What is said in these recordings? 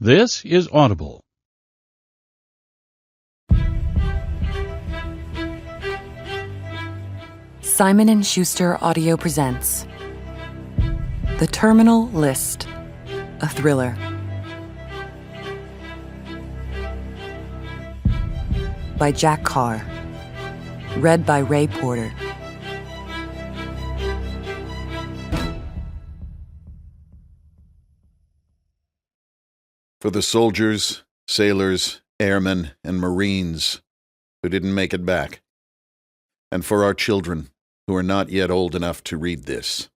This is Audible. Simon & Schuster Audio presents The Terminal List, a thriller. By Jack Carr. Read by Ray Porter. For the soldiers, sailors, airmen, and Marines who didn't make it back. And for our children who are not yet old enough to read this.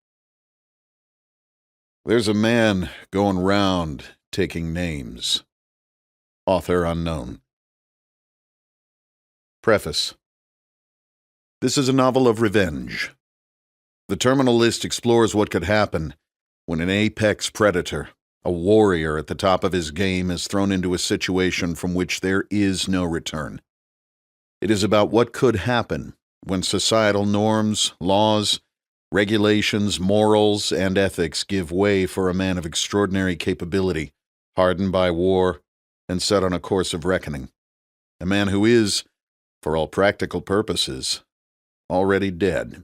There's a man going round taking names. Author unknown. Preface. This is a novel of revenge. The Terminal List explores what could happen when an apex predator, a warrior at the top of his game, is thrown into a situation from which there is no return. It is about what could happen when societal norms, laws, regulations, morals, and ethics give way for a man of extraordinary capability, hardened by war, and set on a course of reckoning. A man who is, for all practical purposes, already dead.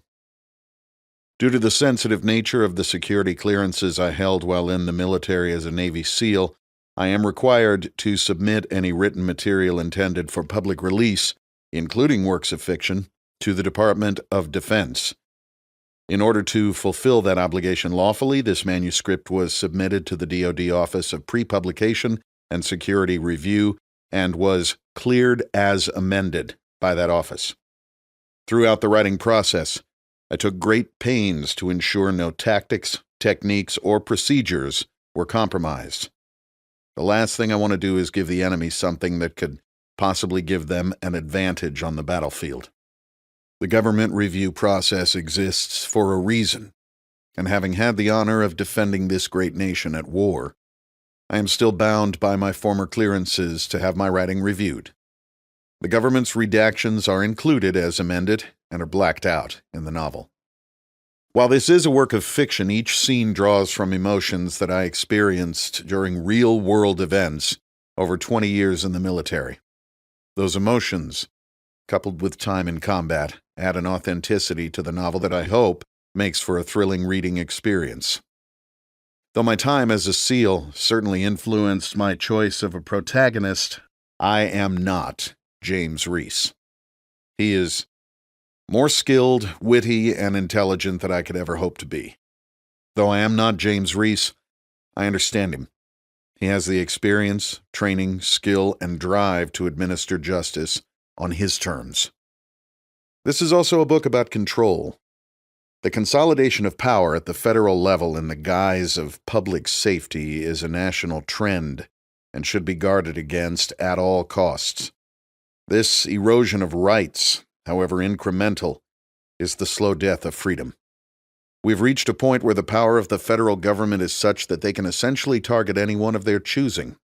Due to the sensitive nature of the security clearances I held while in the military as a Navy SEAL, I am required to submit any written material intended for public release, including works of fiction, to the Department of Defense. In order to fulfill that obligation lawfully, this manuscript was submitted to the DoD Office of Pre-Publication and Security Review and was cleared as amended by that office. Throughout the writing process, I took great pains to ensure no tactics, techniques, or procedures were compromised. The last thing I want to do is give the enemy something that could possibly give them an advantage on the battlefield. The government review process exists for a reason, and having had the honor of defending this great nation at war, I am still bound by my former clearances to have my writing reviewed. The government's redactions are included as amended and are blacked out in the novel. While this is a work of fiction, each scene draws from emotions that I experienced during real-world events over 20 years in the military. Those emotions, coupled with time in combat, add an authenticity to the novel that I hope makes for a thrilling reading experience. Though my time as a SEAL certainly influenced my choice of a protagonist, I am not James Reece. He is more skilled, witty, and intelligent than I could ever hope to be. Though I am not James Reece, I understand him. He has the experience, training, skill, and drive to administer justice on his terms. This is also a book about control. The consolidation of power at the federal level in the guise of public safety is a national trend and should be guarded against at all costs. This erosion of rights, however incremental, is the slow death of freedom. We've reached a point where the power of the federal government is such that they can essentially target anyone of their choosing.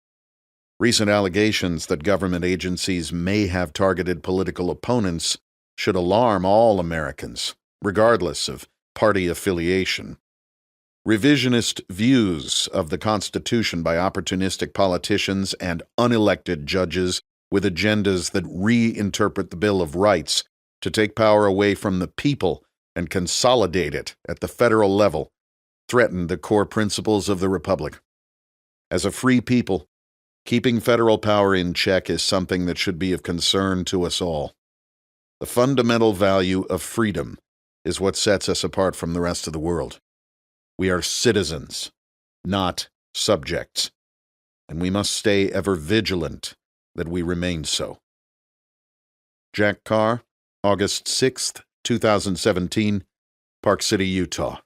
Recent allegations that government agencies may have targeted political opponents should alarm all Americans, regardless of party affiliation. Revisionist views of the Constitution by opportunistic politicians and unelected judges with agendas that reinterpret the Bill of Rights to take power away from the people and consolidate it at the federal level threaten the core principles of the Republic. As a free people, keeping federal power in check is something that should be of concern to us all. The fundamental value of freedom is what sets us apart from the rest of the world. We are citizens, not subjects, and we must stay ever vigilant that we remain so. Jack Carr, August 6th, 2017, Park City, Utah.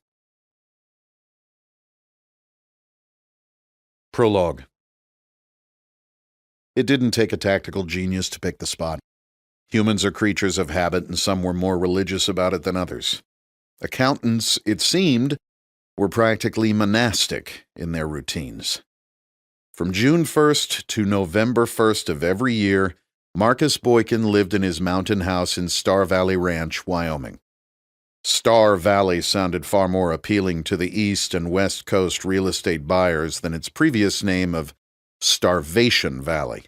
Prologue. It didn't take a tactical genius to pick the spot. Humans are creatures of habit, and some were more religious about it than others. Accountants, it seemed, were practically monastic in their routines. From June 1st to November 1st of every year, Marcus Boykin lived in his mountain house in Star Valley Ranch, Wyoming. Star Valley sounded far more appealing to the East and West Coast real estate buyers than its previous name of Starvation Valley.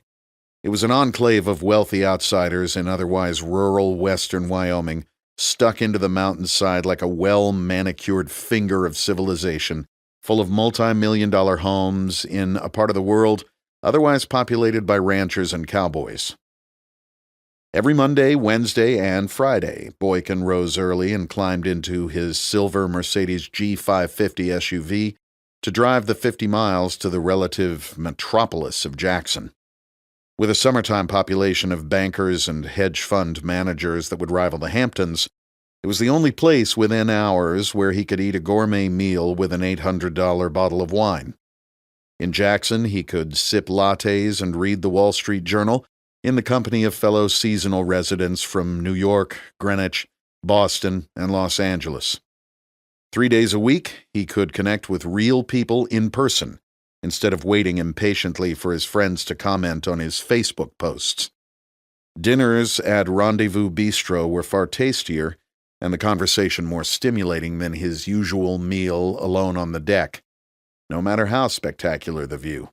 It was an enclave of wealthy outsiders in otherwise rural western Wyoming, stuck into the mountainside like a well-manicured finger of civilization, full of multi-million-dollar homes in a part of the world otherwise populated by ranchers and cowboys. Every Monday, Wednesday, and Friday, Boykin rose early and climbed into his silver Mercedes G550 SUV to drive the 50 miles to the relative metropolis of Jackson. With a summertime population of bankers and hedge fund managers that would rival the Hamptons, it was the only place within hours where he could eat a gourmet meal with an $800 bottle of wine. In Jackson, he could sip lattes and read the Wall Street Journal in the company of fellow seasonal residents from New York, Greenwich, Boston, and Los Angeles. 3 days a week, he could connect with real people in person, instead of waiting impatiently for his friends to comment on his Facebook posts. Dinners at Rendezvous Bistro were far tastier, and the conversation more stimulating than his usual meal alone on the deck, no matter how spectacular the view.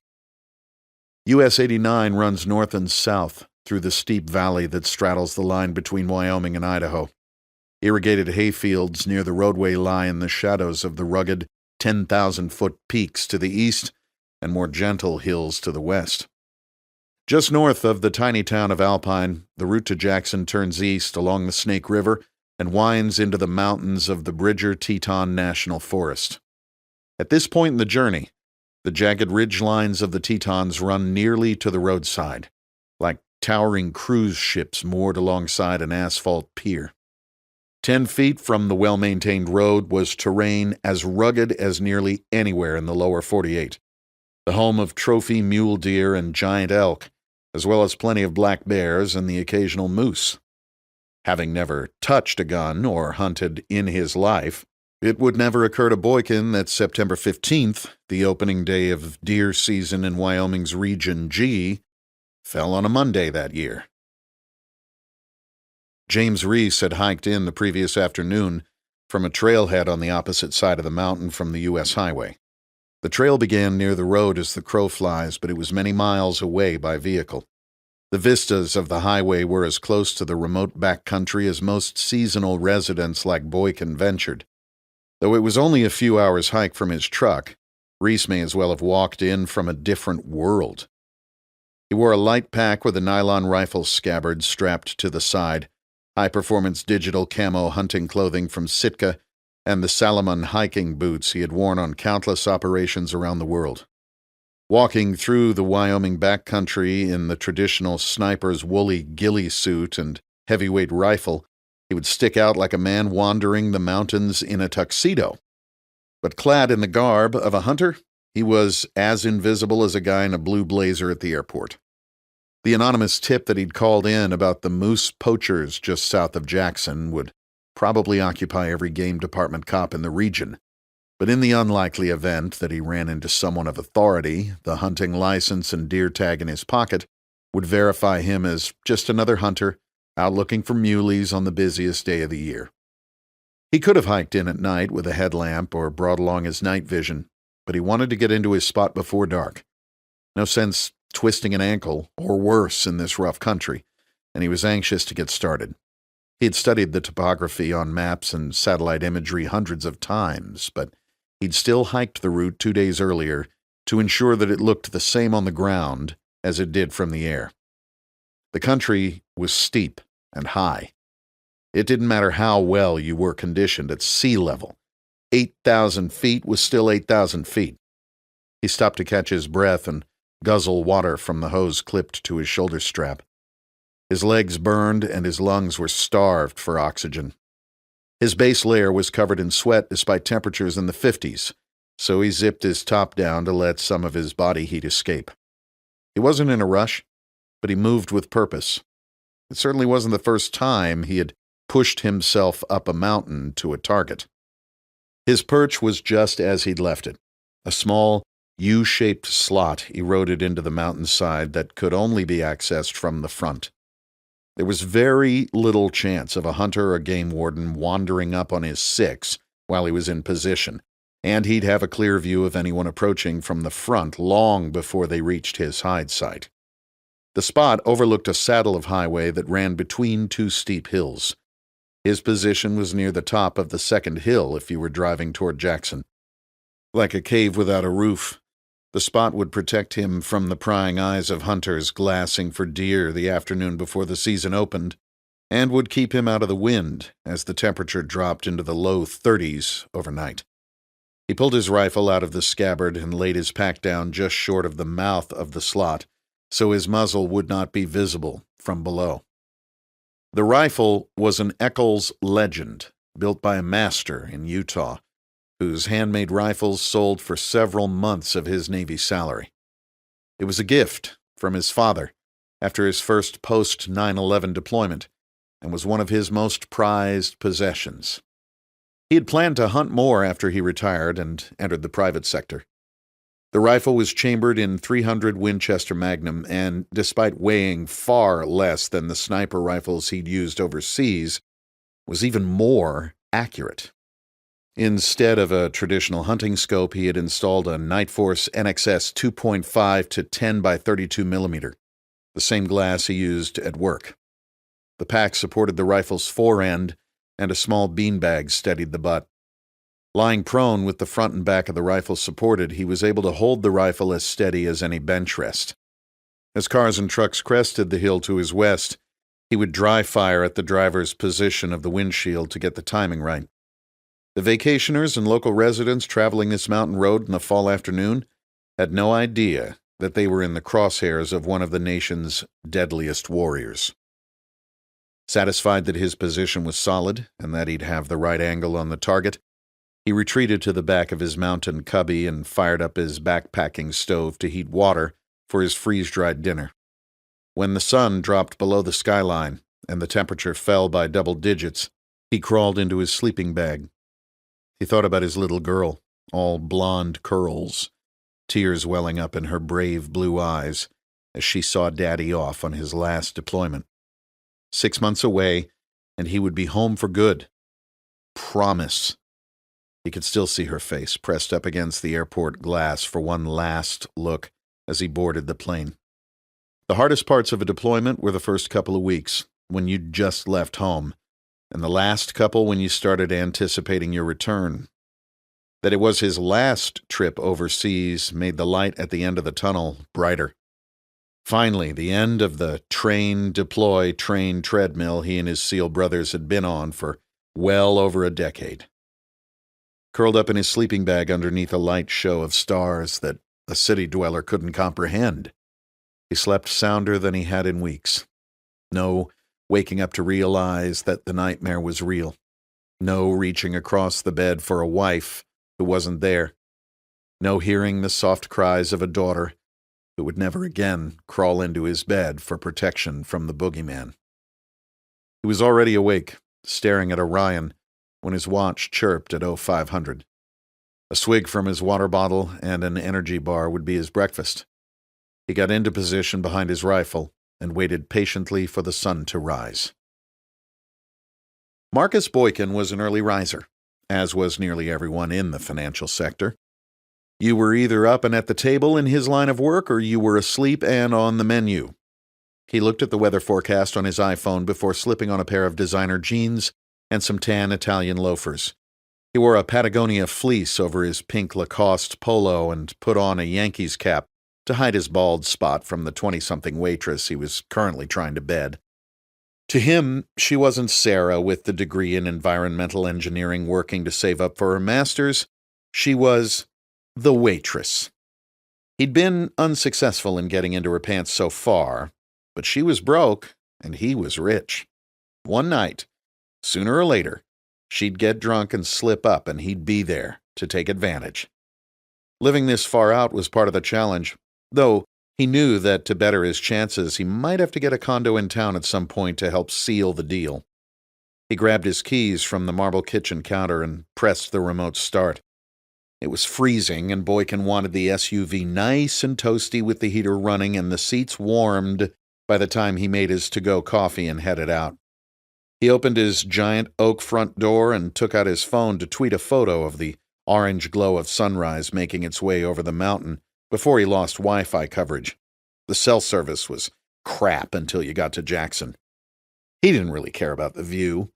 US 89 runs north and south through the steep valley that straddles the line between Wyoming and Idaho. Irrigated hayfields near the roadway lie in the shadows of the rugged 10,000-foot peaks to the east and more gentle hills to the west. Just north of the tiny town of Alpine, the route to Jackson turns east along the Snake River and winds into the mountains of the Bridger-Teton National Forest. At this point in the journey, the jagged ridge lines of the Tetons run nearly to the roadside, like towering cruise ships moored alongside an asphalt pier. 10 feet from the well-maintained road was terrain as rugged as nearly anywhere in the lower 48, the home of trophy mule deer and giant elk, as well as plenty of black bears and the occasional moose. Having never touched a gun or hunted in his life, it would never occur to Boykin that September 15th, the opening day of deer season in Wyoming's Region G, fell on a Monday that year. James Reece had hiked in the previous afternoon from a trailhead on the opposite side of the mountain from the U.S. highway. The trail began near the road as the crow flies, but it was many miles away by vehicle. The vistas of the highway were as close to the remote backcountry as most seasonal residents like Boykin ventured. Though it was only a few hours' hike from his truck, Reece may as well have walked in from a different world. He wore a light pack with a nylon rifle scabbard strapped to the side, high-performance digital camo hunting clothing from Sitka, and the Salomon hiking boots he had worn on countless operations around the world. Walking through the Wyoming backcountry in the traditional sniper's woolly ghillie suit and heavyweight rifle, he would stick out like a man wandering the mountains in a tuxedo. But clad in the garb of a hunter, he was as invisible as a guy in a blue blazer at the airport. The anonymous tip that he'd called in about the moose poachers just south of Jackson would probably occupy every game department cop in the region. But in the unlikely event that he ran into someone of authority, the hunting license and deer tag in his pocket would verify him as just another hunter out looking for muleys on the busiest day of the year. He could have hiked in at night with a headlamp or brought along his night vision, but he wanted to get into his spot before dark. No sense twisting an ankle, or worse, in this rough country, and he was anxious to get started. He had studied the topography on maps and satellite imagery hundreds of times, but he'd still hiked the route 2 days earlier to ensure that it looked the same on the ground as it did from the air. The country was steep and high. It didn't matter how well you were conditioned at sea level. 8,000 feet was still 8,000 feet. He stopped to catch his breath and guzzle water from the hose clipped to his shoulder strap. His legs burned and his lungs were starved for oxygen. His base layer was covered in sweat despite temperatures in the 50s, so he zipped his top down to let some of his body heat escape. He wasn't in a rush, but he moved with purpose. It certainly wasn't the first time he had pushed himself up a mountain to a target. His perch was just as he'd left it, a small, U-shaped slot eroded into the mountainside that could only be accessed from the front. There was very little chance of a hunter or game warden wandering up on his six while he was in position, and he'd have a clear view of anyone approaching from the front long before they reached his hide site. The spot overlooked a saddle of highway that ran between two steep hills. His position was near the top of the second hill if you were driving toward Jackson. Like a cave without a roof, the spot would protect him from the prying eyes of hunters glassing for deer the afternoon before the season opened, and would keep him out of the wind as the temperature dropped into the low 30s overnight. He pulled his rifle out of the scabbard and laid his pack down just short of the mouth of the slot, so his muzzle would not be visible from below. The rifle was an Eccles Legend, built by a master in Utah, whose handmade rifles sold for several months of his Navy salary. It was a gift from his father after his first post-9/11 deployment, and was one of his most prized possessions. He had planned to hunt more after he retired and entered the private sector. The rifle was chambered in .300 Winchester Magnum, and despite weighing far less than the sniper rifles he'd used overseas, was even more accurate. Instead of a traditional hunting scope, he had installed a Nightforce NXS 2.5 to 10 by 32 millimeter, the same glass he used at work. The pack supported the rifle's forend, and a small beanbag steadied the butt. Lying prone with the front and back of the rifle supported, he was able to hold the rifle as steady as any bench rest. As cars and trucks crested the hill to his west, he would dry fire at the driver's position of the windshield to get the timing right. The vacationers and local residents traveling this mountain road in the fall afternoon had no idea that they were in the crosshairs of one of the nation's deadliest warriors. Satisfied that his position was solid and that he'd have the right angle on the target, he retreated to the back of his mountain cubby and fired up his backpacking stove to heat water for his freeze-dried dinner. When the sun dropped below the skyline and the temperature fell by double digits, he crawled into his sleeping bag. He thought about his little girl, all blonde curls, tears welling up in her brave blue eyes as she saw Daddy off on his last deployment. 6 months away, and he would be home for good. Promise. He could still see her face pressed up against the airport glass for one last look as he boarded the plane. The hardest parts of a deployment were the first couple of weeks, when you'd just left home, and the last couple when you started anticipating your return. That it was his last trip overseas made the light at the end of the tunnel brighter. Finally, the end of the train, deploy, train treadmill he and his SEAL brothers had been on for well over a decade. Curled up in his sleeping bag underneath a light show of stars that a city dweller couldn't comprehend, he slept sounder than he had in weeks. No waking up to realize that the nightmare was real. No reaching across the bed for a wife who wasn't there. No hearing the soft cries of a daughter who would never again crawl into his bed for protection from the boogeyman. He was already awake, staring at Orion, when his watch chirped at 0500. A swig from his water bottle and an energy bar would be his breakfast. He got into position behind his rifle and waited patiently for the sun to rise. Marcus Boykin was an early riser, as was nearly everyone in the financial sector. You were either up and at the table in his line of work, or you were asleep and on the menu. He looked at the weather forecast on his iPhone before slipping on a pair of designer jeans and some tan Italian loafers. He wore a Patagonia fleece over his pink Lacoste polo and put on a Yankees cap to hide his bald spot from the 20-something waitress he was currently trying to bed. To him, she wasn't Sarah with the degree in environmental engineering working to save up for her master's. She was the waitress. He'd been unsuccessful in getting into her pants so far, but she was broke and he was rich. One night, sooner or later, she'd get drunk and slip up and he'd be there to take advantage. Living this far out was part of the challenge, though he knew that to better his chances, he might have to get a condo in town at some point to help seal the deal. He grabbed his keys from the marble kitchen counter and pressed the remote start. It was freezing, and Boykin wanted the SUV nice and toasty with the heater running and the seats warmed by the time he made his to-go coffee and headed out. He opened his giant oak front door and took out his phone to tweet a photo of the orange glow of sunrise making its way over the mountain before he lost Wi-Fi coverage. The cell service was crap until you got to Jackson. He didn't really care about the view.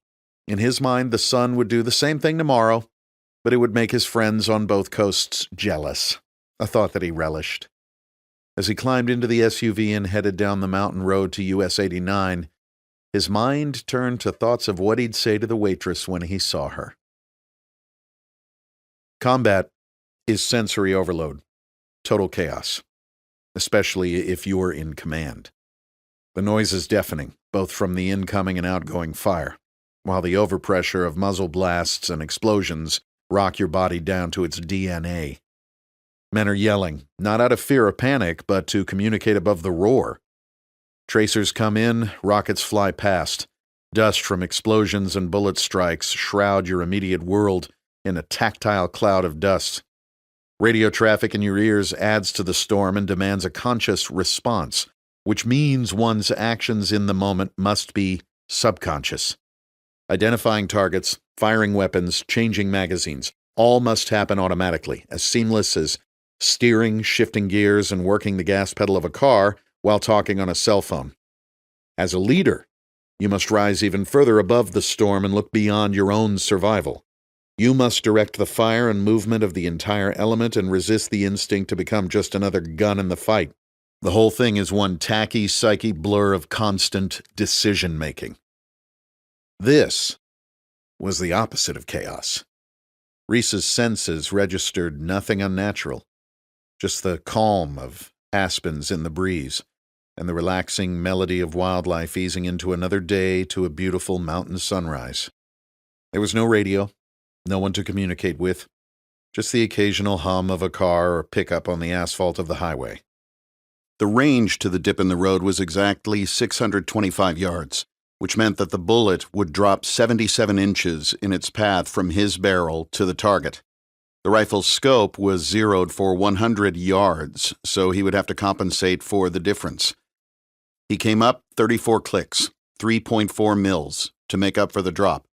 In his mind, the sun would do the same thing tomorrow, but it would make his friends on both coasts jealous, a thought that he relished. As he climbed into the SUV and headed down the mountain road to US 89, his mind turned to thoughts of what he'd say to the waitress when he saw her. Combat is sensory overload, total chaos, especially if you're in command. The noise is deafening, both from the incoming and outgoing fire, while the overpressure of muzzle blasts and explosions rock your body down to its DNA. Men are yelling, not out of fear or panic, but to communicate above the roar. Tracers come in, rockets fly past. Dust from explosions and bullet strikes shroud your immediate world in a tactile cloud of dust. Radio traffic in your ears adds to the storm and demands a conscious response, which means one's actions in the moment must be subconscious. Identifying targets, firing weapons, changing magazines, all must happen automatically, as seamless as steering, shifting gears, and working the gas pedal of a car while talking on a cell phone. As a leader, you must rise even further above the storm and look beyond your own survival. You must direct the fire and movement of the entire element and resist the instinct to become just another gun in the fight. The whole thing is one tacky, psyche blur of constant decision-making. This was the opposite of chaos. Reece's senses registered nothing unnatural, just the calm of aspens in the breeze and the relaxing melody of wildlife easing into another day to a beautiful mountain sunrise. There was no radio, no one to communicate with, just the occasional hum of a car or pickup on the asphalt of the highway. The range to the dip in the road was exactly 625 yards, which meant that the bullet would drop 77 inches in its path from his barrel to the target. The rifle's scope was zeroed for 100 yards, so he would have to compensate for the difference. He came up 34 clicks, 3.4 mils, to make up for the drop.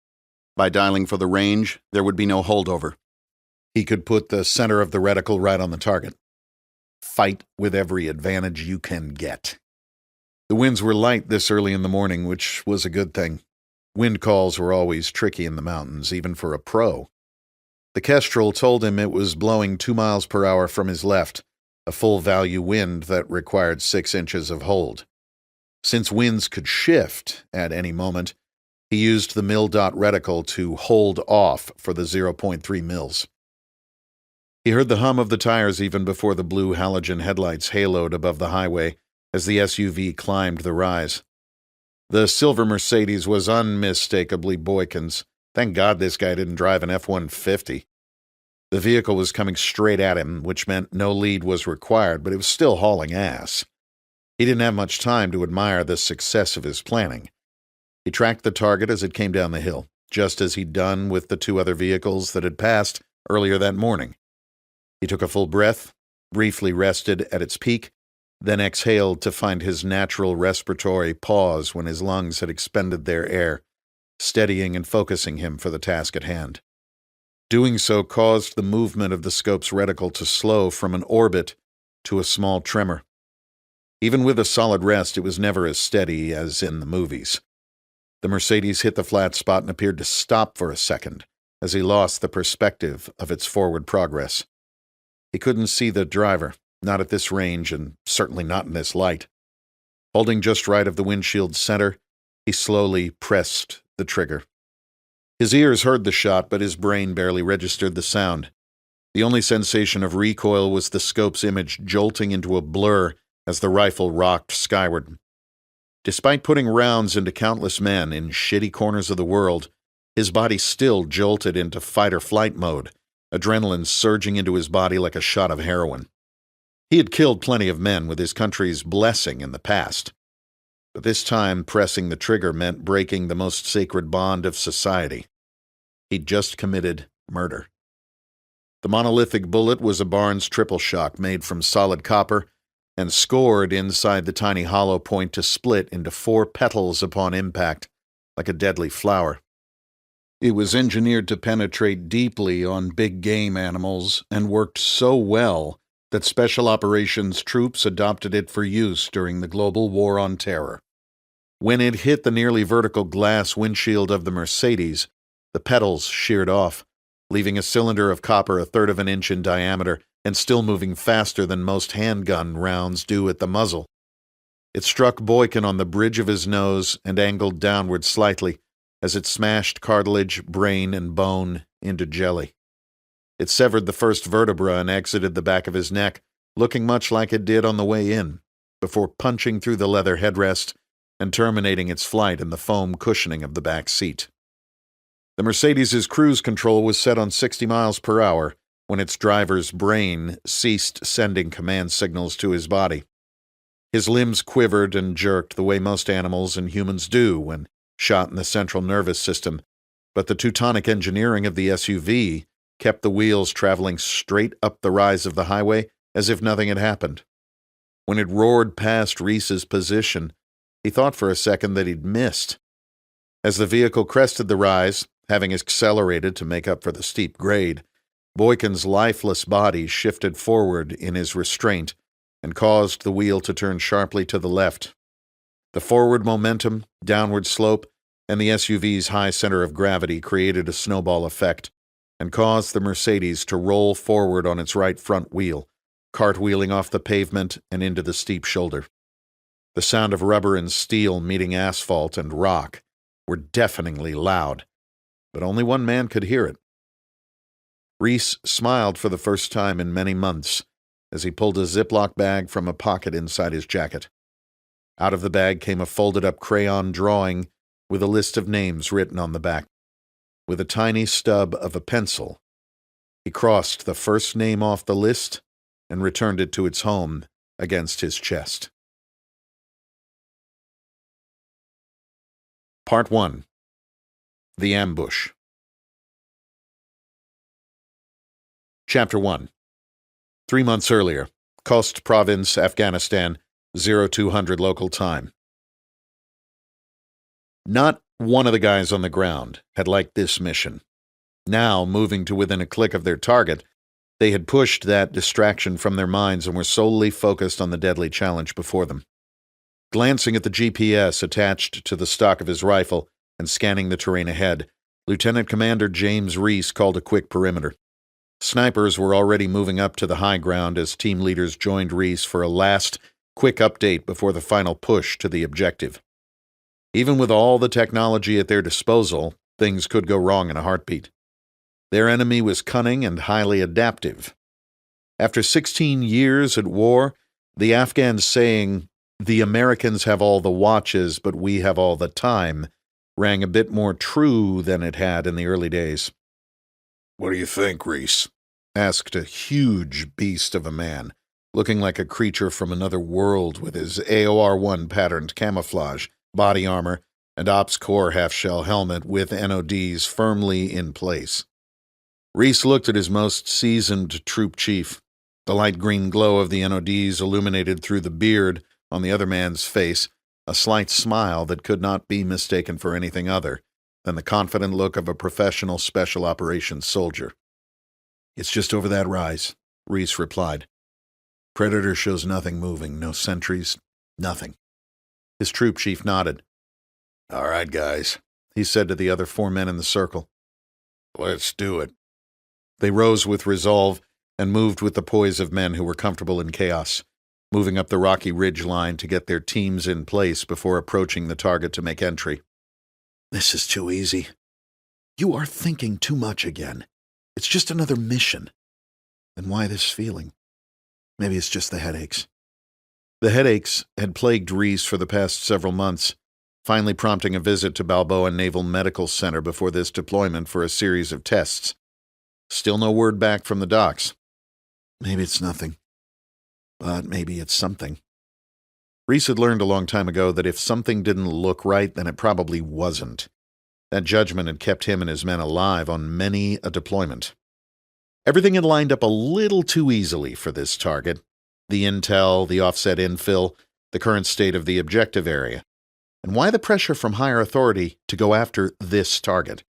By dialing for the range, there would be no holdover. He could put the center of the reticle right on the target. Fight with every advantage you can get. The winds were light this early in the morning, which was a good thing. Wind calls were always tricky in the mountains, even for a pro. The Kestrel told him it was blowing 2 miles per hour from his left, a full-value wind that required 6 inches of hold. Since winds could shift at any moment, he used the mil-dot reticle to hold off for the 0.3 mils. He heard the hum of the tires even before the blue halogen headlights haloed above the highway as the SUV climbed the rise. The silver Mercedes was unmistakably Boykin's. Thank God this guy didn't drive an F-150. The vehicle was coming straight at him, which meant no lead was required, but it was still hauling ass. He didn't have much time to admire the success of his planning. He tracked the target as it came down the hill, just as he'd done with the 2 other vehicles that had passed earlier that morning. He took a full breath, briefly rested at its peak, then exhaled to find his natural respiratory pause when his lungs had expended their air, steadying and focusing him for the task at hand. Doing so caused the movement of the scope's reticle to slow from an orbit to a small tremor. Even with a solid rest, it was never as steady as in the movies. The Mercedes hit the flat spot and appeared to stop for a second as he lost the perspective of its forward progress. He couldn't see the driver, not at this range and certainly not in this light. Holding just right of the windshield's center, he slowly pressed the trigger. His ears heard the shot, but his brain barely registered the sound. The only sensation of recoil was the scope's image jolting into a blur as the rifle rocked skyward. Despite putting rounds into countless men in shitty corners of the world, his body still jolted into fight-or-flight mode, adrenaline surging into his body like a shot of heroin. He had killed plenty of men with his country's blessing in the past, but this time pressing the trigger meant breaking the most sacred bond of society. He'd just committed murder. The monolithic bullet was a Barnes triple shock made from solid copper and scored inside the tiny hollow point to split into 4 petals upon impact, like a deadly flower. It was engineered to penetrate deeply on big game animals and worked so well that Special Operations troops adopted it for use during the global war on terror. When it hit the nearly vertical glass windshield of the Mercedes, the pedals sheared off, leaving a cylinder of copper a third of an inch in diameter and still moving faster than most handgun rounds do at the muzzle. It struck Boykin on the bridge of his nose and angled downward slightly as it smashed cartilage, brain, and bone into jelly. It severed the first vertebra and exited the back of his neck, looking much like it did on the way in, before punching through the leather headrest and terminating its flight in the foam cushioning of the back seat. The Mercedes's cruise control was set on 60 miles per hour when its driver's brain ceased sending command signals to his body. His limbs quivered and jerked the way most animals and humans do when shot in the central nervous system, but the Teutonic engineering of the SUV kept the wheels traveling straight up the rise of the highway as if nothing had happened. When it roared past Reece's position, he thought for a second that he'd missed. As the vehicle crested the rise, having accelerated to make up for the steep grade, Boykin's lifeless body shifted forward in his restraint and caused the wheel to turn sharply to the left. The forward momentum, downward slope, and the SUV's high center of gravity created a snowball effect and caused the Mercedes to roll forward on its right front wheel, cartwheeling off the pavement and into the steep shoulder. The sound of rubber and steel meeting asphalt and rock were deafeningly loud, but only one man could hear it. Reece smiled for the first time in many months as he pulled a Ziploc bag from a pocket inside his jacket. Out of the bag came a folded-up crayon drawing with a list of names written on the back. With a tiny stub of a pencil, he crossed the first name off the list and returned it to its home against his chest. Part 1. The Ambush. Chapter 1. 3 months earlier, Khost Province, Afghanistan, 0200 local time. Not one of the guys on the ground had liked this mission. Now, moving to within a click of their target, they had pushed that distraction from their minds and were solely focused on the deadly challenge before them. Glancing at the GPS attached to the stock of his rifle and scanning the terrain ahead, Lieutenant Commander James Reece called a quick perimeter. Snipers were already moving up to the high ground as team leaders joined Reece for a last, quick update before the final push to the objective. Even with all the technology at their disposal, things could go wrong in a heartbeat. Their enemy was cunning and highly adaptive. After 16 years at war, the Afghans saying, "The Americans have all the watches, but we have all the time," rang a bit more true than it had in the early days. "What do you think, Reece?" asked a huge beast of a man, looking like a creature from another world with his AOR-1 patterned camouflage, body armor, and Ops Corps half-shell helmet with NODs firmly in place. Reece looked at his most seasoned troop chief. The light green glow of the NODs illuminated through the beard on the other man's face, a slight smile that could not be mistaken for anything other than the confident look of a professional special operations soldier. "It's just over that rise," Reece replied. "Predator shows nothing moving, no sentries, nothing." His troop chief nodded. "All right, guys," he said to the other 4 men in the circle. "Let's do it." They rose with resolve and moved with the poise of men who were comfortable in chaos, moving up the rocky ridge line to get their teams in place before approaching the target to make entry. "This is too easy. You are thinking too much again. It's just another mission." "Then why this feeling?" "Maybe it's just the headaches." The headaches had plagued Reece for the past several months, finally prompting a visit to Balboa Naval Medical Center before this deployment for a series of tests. Still no word back from the docs. "Maybe it's nothing, but maybe it's something." Reece had learned a long time ago that if something didn't look right, then it probably wasn't. That judgment had kept him and his men alive on many a deployment. Everything had lined up a little too easily for this target. The intel, the offset infill, the current state of the objective area. And why the pressure from higher authority to go after this target?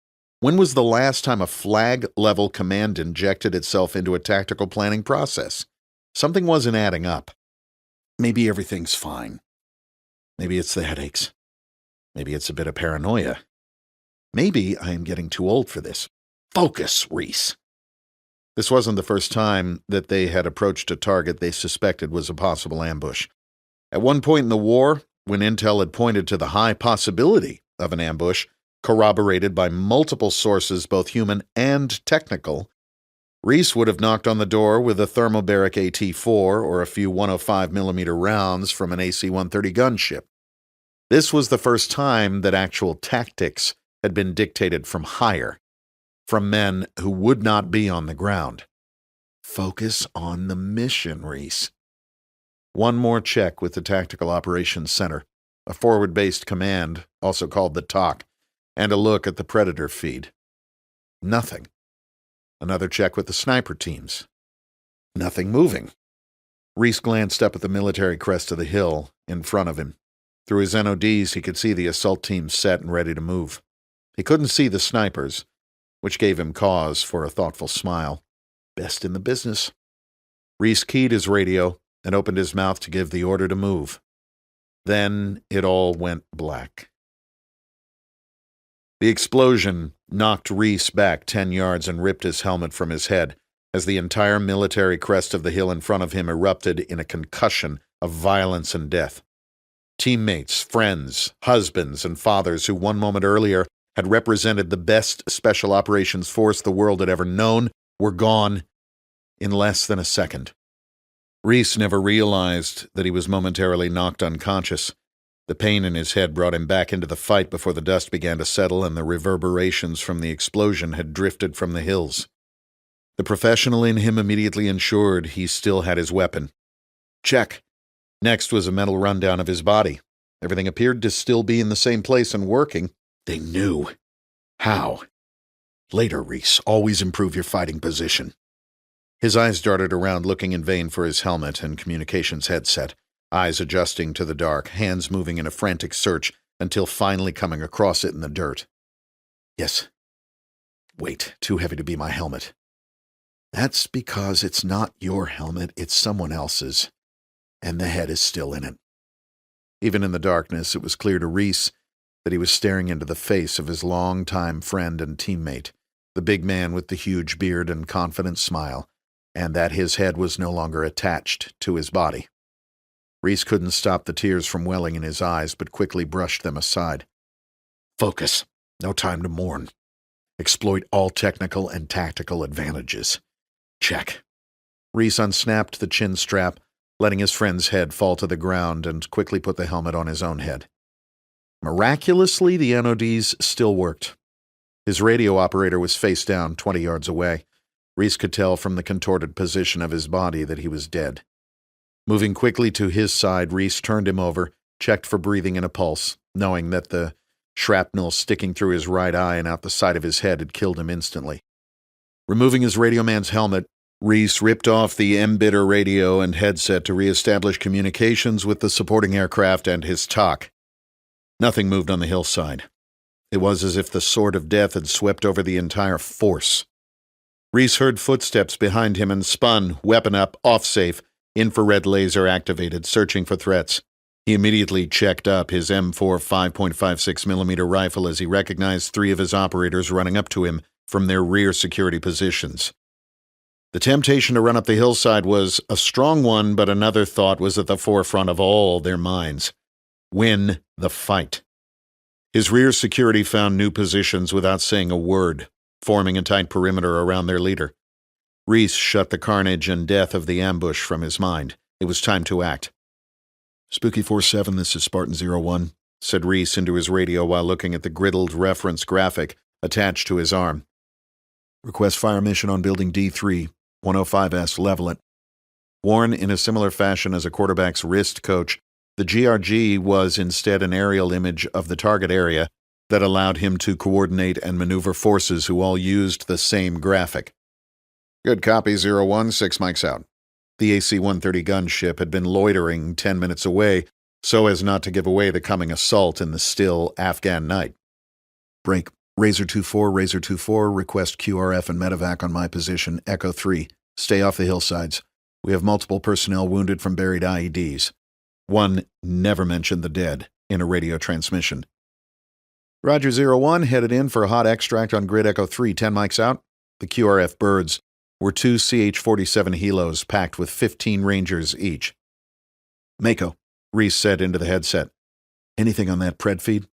When was the last time a flag-level command injected itself into a tactical planning process? Something wasn't adding up. Maybe everything's fine. Maybe it's the headaches. Maybe it's a bit of paranoia. Maybe I am getting too old for this. Focus, Reece. This wasn't the first time that they had approached a target they suspected was a possible ambush. At one point in the war, when intel had pointed to the high possibility of an ambush, corroborated by multiple sources, both human and technical, Reece would have knocked on the door with a thermobaric AT-4 or a few 105mm rounds from an AC-130 gunship. This was the first time that actual tactics had been dictated from higher, from men who would not be on the ground. Focus on the mission, Reece. One more check with the Tactical Operations Center, a forward-based command, also called the TOC, and a look at the Predator feed. Nothing. Another check with the sniper teams. Nothing moving. Reece glanced up at the military crest of the hill in front of him. Through his NODs, he could see the assault team set and ready to move. He couldn't see the snipers, which gave him cause for a thoughtful smile. Best in the business. Reece keyed his radio and opened his mouth to give the order to move. Then it all went black. The explosion knocked Reece back 10 yards and ripped his helmet from his head as the entire military crest of the hill in front of him erupted in a concussion of violence and death. Teammates, friends, husbands, and fathers who 1 moment earlier had represented the best special operations force the world had ever known were gone in less than a second. Reece never realized that he was momentarily knocked unconscious. The pain in his head brought him back into the fight before the dust began to settle and the reverberations from the explosion had drifted from the hills. The professional in him immediately ensured he still had his weapon. Check. Next was a mental rundown of his body. Everything appeared to still be in the same place and working. They knew. How? Later, Reece. Always improve your fighting position. His eyes darted around, looking in vain for his helmet and communications headset, eyes adjusting to the dark, hands moving in a frantic search until finally coming across it in the dirt. Yes. Wait, too heavy to be my helmet. That's because it's not your helmet, it's someone else's, and the head is still in it. Even in the darkness, it was clear to Reece that he was staring into the face of his longtime friend and teammate, the big man with the huge beard and confident smile, and that his head was no longer attached to his body. Reece couldn't stop the tears from welling in his eyes, but quickly brushed them aside. Focus. No time to mourn. Exploit all technical and tactical advantages. Check. Reece unsnapped the chin strap, letting his friend's head fall to the ground, and quickly put the helmet on his own head. Miraculously, the NODs still worked. His radio operator was face down 20 yards away. Reece could tell from the contorted position of his body that he was dead. Moving quickly to his side, Reece turned him over, checked for breathing and a pulse, knowing that the shrapnel sticking through his right eye and out the side of his head had killed him instantly. Removing his radio man's helmet, Reece ripped off the embedder radio and headset to reestablish communications with the supporting aircraft and his TOC. Nothing moved on the hillside. It was as if the sword of death had swept over the entire force. Reece heard footsteps behind him and spun, weapon up, off-safe, infrared laser activated, searching for threats. He immediately checked up his M4 5.56mm rifle as he recognized 3 of his operators running up to him from their rear security positions. The temptation to run up the hillside was a strong one, but another thought was at the forefront of all their minds. Win the fight. His rear security found new positions without saying a word, forming a tight perimeter around their leader. Reece shut the carnage and death of the ambush from his mind. It was time to act. Spooky 4-7, this is Spartan 01, said Reece into his radio while looking at the griddled reference graphic attached to his arm. Request fire mission on building D3, 105S, level it. Worn in a similar fashion as a quarterback's wrist coach, the GRG was instead an aerial image of the target area that allowed him to coordinate and maneuver forces who all used the same graphic. Good copy, 01, 6 mics out. The AC-130 gunship had been loitering 10 minutes away so as not to give away the coming assault in the still Afghan night. Break. Razor 2-4, Razor 2-4, request QRF and medevac on my position, Echo 3. Stay off the hillsides. We have multiple personnel wounded from buried IEDs. One never mentioned the dead in a radio transmission. Roger 01, headed in for a hot extract on grid Echo 3, 10 mics out. The QRF birds were 2 CH-47 helos packed with 15 Rangers each. Mako, Reece said into the headset. Anything on that pred feed?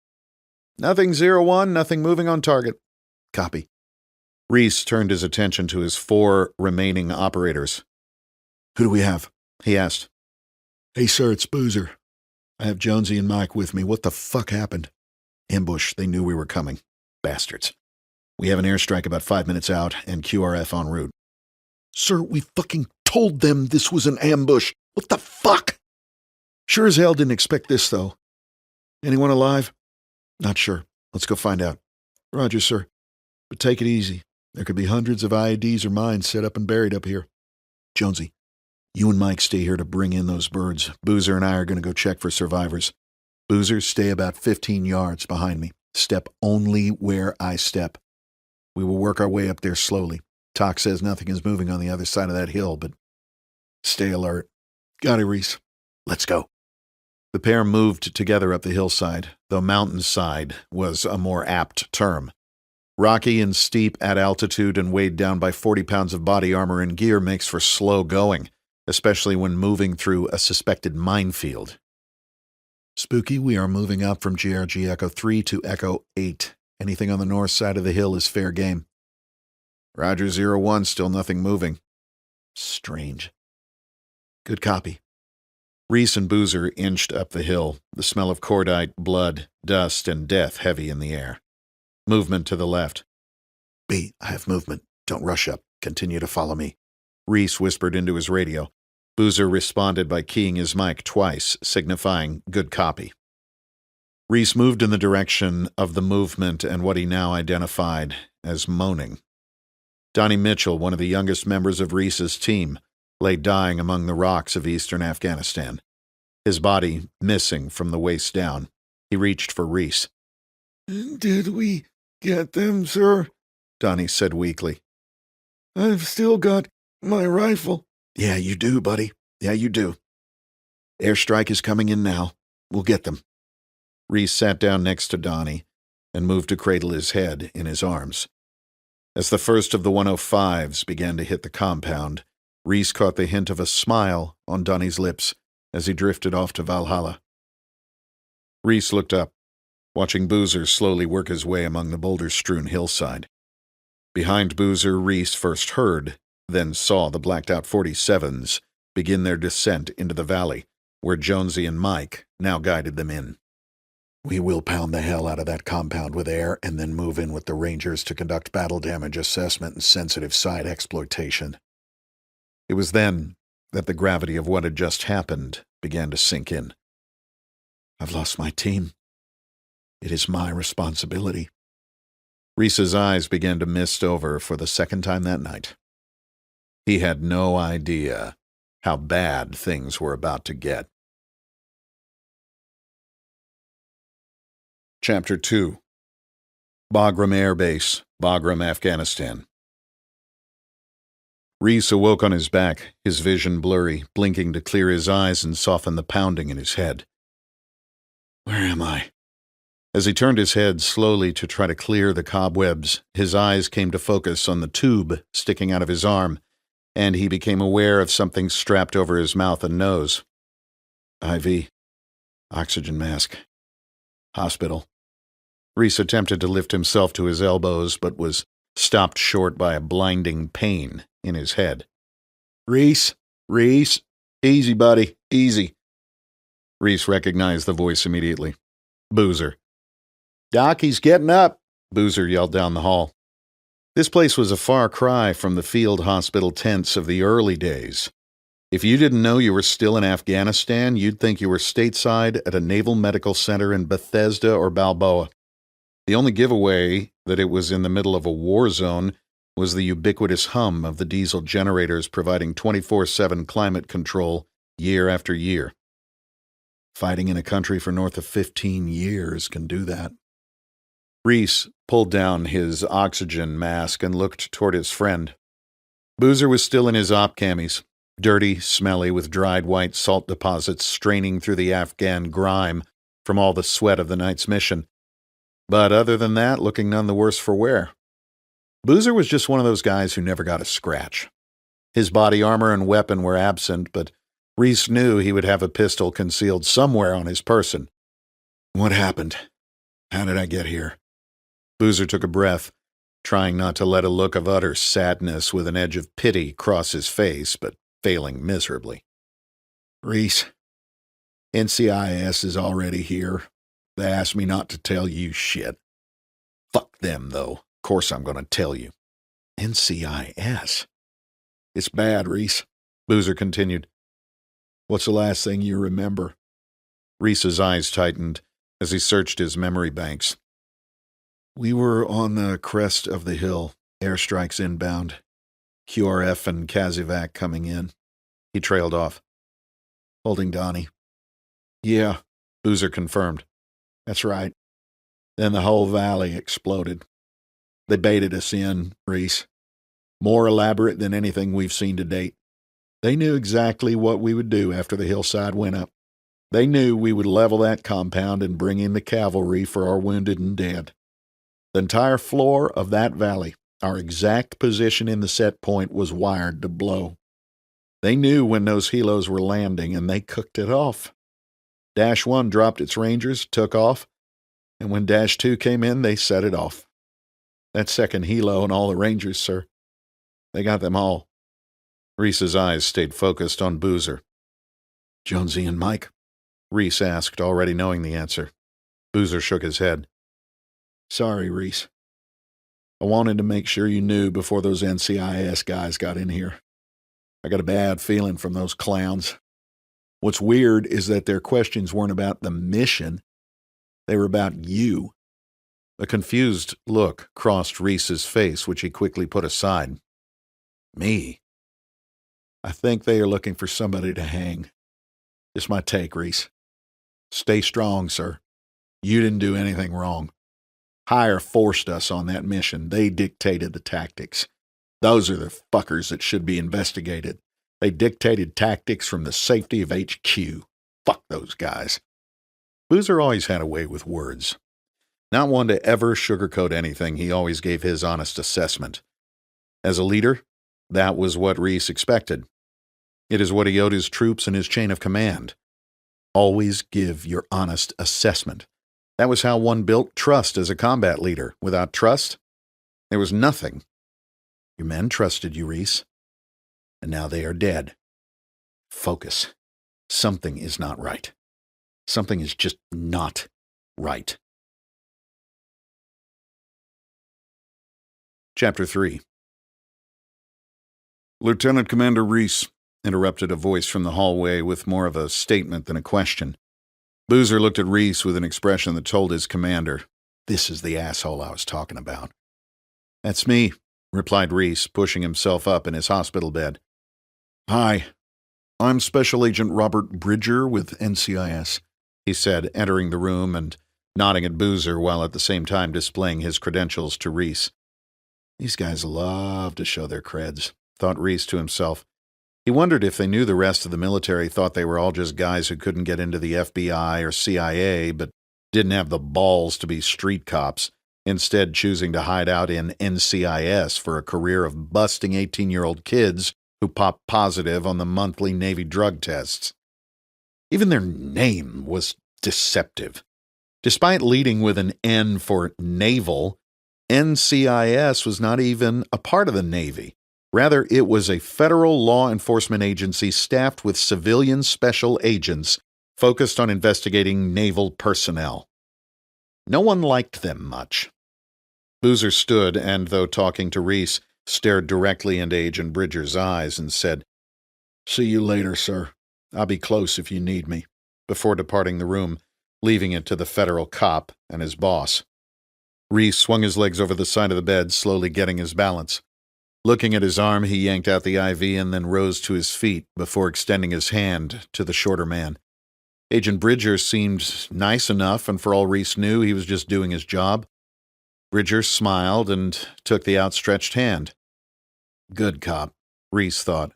Nothing 01, nothing moving on target. Copy. Reece turned his attention to his 4 remaining operators. Who do we have? He asked. Hey, sir, it's Boozer. I have Jonesy and Mike with me. What the fuck happened? Ambush. They knew we were coming. Bastards. We have an airstrike about 5 minutes out and QRF en route. Sir, we fucking told them this was an ambush. What the fuck? Sure as hell didn't expect this, though. Anyone alive? Not sure. Let's go find out. Roger, sir. But take it easy. There could be hundreds of IEDs or mines set up and buried up here. Jonesy, you and Mike stay here to bring in those birds. Boozer and I are going to go check for survivors. Boozer, stay about 15 yards behind me. Step only where I step. We will work our way up there slowly. Talk says nothing is moving on the other side of that hill, but stay alert. Got it, Reece. Let's go. The pair moved together up the hillside, though mountainside was a more apt term. Rocky and steep at altitude and weighed down by 40 pounds of body armor and gear makes for slow going, especially when moving through a suspected minefield. Spooky, we are moving up from GRG Echo 3 to Echo 8. Anything on the north side of the hill is fair game. Roger 01, still nothing moving. Strange. Good copy. Reece and Boozer inched up the hill, the smell of cordite, blood, dust, and death heavy in the air. Movement to the left. B, I have movement. Don't rush up. Continue to follow me. Reece whispered into his radio. Boozer responded by keying his mic twice, signifying good copy. Reece moved in the direction of the movement and what he now identified as moaning. Donnie Mitchell, one of the youngest members of Reece's team, lay dying among the rocks of eastern Afghanistan. His body missing from the waist down. He reached for Reece. Did we get them, sir? Donnie said weakly. I've still got my rifle. Yeah, you do, buddy. Yeah, you do. Airstrike is coming in now. We'll get them. Reece sat down next to Donnie and moved to cradle his head in his arms. As the first of the 105s began to hit the compound, Reece caught the hint of a smile on Donnie's lips as he drifted off to Valhalla. Reece looked up, watching Boozer slowly work his way among the boulder-strewn hillside. Behind Boozer, Reece first heard, then saw the blacked-out 47s begin their descent into the valley, where Jonesy and Mike now guided them in. We will pound the hell out of that compound with air and then move in with the Rangers to conduct battle damage assessment and sensitive site exploitation. It was then that the gravity of what had just happened began to sink in. I've lost my team. It is my responsibility. Reece's eyes began to mist over for the second time that night. He had no idea how bad things were about to get. Chapter 2. Bagram Air Base, Bagram, Afghanistan. Reece awoke on his back, his vision blurry, blinking to clear his eyes and soften the pounding in his head. Where am I? As he turned his head slowly to try to clear the cobwebs, his eyes came to focus on the tube sticking out of his arm, and he became aware of something strapped over his mouth and nose. IV. Oxygen mask. Hospital. Reece attempted to lift himself to his elbows, but was stopped short by a blinding pain in his head. Reece! Reece! Easy, buddy. Easy. Reece recognized the voice immediately. Boozer. Doc, he's getting up, Boozer yelled down the hall. This place was a far cry from the field hospital tents of the early days. If you didn't know you were still in Afghanistan, you'd think you were stateside at a naval medical center in Bethesda or Balboa. The only giveaway that it was in the middle of a war zone was the ubiquitous hum of the diesel generators providing 24/7 climate control year after year. Fighting in a country for north of 15 years can do that. Reece pulled down his oxygen mask and looked toward his friend. Boozer was still in his op camis, dirty, smelly, with dried white salt deposits straining through the Afghan grime from all the sweat of the night's mission. But other than that, looking none the worse for wear. Boozer was just one of those guys who never got a scratch. His body armor and weapon were absent, but Reece knew he would have a pistol concealed somewhere on his person. What happened? How did I get here? Boozer took a breath, trying not to let a look of utter sadness with an edge of pity cross his face, but failing miserably. Reece, NCIS is already here. They asked me not to tell you shit. Fuck them, though. Of course I'm going to tell you. NCIS? It's bad, Reece, Boozer continued. What's the last thing you remember? Reece's eyes tightened as he searched his memory banks. We were on the crest of the hill, airstrikes inbound, QRF and Kazivac coming in. He trailed off. Holding Donnie. Yeah, Boozer confirmed. That's right. Then the whole valley exploded. They baited us in, Reece. More elaborate than anything we've seen to date. They knew exactly what we would do after the hillside went up. They knew we would level that compound and bring in the cavalry for our wounded and dead. The entire floor of that valley, our exact position in the set point, was wired to blow. They knew when those helos were landing, and they cooked it off. Dash 1 dropped its Rangers, took off, and when Dash 2 came in, they set it off. That second helo and all the Rangers, sir. They got them all. Reece's eyes stayed focused on Boozer. Jonesy and Mike? Reece asked, already knowing the answer. Boozer shook his head. Sorry, Reece. I wanted to make sure you knew before those NCIS guys got in here. I got a bad feeling from those clowns. What's weird is that their questions weren't about the mission. They were about you. A confused look crossed Reece's face, which he quickly put aside. Me? I think they are looking for somebody to hang. It's my take, Reece. Stay strong, sir. You didn't do anything wrong. Hire forced us on that mission. They dictated the tactics. Those are the fuckers that should be investigated. They dictated tactics from the safety of HQ. Fuck those guys. Boozer always had a way with words. Not one to ever sugarcoat anything, he always gave his honest assessment. As a leader, that was what Reece expected. It is what he owed his troops and his chain of command. Always give your honest assessment. That was how one built trust as a combat leader. Without trust, there was nothing. Your men trusted you, Reece. And now they are dead. Focus. Something is not right. Something is just not right. Chapter 3. Lieutenant Commander Reece, interrupted a voice from the hallway with more of a statement than a question. Boozer looked at Reece with an expression that told his commander, this is the asshole I was talking about. That's me, replied Reece, pushing himself up in his hospital bed. Hi, I'm Special Agent Robert Bridger with NCIS, he said, entering the room and nodding at Boozer while at the same time displaying his credentials to Reece. These guys love to show their creds, thought Reece to himself. He wondered if they knew the rest of the military thought they were all just guys who couldn't get into the FBI or CIA, but didn't have the balls to be street cops, instead choosing to hide out in NCIS for a career of busting 18-year-old kids who pop positive on the monthly Navy drug tests. Even their name was deceptive. Despite leading with an N for naval, NCIS was not even a part of the Navy. Rather, it was a federal law enforcement agency staffed with civilian special agents focused on investigating naval personnel. No one liked them much. Boozer stood and, though talking to Reece, stared directly into Agent Bridger's eyes and said, See you later, sir. I'll be close if you need me, before departing the room, leaving it to the federal cop and his boss. Reece swung his legs over the side of the bed, slowly getting his balance. Looking at his arm, he yanked out the IV and then rose to his feet before extending his hand to the shorter man. Agent Bridger seemed nice enough, and for all Reece knew, he was just doing his job. Bridger smiled and took the outstretched hand. Good cop, Reece thought.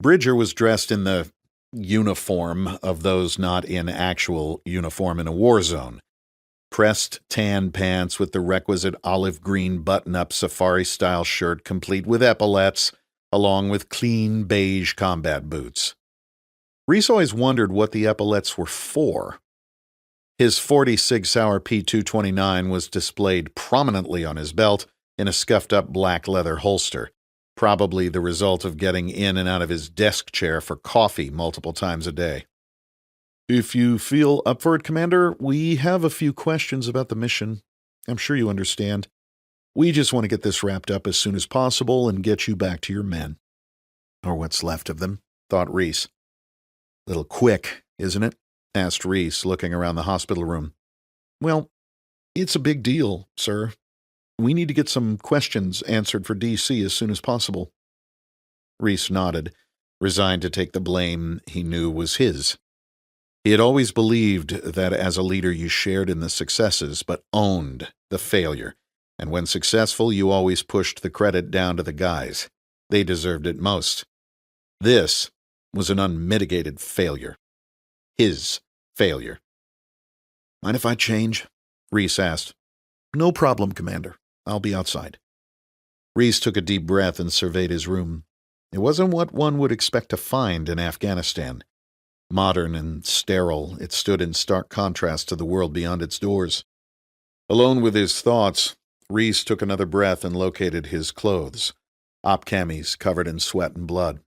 Bridger was dressed in the uniform of those not in actual uniform in a war zone. Pressed tan pants with the requisite olive green button-up safari-style shirt complete with epaulettes, along with clean beige combat boots. Reece always wondered what the epaulettes were for. His 40 Sauer P229 was displayed prominently on his belt in a scuffed-up black leather holster, probably the result of getting in and out of his desk chair for coffee multiple times a day. If you feel up for it, Commander, we have a few questions about the mission. I'm sure you understand. We just want to get this wrapped up as soon as possible and get you back to your men. Or what's left of them, thought Reece. Little quick, isn't it? Asked Reece, looking around the hospital room. Well, it's a big deal, sir. We need to get some questions answered for D.C. as soon as possible. Reece nodded, resigned to take the blame he knew was his. He had always believed that as a leader you shared in the successes, but owned the failure, and when successful you always pushed the credit down to the guys. They deserved it most. This was an unmitigated failure. His failure. Mind if I change? Reece asked. No problem, Commander. I'll be outside. Reece took a deep breath and surveyed his room. It wasn't what one would expect to find in Afghanistan. Modern and sterile, it stood in stark contrast to the world beyond its doors. Alone with his thoughts, Reece took another breath and located his clothes, op-camis covered in sweat and blood.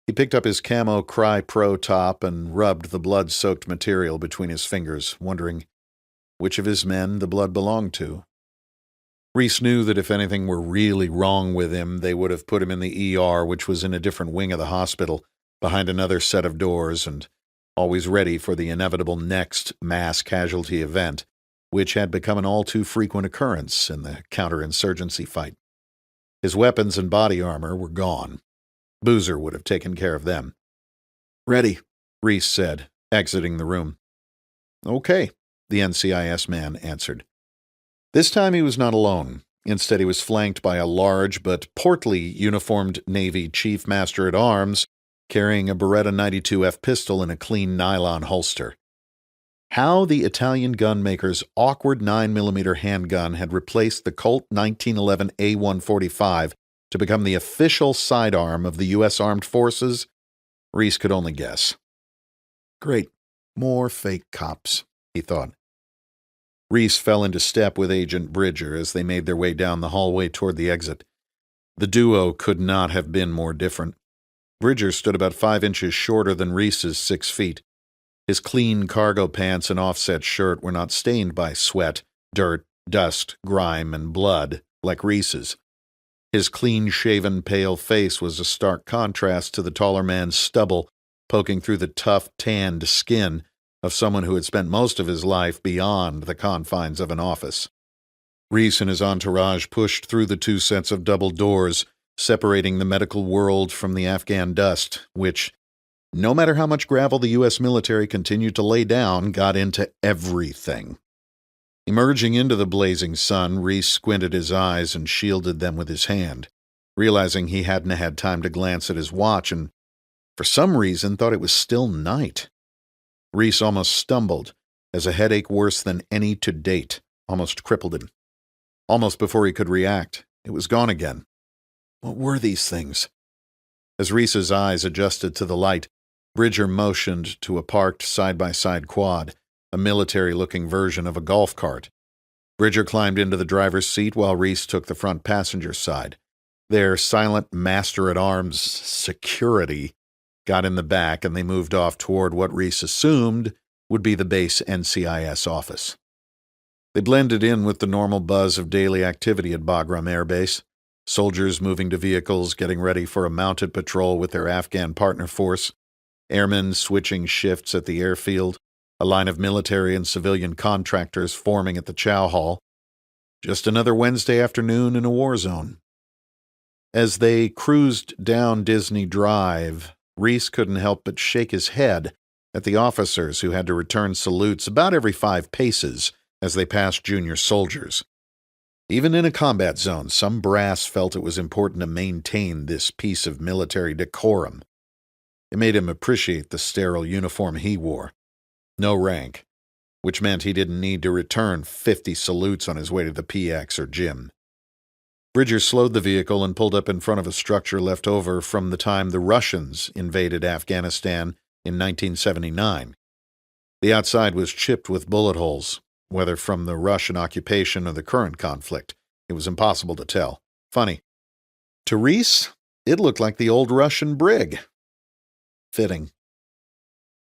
He picked up his camo Cry Pro top and rubbed the blood-soaked material between his fingers, wondering which of his men the blood belonged to. Reece knew that if anything were really wrong with him, they would have put him in the ER, which was in a different wing of the hospital, behind another set of doors, and always ready for the inevitable next mass casualty event, which had become an all-too-frequent occurrence in the counterinsurgency fight. His weapons and body armor were gone. Boozer would have taken care of them. Ready, Reece said, exiting the room. Okay, the NCIS man answered. This time he was not alone. Instead, he was flanked by a large but portly uniformed Navy Chief Master-at-Arms carrying a Beretta 92F pistol in a clean nylon holster. How the Italian gunmaker's awkward 9mm handgun had replaced the Colt 1911 A145 to become the official sidearm of the U.S. Armed Forces, Reece could only guess. Great. More fake cops, he thought. Reece fell into step with Agent Bridger as they made their way down the hallway toward the exit. The duo could not have been more different. Bridger stood about 5 inches shorter than Reece's 6 feet. His clean cargo pants and offset shirt were not stained by sweat, dirt, dust, grime, and blood like Reece's. His clean-shaven, pale face was a stark contrast to the taller man's stubble poking through the tough, tanned skin of someone who had spent most of his life beyond the confines of an office. Reece and his entourage pushed through the 2 sets of double doors, separating the medical world from the Afghan dust, which, no matter how much gravel the U.S. military continued to lay down, got into everything. Emerging into the blazing sun, Reece squinted his eyes and shielded them with his hand, realizing he hadn't had time to glance at his watch and, for some reason, thought it was still night. Reece almost stumbled, as a headache worse than any to date almost crippled him. Almost before he could react, it was gone again. What were these things? As Reece's eyes adjusted to the light, Bridger motioned to a parked side-by-side quad, a military-looking version of a golf cart. Bridger climbed into the driver's seat while Reece took the front passenger side. Their silent master-at-arms security got in the back, and they moved off toward what Reece assumed would be the base NCIS office. They blended in with the normal buzz of daily activity at Bagram Air Base. Soldiers moving to vehicles, getting ready for a mounted patrol with their Afghan partner force, airmen switching shifts at the airfield, a line of military and civilian contractors forming at the chow hall. Just another Wednesday afternoon in a war zone. As they cruised down Disney Drive, Reece couldn't help but shake his head at the officers who had to return salutes about every 5 paces as they passed junior soldiers. Even in a combat zone, some brass felt it was important to maintain this piece of military decorum. It made him appreciate the sterile uniform he wore. No rank, which meant he didn't need to return 50 salutes on his way to the PX or gym. Bridger slowed the vehicle and pulled up in front of a structure left over from the time the Russians invaded Afghanistan in 1979. The outside was chipped with bullet holes, whether from the Russian occupation or the current conflict. It was impossible to tell. Funny. To Reece, it looked like the old Russian brig. Fitting.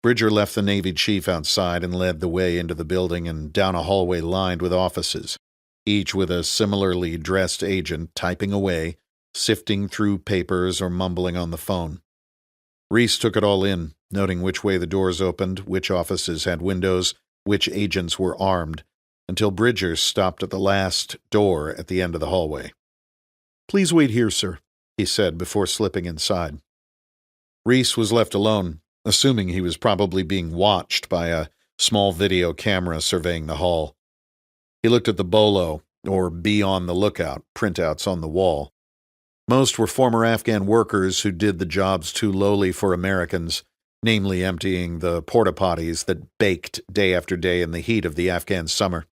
Bridger left the Navy chief outside and led the way into the building and down a hallway lined with offices, each with a similarly dressed agent typing away, sifting through papers or mumbling on the phone. Reece took it all in, noting which way the doors opened, which offices had windows, which agents were armed, until Bridger stopped at the last door at the end of the hallway. "Please wait here, sir," he said before slipping inside. Reece was left alone, assuming he was probably being watched by a small video camera surveying the hall. He looked at the BOLO, or Be on the Lookout, printouts on the wall. Most were former Afghan workers who did the jobs too lowly for Americans, namely emptying the porta-potties that baked day after day in the heat of the Afghan summer.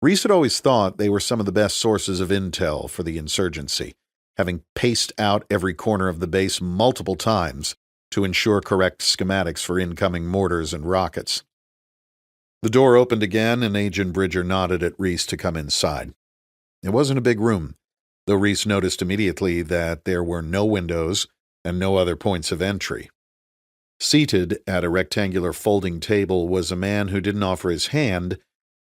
Reece had always thought they were some of the best sources of intel for the insurgency, having paced out every corner of the base multiple times to ensure correct schematics for incoming mortars and rockets. The door opened again, and Agent Bridger nodded at Reece to come inside. It wasn't a big room, though Reece noticed immediately that there were no windows and no other points of entry. Seated at a rectangular folding table was a man who didn't offer his hand,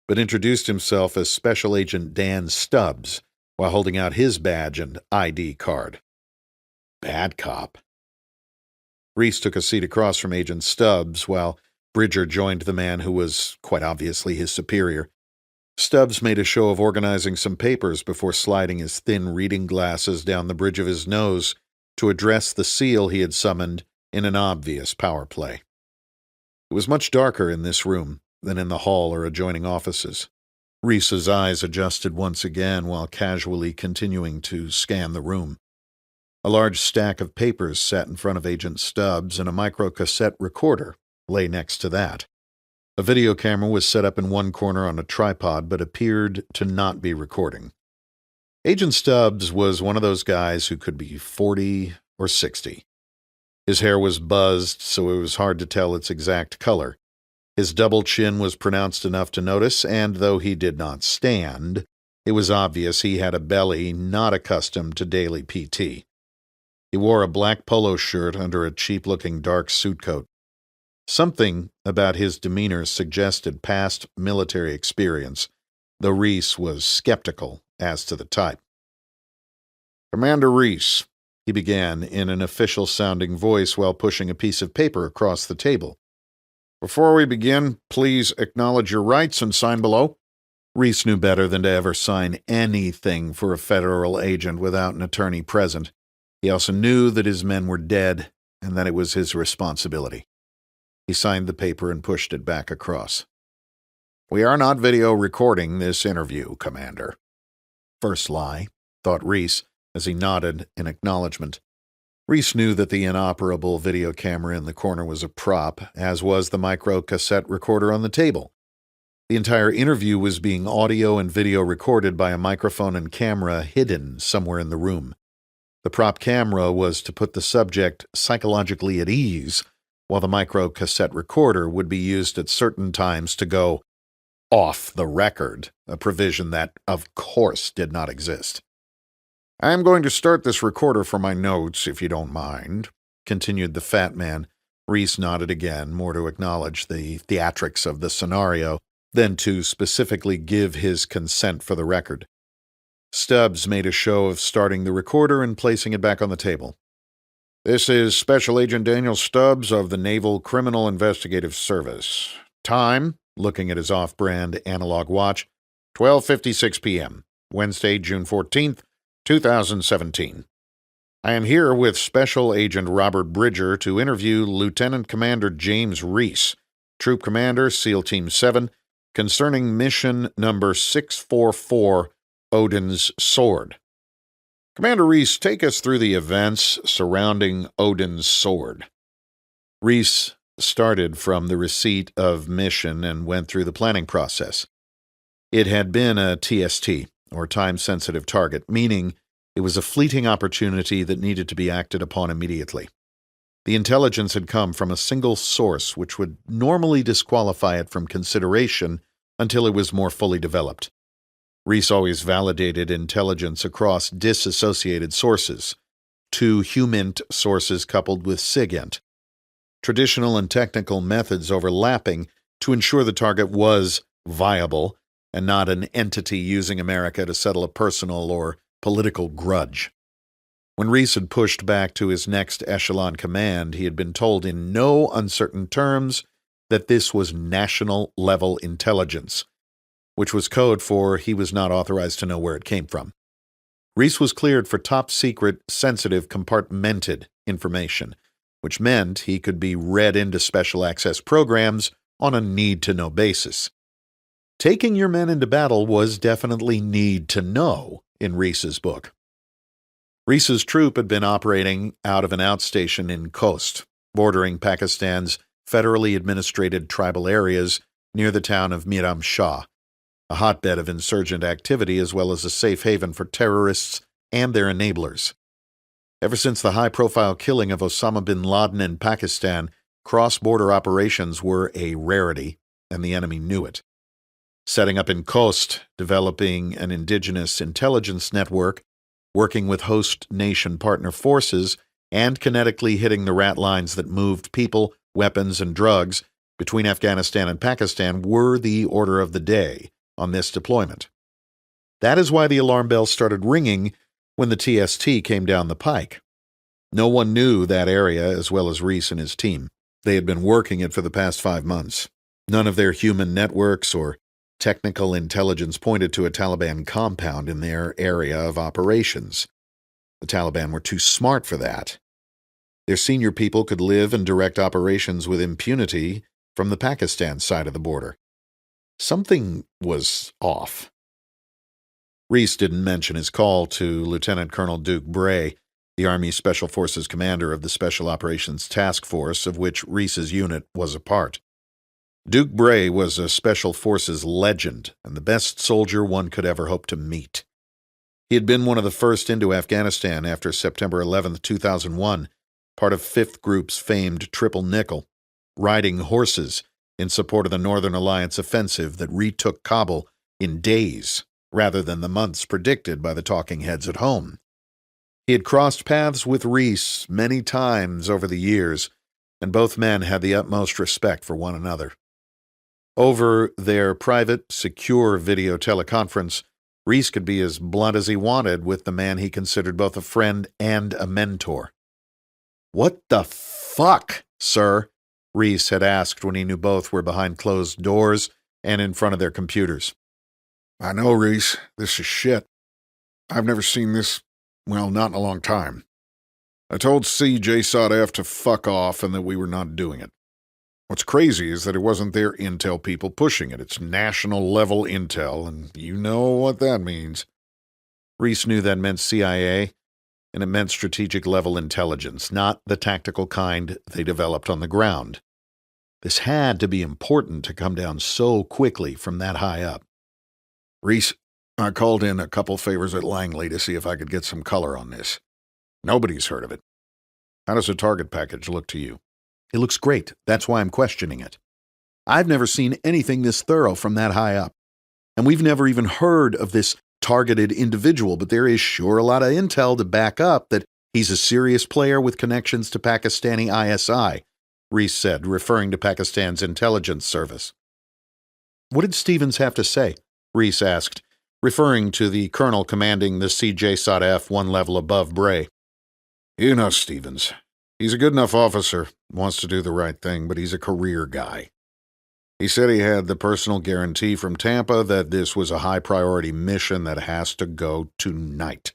but introduced himself as Special Agent Dan Stubbs while holding out his badge and ID card. Bad cop. Reece took a seat across from Agent Stubbs while Bridger joined the man who was, quite obviously, his superior. Stubbs made a show of organizing some papers before sliding his thin reading glasses down the bridge of his nose to address the SEAL he had summoned in an obvious power play. It was much darker in this room than in the hall or adjoining offices. Reece's eyes adjusted once again while casually continuing to scan the room. A large stack of papers sat in front of Agent Stubbs, and a microcassette recorder lay next to that. A video camera was set up in one corner on a tripod, but appeared to not be recording. Agent Stubbs was one of those guys who could be 40 or 60. His hair was buzzed, so it was hard to tell its exact color. His double chin was pronounced enough to notice, and though he did not stand, it was obvious he had a belly not accustomed to daily PT. He wore a black polo shirt under a cheap-looking dark suit coat. Something about his demeanor suggested past military experience, though Reece was skeptical as to the type. "Commander Reece," he began in an official-sounding voice while pushing a piece of paper across the table. "Before we begin, please acknowledge your rights and sign below." Reece knew better than to ever sign anything for a federal agent without an attorney present. He also knew that his men were dead and that it was his responsibility. He signed the paper and pushed it back across. "We are not video recording this interview, Commander." First lie, thought Reece as he nodded in acknowledgement. Reece knew that the inoperable video camera in the corner was a prop, as was the micro-cassette recorder on the table. The entire interview was being audio and video recorded by a microphone and camera hidden somewhere in the room. The prop camera was to put the subject psychologically at ease, while the micro-cassette recorder would be used at certain times to go off the record, a provision that, of course, did not exist. "I am going to start this recorder for my notes, if you don't mind," continued the fat man. Reece nodded again, more to acknowledge the theatrics of the scenario than to specifically give his consent for the record. Stubbs made a show of starting the recorder and placing it back on the table. "This is Special Agent Daniel Stubbs of the Naval Criminal Investigative Service. Time," looking at his off-brand analog watch, 12:56 p.m., Wednesday, June 14th, 2017. I am here with Special Agent Robert Bridger to interview Lieutenant Commander James Reece, Troop Commander, SEAL Team 7, concerning mission number 644 Odin's sword. Commander Reece, take us through the events surrounding Odin's sword. Reece started from the receipt of mission and went through the planning process. It had been a TST, or time-sensitive target, meaning it was a fleeting opportunity that needed to be acted upon immediately. The intelligence had come from a single source, which would normally disqualify it from consideration until it was more fully developed. Reece always validated intelligence across disassociated sources, two HUMINT sources coupled with SIGINT, traditional and technical methods overlapping to ensure the target was viable and not an entity using America to settle a personal or political grudge. When Reece had pushed back to his next echelon command, he had been told in no uncertain terms that this was national-level intelligence, which was code for he was not authorized to know where it came from. Reece was cleared for top-secret, sensitive, compartmented information, which meant he could be read into special access programs on a need-to-know basis. Taking your men into battle was definitely need-to-know in Reece's book. Reece's troop had been operating out of an outstation in Khost, bordering Pakistan's federally administrated tribal areas near the town of Miram Shah, a hotbed of insurgent activity as well as a safe haven for terrorists and their enablers. Ever since the high-profile killing of Osama bin Laden in Pakistan, cross-border operations were a rarity, and the enemy knew it. Setting up in Khost, developing an indigenous intelligence network, working with host nation partner forces, and kinetically hitting the rat lines that moved people, weapons, and drugs between Afghanistan and Pakistan were the order of the day on this deployment. That is why the alarm bells started ringing when the TST came down the pike. No one knew that area as well as Reece and his team. They had been working it for the past 5 months. None of their human networks or technical intelligence pointed to a Taliban compound in their area of operations. The Taliban were too smart for that. Their senior people could live and direct operations with impunity from the Pakistan side of the border. Something was off. Reece didn't mention his call to Lieutenant Colonel Duke Bray, the Army Special Forces commander of the Special Operations Task Force, of which Reece's unit was a part. Duke Bray was a Special Forces legend and the best soldier one could ever hope to meet. He had been one of the first into Afghanistan after September 11, 2001, part of 5th Group's famed Triple Nickel, riding horses in support of the Northern Alliance offensive that retook Kabul in days rather than the months predicted by the talking heads at home. He had crossed paths with Reece many times over the years, and both men had the utmost respect for one another. Over their private, secure video teleconference, Reece could be as blunt as he wanted with the man he considered both a friend and a mentor. "What the fuck, sir?" Reece had asked when he knew both were behind closed doors and in front of their computers. "I know, Reece. This is shit. I've never seen this, well, not in a long time. I told CJSOTF to fuck off and that we were not doing it. What's crazy is that it wasn't their intel people pushing it. It's national-level intel, and you know what that means." Reece knew that meant CIA, and it meant strategic-level intelligence, not the tactical kind they developed on the ground. This had to be important to come down so quickly from that high up. "Reece, I called in a couple favors at Langley to see if I could get some color on this. Nobody's heard of it. How does the target package look to you?" "It looks great. That's why I'm questioning it. I've never seen anything this thorough from that high up. And we've never even heard of this targeted individual, but there is sure a lot of intel to back up that he's a serious player with connections to Pakistani ISI," Reece said, referring to Pakistan's intelligence service. "What did Stevens have to say?" Reece asked, referring to the colonel commanding the CJSOTF one level above Bray. "You know Stevens. He's a good enough officer, wants to do the right thing, but he's a career guy. He said he had the personal guarantee from Tampa that this was a high-priority mission that has to go tonight."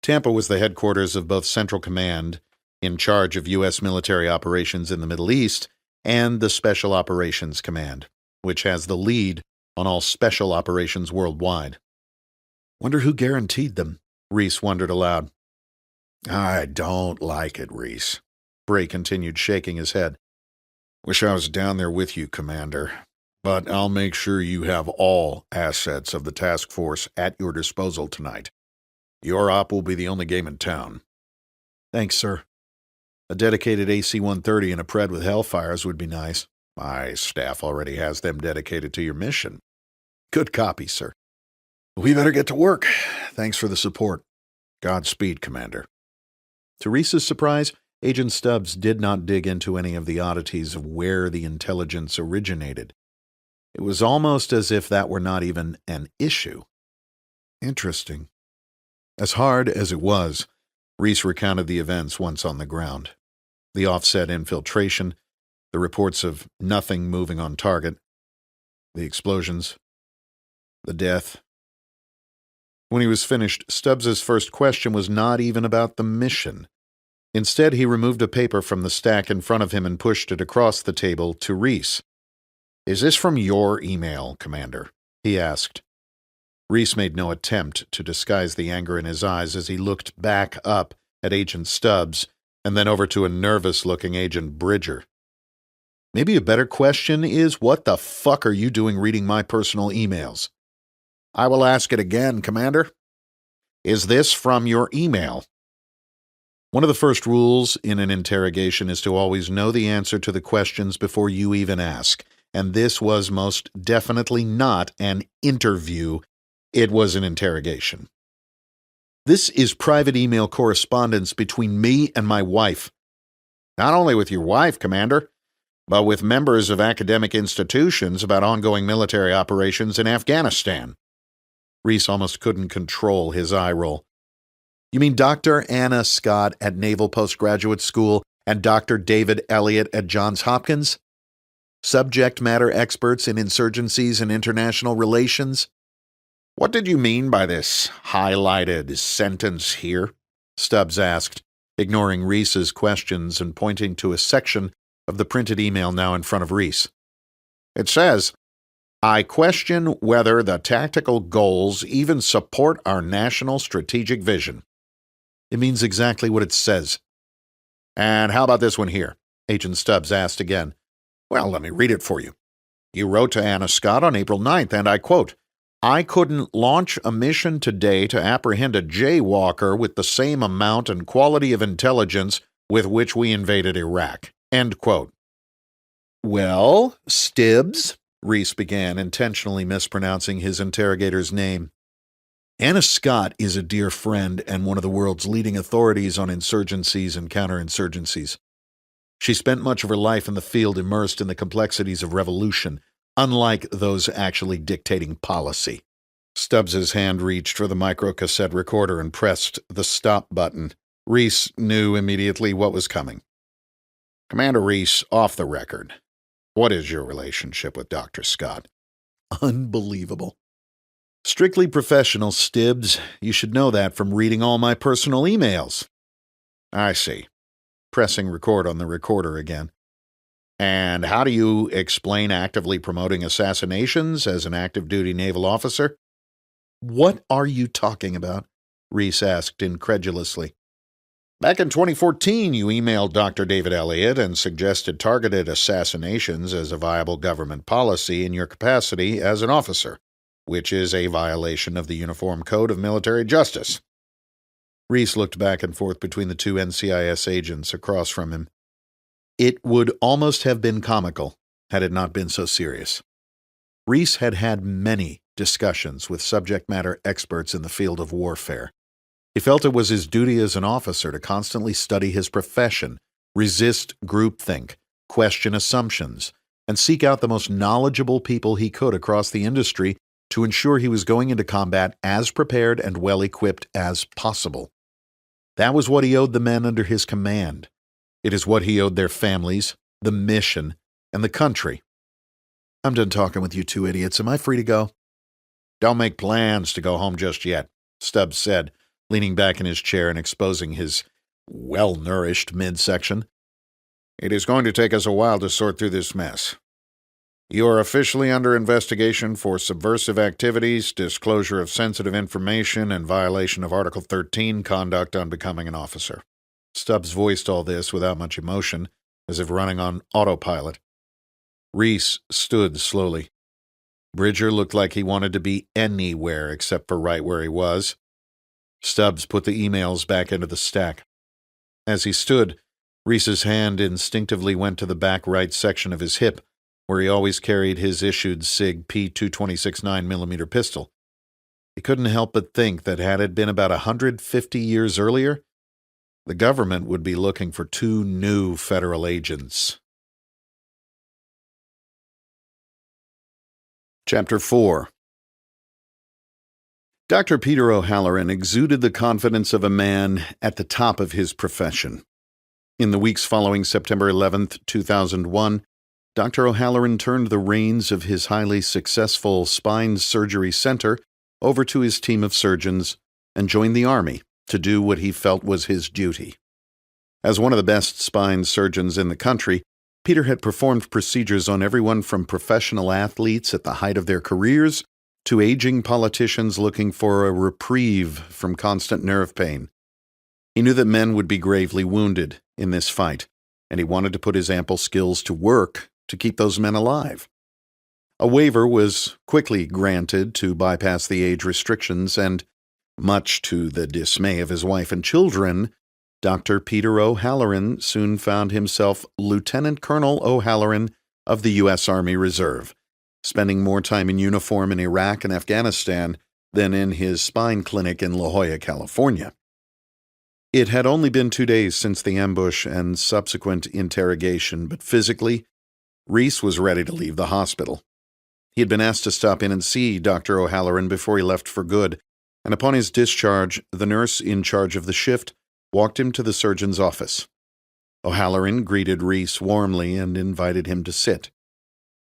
Tampa was the headquarters of both Central Command, in charge of U.S. military operations in the Middle East, and the Special Operations Command, which has the lead on all special operations worldwide. Wonder who guaranteed them, Reece wondered aloud. I don't like it, Reece. Bray continued, shaking his head. Wish I was down there with you, Commander. But I'll make sure you have all assets of the task force at your disposal tonight. Your op will be the only game in town. Thanks, sir. A dedicated AC-130 and a Pred with Hellfires would be nice. My staff already has them dedicated to your mission. Good copy, sir. We better get to work. Thanks for the support. Godspeed, Commander. To Reece's surprise, Agent Stubbs did not dig into any of the oddities of where the intelligence originated. It was almost as if that were not even an issue. Interesting. As hard as it was, Reece recounted the events once on the ground. The offset infiltration, the reports of nothing moving on target, the explosions, the death. When he was finished, Stubbs's first question was not even about the mission. Instead, he removed a paper from the stack in front of him and pushed it across the table to Reece. Is this from your email, Commander? He asked. Reece made no attempt to disguise the anger in his eyes as he looked back up at Agent Stubbs and then over to a nervous-looking Agent Bridger. Maybe a better question is, what the fuck are you doing reading my personal emails? I will ask it again, Commander. Is this from your email? One of the first rules in an interrogation is to always know the answer to the questions before you even ask, and this was most definitely not an interview. It was an interrogation. This is private email correspondence between me and my wife. Not only with your wife, Commander, but with members of academic institutions about ongoing military operations in Afghanistan. Reece almost couldn't control his eye roll. You mean Dr. Anna Scott at Naval Postgraduate School and Dr. David Elliott at Johns Hopkins? Subject matter experts in insurgencies and international relations? What did you mean by this highlighted sentence here? Stubbs asked, ignoring Reece's questions and pointing to a section of the printed email now in front of Reece. It says, I question whether the tactical goals even support our national strategic vision. It means exactly what it says. And how about this one here? Agent Stubbs asked again. Well, let me read it for you. You wrote to Anna Scott on April 9th, and I quote, I couldn't launch a mission today to apprehend a jaywalker with the same amount and quality of intelligence with which we invaded Iraq. End quote. Well, Stibbs, Reece began, intentionally mispronouncing his interrogator's name. Anna Scott is a dear friend and one of the world's leading authorities on insurgencies and counterinsurgencies. She spent much of her life in the field immersed in the complexities of revolution, unlike those actually dictating policy. Stubbs's hand reached for the microcassette recorder and pressed the stop button. Reece knew immediately what was coming. Commander Reece, off the record, what is your relationship with Dr. Scott? Unbelievable. Strictly professional, Stibbs. You should know that from reading all my personal emails. I see. Pressing record on the recorder again. And how do you explain actively promoting assassinations as an active-duty naval officer? What are you talking about? Reece asked incredulously. Back in 2014, you emailed Dr. David Elliott and suggested targeted assassinations as a viable government policy in your capacity as an officer, which is a violation of the Uniform Code of Military Justice. Reece looked back and forth between the two NCIS agents across from him. It would almost have been comical had it not been so serious. Reece had had many discussions with subject matter experts in the field of warfare. He felt it was his duty as an officer to constantly study his profession, resist groupthink, question assumptions, and seek out the most knowledgeable people he could across the industry to ensure he was going into combat as prepared and well-equipped as possible. That was what he owed the men under his command. It is what he owed their families, the mission, and the country. I'm done talking with you two idiots. Am I free to go? Don't make plans to go home just yet, Stubbs said, leaning back in his chair and exposing his well-nourished midsection. It is going to take us a while to sort through this mess. You are officially under investigation for subversive activities, disclosure of sensitive information, and violation of Article 13, conduct unbecoming an officer. Stubbs voiced all this without much emotion, as if running on autopilot. Reece stood slowly. Bridger looked like he wanted to be anywhere except for right where he was. Stubbs put the emails back into the stack. As he stood, Reece's hand instinctively went to the back right section of his hip, where he always carried his issued SIG P226 9mm pistol. He couldn't help but think that had it been about 150 years earlier, the government would be looking for 2 new federal agents. Chapter 4. Dr. Peter O'Halloran exuded the confidence of a man at the top of his profession. In the weeks following September 11th, 2001, Dr. O'Halloran turned the reins of his highly successful spine surgery center over to his team of surgeons and joined the Army to do what he felt was his duty. As one of the best spine surgeons in the country, Peter had performed procedures on everyone from professional athletes at the height of their careers to aging politicians looking for a reprieve from constant nerve pain. He knew that men would be gravely wounded in this fight, and he wanted to put his ample skills to work to keep those men alive. A waiver was quickly granted to bypass the age restrictions, and, much to the dismay of his wife and children, Dr. Peter O'Halloran soon found himself Lieutenant Colonel O'Halloran of the U.S. Army Reserve, spending more time in uniform in Iraq and Afghanistan than in his spine clinic in La Jolla, California. It had only been 2 days since the ambush and subsequent interrogation, but physically, Reece was ready to leave the hospital. He had been asked to stop in and see Dr. O'Halloran before he left for good, and upon his discharge, the nurse in charge of the shift walked him to the surgeon's office. O'Halloran greeted Reece warmly and invited him to sit.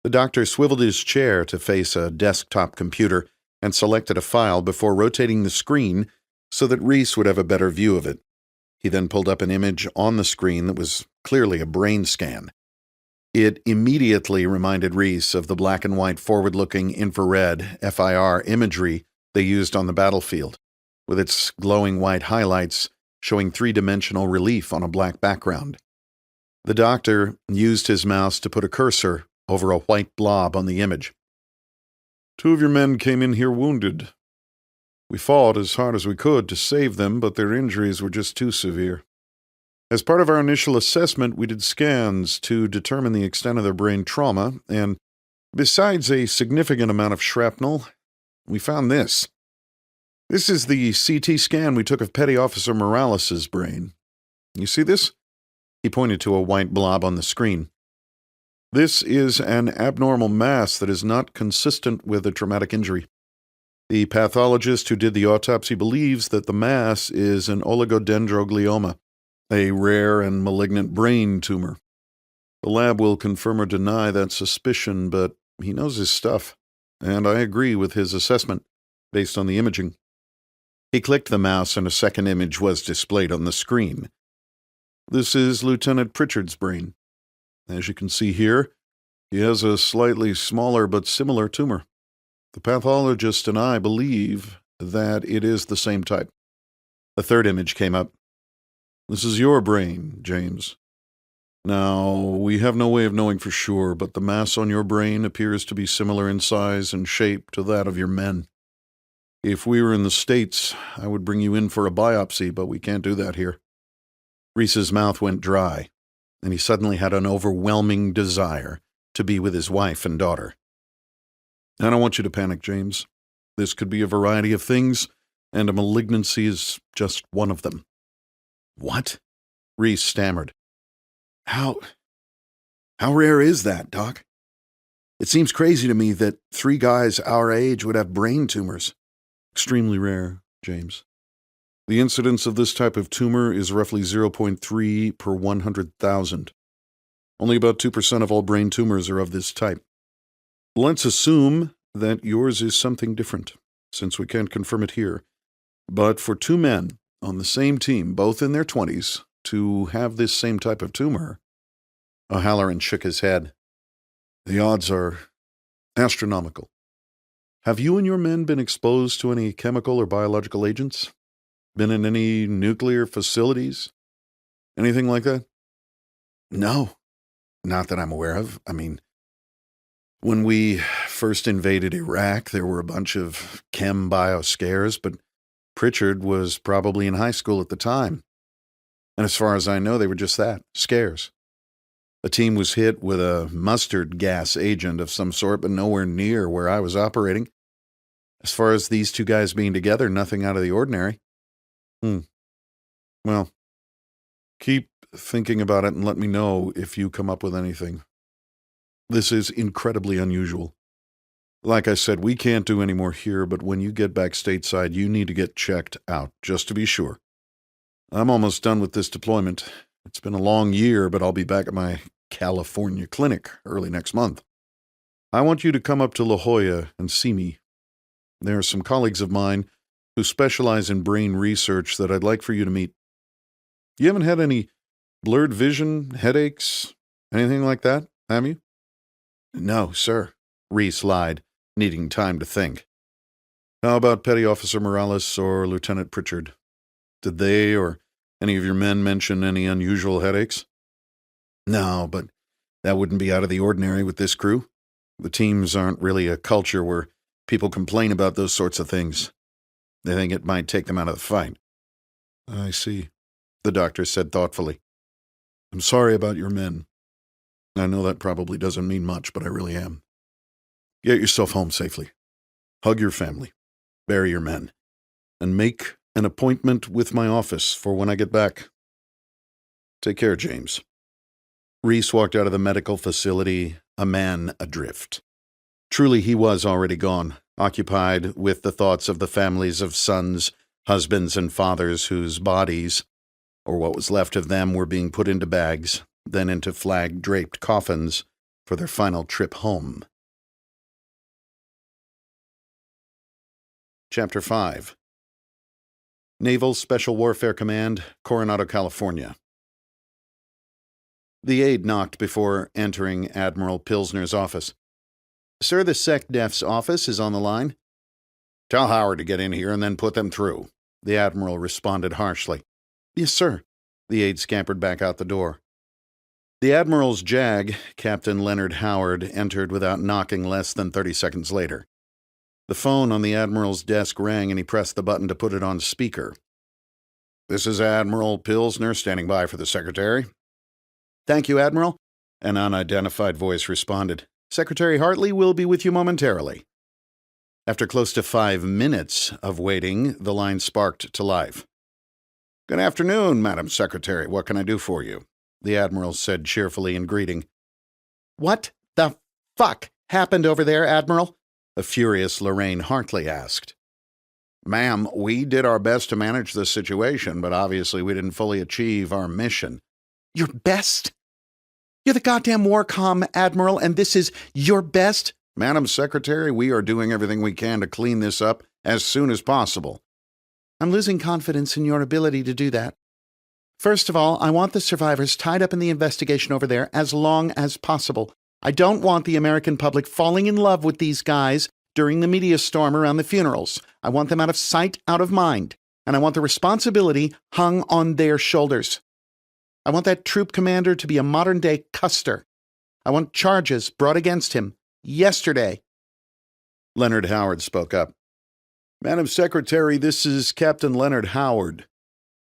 The doctor swiveled his chair to face a desktop computer and selected a file before rotating the screen so that Reece would have a better view of it. He then pulled up an image on the screen that was clearly a brain scan. It immediately reminded Reece of the black and white forward-looking infrared FIR imagery they used on the battlefield, with its glowing white highlights showing 3-dimensional relief on a black background. The doctor used his mouse to put a cursor over a white blob on the image. 2 of your men came in here wounded. We fought as hard as we could to save them, but their injuries were just too severe. As part of our initial assessment, we did scans to determine the extent of their brain trauma, and besides a significant amount of shrapnel, we found this. This is the CT scan we took of Petty Officer Morales' brain. You see this? He pointed to a white blob on the screen. This is an abnormal mass that is not consistent with a traumatic injury. The pathologist who did the autopsy believes that the mass is an oligodendroglioma, a rare and malignant brain tumor. The lab will confirm or deny that suspicion, but he knows his stuff, and I agree with his assessment based on the imaging. He clicked the mouse and a second image was displayed on the screen. This is Lieutenant Pritchard's brain. As you can see here, he has a slightly smaller but similar tumor. The pathologist and I believe that it is the same type. A third image came up. This is your brain, James. Now, we have no way of knowing for sure, but the mass on your brain appears to be similar in size and shape to that of your men. If we were in the States, I would bring you in for a biopsy, but we can't do that here. Reece's mouth went dry, and he suddenly had an overwhelming desire to be with his wife and daughter. I don't want you to panic, James. This could be a variety of things, and a malignancy is just one of them. What? Reece stammered. How rare is that, Doc? It seems crazy to me that 3 guys our age would have brain tumors. Extremely rare, James. The incidence of this type of tumor is roughly 0.3 per 100,000. Only about 2% of all brain tumors are of this type. Let's assume that yours is something different, since we can't confirm it here. But for 2 men on the same team, both in their 20s, to have this same type of tumor, O'Halloran shook his head. The odds are astronomical. Have you and your men been exposed to any chemical or biological agents? Been in any nuclear facilities? Anything like that? No, not that I'm aware of. I mean, when we first invaded Iraq, there were a bunch of chem-bio scares, but Pritchard was probably in high school at the time. And as far as I know, they were just that, scares. A team was hit with a mustard gas agent of some sort, but nowhere near where I was operating. As far as these two guys being together, nothing out of the ordinary. Well, keep thinking about it and let me know if you come up with anything. This is incredibly unusual. Like I said, we can't do any more here, but when you get back stateside, you need to get checked out, just to be sure. I'm almost done with this deployment. It's been a long year, but I'll be back at my California clinic early next month. I want you to come up to La Jolla and see me. There are some colleagues of mine who specialize in brain research that I'd like for you to meet. You haven't had any blurred vision, headaches, anything like that, have you? No, sir, Reece lied, needing time to think. How about Petty Officer Morales or Lieutenant Pritchard? Did they or any of your men mention any unusual headaches? No, but that wouldn't be out of the ordinary with this crew. The teams aren't really a culture where people complain about those sorts of things. They think it might take them out of the fight. I see, the doctor said thoughtfully. I'm sorry about your men. I know that probably doesn't mean much, but I really am. Get yourself home safely. Hug your family. Bury your men. And make an appointment with my office for when I get back. Take care, James. Reece walked out of the medical facility, a man adrift. Truly, he was already gone, occupied with the thoughts of the families of sons, husbands, and fathers whose bodies, or what was left of them, were being put into bags, then into flag-draped coffins for their final trip home. Chapter 5. Naval Special Warfare Command, Coronado, California. The aide knocked before entering Admiral Pilsner's office. Sir, the SecDef's office is on the line. Tell Howard to get in here and then put them through, the Admiral responded harshly. Yes, sir. The aide scampered back out the door. The Admiral's JAG, Captain Leonard Howard, entered without knocking less than 30 seconds later. The phone on the Admiral's desk rang and he pressed the button to put it on speaker. This is Admiral Pilsner standing by for the Secretary. Thank you, Admiral, an unidentified voice responded. Secretary Hartley will be with you momentarily. After close to 5 minutes of waiting, the line sparked to life. Good afternoon, Madam Secretary. What can I do for you? The Admiral said cheerfully in greeting. What the fuck happened over there, Admiral? A furious Lorraine Hartley asked. Ma'am, we did our best to manage the situation, but obviously we didn't fully achieve our mission. Your best? You're the goddamn WARCOM, Admiral, and this is your best? Madam Secretary, we are doing everything we can to clean this up as soon as possible. I'm losing confidence in your ability to do that. First of all, I want the survivors tied up in the investigation over there as long as possible. I don't want the American public falling in love with these guys during the media storm around the funerals. I want them out of sight, out of mind, and I want the responsibility hung on their shoulders. I want that troop commander to be a modern-day Custer. I want charges brought against him yesterday. Leonard Howard spoke up. Madam Secretary, this is Captain Leonard Howard.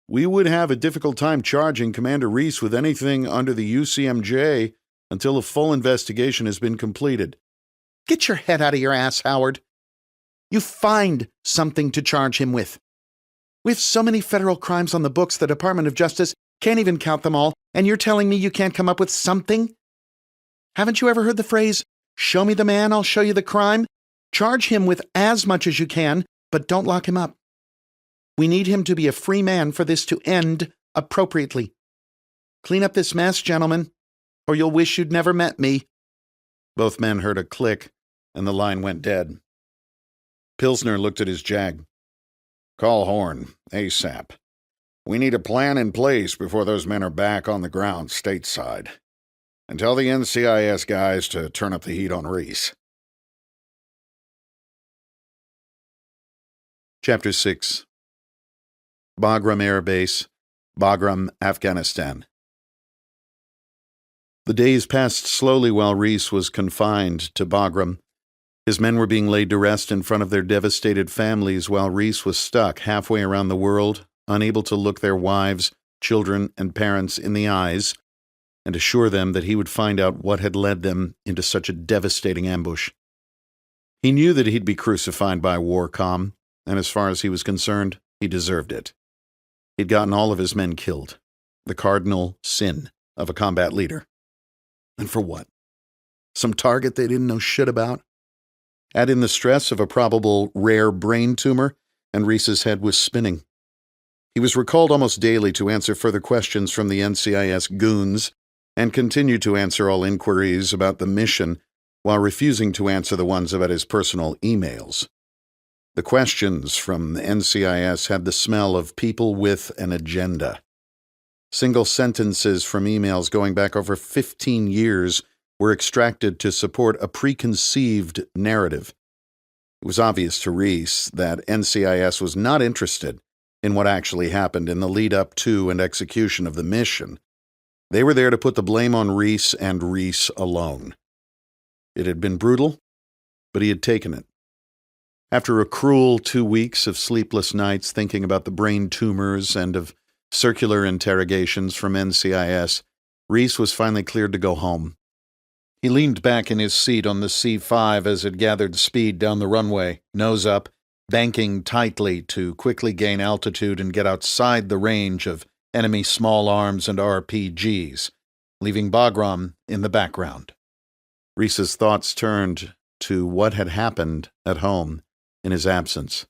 We would have a difficult time charging Commander Reece with anything under the UCMJ until a full investigation has been completed. Get your head out of your ass, Howard. You find something to charge him with. We have so many federal crimes on the books, the Department of Justice can't even count them all, and you're telling me you can't come up with something? Haven't you ever heard the phrase, show me the man, I'll show you the crime? Charge him with as much as you can, but don't lock him up. We need him to be a free man for this to end appropriately. Clean up this mess, gentlemen, or you'll wish you'd never met me. Both men heard a click, and the line went dead. Pilsner looked at his JAG. Call Horn, ASAP. We need a plan in place before those men are back on the ground stateside. And tell the NCIS guys to turn up the heat on Reece. Chapter 6. Bagram Air Base, Bagram, Afghanistan. The days passed slowly while Reece was confined to Bagram. His men were being laid to rest in front of their devastated families while Reece was stuck halfway around the world, unable to look their wives, children, and parents in the eyes and assure them that he would find out what had led them into such a devastating ambush. He knew that he'd be crucified by Warcom, and as far as he was concerned, he deserved it. He'd gotten all of his men killed, the cardinal sin of a combat leader. And for what? Some target they didn't know shit about? Add in the stress of a probable rare brain tumor, and Reece's head was spinning. He was recalled almost daily to answer further questions from the NCIS goons, and continued to answer all inquiries about the mission while refusing to answer the ones about his personal emails. The questions from the NCIS had the smell of people with an agenda. Single sentences from emails going back over 15 years were extracted to support a preconceived narrative. It was obvious to Reece that NCIS was not interested in what actually happened in the lead-up to and execution of the mission. They were there to put the blame on Reece and Reece alone. It had been brutal, but he had taken it. After a cruel 2 weeks of sleepless nights thinking about the brain tumors and of circular interrogations from NCIS, Reece was finally cleared to go home. He leaned back in his seat on the C-5 as it gathered speed down the runway, nose up, banking tightly to quickly gain altitude and get outside the range of enemy small arms and RPGs, leaving Bagram in the background. Reece's thoughts turned to what had happened at home in his absence.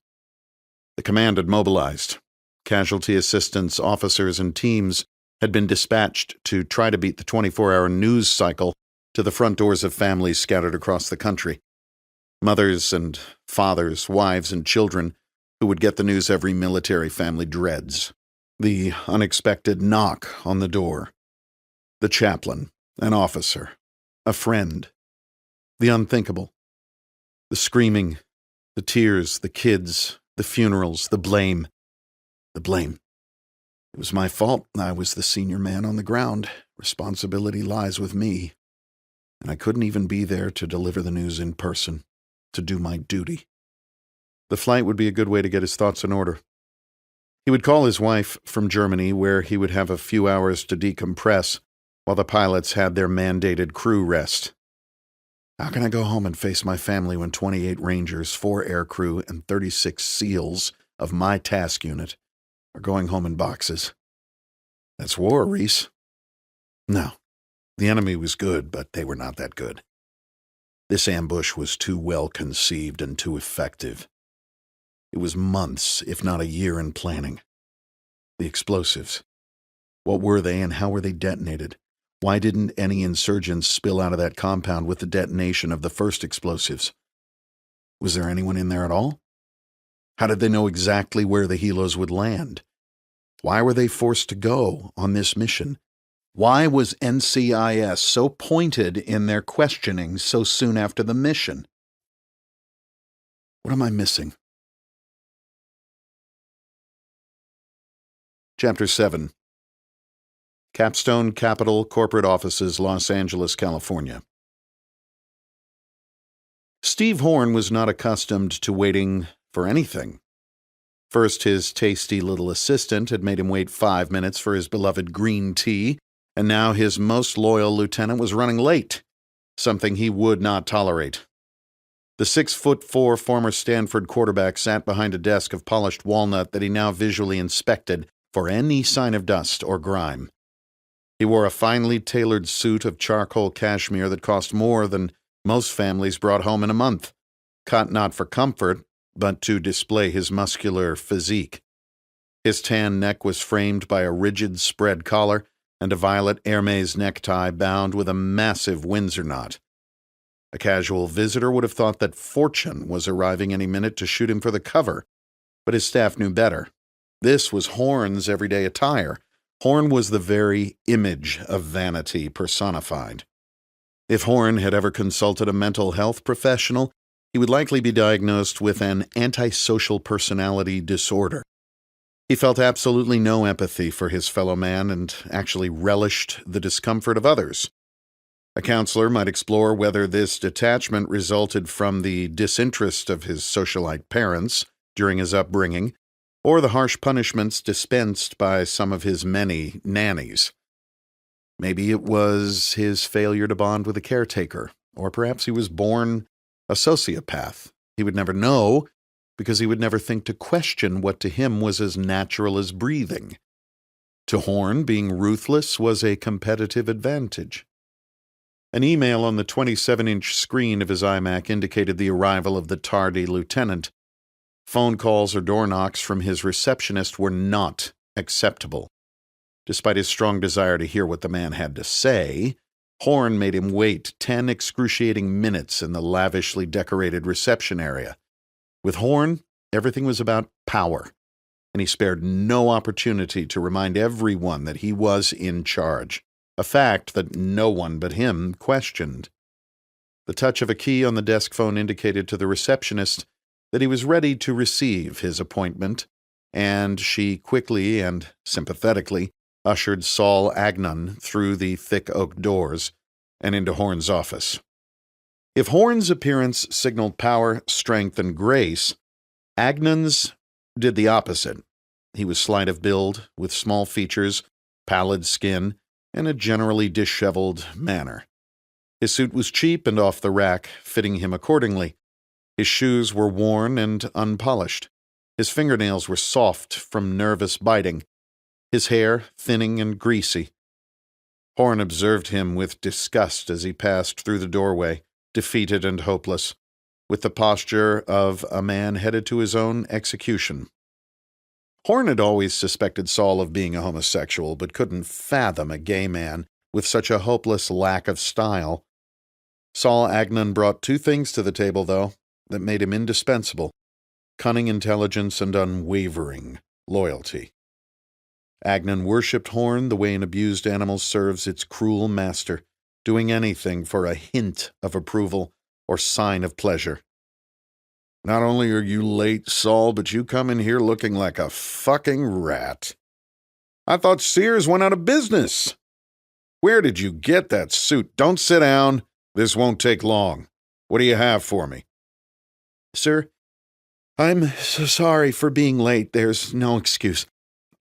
The command had mobilized. Casualty assistance officers and teams had been dispatched to try to beat the 24-hour news cycle to the front doors of families scattered across the country. Mothers and fathers, wives and children who would get the news every military family dreads. The unexpected knock on the door. The chaplain, an officer, a friend. The unthinkable. The screaming, the tears, the kids, the funerals, the blame. The blame. It was my fault. I was the senior man on the ground. Responsibility lies with me. And I couldn't even be there to deliver the news in person, to do my duty. The flight would be a good way to get his thoughts in order. He would call his wife from Germany, where he would have a few hours to decompress while the pilots had their mandated crew rest. How can I go home and face my family when 28 Rangers, 4 aircrew, and 36 SEALs of my task unit are going home in boxes? That's war, Reece. No, the enemy was good, but they were not that good. This ambush was too well conceived and too effective. It was months, if not a year, in planning. The explosives. What were they and how were they detonated? Why didn't any insurgents spill out of that compound with the detonation of the first explosives? Was there anyone in there at all? How did they know exactly where the helos would land? Why were they forced to go on this mission? Why was NCIS so pointed in their questioning so soon after the mission? What am I missing? Chapter 7. Capstone Capital Corporate Offices, Los Angeles, California. Steve Horn was not accustomed to waiting for anything. First, his tasty little assistant had made him wait 5 minutes for his beloved green tea, and now his most loyal lieutenant was running late, something he would not tolerate. The 6'4" former Stanford quarterback sat behind a desk of polished walnut that he now visually inspected for any sign of dust or grime. He wore a finely tailored suit of charcoal cashmere that cost more than most families brought home in a month, cut not for comfort, but to display his muscular physique. His tan neck was framed by a rigid spread collar and a violet Hermes necktie bound with a massive Windsor knot. A casual visitor would have thought that fortune was arriving any minute to shoot him for the cover, but his staff knew better. This was Horn's everyday attire. Horn was the very image of vanity personified. If Horn had ever consulted a mental health professional, he would likely be diagnosed with an antisocial personality disorder. He felt absolutely no empathy for his fellow man and actually relished the discomfort of others. A counselor might explore whether this detachment resulted from the disinterest of his socialite parents during his upbringing, or the harsh punishments dispensed by some of his many nannies. Maybe it was his failure to bond with a caretaker, or perhaps he was born a sociopath. He would never know, because he would never think to question what to him was as natural as breathing. To Horn, being ruthless was a competitive advantage. An email on the 27-inch screen of his iMac indicated the arrival of the tardy lieutenant. Phone calls or door knocks from his receptionist were not acceptable. Despite his strong desire to hear what the man had to say, Horn made him wait 10 excruciating minutes in the lavishly decorated reception area. With Horn, everything was about power, and he spared no opportunity to remind everyone that he was in charge, a fact that no one but him questioned. The touch of a key on the desk phone indicated to the receptionist that he was ready to receive his appointment, and she quickly and sympathetically ushered Saul Agnon through the thick oak doors and into Horn's office. If Horn's appearance signaled power, strength, and grace, Agnon's did the opposite. He was slight of build, with small features, pallid skin, and a generally disheveled manner. His suit was cheap and off the rack, fitting him accordingly. His shoes were worn and unpolished. His fingernails were soft from nervous biting, his hair thinning and greasy. Horn observed him with disgust as he passed through the doorway, defeated and hopeless, with the posture of a man headed to his own execution. Horn had always suspected Saul of being a homosexual, but couldn't fathom a gay man with such a hopeless lack of style. Saul Agnon brought two things to the table, though, that made him indispensable: cunning intelligence and unwavering loyalty. Agnon worshipped Horn the way an abused animal serves its cruel master, doing anything for a hint of approval or sign of pleasure. "Not only are you late, Saul, but you come in here looking like a fucking rat. I thought Sears went out of business. Where did you get that suit? Don't sit down. This won't take long. What do you have for me?" "Sir, I'm so sorry for being late. There's no excuse.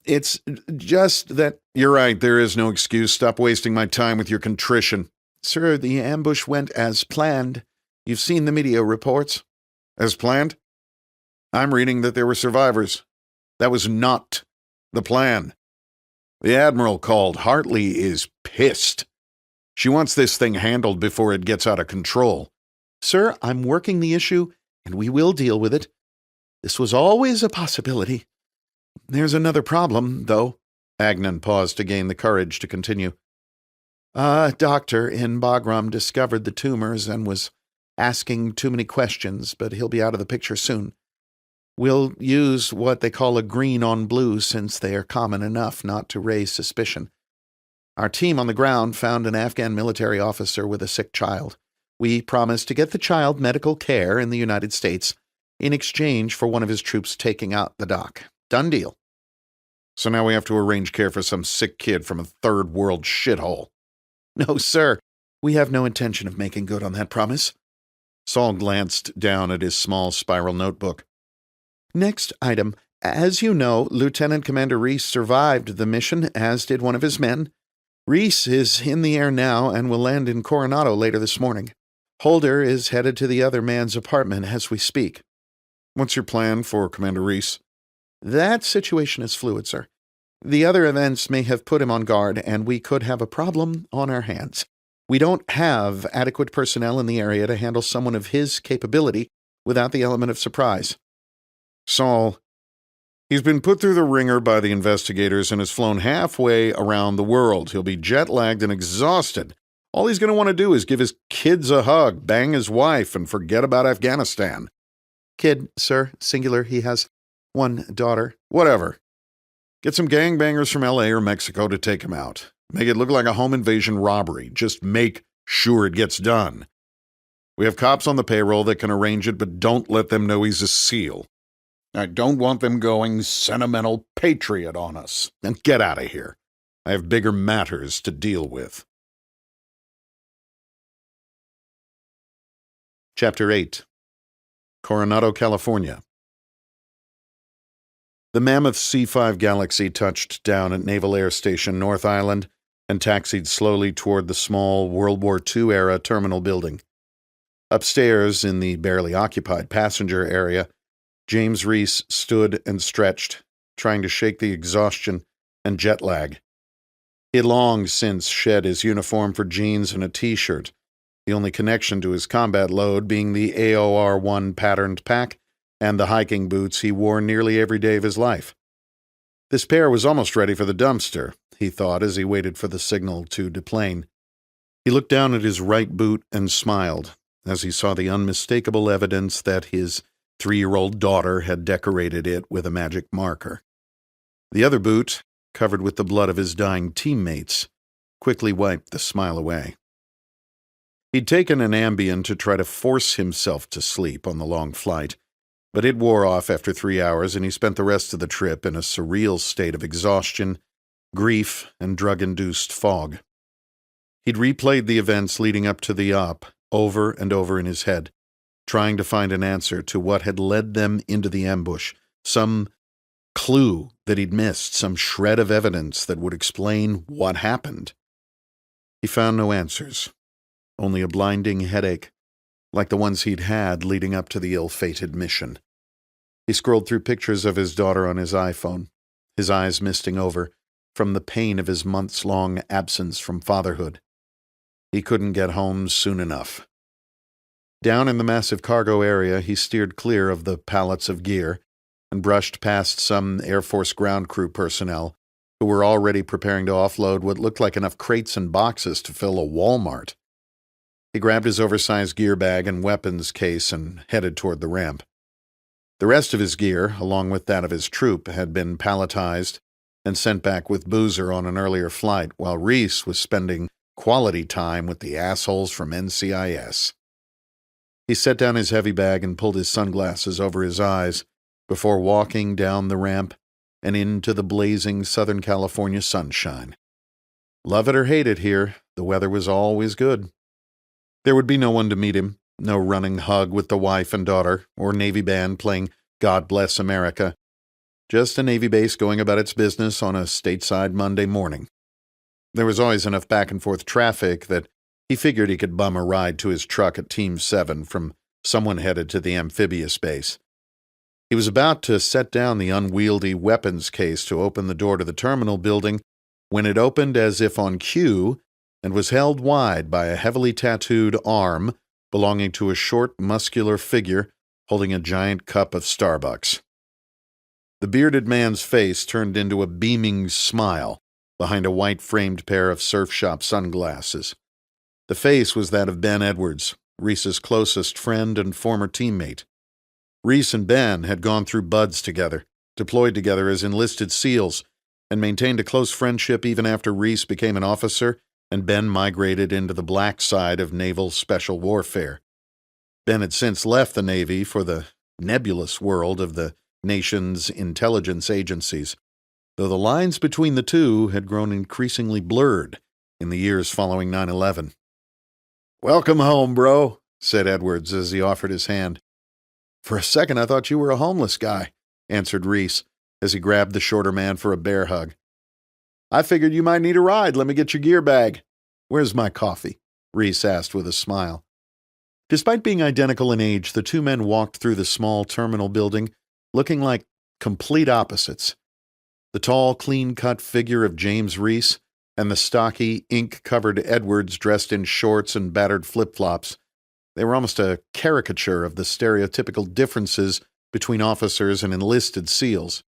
It's just that—" "You're right, there is no excuse. Stop wasting my time with your contrition." "Sir, the ambush went as planned. You've seen the media reports." "As planned? I'm reading that there were survivors. That was not the plan. The Admiral called. Hartley is pissed. She wants this thing handled before it gets out of control." "Sir, I'm working the issue, and we will deal with it. This was always a possibility. There's another problem, though." Agnon paused to gain the courage to continue. "A doctor in Bagram discovered the tumors and was asking too many questions, but he'll be out of the picture soon. We'll use what they call a green on blue, since they are common enough not to raise suspicion. Our team on the ground found an Afghan military officer with a sick child. We promised to get the child medical care in the United States in exchange for one of his troops taking out the doc. Done deal." "So now we have to arrange care for some sick kid from a third world shithole." "No, sir. We have no intention of making good on that promise." Saul glanced down at his small spiral notebook. "Next item. As you know, Lieutenant Commander Reece survived the mission, as did one of his men. Reece is in the air now and will land in Coronado later this morning. Holder is headed to the other man's apartment as we speak." "What's your plan for Commander Reece?" "That situation is fluid, sir. The other events may have put him on guard, and we could have a problem on our hands. We don't have adequate personnel in the area to handle someone of his capability without the element of surprise." "Saul, he's been put through the ringer by the investigators and has flown halfway around the world. He'll be jet-lagged and exhausted. All he's going to want to do is give his kids a hug, bang his wife, and forget about Afghanistan." "Kid, sir, singular. He has one daughter." "Whatever. Get some gangbangers from L.A. or Mexico to take him out. Make it look like a home invasion robbery. Just make sure it gets done. We have cops on the payroll that can arrange it, but don't let them know he's a SEAL. I don't want them going sentimental patriot on us. And get out of here. I have bigger matters to deal with. Chapter 8. Coronado, California. The mammoth C-5 Galaxy touched down at Naval Air Station North Island and taxied slowly toward the small World War II-era terminal building. Upstairs, in the barely occupied passenger area, James Reece stood and stretched, trying to shake the exhaustion and jet lag. He had long since shed his uniform for jeans and a T-shirt, the only connection to his combat load being the AOR-1 patterned pack and the hiking boots he wore nearly every day of his life. This pair was almost ready for the dumpster, he thought as he waited for the signal to deplane. He looked down at his right boot and smiled as he saw the unmistakable evidence that his 3-year-old daughter had decorated it with a magic marker. The other boot, covered with the blood of his dying teammates, quickly wiped the smile away. He'd taken an Ambien to try to force himself to sleep on the long flight, but it wore off after 3 hours, and he spent the rest of the trip in a surreal state of exhaustion, grief, and drug-induced fog. He'd replayed the events leading up to the op over and over in his head, trying to find an answer to what had led them into the ambush, some clue that he'd missed, some shred of evidence that would explain what happened. He found no answers, only a blinding headache, like the ones he'd had leading up to the ill-fated mission. He scrolled through pictures of his daughter on his iPhone, his eyes misting over from the pain of his months-long absence from fatherhood. He couldn't get home soon enough. Down in the massive cargo area, he steered clear of the pallets of gear and brushed past some Air Force ground crew personnel who were already preparing to offload what looked like enough crates and boxes to fill a Walmart. He grabbed his oversized gear bag and weapons case and headed toward the ramp. The rest of his gear, along with that of his troop, had been palletized and sent back with Boozer on an earlier flight, while Reece was spending quality time with the assholes from NCIS. He set down his heavy bag and pulled his sunglasses over his eyes before walking down the ramp and into the blazing Southern California sunshine. Love it or hate it here, the weather was always good. There would be no one to meet him, no running hug with the wife and daughter, or Navy band playing God Bless America. Just a Navy base going about its business on a stateside Monday morning. There was always enough back-and-forth traffic that he figured he could bum a ride to his truck at Team 7 from someone headed to the amphibious base. He was about to set down the unwieldy weapons case to open the door to the terminal building when it opened as if on cue and was held wide by a heavily tattooed arm belonging to a short, muscular figure holding a giant cup of Starbucks. The bearded man's face turned into a beaming smile behind a white-framed pair of surf shop sunglasses. The face was that of Ben Edwards, Reece's closest friend and former teammate. Reece and Ben had gone through buds together, deployed together as enlisted SEALs, and maintained a close friendship even after Reece became an officer and Ben migrated into the black side of naval special warfare. Ben had since left the Navy for the nebulous world of the nation's intelligence agencies, though the lines between the two had grown increasingly blurred in the years following 9/11. "Welcome home, bro," said Edwards as he offered his hand. "For a second I thought you were a homeless guy," answered Reece as he grabbed the shorter man for a bear hug. "I figured you might need a ride. Let me get your gear bag." "Where's my coffee?" Reece asked with a smile. Despite being identical in age, the two men walked through the small terminal building looking like complete opposites. The tall, clean-cut figure of James Reece and the stocky, ink-covered Edwards dressed in shorts and battered flip-flops. They were almost a caricature of the stereotypical differences between officers and enlisted SEALs.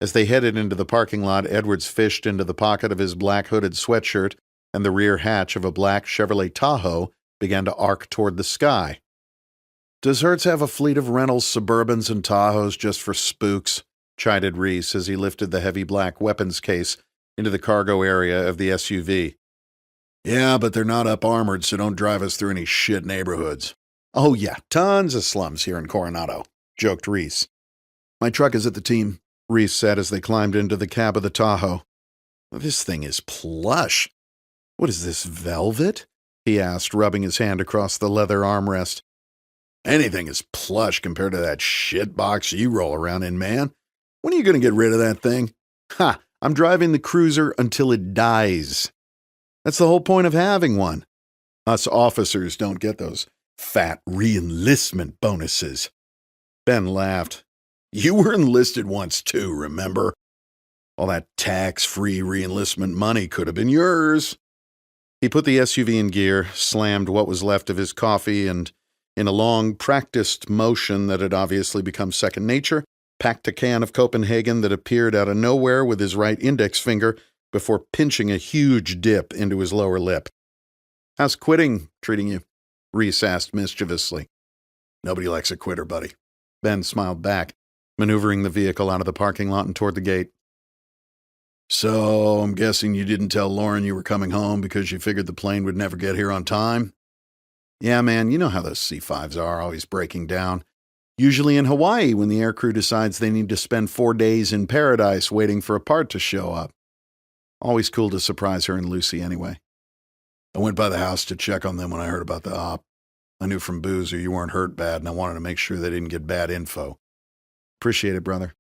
As they headed into the parking lot, Edwards fished into the pocket of his black hooded sweatshirt, and the rear hatch of a black Chevrolet Tahoe began to arc toward the sky. "Does Hertz have a fleet of Reynolds Suburbans and Tahoes just for spooks?" chided Reece as he lifted the heavy black weapons case into the cargo area of the SUV. Yeah, but they're not up armored, so don't drive us through any shit neighborhoods. Oh, yeah, tons of slums here in Coronado, joked Reece. My truck is at the team, Reece said as they climbed into the cab of the Tahoe. This thing is plush. What is this, velvet? He asked, rubbing his hand across the leather armrest. Anything is plush compared to that shit box you roll around in, man. When are you going to get rid of that thing? Ha! I'm driving the cruiser until it dies. That's the whole point of having one. Us officers don't get those fat re-enlistment bonuses. Ben laughed. You were enlisted once too, remember? All that tax-free re-enlistment money could have been yours. He put the SUV in gear, slammed what was left of his coffee, and, in a long, practiced motion that had obviously become second nature, packed a can of Copenhagen that appeared out of nowhere with his right index finger before pinching a huge dip into his lower lip. "How's quitting treating you?" Reece asked mischievously. "Nobody likes a quitter, buddy." Ben smiled back, maneuvering the vehicle out of the parking lot and toward the gate. "So, I'm guessing you didn't tell Lauren you were coming home because you figured the plane would never get here on time?" "Yeah, man, you know how those C5s are, always breaking down. Usually in Hawaii when the aircrew decides they need to spend 4 days in paradise waiting for a part to show up. Always cool to surprise her and Lucy anyway." "I went by the house to check on them when I heard about the op. I knew from Boozer you weren't hurt bad, and I wanted to make sure they didn't get bad info." "Appreciate it, brother."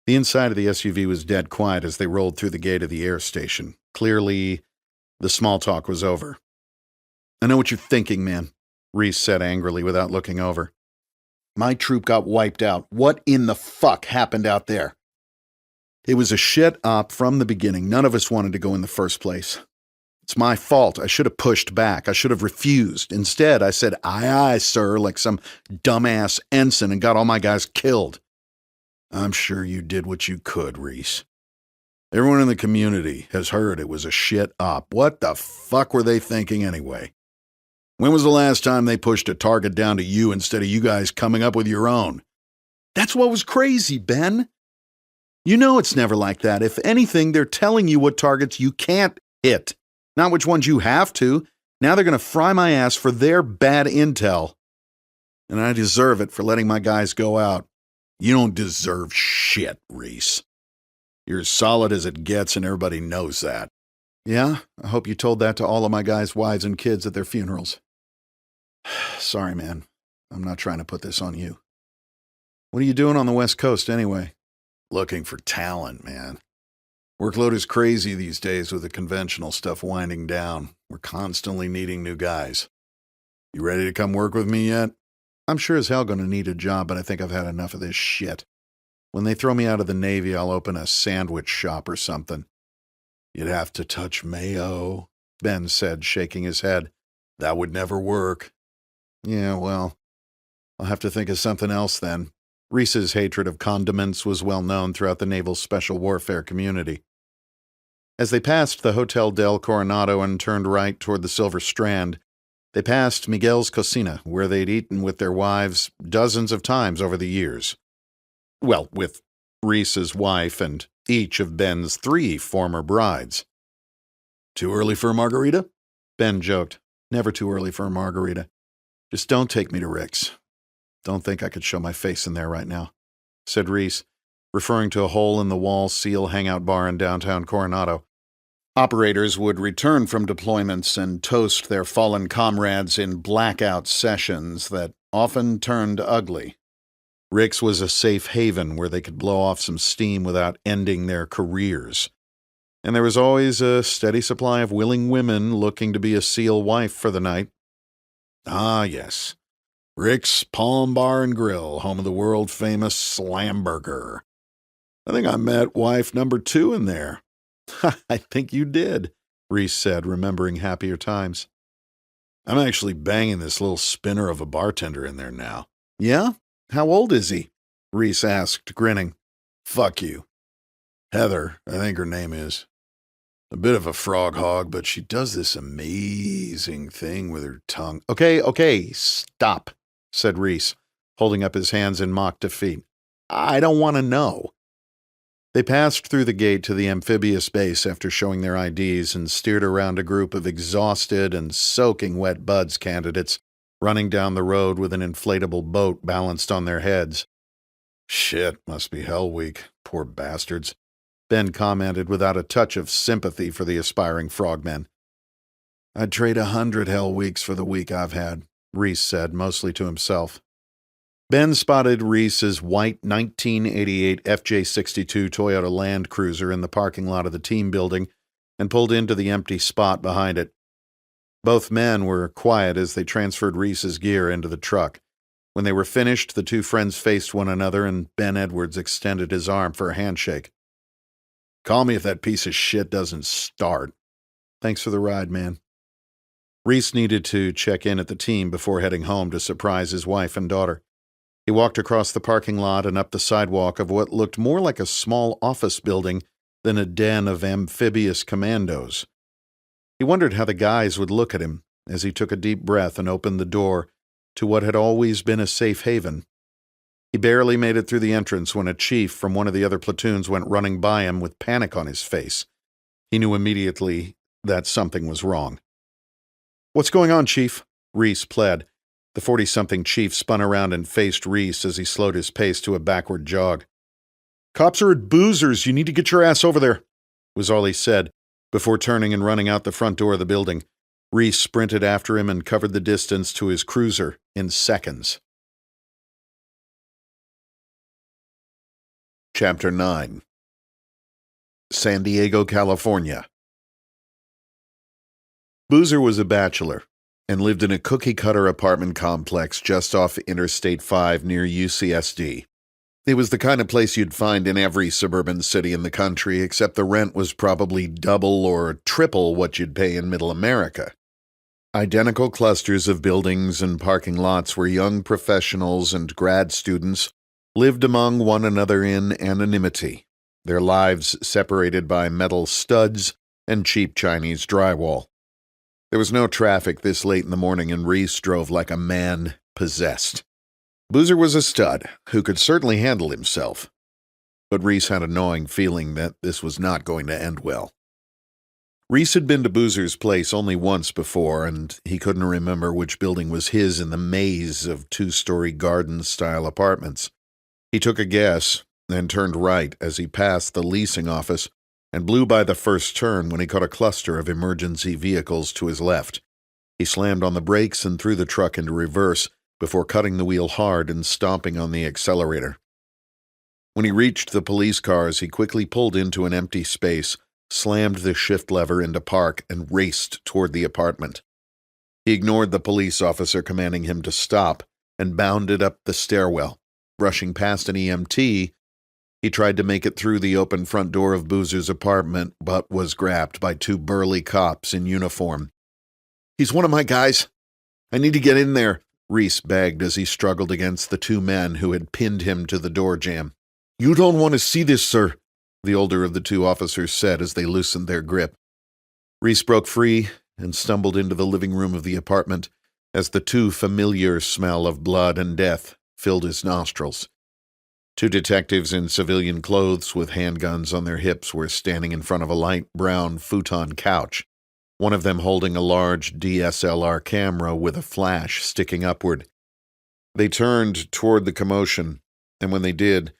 The inside of the SUV was dead quiet as they rolled through the gate of the air station. Clearly, the small talk was over. "I know what you're thinking, man," Reece said angrily without looking over. "My troop got wiped out. What in the fuck happened out there?" "It was a shit op from the beginning. None of us wanted to go in the first place. It's my fault. I should have pushed back. I should have refused. Instead, I said, 'Aye, aye, sir,' like some dumbass ensign and got all my guys killed." "I'm sure you did what you could, Reece. Everyone in the community has heard it was a shit op. What the fuck were they thinking anyway? When was the last time they pushed a target down to you instead of you guys coming up with your own?" "That's what was crazy, Ben. You know it's never like that. If anything, they're telling you what targets you can't hit, not which ones you have to. Now they're going to fry my ass for their bad intel. And I deserve it for letting my guys go out." "You don't deserve shit, Reece. You're as solid as it gets, and everybody knows that." "Yeah? I hope you told that to all of my guys' wives and kids at their funerals." "Sorry, man. I'm not trying to put this on you. What are you doing on the West Coast anyway?" "Looking for talent, man. Workload is crazy these days with the conventional stuff winding down. We're constantly needing new guys. You ready to come work with me yet?" "I'm sure as hell going to need a job, but I think I've had enough of this shit. When they throw me out of the Navy, I'll open a sandwich shop or something." "You'd have to touch mayo," Ben said, shaking his head. "That would never work." "Yeah, well, I'll have to think of something else then." Reece's hatred of condiments was well known throughout the naval special warfare community. As they passed the Hotel del Coronado and turned right toward the Silver Strand, they passed Miguel's Cocina, where they'd eaten with their wives dozens of times over the years. Well, with Reece's wife and each of Ben's 3 former brides. "Too early for a margarita?" Ben joked. "Never too early for a margarita. Just don't take me to Rick's. Don't think I could show my face in there right now," said Reece, referring to a hole-in-the-wall seal hangout bar in downtown Coronado. Operators would return from deployments and toast their fallen comrades in blackout sessions that often turned ugly. Rick's was a safe haven where they could blow off some steam without ending their careers. And there was always a steady supply of willing women looking to be a SEAL wife for the night. Ah, yes. Rick's Palm Bar and Grill, home of the world-famous Slamburger. I think I met wife number 2 in there. "I think you did," Reece said, remembering happier times. "I'm actually banging this little spinner of a bartender in there now." "Yeah? How old is he?" Reece asked, grinning. "Fuck you. Heather, I think her name is. A bit of a frog hog, but she does this amazing thing with her tongue." Okay, stop," said Reece, holding up his hands in mock defeat. "I don't want to know." They passed through the gate to the amphibious base after showing their IDs and steered around a group of exhausted and soaking wet buds candidates running down the road with an inflatable boat balanced on their heads. "Shit, must be Hell Week. Poor bastards," Ben commented without a touch of sympathy for the aspiring frogmen. "I'd trade 100 Hell Weeks for the week I've had," Reece said, mostly to himself. Ben spotted Reece's white 1988 FJ62 Toyota Land Cruiser in the parking lot of the team building and pulled into the empty spot behind it. Both men were quiet as they transferred Reece's gear into the truck. When they were finished, the two friends faced one another and Ben Edwards extended his arm for a handshake. "Call me if that piece of shit doesn't start." "Thanks for the ride, man." Reece needed to check in at the team before heading home to surprise his wife and daughter. He walked across the parking lot and up the sidewalk of what looked more like a small office building than a den of amphibious commandos. He wondered how the guys would look at him as he took a deep breath and opened the door to what had always been a safe haven. He barely made it through the entrance when a chief from one of the other platoons went running by him with panic on his face. He knew immediately that something was wrong. "What's going on, Chief?" Reece pled. The 40-something chief spun around and faced Reece as he slowed his pace to a backward jog. "Cops are at Boozer's. You need to get your ass over there," was all he said, before turning and running out the front door of the building. Reece sprinted after him and covered the distance to his cruiser in seconds. Chapter 9. San Diego, California. Boozer was a bachelor and lived in a cookie-cutter apartment complex just off Interstate 5 near UCSD. It was the kind of place you'd find in every suburban city in the country, except the rent was probably double or triple what you'd pay in Middle America. Identical clusters of buildings and parking lots where young professionals and grad students lived among one another in anonymity, their lives separated by metal studs and cheap Chinese drywall. There was no traffic this late in the morning, and Reece drove like a man possessed. Boozer was a stud who could certainly handle himself, but Reece had a gnawing feeling that this was not going to end well. Reece had been to Boozer's place only once before, and he couldn't remember which building was his in the maze of two-story garden-style apartments. He took a guess and turned right as he passed the leasing office and blew by the first turn when he caught a cluster of emergency vehicles to his left. He slammed on the brakes and threw the truck into reverse before cutting the wheel hard and stomping on the accelerator. When he reached the police cars, he quickly pulled into an empty space, slammed the shift lever into park, and raced toward the apartment. He ignored the police officer commanding him to stop and bounded up the stairwell. Rushing past an EMT, he tried to make it through the open front door of Boozer's apartment, but was grabbed by two burly cops in uniform. "He's one of my guys. I need to get in there," Reece begged as he struggled against the two men who had pinned him to the door jamb. "You don't want to see this, sir," the older of the two officers said as they loosened their grip. Reece broke free and stumbled into the living room of the apartment as the too familiar smell of blood and death filled his nostrils. Two detectives in civilian clothes with handguns on their hips were standing in front of a light brown futon couch, one of them holding a large DSLR camera with a flash sticking upward. They turned toward the commotion, and when they did,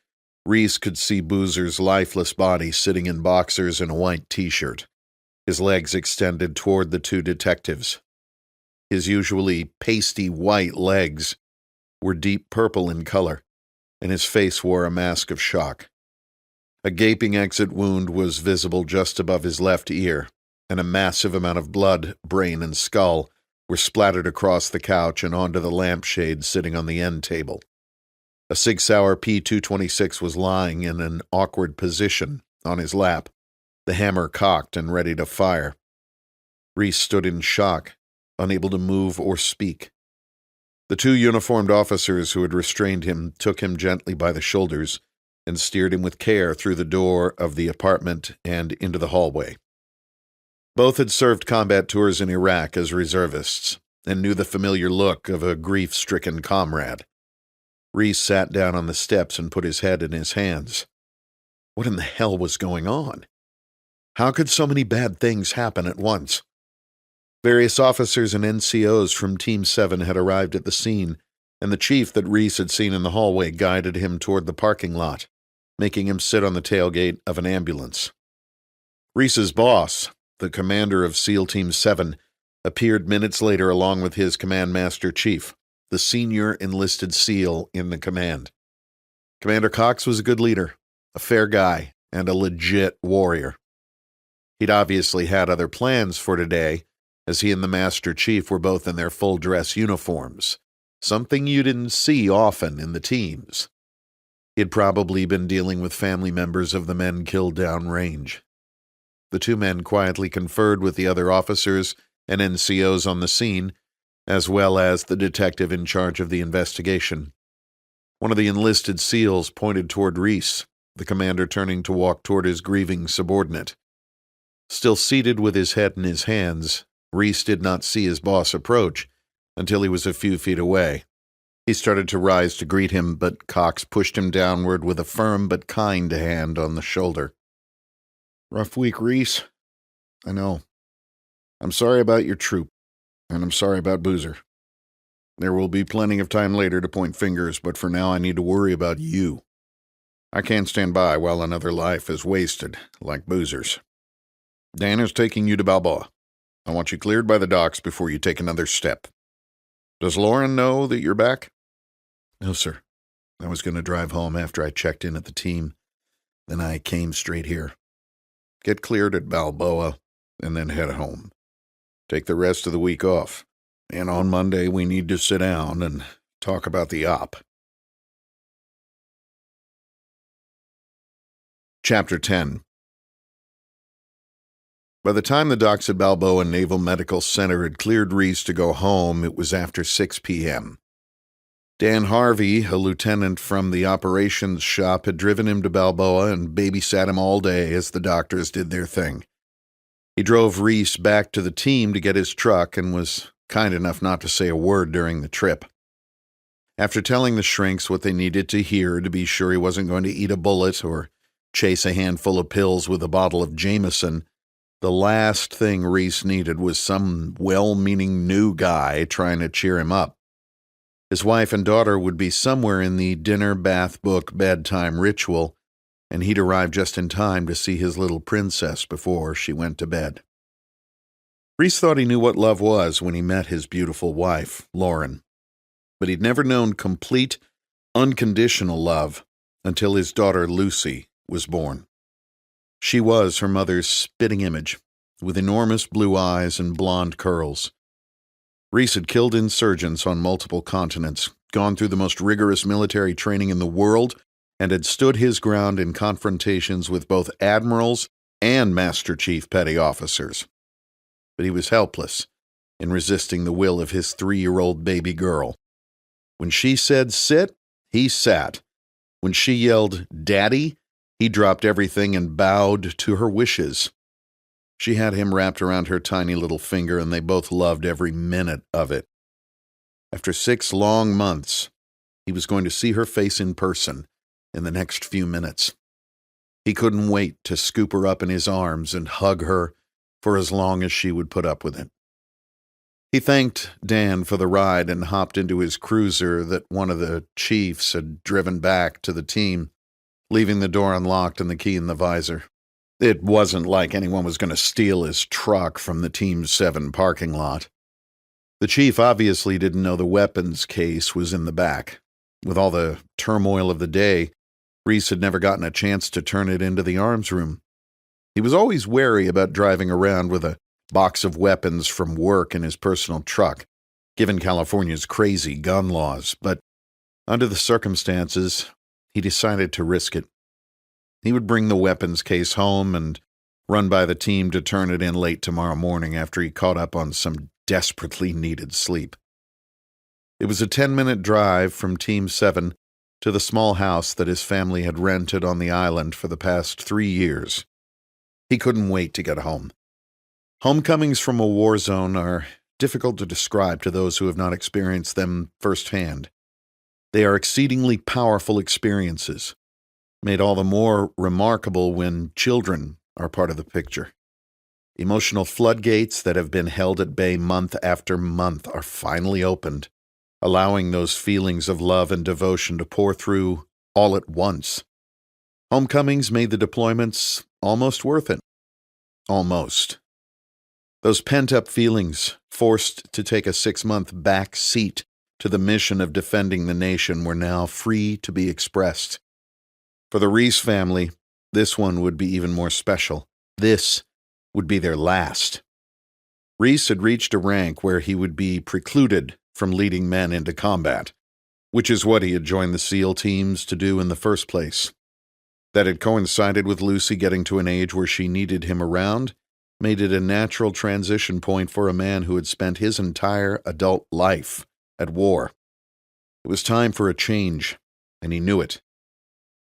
Reece could see Boozer's lifeless body sitting in boxers and a white t-shirt, his legs extended toward the two detectives. His usually pasty white legs were deep purple in color, and his face wore a mask of shock. A gaping exit wound was visible just above his left ear, and a massive amount of blood, brain, and skull were splattered across the couch and onto the lampshade sitting on the end table. A Sig Sauer P226 was lying in an awkward position on his lap, the hammer cocked and ready to fire. Reece stood in shock, unable to move or speak. The two uniformed officers who had restrained him took him gently by the shoulders and steered him with care through the door of the apartment and into the hallway. Both had served combat tours in Iraq as reservists and knew the familiar look of a grief-stricken comrade. Reece sat down on the steps and put his head in his hands. What in the hell was going on? How could so many bad things happen at once? Various officers and NCOs from Team 7 had arrived at the scene, and the chief that Reece had seen in the hallway guided him toward the parking lot, making him sit on the tailgate of an ambulance. Reece's boss, the commander of SEAL Team 7, appeared minutes later along with his command master chief, the senior enlisted SEAL in the command. Commander Cox was a good leader, a fair guy, and a legit warrior. He'd obviously had other plans for today, as he and the Master Chief were both in their full-dress uniforms, something you didn't see often in the teams. He'd probably been dealing with family members of the men killed downrange. The two men quietly conferred with the other officers and NCOs on the scene, as well as the detective in charge of the investigation. One of the enlisted SEALs pointed toward Reece, the commander turning to walk toward his grieving subordinate. Still seated with his head in his hands, Reece did not see his boss approach until he was a few feet away. He started to rise to greet him, but Cox pushed him downward with a firm but kind hand on the shoulder. Rough week, Reece. I know. I'm sorry about your troop, and I'm sorry about Boozer. There will be plenty of time later to point fingers, but for now I need to worry about you. I can't stand by while another life is wasted, like Boozer's. Dan is taking you to Balboa. I want you cleared by the docks before you take another step. Does Lauren know that you're back? No, sir. I was going to drive home after I checked in at the team. Then I came straight here. Get cleared at Balboa, and then head home. Take the rest of the week off. And on Monday, we need to sit down and talk about the op. Chapter 10. By the time the docks at Balboa Naval Medical Center had cleared Reece to go home, it was after 6 p.m. Dan Harvey, a lieutenant from the operations shop, had driven him to Balboa and babysat him all day as the doctors did their thing. He drove Reece back to the team to get his truck and was kind enough not to say a word during the trip. After telling the shrinks what they needed to hear to be sure he wasn't going to eat a bullet or chase a handful of pills with a bottle of Jameson, the last thing Reece needed was some well-meaning new guy trying to cheer him up. His wife and daughter would be somewhere in the dinner, bath, book, bedtime ritual, and he'd arrive just in time to see his little princess before she went to bed. Reece thought he knew what love was when he met his beautiful wife, Lauren, but he'd never known complete, unconditional love until his daughter Lucy was born. She was her mother's spitting image, with enormous blue eyes and blonde curls. Reece had killed insurgents on multiple continents, gone through the most rigorous military training in the world, and had stood his ground in confrontations with both admirals and Master Chief petty officers. But he was helpless in resisting the will of his 3-year-old baby girl. When she said sit, he sat. When she yelled Daddy, he dropped everything and bowed to her wishes. She had him wrapped around her tiny little finger, and they both loved every minute of it. After 6 long months, he was going to see her face in person in the next few minutes. He couldn't wait to scoop her up in his arms and hug her for as long as she would put up with it. He thanked Dan for the ride and hopped into his cruiser that one of the chiefs had driven back to the team, leaving the door unlocked and the key in the visor. It wasn't like anyone was going to steal his truck from the Team 7 parking lot. The chief obviously didn't know the weapons case was in the back. With all the turmoil of the day, Reece had never gotten a chance to turn it into the arms room. He was always wary about driving around with a box of weapons from work in his personal truck, given California's crazy gun laws, but under the circumstances, he decided to risk it. He would bring the weapons case home and run by the team to turn it in late tomorrow morning after he caught up on some desperately needed sleep. It was a 10-minute drive from Team 7 to the small house that his family had rented on the island for the past 3 years. He couldn't wait to get home. Homecomings from a war zone are difficult to describe to those who have not experienced them firsthand. They are exceedingly powerful experiences. made all the more remarkable when children are part of the picture. Emotional floodgates that have been held at bay month after month are finally opened, allowing those feelings of love and devotion to pour through all at once. Homecomings made the deployments almost worth it. Almost. Those pent-up feelings, forced to take a 6-month back seat to the mission of defending the nation, were now free to be expressed. For the Reece family, this one would be even more special. This would be their last. Reece had reached a rank where he would be precluded from leading men into combat, which is what he had joined the SEAL teams to do in the first place. That had coincided with Lucy getting to an age where she needed him around, made it a natural transition point for a man who had spent his entire adult life at war. It was time for a change, and he knew it.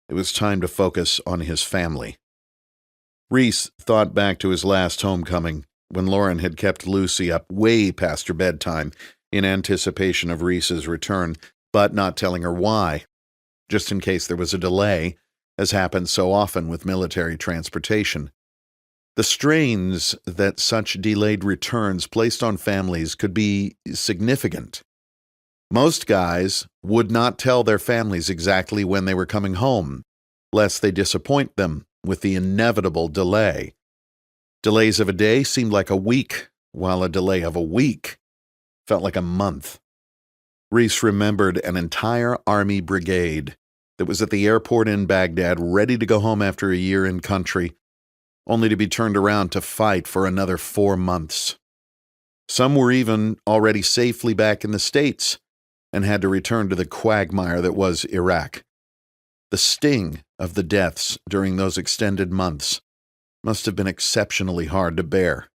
It was time to focus on his family. Reece thought back to his last homecoming, when Lauren had kept Lucy up way past her bedtime in anticipation of Reece's return, but not telling her why, just in case there was a delay, as happens so often with military transportation. The strains that such delayed returns placed on families could be significant. Most guys would not tell their families exactly when they were coming home, lest they disappoint them with the inevitable delay. Delays of a day seemed like a week, while a delay of a week felt like a month. Reece remembered an entire army brigade that was at the airport in Baghdad, ready to go home after a year in country, only to be turned around to fight for another 4 months. Some were even already safely back in the States and had to return to the quagmire that was Iraq. The sting of the deaths during those extended months must have been exceptionally hard to bear.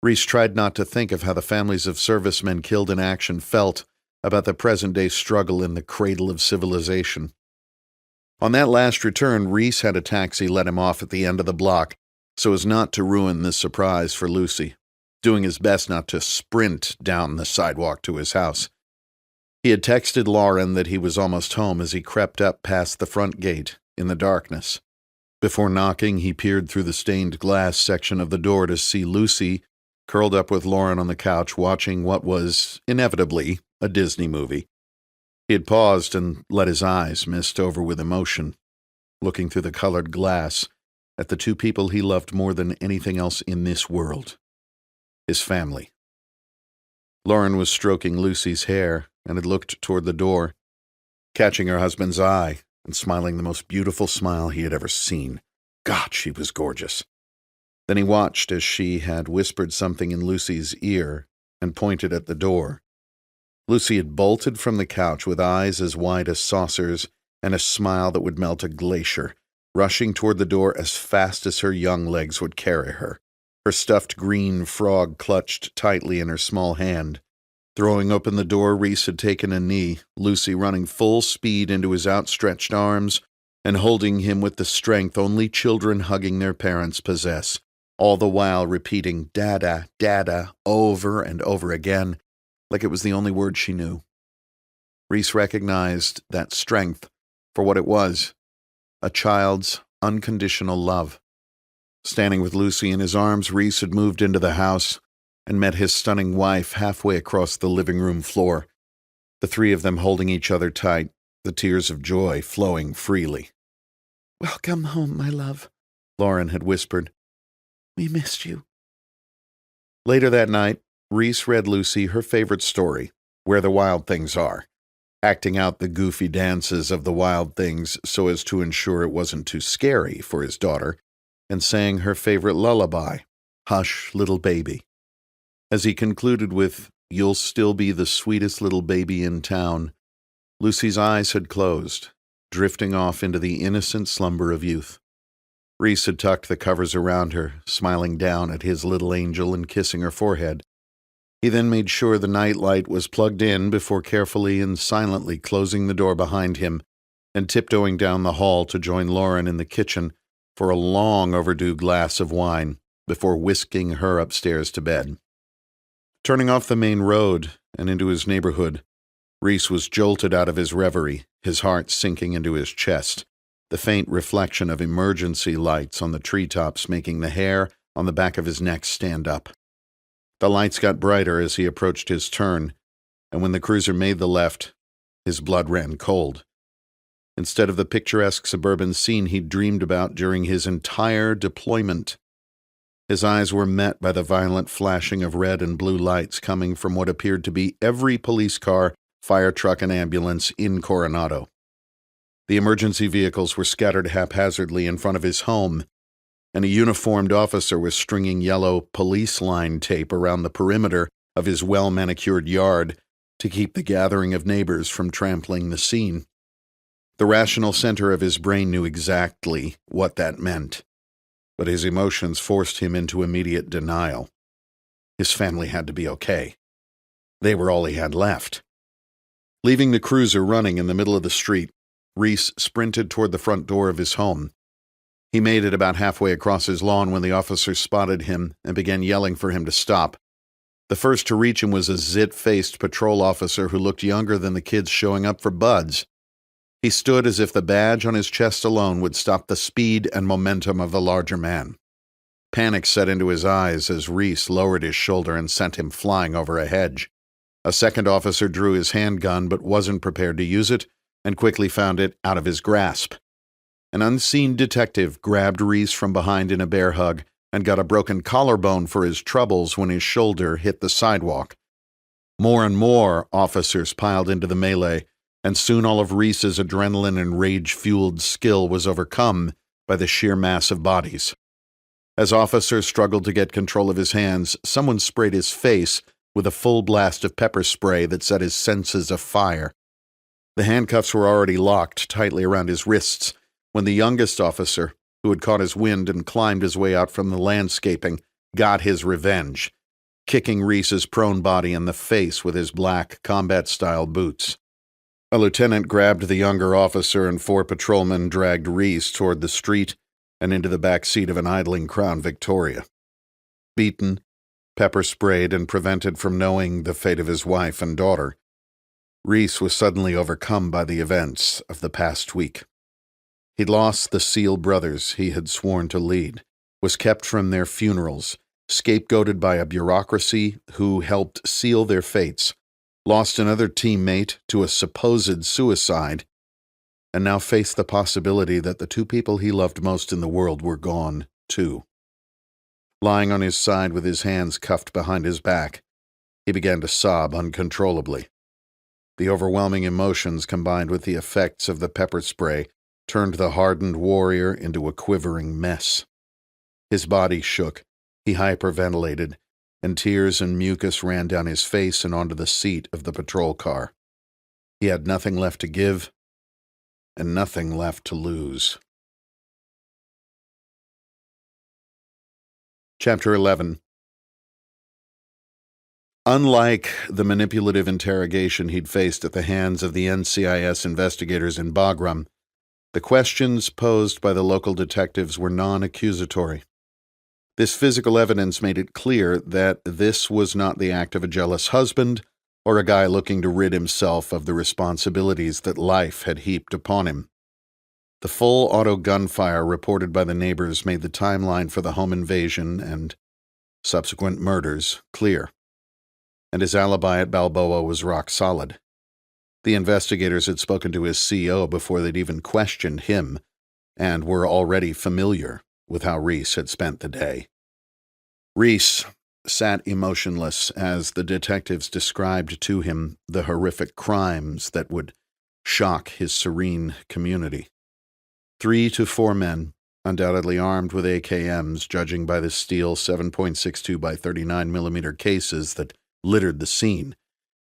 Reece tried not to think of how the families of servicemen killed in action felt about the present-day struggle in the cradle of civilization. On that last return, Reece had a taxi let him off at the end of the block so as not to ruin this surprise for Lucy, doing his best not to sprint down the sidewalk to his house. He had texted Lauren that he was almost home as he crept up past the front gate in the darkness. Before knocking, he peered through the stained glass section of the door to see Lucy curled up with Lauren on the couch watching what was, inevitably, a Disney movie. He had paused and let his eyes mist over with emotion, looking through the colored glass at the two people he loved more than anything else in this world, his family. Lauren was stroking Lucy's hair and had looked toward the door, catching her husband's eye and smiling the most beautiful smile he had ever seen. God, she was gorgeous. Then he watched as she had whispered something in Lucy's ear and pointed at the door. Lucy had bolted from the couch with eyes as wide as saucers and a smile that would melt a glacier, rushing toward the door as fast as her young legs would carry her, her stuffed green frog clutched tightly in her small hand. Throwing open the door, Reece had taken a knee, Lucy running full speed into his outstretched arms and holding him with the strength only children hugging their parents possess, all the while repeating "Dada, Dada" over and over again, like it was the only word she knew. Reece recognized that strength for what it was, a child's unconditional love. Standing with Lucy in his arms, Reece had moved into the house and met his stunning wife halfway across the living room floor, the three of them holding each other tight, the tears of joy flowing freely. "Welcome home, my love," Lauren had whispered. "We missed you." Later that night, Reece read Lucy her favorite story, Where the Wild Things Are, acting out the goofy dances of the wild things so as to ensure it wasn't too scary for his daughter, and sang her favorite lullaby, Hush, Little Baby. As he concluded with, You'll still be the sweetest little baby in town, Lucy's eyes had closed, drifting off into the innocent slumber of youth. Reece had tucked the covers around her, smiling down at his little angel and kissing her forehead. He then made sure the nightlight was plugged in before carefully and silently closing the door behind him and tiptoeing down the hall to join Lauren in the kitchen for a long overdue glass of wine before whisking her upstairs to bed. Turning off the main road and into his neighborhood, Reece was jolted out of his reverie, his heart sinking into his chest, the faint reflection of emergency lights on the treetops making the hair on the back of his neck stand up. The lights got brighter as he approached his turn, and when the cruiser made the left, his blood ran cold. Instead of the picturesque suburban scene he'd dreamed about during his entire deployment, his eyes were met by the violent flashing of red and blue lights coming from what appeared to be every police car, fire truck, and ambulance in Coronado. The emergency vehicles were scattered haphazardly in front of his home, and a uniformed officer was stringing yellow police line tape around the perimeter of his well-manicured yard to keep the gathering of neighbors from trampling the scene. The rational center of his brain knew exactly what that meant, but his emotions forced him into immediate denial. His family had to be okay. They were all he had left. Leaving the cruiser running in the middle of the street, Reece sprinted toward the front door of his home. He made it about halfway across his lawn when the officer spotted him and began yelling for him to stop. The first to reach him was a zit-faced patrol officer who looked younger than the kids showing up for buds. He stood as if the badge on his chest alone would stop the speed and momentum of the larger man. Panic set into his eyes as Reece lowered his shoulder and sent him flying over a hedge. A second officer drew his handgun but wasn't prepared to use it and quickly found it out of his grasp. An unseen detective grabbed Reece from behind in a bear hug and got a broken collarbone for his troubles when his shoulder hit the sidewalk. More and more officers piled into the melee, and soon all of Reece's adrenaline and rage-fueled skill was overcome by the sheer mass of bodies. As officers struggled to get control of his hands, someone sprayed his face with a full blast of pepper spray that set his senses afire. The handcuffs were already locked tightly around his wrists when the youngest officer, who had caught his wind and climbed his way out from the landscaping, got his revenge, kicking Reece's prone body in the face with his black combat-style boots. A lieutenant grabbed the younger officer and 4 patrolmen dragged Reece toward the street and into the back seat of an idling Crown Victoria. Beaten, pepper-sprayed, and prevented from knowing the fate of his wife and daughter, Reece was suddenly overcome by the events of the past week. He'd lost the SEAL brothers he had sworn to lead, was kept from their funerals, scapegoated by a bureaucracy who helped seal their fates, lost another teammate to a supposed suicide, and now faced the possibility that the 2 people he loved most in the world were gone, too. Lying on his side with his hands cuffed behind his back, he began to sob uncontrollably. The overwhelming emotions combined with the effects of the pepper spray turned the hardened warrior into a quivering mess. His body shook, he hyperventilated, and tears and mucus ran down his face and onto the seat of the patrol car. He had nothing left to give, and nothing left to lose. Chapter 11. Unlike the manipulative interrogation he'd faced at the hands of the NCIS investigators in Bagram, the questions posed by the local detectives were non-accusatory. This physical evidence made it clear that this was not the act of a jealous husband or a guy looking to rid himself of the responsibilities that life had heaped upon him. The full auto gunfire reported by the neighbors made the timeline for the home invasion and subsequent murders clear, and his alibi at Balboa was rock solid. The investigators had spoken to his CO before they'd even questioned him, and were already familiar with how Reece had spent the day. Reece sat emotionless as the detectives described to him the horrific crimes that would shock his serene community. 3 to 4 men, undoubtedly armed with AKMs, judging by the steel 7.62 by 39 millimeter cases that littered the scene,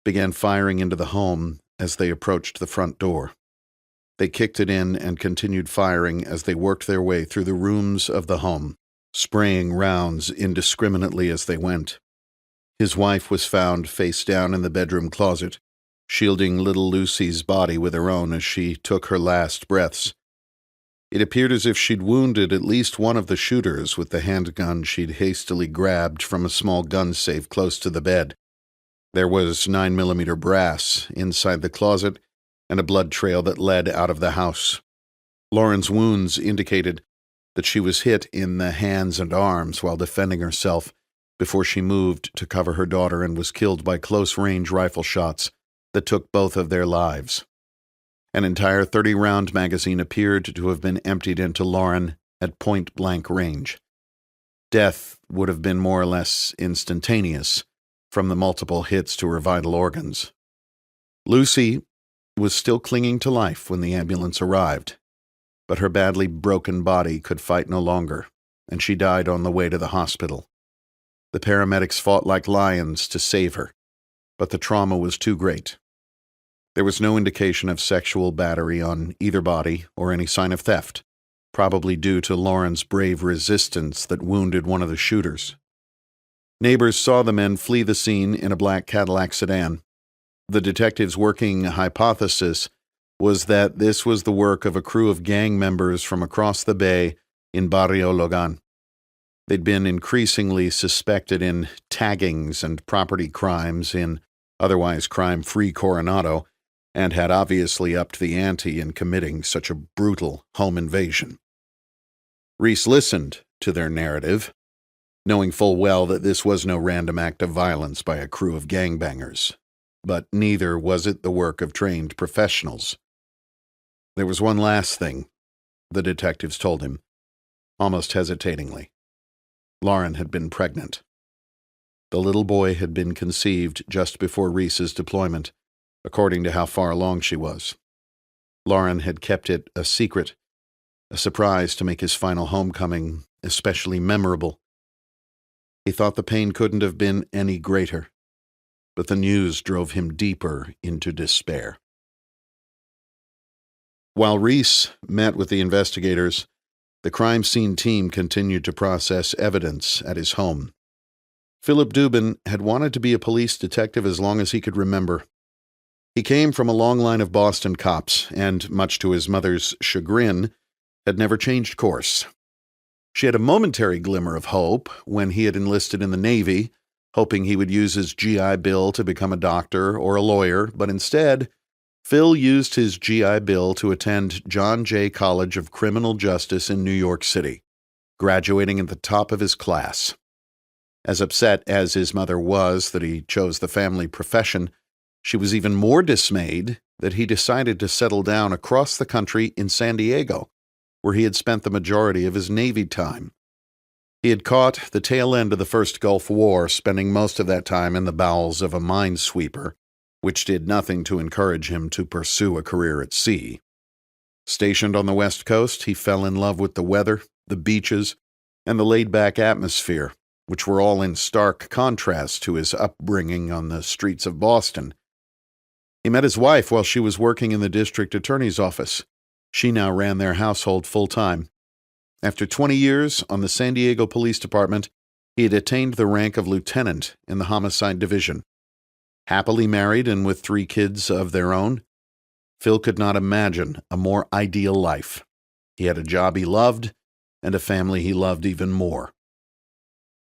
began firing into the home as they approached the front door. They kicked it in and continued firing as they worked their way through the rooms of the home, spraying rounds indiscriminately as they went. His wife was found face down in the bedroom closet, shielding little Lucy's body with her own as she took her last breaths. It appeared as if she'd wounded at least one of the shooters with the handgun she'd hastily grabbed from a small gun safe close to the bed. There was 9mm brass inside the closet and a blood trail that led out of the house. Lauren's wounds indicated that she was hit in the hands and arms while defending herself before she moved to cover her daughter and was killed by close-range rifle shots that took both of their lives. An entire 30-round magazine appeared to have been emptied into Lauren at point-blank range. Death would have been more or less instantaneous from the multiple hits to her vital organs. Lucy was still clinging to life when the ambulance arrived, but her badly broken body could fight no longer, and she died on the way to the hospital. The paramedics fought like lions to save her, but the trauma was too great. There was no indication of sexual battery on either body or any sign of theft, probably due to Lauren's brave resistance that wounded one of the shooters. Neighbors saw the men flee the scene in a black Cadillac sedan. The detectives' working hypothesis was that this was the work of a crew of gang members from across the bay in Barrio Logan. They'd been increasingly suspected in taggings and property crimes in otherwise crime-free Coronado, and had obviously upped the ante in committing such a brutal home invasion. Reece listened to their narrative, knowing full well that this was no random act of violence by a crew of gangbangers, but neither was it the work of trained professionals. There was one last thing, the detectives told him, almost hesitatingly. Lauren had been pregnant. The little boy had been conceived just before Reece's deployment, according to how far along she was. Lauren had kept it a secret, a surprise to make his final homecoming especially memorable. He thought the pain couldn't have been any greater, but the news drove him deeper into despair. While Reece met with the investigators, the crime scene team continued to process evidence at his home. Philip Dubin had wanted to be a police detective as long as he could remember. He came from a long line of Boston cops and, much to his mother's chagrin, had never changed course. She had a momentary glimmer of hope when he had enlisted in the Navy, hoping he would use his GI Bill to become a doctor or a lawyer, but instead, Phil used his GI Bill to attend John Jay College of Criminal Justice in New York City, graduating at the top of his class. As upset as his mother was that he chose the family profession, she was even more dismayed that he decided to settle down across the country in San Diego, where he had spent the majority of his Navy time. He had caught the tail end of the First Gulf War, spending most of that time in the bowels of a minesweeper, which did nothing to encourage him to pursue a career at sea. Stationed on the West Coast, he fell in love with the weather, the beaches, and the laid-back atmosphere, which were all in stark contrast to his upbringing on the streets of Boston. He met his wife while she was working in the district attorney's office. She now ran their household full-time. After 20 years on the San Diego Police Department, he had attained the rank of lieutenant in the homicide division. Happily married and with 3 kids of their own, Phil could not imagine a more ideal life. He had a job he loved and a family he loved even more.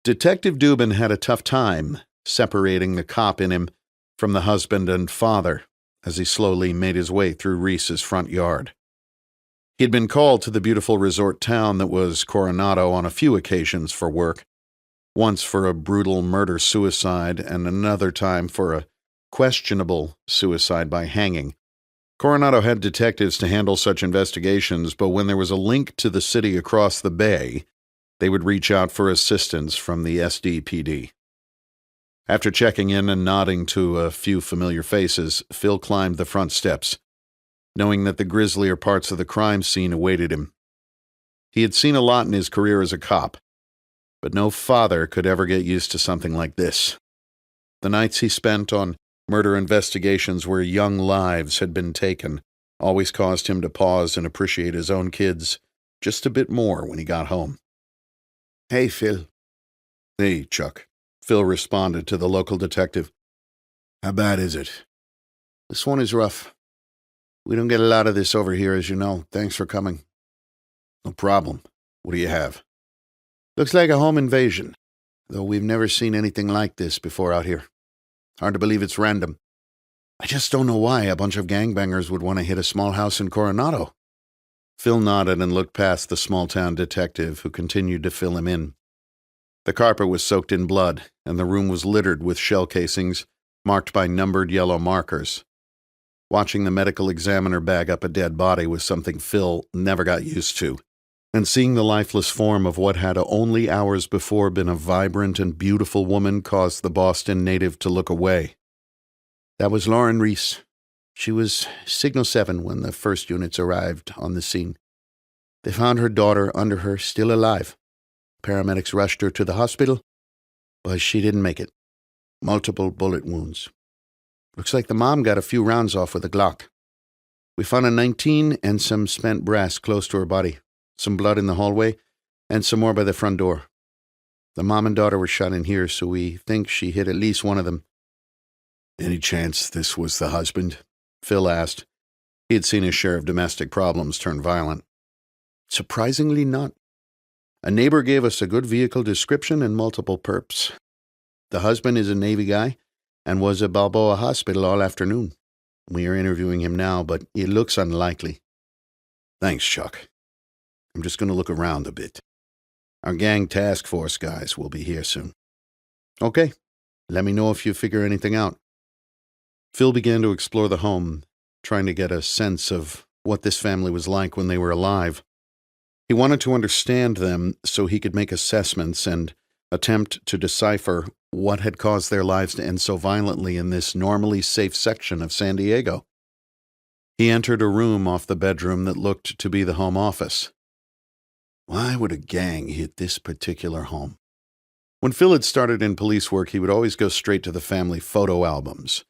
Detective Dubin had a tough time separating the cop in him from the husband and father as he slowly made his way through Reece's front yard. He had been called to the beautiful resort town that was Coronado on a few occasions for work, once for a brutal murder-suicide and another time for a questionable suicide by hanging. Coronado had detectives to handle such investigations, but when there was a link to the city across the bay, they would reach out for assistance from the SDPD. After checking in and nodding to a few familiar faces, Phil climbed the front steps, knowing that the grislier parts of the crime scene awaited him. He had seen a lot in his career as a cop, but no father could ever get used to something like this. The nights he spent on murder investigations where young lives had been taken always caused him to pause and appreciate his own kids just a bit more when he got home. Hey, Phil. Hey, Chuck. Phil responded to the local detective. How bad is it? This one is rough. We don't get a lot of this over here, as you know. Thanks for coming. No problem. What do you have? Looks like a home invasion, though we've never seen anything like this before out here. Hard to believe it's random. I just don't know why a bunch of gangbangers would want to hit a small house in Coronado. Phil nodded and looked past the small-town detective, who continued to fill him in. The carpet was soaked in blood, and the room was littered with shell casings marked by numbered yellow markers. Watching the medical examiner bag up a dead body was something Phil never got used to, and seeing the lifeless form of what had only hours before been a vibrant and beautiful woman caused the Boston native to look away. That was Lauren Reece. She was Signal 7 when the first units arrived on the scene. They found her daughter under her, still alive. Paramedics rushed her to the hospital, but she didn't make it. Multiple bullet wounds. Looks like the mom got a few rounds off with a Glock. We found a 19 and some spent brass close to her body, some blood in the hallway, and some more by the front door. The mom and daughter were shot in here, so we think she hit at least one of them. Any chance this was the husband? Phil asked. He had seen his share of domestic problems turn violent. Surprisingly not. A neighbor gave us a good vehicle description and multiple perps. The husband is a Navy guy and was at Balboa Hospital all afternoon. We are interviewing him now, but it looks unlikely. Thanks, Chuck. I'm just going to look around a bit. Our gang task force guys will be here soon. Okay. Let me know if you figure anything out. Phil began to explore the home, trying to get a sense of what this family was like when they were alive. He wanted to understand them so he could make assessments and attempt to decipher what had caused their lives to end so violently in this normally safe section of San Diego. He entered a room off the bedroom that looked to be the home office. Why would a gang hit this particular home? When Phil had started in police work, he would always go straight to the family photo albums.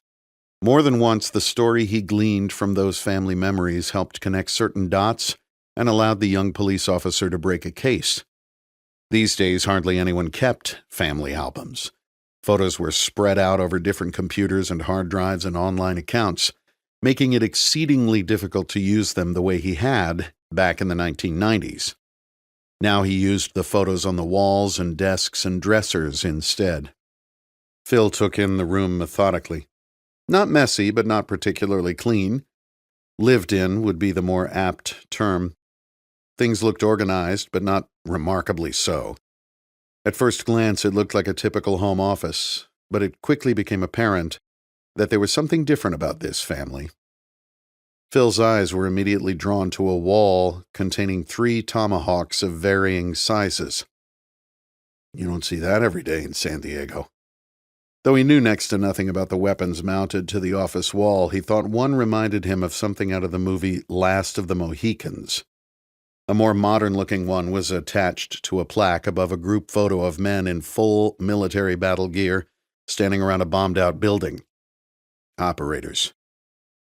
More than once, the story he gleaned from those family memories helped connect certain dots and allowed the young police officer to break a case. These days, hardly anyone kept family albums. Photos were spread out over different computers and hard drives and online accounts, making it exceedingly difficult to use them the way he had back in the 1990s. Now he used the photos on the walls and desks and dressers instead. Phil took in the room methodically. Not messy, but not particularly clean. Lived in would be the more apt term. Things looked organized, but not remarkably so. At first glance, it looked like a typical home office, but it quickly became apparent that there was something different about this family. Phil's eyes were immediately drawn to a wall containing 3 tomahawks of varying sizes. You don't see that every day in San Diego. Though he knew next to nothing about the weapons mounted to the office wall, he thought one reminded him of something out of the movie Last of the Mohicans. A more modern-looking one was attached to a plaque above a group photo of men in full military battle gear standing around a bombed-out building. Operators.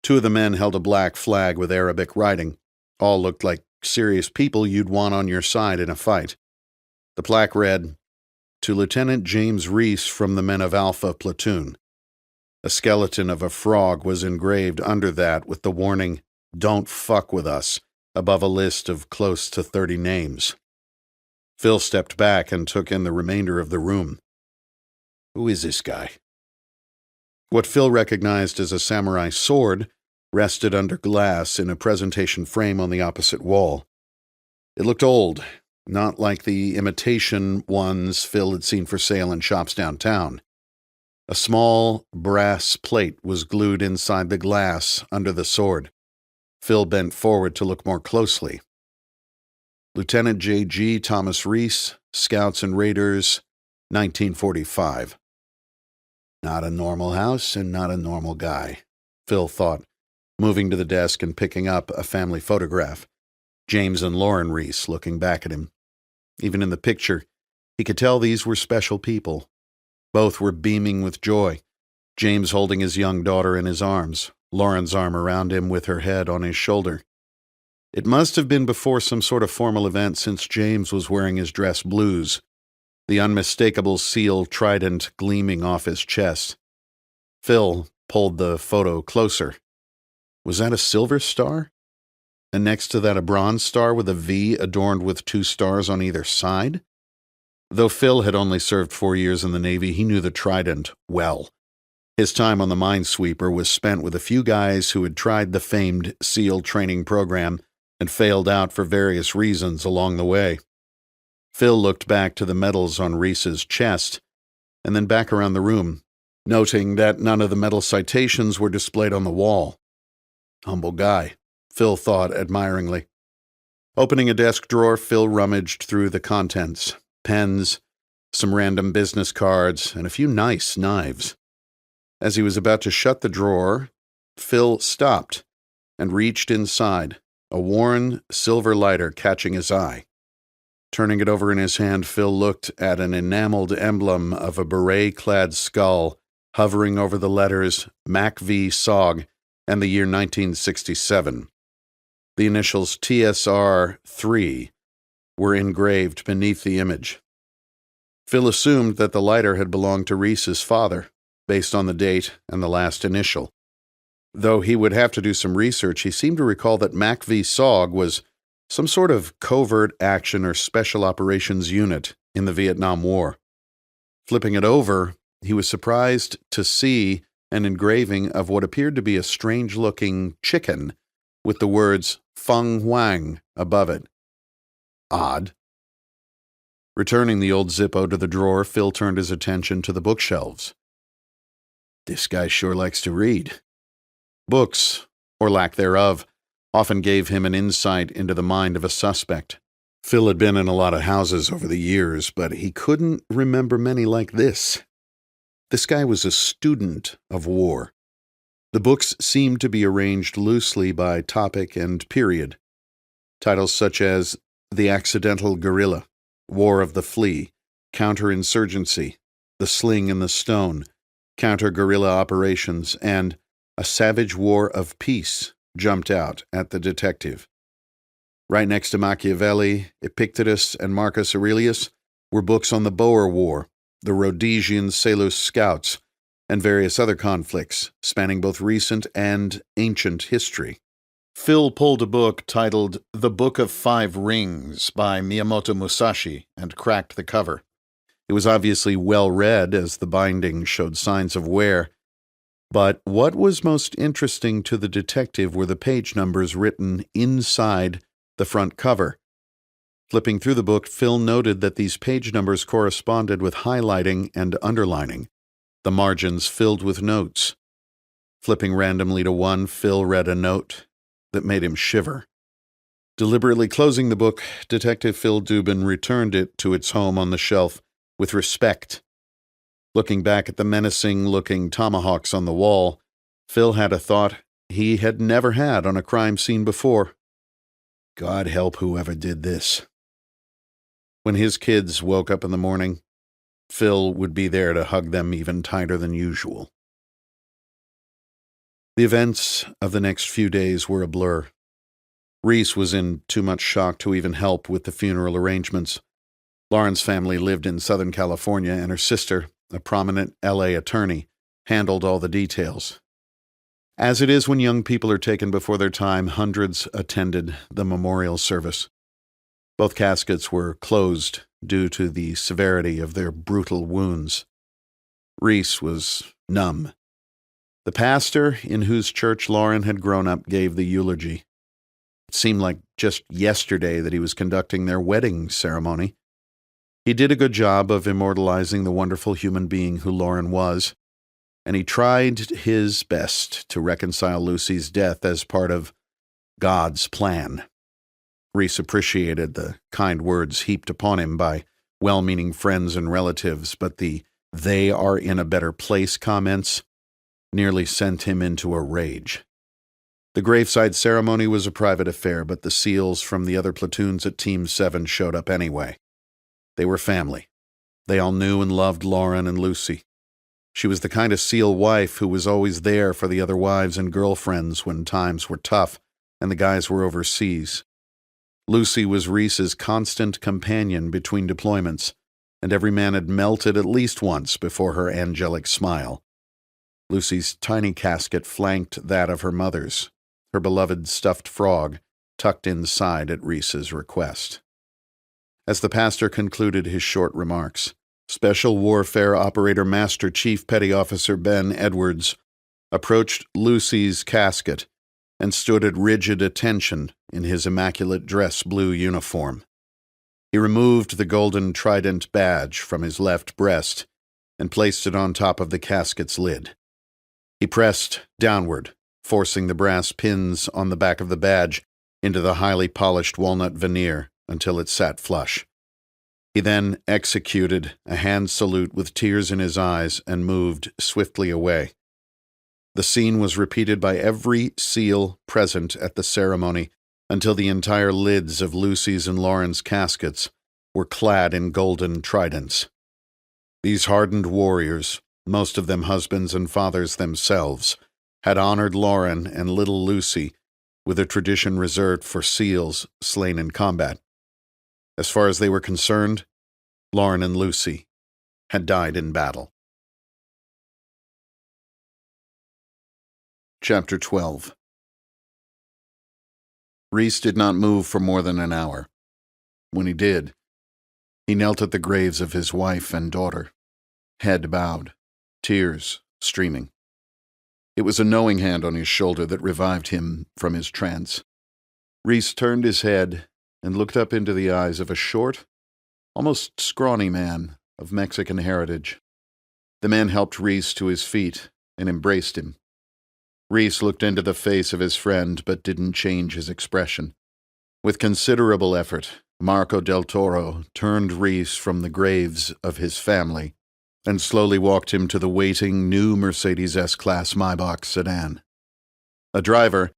2 of the men held a black flag with Arabic writing. All looked like serious people you'd want on your side in a fight. The plaque read, "To Lieutenant James Reece from the Men of Alpha Platoon." A skeleton of a frog was engraved under that with the warning, "Don't fuck with us," above a list of close to 30 names. Phil stepped back and took in the remainder of the room. Who is this guy? What Phil recognized as a samurai sword rested under glass in a presentation frame on the opposite wall. It looked old, not like the imitation ones Phil had seen for sale in shops downtown. A small brass plate was glued inside the glass under the sword. Phil bent forward to look more closely. Lieutenant J.G. Thomas Reece, Scouts and Raiders, 1945. Not a normal house and not a normal guy, Phil thought, moving to the desk and picking up a family photograph. James and Lauren Reece looking back at him. Even in the picture, he could tell these were special people. Both were beaming with joy, James holding his young daughter in his arms, Lauren's arm around him with her head on his shoulder. It must have been before some sort of formal event, since James was wearing his dress blues, the unmistakable seal trident gleaming off his chest. Phil pulled the photo closer. Was that a silver star? And next to that a bronze star with a V adorned with 2 stars on either side? Though Phil had only served 4 years in the Navy, he knew the trident well. His time on the minesweeper was spent with a few guys who had tried the famed SEAL training program and failed out for various reasons along the way. Phil looked back to the medals on Reece's chest, and then back around the room, noting that none of the medal citations were displayed on the wall. Humble guy, Phil thought admiringly. Opening a desk drawer, Phil rummaged through the contents: pens, some random business cards, and a few nice knives. As he was about to shut the drawer, Phil stopped and reached inside, a worn silver lighter catching his eye. Turning it over in his hand, Phil looked at an enameled emblem of a beret-clad skull hovering over the letters Mac V. Sog and the year 1967. The initials TSR-3 were engraved beneath the image. Phil assumed that the lighter had belonged to Reece's father, based on the date and the last initial. Though he would have to do some research, he seemed to recall that Mac V. Sog was some sort of covert action or special operations unit in the Vietnam War. Flipping it over, he was surprised to see an engraving of what appeared to be a strange-looking chicken with the words Feng Huang above it. Odd. Returning the old Zippo to the drawer, Phil turned his attention to the bookshelves. This guy sure likes to read. Books, or lack thereof, often gave him an insight into the mind of a suspect. Phil had been in a lot of houses over the years, but he couldn't remember many like this. This guy was a student of war. The books seemed to be arranged loosely by topic and period. Titles such as The Accidental Guerrilla, War of the Flea, Counterinsurgency, The Sling and the Stone, Counter-Guerrilla Operations, and A Savage War of Peace jumped out at the detective. Right next to Machiavelli, Epictetus, and Marcus Aurelius were books on the Boer War, the Rhodesian Selous Scouts, and various other conflicts spanning both recent and ancient history. Phil pulled a book titled The Book of Five Rings by Miyamoto Musashi and cracked the cover. It was obviously well read, as the binding showed signs of wear. But what was most interesting to the detective were the page numbers written inside the front cover. Flipping through the book, Phil noted that these page numbers corresponded with highlighting and underlining, the margins filled with notes. Flipping randomly to one, Phil read a note that made him shiver. Deliberately closing the book, Detective Phil Dubin returned it to its home on the shelf with respect. Looking back at the menacing-looking tomahawks on the wall, Phil had a thought he had never had on a crime scene before. God help whoever did this. When his kids woke up in the morning, Phil would be there to hug them even tighter than usual. The events of the next few days were a blur. Reece was in too much shock to even help with the funeral arrangements. Lauren's family lived in Southern California, and her sister, a prominent L.A. attorney, handled all the details. As it is when young people are taken before their time, hundreds attended the memorial service. Both caskets were closed due to the severity of their brutal wounds. Reece was numb. The pastor, in whose church Lauren had grown up, gave the eulogy. It seemed like just yesterday that he was conducting their wedding ceremony. He did a good job of immortalizing the wonderful human being who Lauren was, and he tried his best to reconcile Lucy's death as part of God's plan. Reece appreciated the kind words heaped upon him by well-meaning friends and relatives, but the "they are in a better place" comments nearly sent him into a rage. The graveside ceremony was a private affair, but the SEALs from the other platoons at Team 7 showed up anyway. They were family. They all knew and loved Lauren and Lucy. She was the kind of SEAL wife who was always there for the other wives and girlfriends when times were tough and the guys were overseas. Lucy was Reece's constant companion between deployments, and every man had melted at least once before her angelic smile. Lucy's tiny casket flanked that of her mother's, her beloved stuffed frog tucked inside at Reece's request. As the pastor concluded his short remarks, Special Warfare Operator Master Chief Petty Officer Ben Edwards approached Lucy's casket and stood at rigid attention in his immaculate dress blue uniform. He removed the golden trident badge from his left breast and placed it on top of the casket's lid. He pressed downward, forcing the brass pins on the back of the badge into the highly polished walnut veneer until it sat flush. He then executed a hand salute with tears in his eyes and moved swiftly away. The scene was repeated by every seal present at the ceremony until the entire lids of Lucy's and Lauren's caskets were clad in golden tridents. These hardened warriors, most of them husbands and fathers themselves, had honored Lauren and little Lucy with a tradition reserved for seals slain in combat. As far as they were concerned, Lauren and Lucy had died in battle. Chapter 12. Reece did not move for more than an hour. When he did, he knelt at the graves of his wife and daughter, head bowed, tears streaming. It was a knowing hand on his shoulder that revived him from his trance. Reece turned his head and looked up into the eyes of a short, almost scrawny man of Mexican heritage. The man helped Reece to his feet and embraced him. Reece looked into the face of his friend but didn't change his expression. With considerable effort, Marco del Toro turned Reece from the graves of his family and slowly walked him to the waiting new Mercedes S-Class Maybach sedan. A driver,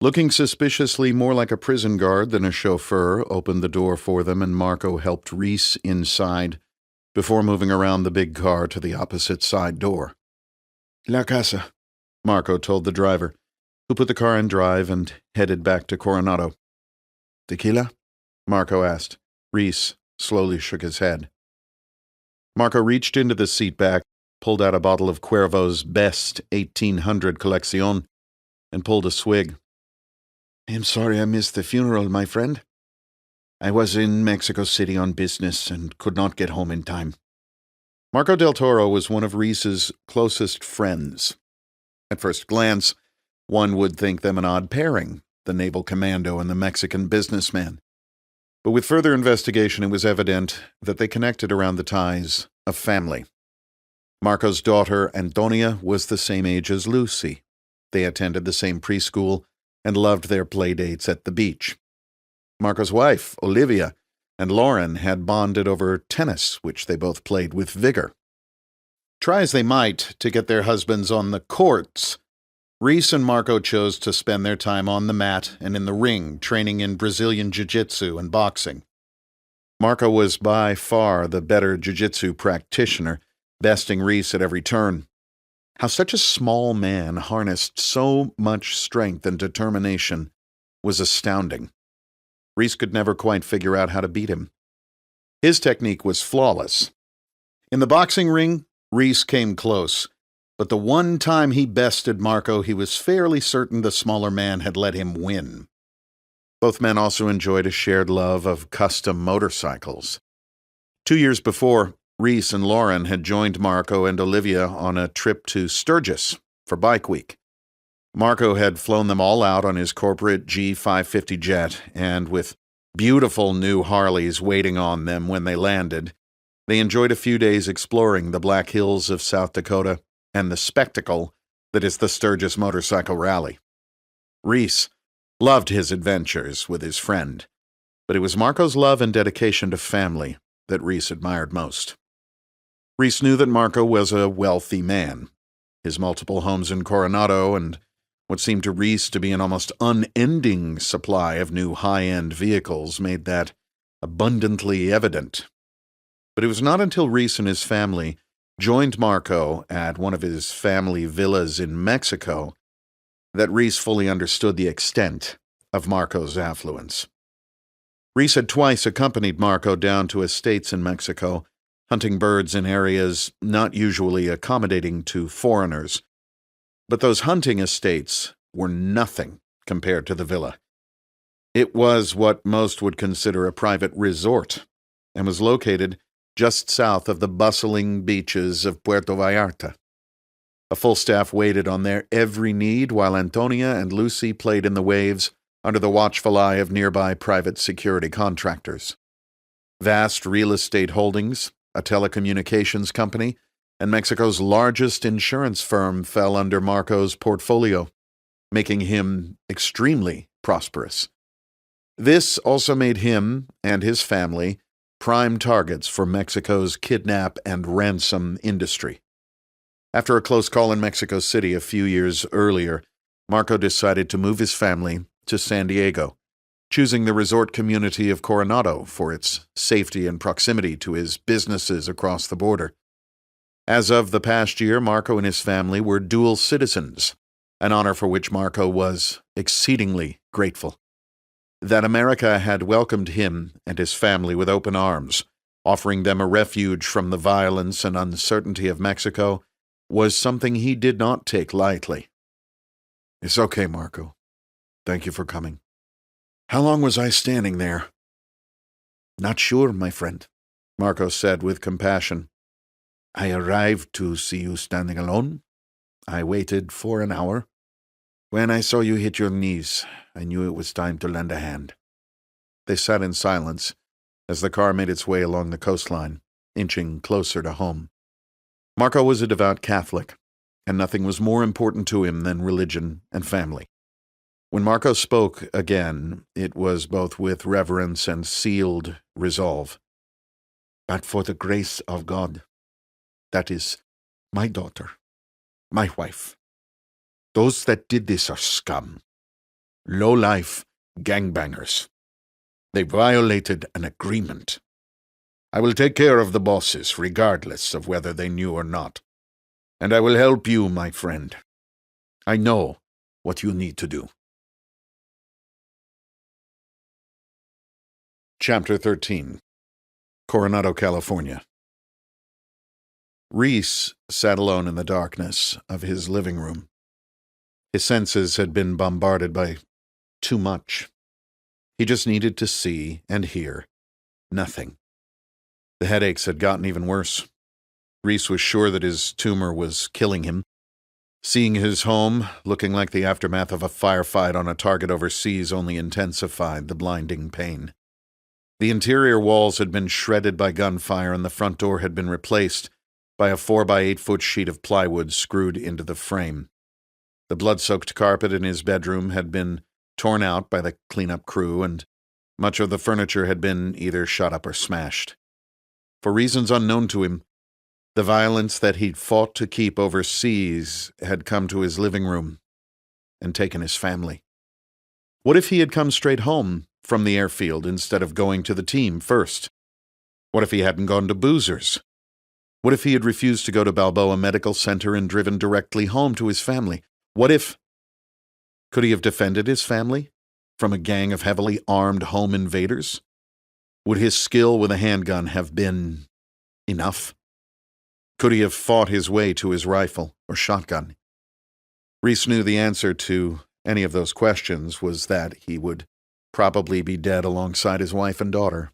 looking suspiciously more like a prison guard than a chauffeur, opened the door for them, and Marco helped Reece inside before moving around the big car to the opposite side door. La casa, Marco told the driver, who put the car in drive and headed back to Coronado. Tequila? Marco asked. Reece slowly shook his head. Marco reached into the seat back, pulled out a bottle of Cuervo's best 1800 Colección, and pulled a swig. I'm sorry I missed the funeral, my friend. I was in Mexico City on business and could not get home in time. Marco del Toro was one of Reece's closest friends. At first glance, one would think them an odd pairing, the naval commando and the Mexican businessman. But with further investigation, it was evident that they connected around the ties of family. Marco's daughter, Antonia, was the same age as Lucy. They attended the same preschool and loved their play dates at the beach. Marco's wife, Olivia, and Lauren had bonded over tennis, which they both played with vigor. Try as they might to get their husbands on the courts, Reece and Marco chose to spend their time on the mat and in the ring, training in Brazilian jiu-jitsu and boxing. Marco was by far the better jiu-jitsu practitioner, besting Reece at every turn. How such a small man harnessed so much strength and determination was astounding. Reece could never quite figure out how to beat him. His technique was flawless. In the boxing ring, Reece came close, but the one time he bested Marco, he was fairly certain the smaller man had let him win. Both men also enjoyed a shared love of custom motorcycles. 2 years before, Reece and Lauren had joined Marco and Olivia on a trip to Sturgis for Bike Week. Marco had flown them all out on his corporate G550 jet, and with beautiful new Harleys waiting on them when they landed, they enjoyed a few days exploring the Black Hills of South Dakota and the spectacle that is the Sturgis Motorcycle Rally. Reece loved his adventures with his friend, but it was Marco's love and dedication to family that Reece admired most. Reece knew that Marco was a wealthy man. His multiple homes in Coronado and what seemed to Reece to be an almost unending supply of new high-end vehicles made that abundantly evident. But it was not until Reece and his family joined Marco at one of his family villas in Mexico that Reece fully understood the extent of Marco's affluence. Reece had twice accompanied Marco down to estates in Mexico, hunting birds in areas not usually accommodating to foreigners. But those hunting estates were nothing compared to the villa. It was what most would consider a private resort, and was located just south of the bustling beaches of Puerto Vallarta. A full staff waited on their every need while Antonia and Lucy played in the waves under the watchful eye of nearby private security contractors. Vast real estate holdings, a telecommunications company, and Mexico's largest insurance firm fell under Marco's portfolio, making him extremely prosperous. This also made him and his family prime targets for Mexico's kidnap and ransom industry. After a close call in Mexico City a few years earlier, Marco decided to move his family to San Diego, choosing the resort community of Coronado for its safety and proximity to his businesses across the border. As of the past year, Marco and his family were dual citizens, an honor for which Marco was exceedingly grateful. That America had welcomed him and his family with open arms, offering them a refuge from the violence and uncertainty of Mexico, was something he did not take lightly. "It's okay, Marco. Thank you for coming. How long was I standing there?" "Not sure, my friend," Marco said with compassion. "I arrived to see you standing alone. I waited for an hour. When I saw you hit your knees, I knew it was time to lend a hand." They sat in silence as the car made its way along the coastline, inching closer to home. Marco was a devout Catholic, and nothing was more important to him than religion and family. When Marco spoke again, it was both with reverence and sealed resolve. "But for the grace of God, that is, my daughter, my wife. Those that did this are scum, low-life gangbangers. They violated an agreement. I will take care of the bosses, regardless of whether they knew or not. And I will help you, my friend. I know what you need to do." Chapter 13. Coronado, California. Reece sat alone in the darkness of his living room. His senses had been bombarded by too much. He just needed to see and hear nothing. The headaches had gotten even worse. Reece was sure that his tumor was killing him. Seeing his home looking like the aftermath of a firefight on a target overseas only intensified the blinding pain. The interior walls had been shredded by gunfire, and the front door had been replaced by a 4-by-8-foot sheet of plywood screwed into the frame. The blood-soaked carpet in his bedroom had been torn out by the cleanup crew, and much of the furniture had been either shot up or smashed. For reasons unknown to him, the violence that he'd fought to keep overseas had come to his living room and taken his family. What if he had come straight home from the airfield instead of going to the team first? What if he hadn't gone to Boozer's? What if he had refused to go to Balboa Medical Center and driven directly home to his family? What if... Could he have defended his family from a gang of heavily armed home invaders? Would his skill with a handgun have been enough? Could he have fought his way to his rifle or shotgun? Reece knew the answer to any of those questions was that he would probably be dead alongside his wife and daughter.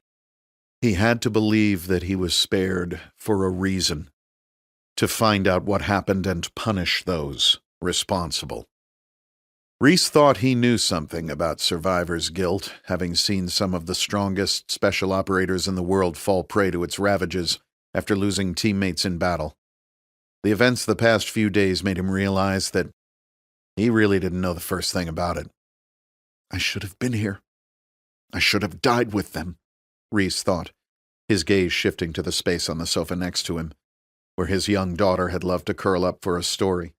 He had to believe that he was spared for a reason, to find out what happened and punish those responsible. Reece thought he knew something about survivor's guilt, having seen some of the strongest special operators in the world fall prey to its ravages after losing teammates in battle. The events of the past few days made him realize that he really didn't know the first thing about it. "I should have been here. I should have died with them," Reece thought, his gaze shifting to the space on the sofa next to him, where his young daughter had loved to curl up for a story,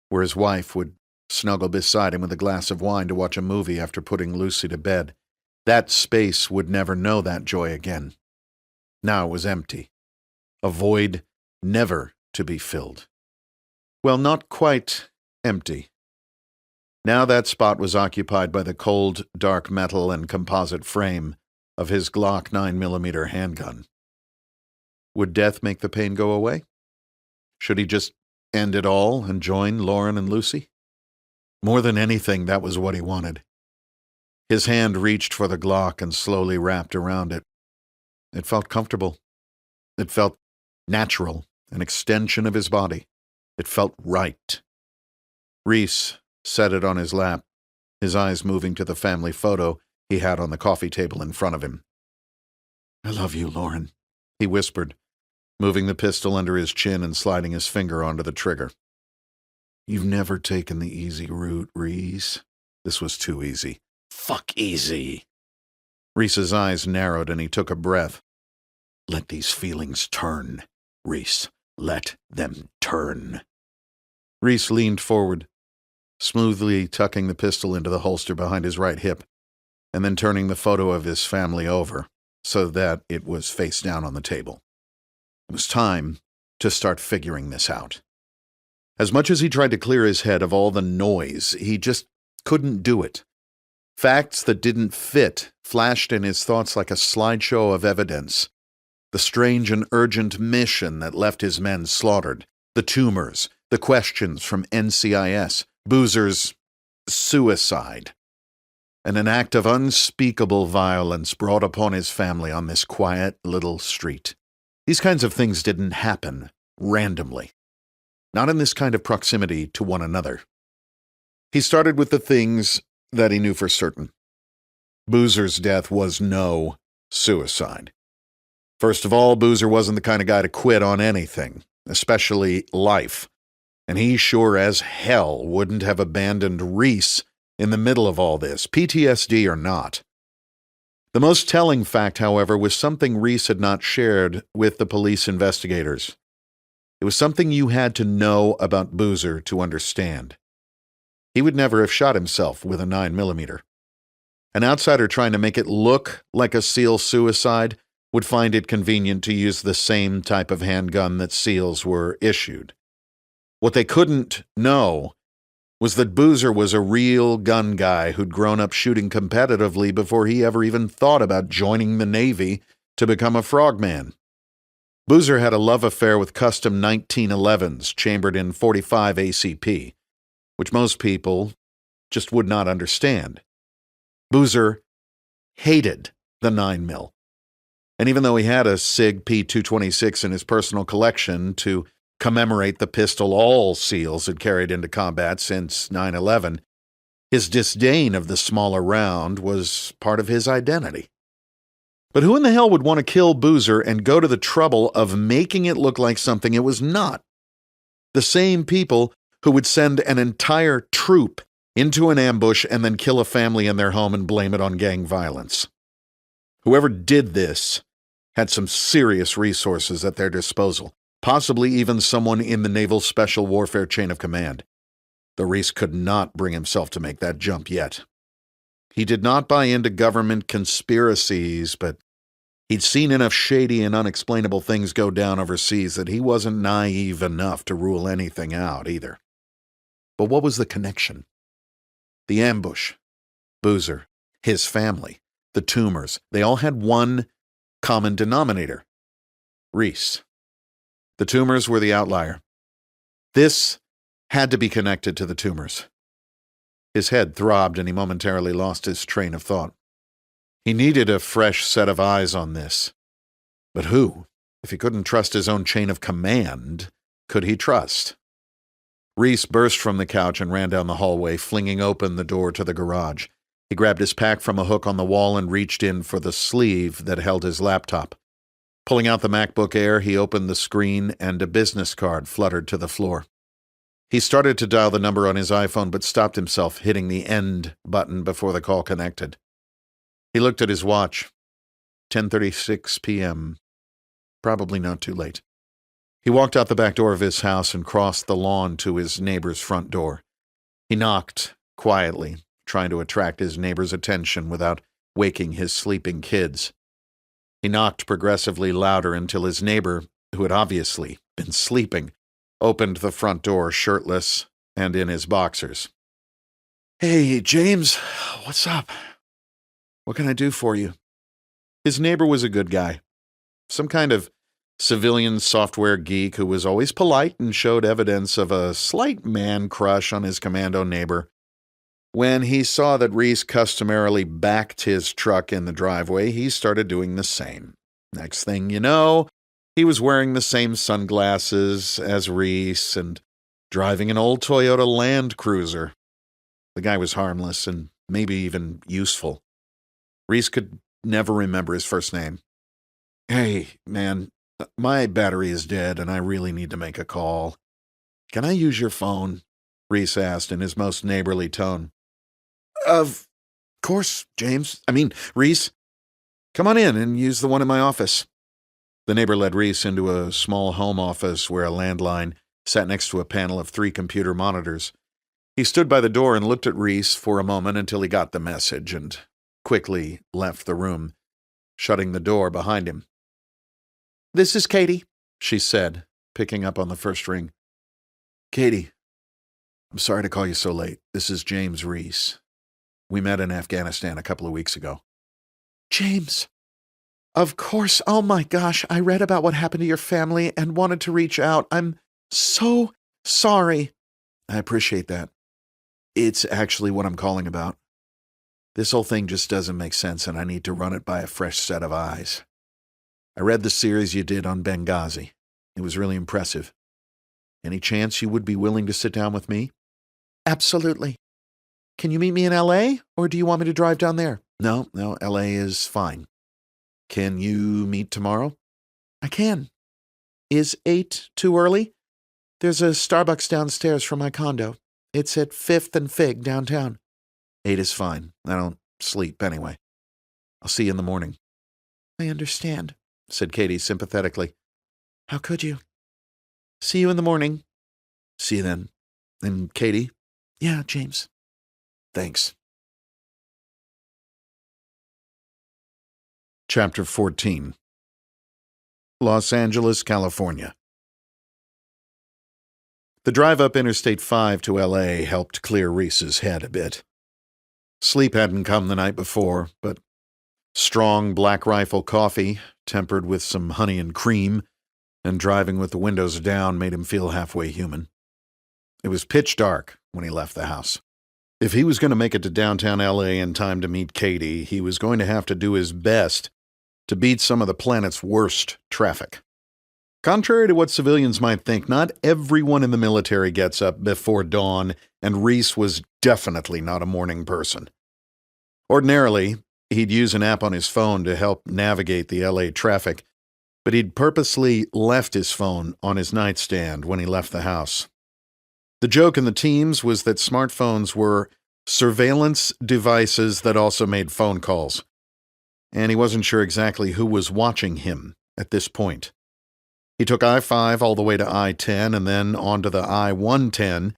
where his wife would snuggle beside him with a glass of wine to watch a movie after putting Lucy to bed. That space would never know that joy again. Now it was empty, a void never to be filled. Well, not quite empty. Now that spot was occupied by the cold, dark metal and composite frame of his Glock 9mm handgun. Would death make the pain go away? Should he just end it all and join Lauren and Lucy? More than anything, that was what he wanted. His hand reached for the Glock and slowly wrapped around it. It felt comfortable. It felt natural, an extension of his body. It felt right. Reece set it on his lap, his eyes moving to the family photo he had on the coffee table in front of him. "I love you, Lauren," he whispered, moving the pistol under his chin and sliding his finger onto the trigger. "You've never taken the easy route, Reece." This was too easy. Fuck easy. Reece's eyes narrowed and he took a breath. "Let these feelings turn, Reece. Let them turn." Reece leaned forward, smoothly tucking the pistol into the holster behind his right hip, and then turning the photo of his family over so that it was face down on the table. It was time to start figuring this out. As much as he tried to clear his head of all the noise, he just couldn't do it. Facts that didn't fit flashed in his thoughts like a slideshow of evidence. The strange and urgent mission that left his men slaughtered, the tumors, the questions from NCIS, Boozer's suicide, and an act of unspeakable violence brought upon his family on this quiet little street. These kinds of things didn't happen randomly, not in this kind of proximity to one another. He started with the things that he knew for certain. Boozer's death was no suicide. First of all, Boozer wasn't the kind of guy to quit on anything, especially life, and he sure as hell wouldn't have abandoned Reece in the middle of all this, PTSD or not. The most telling fact, however, was something Reece had not shared with the police investigators. It was something you had to know about Boozer to understand. He would never have shot himself with a 9mm. An outsider trying to make it look like a SEAL suicide would find it convenient to use the same type of handgun that SEALs were issued. What they couldn't know was that Boozer was a real gun guy who'd grown up shooting competitively before he ever even thought about joining the Navy to become a frogman. Boozer had a love affair with custom 1911s chambered in .45 ACP, which most people just would not understand. Boozer hated the 9mm. And even though he had a SIG P226 in his personal collection to commemorate the pistol all SEALs had carried into combat since 9/11, his disdain of the smaller round was part of his identity. But who in the hell would want to kill Boozer and go to the trouble of making it look like something it was not? The same people who would send an entire troop into an ambush and then kill a family in their home and blame it on gang violence. Whoever did this had some serious resources at their disposal, possibly even someone in the Naval Special Warfare chain of command. Though Reece could not bring himself to make that jump yet. He did not buy into government conspiracies, but he'd seen enough shady and unexplainable things go down overseas that he wasn't naive enough to rule anything out either. But what was the connection? The ambush, Boozer, his family, the tumors, they all had one common denominator: Reece. The tumors were the outlier. This had to be connected to the tumors. His head throbbed and he momentarily lost his train of thought. He needed a fresh set of eyes on this. But who? If he couldn't trust his own chain of command, could he trust? Reece burst from the couch and ran down the hallway, flinging open the door to the garage. He grabbed his pack from a hook on the wall and reached in for the sleeve that held his laptop. Pulling out the MacBook Air, he opened the screen and a business card fluttered to the floor. He started to dial the number on his iPhone but stopped himself, hitting the end button before the call connected. He looked at his watch. 10:36 p.m. Probably not too late. He walked out the back door of his house and crossed the lawn to his neighbor's front door. He knocked quietly, trying to attract his neighbor's attention without waking his sleeping kids. He knocked progressively louder until his neighbor, who had obviously been sleeping, opened the front door shirtless and in his boxers. "Hey, James, what's up? What can I do for you?" His neighbor was a good guy. Some kind of civilian software geek who was always polite and showed evidence of a slight man crush on his commando neighbor. When he saw that Reece customarily backed his truck in the driveway, he started doing the same. Next thing you know, he was wearing the same sunglasses as Reece and driving an old Toyota Land Cruiser. The guy was harmless and maybe even useful. Reece could never remember his first name. "Hey, man, my battery is dead and I really need to make a call. Can I use your phone?" Reece asked in his most neighborly tone. "Of course, Reece. Come on in and use the one in my office." The neighbor led Reece into a small home office where a landline sat next to a panel of 3 computer monitors. He stood by the door and looked at Reece for a moment until he got the message and quickly left the room, shutting the door behind him. "This is Katie," she said, picking up on the first ring. "Katie, I'm sorry to call you so late. This is James Reece. We met in Afghanistan a couple of weeks ago." James. Of course. Oh my gosh, I read about what happened to your family and wanted to reach out. I'm so sorry. I appreciate that. It's actually what I'm calling about. This whole thing just doesn't make sense, and I need to run it by a fresh set of eyes. I read the series you did on Benghazi. It was really impressive. Any chance you would be willing to sit down with me? Absolutely. Can you meet me in L.A., or do you want me to drive down there? No, L.A. is fine. Can you meet tomorrow? I can. Is 8 too early? There's a Starbucks downstairs from my condo. It's at 5th and Fig downtown. 8 is fine. I don't sleep anyway. I'll see you in the morning. I understand, said Katie sympathetically. How could you? See you in the morning. See you then. And Katie? Yeah, James. Thanks. Chapter 14. Los Angeles, California. The drive up Interstate 5 to L.A. helped clear Reece's head a bit. Sleep hadn't come the night before, but strong Black Rifle coffee, tempered with some honey and cream, and driving with the windows down made him feel halfway human. It was pitch dark when he left the house. If he was going to make it to downtown L.A. in time to meet Katie, he was going to have to do his best to beat some of the planet's worst traffic. Contrary to what civilians might think, not everyone in the military gets up before dawn, and Reece was definitely not a morning person. Ordinarily, he'd use an app on his phone to help navigate the LA traffic, but he'd purposely left his phone on his nightstand when he left the house. The joke in the teams was that smartphones were surveillance devices that also made phone calls, and he wasn't sure exactly who was watching him at this point. He took I-5 all the way to I-10 and then onto the I-110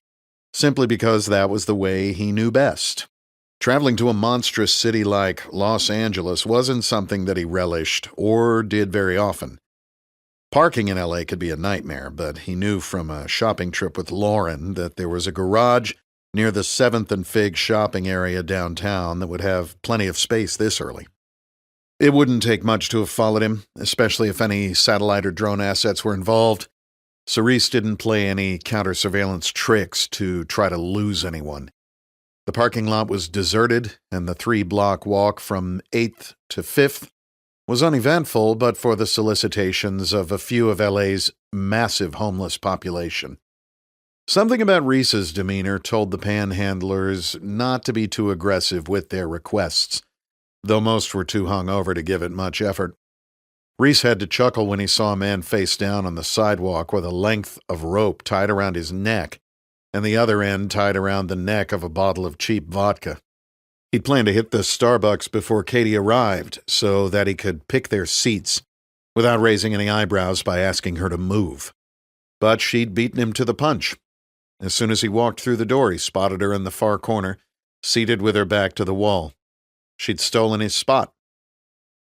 simply because that was the way he knew best. Traveling to a monstrous city like Los Angeles wasn't something that he relished or did very often. Parking in LA could be a nightmare, but he knew from a shopping trip with Lauren that there was a garage near the 7th and Fig shopping area downtown that would have plenty of space this early. It wouldn't take much to have followed him, especially if any satellite or drone assets were involved. So Reece didn't play any counter-surveillance tricks to try to lose anyone. The parking lot was deserted, and the 3-block walk from 8th to 5th was uneventful but for the solicitations of a few of LA's massive homeless population. Something about Reece's demeanor told the panhandlers not to be too aggressive with their requests, though most were too hungover to give it much effort. Reece had to chuckle when he saw a man face down on the sidewalk with a length of rope tied around his neck and the other end tied around the neck of a bottle of cheap vodka. He'd planned to hit the Starbucks before Katie arrived so that he could pick their seats without raising any eyebrows by asking her to move. But she'd beaten him to the punch. As soon as he walked through the door, he spotted her in the far corner, seated with her back to the wall. She'd stolen his spot.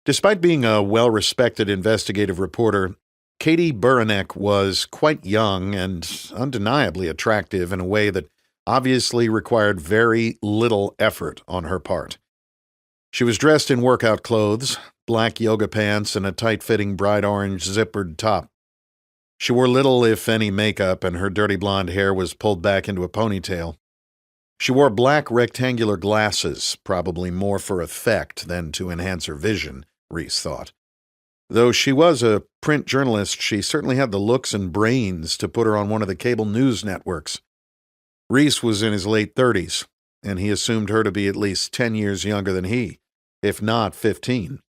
Despite being a well-respected investigative reporter, Katie Buranek was quite young and undeniably attractive in a way that obviously required very little effort on her part. She was dressed in workout clothes, black yoga pants, and a tight-fitting bright orange zippered top. She wore little, if any, makeup, and her dirty blonde hair was pulled back into a ponytail. She wore black rectangular glasses, probably more for effect than to enhance her vision, Reece thought. Though she was a print journalist, she certainly had the looks and brains to put her on one of the cable news networks. Reece was in his late 30s, and he assumed her to be at least 10 years younger than he, if not 15.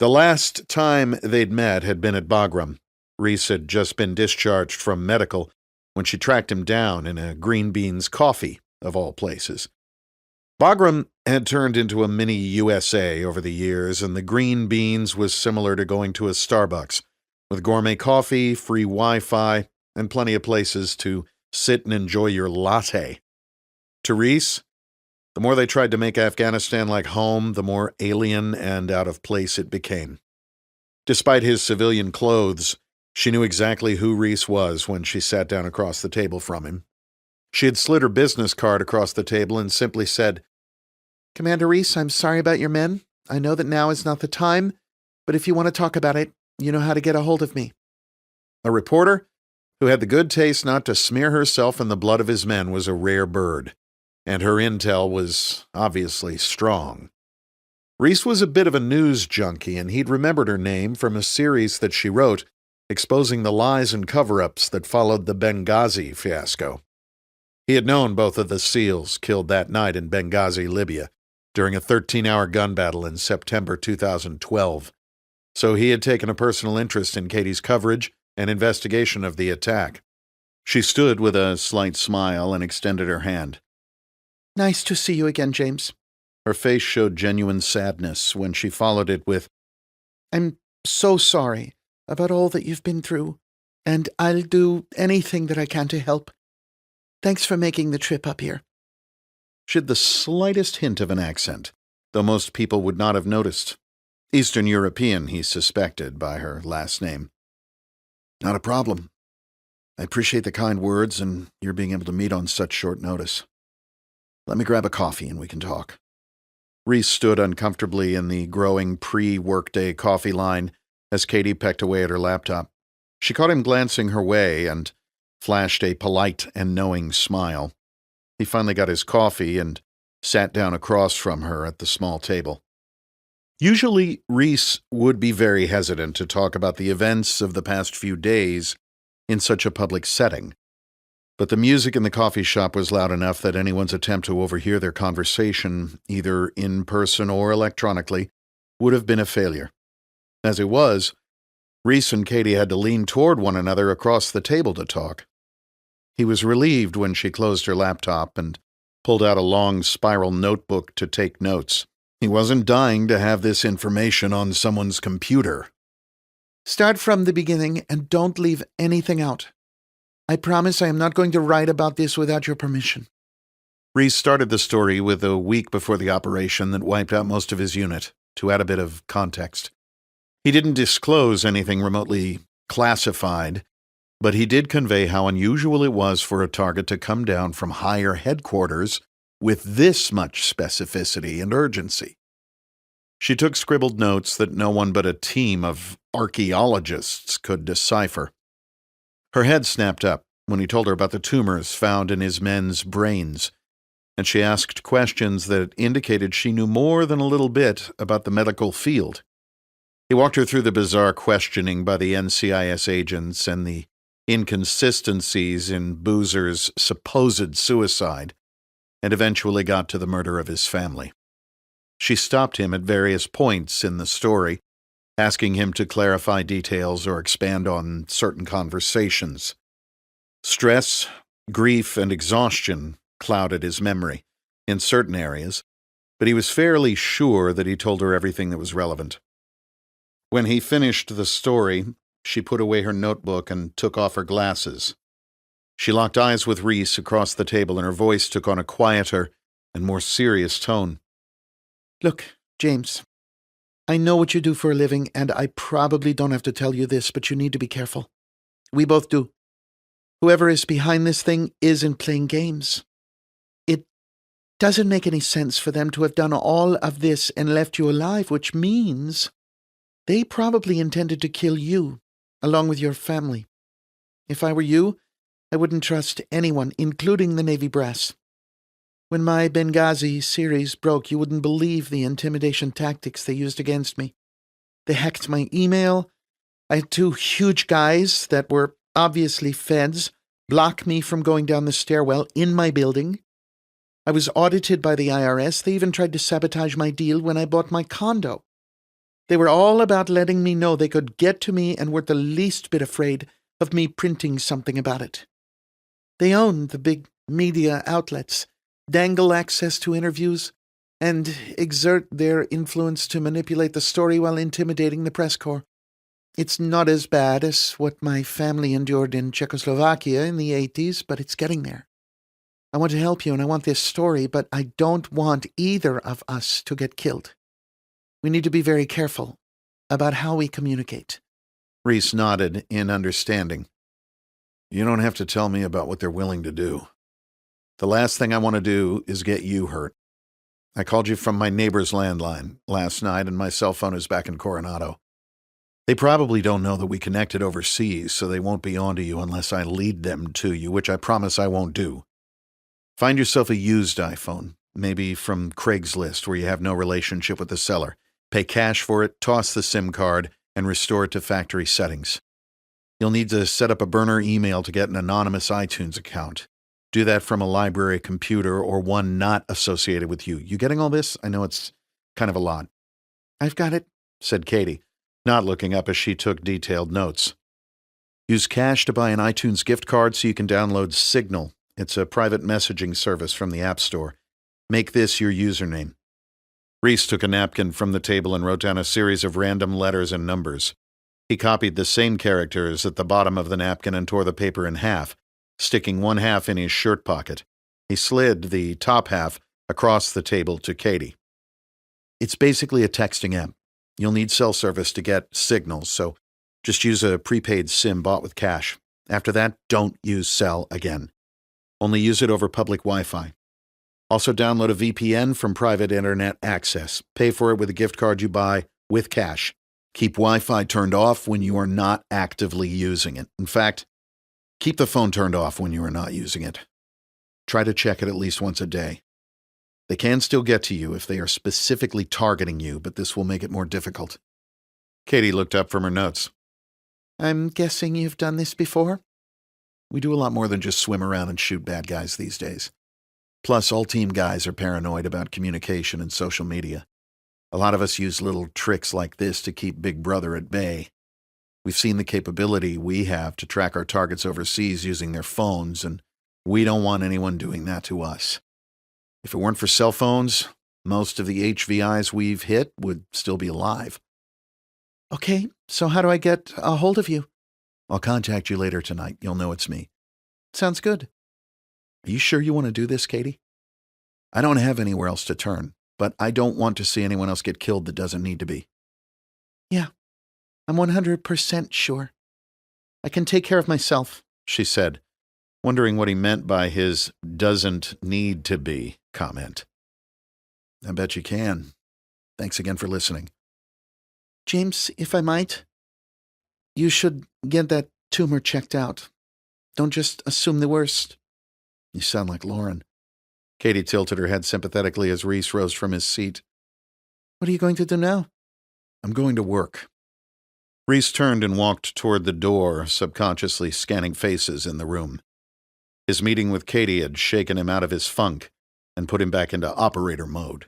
The last time they'd met had been at Bagram. Reece had just been discharged from medical when she tracked him down in a green beans coffee, of all places. Bagram had turned into a mini USA over the years, and the green beans was similar to going to a Starbucks, with gourmet coffee, free Wi-Fi, and plenty of places to sit and enjoy your latte. To Reece, the more they tried to make Afghanistan like home, the more alien and out of place it became. Despite his civilian clothes, she knew exactly who Reece was when she sat down across the table from him. She had slid her business card across the table and simply said, Commander Reece, I'm sorry about your men. I know that now is not the time, but if you want to talk about it, you know how to get a hold of me. A reporter who had the good taste not to smear herself in the blood of his men was a rare bird, and her intel was obviously strong. Reece was a bit of a news junkie, and he'd remembered her name from a series that she wrote exposing the lies and cover-ups that followed the Benghazi fiasco. He had known both of the SEALs killed that night in Benghazi, Libya, during a 13-hour gun battle in September 2012, so he had taken a personal interest in Katie's coverage and investigation of the attack. She stood with a slight smile and extended her hand. Nice to see you again, James. Her face showed genuine sadness when she followed it with, I'm so sorry about all that you've been through, and I'll do anything that I can to help. Thanks for making the trip up here. She had the slightest hint of an accent, though most people would not have noticed. Eastern European, he suspected, by her last name. Not a problem. I appreciate the kind words and your being able to meet on such short notice. Let me grab a coffee and we can talk. Reece stood uncomfortably in the growing pre-workday coffee line as Katie pecked away at her laptop. She caught him glancing her way and flashed a polite and knowing smile. He finally got his coffee and sat down across from her at the small table. Usually, Reece would be very hesitant to talk about the events of the past few days in such a public setting, but the music in the coffee shop was loud enough that anyone's attempt to overhear their conversation, either in person or electronically, would have been a failure. As it was, Reece and Katie had to lean toward one another across the table to talk. He was relieved when she closed her laptop and pulled out a long spiral notebook to take notes. He wasn't dying to have this information on someone's computer. Start from the beginning and don't leave anything out. I promise I am not going to write about this without your permission. Reece started the story with a week before the operation that wiped out most of his unit, to add a bit of context. He didn't disclose anything remotely classified, but he did convey how unusual it was for a target to come down from higher headquarters with this much specificity and urgency. She took scribbled notes that no one but a team of archaeologists could decipher. Her head snapped up when he told her about the tumors found in his men's brains, and she asked questions that indicated she knew more than a little bit about the medical field. He walked her through the bizarre questioning by the NCIS agents and the inconsistencies in Boozer's supposed suicide, and eventually got to the murder of his family. She stopped him at various points in the story, asking him to clarify details or expand on certain conversations. Stress, grief, and exhaustion clouded his memory in certain areas, but he was fairly sure that he told her everything that was relevant. When he finished the story, she put away her notebook and took off her glasses. She locked eyes with Reece across the table, and her voice took on a quieter and more serious tone. Look, James, I know what you do for a living, and I probably don't have to tell you this, but you need to be careful. We both do. Whoever is behind this thing isn't playing games. It doesn't make any sense for them to have done all of this and left you alive, which means they probably intended to kill you, along with your family. If I were you, I wouldn't trust anyone, including the Navy brass. When my Benghazi series broke, you wouldn't believe the intimidation tactics they used against me. They hacked my email. I had two huge guys that were obviously feds block me from going down the stairwell in my building. I was audited by the IRS. They even tried to sabotage my deal when I bought my condo. They were all about letting me know they could get to me and weren't the least bit afraid of me printing something about it. They own the big media outlets, dangle access to interviews, and exert their influence to manipulate the story while intimidating the press corps. It's not as bad as what my family endured in Czechoslovakia in the 80s, but it's getting there. I want to help you and I want this story, but I don't want either of us to get killed. We need to be very careful about how we communicate. Reece nodded in understanding. You don't have to tell me about what they're willing to do. The last thing I want to do is get you hurt. I called you from my neighbor's landline last night, and my cell phone is back in Coronado. They probably don't know that we connected overseas, so they won't be on to you unless I lead them to you, which I promise I won't do. Find yourself a used iPhone, maybe from Craigslist, where you have no relationship with the seller. Pay cash for it, toss the SIM card, and restore it to factory settings. You'll need to set up a burner email to get an anonymous iTunes account. Do that from a library computer or one not associated with you. You getting all this? I know it's kind of a lot. I've got it, said Katie, not looking up as she took detailed notes. Use cash to buy an iTunes gift card so you can download Signal. It's a private messaging service from the App Store. Make this your username. Reece took a napkin from the table and wrote down a series of random letters and numbers. He copied the same characters at the bottom of the napkin and tore the paper in half, sticking one half in his shirt pocket. He slid the top half across the table to Katie. It's basically a texting app. You'll need cell service to get signals, so just use a prepaid SIM bought with cash. After that, don't use cell again. Only use it over public Wi-Fi. Also download a VPN from private internet access. Pay for it with a gift card you buy with cash. Keep Wi-Fi turned off when you are not actively using it. In fact, keep the phone turned off when you are not using it. Try to check it at least once a day. They can still get to you if they are specifically targeting you, but this will make it more difficult. Katie looked up from her notes. I'm guessing you've done this before? We do a lot more than just swim around and shoot bad guys these days. Plus, all team guys are paranoid about communication and social media. A lot of us use little tricks like this to keep Big Brother at bay. We've seen the capability we have to track our targets overseas using their phones, and we don't want anyone doing that to us. If it weren't for cell phones, most of the HVIs we've hit would still be alive. Okay, so how do I get a hold of you? I'll contact you later tonight. You'll know it's me. Sounds good. Are you sure you want to do this, Katie? I don't have anywhere else to turn, but I don't want to see anyone else get killed that doesn't need to be. Yeah, I'm 100% sure. I can take care of myself, she said, wondering what he meant by his doesn't need to be comment. I bet you can. Thanks again for listening. James, if I might, you should get that tumor checked out. Don't just assume the worst. You sound like Lauren. Katie tilted her head sympathetically as Reece rose from his seat. What are you going to do now? I'm going to work. Reece turned and walked toward the door, subconsciously scanning faces in the room. His meeting with Katie had shaken him out of his funk and put him back into operator mode.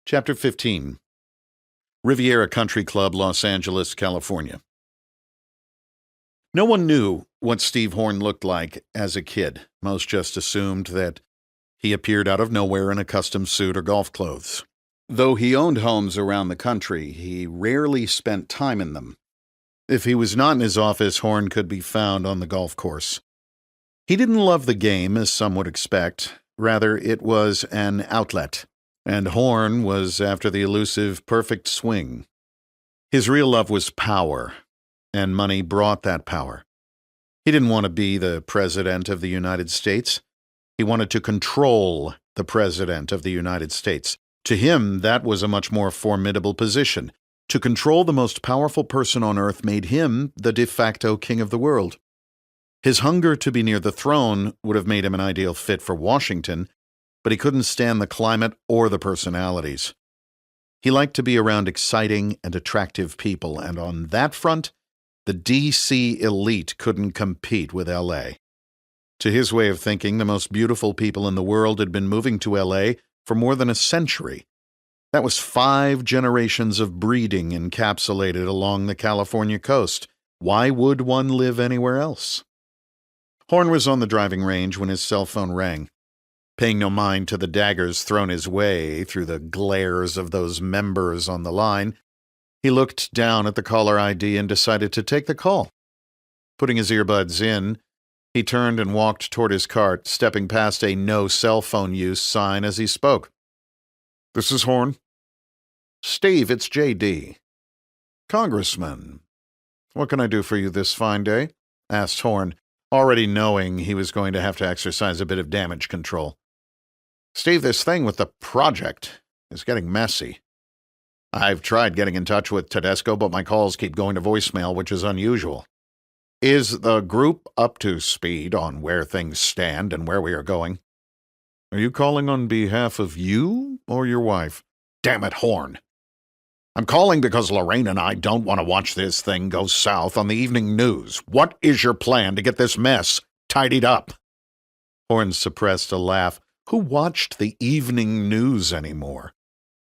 Chapter 15. Riviera Country Club, Los Angeles, California. No one knew what Steve Horn looked like as a kid. Most just assumed that he appeared out of nowhere in a custom suit or golf clothes. Though he owned homes around the country, he rarely spent time in them. If he was not in his office, Horn could be found on the golf course. He didn't love the game, as some would expect. Rather, it was an outlet. And Horn was after the elusive perfect swing. His real love was power, and money brought that power. He didn't want to be the President of the United States. He wanted to control the President of the United States. To him, that was a much more formidable position. To control the most powerful person on earth made him the de facto king of the world. His hunger to be near the throne would have made him an ideal fit for Washington, but he couldn't stand the climate or the personalities. He liked to be around exciting and attractive people, and on that front, the D.C. elite couldn't compete with L.A. To his way of thinking, the most beautiful people in the world had been moving to L.A. for more than a century. That was 5 generations of breeding encapsulated along the California coast. Why would one live anywhere else? Horn was on the driving range when his cell phone rang. Paying no mind to the daggers thrown his way through the glares of those members on the line, he looked down at the caller ID and decided to take the call. Putting his earbuds in, he turned and walked toward his cart, stepping past a no cell phone use sign as he spoke. This is Horn. Steve, it's J.D. Congressman, what can I do for you this fine day? Asked Horn, already knowing he was going to have to exercise a bit of damage control. Steve, this thing with the project is getting messy. I've tried getting in touch with Tedesco, but my calls keep going to voicemail, which is unusual. Is the group up to speed on where things stand and where we are going? Are you calling on behalf of you or your wife? Damn it, Horn. I'm calling because Lorraine and I don't want to watch this thing go south on the evening news. What is your plan to get this mess tidied up? Horn suppressed a laugh. Who watched the evening news anymore?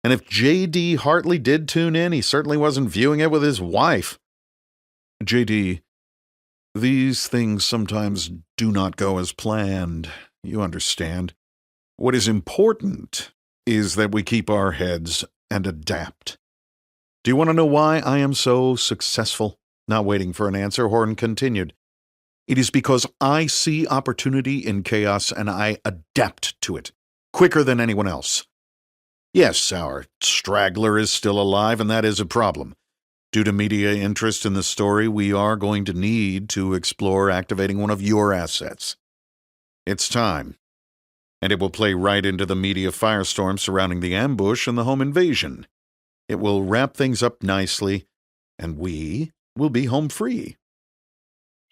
And if J.D. Hartley did tune in, he certainly wasn't viewing it with his wife. J.D., these things sometimes do not go as planned. You understand. What is important is that we keep our heads and adapt. Do you want to know why I am so successful? Not waiting for an answer, Horn continued. It is because I see opportunity in chaos and I adapt to it, quicker than anyone else. Yes, our straggler is still alive, and that is a problem. Due to media interest in the story, we are going to need to explore activating one of your assets. It's time, and it will play right into the media firestorm surrounding the ambush and the home invasion. It will wrap things up nicely, and we will be home free.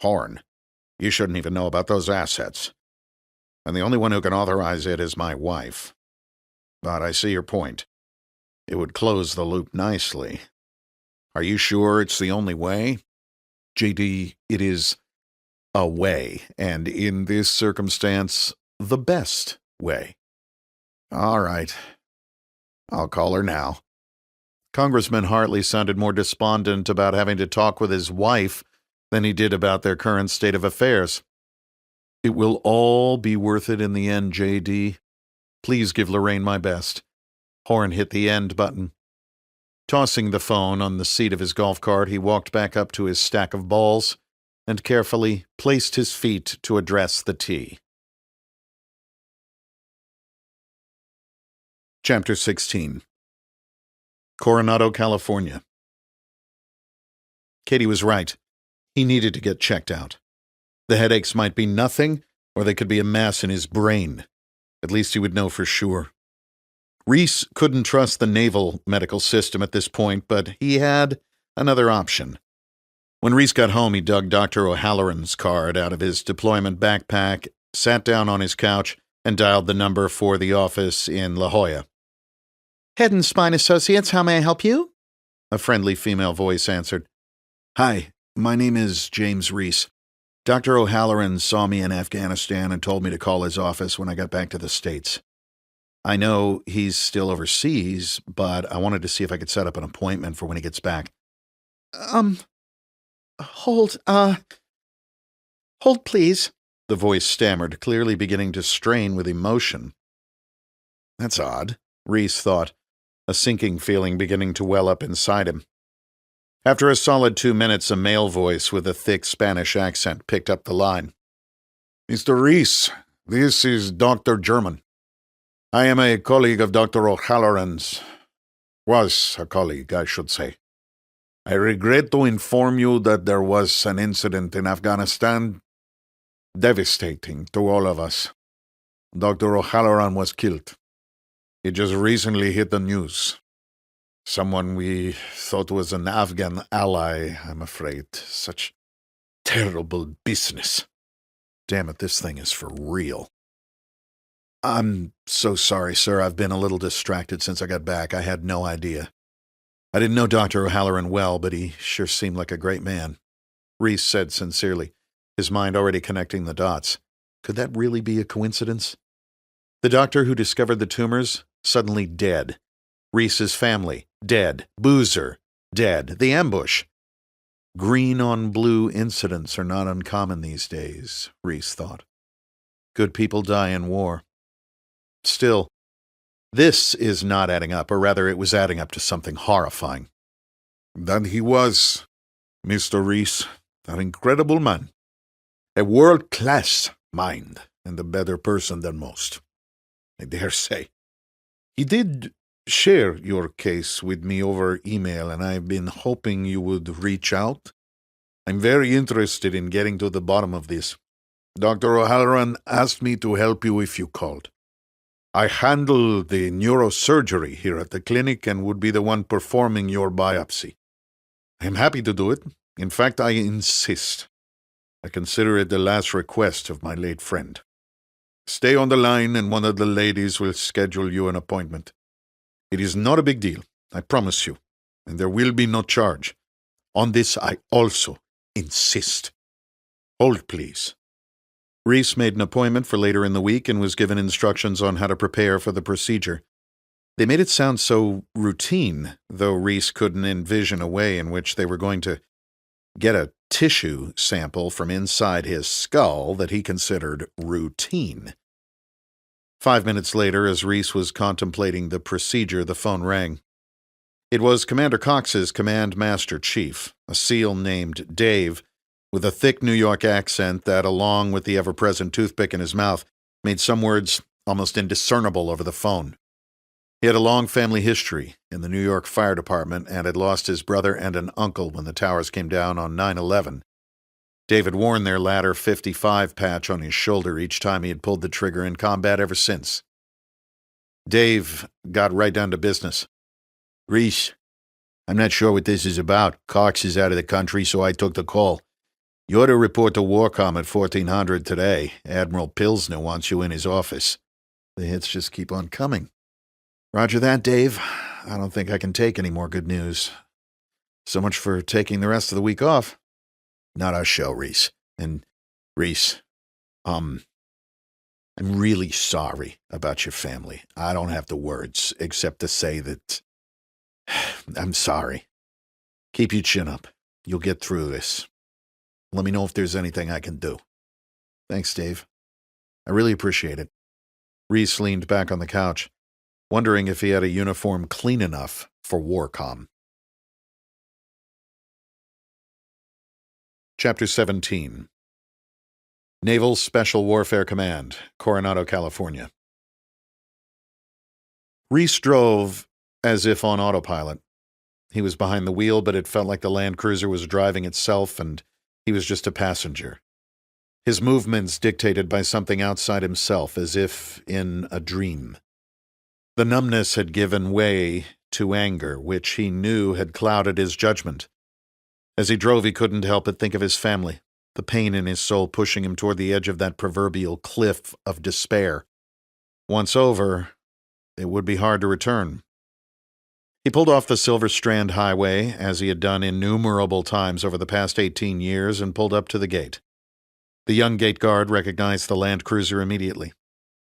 Horn, you shouldn't even know about those assets. And the only one who can authorize it is my wife. But I see your point. It would close the loop nicely. Are you sure it's the only way? J.D., it is a way, and in this circumstance, the best way. All right. I'll call her now. Congressman Hartley sounded more despondent about having to talk with his wife than he did about their current state of affairs. It will all be worth it in the end, J.D. Please give Lorraine my best. Horn hit the end button. Tossing the phone on the seat of his golf cart, he walked back up to his stack of balls and carefully placed his feet to address the tee. Chapter 16. Coronado, California. Katie was right. He needed to get checked out. The headaches might be nothing, or they could be a mass in his brain. At least he would know for sure. Reece couldn't trust the naval medical system at this point, but he had another option. When Reece got home, he dug Dr. O'Halloran's card out of his deployment backpack, sat down on his couch, and dialed the number for the office in La Jolla. Head and Spine Associates, how may I help you? A friendly female voice answered. Hi, my name is James Reece. Dr. O'Halloran saw me in Afghanistan and told me to call his office when I got back to the States. I know he's still overseas, but I wanted to see if I could set up an appointment for when he gets back. Hold, please. The voice stammered, clearly beginning to strain with emotion. That's odd, Reece thought, a sinking feeling beginning to well up inside him. After a solid 2 minutes, a male voice with a thick Spanish accent picked up the line. Mr. Reece, this is Dr. German. I am a colleague of Dr. O'Halloran's. Was a colleague, I should say. I regret to inform you that there was an incident in Afghanistan devastating to all of us. Dr. O'Halloran was killed. It just recently hit the news. Someone we thought was an Afghan ally, I'm afraid. Such terrible business. Damn it, this thing is for real. I'm so sorry, sir. I've been a little distracted since I got back. I had no idea. I didn't know Dr. O'Halloran well, but he sure seemed like a great man. Reece said sincerely, his mind already connecting the dots. Could that really be a coincidence? The doctor who discovered the tumors, suddenly dead. Reece's family, dead. Boozer, dead. The ambush. Green on blue incidents are not uncommon these days, Reece thought. Good people die in war. Still, this is not adding up, or rather it was adding up to something horrifying. That he was, Mr. Reece, an incredible man. A world-class mind, and a better person than most, I dare say. He did share your case with me over email, and I've been hoping you would reach out. I'm very interested in getting to the bottom of this. Dr. O'Halloran asked me to help you if you called. I handle the neurosurgery here at the clinic and would be the one performing your biopsy. I'm happy to do it. In fact, I insist. I consider it the last request of my late friend. Stay on the line and one of the ladies will schedule you an appointment. It is not a big deal, I promise you, and there will be no charge. On this I also insist. Hold, please. Reece made an appointment for later in the week and was given instructions on how to prepare for the procedure. They made it sound so routine, though Reece couldn't envision a way in which they were going to get a tissue sample from inside his skull that he considered routine. 5 minutes later, as Reece was contemplating the procedure, the phone rang. It was Commander Cox's Command Master Chief, a SEAL named Dave, with a thick New York accent that, along with the ever-present toothpick in his mouth, made some words almost indiscernible over the phone. He had a long family history in the New York Fire Department and had lost his brother and an uncle when the towers came down on 9/11. Dave had worn their latter 55 patch on his shoulder each time he had pulled the trigger in combat ever since. Dave got right down to business. Reece, I'm not sure what this is about. Cox is out of the country, so I took the call. You ought to report to Warcom at 1400 today. Admiral Pilsner wants you in his office. The hits just keep on coming. Roger that, Dave. I don't think I can take any more good news. So much for taking the rest of the week off. Not our show, Reece. And, Reece, I'm really sorry about your family. I don't have the words except to say that I'm sorry. Keep your chin up. You'll get through this. Let me know if there's anything I can do. Thanks, Dave. I really appreciate it. Reece leaned back on the couch, wondering if he had a uniform clean enough for Warcom. Chapter 17. Naval Special Warfare Command, Coronado, California. Reece drove as if on autopilot. He was behind the wheel, but it felt like the Land Cruiser was driving itself and he was just a passenger. His movements dictated by something outside himself, as if in a dream. The numbness had given way to anger, which he knew had clouded his judgment. As he drove, he couldn't help but think of his family, the pain in his soul pushing him toward the edge of that proverbial cliff of despair. Once over, it would be hard to return. He pulled off the Silver Strand Highway, as he had done innumerable times over the past 18 years, and pulled up to the gate. The young gate guard recognized the Land Cruiser immediately.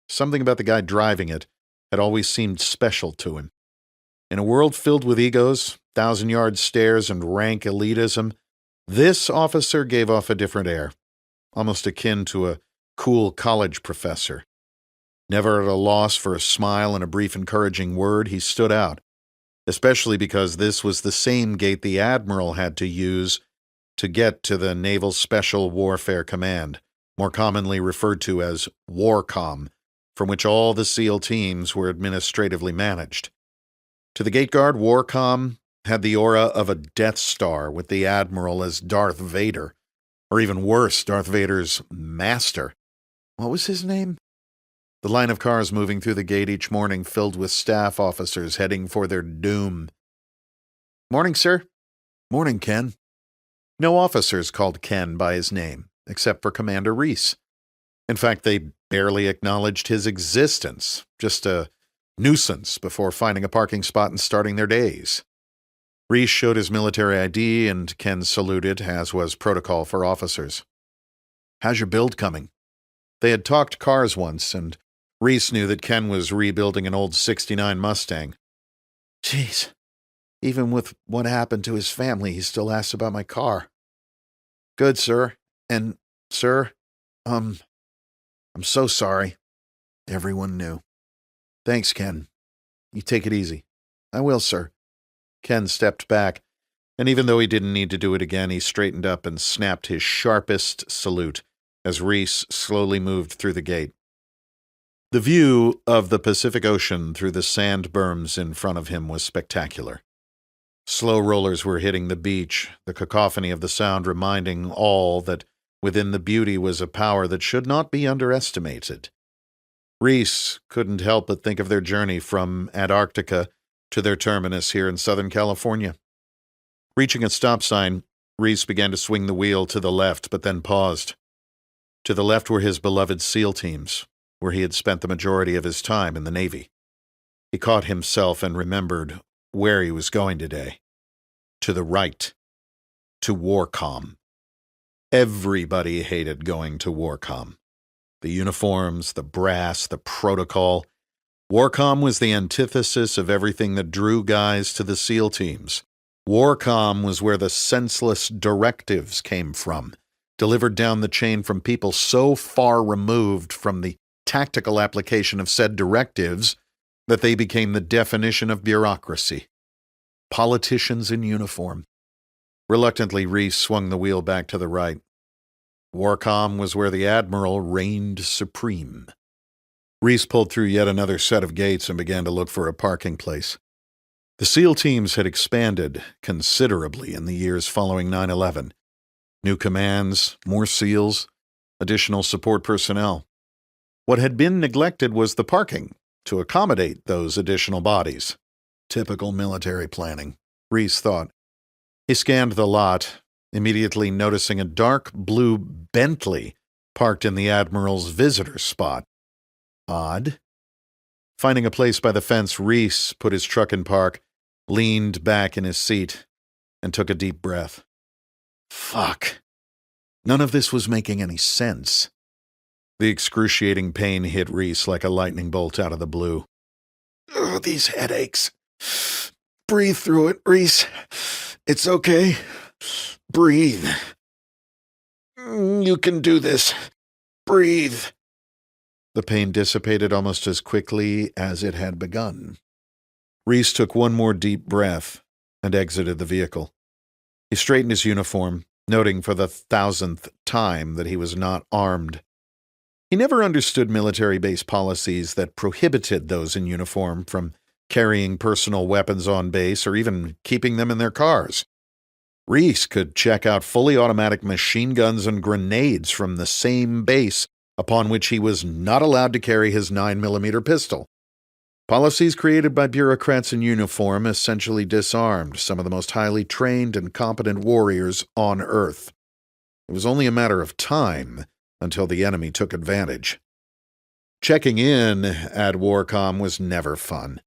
Something about the guy driving it had always seemed special to him. In a world filled with egos, 1,000-yard stares, and rank elitism, this officer gave off a different air, almost akin to a cool college professor. Never at a loss for a smile and a brief encouraging word, he stood out, especially because this was the same gate the Admiral had to use to get to the Naval Special Warfare Command, more commonly referred to as Warcom, from which all the SEAL teams were administratively managed. To the gate guard, Warcom had the aura of a Death Star, with the Admiral as Darth Vader, or even worse, Darth Vader's master. What was his name? The line of cars moving through the gate each morning filled with staff officers heading for their doom. Morning, sir. Morning, Ken. No officers called Ken by his name, except for Commander Reece. In fact, they barely acknowledged his existence, just a nuisance before finding a parking spot and starting their days. Reece showed his military ID, and Ken saluted, as was protocol for officers. "How's your build coming?" They had talked cars once, and Reece knew that Ken was rebuilding an old '69 Mustang. Jeez. Even with what happened to his family, he still asks about my car. Good, sir. And, sir, I'm so sorry. Everyone knew. Thanks, Ken. You take it easy. I will, sir. Ken stepped back, and even though he didn't need to do it again, he straightened up and snapped his sharpest salute as Reece slowly moved through the gate. The view of the Pacific Ocean through the sand berms in front of him was spectacular. Slow rollers were hitting the beach, the cacophony of the sound reminding all that within the beauty was a power that should not be underestimated. Reece couldn't help but think of their journey from Antarctica to their terminus here in Southern California. Reaching a stop sign, Reece began to swing the wheel to the left, but then paused. To the left were his beloved SEAL teams, where he had spent the majority of his time in the Navy. He caught himself and remembered where he was going today. To the right. To WARCOM. Everybody hated going to WARCOM. The uniforms, the brass, the protocol. WARCOM was the antithesis of everything that drew guys to the SEAL teams. WARCOM was where the senseless directives came from, delivered down the chain from people so far removed from the tactical application of said directives that they became the definition of bureaucracy. Politicians in uniform. Reluctantly, Reece swung the wheel back to the right. WARCOM was where the Admiral reigned supreme. Reece pulled through yet another set of gates and began to look for a parking place. The SEAL teams had expanded considerably in the years following 9/11. New commands, more SEALs, additional support personnel. What had been neglected was the parking to accommodate those additional bodies. Typical military planning, Reece thought. He scanned the lot, immediately noticing a dark blue Bentley parked in the Admiral's visitor spot. Odd. Finding a place by the fence, Reece put his truck in park, leaned back in his seat, and took a deep breath. Fuck. None of this was making any sense. The excruciating pain hit Reece like a lightning bolt out of the blue. Ugh, these headaches. Breathe through it, Reece. It's okay. Breathe. You can do this. Breathe. The pain dissipated almost as quickly as it had begun. Reece took one more deep breath and exited the vehicle. He straightened his uniform, noting for the 1,000th time that he was not armed. He never understood military base policies that prohibited those in uniform from carrying personal weapons on base or even keeping them in their cars. Reece could check out fully automatic machine guns and grenades from the same base upon which he was not allowed to carry his 9mm pistol. Policies created by bureaucrats in uniform essentially disarmed some of the most highly trained and competent warriors on Earth. It was only a matter of time until the enemy took advantage. Checking in at WARCOM was never fun.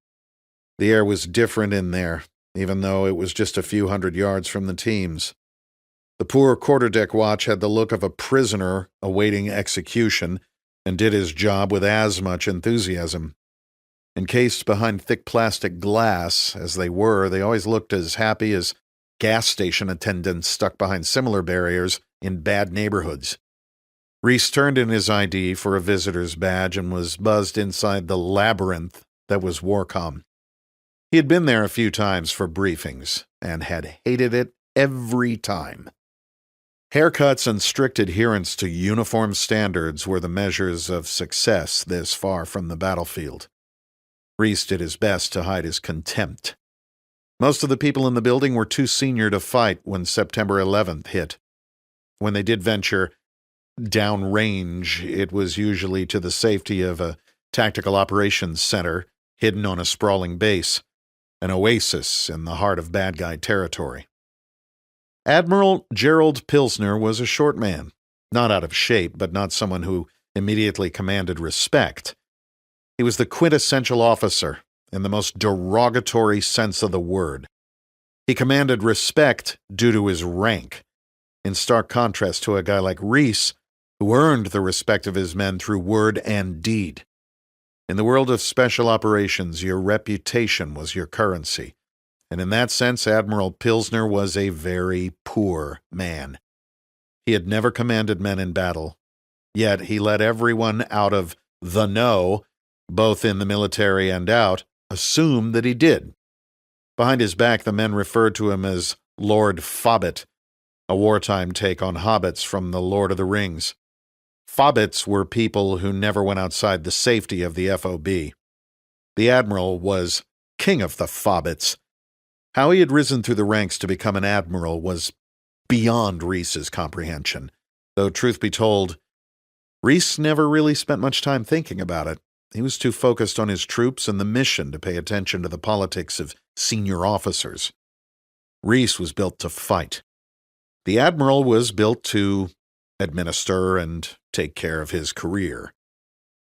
The air was different in there, even though it was just a few hundred yards from the teams. The poor quarterdeck watch had the look of a prisoner awaiting execution and did his job with as much enthusiasm. Encased behind thick plastic glass, as they were, they always looked as happy as gas station attendants stuck behind similar barriers in bad neighborhoods. Reece turned in his ID for a visitor's badge and was buzzed inside the labyrinth that was WARCOM. He had been there a few times for briefings and had hated it every time. Haircuts and strict adherence to uniform standards were the measures of success this far from the battlefield. Reece did his best to hide his contempt. Most of the people in the building were too senior to fight when September 11th hit. When they did venture downrange, it was usually to the safety of a tactical operations center hidden on a sprawling base, an oasis in the heart of bad guy territory. Admiral Gerald Pilsner was a short man, not out of shape, but not someone who immediately commanded respect. He was the quintessential officer in the most derogatory sense of the word. He commanded respect due to his rank, in stark contrast to a guy like Reece, who earned the respect of his men through word and deed. In the world of special operations, your reputation was your currency, and in that sense, Admiral Pilsner was a very poor man. He had never commanded men in battle, yet he let everyone out of the know, both in the military and out, assume that he did. Behind his back, the men referred to him as Lord Fobbit, a wartime take on hobbits from the Lord of the Rings. Fobbits were people who never went outside the safety of the FOB. The Admiral was king of the Fobbits. How he had risen through the ranks to become an admiral was beyond Reece's comprehension, though truth be told, Reece never really spent much time thinking about it. He was too focused on his troops and the mission to pay attention to the politics of senior officers. Reece was built to fight. The Admiral was built to administer and take care of his career.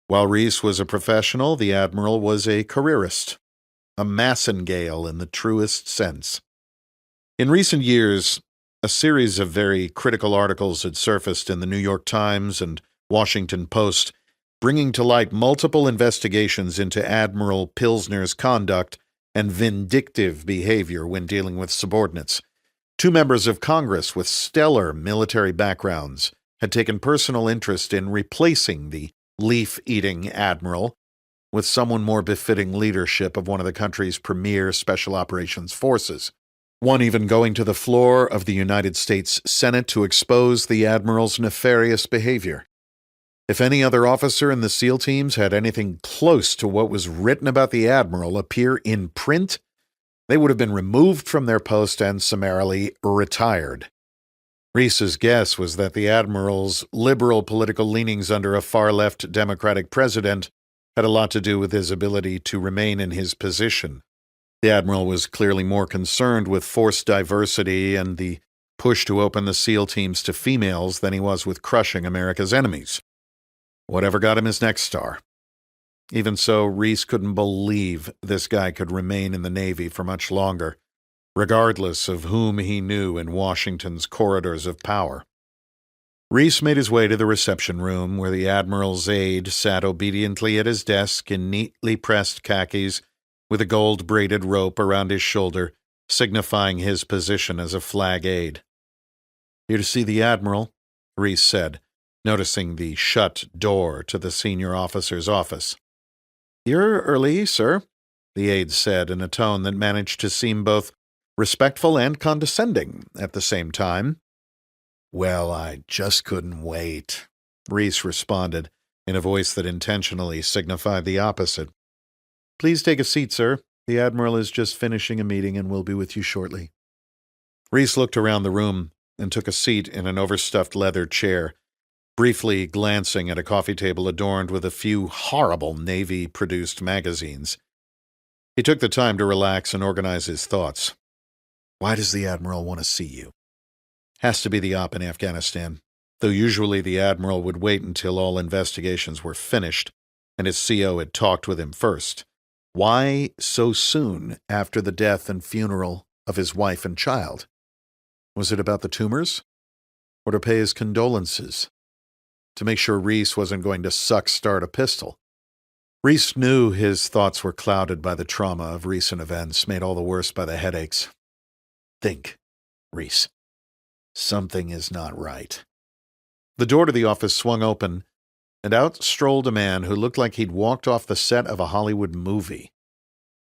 While Reece was a professional, the Admiral was a careerist, a massengale in the truest sense. In recent years, a series of very critical articles had surfaced in the New York Times and Washington Post, bringing to light multiple investigations into Admiral Pilsner's conduct and vindictive behavior when dealing with subordinates. Two members of Congress with stellar military backgrounds had taken personal interest in replacing the leaf-eating admiral with someone more befitting leadership of one of the country's premier special operations forces. One even going to the floor of the United States Senate to expose the admiral's nefarious behavior. If any other officer in the SEAL teams had anything close to what was written about the admiral appear in print, they would have been removed from their post and summarily retired. Reece's guess was that the admiral's liberal political leanings under a far-left Democratic president had a lot to do with his ability to remain in his position. The admiral was clearly more concerned with force diversity and the push to open the SEAL teams to females than he was with crushing America's enemies. Whatever got him his next star. Even so, Reece couldn't believe this guy could remain in the Navy for much longer, regardless of whom he knew in Washington's corridors of power. Reece made his way to the reception room, where the Admiral's aide sat obediently at his desk in neatly pressed khakis with a gold-braided rope around his shoulder, signifying his position as a flag aide. "Here to see the Admiral," Reece said, noticing the shut door to the senior officer's office. "You're early, sir," the aide said in a tone that managed to seem both respectful and condescending at the same time. "Well, I just couldn't wait," Reece responded in a voice that intentionally signified the opposite. "Please take a seat, sir. The Admiral is just finishing a meeting and will be with you shortly." Reece looked around the room and took a seat in an overstuffed leather chair, briefly glancing at a coffee table adorned with a few horrible Navy-produced magazines. He took the time to relax and organize his thoughts. Why does the Admiral want to see you? Has to be the op in Afghanistan, though usually the Admiral would wait until all investigations were finished and his CO had talked with him first. Why so soon after the death and funeral of his wife and child? Was it about the tumors? Or to pay his condolences? To make sure Reece wasn't going to start a pistol? Reece knew his thoughts were clouded by the trauma of recent events, made all the worse by the headaches. Think, Reece. Something is not right. The door to the office swung open, and out strolled a man who looked like he'd walked off the set of a Hollywood movie.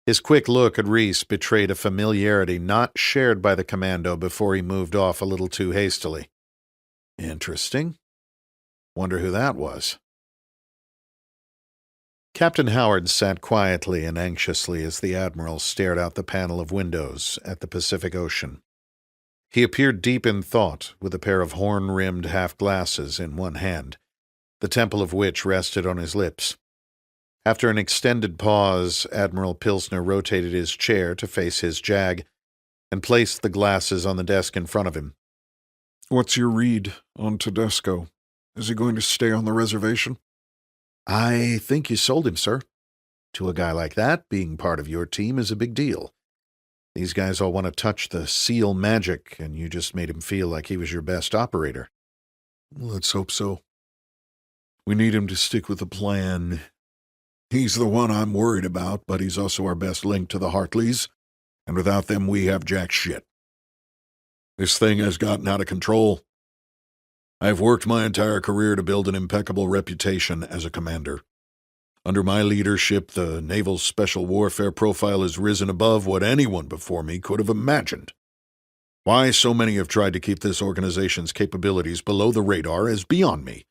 His quick look at Reece betrayed a familiarity not shared by the commando before he moved off a little too hastily. Interesting. Wonder who that was. Captain Howard sat quietly and anxiously as the Admiral stared out the panel of windows at the Pacific Ocean. He appeared deep in thought, with a pair of horn-rimmed half-glasses in one hand, the temple of which rested on his lips. After an extended pause, Admiral Pilsner rotated his chair to face his jag and placed the glasses on the desk in front of him. "What's your read on Tedesco?" Is he going to stay on the reservation? I think you sold him, sir. To a guy like that, being part of your team is a big deal. These guys all want to touch the seal magic, and you just made him feel like he was your best operator. Let's hope so. We need him to stick with the plan. He's the one I'm worried about, but he's also our best link to the Hartleys, and without them we have jack shit. This thing has gotten out of control. I've worked my entire career to build an impeccable reputation as a commander. Under my leadership, the Naval Special Warfare profile has risen above what anyone before me could have imagined. Why so many have tried to keep this organization's capabilities below the radar is beyond me.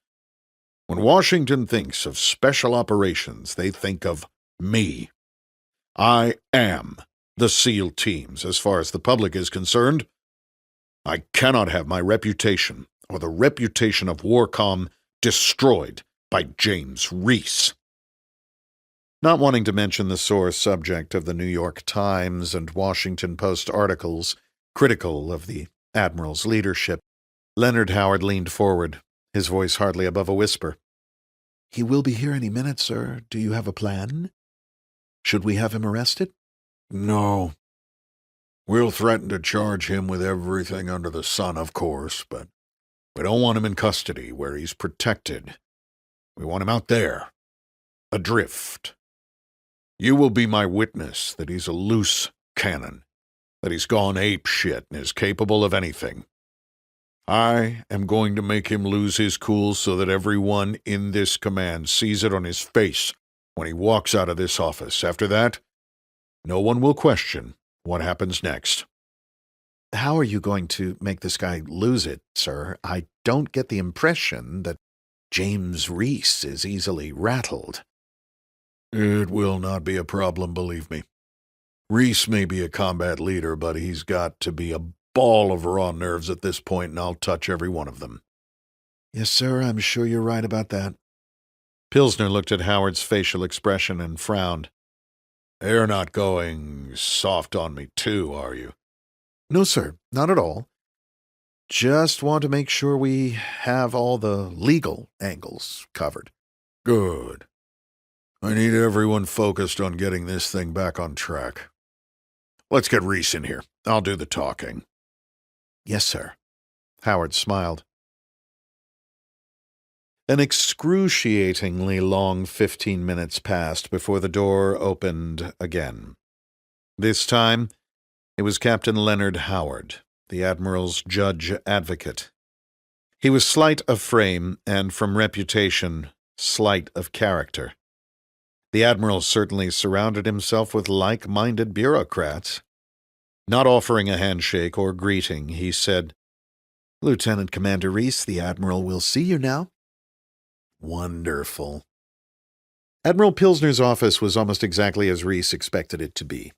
When Washington thinks of special operations, they think of me. I am the SEAL teams, as far as the public is concerned. I cannot have my reputation, or the reputation of WARCOM, destroyed by James Reece. Not wanting to mention the sore subject of the New York Times and Washington Post articles critical of the Admiral's leadership, Leonard Howard leaned forward, his voice hardly above a whisper. He will be here any minute, sir. Do you have a plan? Should we have him arrested? No. We'll threaten to charge him with everything under the sun, of course, but we don't want him in custody where he's protected. We want him out there, adrift. You will be my witness that he's a loose cannon, that he's gone apeshit and is capable of anything. I am going to make him lose his cool so that everyone in this command sees it on his face when he walks out of this office. After that, no one will question what happens next. How are you going to make this guy lose it, sir? I don't get the impression that James Reece is easily rattled. It will not be a problem, believe me. Reece may be a combat leader, but he's got to be a ball of raw nerves at this point, and I'll touch every one of them. Yes, sir, I'm sure you're right about that. Pilsner looked at Howard's facial expression and frowned. You're not going soft on me too, are you? No, sir, not at all. Just want to make sure we have all the legal angles covered. Good. I need everyone focused on getting this thing back on track. Let's get Reece in here. I'll do the talking. Yes, sir. Howard smiled. An excruciatingly long 15 minutes passed before the door opened again. This time, it was Captain Leonard Howard, the Admiral's judge advocate. He was slight of frame and, from reputation, slight of character. The Admiral certainly surrounded himself with like-minded bureaucrats. Not offering a handshake or greeting, he said, Lieutenant Commander Reece, the Admiral will see you now. Wonderful. Admiral Pilsner's office was almost exactly as Reece expected it to be.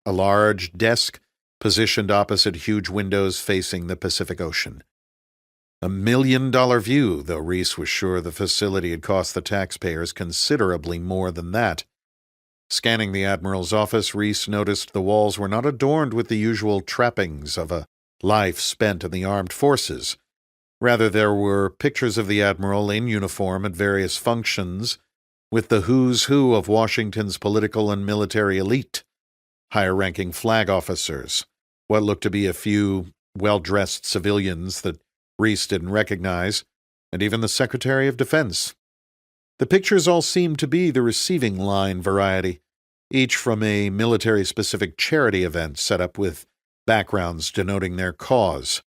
A large desk positioned opposite huge windows facing the Pacific Ocean. $1 million view, though Reece was sure the facility had cost the taxpayers considerably more than that. Scanning the Admiral's office, Reece noticed the walls were not adorned with the usual trappings of a life spent in the armed forces. Rather, there were pictures of the Admiral in uniform at various functions, with the who's who of Washington's political and military elite, higher-ranking flag officers, what looked to be a few well-dressed civilians that Reece didn't recognize, and even the Secretary of Defense. The pictures all seemed to be the receiving line variety, each from a military-specific charity event set up with backgrounds denoting their cause.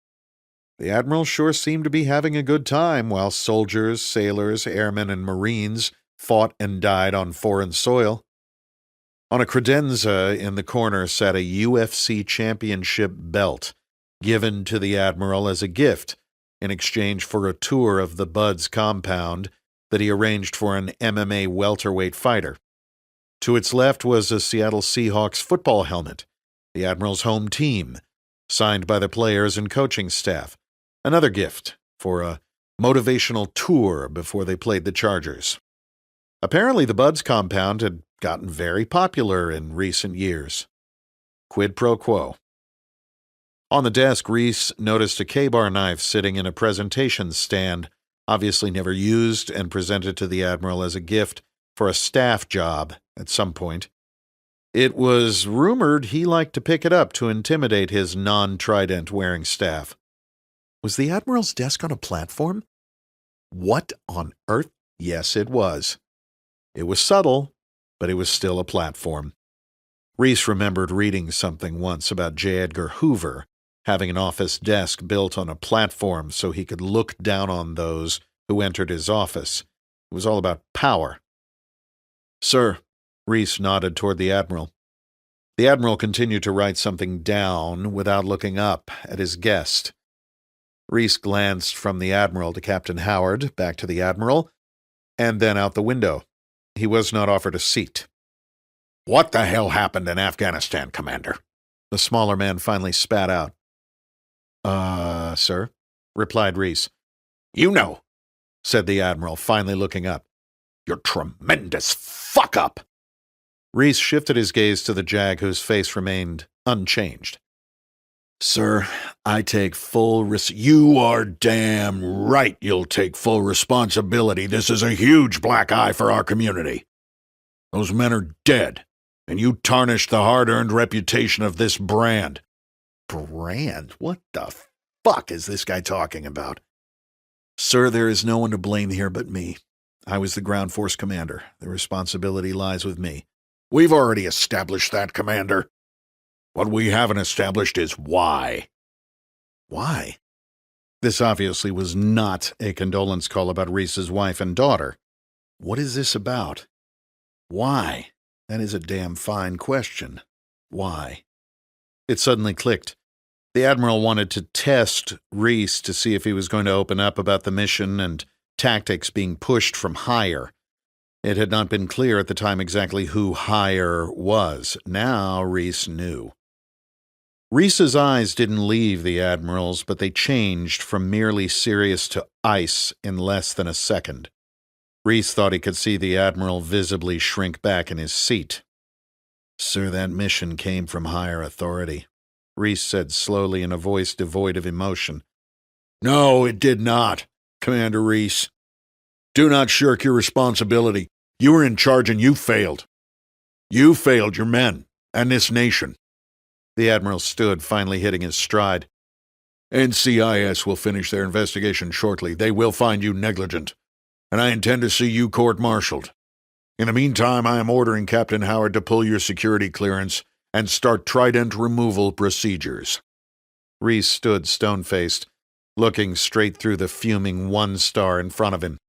The Admiral sure seemed to be having a good time while soldiers, sailors, airmen, and Marines fought and died on foreign soil. On a credenza in the corner sat a UFC championship belt, given to the Admiral as a gift in exchange for a tour of the Bud's compound that he arranged for an MMA welterweight fighter. To its left was a Seattle Seahawks football helmet, the Admiral's home team, signed by the players and coaching staff, another gift for a motivational tour before they played the Chargers. Apparently the Bud's compound had gotten very popular in recent years. Quid pro quo. On the desk, Reece noticed a K-bar knife sitting in a presentation stand obviously never used and presented to the Admiral as a gift for a staff job at some point. It was rumored he liked to pick it up to intimidate his non-trident-wearing staff. Was the Admiral's desk on a platform? What on earth? Yes, it was. It was subtle, but it was still a platform. Reece remembered reading something once about J. Edgar Hoover having an office desk built on a platform so he could look down on those who entered his office. It was all about power. "Sir," Reece nodded toward the Admiral. The Admiral continued to write something down without looking up at his guest. Reece glanced from the Admiral to Captain Howard, back to the Admiral, and then out the window. He was not offered a seat. "What the hell happened in Afghanistan, Commander?" the smaller man finally spat out. Sir," replied Reece. "You know," said the Admiral, finally looking up. "You're tremendous fuck-up." Reece shifted his gaze to the JAG, whose face remained unchanged. "Sir, I take full You are damn right you'll take full responsibility. This is a huge black eye for our community. Those men are dead, and you tarnished the hard-earned reputation of this brand." Brand? What the fuck is this guy talking about? "Sir, there is no one to blame here but me. I was the ground force commander. The responsibility lies with me." "We've already established that, Commander. What we haven't established is why." Why? This obviously was not a condolence call about Reece's wife and daughter. What is this about? Why? That is a damn fine question. Why? It suddenly clicked. The Admiral wanted to test Reece to see if he was going to open up about the mission and tactics being pushed from higher. It had not been clear at the time exactly who higher was. Now Reece knew. Reece's eyes didn't leave the Admiral's, but they changed from merely serious to ice in less than a second. Reece thought he could see the Admiral visibly shrink back in his seat. "Sir, that mission came from higher authority," Reece said slowly in a voice devoid of emotion. "No, it did not, Commander Reece. Do not shirk your responsibility. You were in charge and you failed. You failed your men and this nation." The Admiral stood, finally hitting his stride. "NCIS will finish their investigation shortly. They will find you negligent, and I intend to see you court-martialed. In the meantime, I am ordering Captain Howard to pull your security clearance and start trident removal procedures." Reece stood stone-faced, looking straight through the fuming one-star in front of him.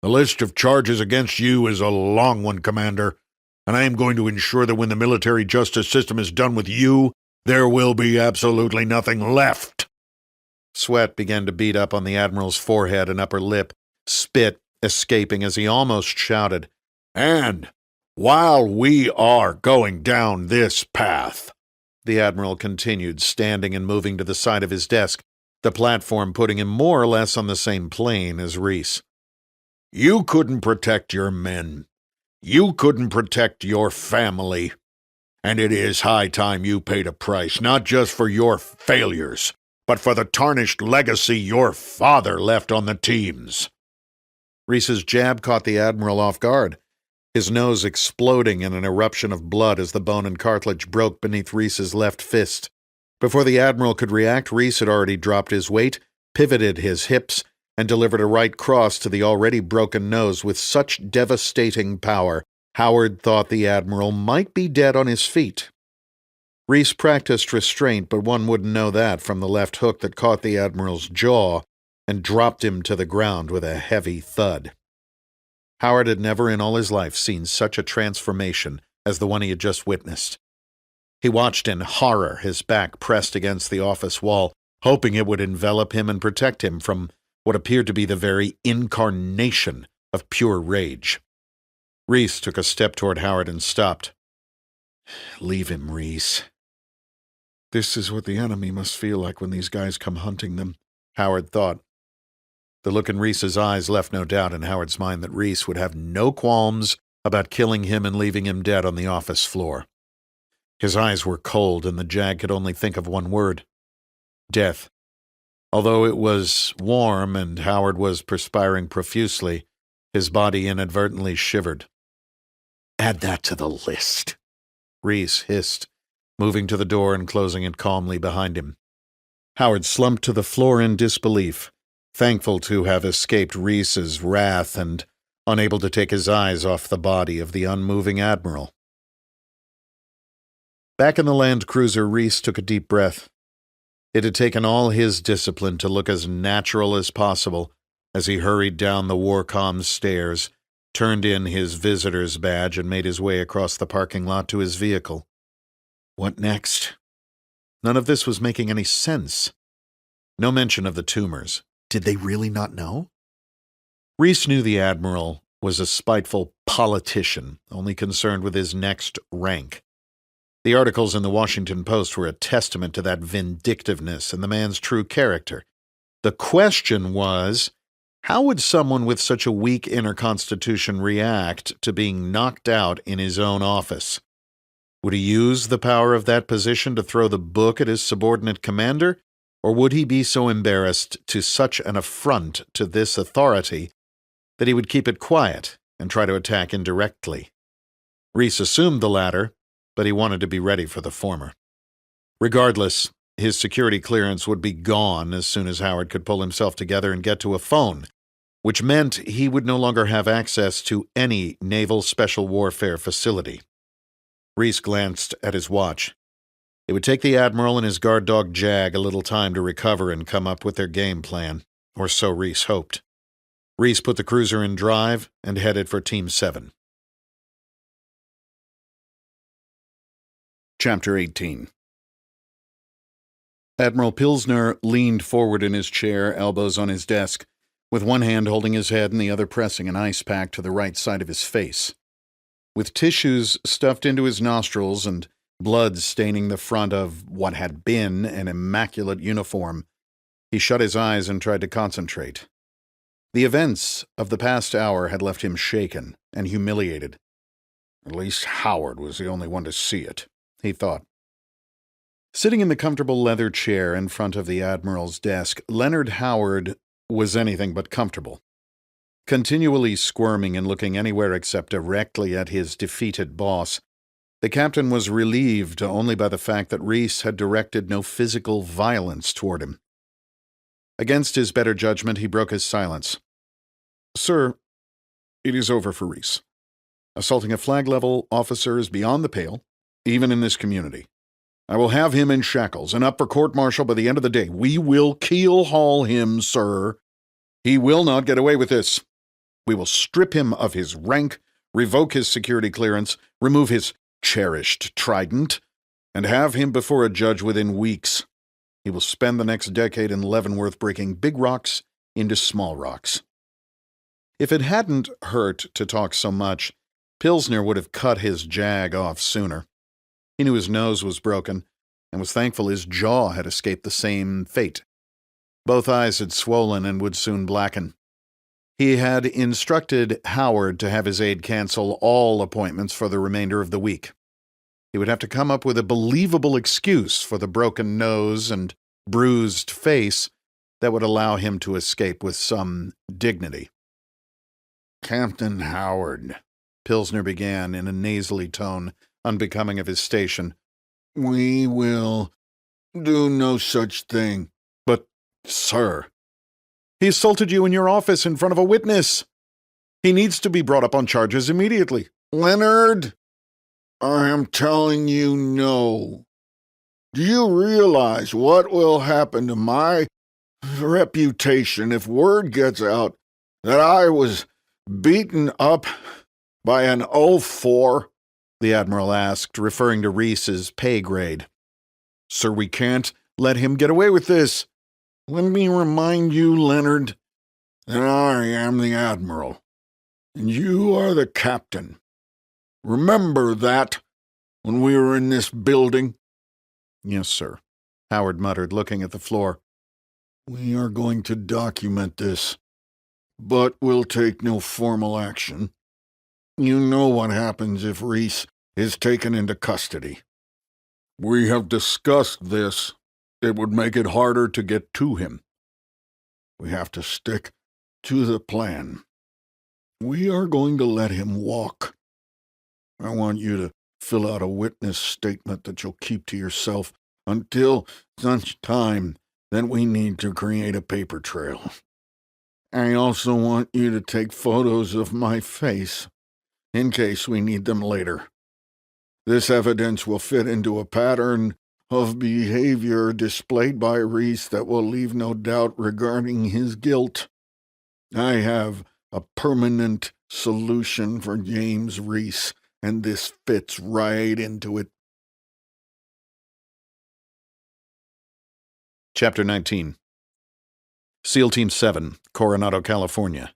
"The list of charges against you is a long one, Commander, and I am going to ensure that when the military justice system is done with you, there will be absolutely nothing left." Sweat began to bead up on the Admiral's forehead and upper lip, spit escaping as he almost shouted, "And while we are going down this path," the Admiral continued, standing and moving to the side of his desk, the platform putting him more or less on the same plane as Reece. "You couldn't protect your men. You couldn't protect your family. And it is high time you paid a price, not just for your failures, but for the tarnished legacy your father left on the teams." Reece's jab caught the Admiral off guard, his nose exploding in an eruption of blood as the bone and cartilage broke beneath Reece's left fist. Before the Admiral could react, Reece had already dropped his weight, pivoted his hips, and delivered a right cross to the already broken nose with such devastating power, Howard thought the Admiral might be dead on his feet. Reece practiced restraint, but one wouldn't know that from the left hook that caught the Admiral's jaw and dropped him to the ground with a heavy thud. Howard had never in all his life seen such a transformation as the one he had just witnessed. He watched in horror, his back pressed against the office wall, hoping it would envelop him and protect him from what appeared to be the very incarnation of pure rage. Reece took a step toward Howard and stopped. "Leave him, Reece." "This is what the enemy must feel like when these guys come hunting them," Howard thought. The look in Reece's eyes left no doubt in Howard's mind that Reece would have no qualms about killing him and leaving him dead on the office floor. His eyes were cold, and the JAG could only think of one word: death. Although it was warm and Howard was perspiring profusely, his body inadvertently shivered. Add that to the list, Reece hissed, moving to the door and closing it calmly behind him. Howard slumped to the floor in disbelief, thankful to have escaped Reece's wrath and unable to take his eyes off the body of the unmoving admiral. Back in the land cruiser, Reece took a deep breath. It had taken all his discipline to look as natural as possible as he hurried down the Warcom's stairs, turned in his visitor's badge, and made his way across the parking lot to his vehicle. What next? None of this was making any sense. No mention of the tumors. Did they really not know? Reece knew the Admiral was a spiteful politician, only concerned with his next rank. The articles in the Washington Post were a testament to that vindictiveness and the man's true character. The question was, how would someone with such a weak inner constitution react to being knocked out in his own office? Would he use the power of that position to throw the book at his subordinate commander, or would he be so embarrassed to such an affront to this authority that he would keep it quiet and try to attack indirectly? Reece assumed the latter, but he wanted to be ready for the former. Regardless, his security clearance would be gone as soon as Howard could pull himself together and get to a phone, which meant he would no longer have access to any naval special warfare facility. Reece glanced at his watch. It would take the Admiral and his guard dog Jag a little time to recover and come up with their game plan, or so Reece hoped. Reece put the cruiser in drive and headed for Team 7. Chapter 18. Admiral Pilsner leaned forward in his chair, elbows on his desk, with one hand holding his head and the other pressing an ice pack to the right side of his face. With tissues stuffed into his nostrils and blood staining the front of what had been an immaculate uniform, he shut his eyes and tried to concentrate. The events of the past hour had left him shaken and humiliated. At least Howard was the only one to see it, he thought. Sitting in the comfortable leather chair in front of the Admiral's desk, Leonard Howard was anything but comfortable. Continually squirming and looking anywhere except directly at his defeated boss, the captain was relieved only by the fact that Reece had directed no physical violence toward him. Against his better judgment, he broke his silence. "Sir, it is over for Reece. Assaulting a flag-level officer is beyond the pale, even in this community. I will have him in shackles and up for court-martial by the end of the day. We will keel-haul him, sir. He will not get away with this. We will strip him of his rank, revoke his security clearance, remove his cherished trident, and have him before a judge within weeks. He will spend the next decade in Leavenworth breaking big rocks into small rocks." If it hadn't hurt to talk so much, Pilsner would have cut his Jag off sooner. He knew his nose was broken, and was thankful his jaw had escaped the same fate. Both eyes had swollen and would soon blacken. He had instructed Howard to have his aide cancel all appointments for the remainder of the week. He would have to come up with a believable excuse for the broken nose and bruised face that would allow him to escape with some dignity. "Captain Howard," Pilsner began in a nasally tone unbecoming of his station, "we will do no such thing." "But, sir, he assaulted you in your office in front of a witness. He needs to be brought up on charges immediately." Leonard, I am telling you no. Do you realize what will happen to my reputation if word gets out that I was beaten up by an 04? The Admiral asked, referring to Reece's pay grade. "Sir, we can't let him get away with this. Let me remind you, Leonard, that I am the Admiral, and you are the Captain. Remember that when we were in this building?" "Yes, sir," Howard muttered, looking at the floor. "We are going to document this, but we'll take no formal action. You know what happens if Reece is taken into custody. We have discussed this. It would make it harder to get to him. We have to stick to the plan. We are going to let him walk. I want you to fill out a witness statement that you'll keep to yourself until such time that we need to create a paper trail. I also want you to take photos of my face, in case we need them later. This evidence will fit into a pattern of behavior displayed by Reece that will leave no doubt regarding his guilt. I have a permanent solution for James Reece, and this fits right into it. Chapter 19. SEAL Team 7, Coronado, California.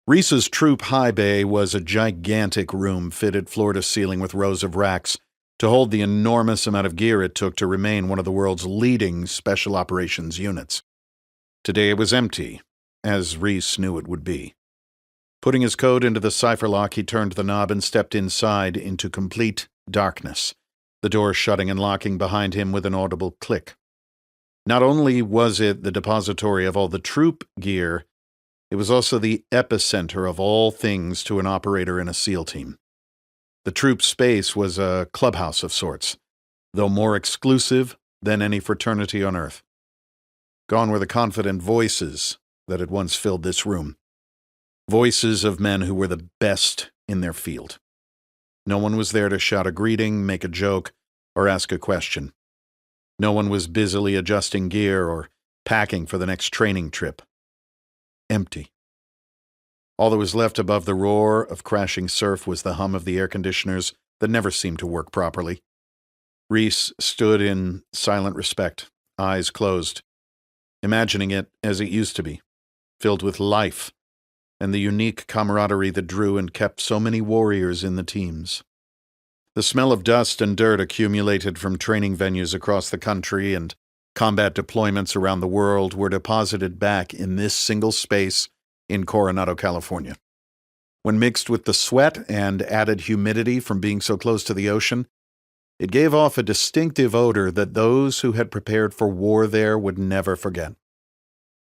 Reece's troop high bay was a gigantic room fitted floor to ceiling with rows of racks to hold the enormous amount of gear it took to remain one of the world's leading special operations units. Today it was empty, as Reece knew it would be. Putting his code into the cipher lock, he turned the knob and stepped inside into complete darkness, the door shutting and locking behind him with an audible click. Not only was it the depository of all the troop gear, it was also the epicenter of all things to an operator in a SEAL team. The troop space was a clubhouse of sorts, though more exclusive than any fraternity on Earth. Gone were the confident voices that had once filled this room. Voices of men who were the best in their field. No one was there to shout a greeting, make a joke, or ask a question. No one was busily adjusting gear or packing for the next training trip. Empty. All that was left above the roar of crashing surf was the hum of the air conditioners that never seemed to work properly. Reece stood in silent respect, eyes closed, imagining it as it used to be, filled with life and the unique camaraderie that drew and kept so many warriors in the teams. The smell of dust and dirt accumulated from training venues across the country and combat deployments around the world were deposited back in this single space in Coronado, California. When mixed with the sweat and added humidity from being so close to the ocean, it gave off a distinctive odor that those who had prepared for war there would never forget.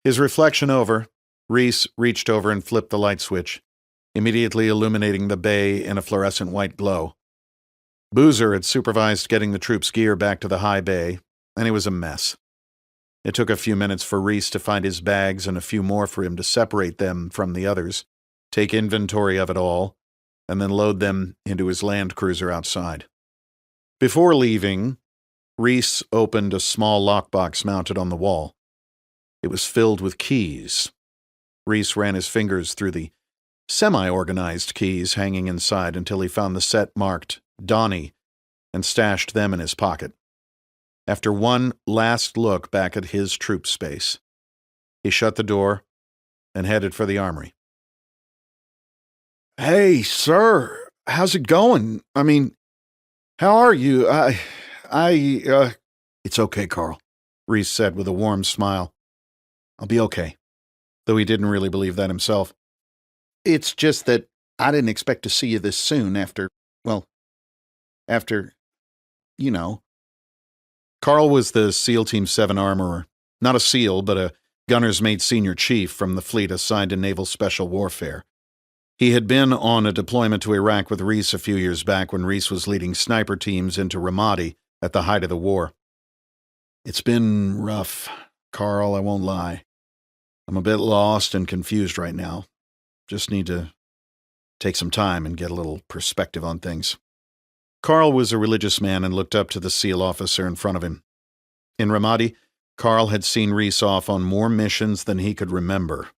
His reflection over, Reece reached over and flipped the light switch, immediately illuminating the bay in a fluorescent white glow. Boozer had supervised getting the troops' gear back to the high bay, and it was a mess. It took a few minutes for Reece to find his bags and a few more for him to separate them from the others, take inventory of it all, and then load them into his Land Cruiser outside. Before leaving, Reece opened a small lockbox mounted on the wall. It was filled with keys. Reece ran his fingers through the semi-organized keys hanging inside until he found the set marked Donnie and stashed them in his pocket. After one last look back at his troop space, he shut the door and headed for the armory. Hey, sir, how's it going? I mean, how are you? It's okay, Carl, Reece said with a warm smile. I'll be okay, though he didn't really believe that himself. It's just that I didn't expect to see you this soon after, you know. Carl was the SEAL Team 7 armorer, not a SEAL, but a gunner's mate senior chief from the fleet assigned to naval special warfare. He had been on a deployment to Iraq with Reece a few years back when Reece was leading sniper teams into Ramadi at the height of the war. It's been rough, Carl, I won't lie. I'm a bit lost and confused right now. Just need to take some time and get a little perspective on things. Carl was a religious man and looked up to the SEAL officer in front of him. In Ramadi, Carl had seen Reece off on more missions than he could remember.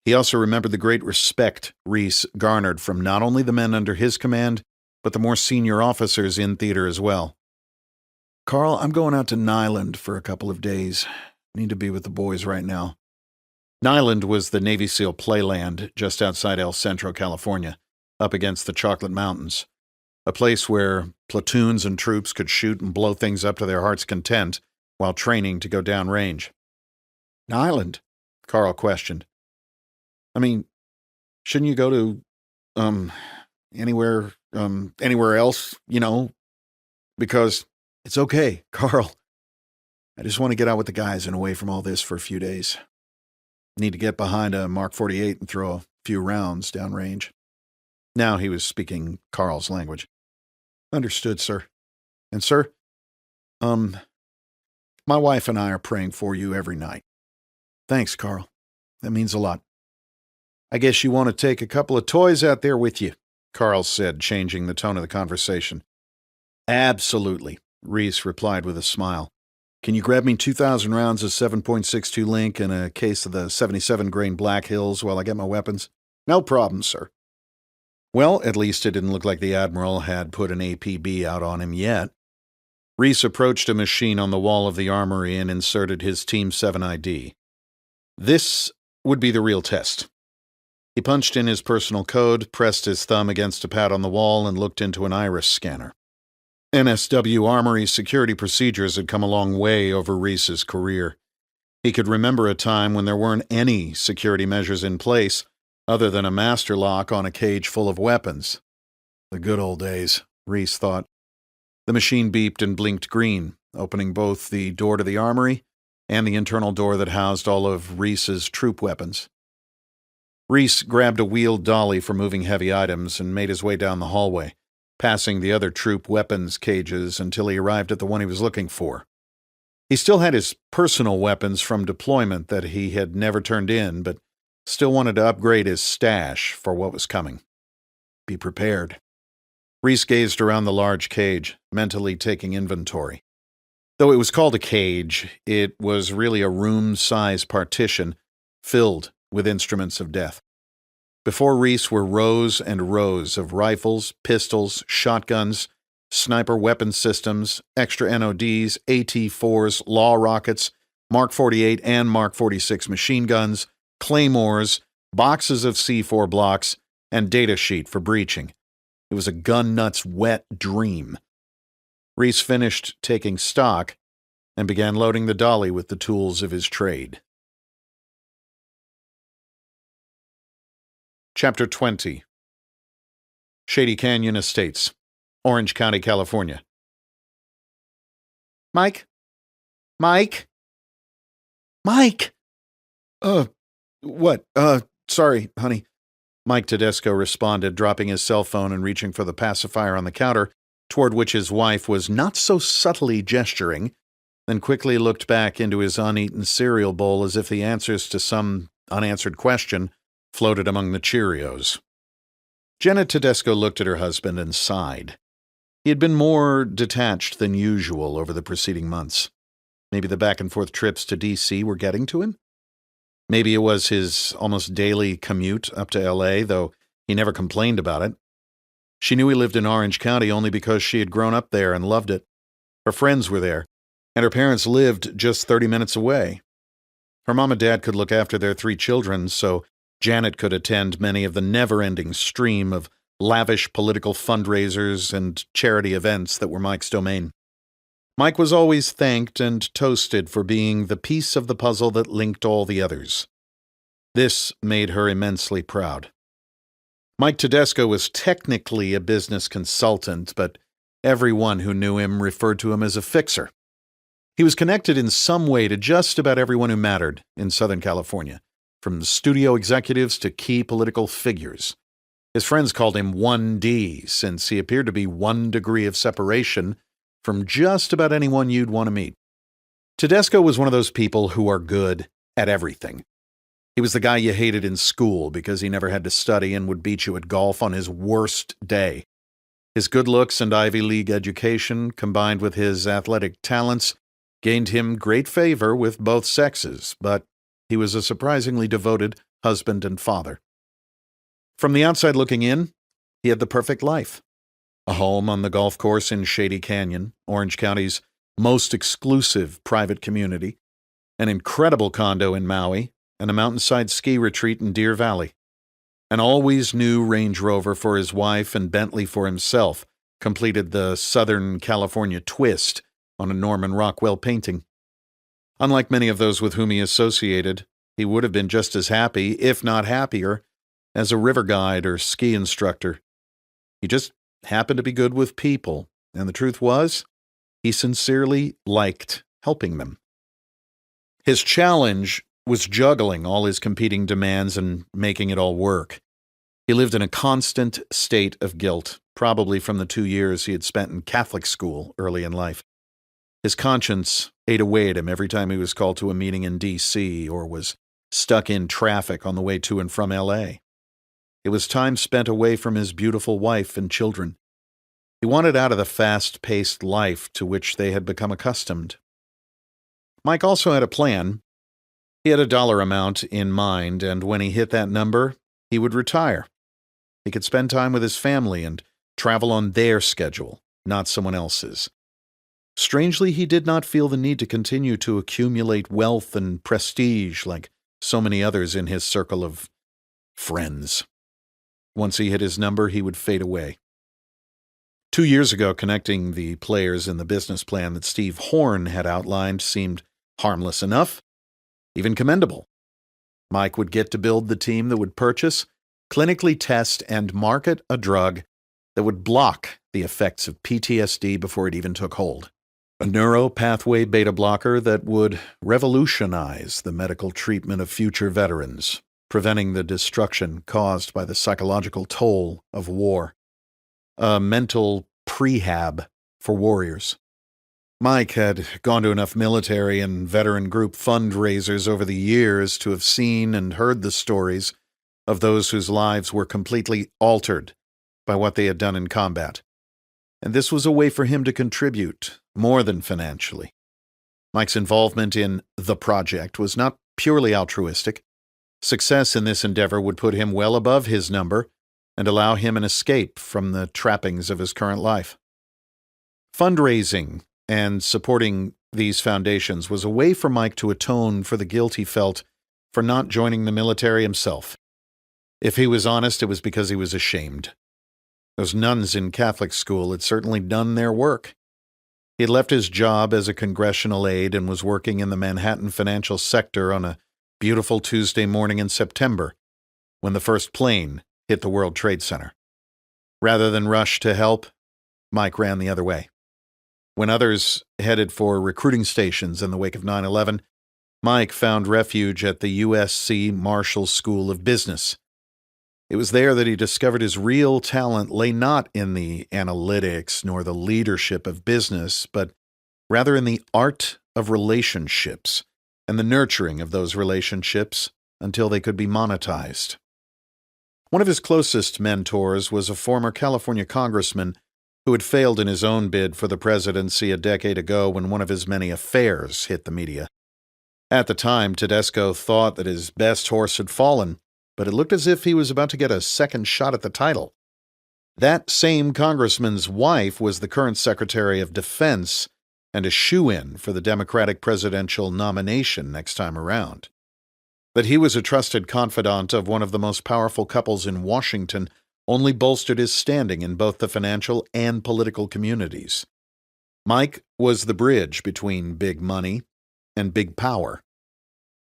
He also remembered the great respect Reece garnered from not only the men under his command, but the more senior officers in theater as well. Carl, I'm going out to Nyland for a couple of days. Need to be with the boys right now. Nyland was the Navy SEAL playland just outside El Centro, California, up against the Chocolate Mountains. A place where platoons and troops could shoot and blow things up to their heart's content while training to go downrange. Nyland? Carl questioned. I mean, shouldn't you go to, anywhere else, you know? Because it's okay, Carl. I just want to get out with the guys and away from all this for a few days. Need to get behind a Mark 48 and throw a few rounds downrange." Now he was speaking Carl's language. "Understood, sir. And, sir, my wife and I are praying for you every night." "Thanks, Carl. That means a lot." "I guess you want to take a couple of toys out there with you," Carl said, changing the tone of the conversation. "Absolutely," Reece replied with a smile. "Can you grab me 2,000 rounds of 7.62 Link and a case of the 77-grain Black Hills while I get my weapons?" "No problem, sir." Well, at least it didn't look like the Admiral had put an APB out on him yet. Reece approached a machine on the wall of the armory and inserted his Team 7 ID. This would be the real test. He punched in his personal code, pressed his thumb against a pad on the wall, and looked into an iris scanner. NSW Armory security procedures had come a long way over Reece's career. He could remember a time when there weren't any security measures in place other than a master lock on a cage full of weapons. The good old days, Reece thought. The machine beeped and blinked green, opening both the door to the armory and the internal door that housed all of Reece's troop weapons. Reece grabbed a wheeled dolly for moving heavy items and made his way down the hallway, passing the other troop weapons cages until he arrived at the one he was looking for. He still had his personal weapons from deployment that he had never turned in, but still wanted to upgrade his stash for what was coming. Be prepared. Reece gazed around the large cage, mentally taking inventory. Though it was called a cage, it was really a room-size partition filled with instruments of death. Before Reece were rows and rows of rifles, pistols, shotguns, sniper weapon systems, extra NODs, AT-4s, law rockets, Mark 48 and Mark 46 machine guns, claymores, boxes of C4 blocks, and data sheet for breaching. It was a gun nut's wet dream. Reece finished taking stock and began loading the dolly with the tools of his trade. Chapter 20. Shady Canyon Estates, Orange County, California. "Mike? Mike? Mike!" What? Sorry, honey." Mike Tedesco responded, dropping his cell phone and reaching for the pacifier on the counter, toward which his wife was not so subtly gesturing, then quickly looked back into his uneaten cereal bowl as if the answers to some unanswered question floated among the Cheerios. Jenna Tedesco looked at her husband and sighed. He had been more detached than usual over the preceding months. Maybe the back-and-forth trips to D.C. were getting to him? Maybe it was his almost daily commute up to L.A., though he never complained about it. She knew he lived in Orange County only because she had grown up there and loved it. Her friends were there, and her parents lived just 30 minutes away. Her mom and dad could look after their 3 children, so Janet could attend many of the never-ending stream of lavish political fundraisers and charity events that were Mike's domain. Mike was always thanked and toasted for being the piece of the puzzle that linked all the others. This made her immensely proud. Mike Tedesco was technically a business consultant, but everyone who knew him referred to him as a fixer. He was connected in some way to just about everyone who mattered in Southern California, from studio executives to key political figures. His friends called him 1D, since he appeared to be 1 degree of separation from just about anyone you'd want to meet. Tedesco was one of those people who are good at everything. He was the guy you hated in school because he never had to study and would beat you at golf on his worst day. His good looks and Ivy League education, combined with his athletic talents, gained him great favor with both sexes, but he was a surprisingly devoted husband and father. From the outside looking in, he had the perfect life. A home on the golf course in Shady Canyon, Orange County's most exclusive private community, an incredible condo in Maui, and a mountainside ski retreat in Deer Valley. An always new Range Rover for his wife and Bentley for himself completed the Southern California twist on a Norman Rockwell painting. Unlike many of those with whom he associated, he would have been just as happy, if not happier, as a river guide or ski instructor. He just happened to be good with people, and the truth was, he sincerely liked helping them. His challenge was juggling all his competing demands and making it all work. He lived in a constant state of guilt, probably from the 2 years he had spent in Catholic school early in life. His conscience ate away at him every time he was called to a meeting in D.C. or was stuck in traffic on the way to and from L.A. It was time spent away from his beautiful wife and children. He wanted out of the fast-paced life to which they had become accustomed. Mike also had a plan. He had a dollar amount in mind, and when he hit that number, he would retire. He could spend time with his family and travel on their schedule, not someone else's. Strangely, he did not feel the need to continue to accumulate wealth and prestige like so many others in his circle of friends. Once he hit his number, he would fade away. 2 years ago, connecting the players in the business plan that Steve Horn had outlined seemed harmless enough, even commendable. Mike would get to build the team that would purchase, clinically test, and market a drug that would block the effects of PTSD before it even took hold. A neuropathway beta blocker that would revolutionize the medical treatment of future veterans, preventing the destruction caused by the psychological toll of war. A mental prehab for warriors. Mike had gone to enough military and veteran group fundraisers over the years to have seen and heard the stories of those whose lives were completely altered by what they had done in combat. And this was a way for him to contribute, more than financially. Mike's involvement in the project was not purely altruistic. Success in this endeavor would put him well above his number and allow him an escape from the trappings of his current life. Fundraising and supporting these foundations was a way for Mike to atone for the guilt he felt for not joining the military himself. If he was honest, it was because he was ashamed. Those nuns in Catholic school had certainly done their work. He had left his job as a congressional aide and was working in the Manhattan financial sector on a beautiful Tuesday morning in September, when the first plane hit the World Trade Center. Rather than rush to help, Mike ran the other way. When others headed for recruiting stations in the wake of 9/11, Mike found refuge at the USC Marshall School of Business. It was there that he discovered his real talent lay not in the analytics nor the leadership of business, but rather in the art of relationships and the nurturing of those relationships until they could be monetized. One of his closest mentors was a former California congressman who had failed in his own bid for the presidency a decade ago when one of his many affairs hit the media. At the time, Tedesco thought that his best horse had fallen, but it looked as if he was about to get a second shot at the title. That same congressman's wife was the current Secretary of Defense and a shoo-in for the Democratic presidential nomination next time around. That he was a trusted confidant of one of the most powerful couples in Washington only bolstered his standing in both the financial and political communities. Mike was the bridge between big money and big power.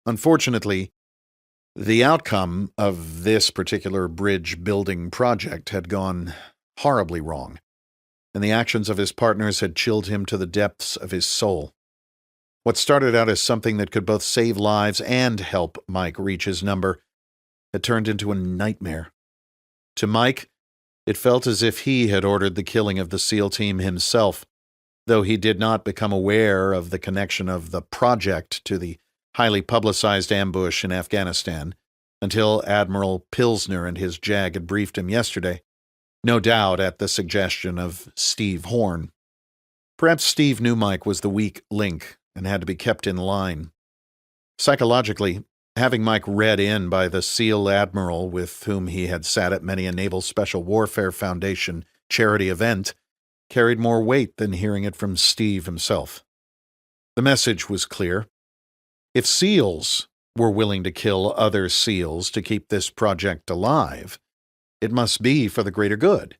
Unfortunately, the outcome of this particular bridge-building project had gone horribly wrong, and the actions of his partners had chilled him to the depths of his soul. What started out as something that could both save lives and help Mike reach his number had turned into a nightmare. To Mike, it felt as if he had ordered the killing of the SEAL team himself, though he did not become aware of the connection of the project to the highly publicized ambush in Afghanistan until Admiral Pilsner and his JAG had briefed him yesterday, no doubt at the suggestion of Steve Horn. Perhaps Steve knew Mike was the weak link and had to be kept in line. Psychologically, having Mike read in by the SEAL Admiral with whom he had sat at many a Naval Special Warfare Foundation charity event carried more weight than hearing it from Steve himself. The message was clear. If SEALs were willing to kill other SEALs to keep this project alive, it must be for the greater good.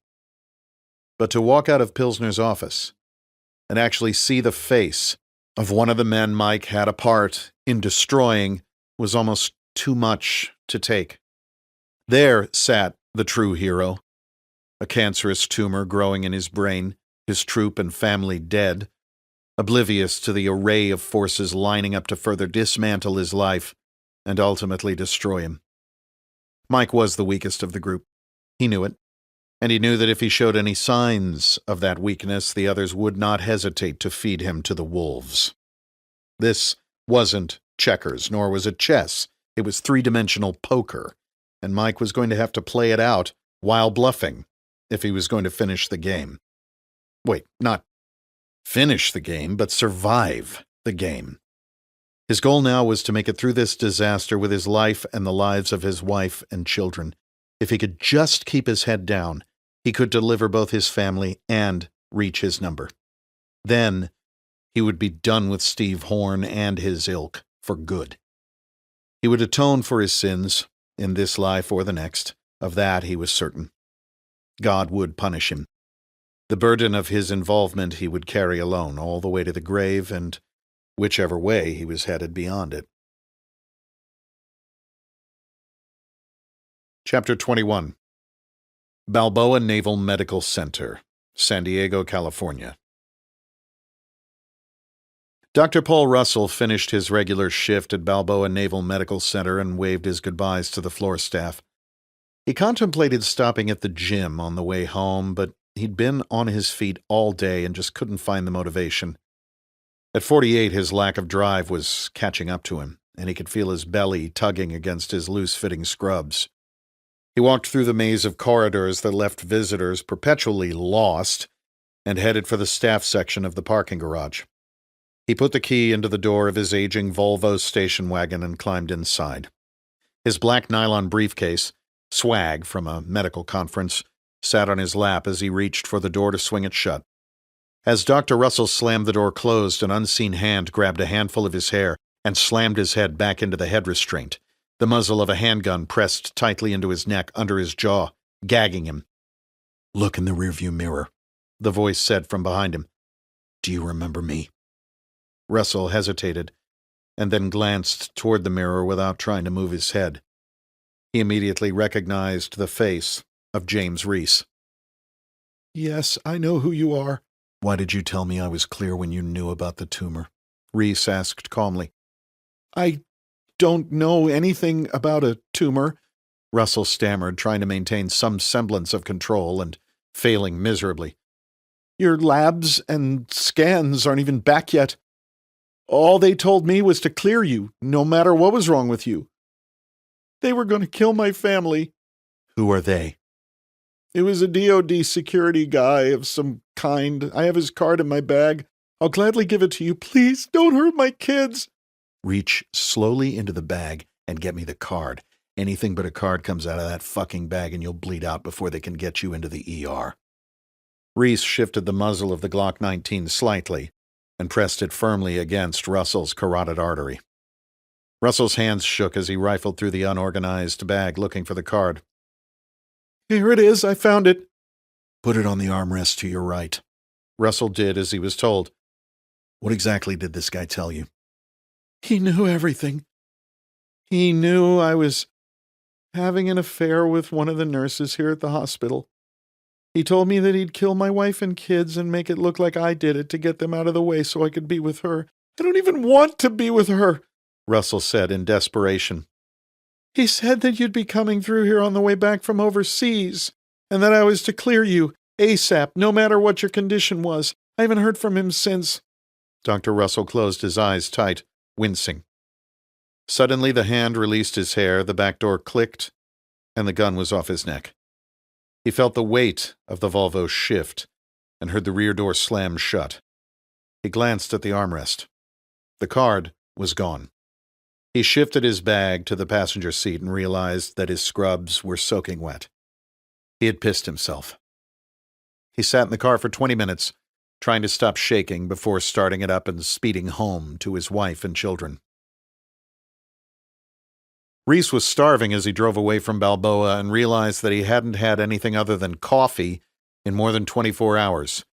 But to walk out of Pilsner's office and actually see the face of one of the men Mike had a part in destroying was almost too much to take. There sat the true hero, a cancerous tumor growing in his brain, his troop and family dead, oblivious to the array of forces lining up to further dismantle his life and ultimately destroy him. Mike was the weakest of the group. He knew it, and he knew that if he showed any signs of that weakness, the others would not hesitate to feed him to the wolves. This wasn't checkers, nor was it chess. It was three-dimensional poker, and Mike was going to have to play it out while bluffing if he was going to finish the game. Wait, not finish the game, but survive the game. His goal now was to make it through this disaster with his life and the lives of his wife and children. If he could just keep his head down, he could deliver both his family and reach his number. Then he would be done with Steve Horn and his ilk for good. He would atone for his sins in this life or the next. Of that he was certain. God would punish him. The burden of his involvement he would carry alone all the way to the grave and whichever way he was headed beyond it. Chapter 21. Balboa Naval Medical Center, San Diego, California. Dr. Paul Russell finished his regular shift at Balboa Naval Medical Center and waved his goodbyes to the floor staff. He contemplated stopping at the gym on the way home, but he'd been on his feet all day and just couldn't find the motivation. At 48, his lack of drive was catching up to him, and he could feel his belly tugging against his loose-fitting scrubs. He walked through the maze of corridors that left visitors perpetually lost and headed for the staff section of the parking garage. He put the key into the door of his aging Volvo station wagon and climbed inside. His black nylon briefcase, swag from a medical conference, sat on his lap as he reached for the door to swing it shut. As Dr. Russell slammed the door closed, an unseen hand grabbed a handful of his hair and slammed his head back into the head restraint. The muzzle of a handgun pressed tightly into his neck, under his jaw, gagging him. "Look in the rearview mirror," the voice said from behind him. "Do you remember me?" Russell hesitated, and then glanced toward the mirror without trying to move his head. He immediately recognized the face of James Reece. "Yes, I know who you are." "Why did you tell me I was clear when you knew about the tumor?" Reece asked calmly. "I don't know anything about a tumor," Russell stammered, trying to maintain some semblance of control and failing miserably. "Your labs and scans aren't even back yet. All they told me was to clear you, no matter what was wrong with you. They were going to kill my family." "Who are they?" "It was a DOD security guy of some kind. I have his card in my bag. I'll gladly give it to you. Please, don't hurt my kids." "Reach slowly into the bag and get me the card. Anything but a card comes out of that fucking bag and you'll bleed out before they can get you into the ER. Reece shifted the muzzle of the Glock 19 slightly and pressed it firmly against Russell's carotid artery. Russell's hands shook as he rifled through the unorganized bag looking for the card. "Here it is. I found it." "Put it on the armrest to your right." Russell did as he was told. "What exactly did this guy tell you?" "He knew everything. He knew I was having an affair with one of the nurses here at the hospital. He told me that he'd kill my wife and kids and make it look like I did it to get them out of the way so I could be with her. I don't even want to be with her," Russell said in desperation. "He said that you'd be coming through here on the way back from overseas, and that I was to clear you ASAP, no matter what your condition was. I haven't heard from him since." Dr. Russell closed his eyes tight, wincing. Suddenly the hand released his hair, the back door clicked, and the gun was off his neck. He felt the weight of the Volvo shift and heard the rear door slam shut. He glanced at the armrest. The card was gone. He shifted his bag to the passenger seat and realized that his scrubs were soaking wet. He had pissed himself. He sat in the car for 20 minutes, trying to stop shaking before starting it up and speeding home to his wife and children. Reece was starving as he drove away from Balboa and realized that he hadn't had anything other than coffee in more than 24 hours.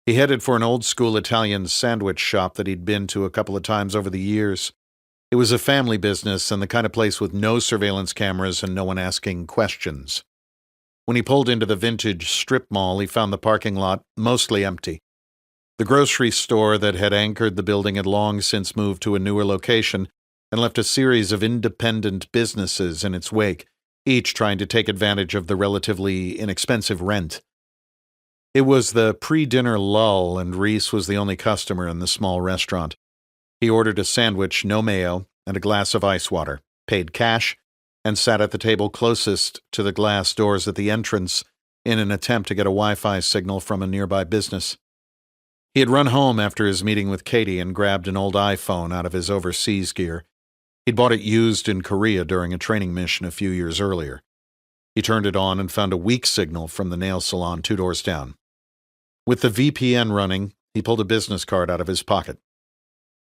He headed for an old-school Italian sandwich shop that he'd been to a couple of times over the years. It was a family business and the kind of place with no surveillance cameras and no one asking questions. When he pulled into the vintage strip mall, he found the parking lot mostly empty. The grocery store that had anchored the building had long since moved to a newer location and left a series of independent businesses in its wake, each trying to take advantage of the relatively inexpensive rent. It was the pre-dinner lull, and Reece was the only customer in the small restaurant. He ordered a sandwich, no mayo, and a glass of ice water, paid cash, and sat at the table closest to the glass doors at the entrance in an attempt to get a Wi-Fi signal from a nearby business. He had run home after his meeting with Katie and grabbed an old iPhone out of his overseas gear. He'd bought it used in Korea during a training mission a few years earlier. He turned it on and found a weak signal from the nail salon 2 doors down. With the VPN running, he pulled a business card out of his pocket.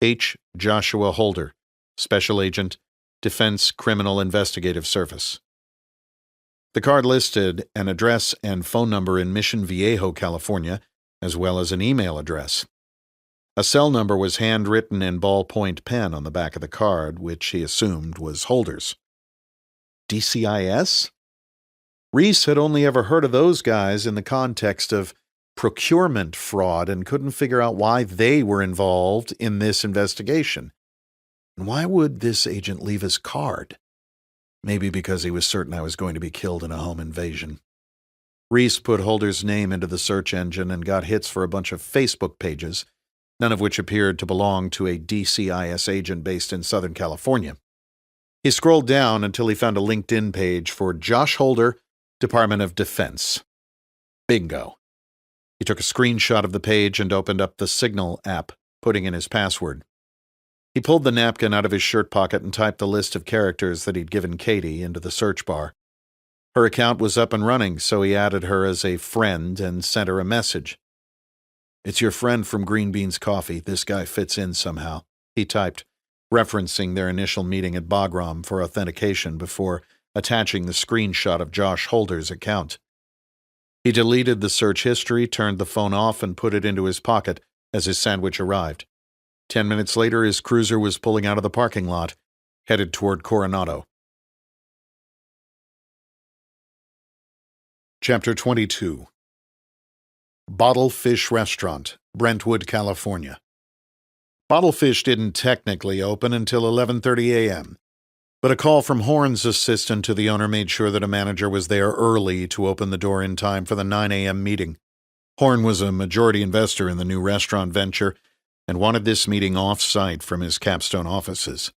H. Joshua Holder, Special Agent, Defense Criminal Investigative Service. The card listed an address and phone number in Mission Viejo, California, as well as an email address. A cell number was handwritten in ballpoint pen on the back of the card, which he assumed was Holder's. DCIS? Reece had only ever heard of those guys in the context of procurement fraud and couldn't figure out why they were involved in this investigation. And why would this agent leave his card? Maybe because he was certain I was going to be killed in a home invasion. Reece put Holder's name into the search engine and got hits for a bunch of Facebook pages, none of which appeared to belong to a DCIS agent based in Southern California. He scrolled down until he found a LinkedIn page for Josh Holder, Department of Defense. Bingo. He took a screenshot of the page and opened up the Signal app, putting in his password. He pulled the napkin out of his shirt pocket and typed the list of characters that he'd given Katie into the search bar. Her account was up and running, so he added her as a friend and sent her a message. "It's your friend from Green Beans Coffee. This guy fits in somehow," he typed, referencing their initial meeting at Bagram for authentication before attaching the screenshot of Josh Holder's account. He deleted the search history, turned the phone off, and put it into his pocket as his sandwich arrived. 10 minutes later, his cruiser was pulling out of the parking lot, headed toward Coronado. Chapter 22. Bottlefish Restaurant, Brentwood, California. Bottlefish didn't technically open until 11:30 a.m., but a call from Horn's assistant to the owner made sure that a manager was there early to open the door in time for the 9 a.m. meeting. Horn was a majority investor in the new restaurant venture and wanted this meeting off-site from his Capstone offices.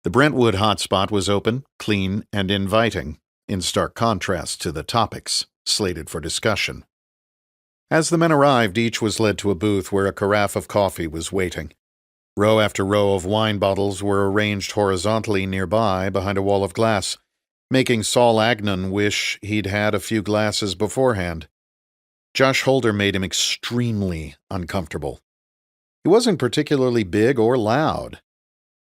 The Brentwood hotspot was open, clean, and inviting, in stark contrast to the topics slated for discussion. As the men arrived, each was led to a booth where a carafe of coffee was waiting. Row after row of wine bottles were arranged horizontally nearby behind a wall of glass, making Saul Agnon wish he'd had a few glasses beforehand. Josh Holder made him extremely uncomfortable. He wasn't particularly big or loud.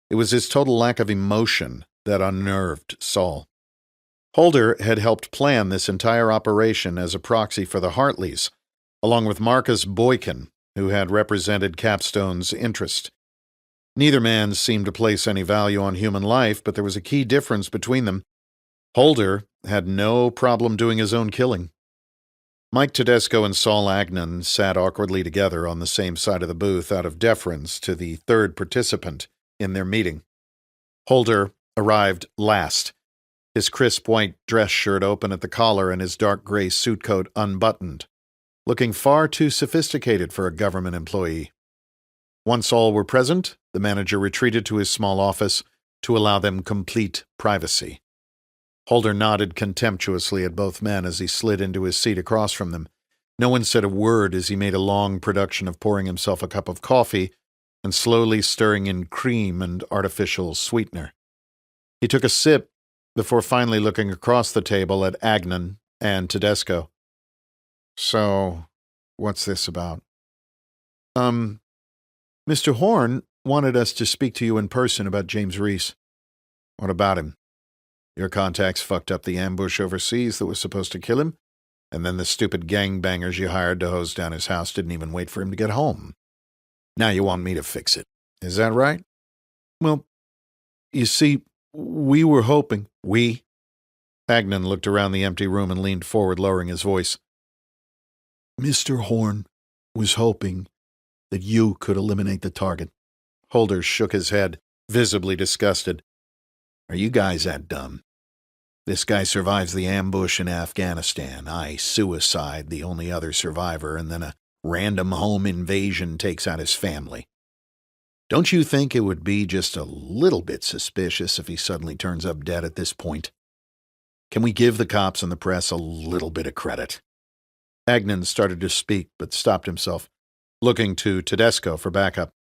It was his total lack of emotion that unnerved Saul. Holder had helped plan this entire operation as a proxy for the Hartleys, along with Marcus Boykin, who had represented Capstone's interest. Neither man seemed to place any value on human life, but there was a key difference between them. Holder had no problem doing his own killing. Mike Tedesco and Saul Agnon sat awkwardly together on the same side of the booth out of deference to the third participant in their meeting. Holder arrived last, his crisp white dress shirt open at the collar and his dark gray suit coat unbuttoned, looking far too sophisticated for a government employee. Once all were present, the manager retreated to his small office to allow them complete privacy. Holder nodded contemptuously at both men as he slid into his seat across from them. No one said a word as he made a long production of pouring himself a cup of coffee and slowly stirring in cream and artificial sweetener. He took a sip before finally looking across the table at Agnon and Tedesco. "So, what's this about?" Mr. Horn wanted us to speak to you in person about James Reece." "What about him?" "Your contacts fucked up the ambush overseas that was supposed to kill him, and then the stupid gangbangers you hired to hose down his house didn't even wait for him to get home. Now you want me to fix it. Is that right?" "Well, you see, we were hoping—" "We?" Agnon looked around the empty room and leaned forward, lowering his voice. "Mr. Horn was hoping that you could eliminate the target. Holder shook his head, visibly disgusted. Are you guys that dumb? This guy survives the ambush in Afghanistan. I suicide, the only other survivor, and then a random home invasion takes out his family. Don't you think it would be just a little bit suspicious if he suddenly turns up dead at this point? Can we give the cops and the press a little bit of credit? Agnon started to speak, but stopped himself, looking to Tedesco for backup.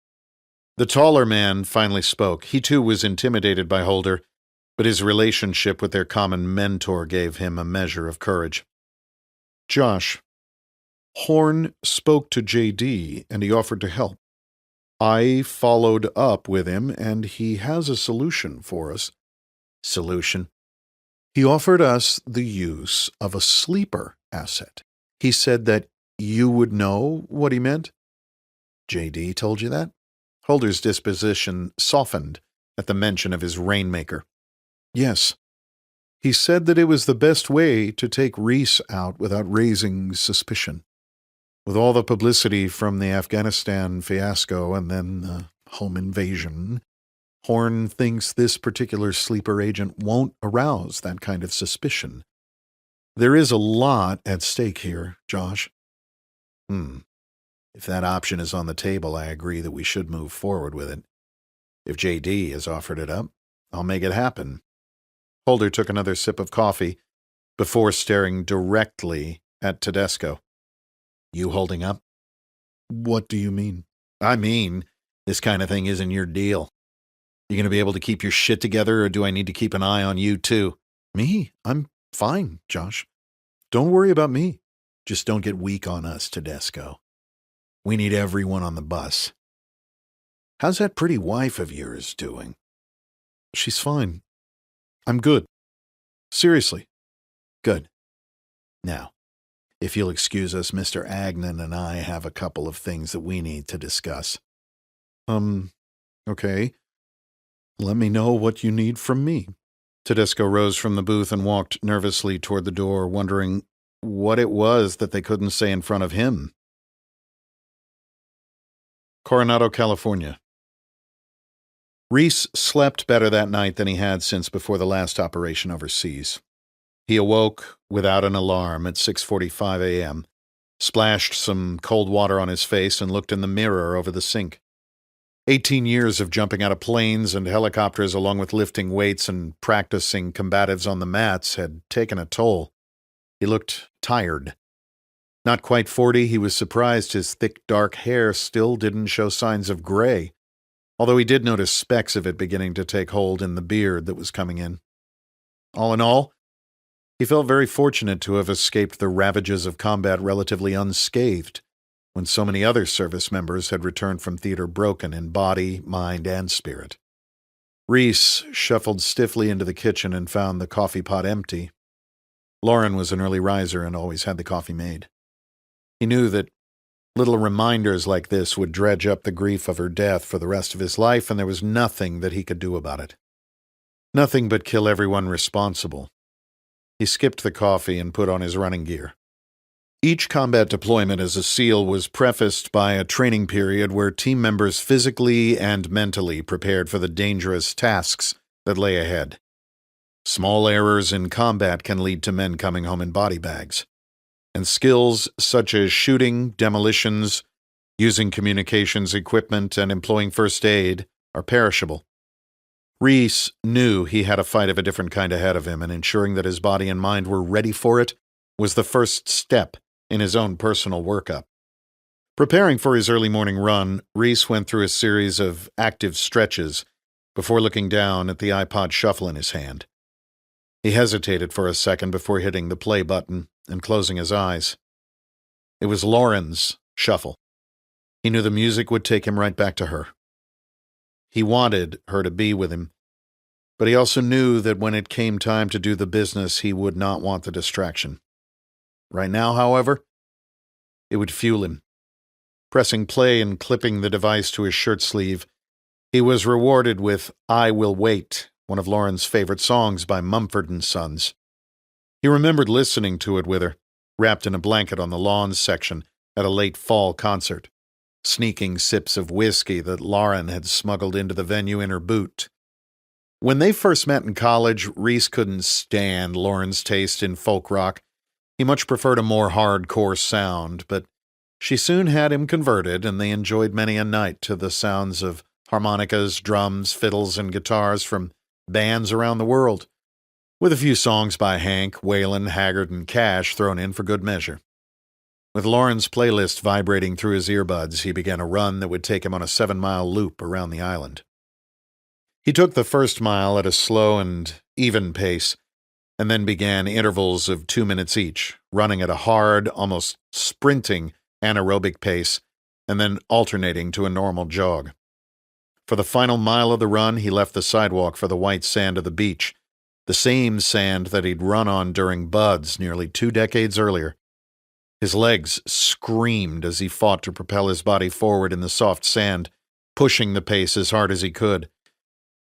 The taller man finally spoke. He too was intimidated by Holder, but his relationship with their common mentor gave him a measure of courage. Josh, Horn spoke to J.D. and he offered to help. I followed up with him, and he has a solution for us. Solution? He offered us the use of a sleeper asset. He said that you would know what he meant. J.D. told you that? Holder's disposition softened at the mention of his rainmaker. Yes. He said that it was the best way to take Reece out without raising suspicion. With all the publicity from the Afghanistan fiasco and then the home invasion, Horn thinks this particular sleeper agent won't arouse that kind of suspicion. There is a lot at stake here, Josh. If that option is on the table, I agree that we should move forward with it. If J.D. has offered it up, I'll make it happen. Holder took another sip of coffee before staring directly at Tedesco. You holding up? What do you mean? I mean, this kind of thing isn't your deal. You going to be able to keep your shit together, or do I need to keep an eye on you, too? Me? I'm fine, Josh. Don't worry about me. Just don't get weak on us, Tedesco. We need everyone on the bus. How's that pretty wife of yours doing? She's fine. I'm good. Seriously. Good. Now, if you'll excuse us, Mr. Agnon and I have a couple of things that we need to discuss. Okay. Let me know what you need from me. Tedesco rose from the booth and walked nervously toward the door, wondering what it was that they couldn't say in front of him. Coronado, California. Reece slept better that night than he had since before the last operation overseas. He awoke without an alarm at 6:45 a.m., splashed some cold water on his face, and looked in the mirror over the sink. 18 years of jumping out of planes and helicopters along with lifting weights and practicing combatives on the mats had taken a toll. He looked tired. Not quite 40, he was surprised his thick, dark hair still didn't show signs of gray, although he did notice specks of it beginning to take hold in the beard that was coming in. All in all, he felt very fortunate to have escaped the ravages of combat relatively unscathed, when so many other service members had returned from theater broken in body, mind, and spirit. Reece shuffled stiffly into the kitchen and found the coffee pot empty. Lauren was an early riser and always had the coffee made. He knew that little reminders like this would dredge up the grief of her death for the rest of his life, and there was nothing that he could do about it. Nothing but kill everyone responsible. He skipped the coffee and put on his running gear. Each combat deployment as a SEAL was prefaced by a training period where team members physically and mentally prepared for the dangerous tasks that lay ahead. Small errors in combat can lead to men coming home in body bags, and skills such as shooting, demolitions, using communications equipment, and employing first aid are perishable. Reece knew he had a fight of a different kind ahead of him, and ensuring that his body and mind were ready for it was the first step in his own personal workup. Preparing for his early morning run, Reece went through a series of active stretches before looking down at the iPod Shuffle in his hand. He hesitated for a second before hitting the play button and closing his eyes. It was Lauren's Shuffle. He knew the music would take him right back to her. He wanted her to be with him, but he also knew that when it came time to do the business, he would not want the distraction. Right now, however, it would fuel him. Pressing play and clipping the device to his shirt sleeve, he was rewarded with I Will Wait, one of Lauren's favorite songs by Mumford & Sons. He remembered listening to it with her, wrapped in a blanket on the lawns section at a late fall concert. sneaking sips of whiskey that Lauren had smuggled into the venue in her boot. When they first met in college, Reece couldn't stand Lauren's taste in folk rock. He much preferred a more hardcore sound, but she soon had him converted, and they enjoyed many a night to the sounds of harmonicas, drums, fiddles, and guitars from bands around the world, with a few songs by Hank, Waylon, Haggard, and Cash thrown in for good measure. With Lauren's playlist vibrating through his earbuds, he began a run that would take him on a 7-mile loop around the island. He took the first mile at a slow and even pace, and then began intervals of 2 minutes each, running at a hard, almost sprinting anaerobic pace, and then alternating to a normal jog. For the final mile of the run, he left the sidewalk for the white sand of the beach, the same sand that he'd run on during Bud's nearly 2 decades earlier. His legs screamed as he fought to propel his body forward in the soft sand, pushing the pace as hard as he could.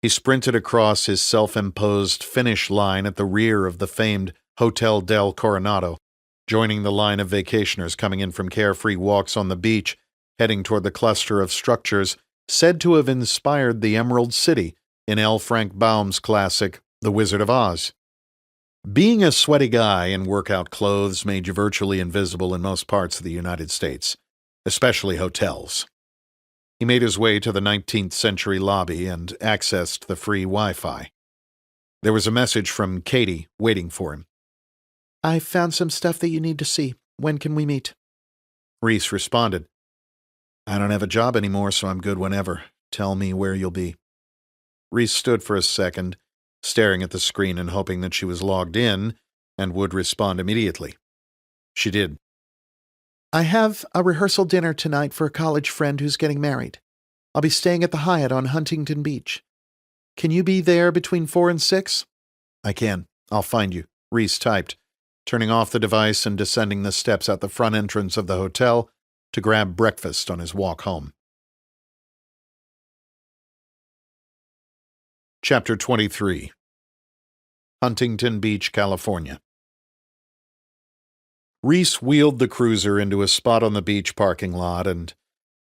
He sprinted across his self-imposed finish line at the rear of the famed Hotel del Coronado, joining the line of vacationers coming in from carefree walks on the beach, heading toward the cluster of structures said to have inspired the Emerald City in L. Frank Baum's classic, The Wizard of Oz. Being a sweaty guy in workout clothes made you virtually invisible in most parts of the United States, especially hotels. He made his way to the 19th century lobby and accessed the free Wi-Fi. There was a message from Katie waiting for him. I found some stuff that you need to see. When can we meet? Reece responded, I don't have a job anymore, so I'm good whenever. Tell me where you'll be. Reece stood for a second, staring at the screen and hoping that she was logged in and would respond immediately. She did. I have a rehearsal dinner tonight for a college friend who's getting married. I'll be staying at the Hyatt on Huntington Beach. Can you be there between 4 and 6? I can. I'll find you, Reece typed, turning off the device and descending the steps at the front entrance of the hotel to grab breakfast on his walk home. Chapter 23. Huntington Beach, California. Reece wheeled the cruiser into a spot on the beach parking lot and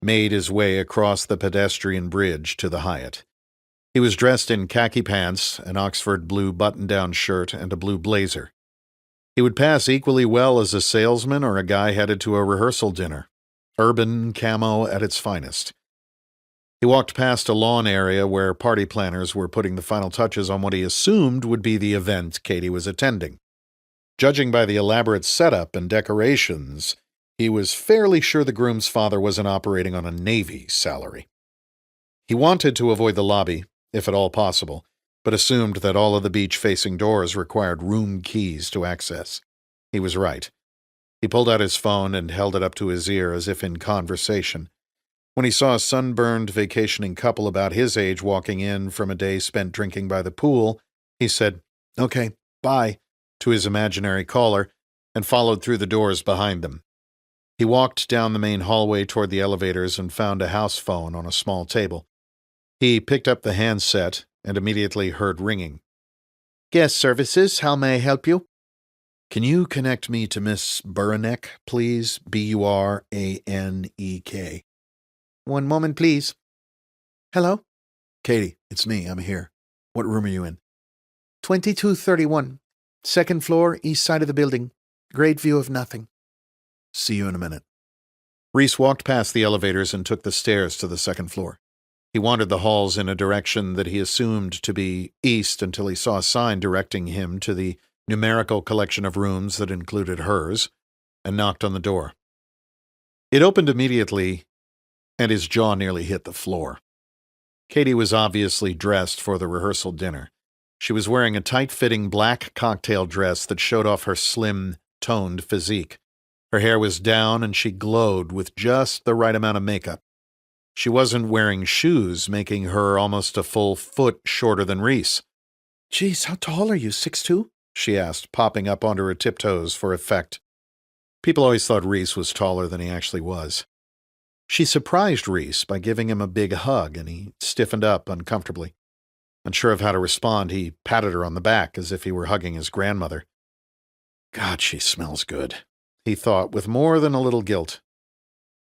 made his way across the pedestrian bridge to the Hyatt. He was dressed in khaki pants, an Oxford blue button-down shirt, and a blue blazer. He would pass equally well as a salesman or a guy headed to a rehearsal dinner. Urban camo at its finest. He walked past a lawn area where party planners were putting the final touches on what he assumed would be the event Katie was attending. Judging by the elaborate setup and decorations, he was fairly sure the groom's father wasn't operating on a Navy salary. He wanted to avoid the lobby, if at all possible, but assumed that all of the beach-facing doors required room keys to access. He was right. He pulled out his phone and held it up to his ear as if in conversation. When he saw a sunburned vacationing couple about his age walking in from a day spent drinking by the pool, he said, "Okay, bye," to his imaginary caller, and followed through the doors behind them. He walked down the main hallway toward the elevators and found a house phone on a small table. He picked up the handset and immediately heard ringing. Guest services, how may I help you? Can you connect me to Miss Buranek, please? Buranek. 1 moment, please. Hello? Katie, it's me. I'm here. What room are you in? 2231. Second floor, east side of the building. Great view of nothing. See you in a minute. Reece walked past the elevators and took the stairs to the second floor. He wandered the halls in a direction that he assumed to be east until he saw a sign directing him to the numerical collection of rooms that included hers, and knocked on the door. It opened immediately, and his jaw nearly hit the floor. Katie was obviously dressed for the rehearsal dinner. She was wearing a tight-fitting black cocktail dress that showed off her slim, toned physique. Her hair was down, and she glowed with just the right amount of makeup. She wasn't wearing shoes, making her almost a full foot shorter than Reece. Geez, how tall are you, 6'2"? She asked, popping up onto her tiptoes for effect. People always thought Reece was taller than he actually was. She surprised Reece by giving him a big hug, and he stiffened up uncomfortably. Unsure of how to respond, he patted her on the back as if he were hugging his grandmother. God, she smells good, he thought, with more than a little guilt.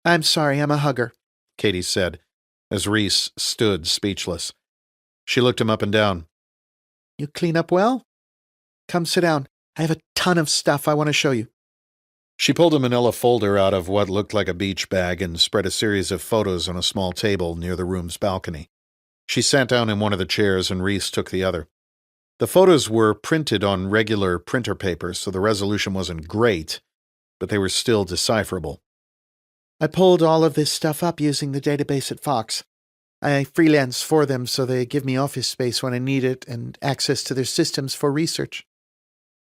I'm sorry, I'm a hugger. Katie said, as Reece stood speechless. She looked him up and down. You clean up well? Come sit down. I have a ton of stuff I want to show you. She pulled a manila folder out of what looked like a beach bag and spread a series of photos on a small table near the room's balcony. She sat down in one of the chairs and Reece took the other. The photos were printed on regular printer paper, so the resolution wasn't great, but they were still decipherable. I pulled all of this stuff up using the database at Fox. I freelance for them, so they give me office space when I need it and access to their systems for research.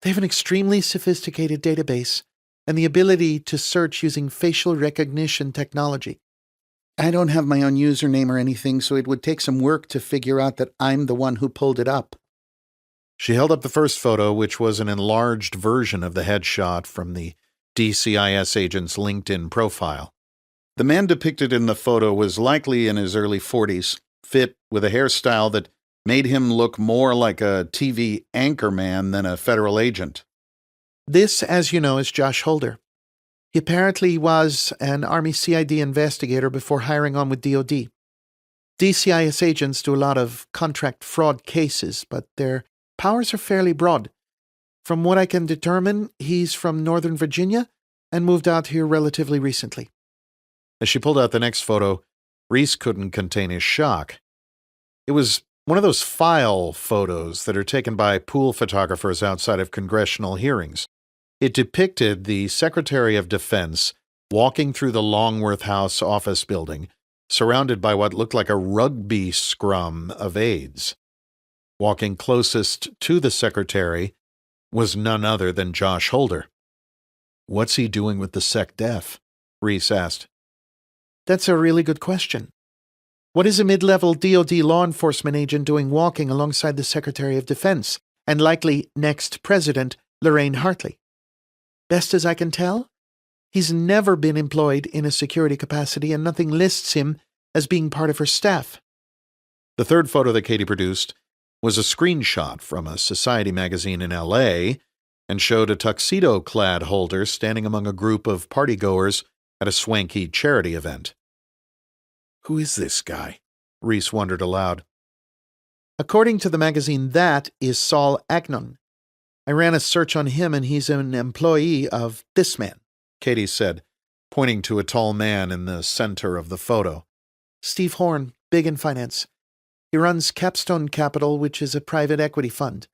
They have an extremely sophisticated database and the ability to search using facial recognition technology. I don't have my own username or anything, so it would take some work to figure out that I'm the one who pulled it up. She held up the first photo, which was an enlarged version of the headshot from the DCIS agent's LinkedIn profile. The man depicted in the photo was likely in his early 40s, fit with a hairstyle that made him look more like a TV anchorman than a federal agent. This, as you know, is Josh Holder. He apparently was an Army CID investigator before hiring on with DoD. DCIS agents do a lot of contract fraud cases, but their powers are fairly broad. From what I can determine, he's from Northern Virginia and moved out here relatively recently. As she pulled out the next photo, Reece couldn't contain his shock. It was one of those file photos that are taken by pool photographers outside of congressional hearings. It depicted the Secretary of Defense walking through the Longworth House office building, surrounded by what looked like a rugby scrum of aides. Walking closest to the Secretary was none other than Josh Holder. "What's he doing with the SecDef?" Reece asked. That's a really good question. What is a mid-level DoD law enforcement agent doing walking alongside the Secretary of Defense and likely next President, Lorraine Hartley? Best as I can tell, he's never been employed in a security capacity and nothing lists him as being part of her staff. The third photo that Katie produced was a screenshot from a society magazine in L.A. and showed a tuxedo-clad Holder standing among a group of partygoers at a swanky charity event. "Who is this guy?" Reece wondered aloud. According to the magazine, that is Saul Agnon. I ran a search on him and he's an employee of this man, Katie said, pointing to a tall man in the center of the photo. Steve Horn, big in finance. He runs Capstone Capital, which is a private equity fund.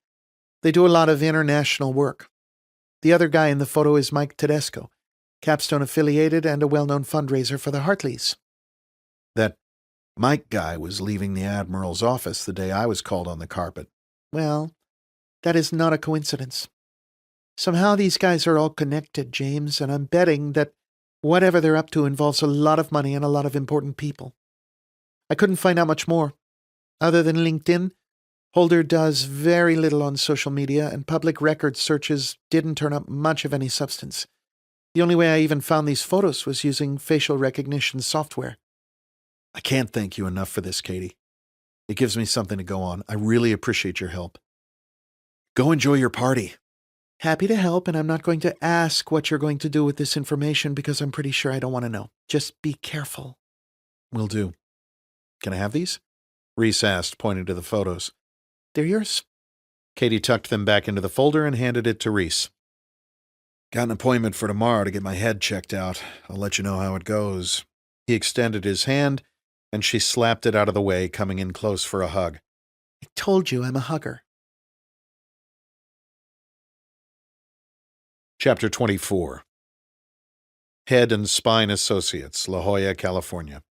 They do a lot of international work. The other guy in the photo is Mike Tedesco, Capstone affiliated and a well-known fundraiser for the Hartleys. That Mike guy was leaving the Admiral's office the day I was called on the carpet. Well, that is not a coincidence. Somehow these guys are all connected, James, and I'm betting that whatever they're up to involves a lot of money and a lot of important people. I couldn't find out much more. Other than LinkedIn, Holder does very little on social media, and public record searches didn't turn up much of any substance. The only way I even found these photos was using facial recognition software. I can't thank you enough for this, Katie. It gives me something to go on. I really appreciate your help. Go enjoy your party. Happy to help, and I'm not going to ask what you're going to do with this information because I'm pretty sure I don't want to know. Just be careful. Will do. Can I have these? Reece asked, pointing to the photos. They're yours. Katie tucked them back into the folder and handed it to Reece. Got an appointment for tomorrow to get my head checked out. I'll let you know how it goes. He extended his hand, and she slapped it out of the way, coming in close for a hug. I told you I'm a hugger. Chapter 24. Head and Spine Associates, La Jolla, California.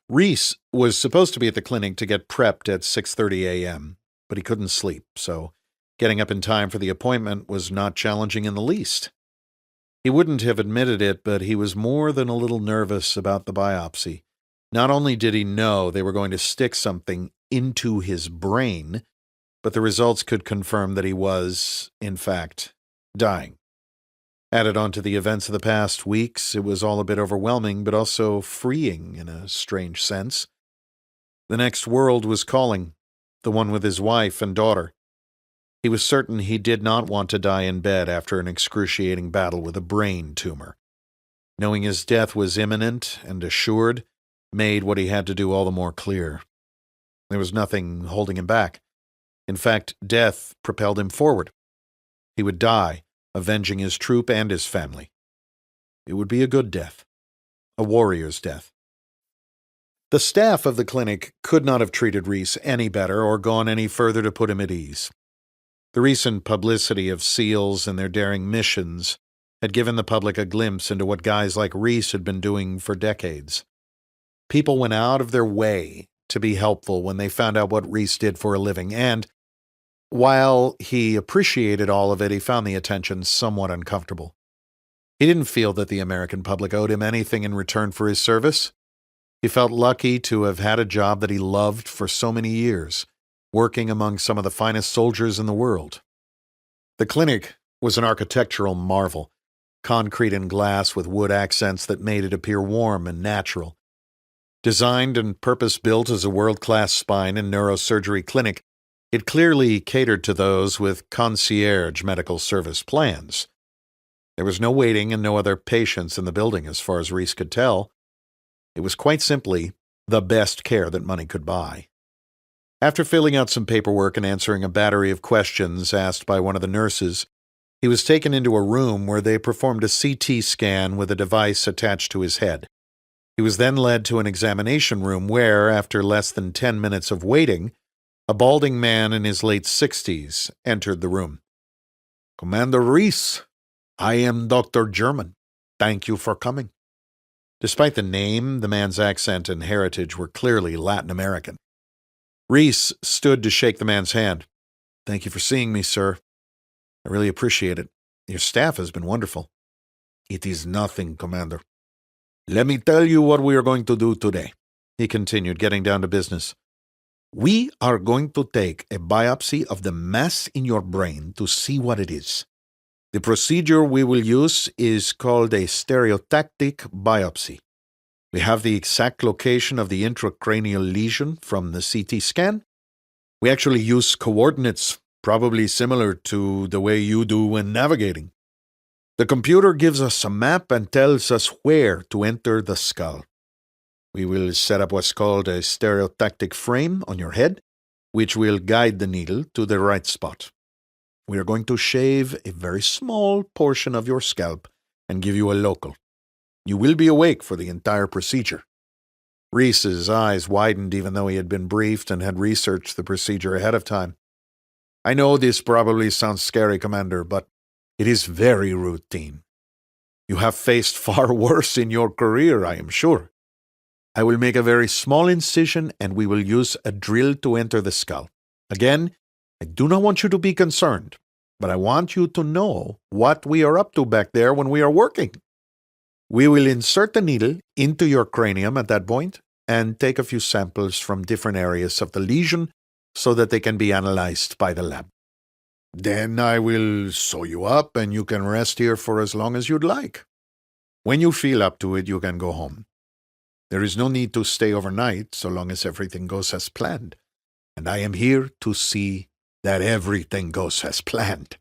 Reece was supposed to be at the clinic to get prepped at 6:30 a.m., but he couldn't sleep, so getting up in time for the appointment was not challenging in the least. He wouldn't have admitted it, but he was more than a little nervous about the biopsy. Not only did he know they were going to stick something into his brain, but the results could confirm that he was, in fact, dying. Added on to the events of the past weeks, it was all a bit overwhelming, but also freeing in a strange sense. The next world was calling, the one with his wife and daughter. He was certain he did not want to die in bed after an excruciating battle with a brain tumor. Knowing his death was imminent and assured made what he had to do all the more clear. There was nothing holding him back. In fact, death propelled him forward. He would die, avenging his troop and his family. It would be a good death, a warrior's death. The staff of the clinic could not have treated Reece any better or gone any further to put him at ease. The recent publicity of SEALs and their daring missions had given the public a glimpse into what guys like Reece had been doing for decades. People went out of their way to be helpful when they found out what Reece did for a living, and while he appreciated all of it, he found the attention somewhat uncomfortable. He didn't feel that the American public owed him anything in return for his service. He felt lucky to have had a job that he loved for so many years, working among some of the finest soldiers in the world. The clinic was an architectural marvel, concrete and glass with wood accents that made it appear warm and natural. Designed and purpose-built as a world-class spine and neurosurgery clinic, it clearly catered to those with concierge medical service plans. There was no waiting and no other patients in the building as far as Reece could tell. It was quite simply the best care that money could buy. After filling out some paperwork and answering a battery of questions asked by one of the nurses, he was taken into a room where they performed a CT scan with a device attached to his head. He was then led to an examination room where, after less than 10 minutes of waiting, a balding man in his late 60s entered the room. "Commander Reece, I am Dr. German. Thank you for coming." Despite the name, the man's accent and heritage were clearly Latin American. Reece stood to shake the man's hand. "Thank you for seeing me, sir. I really appreciate it. Your staff has been wonderful." "It is nothing, Commander. Let me tell you what we are going to do today," he continued, getting down to business. "We are going to take a biopsy of the mass in your brain to see what it is. The procedure we will use is called a stereotactic biopsy. We have the exact location of the intracranial lesion from the CT scan. We actually use coordinates, probably similar to the way you do when navigating. The computer gives us a map and tells us where to enter the skull. We will set up what's called a stereotactic frame on your head, which will guide the needle to the right spot. We are going to shave a very small portion of your scalp and give you a local. You will be awake for the entire procedure." Reece's eyes widened even though he had been briefed and had researched the procedure ahead of time. "I know this probably sounds scary, Commander, but it is very routine. You have faced far worse in your career, I am sure. I will make a very small incision and we will use a drill to enter the skull. Again, I do not want you to be concerned, but I want you to know what we are up to back there when we are working. We will insert the needle into your cranium at that point and take a few samples from different areas of the lesion so that they can be analyzed by the lab. Then I will sew you up and you can rest here for as long as you'd like. When you feel up to it, you can go home. There is no need to stay overnight so long as everything goes as planned. And I am here to see that everything goes as planned.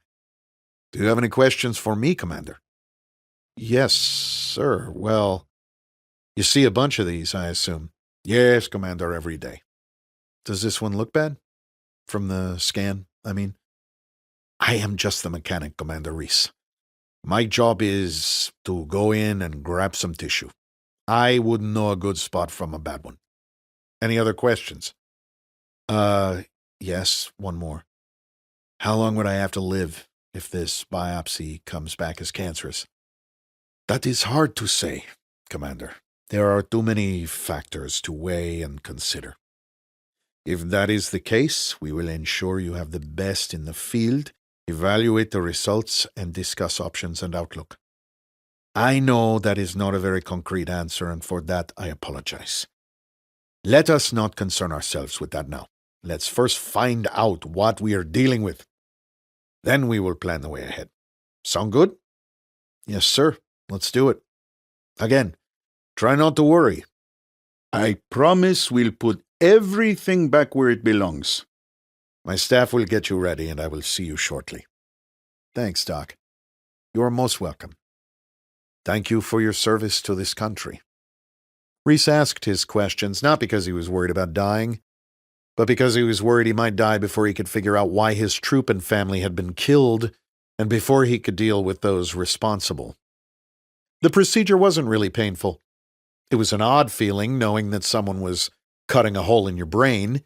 Do you have any questions for me, Commander?" "Yes, sir. Well, you see a bunch of these, I assume." "Yes, Commander, every day." "Does this one look bad? From the scan, I mean?" "I am just the mechanic, Commander Reece. My job is to go in and grab some tissue. I wouldn't know a good spot from a bad one." "Any other questions?" Yes, one more. How long would I have to live if this biopsy comes back as cancerous?" "That is hard to say, Commander. There are too many factors to weigh and consider. If that is the case, we will ensure you have the best in the field, evaluate the results, and discuss options and outlook. I know that is not a very concrete answer, and for that I apologize. Let us not concern ourselves with that now. Let's first find out what we are dealing with. Then we will plan the way ahead. Sound good?" "Yes, sir. Let's do it. Again, try not to worry. I promise we'll put everything back where it belongs. My staff will get you ready, and I will see you shortly." "Thanks, Doc. You are most welcome." Thank you for your service to this country. Reece asked his questions not because he was worried about dying, but because he was worried he might die before he could figure out why his troop and family had been killed and before he could deal with those responsible. The procedure wasn't really painful. It was an odd feeling knowing that someone was cutting a hole in your brain.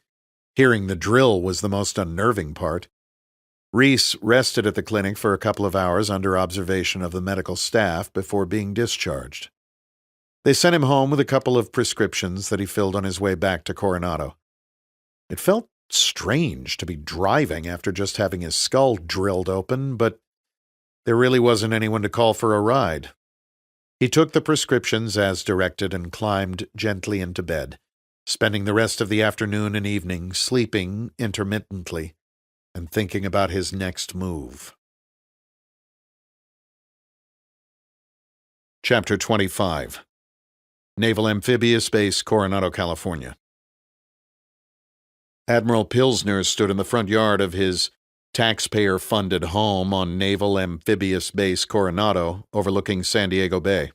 Hearing the drill was the most unnerving part. Reece rested at the clinic for a couple of hours under observation of the medical staff before being discharged. They sent him home with a couple of prescriptions that he filled on his way back to Coronado. It felt strange to be driving after just having his skull drilled open, but there really wasn't anyone to call for a ride. He took the prescriptions as directed and climbed gently into bed, spending the rest of the afternoon and evening sleeping intermittently and thinking about his next move. Chapter 25. Naval Amphibious Base, Coronado, California. Admiral Pilsner stood in the front yard of his taxpayer-funded home on Naval Amphibious Base, Coronado, overlooking San Diego Bay.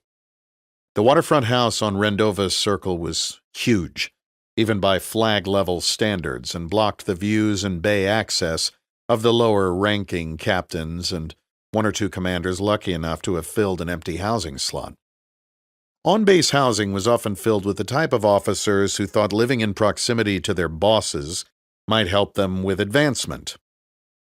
The waterfront house on Rendova Circle was huge, even by flag-level standards, and blocked the views and bay access of the lower-ranking captains and one or two commanders lucky enough to have filled an empty housing slot. On-base housing was often filled with the type of officers who thought living in proximity to their bosses might help them with advancement.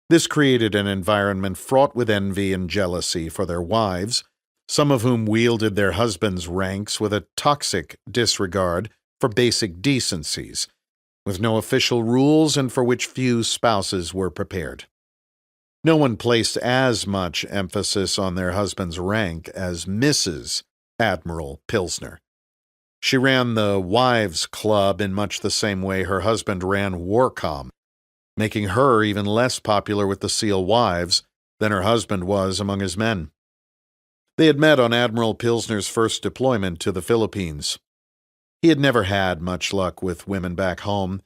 This created an environment fraught with envy and jealousy for their wives, some of whom wielded their husbands' ranks with a toxic disregard for basic decencies, with no official rules and for which few spouses were prepared. No one placed as much emphasis on their husband's rank as Mrs. Admiral Pilsner. She ran the Wives' Club in much the same way her husband ran Warcom, making her even less popular with the SEAL wives than her husband was among his men. They had met on Admiral Pilsner's first deployment to the Philippines. He had never had much luck with women back home.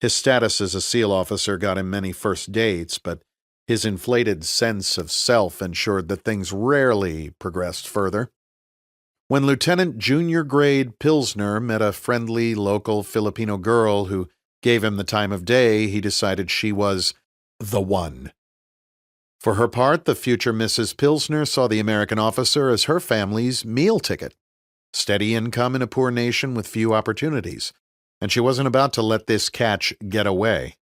His status as a SEAL officer got him many first dates, but his inflated sense of self ensured that things rarely progressed further. When Lieutenant Junior Grade Pilsner met a friendly local Filipino girl who gave him the time of day, he decided she was the one. For her part, the future Mrs. Pilsner saw the American officer as her family's meal ticket, steady income in a poor nation with few opportunities, and she wasn't about to let this catch get away.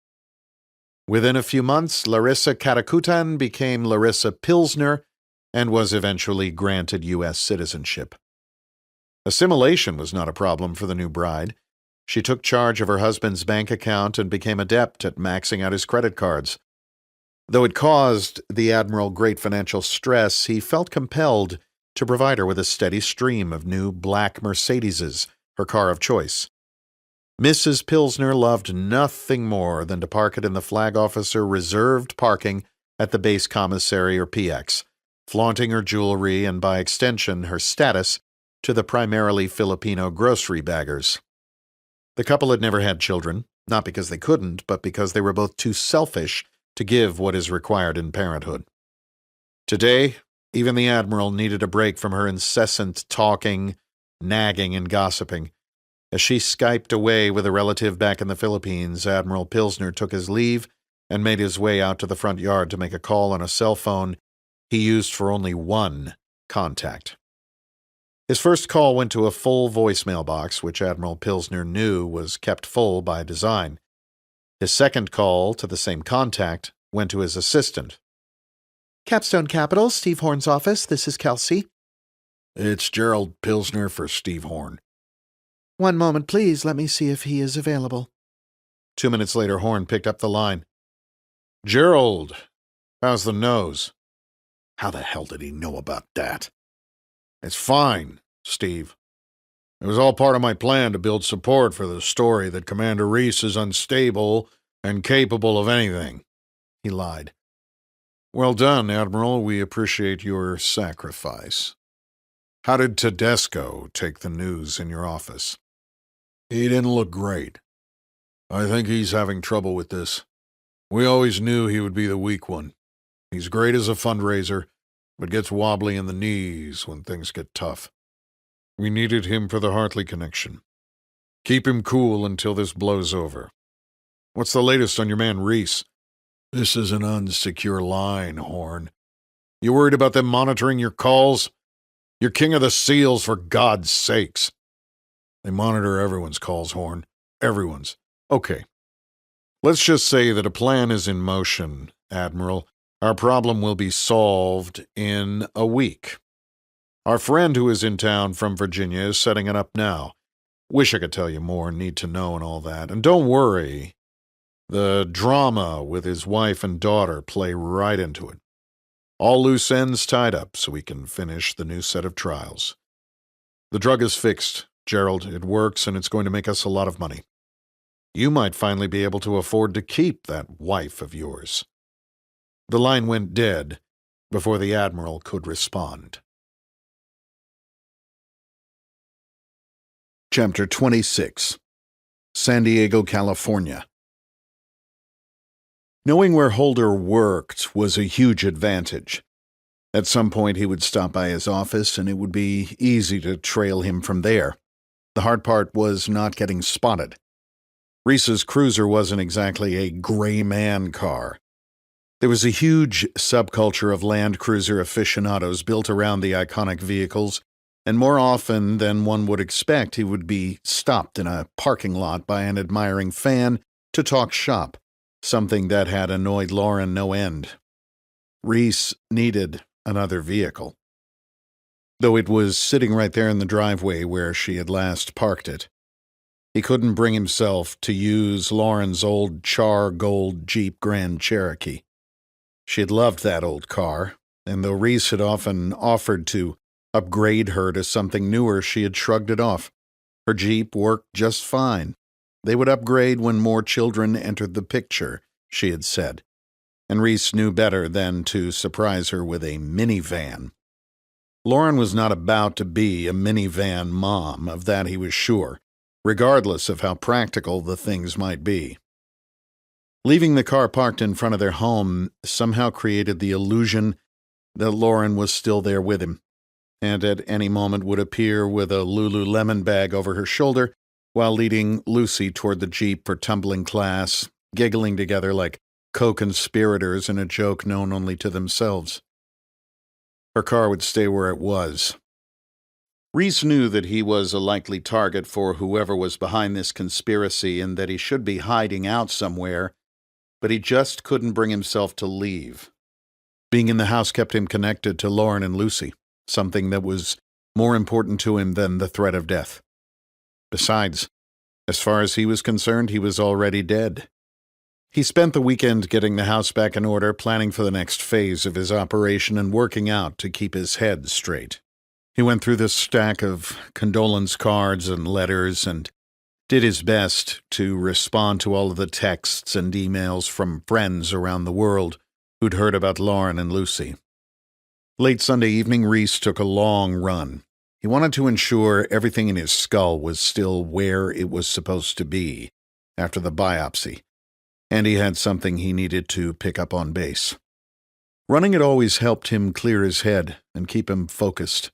Within a few months, Larissa Katakutan became Larissa Pilsner and was eventually granted U.S. citizenship. Assimilation was not a problem for the new bride. She took charge of her husband's bank account and became adept at maxing out his credit cards. Though it caused the Admiral great financial stress, he felt compelled to provide her with a steady stream of new black Mercedeses, her car of choice. Mrs. Pilsner loved nothing more than to park it in the flag officer reserved parking at the base commissary or PX, flaunting her jewelry and, by extension, her status to the primarily Filipino grocery baggers. The couple had never had children, not because they couldn't, but because they were both too selfish to give what is required in parenthood. Today, even the Admiral needed a break from her incessant talking, nagging, and gossiping. As she Skyped away with a relative back in the Philippines, Admiral Pilsner took his leave and made his way out to the front yard to make a call on a cell phone he used for only one contact. His first call went to a full voicemail box, which Admiral Pilsner knew was kept full by design. His second call to the same contact went to his assistant. Capstone Capital, Steve Horn's office. This is Kelsey. It's Gerald Pilsner for Steve Horn. 1 moment, please. Let me see if he is available. 2 minutes later, Horn picked up the line. Gerald, how's the nose? How the hell did he know about that? It's fine, Steve. It was all part of my plan to build support for the story that Commander Reece is unstable and capable of anything. He lied. Well done, Admiral. We appreciate your sacrifice. How did Tedesco take the news in your office? He didn't look great. I think he's having trouble with this. We always knew he would be the weak one. He's great as a fundraiser, but gets wobbly in the knees when things get tough. We needed him for the Hartley connection. Keep him cool until this blows over. What's the latest on your man Reece? This is an unsecure line, Horn. You worried about them monitoring your calls? You're king of the SEALs, for God's sakes. They monitor everyone's calls, Horn. Everyone's. Okay. Let's just say that a plan is in motion, Admiral. Our problem will be solved in a week. Our friend who is in town from Virginia is setting it up now. Wish I could tell you more, need to know and all that. And don't worry, the drama with his wife and daughter play right into it. All loose ends tied up so we can finish the new set of trials. The drug is fixed, Gerald. It works, and it's going to make us a lot of money. You might finally be able to afford to keep that wife of yours. The line went dead before the Admiral could respond. Chapter 26. San Diego, California. Knowing where Holder worked was a huge advantage. At some point he would stop by his office, and it would be easy to trail him from there. The hard part was not getting spotted. Reece's cruiser wasn't exactly a gray man car. There was a huge subculture of Land Cruiser aficionados built around the iconic vehicles, and more often than one would expect, he would be stopped in a parking lot by an admiring fan to talk shop, something that had annoyed Lauren no end. Reece needed another vehicle. Though it was sitting right there in the driveway where she had last parked it. He couldn't bring himself to use Lauren's old char gold Jeep Grand Cherokee. She had loved that old car, and though Reece had often offered to upgrade her to something newer, she had shrugged it off. Her Jeep worked just fine. They would upgrade when more children entered the picture, she had said, and Reece knew better than to surprise her with a minivan. Lauren was not about to be a minivan mom, of that he was sure, regardless of how practical the things might be. Leaving the car parked in front of their home somehow created the illusion that Lauren was still there with him, and at any moment would appear with a Lululemon bag over her shoulder while leading Lucy toward the Jeep for tumbling class, giggling together like co-conspirators in a joke known only to themselves. Her car would stay where it was. Reece knew that he was a likely target for whoever was behind this conspiracy and that he should be hiding out somewhere, but he just couldn't bring himself to leave. Being in the house kept him connected to Lauren and Lucy, something that was more important to him than the threat of death. Besides, as far as he was concerned, he was already dead. He spent the weekend getting the house back in order, planning for the next phase of his operation and working out to keep his head straight. He went through this stack of condolence cards and letters and did his best to respond to all of the texts and emails from friends around the world who'd heard about Lauren and Lucy. Late Sunday evening, Reece took a long run. He wanted to ensure everything in his skull was still where it was supposed to be after the biopsy, and he had something he needed to pick up on base. Running had always helped him clear his head and keep him focused.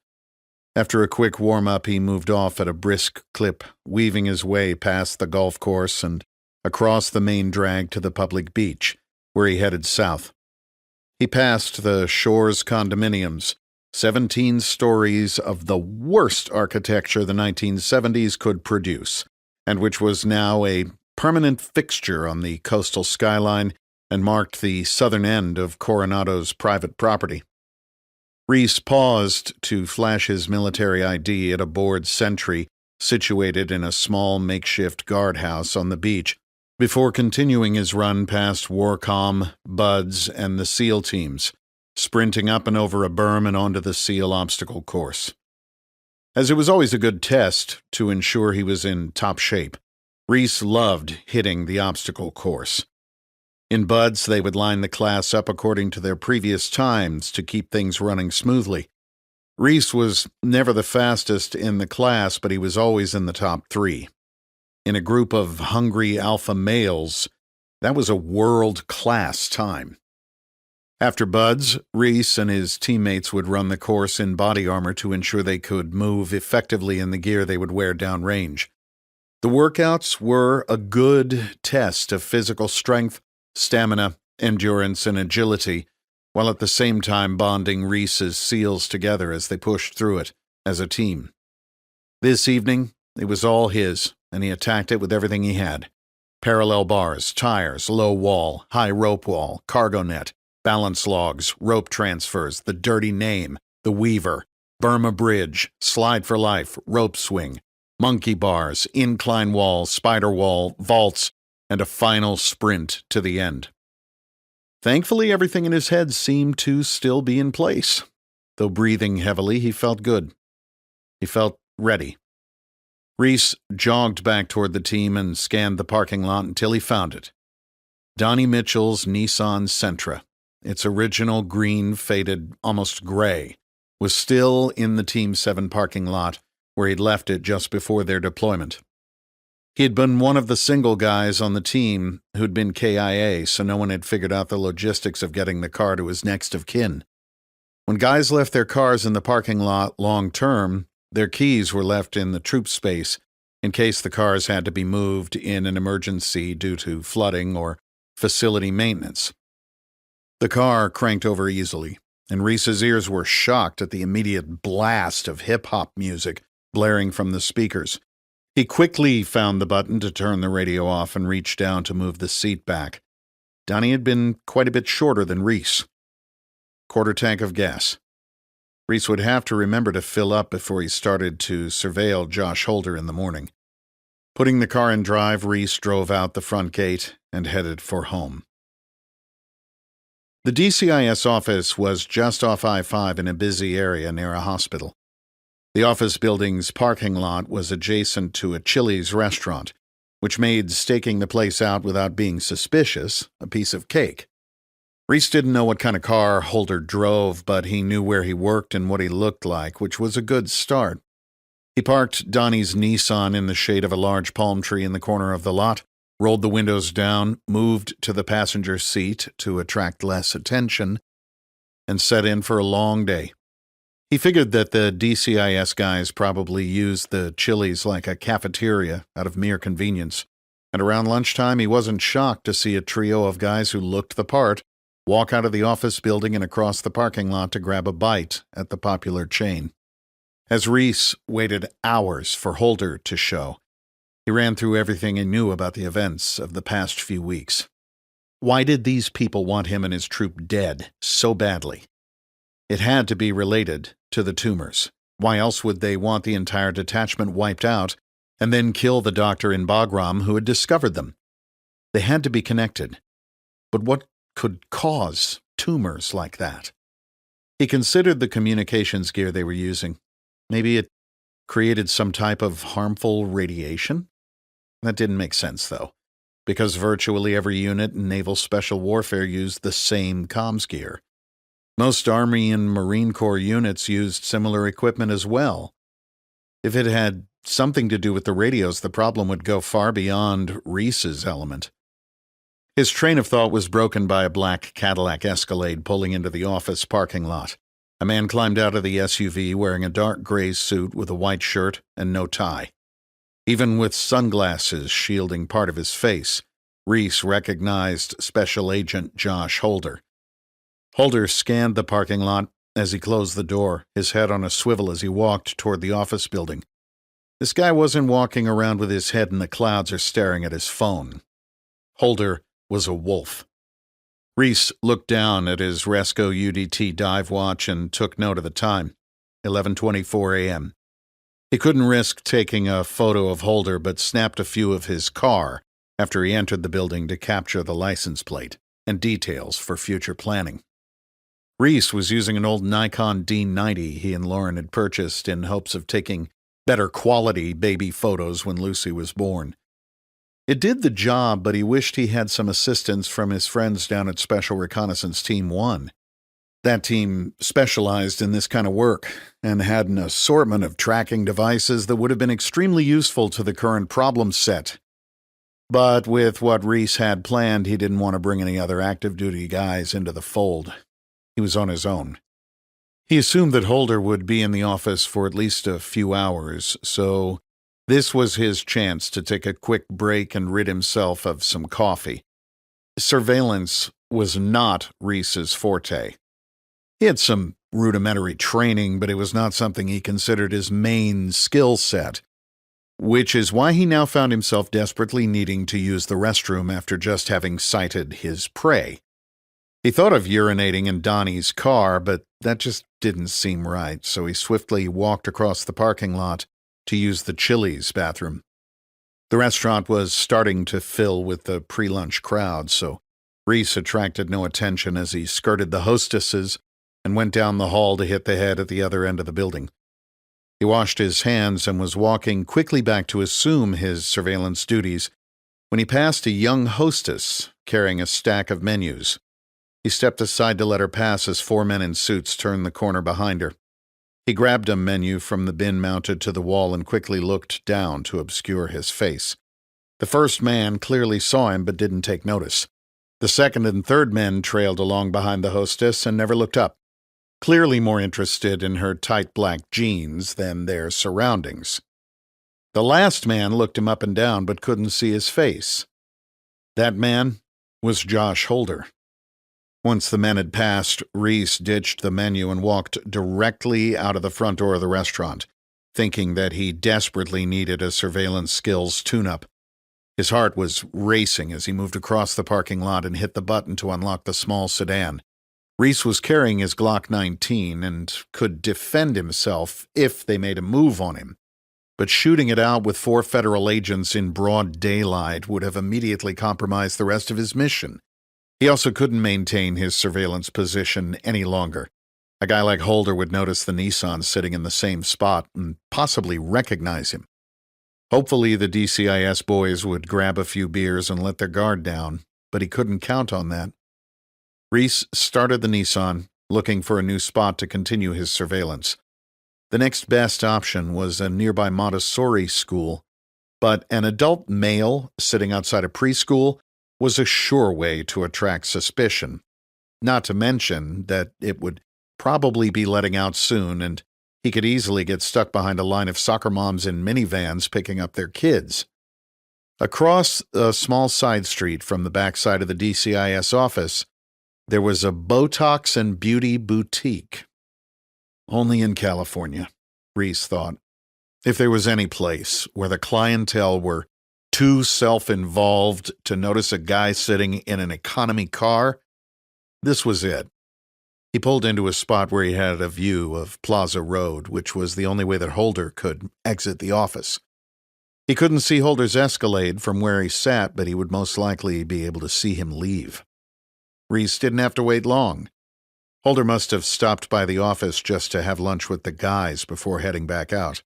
After a quick warm-up, he moved off at a brisk clip, weaving his way past the golf course and across the main drag to the public beach, where he headed south. He passed the Shores condominiums, 17 stories of the worst architecture the 1970s could produce, and which was now a permanent fixture on the coastal skyline and marked the southern end of Coronado's private property. Reece paused to flash his military ID at a bored sentry situated in a small makeshift guardhouse on the beach before continuing his run past Warcom, Buds, and the SEAL teams, sprinting up and over a berm and onto the SEAL obstacle course. As it was always a good test to ensure he was in top shape, Reece loved hitting the obstacle course. In Buds, they would line the class up according to their previous times to keep things running smoothly. Reece was never the fastest in the class, but he was always in the top 3. In a group of hungry alpha males, that was a world-class time. After buds, Reece and his teammates would run the course in body armor to ensure they could move effectively in the gear they would wear downrange. The workouts were a good test of physical strength, stamina, endurance, and agility, while at the same time bonding Reece's SEALs together as they pushed through it as a team. This evening, it was all his, and he attacked it with everything he had. Parallel bars, tires, low wall, high rope wall, cargo net, balance logs, rope transfers, the dirty name, the Weaver, Burma Bridge, Slide for Life, rope swing, monkey bars, incline wall, spider wall, vaults, and a final sprint to the end. Thankfully, everything in his head seemed to still be in place. Though breathing heavily, he felt good. He felt ready. Reece jogged back toward the team and scanned the parking lot until he found it. Donnie Mitchell's Nissan Sentra, its original green, faded, almost gray, was still in the Team 7 parking lot where he'd left it just before their deployment. He had been one of the single guys on the team who'd been KIA, so no one had figured out the logistics of getting the car to his next of kin. When guys left their cars in the parking lot long-term, their keys were left in the troop space in case the cars had to be moved in an emergency due to flooding or facility maintenance. The car cranked over easily, and Reece's ears were shocked at the immediate blast of hip-hop music blaring from the speakers. He quickly found the button to turn the radio off and reached down to move the seat back. Donnie had been quite a bit shorter than Reece. Quarter tank of gas. Reece would have to remember to fill up before he started to surveil Josh Holder in the morning. Putting the car in drive, Reece drove out the front gate and headed for home. The DCIS office was just off I-5 in a busy area near a hospital. The office building's parking lot was adjacent to a Chili's restaurant, which made staking the place out without being suspicious a piece of cake. Reece didn't know what kind of car Holder drove, but he knew where he worked and what he looked like, which was a good start. He parked Donnie's Nissan in the shade of a large palm tree in the corner of the lot, rolled the windows down, moved to the passenger seat to attract less attention, and set in for a long day. He figured that the DCIS guys probably used the Chili's like a cafeteria out of mere convenience, and around lunchtime he wasn't shocked to see a trio of guys who looked the part walk out of the office building and across the parking lot to grab a bite at the popular chain. As Reece waited hours for Holder to show, he ran through everything he knew about the events of the past few weeks. Why did these people want him and his troop dead so badly? It had to be related to the tumors. Why else would they want the entire detachment wiped out and then kill the doctor in Bagram who had discovered them? They had to be connected. But what could cause tumors like that? He considered the communications gear they were using. Maybe it created some type of harmful radiation? That didn't make sense, though, because virtually every unit in naval special warfare used the same comms gear. Most Army and Marine Corps units used similar equipment as well. If it had something to do with the radios, the problem would go far beyond Reece's element. His train of thought was broken by a black Cadillac Escalade pulling into the office parking lot. A man climbed out of the SUV wearing a dark gray suit with a white shirt and no tie. Even with sunglasses shielding part of his face, Reece recognized Special Agent Josh Holder. Holder scanned the parking lot as he closed the door, his head on a swivel as he walked toward the office building. This guy wasn't walking around with his head in the clouds or staring at his phone. Holder was a wolf. Reece looked down at his Resco UDT dive watch and took note of the time, 11:24 a.m. He couldn't risk taking a photo of Holder, but snapped a few of his car after he entered the building to capture the license plate and details for future planning. Reece was using an old Nikon D90 he and Lauren had purchased in hopes of taking better quality baby photos when Lucy was born. It did the job, but he wished he had some assistance from his friends down at Special Reconnaissance Team 1. That team specialized in this kind of work and had an assortment of tracking devices that would have been extremely useful to the current problem set. But with what Reece had planned, he didn't want to bring any other active duty guys into the fold. He was on his own. He assumed that Holder would be in the office for at least a few hours, so this was his chance to take a quick break and rid himself of some coffee. Surveillance was not Reece's forte. He had some rudimentary training, but it was not something he considered his main skill set, which is why he now found himself desperately needing to use the restroom after just having sighted his prey. He thought of urinating in Donnie's car, but that just didn't seem right, so he swiftly walked across the parking lot to use the Chili's bathroom. The restaurant was starting to fill with the pre-lunch crowd, so Reece attracted no attention as he skirted the hostesses and went down the hall to hit the head at the other end of the building. He washed his hands and was walking quickly back to assume his surveillance duties when he passed a young hostess carrying a stack of menus. He stepped aside to let her pass as 4 men in suits turned the corner behind her. He grabbed a menu from the bin mounted to the wall and quickly looked down to obscure his face. The first man clearly saw him but didn't take notice. The second and third men trailed along behind the hostess and never looked up, clearly more interested in her tight black jeans than their surroundings. The last man looked him up and down but couldn't see his face. That man was Josh Holder. Once the men had passed, Reece ditched the menu and walked directly out of the front door of the restaurant, thinking that he desperately needed a surveillance skills tune-up. His heart was racing as he moved across the parking lot and hit the button to unlock the small sedan. Reece was carrying his Glock 19 and could defend himself if they made a move on him, but shooting it out with 4 federal agents in broad daylight would have immediately compromised the rest of his mission. He also couldn't maintain his surveillance position any longer. A guy like Holder would notice the Nissan sitting in the same spot and possibly recognize him. Hopefully the DCIS boys would grab a few beers and let their guard down, but he couldn't count on that. Reece started the Nissan, looking for a new spot to continue his surveillance. The next best option was a nearby Montessori school, but an adult male sitting outside a preschool was a sure way to attract suspicion, not to mention that it would probably be letting out soon and he could easily get stuck behind a line of soccer moms in minivans picking up their kids. Across a small side street from the backside of the DCIS office, there was a Botox and beauty boutique. Only in California, Reece thought. If there was any place where the clientele were too self-involved to notice a guy sitting in an economy car, this was it. He pulled into a spot where he had a view of Plaza Road, which was the only way that Holder could exit the office. He couldn't see Holder's Escalade from where he sat, but he would most likely be able to see him leave. Reece didn't have to wait long. Holder must have stopped by the office just to have lunch with the guys before heading back out.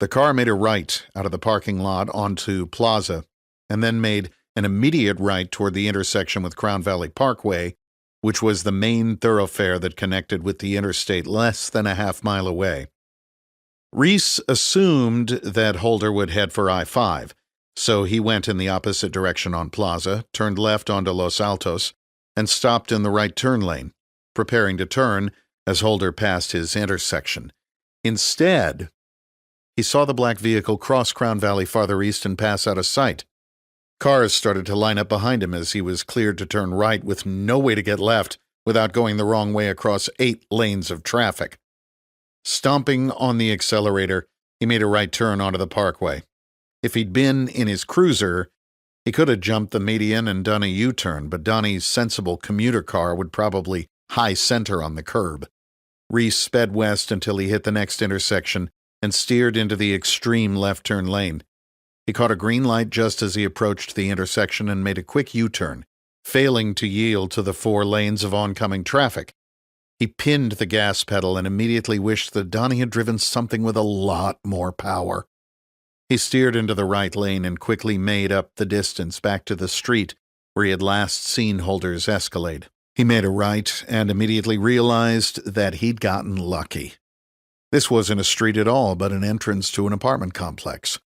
The car made a right out of the parking lot onto Plaza, and then made an immediate right toward the intersection with Crown Valley Parkway, which was the main thoroughfare that connected with the interstate less than a half-mile away. Reece assumed that Holder would head for I-5, so he went in the opposite direction on Plaza, turned left onto Los Altos, and stopped in the right turn lane, preparing to turn as Holder passed his intersection. Instead, he saw the black vehicle cross Crown Valley farther east and pass out of sight. Cars started to line up behind him as he was cleared to turn right with no way to get left without going the wrong way across 8 lanes of traffic. Stomping on the accelerator, he made a right turn onto the parkway. If he'd been in his cruiser, he could have jumped the median and done a U-turn, but Donnie's sensible commuter car would probably high center on the curb. Reece sped west until he hit the next intersection and steered into the extreme left turn lane. He caught a green light just as he approached the intersection and made a quick U-turn, failing to yield to the 4 lanes of oncoming traffic. He pinned the gas pedal and immediately wished that Donnie had driven something with a lot more power. He steered into the right lane and quickly made up the distance back to the street where he had last seen Holder's Escalade. He made a right and immediately realized that he'd gotten lucky. This wasn't a street at all, but an entrance to an apartment complex.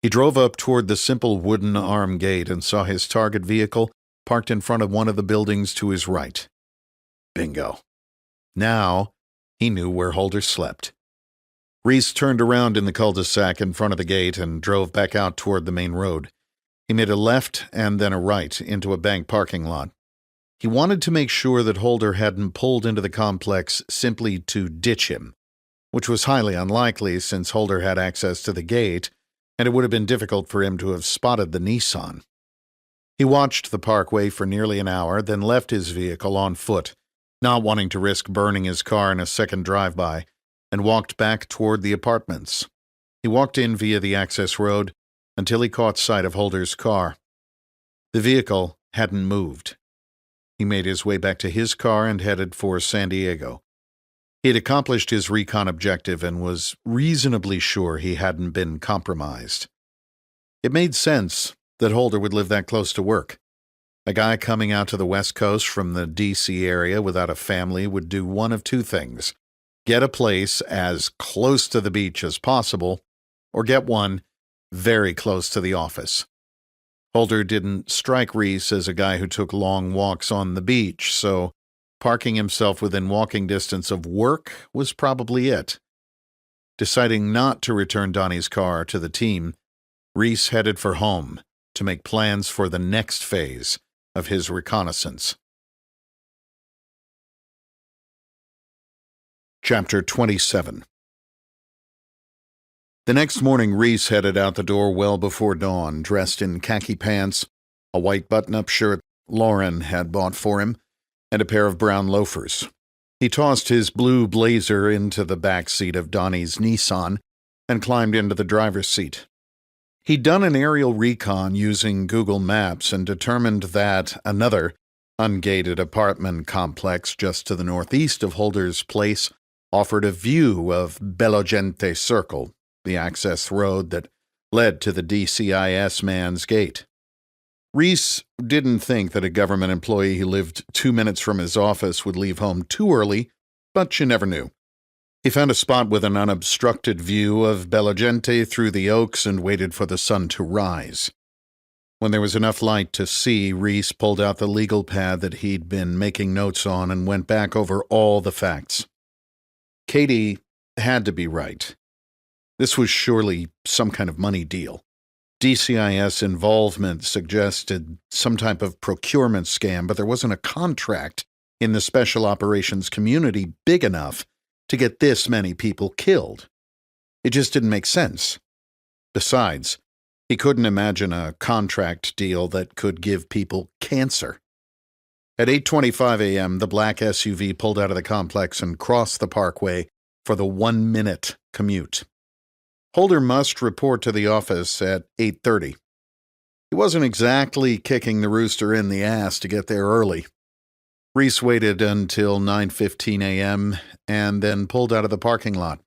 He drove up toward the simple wooden arm gate and saw his target vehicle parked in front of one of the buildings to his right. Bingo. Now he knew where Holder slept. Reece turned around in the cul-de-sac in front of the gate and drove back out toward the main road. He made a left and then a right into a bank parking lot. He wanted to make sure that Holder hadn't pulled into the complex simply to ditch him, which was highly unlikely since Holder had access to the gate, and it would have been difficult for him to have spotted the Nissan. He watched the parkway for nearly an hour, then left his vehicle on foot, not wanting to risk burning his car in a second drive-by, and walked back toward the apartments. He walked in via the access road until he caught sight of Holder's car. The vehicle hadn't moved. He made his way back to his car and headed for San Diego. He had accomplished his recon objective and was reasonably sure he hadn't been compromised. It made sense that Holder would live that close to work. A guy coming out to the West Coast from the D.C. area without a family would do one of two things: get a place as close to the beach as possible, or get one very close to the office. Holder didn't strike Reece as a guy who took long walks on the beach, so parking himself within walking distance of work was probably it. Deciding not to return Donnie's car to the team, Reece headed for home to make plans for the next phase of his reconnaissance. Chapter 27. The next morning, Reece headed out the door well before dawn, dressed in khaki pants, a white button-up shirt Lauren had bought for him, and a pair of brown loafers. He tossed his blue blazer into the back seat of Donnie's Nissan and climbed into the driver's seat. He'd done an aerial recon using Google Maps and determined that another ungated apartment complex just to the northeast of Holder's place offered a view of Belo Gente Circle, the access road that led to the DCIS man's gate. Reece didn't think that a government employee who lived 2 minutes from his office would leave home too early, but you never knew. He found a spot with an unobstructed view of Belo Gente through the oaks and waited for the sun to rise. When there was enough light to see, Reece pulled out the legal pad that he'd been making notes on and went back over all the facts. Katie had to be right. This was surely some kind of money deal. DCIS involvement suggested some type of procurement scam, but there wasn't a contract in the special operations community big enough to get this many people killed. It just didn't make sense. Besides, he couldn't imagine a contract deal that could give people cancer. At 8:25 a.m., the black SUV pulled out of the complex and crossed the parkway for the 1-minute commute. Holder must report to the office at 8:30. He wasn't exactly kicking the rooster in the ass to get there early. Reece waited until 9:15 a.m. and then pulled out of the parking lot.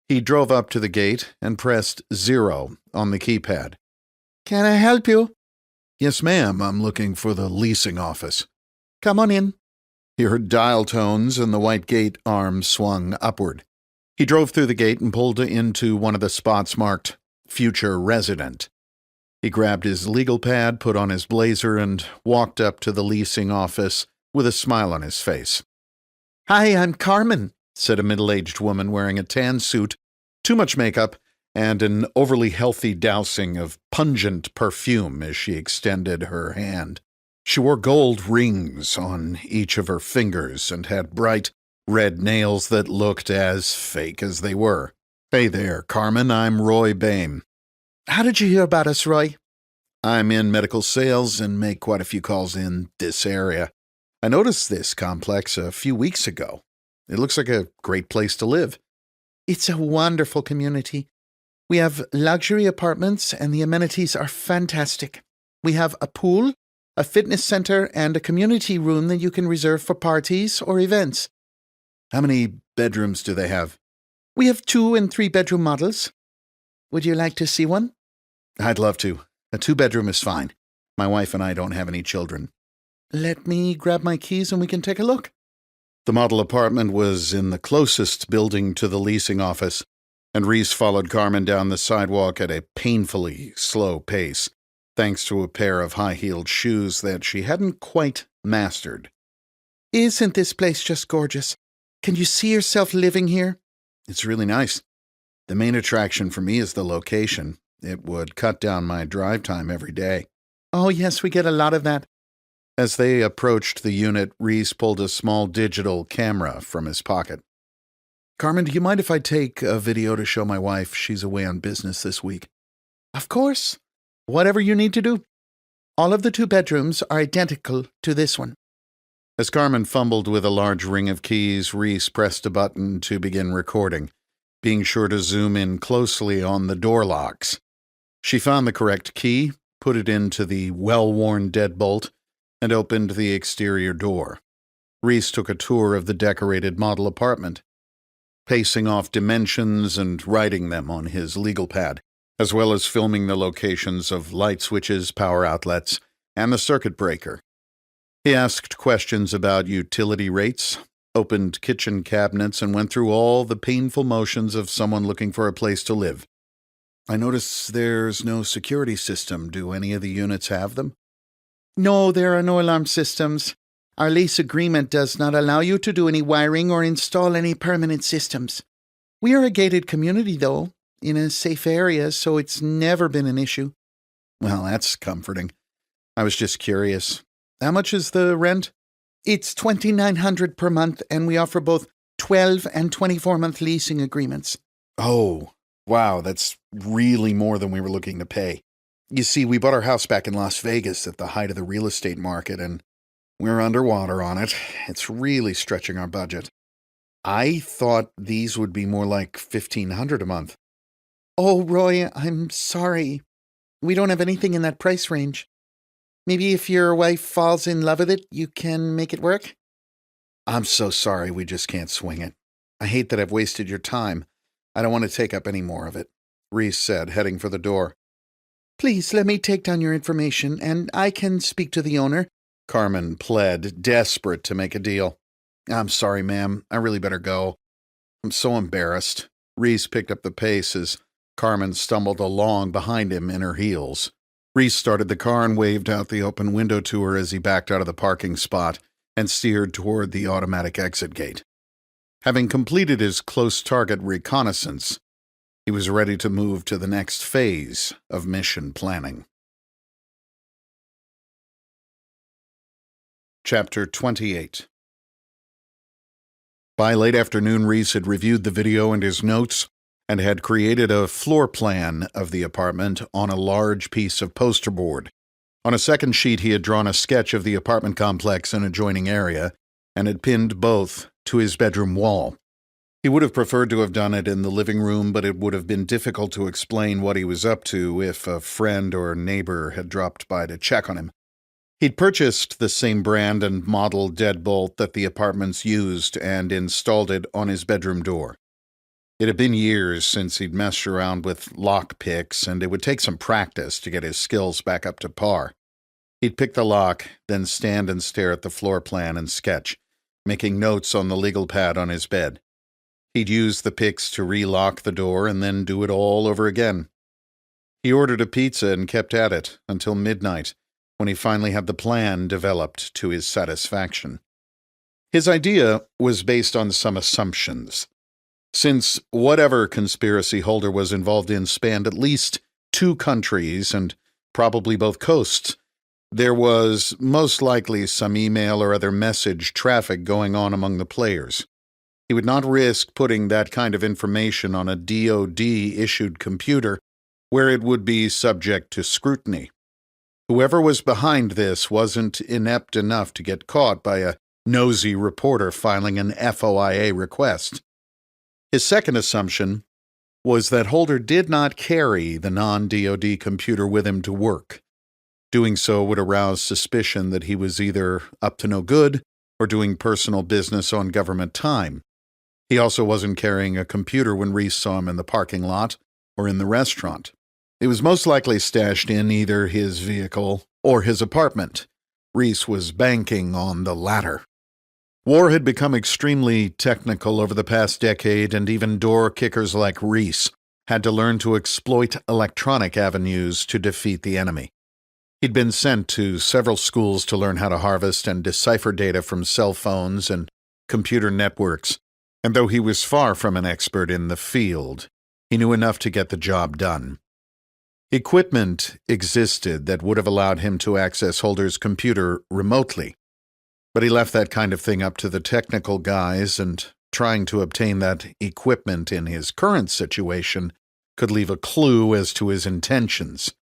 He drove up to the gate and pressed 0 on the keypad. "Can I help you?" "Yes, ma'am. I'm looking for the leasing office." "Come on in." He heard dial tones and the white gate arm swung upward. He drove through the gate and pulled into one of the spots marked Future Resident. He grabbed his legal pad, put on his blazer, and walked up to the leasing office with a smile on his face. "Hi, I'm Carmen," said a middle-aged woman wearing a tan suit, too much makeup, and an overly healthy dousing of pungent perfume as she extended her hand. She wore gold rings on each of her fingers and had bright red nails that looked as fake as they were. "Hey there, Carmen. I'm Roy Bame." "How did you hear about us, Roy?" "I'm in medical sales and make quite a few calls in this area. I noticed this complex a few weeks ago. It looks like a great place to live." "It's a wonderful community. We have luxury apartments and the amenities are fantastic. We have a pool, a fitness center, and a community room that you can reserve for parties or events." "How many bedrooms do they have?" We have 2 and 3 bedroom models. Would you like to see one? I'd love to. A 2-bedroom is fine. My wife and I don't have any children. Let me grab my keys and we can take a look. The model apartment was in the closest building to the leasing office, and Reece followed Carmen down the sidewalk at a painfully slow pace, thanks to a pair of high-heeled shoes that she hadn't quite mastered. Isn't this place just gorgeous? Can you see yourself living here? It's really nice. The main attraction for me is the location. It would cut down my drive time every day. Oh, yes, we get a lot of that. As they approached the unit, Reece pulled a small digital camera from his pocket. Carmen, do you mind if I take a video to show my wife? She's away on business this week. Of course. Whatever you need to do. All of the 2 bedrooms are identical to this one. As Carmen fumbled with a large ring of keys, Reece pressed a button to begin recording, being sure to zoom in closely on the door locks. She found the correct key, put it into the well-worn deadbolt, and opened the exterior door. Reece took a tour of the decorated model apartment, pacing off dimensions and writing them on his legal pad, as well as filming the locations of light switches, power outlets, and the circuit breaker. He asked questions about utility rates, opened kitchen cabinets, and went through all the painful motions of someone looking for a place to live. I notice there's no security system. Do any of the units have them? No, there are no alarm systems. Our lease agreement does not allow you to do any wiring or install any permanent systems. We are a gated community, though, in a safe area, so it's never been an issue. Well, that's comforting. I was just curious. How much is the rent? It's $2,900 per month, and we offer both 12 and 24-month leasing agreements. Oh, wow, that's really more than we were looking to pay. You see, we bought our house back in Las Vegas at the height of the real estate market, and we're underwater on it. It's really stretching our budget. I thought these would be more like $1,500 a month. Oh, Roy, I'm sorry. We don't have anything in that price range. Maybe if your wife falls in love with it, you can make it work? I'm so sorry, we just can't swing it. I hate that I've wasted your time. I don't want to take up any more of it, Reece said, heading for the door. Please, let me take down your information, and I can speak to the owner. Carmen pled, desperate to make a deal. I'm sorry, ma'am. I really better go. I'm so embarrassed. Reece picked up the pace as Carmen stumbled along behind him in her heels. Reece started the car and waved out the open window to her as he backed out of the parking spot and steered toward the automatic exit gate. Having completed his close target reconnaissance, he was ready to move to the next phase of mission planning. Chapter 28. By late afternoon, Reece had reviewed the video and his notes and had created a floor plan of the apartment on a large piece of poster board. On a second sheet, he had drawn a sketch of the apartment complex and adjoining area and had pinned both to his bedroom wall. He would have preferred to have done it in the living room, but it would have been difficult to explain what he was up to if a friend or neighbor had dropped by to check on him. He'd purchased the same brand and model deadbolt that the apartments used and installed it on his bedroom door. It had been years since he'd messed around with lock picks, and it would take some practice to get his skills back up to par. He'd pick the lock, then stand and stare at the floor plan and sketch, making notes on the legal pad on his bed. He'd use the picks to relock the door and then do it all over again. He ordered a pizza and kept at it until midnight, when he finally had the plan developed to his satisfaction. His idea was based on some assumptions. Since whatever conspiracy Holder was involved in spanned at least 2 countries and probably both coasts, there was most likely some email or other message traffic going on among the players. He would not risk putting that kind of information on a DoD-issued computer where it would be subject to scrutiny. Whoever was behind this wasn't inept enough to get caught by a nosy reporter filing an FOIA request. His second assumption was that Holder did not carry the non-DoD computer with him to work. Doing so would arouse suspicion that he was either up to no good or doing personal business on government time. He also wasn't carrying a computer when Reece saw him in the parking lot or in the restaurant. It was most likely stashed in either his vehicle or his apartment. Reece was banking on the latter. War had become extremely technical over the past decade, and even door kickers like Reece had to learn to exploit electronic avenues to defeat the enemy. He'd been sent to several schools to learn how to harvest and decipher data from cell phones and computer networks, And though he was far from an expert in the field, he knew enough to get the job done. Equipment existed that would have allowed him to access Holder's computer remotely, but he left that kind of thing up to the technical guys, and trying to obtain that equipment in his current situation could leave a clue as to his intentions.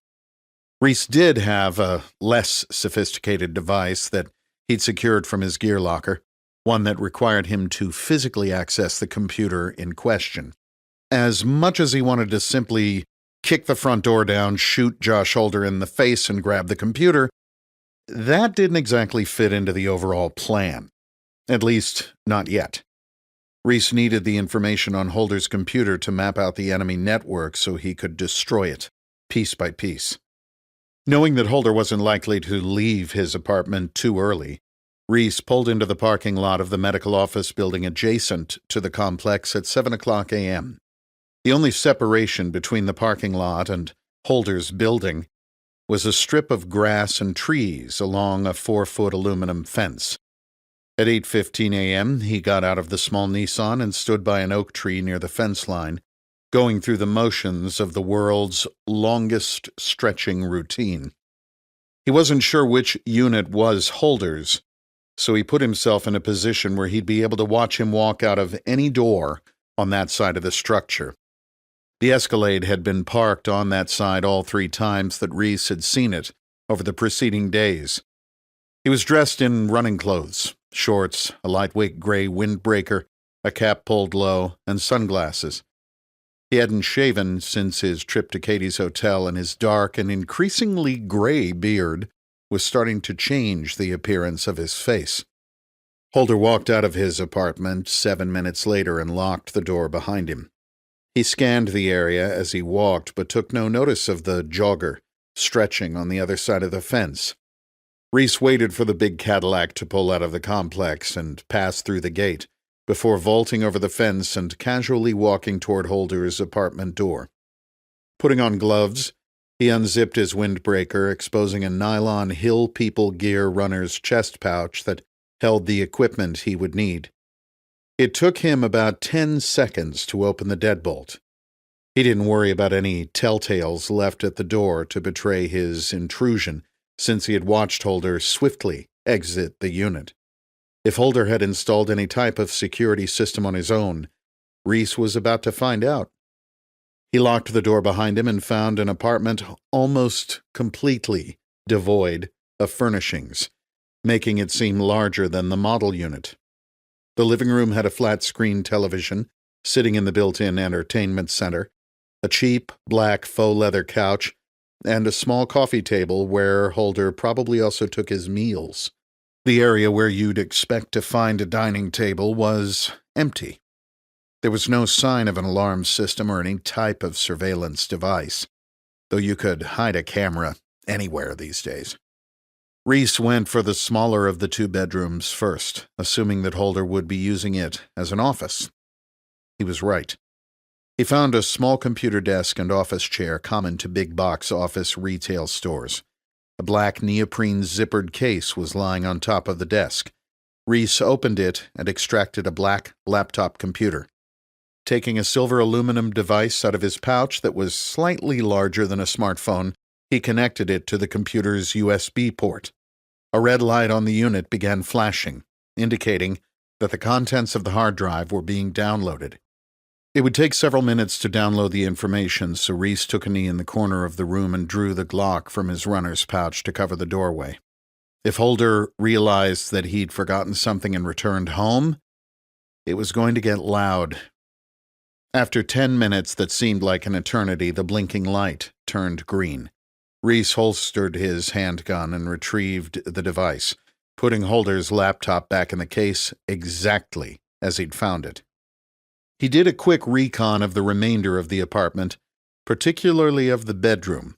Reece did have a less sophisticated device that he'd secured from his gear locker, one that required him to physically access the computer in question. As much as he wanted to simply kick the front door down, shoot Josh Holder in the face, and grab the computer, that didn't exactly fit into the overall plan. At least, not yet. Reece needed the information on Holder's computer to map out the enemy network so he could destroy it, piece by piece. Knowing that Holder wasn't likely to leave his apartment too early, Reece pulled into the parking lot of the medical office building adjacent to the complex at 7:00 a.m. The only separation between the parking lot and Holder's building was a strip of grass and trees along a 4-foot aluminum fence. At 8:15 a.m., he got out of the small Nissan and stood by an oak tree near the fence line, going through the motions of the world's longest stretching routine. He wasn't sure which unit was Holder's, so he put himself in a position where he'd be able to watch him walk out of any door on that side of the structure. The Escalade had been parked on that side all 3 times that Reece had seen it over the preceding days. He was dressed in running clothes, shorts, a lightweight gray windbreaker, a cap pulled low, and sunglasses. He hadn't shaven since his trip to Katie's hotel, and his dark and increasingly gray beard was starting to change the appearance of his face. Holder walked out of his apartment 7 minutes later and locked the door behind him. He scanned the area as he walked, but took no notice of the jogger stretching on the other side of the fence. Reece waited for the big Cadillac to pull out of the complex and pass through the gate, before vaulting over the fence and casually walking toward Holder's apartment door. Putting on gloves, he unzipped his windbreaker, exposing a nylon Hill People Gear runner's chest pouch that held the equipment he would need. It took him about 10 seconds to open the deadbolt. He didn't worry about any telltales left at the door to betray his intrusion, since he had watched Holder swiftly exit the unit. If Holder had installed any type of security system on his own, Reece was about to find out. He locked the door behind him and found an apartment almost completely devoid of furnishings, making it seem larger than the model unit. The living room had a flat-screen television sitting in the built-in entertainment center, a cheap black faux leather couch, and a small coffee table where Holder probably also took his meals. The area where you'd expect to find a dining table was empty. There was no sign of an alarm system or any type of surveillance device, though you could hide a camera anywhere these days. Reece went for the smaller of the 2 bedrooms first, assuming that Holder would be using it as an office. He was right. He found a small computer desk and office chair common to big-box office retail stores. A black neoprene zippered case was lying on top of the desk. Reece opened it and extracted a black laptop computer. Taking a silver aluminum device out of his pouch that was slightly larger than a smartphone, he connected it to the computer's USB port. A red light on the unit began flashing, indicating that the contents of the hard drive were being downloaded. It would take several minutes to download the information, so Reece took a knee in the corner of the room and drew the Glock from his runner's pouch to cover the doorway. If Holder realized that he'd forgotten something and returned home, it was going to get loud. After 10 minutes that seemed like an eternity, the blinking light turned green. Reece holstered his handgun and retrieved the device, putting Holder's laptop back in the case exactly as he'd found it. He did a quick recon of the remainder of the apartment, particularly of the bedroom.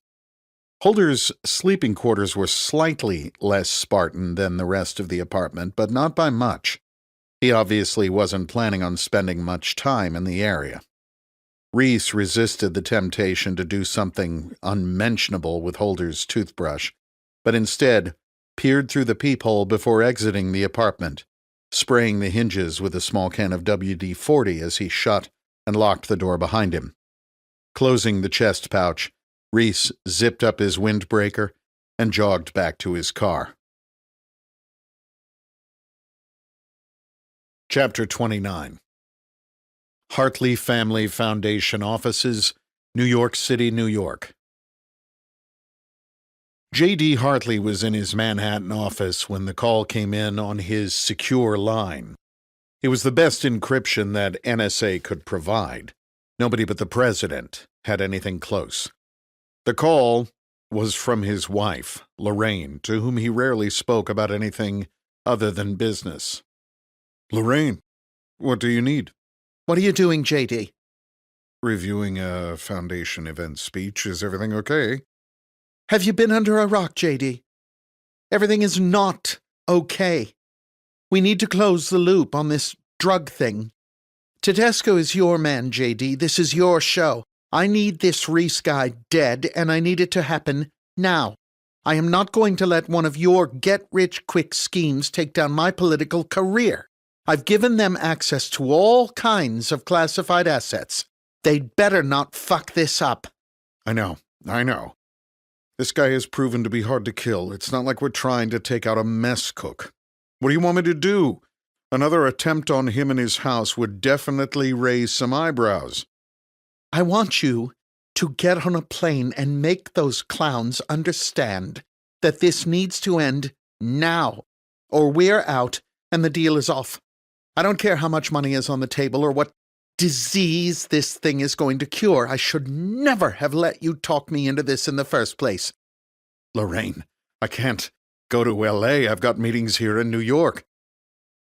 Holder's sleeping quarters were slightly less Spartan than the rest of the apartment, but not by much. He obviously wasn't planning on spending much time in the area. Reece resisted the temptation to do something unmentionable with Holder's toothbrush, but instead peered through the peephole before exiting the apartment, spraying the hinges with a small can of WD-40 as he shut and locked the door behind him. Closing the chest pouch, Reece zipped up his windbreaker and jogged back to his car. Chapter 29. Hartley Family Foundation Offices, New York City, New York. J.D. Hartley was in his Manhattan office when the call came in on his secure line. It was the best encryption that NSA could provide. Nobody but the president had anything close. The call was from his wife, Lorraine, to whom he rarely spoke about anything other than business. Lorraine, what do you need? What are you doing, J.D.? Reviewing a foundation event speech. Is everything okay? Have you been under a rock, J.D.? Everything is not okay. We need to close the loop on this drug thing. Tedesco is your man, J.D. This is your show. I need this Reece guy dead, and I need it to happen now. I am not going to let one of your get-rich-quick schemes take down my political career. I've given them access to all kinds of classified assets. They'd better not fuck this up. I know. This guy has proven to be hard to kill. It's not like we're trying to take out a mess cook. What do you want me to do? Another attempt on him and his house would definitely raise some eyebrows. I want you to get on a plane and make those clowns understand that this needs to end now, or we're out and the deal is off. I don't care how much money is on the table or what disease this thing is going to cure. I should never have let you talk me into this in the first place. Lorraine, I can't go to L.A. I've got meetings here in New York.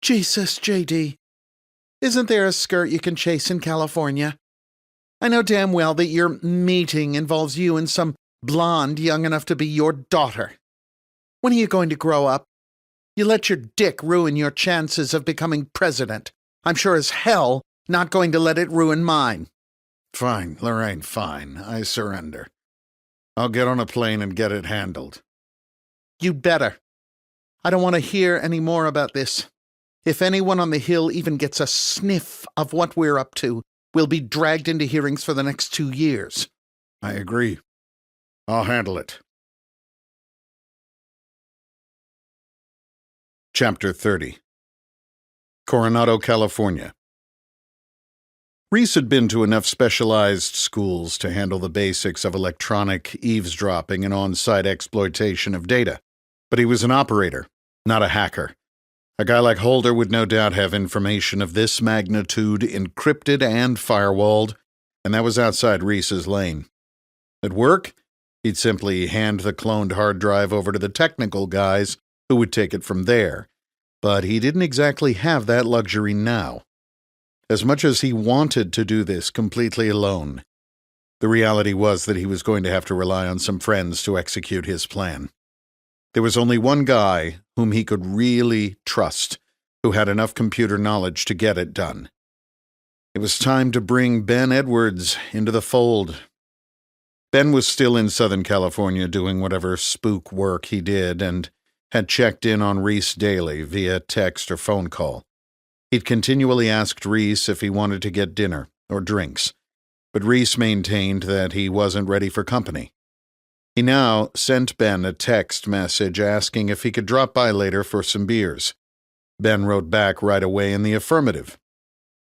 Jesus, J.D. Isn't there a skirt you can chase in California? I know damn well that your meeting involves you and some blonde young enough to be your daughter. When are you going to grow up? You let your dick ruin your chances of becoming president. I'm sure as hell not going to let it ruin mine. Fine, Lorraine, fine. I surrender. I'll get on a plane and get it handled. You'd better. I don't want to hear any more about this. If anyone on the Hill even gets a sniff of what we're up to, we'll be dragged into hearings for the next 2 years. I agree. I'll handle it. Chapter 30. Coronado, California. Reece had been to enough specialized schools to handle the basics of electronic eavesdropping and on-site exploitation of data, but he was an operator, not a hacker. A guy like Holder would no doubt have information of this magnitude encrypted and firewalled, and that was outside Reece's lane. At work, he'd simply hand the cloned hard drive over to the technical guys who would take it from there, but he didn't exactly have that luxury now. As much as he wanted to do this completely alone, the reality was that he was going to have to rely on some friends to execute his plan. There was only one guy whom he could really trust, who had enough computer knowledge to get it done. It was time to bring Ben Edwards into the fold. Ben was still in Southern California doing whatever spook work he did and had checked in on Reece daily via text or phone call. He'd continually asked Reece if he wanted to get dinner or drinks, but Reece maintained that he wasn't ready for company. He now sent Ben a text message asking if he could drop by later for some beers. Ben wrote back right away in the affirmative.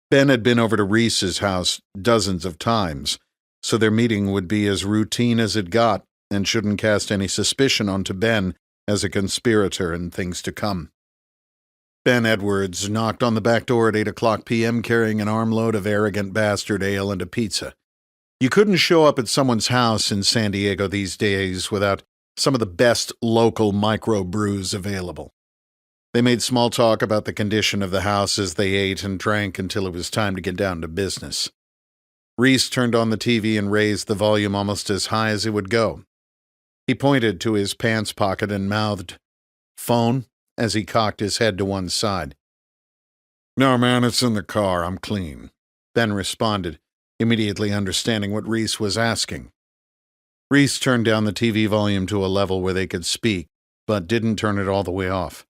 Ben had been over to Reece's house dozens of times, so their meeting would be as routine as it got and shouldn't cast any suspicion onto Ben as a conspirator in things to come. Ben Edwards knocked on the back door at 8:00 p.m. carrying an armload of arrogant bastard ale and a pizza. You couldn't show up at someone's house in San Diego these days without some of the best local microbrews available. They made small talk about the condition of the house as they ate and drank until it was time to get down to business. Reece turned on the TV and raised the volume almost as high as it would go. He pointed to his pants pocket and mouthed, "Phone?" as he cocked his head to one side. No, man, it's in the car. I'm clean. Ben responded, immediately understanding what Reece was asking. Reece turned down the TV volume to a level where they could speak, but didn't turn it all the way off.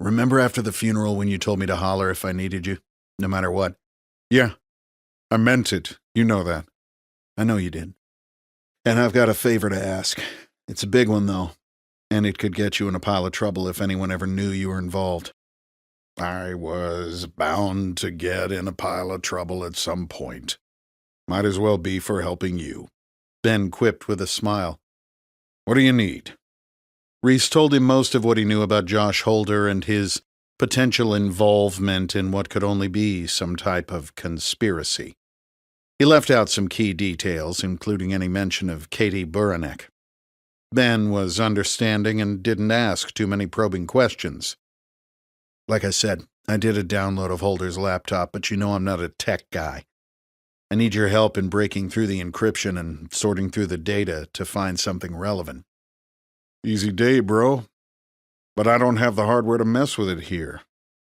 Remember after the funeral when you told me to holler if I needed you, no matter what? Yeah, I meant it. You know that. I know you did. And I've got a favor to ask. It's a big one, though, and it could get you in a pile of trouble if anyone ever knew you were involved. I was bound to get in a pile of trouble at some point. Might as well be for helping you. Ben quipped with a smile. What do you need? Reece told him most of what he knew about Josh Holder and his potential involvement in what could only be some type of conspiracy. He left out some key details, including any mention of Katie Buranek. Ben was understanding and didn't ask too many probing questions. Like I said, I did a download of Holder's laptop, but you know I'm not a tech guy. I need your help in breaking through the encryption and sorting through the data to find something relevant. Easy day, bro. But I don't have the hardware to mess with it here.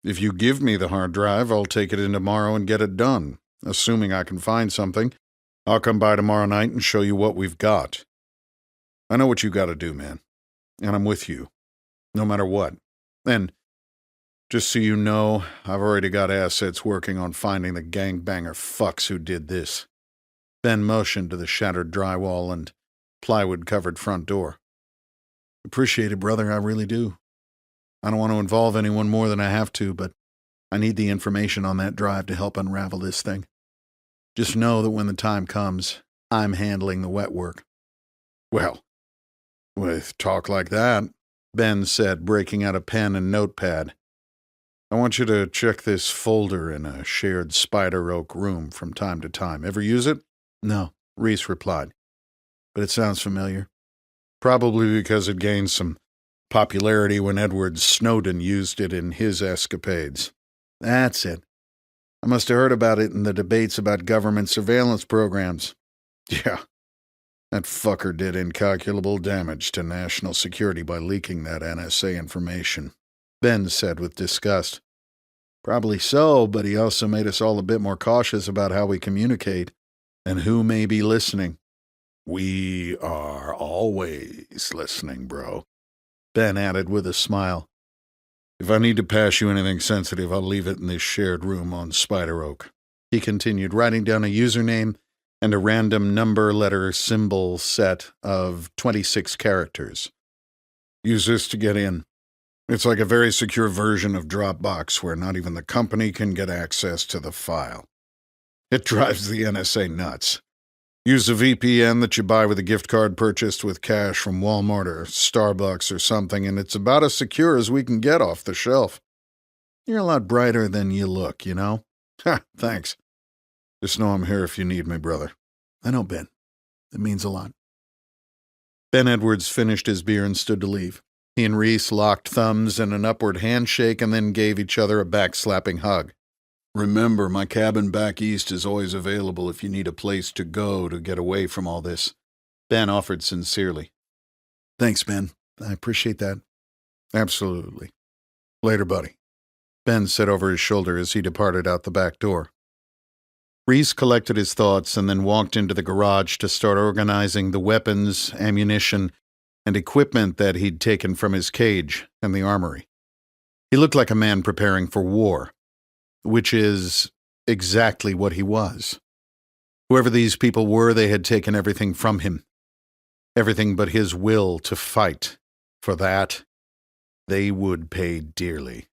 If you give me the hard drive, I'll take it in tomorrow and get it done. Assuming I can find something, I'll come by tomorrow night and show you what we've got. I know what you gotta do, man. And I'm with you. No matter what. And just so you know, I've already got assets working on finding the gangbanger fucks who did this. Ben motioned to the shattered drywall and plywood-covered front door. Appreciate it, brother, I really do. I don't want to involve anyone more than I have to, but I need the information on that drive to help unravel this thing. Just know that when the time comes, I'm handling the wet work. Well, with talk like that, Ben said, breaking out a pen and notepad, I want you to check this folder in a shared spider oak room from time to time. Ever use it? No, Reece replied, but it sounds familiar. Probably because it gained some popularity when Edward Snowden used it in his escapades. That's it. I must have heard about it in the debates about government surveillance programs. Yeah, that fucker did incalculable damage to national security by leaking that NSA information, Ben said with disgust. Probably so, but he also made us all a bit more cautious about how we communicate and who may be listening. We are always listening, bro, Ben added with a smile. If I need to pass you anything sensitive, I'll leave it in this shared room on Spider Oak. He continued, writing down a username and a random number-letter-symbol set of 26 characters. Use this to get in. It's like a very secure version of Dropbox where not even the company can get access to the file. It drives the NSA nuts. Use a VPN that you buy with a gift card purchased with cash from Walmart or Starbucks or something, and it's about as secure as we can get off the shelf. You're a lot brighter than you look, you know? Ha, thanks. Just know I'm here if you need me, brother. I know, Ben. It means a lot. Ben Edwards finished his beer and stood to leave. He and Reece locked thumbs in an upward handshake and then gave each other a backslapping hug. Remember, my cabin back east is always available if you need a place to go to get away from all this, Ben offered sincerely. Thanks, Ben. I appreciate that. Absolutely. Later, buddy, Ben said over his shoulder as he departed out the back door. Reece collected his thoughts and then walked into the garage to start organizing the weapons, ammunition, and equipment that he'd taken from his cage and the armory. He looked like a man preparing for war, which is exactly what he was. Whoever these people were, they had taken everything from him. Everything but his will to fight. For that, they would pay dearly.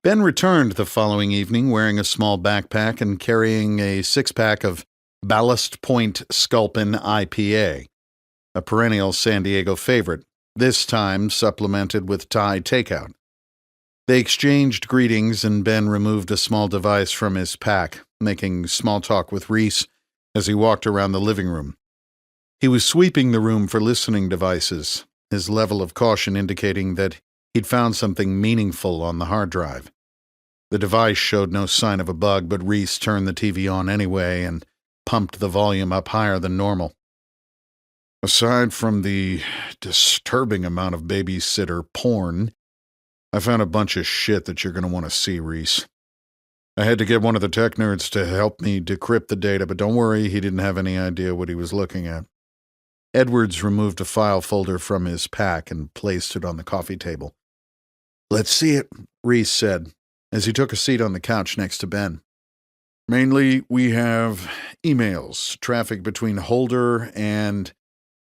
Ben returned the following evening wearing a small backpack and carrying a six-pack of Ballast Point Sculpin IPA, a perennial San Diego favorite, this time supplemented with Thai takeout. They exchanged greetings, and Ben removed a small device from his pack, making small talk with Reece as he walked around the living room. He was sweeping the room for listening devices, his level of caution indicating that he'd found something meaningful on the hard drive. The device showed no sign of a bug, but Reece turned the TV on anyway and pumped the volume up higher than normal. Aside from the disturbing amount of babysitter porn, I found a bunch of shit that you're going to want to see, Reece. I had to get one of the tech nerds to help me decrypt the data, but don't worry, he didn't have any idea what he was looking at. Edwards removed a file folder from his pack and placed it on the coffee table. Let's see it, Reece said, as he took a seat on the couch next to Ben. Mainly, we have emails, traffic between Holder and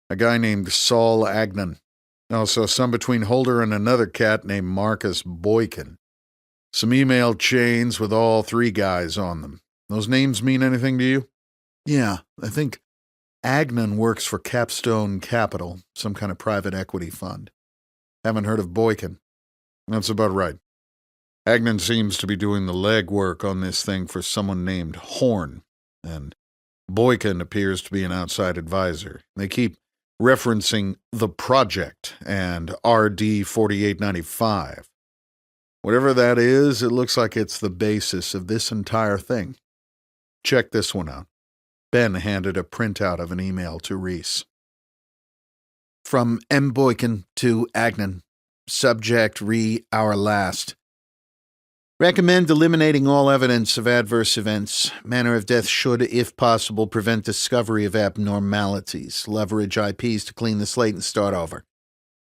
a guy named Saul Agnon. Also, some between Holder and another cat named Marcus Boykin. Some email chains with all three guys on them. Those names mean anything to you? Yeah, I think Agnon works for Capstone Capital, some kind of private equity fund. Haven't heard of Boykin. That's about right. Agnon seems to be doing the legwork on this thing for someone named Horn, and Boykin appears to be an outside advisor. They keep referencing The Project and RD 4895. Whatever that is, it looks like it's the basis of this entire thing. Check this one out. Ben handed a printout of an email to Reece. From M. Boykin to Agnon. Subject our last. Recommend eliminating all evidence of adverse events. Manner of death should, if possible, prevent discovery of abnormalities. Leverage IPs to clean the slate and start over.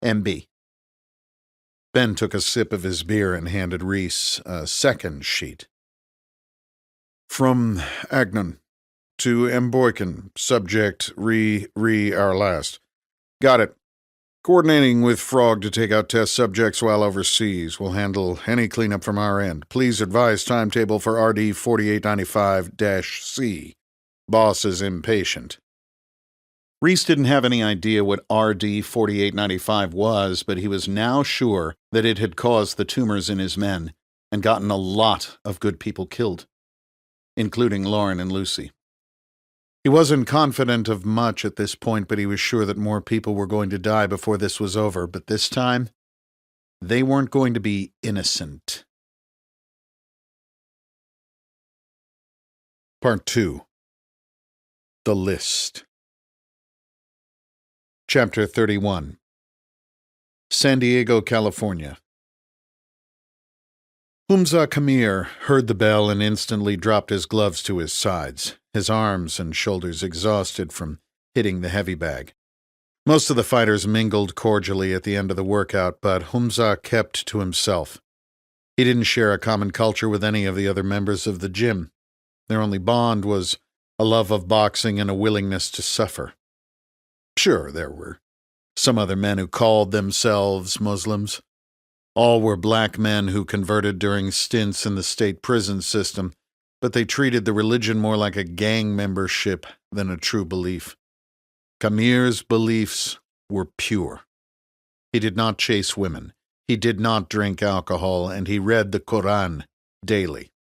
MB. Ben took a sip of his beer and handed Reece a second sheet. From Agnon to M. Boykin. Subject our last. Got it. Coordinating with Frog to take out test subjects while overseas. We'll handle any cleanup from our end. Please advise timetable for RD 4895-C. Boss is impatient. Reece didn't have any idea what RD 4895 was, but he was now sure that it had caused the tumors in his men and gotten a lot of good people killed, including Lauren and Lucy. He wasn't confident of much at this point, but he was sure that more people were going to die before this was over. But this time, they weren't going to be innocent. Part 2. The List. Chapter 31. San Diego, California. Humza Kamir heard the bell and instantly dropped his gloves to his sides, his arms and shoulders exhausted from hitting the heavy bag. Most of the fighters mingled cordially at the end of the workout, but Humza kept to himself. He didn't share a common culture with any of the other members of the gym. Their only bond was a love of boxing and a willingness to suffer. Sure, there were some other men who called themselves Muslims. All were black men who converted during stints in the state prison system, but they treated the religion more like a gang membership than a true belief. Kamir's beliefs were pure. He did not chase women, he did not drink alcohol, and he read the Quran daily.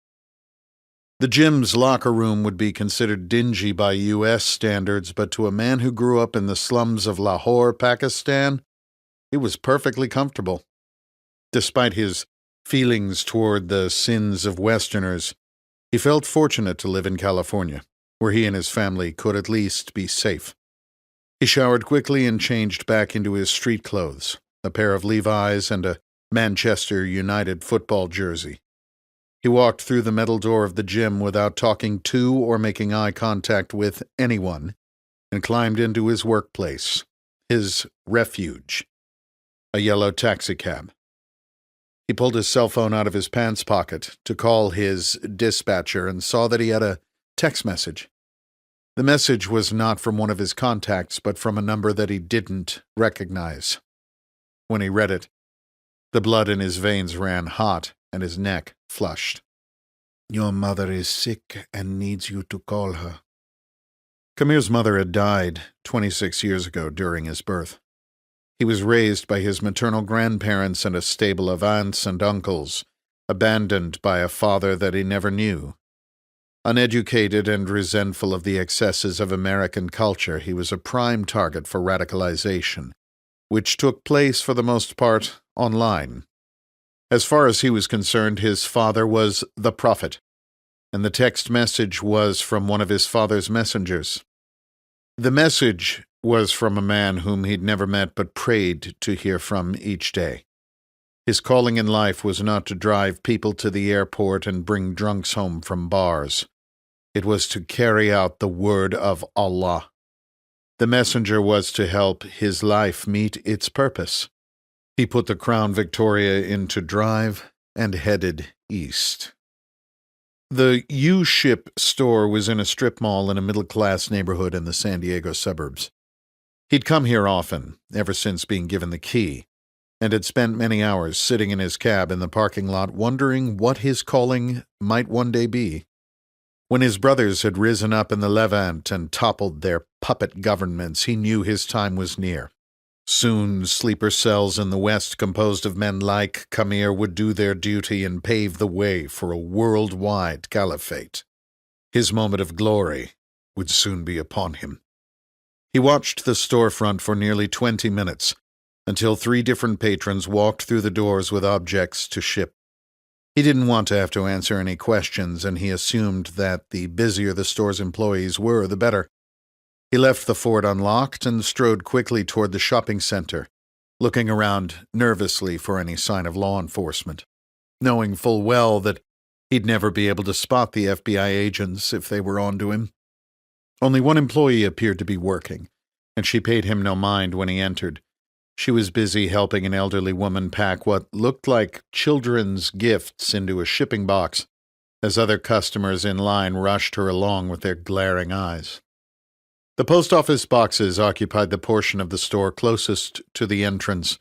The gym's locker room would be considered dingy by U.S. standards, but to a man who grew up in the slums of Lahore, Pakistan, it was perfectly comfortable. Despite his feelings toward the sins of Westerners, he felt fortunate to live in California, where he and his family could at least be safe. He showered quickly and changed back into his street clothes, a pair of Levi's and a Manchester United football jersey. He walked through the metal door of the gym without talking to or making eye contact with anyone and climbed into his workplace, his refuge, a yellow taxicab. He pulled his cell phone out of his pants pocket to call his dispatcher and saw that he had a text message. The message was not from one of his contacts, but from a number that he didn't recognize. When he read it, the blood in his veins ran hot and his neck flushed. Your mother is sick and needs you to call her. Kamir's mother had died 26 years ago during his birth. He was raised by his maternal grandparents and a stable of aunts and uncles, abandoned by a father that he never knew. Uneducated and resentful of the excesses of American culture, he was a prime target for radicalization, which took place for the most part online. As far as he was concerned, his father was the prophet, and the text message was from one of his father's messengers. The message was from a man whom he'd never met but prayed to hear from each day. His calling in life was not to drive people to the airport and bring drunks home from bars. It was to carry out the word of Allah. The messenger was to help his life meet its purpose. He put the Crown Victoria into drive and headed east. The U-Ship store was in a strip mall in a middle-class neighborhood in the San Diego suburbs. He'd come here often, ever since being given the key, and had spent many hours sitting in his cab in the parking lot wondering what his calling might one day be. When his brothers had risen up in the Levant and toppled their puppet governments, he knew his time was near. Soon, sleeper cells in the West composed of men like Khmer would do their duty and pave the way for a worldwide caliphate. His moment of glory would soon be upon him. He watched the storefront for nearly 20 minutes, until 3 different patrons walked through the doors with objects to ship. He didn't want to have to answer any questions, and he assumed that the busier the store's employees were, the better. He left the Ford unlocked and strode quickly toward the shopping center, looking around nervously for any sign of law enforcement, knowing full well that he'd never be able to spot the FBI agents if they were onto him. Only one employee appeared to be working, and she paid him no mind when he entered. She was busy helping an elderly woman pack what looked like children's gifts into a shipping box, as other customers in line rushed her along with their glaring eyes. The post office boxes occupied the portion of the store closest to the entrance,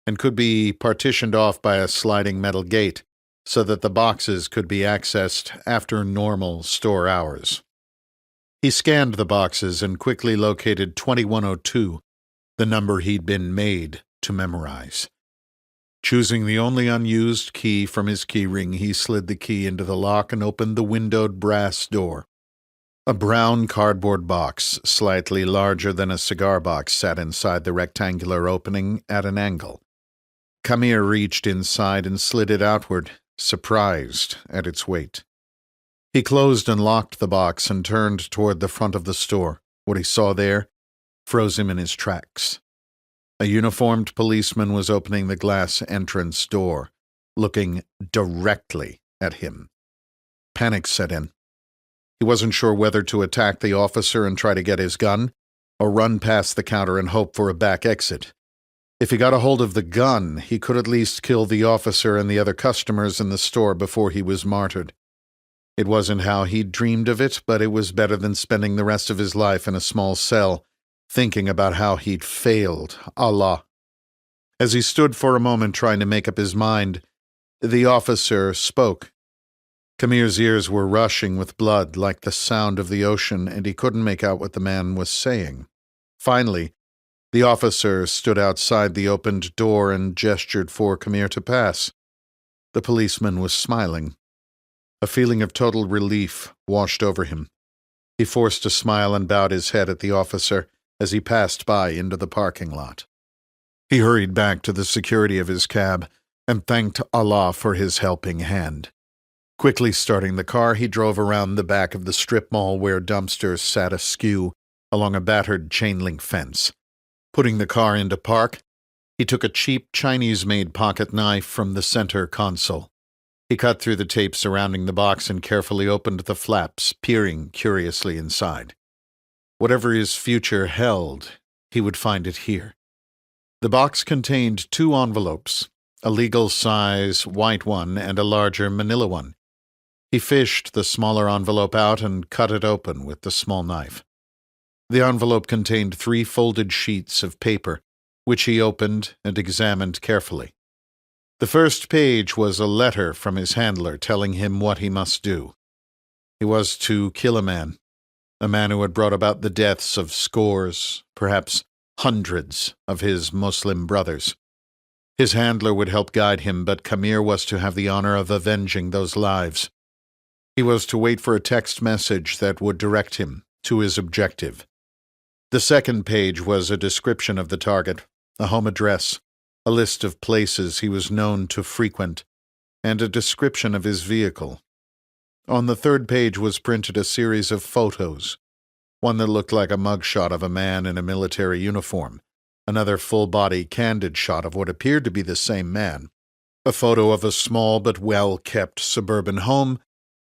and could be partitioned off by a sliding metal gate, so that the boxes could be accessed after normal store hours. He scanned the boxes and quickly located 2102, the number he'd been made to memorize. Choosing the only unused key from his keyring, he slid the key into the lock and opened the windowed brass door. A brown cardboard box, slightly larger than a cigar box, sat inside the rectangular opening at an angle. Khmer reached inside and slid it outward, surprised at its weight. He closed and locked the box and turned toward the front of the store. What he saw there froze him in his tracks. A uniformed policeman was opening the glass entrance door, looking directly at him. Panic set in. He wasn't sure whether to attack the officer and try to get his gun, or run past the counter and hope for a back exit. If he got a hold of the gun, he could at least kill the officer and the other customers in the store before he was martyred. It wasn't how he'd dreamed of it, but it was better than spending the rest of his life in a small cell, thinking about how he'd failed Allah. As he stood for a moment trying to make up his mind, the officer spoke. Khmer's ears were rushing with blood like the sound of the ocean, and he couldn't make out what the man was saying. Finally, the officer stood outside the opened door and gestured for Khmer to pass. The policeman was smiling. A feeling of total relief washed over him. He forced a smile and bowed his head at the officer as he passed by into the parking lot. He hurried back to the security of his cab and thanked Allah for his helping hand. Quickly starting the car, he drove around the back of the strip mall where dumpsters sat askew along a battered chain-link fence. Putting the car into park, he took a cheap Chinese-made pocket knife from the center console. He cut through the tape surrounding the box and carefully opened the flaps, peering curiously inside. Whatever his future held, he would find it here. The box contained 2 envelopes, a legal-size white one and a larger manila one. He fished the smaller envelope out and cut it open with the small knife. The envelope contained 3 folded sheets of paper, which he opened and examined carefully. The first page was a letter from his handler telling him what he must do. He was to kill a man who had brought about the deaths of scores, perhaps hundreds, of his Muslim brothers. His handler would help guide him, but Khmer was to have the honor of avenging those lives. He was to wait for a text message that would direct him to his objective. The second page was a description of the target, a home address, a list of places he was known to frequent, and a description of his vehicle. On the third page was printed a series of photos, one that looked like a mugshot of a man in a military uniform, another full-body candid shot of what appeared to be the same man, a photo of a small but well-kept suburban home,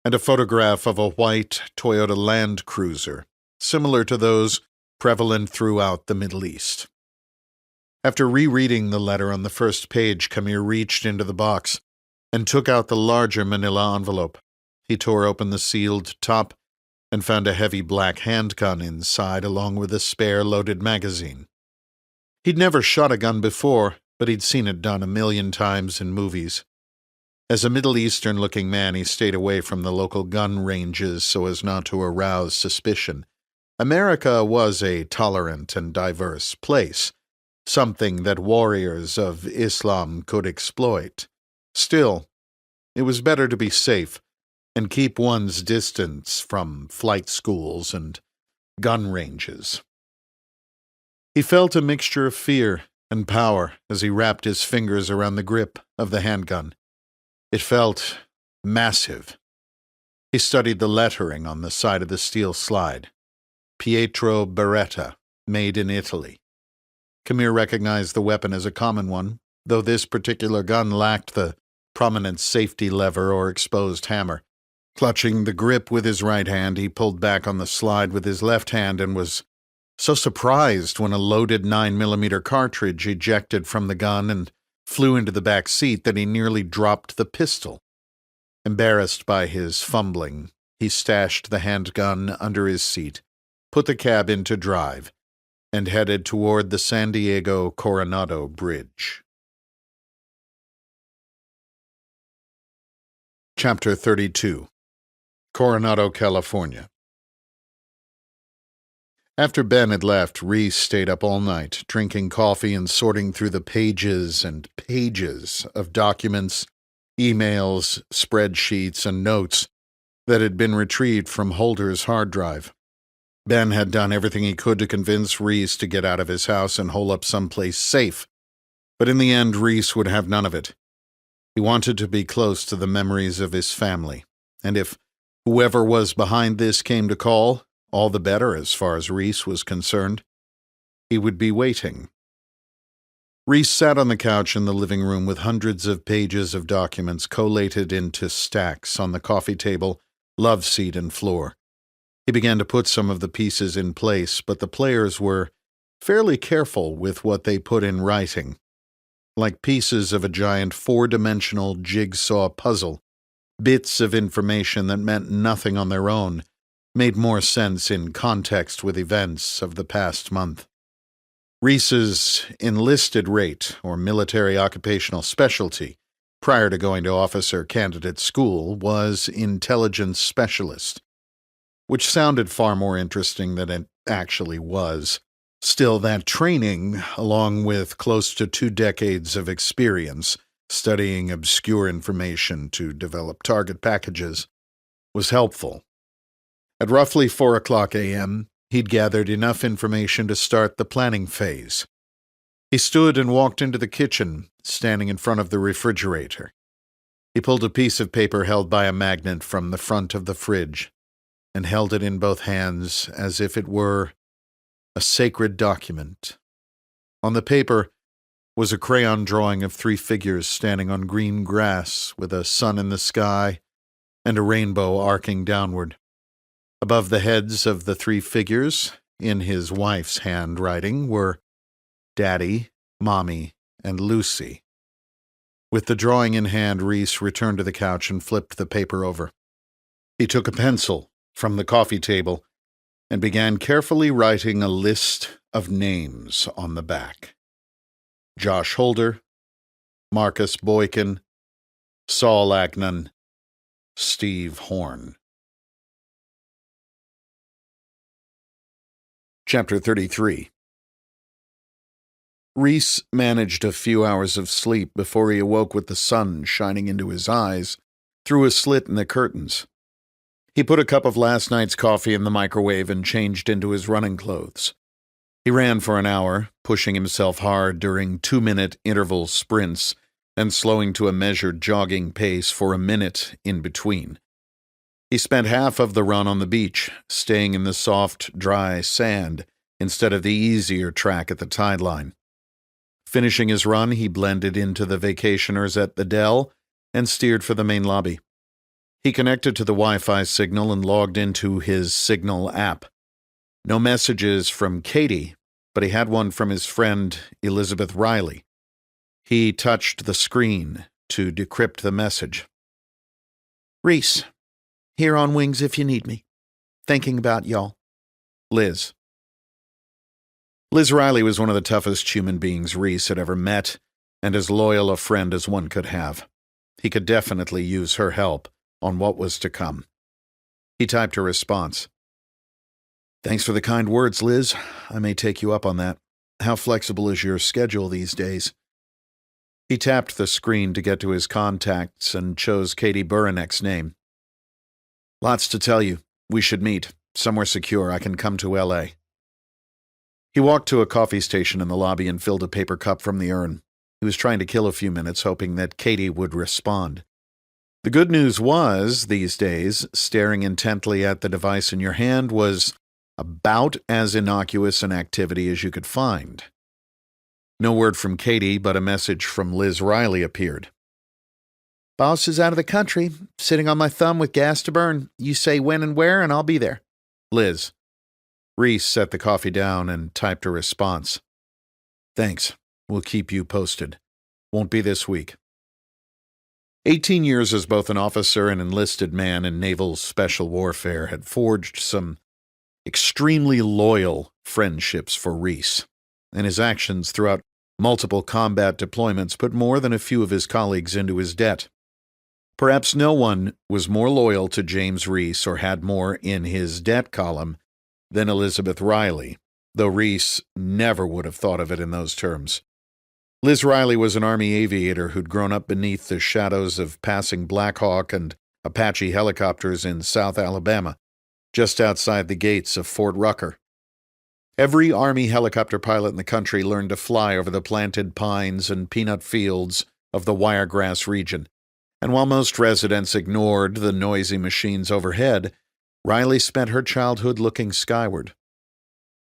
and a photograph of a white Toyota Land Cruiser, similar to those prevalent throughout the Middle East. After rereading the letter on the first page, Camille reached into the box and took out the larger manila envelope. He tore open the sealed top and found a heavy black handgun inside, along with a spare loaded magazine. He'd never shot a gun before, but he'd seen it done a million times in movies. As a Middle Eastern-looking man, he stayed away from the local gun ranges so as not to arouse suspicion. America was a tolerant and diverse place, something that warriors of Islam could exploit. Still, it was better to be safe and keep one's distance from flight schools and gun ranges. He felt a mixture of fear and power as he wrapped his fingers around the grip of the handgun. It felt massive. He studied the lettering on the side of the steel slide. Pietro Beretta, made in Italy. Camille recognized the weapon as a common one, though this particular gun lacked the prominent safety lever or exposed hammer. Clutching the grip with his right hand, he pulled back on the slide with his left hand and was so surprised when a loaded 9mm cartridge ejected from the gun and flew into the back seat that he nearly dropped the pistol. Embarrassed by his fumbling, he stashed the handgun under his seat, put the cab into drive, and headed toward the San Diego Coronado Bridge. Chapter 32. Coronado, California. After Ben had left, Reece stayed up all night, drinking coffee and sorting through the pages and pages of documents, emails, spreadsheets, and notes that had been retrieved from Holder's hard drive. Ben had done everything he could to convince Reece to get out of his house and hole up someplace safe, but in the end, Reece would have none of it. He wanted to be close to the memories of his family, and if whoever was behind this came to call, all the better as far as Reece was concerned. He would be waiting. Reece sat on the couch in the living room with hundreds of pages of documents collated into stacks on the coffee table, love seat, and floor. He began to put some of the pieces in place, but the players were fairly careful with what they put in writing. Like pieces of a giant four-dimensional jigsaw puzzle, bits of information that meant nothing on their own made more sense in context with events of the past month. Reece's enlisted rate, or military occupational specialty, prior to going to officer candidate school, was intelligence specialist, which sounded far more interesting than it actually was. Still, that training, along with close to 2 decades of experience studying obscure information to develop target packages, was helpful. At roughly 4:00 a.m., he'd gathered enough information to start the planning phase. He stood and walked into the kitchen, standing in front of the refrigerator. He pulled a piece of paper held by a magnet from the front of the fridge and held it in both hands as if it were a sacred document. On the paper was a crayon drawing of 3 figures standing on green grass with a sun in the sky and a rainbow arcing downward. Above the heads of the 3 figures, in his wife's handwriting, were Daddy, Mommy, and Lucy. With the drawing in hand, Reece returned to the couch and flipped the paper over. He took a pencil from the coffee table and began carefully writing a list of names on the back. Josh Holder, Marcus Boykin, Saul Agnon, Steve Horn. Chapter 33. Reece managed a few hours of sleep before he awoke with the sun shining into his eyes through a slit in the curtains. He put a cup of last night's coffee in the microwave and changed into his running clothes. He ran for an hour, pushing himself hard during 2-minute interval sprints and slowing to a measured jogging pace for a minute in between. He spent half of the run on the beach, staying in the soft, dry sand instead of the easier track at the tide line. Finishing his run, he blended into the vacationers at the Dell and steered for the main lobby. He connected to the Wi-Fi signal and logged into his Signal app. No messages from Katie, but he had one from his friend Elizabeth Riley. He touched the screen to decrypt the message. Reece, here on Wings if you need me. Thinking about y'all. Liz. Liz Riley was one of the toughest human beings Reece had ever met, and as loyal a friend as one could have. He could definitely use her help on what was to come. He typed a response. Thanks for the kind words, Liz. I may take you up on that. How flexible is your schedule these days? He tapped the screen to get to his contacts and chose Katie Buraneck's name. Lots to tell you. We should meet. Somewhere secure. I can come to L.A. He walked to a coffee station in the lobby and filled a paper cup from the urn. He was trying to kill a few minutes, hoping that Katie would respond. The good news was, these days, staring intently at the device in your hand was about as innocuous an activity as you could find. No word from Katie, but a message from Liz Riley appeared. Boss is out of the country, sitting on my thumb with gas to burn. You say when and where, and I'll be there. Liz. Reece set the coffee down and typed a response. Thanks. We'll keep you posted. Won't be this week. 18 years as both an officer and enlisted man in naval special warfare had forged some extremely loyal friendships for Reece, and his actions throughout multiple combat deployments put more than a few of his colleagues into his debt. Perhaps no one was more loyal to James Reece or had more in his debt column than Elizabeth Riley, though Reece never would have thought of it in those terms. Liz Riley was an Army aviator who'd grown up beneath the shadows of passing Black Hawk and Apache helicopters in South Alabama, just outside the gates of Fort Rucker. Every Army helicopter pilot in the country learned to fly over the planted pines and peanut fields of the Wiregrass region, and while most residents ignored the noisy machines overhead, Riley spent her childhood looking skyward.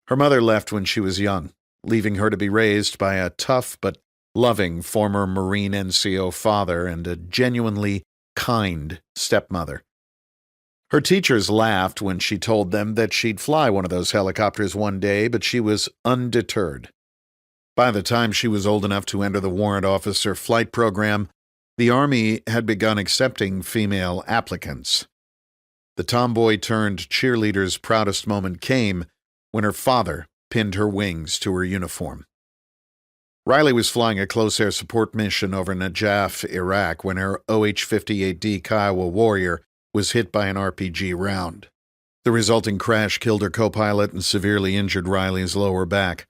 Her mother left when she was young, leaving her to be raised by a tough but loving former Marine NCO father and a genuinely kind stepmother. Her teachers laughed when she told them that she'd fly one of those helicopters one day, but she was undeterred. By the time she was old enough to enter the warrant officer flight program, the Army had begun accepting female applicants. The tomboy-turned-cheerleader's proudest moment came when her father pinned her wings to her uniform. Riley was flying a close air support mission over Najaf, Iraq, when her OH-58D Kiowa Warrior was hit by an RPG round. The resulting crash killed her co-pilot and severely injured Riley's lower back.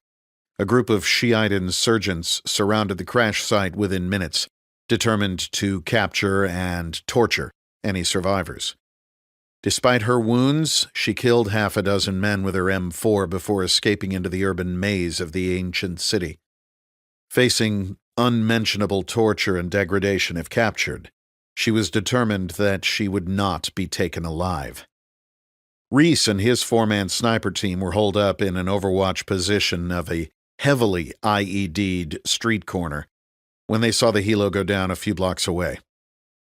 A group of Shiite insurgents surrounded the crash site within minutes, determined to capture and torture any survivors. Despite her wounds, she killed half a dozen men with her M4 before escaping into the urban maze of the ancient city. Facing unmentionable torture and degradation if captured, she was determined that she would not be taken alive. Reece and his four-man sniper team were holed up in an overwatch position of a heavily IED'd street corner when they saw the helo go down a few blocks away.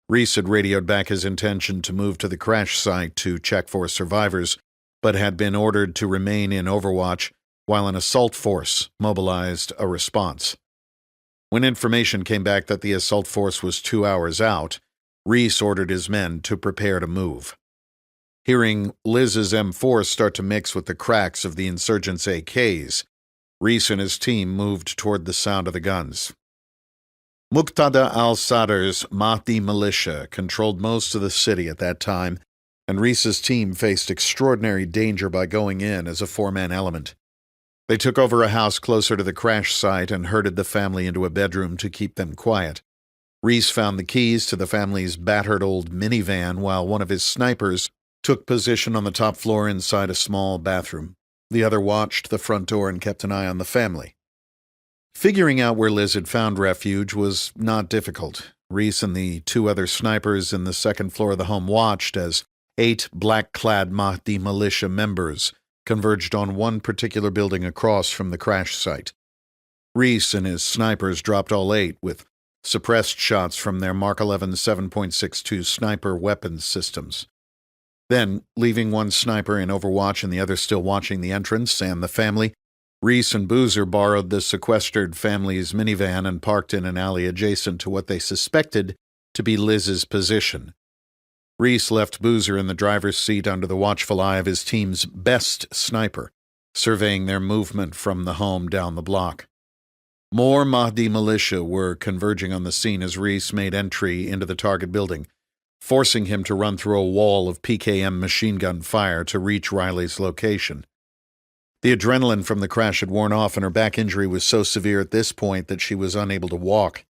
Reece had radioed back his intention to move to the crash site to check for survivors, but had been ordered to remain in Overwatch while an assault force mobilized a response. When information came back that the assault force was 2 hours out, Reece ordered his men to prepare to move. Hearing Liz's M4 start to mix with the cracks of the insurgents' AKs, Reece and his team moved toward the sound of the guns. Muqtada al-Sadr's Mahdi militia controlled most of the city at that time, and Reece's team faced extraordinary danger by going in as a four-man element. They took over a house closer to the crash site and herded the family into a bedroom to keep them quiet. Reece found the keys to the family's battered old minivan while one of his snipers took position on the top floor inside a small bathroom. The other watched the front door and kept an eye on the family. Figuring out where Liz had found refuge was not difficult. Reece and the two other snipers in the second floor of the home watched as 8 black-clad Mahdi militia members converged on one particular building across from the crash site. Reece and his snipers dropped all 8 with suppressed shots from their Mark 11 7.62 sniper weapons systems. Then, leaving one sniper in Overwatch and the other still watching the entrance and the family, Reece and Boozer borrowed the sequestered family's minivan and parked in an alley adjacent to what they suspected to be Liz's position. Reece left Boozer in the driver's seat under the watchful eye of his team's best sniper, surveying their movement from the home down the block. More Mahdi militia were converging on the scene as Reece made entry into the target building, forcing him to run through a wall of PKM machine gun fire to reach Riley's location. The adrenaline from the crash had worn off, and her back injury was so severe at this point that she was unable to walk.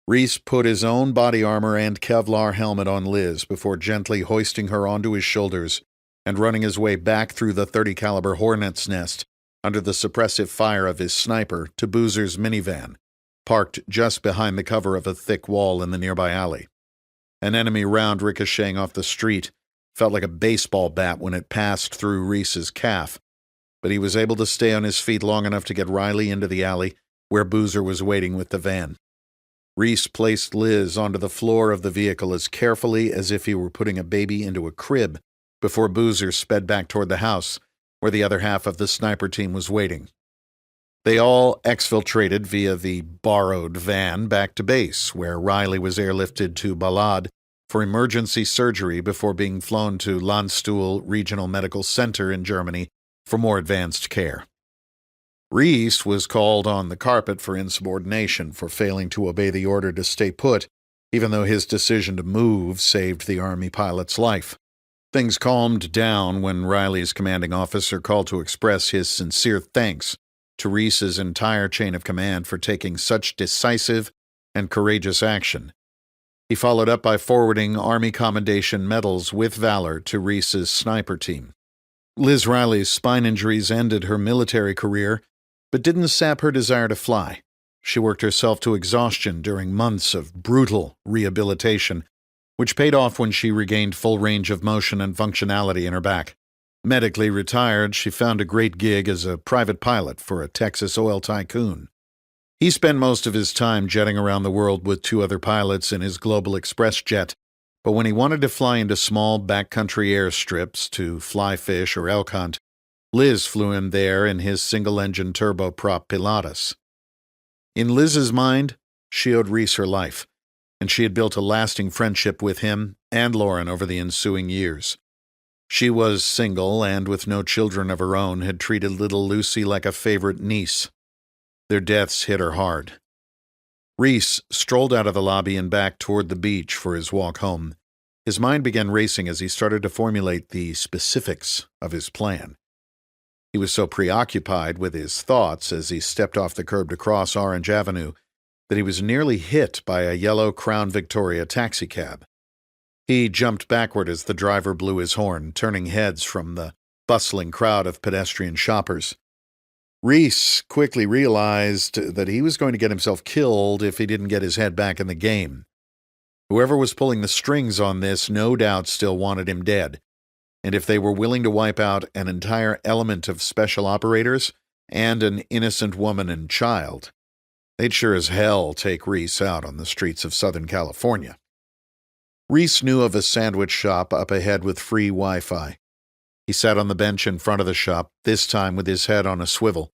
Reece put his own body armor and Kevlar helmet on Liz before gently hoisting her onto his shoulders and running his way back through the .30 caliber Hornet's nest under the suppressive fire of his sniper to Boozer's minivan, parked just behind the cover of a thick wall in the nearby alley. An enemy round ricocheting off the street felt like a baseball bat when it passed through Reece's calf, but he was able to stay on his feet long enough to get Riley into the alley where Boozer was waiting with the van. Reece placed Liz onto the floor of the vehicle as carefully as if he were putting a baby into a crib before Boozer sped back toward the house where the other half of the sniper team was waiting. They all exfiltrated via the borrowed van back to base, where Riley was airlifted to Balad for emergency surgery before being flown to Landstuhl Regional Medical Center in Germany for more advanced care. Reece was called on the carpet for insubordination for failing to obey the order to stay put, even though his decision to move saved the Army pilot's life. Things calmed down when Riley's commanding officer called to express his sincere thanks to Reece's entire chain of command for taking such decisive and courageous action. He followed up by forwarding Army Commendation medals with valor to Reece's sniper team. Liz Riley's spine injuries ended her military career, but didn't sap her desire to fly. She worked herself to exhaustion during months of brutal rehabilitation, which paid off when she regained full range of motion and functionality in her back. Medically retired, she found a great gig as a private pilot for a Texas oil tycoon. He spent most of his time jetting around the world with 2 other pilots in his Global Express jet, but when he wanted to fly into small backcountry airstrips to fly fish or elk hunt, Liz flew him there in his single-engine turboprop Pilatus. In Liz's mind, she owed Reece her life, and she had built a lasting friendship with him and Lauren over the ensuing years. She was single and, with no children of her own, had treated little Lucy like a favorite niece. Their deaths hit her hard. Reece strolled out of the lobby and back toward the beach for his walk home. His mind began racing as he started to formulate the specifics of his plan. He was so preoccupied with his thoughts as he stepped off the curb to cross Orange Avenue that he was nearly hit by a yellow Crown Victoria taxicab. He jumped backward as the driver blew his horn, turning heads from the bustling crowd of pedestrian shoppers. Reece quickly realized that he was going to get himself killed if he didn't get his head back in the game. Whoever was pulling the strings on this no doubt still wanted him dead, and if they were willing to wipe out an entire element of special operators and an innocent woman and child, they'd sure as hell take Reece out on the streets of Southern California. Reece knew of a sandwich shop up ahead with free Wi-Fi. He sat on the bench in front of the shop, this time with his head on a swivel.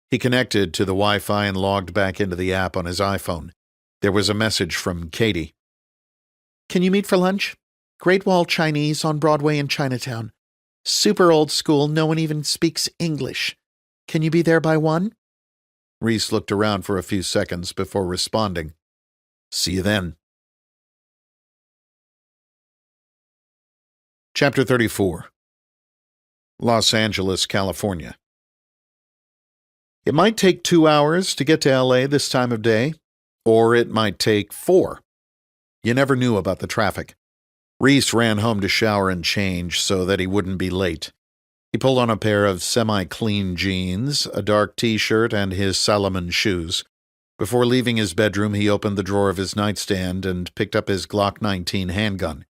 He connected to the Wi-Fi and logged back into the app on his iPhone. There was a message from Katie. Can you meet for lunch? Great Wall Chinese on Broadway in Chinatown. Super old school, no one even speaks English. Can you be there by 1? Reece looked around for a few seconds before responding. See you then. Chapter 34. Los Angeles, California. It might take 2 hours to get to L.A. this time of day, or it might take 4. You never knew about the traffic. Reece ran home to shower and change so that he wouldn't be late. He pulled on a pair of semi-clean jeans, a dark t-shirt, and his Salomon shoes. Before leaving his bedroom, he opened the drawer of his nightstand and picked up his Glock 19 handgun.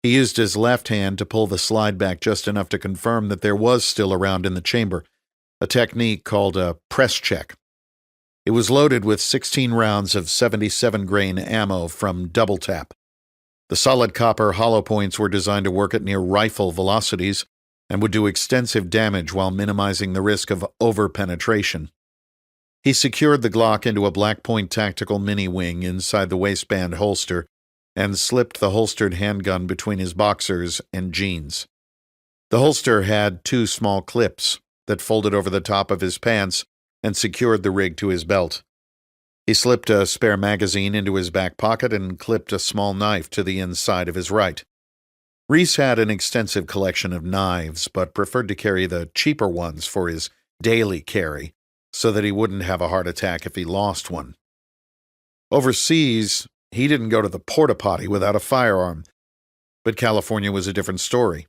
He used his left hand to pull the slide back just enough to confirm that there was still a round in the chamber, a technique called a press check. It was loaded with 16 rounds of 77-grain ammo from Double Tap. The solid copper hollow points were designed to work at near rifle velocities, and would do extensive damage while minimizing the risk of over-penetration. He secured the Glock into a Black Point tactical mini-wing inside the waistband holster and slipped the holstered handgun between his boxers and jeans. The holster had 2 small clips that folded over the top of his pants and secured the rig to his belt. He slipped a spare magazine into his back pocket and clipped a small knife to the inside of his right. Reece had an extensive collection of knives, but preferred to carry the cheaper ones for his daily carry, so that he wouldn't have a heart attack if he lost one. Overseas, he didn't go to the porta-potty without a firearm, but California was a different story.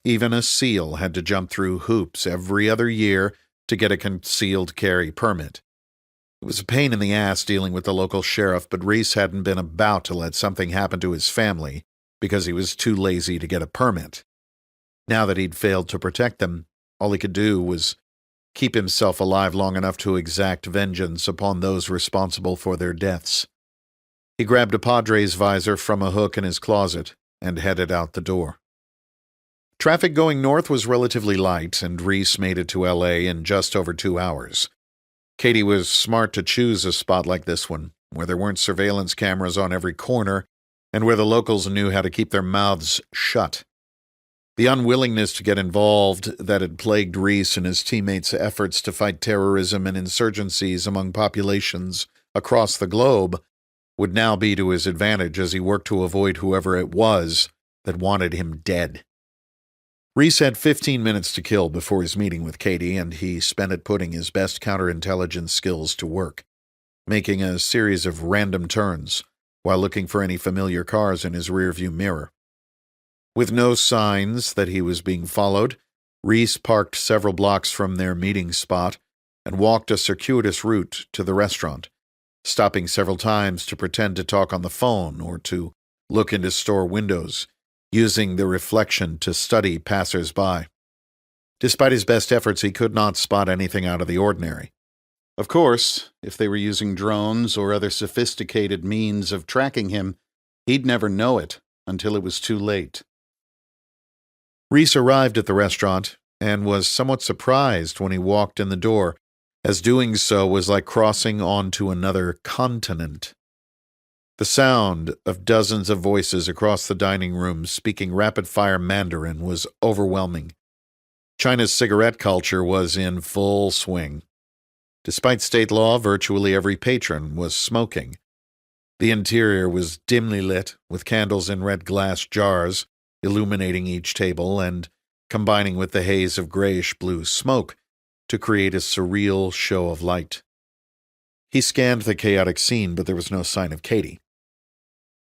Even a SEAL had to jump through hoops every other year to get a concealed carry permit. It was a pain in the ass dealing with the local sheriff, but Reece hadn't been about to let something happen to his family because he was too lazy to get a permit. Now that he'd failed to protect them, all he could do was keep himself alive long enough to exact vengeance upon those responsible for their deaths. He grabbed a Padres visor from a hook in his closet and headed out the door. Traffic going north was relatively light, and Reece made it to L.A. in just over 2 hours. Katie was smart to choose a spot like this one, where there weren't surveillance cameras on every corner, and where the locals knew how to keep their mouths shut. The unwillingness to get involved that had plagued Reece and his teammates' efforts to fight terrorism and insurgencies among populations across the globe would now be to his advantage as he worked to avoid whoever it was that wanted him dead. Reece had 15 minutes to kill before his meeting with Katie, and he spent it putting his best counterintelligence skills to work, making a series of random turns while looking for any familiar cars in his rearview mirror. With no signs that he was being followed, Reece parked several blocks from their meeting spot and walked a circuitous route to the restaurant, stopping several times to pretend to talk on the phone or to look into store windows, using the reflection to study passers-by. Despite his best efforts, he could not spot anything out of the ordinary. Of course, if they were using drones or other sophisticated means of tracking him, he'd never know it until it was too late. Reece arrived at the restaurant and was somewhat surprised when he walked in the door, as doing so was like crossing onto another continent. The sound of dozens of voices across the dining room speaking rapid-fire Mandarin was overwhelming. China's cigarette culture was in full swing. Despite state law, virtually every patron was smoking. The interior was dimly lit, with candles in red glass jars illuminating each table and combining with the haze of grayish-blue smoke to create a surreal show of light. He scanned the chaotic scene, but there was no sign of Katie.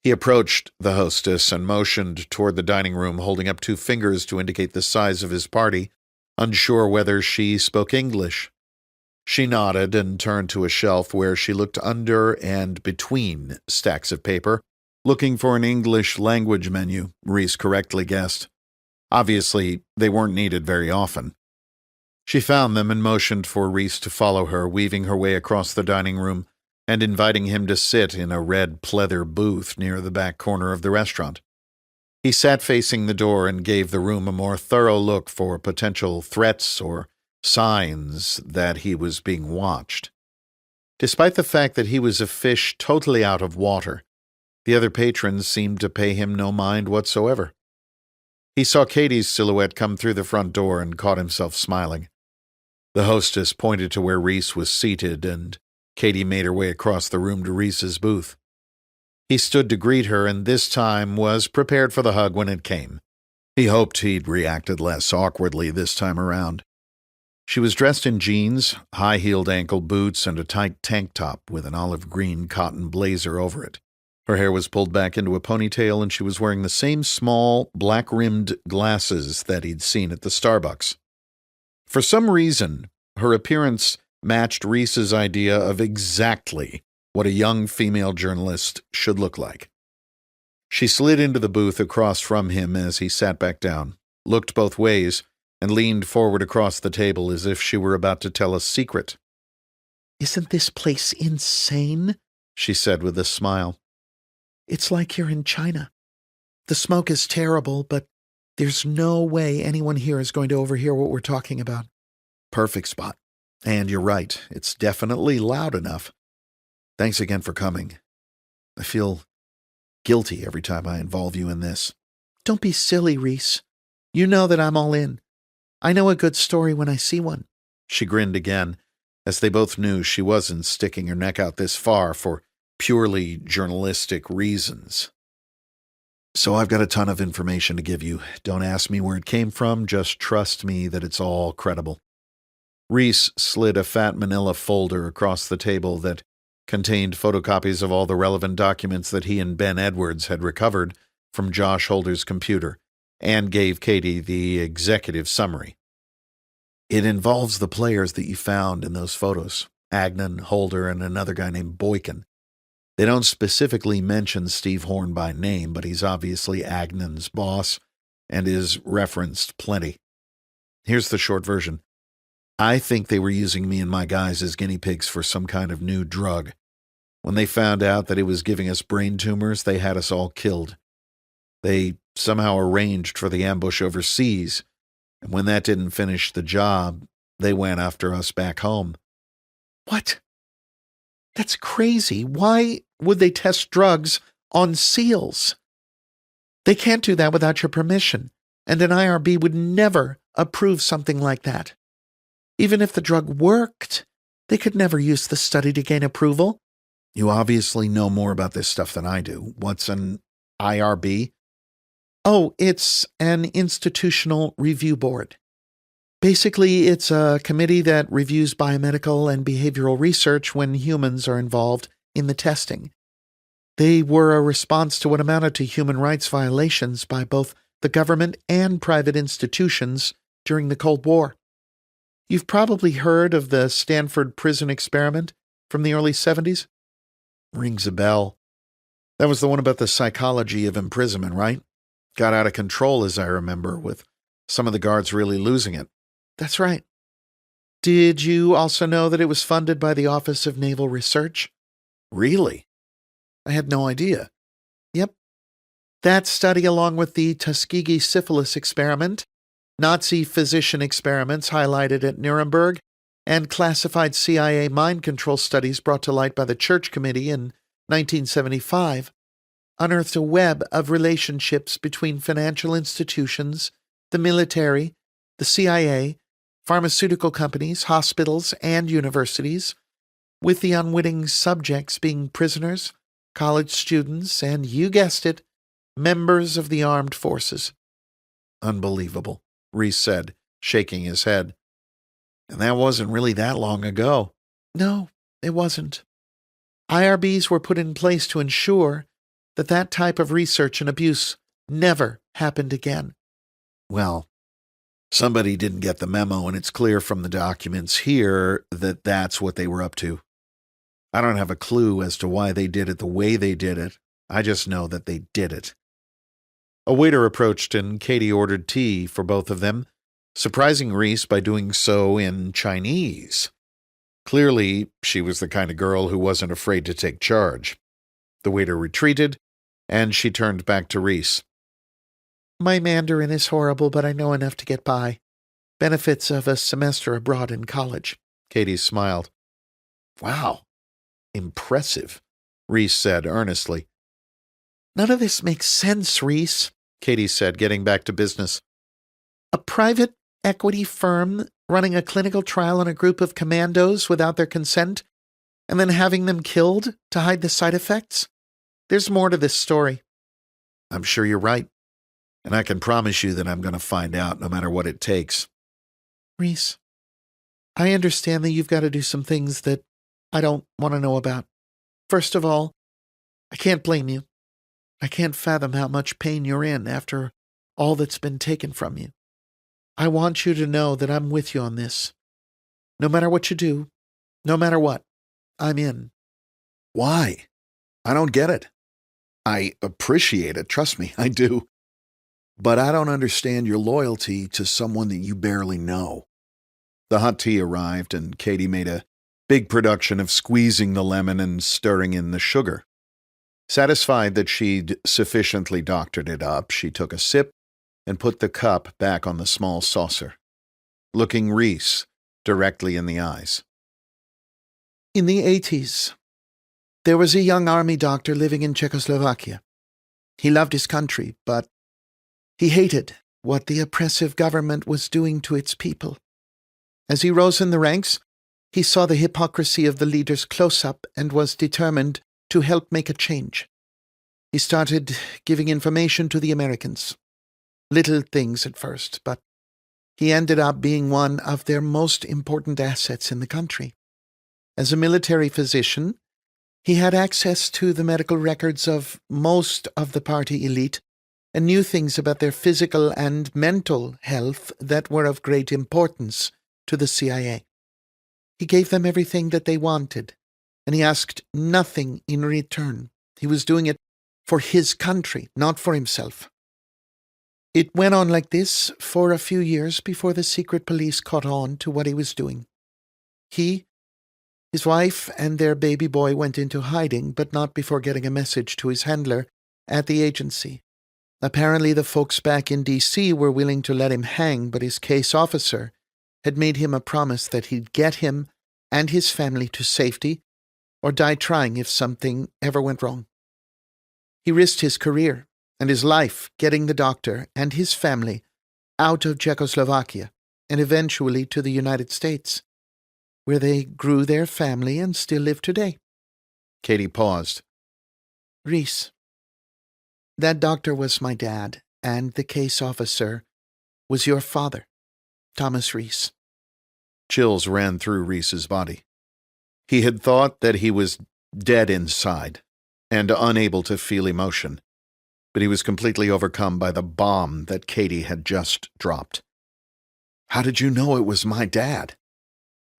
He approached the hostess and motioned toward the dining room, holding up 2 fingers to indicate the size of his party, unsure whether she spoke English. She nodded and turned to a shelf where she looked under and between stacks of paper, looking for an English language menu, Reece correctly guessed. Obviously, they weren't needed very often. She found them and motioned for Reece to follow her, weaving her way across the dining room and inviting him to sit in a red pleather booth near the back corner of the restaurant. He sat facing the door and gave the room a more thorough look for potential threats or signs that he was being watched. Despite the fact that he was a fish totally out of water, the other patrons seemed to pay him no mind whatsoever. He saw Katie's silhouette come through the front door and caught himself smiling. The hostess pointed to where Reece was seated, and Katie made her way across the room to Reece's booth. He stood to greet her, and this time was prepared for the hug when it came. He hoped he'd reacted less awkwardly this time around. She was dressed in jeans, high-heeled ankle boots, and a tight tank top with an olive green cotton blazer over it. Her hair was pulled back into a ponytail, and she was wearing the same small, black-rimmed glasses that he'd seen at the Starbucks. For some reason, her appearance matched Reece's idea of exactly what a young female journalist should look like. She slid into the booth across from him as he sat back down, looked both ways, and leaned forward across the table as if she were about to tell a secret. "Isn't this place insane?" she said with a smile. "It's like you're in China. The smoke is terrible, but There's no way anyone here is going to overhear what we're talking about. Perfect spot. And you're right, it's definitely loud enough. Thanks again for coming. I feel guilty every time I involve you in this. Don't be silly, Reece. You know that I'm all in. I know a good story when I see one. She grinned again, as they both knew she wasn't sticking her neck out this far for purely journalistic reasons. So I've got a ton of information to give you. Don't ask me where it came from, just trust me that it's all credible. Reece slid a fat manila folder across the table that contained photocopies of all the relevant documents that he and Ben Edwards had recovered from Josh Holder's computer, and gave Katie the executive summary. It involves the players that you found in those photos, Agnon, Holder, and another guy named Boykin. They don't specifically mention Steve Horn by name, but he's obviously Agnon's boss and is referenced plenty. Here's the short version. I think they were using me and my guys as guinea pigs for some kind of new drug. When they found out that it was giving us brain tumors, they had us all killed. They somehow arranged for the ambush overseas, and when that didn't finish the job, they went after us back home. What? That's crazy. Why would they test drugs on SEALs? They can't do that without your permission, and an IRB would never approve something like that. Even if the drug worked, they could never use the study to gain approval. You obviously know more about this stuff than I do. What's an IRB? Oh, it's an institutional review board. Basically, it's a committee that reviews biomedical and behavioral research when humans are involved in the testing. They were a response to what amounted to human rights violations by both the government and private institutions during the Cold War. You've probably heard of the Stanford prison experiment from the early 70s? Rings a bell. That was the one about the psychology of imprisonment, right? Got out of control, as I remember, with some of the guards really losing it. That's right. Did you also know that it was funded by the Office of Naval Research? Really? I had no idea. Yep. That study, along with the Tuskegee syphilis experiment, Nazi physician experiments highlighted at Nuremberg, and classified CIA mind control studies brought to light by the Church Committee in 1975, unearthed a web of relationships between financial institutions, the military, the CIA, pharmaceutical companies, hospitals, and universities, with the unwitting subjects being prisoners, college students, and, you guessed it, members of the armed forces. Unbelievable, Reece said, shaking his head. And that wasn't really that long ago. No, it wasn't. IRBs were put in place to ensure that that type of research and abuse never happened again. Well, somebody didn't get the memo, and it's clear from the documents here that that's what they were up to. I don't have a clue as to why they did it the way they did it. I just know that they did it. A waiter approached, and Katie ordered tea for both of them, surprising Reece by doing so in Chinese. Clearly, she was the kind of girl who wasn't afraid to take charge. The waiter retreated, and she turned back to Reece. My Mandarin is horrible, but I know enough to get by. Benefits of a semester abroad in college. Katie smiled. Wow. Impressive, Reece said earnestly. None of this makes sense, Reece, Katie said, getting back to business. A private equity firm running a clinical trial on a group of commandos without their consent, and then having them killed to hide the side effects? There's more to this story. I'm sure you're right, and I can promise you that I'm going to find out no matter what it takes. Reece, I understand that you've got to do some things that I don't want to know about. First of all, I can't blame you. I can't fathom how much pain you're in after all that's been taken from you. I want you to know that I'm with you on this. No matter what you do, no matter what, I'm in. Why? I don't get it. I appreciate it, trust me, I do. But I don't understand your loyalty to someone that you barely know. The hot tea arrived, and Katie made a big production of squeezing the lemon and stirring in the sugar. Satisfied that she'd sufficiently doctored it up, she took a sip and put the cup back on the small saucer, looking Reece directly in the eyes. In the 80s, there was a young army doctor living in Czechoslovakia. He loved his country, but he hated what the oppressive government was doing to its people. As he rose in the ranks, he saw the hypocrisy of the leaders close up and was determined to help make a change. He started giving information to the Americans. Little things at first, but he ended up being one of their most important assets in the country. As a military physician, he had access to the medical records of most of the party elite and knew things about their physical and mental health that were of great importance to the CIA. He gave them everything that they wanted, and he asked nothing in return. He was doing it for his country, not for himself. It went on like this for a few years before the secret police caught on to what he was doing. He, his wife, and their baby boy went into hiding, but not before getting a message to his handler at the agency. Apparently the folks back in D.C. were willing to let him hang, but his case officer had made him a promise that he'd get him and his family to safety or die trying if something ever went wrong. He risked his career and his life getting the doctor and his family out of Czechoslovakia and eventually to the United States, where they grew their family and still live today. Katie paused. Reece, that doctor was my dad, and the case officer was your father, Thomas Reece. Chills ran through Reece's body. He had thought that he was dead inside and unable to feel emotion, but he was completely overcome by the bomb that Katie had just dropped. How did you know it was my dad?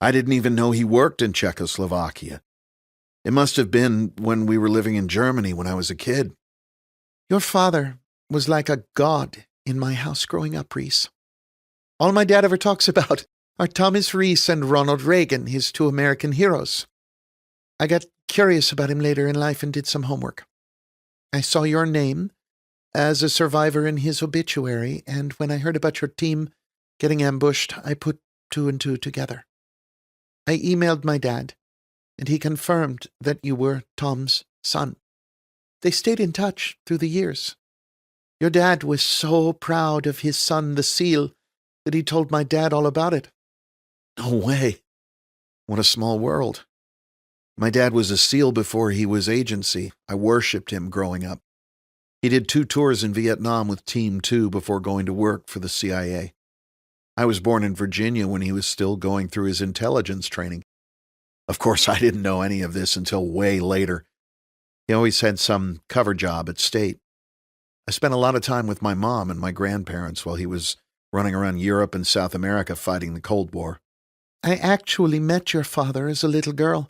I didn't even know he worked in Czechoslovakia. It must have been when we were living in Germany when I was a kid. Your father was like a god in my house growing up, Reece. All my dad ever talks about are Thomas Reece and Ronald Reagan, his two American heroes. I got curious about him later in life and did some homework. I saw your name as a survivor in his obituary, and when I heard about your team getting ambushed, I put two and two together. I emailed my dad, and he confirmed that you were Tom's son. They stayed in touch through the years. Your dad was so proud of his son, the SEAL, that he told my dad all about it. No way. What a small world. My dad was a SEAL before he was agency. I worshipped him growing up. He did 2 tours in Vietnam with Team 2 before going to work for the CIA. I was born in Virginia when he was still going through his intelligence training. Of course, I didn't know any of this until way later. He always had some cover job at State. I spent a lot of time with my mom and my grandparents while he was running around Europe and South America fighting the Cold War. I actually met your father as a little girl.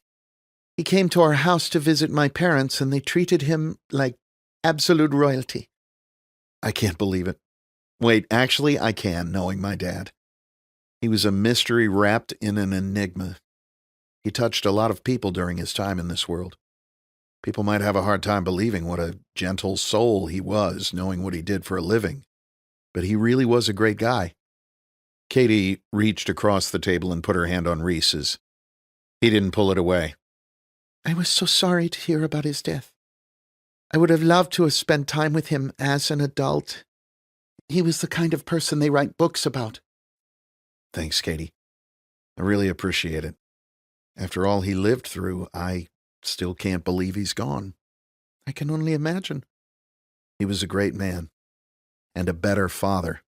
He came to our house to visit my parents, and they treated him like absolute royalty. I can't believe it. Wait, actually, I can, knowing my dad. He was a mystery wrapped in an enigma. He touched a lot of people during his time in this world. People might have a hard time believing what a gentle soul he was, knowing what he did for a living. But he really was a great guy. Katie reached across the table and put her hand on Reece's. He didn't pull it away. I was so sorry to hear about his death. I would have loved to have spent time with him as an adult. He was the kind of person they write books about. Thanks, Katie. I really appreciate it. After all he lived through, I still can't believe he's gone. I can only imagine. He was a great man. And a better father.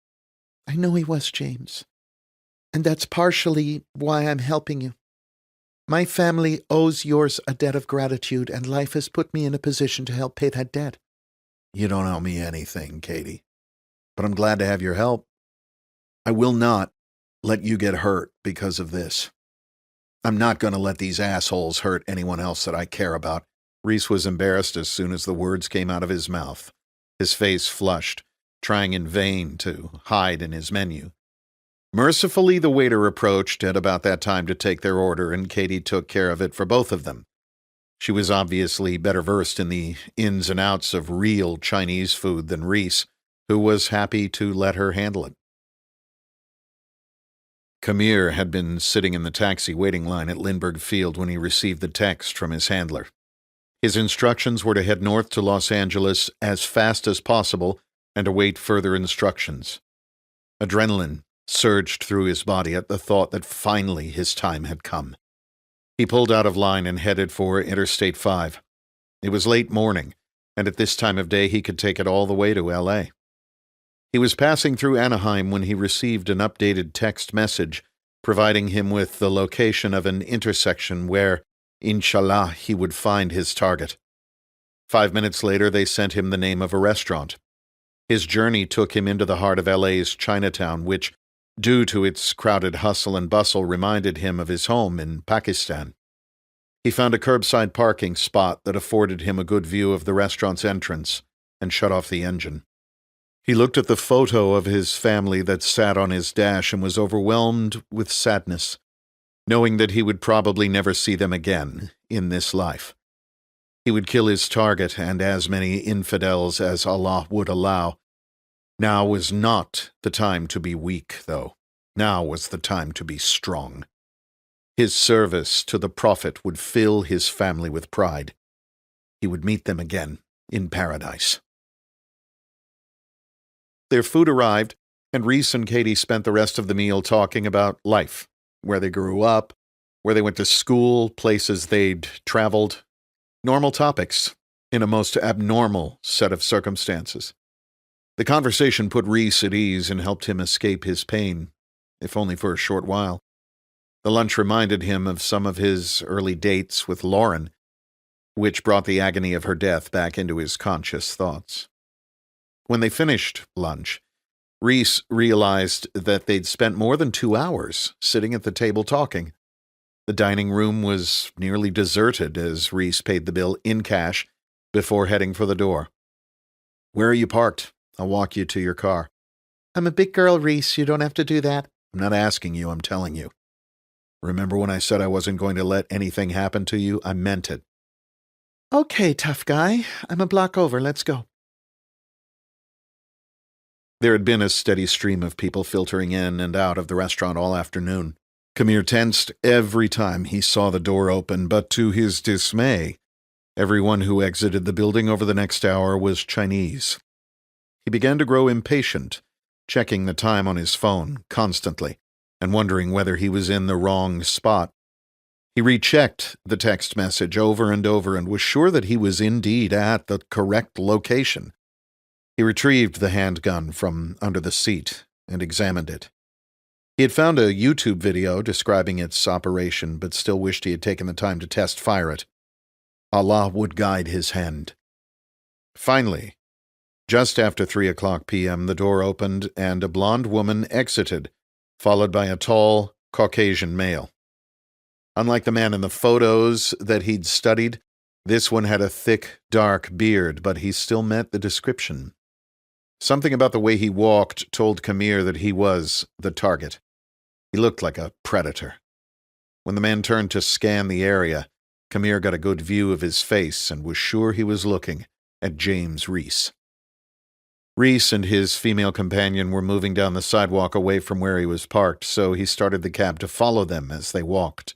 I know he was, James. And that's partially why I'm helping you. My family owes yours a debt of gratitude, and life has put me in a position to help pay that debt. You don't owe me anything, Katie. But I'm glad to have your help. I will not let you get hurt because of this. I'm not going to let these assholes hurt anyone else that I care about. Reece was embarrassed as soon as the words came out of his mouth. His face flushed, trying in vain to hide in his menu. Mercifully, the waiter approached at about that time to take their order, and Katie took care of it for both of them. She was obviously better versed in the ins and outs of real Chinese food than Reece, who was happy to let her handle it. Camille had been sitting in the taxi waiting line at Lindbergh Field when he received the text from his handler. His instructions were to head north to Los Angeles as fast as possible and await further instructions. Adrenaline surged through his body at the thought that finally his time had come. He pulled out of line and headed for Interstate 5. It was late morning, and at this time of day he could take it all the way to L.A. He was passing through Anaheim when he received an updated text message providing him with the location of an intersection where, inshallah, he would find his target. 5 minutes later, they sent him the name of a restaurant. His journey took him into the heart of L.A.'s Chinatown, which, due to its crowded hustle and bustle, reminded him of his home in Pakistan. He found a curbside parking spot that afforded him a good view of the restaurant's entrance and shut off the engine. He looked at the photo of his family that sat on his dash and was overwhelmed with sadness, knowing that he would probably never see them again in this life. He would kill his target and as many infidels as Allah would allow. Now was not the time to be weak, though. Now was the time to be strong. His service to the Prophet would fill his family with pride. He would meet them again in paradise. Their food arrived, and Reece and Katie spent the rest of the meal talking about life, where they grew up, where they went to school, places they'd traveled. Normal topics in a most abnormal set of circumstances. The conversation put Reece at ease and helped him escape his pain, if only for a short while. The lunch reminded him of some of his early dates with Lauren, which brought the agony of her death back into his conscious thoughts. When they finished lunch, Reece realized that they'd spent more than 2 hours sitting at the table talking. The dining room was nearly deserted as Reece paid the bill in cash before heading for the door. "Where are you parked? I'll walk you to your car." I'm a big girl, Reece. You don't have to do that. "I'm not asking you, I'm telling you. Remember when I said I wasn't going to let anything happen to you? I meant it." Okay, tough guy. I'm a block over. Let's go. There had been a steady stream of people filtering in and out of the restaurant all afternoon. Camille tensed every time he saw the door open, but to his dismay, everyone who exited the building over the next hour was Chinese. He began to grow impatient, checking the time on his phone constantly and wondering whether he was in the wrong spot. He rechecked the text message over and over and was sure that he was indeed at the correct location. He retrieved the handgun from under the seat and examined it. He had found a YouTube video describing its operation, but still wished he had taken the time to test-fire it. Allah would guide his hand. Finally, just after 3:00 p.m., the door opened and a blonde woman exited, followed by a tall, Caucasian male. Unlike the man in the photos that he'd studied, this one had a thick, dark beard, but he still met the description. Something about the way he walked told Camille that he was the target. He looked like a predator. When the man turned to scan the area, Camille got a good view of his face and was sure he was looking at James Reece. Reece and his female companion were moving down the sidewalk away from where he was parked, so he started the cab to follow them as they walked.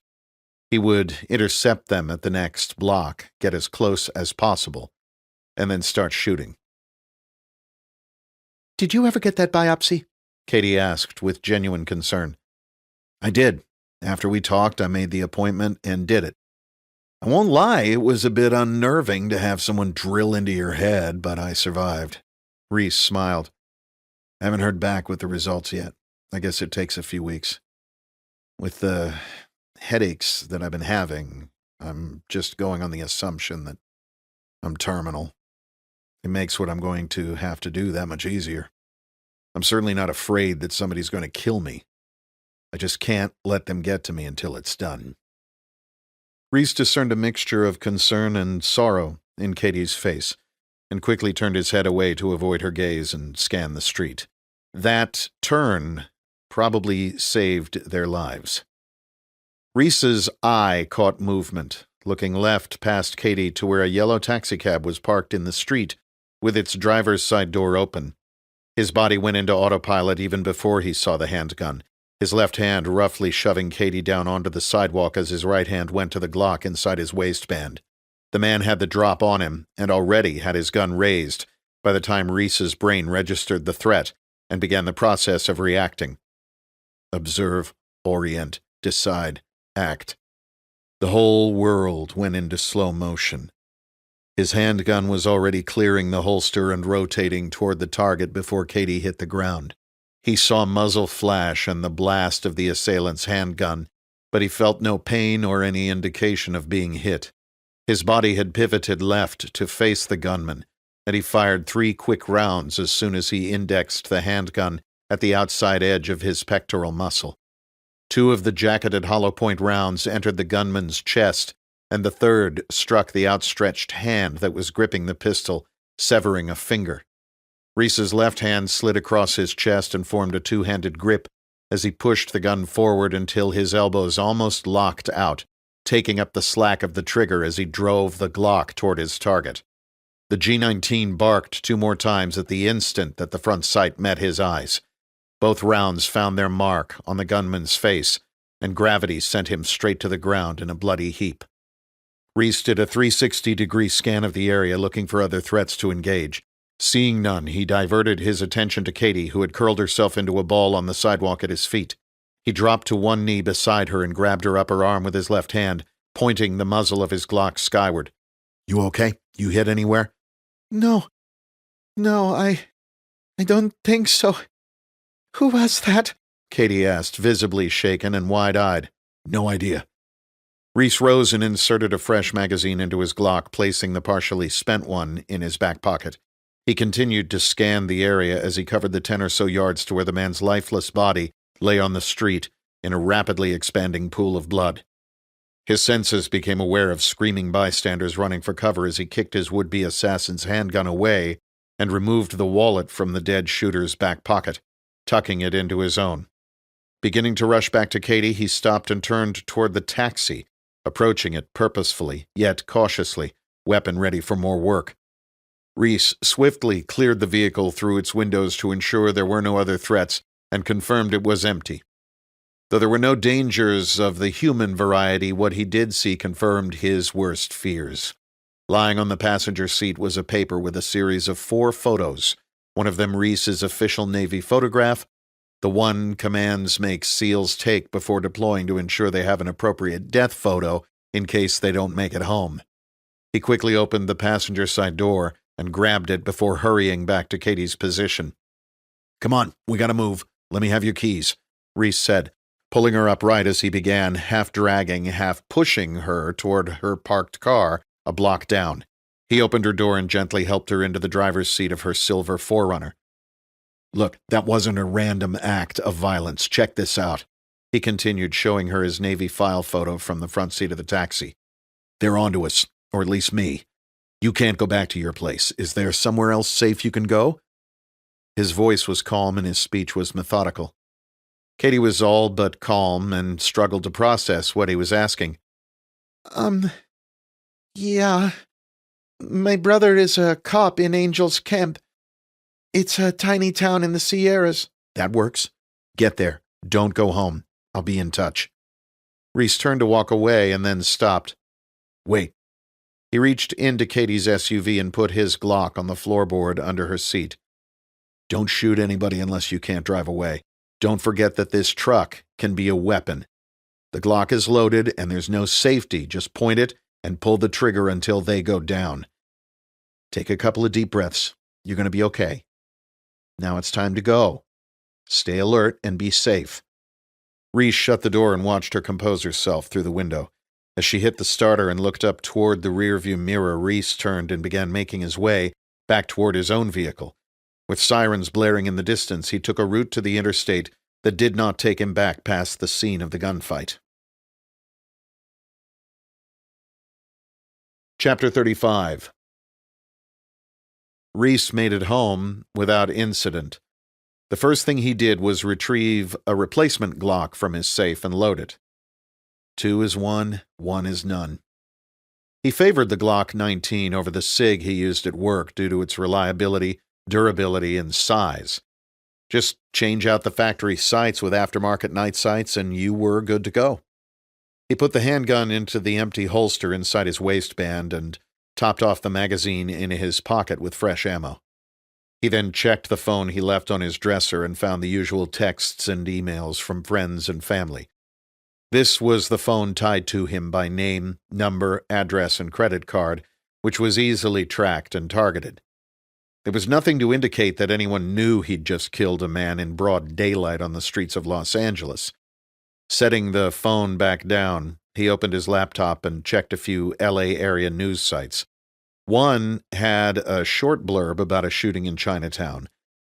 He would intercept them at the next block, get as close as possible, and then start shooting. Did you ever get that biopsy? Katie asked with genuine concern. "I did. After we talked, I made the appointment and did it. I won't lie, it was a bit unnerving to have someone drill into your head, but I survived." Reece smiled. "I haven't heard back with the results yet. I guess it takes a few weeks. With the headaches that I've been having, I'm just going on the assumption that I'm terminal. It makes what I'm going to have to do that much easier. I'm certainly not afraid that somebody's going to kill me. I just can't let them get to me until it's done." Reece discerned a mixture of concern and sorrow in Katie's face, and quickly turned his head away to avoid her gaze and scan the street. That turn probably saved their lives. Reece's eye caught movement, looking left past Katie to where a yellow taxicab was parked in the street, with its driver's side door open. His body went into autopilot even before he saw the handgun, his left hand roughly shoving Katie down onto the sidewalk as his right hand went to the Glock inside his waistband. The man had the drop on him and already had his gun raised by the time Reece's brain registered the threat and began the process of reacting. Observe, orient, decide, act. The whole world went into slow motion. His handgun was already clearing the holster and rotating toward the target before Katie hit the ground. He saw muzzle flash and the blast of the assailant's handgun, but he felt no pain or any indication of being hit. His body had pivoted left to face the gunman, and he fired 3 quick rounds as soon as he indexed the handgun at the outside edge of his pectoral muscle. 2 of the jacketed hollow-point rounds entered the gunman's chest, and the third struck the outstretched hand that was gripping the pistol, severing a finger. Reece's left hand slid across his chest and formed a 2-handed grip as he pushed the gun forward until his elbows almost locked out, taking up the slack of the trigger as he drove the Glock toward his target. The G-19 barked 2 more times at the instant that the front sight met his eyes. Both rounds found their mark on the gunman's face, and gravity sent him straight to the ground in a bloody heap. Reece did a 360-degree scan of the area looking for other threats to engage. Seeing none, he diverted his attention to Katie, who had curled herself into a ball on the sidewalk at his feet. He dropped to one knee beside her and grabbed her upper arm with his left hand, pointing the muzzle of his Glock skyward. "You okay? You hit anywhere?" No, I don't think so. Who was that?" Katie asked, visibly shaken and wide-eyed. "No idea." Reece rose and inserted a fresh magazine into his Glock, placing the partially spent one in his back pocket. He continued to scan the area as he covered the 10 or so yards to where the man's lifeless body lay on the street in a rapidly expanding pool of blood. His senses became aware of screaming bystanders running for cover as he kicked his would-be assassin's handgun away and removed the wallet from the dead shooter's back pocket, tucking it into his own. Beginning to rush back to Katie, he stopped and turned toward the taxi, approaching it purposefully, yet cautiously, weapon ready for more work. Reece swiftly cleared the vehicle through its windows to ensure there were no other threats and confirmed it was empty. Though there were no dangers of the human variety, what he did see confirmed his worst fears. Lying on the passenger seat was a paper with a series of 4 photos, one of them Reece's official Navy photograph, the one commands make SEALs take before deploying to ensure they have an appropriate death photo in case they don't make it home. He quickly opened the passenger side door and grabbed it before hurrying back to Katie's position. "Come on, we gotta move. Let me have your keys," Reece said, pulling her upright as he began, half dragging, half pushing her toward her parked car a block down. He opened her door and gently helped her into the driver's seat of her silver 4Runner. "Look, that wasn't a random act of violence. Check this out." He continued, showing her his Navy file photo from the front seat of the taxi. "They're onto us, or at least me. You can't go back to your place. Is there somewhere else safe you can go?" His voice was calm and his speech was methodical. Katie was all but calm and struggled to process what he was asking. Yeah. My brother is a cop in Angel's Camp. It's a tiny town in the Sierras." "That works. Get there. Don't go home. I'll be in touch." Reece turned to walk away and then stopped. "Wait." He reached into Katie's SUV and put his Glock on the floorboard under her seat. "Don't shoot anybody unless you can't drive away. Don't forget that this truck can be a weapon. The Glock is loaded and there's no safety. Just point it and pull the trigger until they go down. Take a couple of deep breaths. You're going to be okay. Now it's time to go. Stay alert and be safe." Reece shut the door and watched her compose herself through the window. As she hit the starter and looked up toward the rearview mirror, Reece turned and began making his way back toward his own vehicle. With sirens blaring in the distance, he took a route to the interstate that did not take him back past the scene of the gunfight. Chapter 35. Reece made it home without incident. The first thing he did was retrieve a replacement Glock from his safe and load it. 2 is 1, 1 is none. He favored the Glock 19 over the SIG he used at work due to its reliability, durability, and size. Just change out the factory sights with aftermarket night sights and you were good to go. He put the handgun into the empty holster inside his waistband and topped off the magazine in his pocket with fresh ammo. He then checked the phone he left on his dresser and found the usual texts and emails from friends and family. This was the phone tied to him by name, number, address, and credit card, which was easily tracked and targeted. There was nothing to indicate that anyone knew he'd just killed a man in broad daylight on the streets of Los Angeles. Setting the phone back down, he opened his laptop and checked a few LA area news sites. One had a short blurb about a shooting in Chinatown,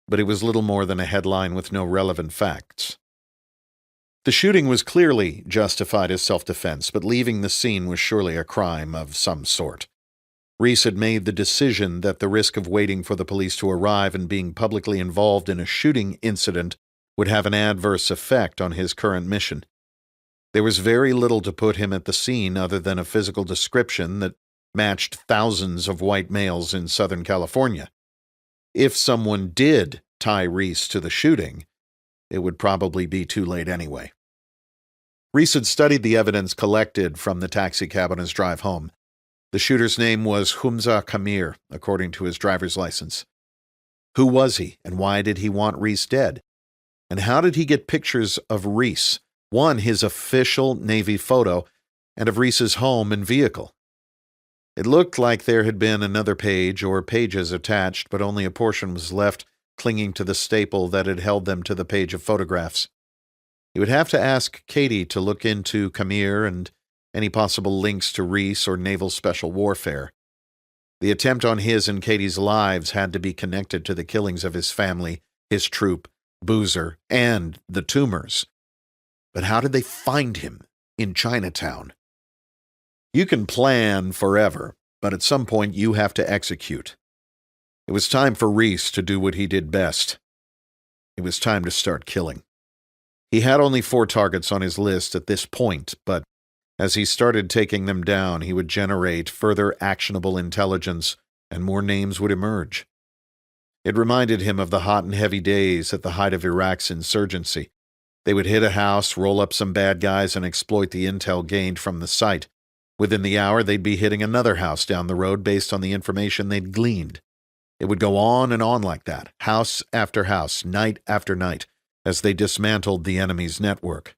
but it was little more than a headline with no relevant facts. The shooting was clearly justified as self-defense, but leaving the scene was surely a crime of some sort. Reece had made the decision that the risk of waiting for the police to arrive and being publicly involved in a shooting incident would have an adverse effect on his current mission. There was very little to put him at the scene other than a physical description that matched thousands of white males in Southern California. If someone did tie Reece to the shooting, it would probably be too late anyway. Reece had studied the evidence collected from the taxicab on his drive home. The shooter's name was Humza Kamir, according to his driver's license. Who was he, and why did he want Reece dead? And how did he get pictures of Reece, one, his official Navy photo, and of Reece's home and vehicle? It looked like there had been another page or pages attached, but only a portion was left clinging to the staple that had held them to the page of photographs. He would have to ask Katie to look into Kamir and any possible links to Reece or naval special warfare. The attempt on his and Katie's lives had to be connected to the killings of his family, his troop, Boozer, and the Tumors. But how did they find him in Chinatown? You can plan forever, but at some point you have to execute. It was time for Reece to do what he did best. It was time to start killing. He had only 4 targets on his list at this point, but as he started taking them down, he would generate further actionable intelligence, and more names would emerge. It reminded him of the hot and heavy days at the height of Iraq's insurgency. They would hit a house, roll up some bad guys, and exploit the intel gained from the site. Within the hour, they'd be hitting another house down the road based on the information they'd gleaned. It would go on and on like that, house after house, night after night, as they dismantled the enemy's network.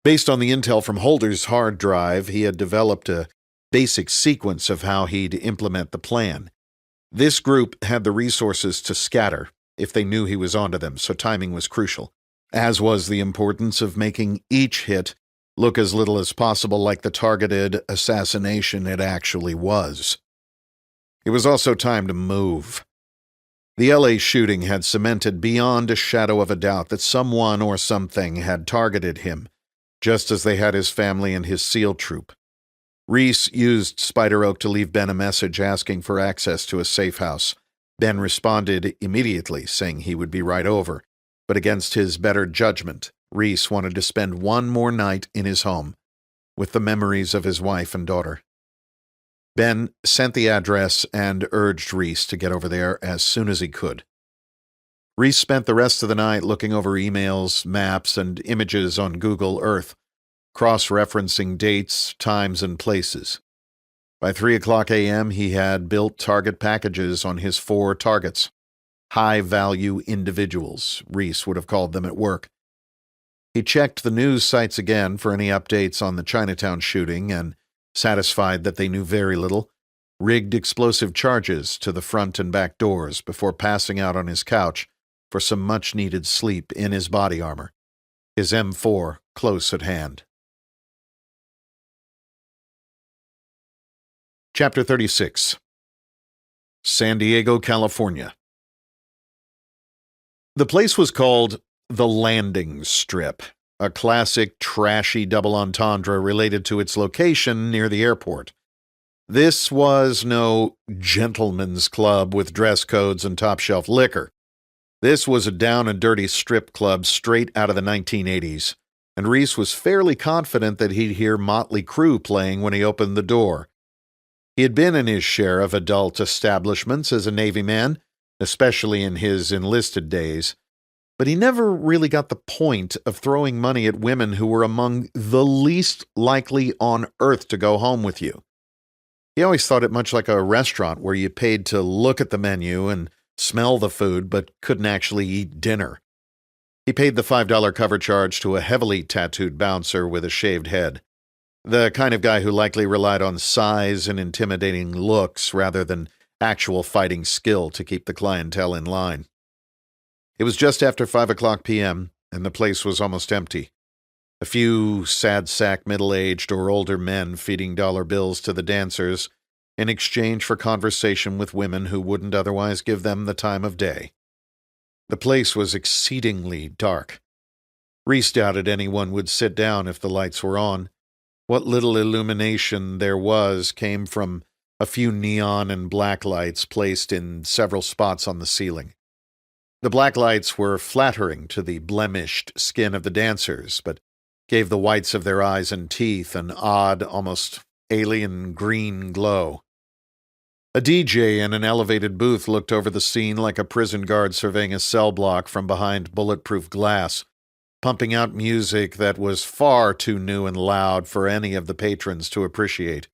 Based on the intel from Holder's hard drive, he had developed a basic sequence of how he'd implement the plan. This group had the resources to scatter if they knew he was onto them, so timing was crucial, as was the importance of making each hit look as little as possible like the targeted assassination it actually was. It was also time to move. The LA shooting had cemented beyond a shadow of a doubt that someone or something had targeted him, just as they had his family and his SEAL troop. Reece used Spider Oak to leave Ben a message asking for access to a safe house. Ben responded immediately, saying he would be right over, but against his better judgment, Reece wanted to spend one more night in his home, with the memories of his wife and daughter. Ben sent the address and urged Reece to get over there as soon as he could. Reece spent the rest of the night looking over emails, maps, and images on Google Earth, cross-referencing dates, times, and places. By 3:00 a.m., he had built target packages on his 4 targets. High-value individuals, Reece would have called them at work. He checked the news sites again for any updates on the Chinatown shooting and, satisfied that they knew very little, rigged explosive charges to the front and back doors before passing out on his couch for some much-needed sleep in his body armor, his M4 close at hand. Chapter 36. San Diego, California. The place was called the Landing Strip, a classic trashy double entendre related to its location near the airport. This was no gentleman's club with dress codes and top-shelf liquor. This was a down-and-dirty strip club straight out of the 1980s, and Reece was fairly confident that he'd hear Motley Crue playing when he opened the door. He had been in his share of adult establishments as a Navy man, especially in his enlisted days, but he never really got the point of throwing money at women who were among the least likely on earth to go home with you. He always thought it much like a restaurant where you paid to look at the menu and smell the food but couldn't actually eat dinner. He paid the $5 cover charge to a heavily tattooed bouncer with a shaved head, the kind of guy who likely relied on size and intimidating looks rather than actual fighting skill to keep the clientele in line. It was just after 5 p.m., and the place was almost empty. A few sad-sack middle-aged or older men feeding dollar bills to the dancers in exchange for conversation with women who wouldn't otherwise give them the time of day. The place was exceedingly dark. Reece doubted anyone would sit down if the lights were on. What little illumination there was came from a few neon and black lights placed in several spots on the ceiling. The black lights were flattering to the blemished skin of the dancers, but gave the whites of their eyes and teeth an odd, almost alien green glow. A DJ in an elevated booth looked over the scene like a prison guard surveying a cell block from behind bulletproof glass, pumping out music that was far too new and loud for any of the patrons to appreciate.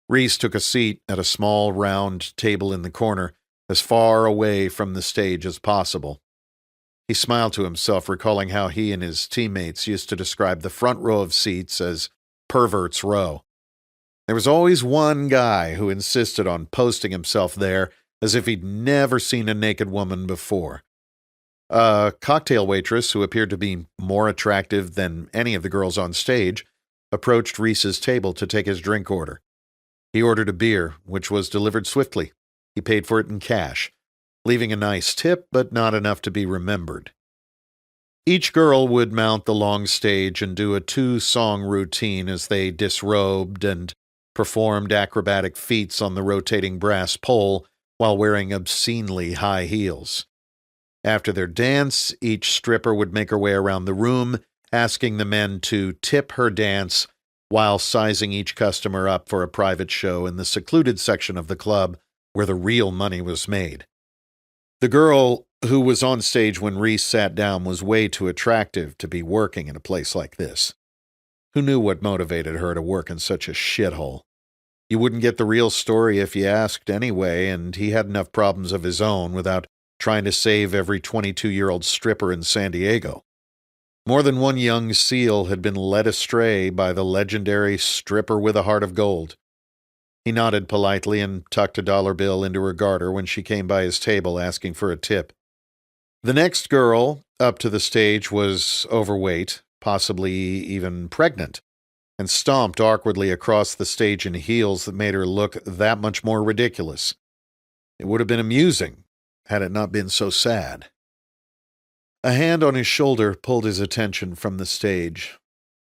Reece took a seat at a small, round table in the corner, as far away from the stage as possible. He smiled to himself, recalling how he and his teammates used to describe the front row of seats as perverts' row. There was always one guy who insisted on posting himself there as if he'd never seen a naked woman before. A cocktail waitress, who appeared to be more attractive than any of the girls on stage, approached Reece's table to take his drink order. He ordered a beer, which was delivered swiftly. He paid for it in cash, leaving a nice tip, but not enough to be remembered. Each girl would mount the long stage and do a 2-song routine as they disrobed and performed acrobatic feats on the rotating brass pole while wearing obscenely high heels. After their dance, each stripper would make her way around the room, asking the men to tip her dance while sizing each customer up for a private show in the secluded section of the club where the real money was made. The girl who was on stage when Reece sat down was way too attractive to be working in a place like this. Who knew what motivated her to work in such a shithole? You wouldn't get the real story if you asked anyway, and he had enough problems of his own without trying to save every 22-year-old stripper in San Diego. More than one young SEAL had been led astray by the legendary stripper with a heart of gold. He nodded politely and tucked a dollar bill into her garter when she came by his table asking for a tip. The next girl up to the stage was overweight, possibly even pregnant, and stomped awkwardly across the stage in heels that made her look that much more ridiculous. It would have been amusing had it not been so sad. A hand on his shoulder pulled his attention from the stage.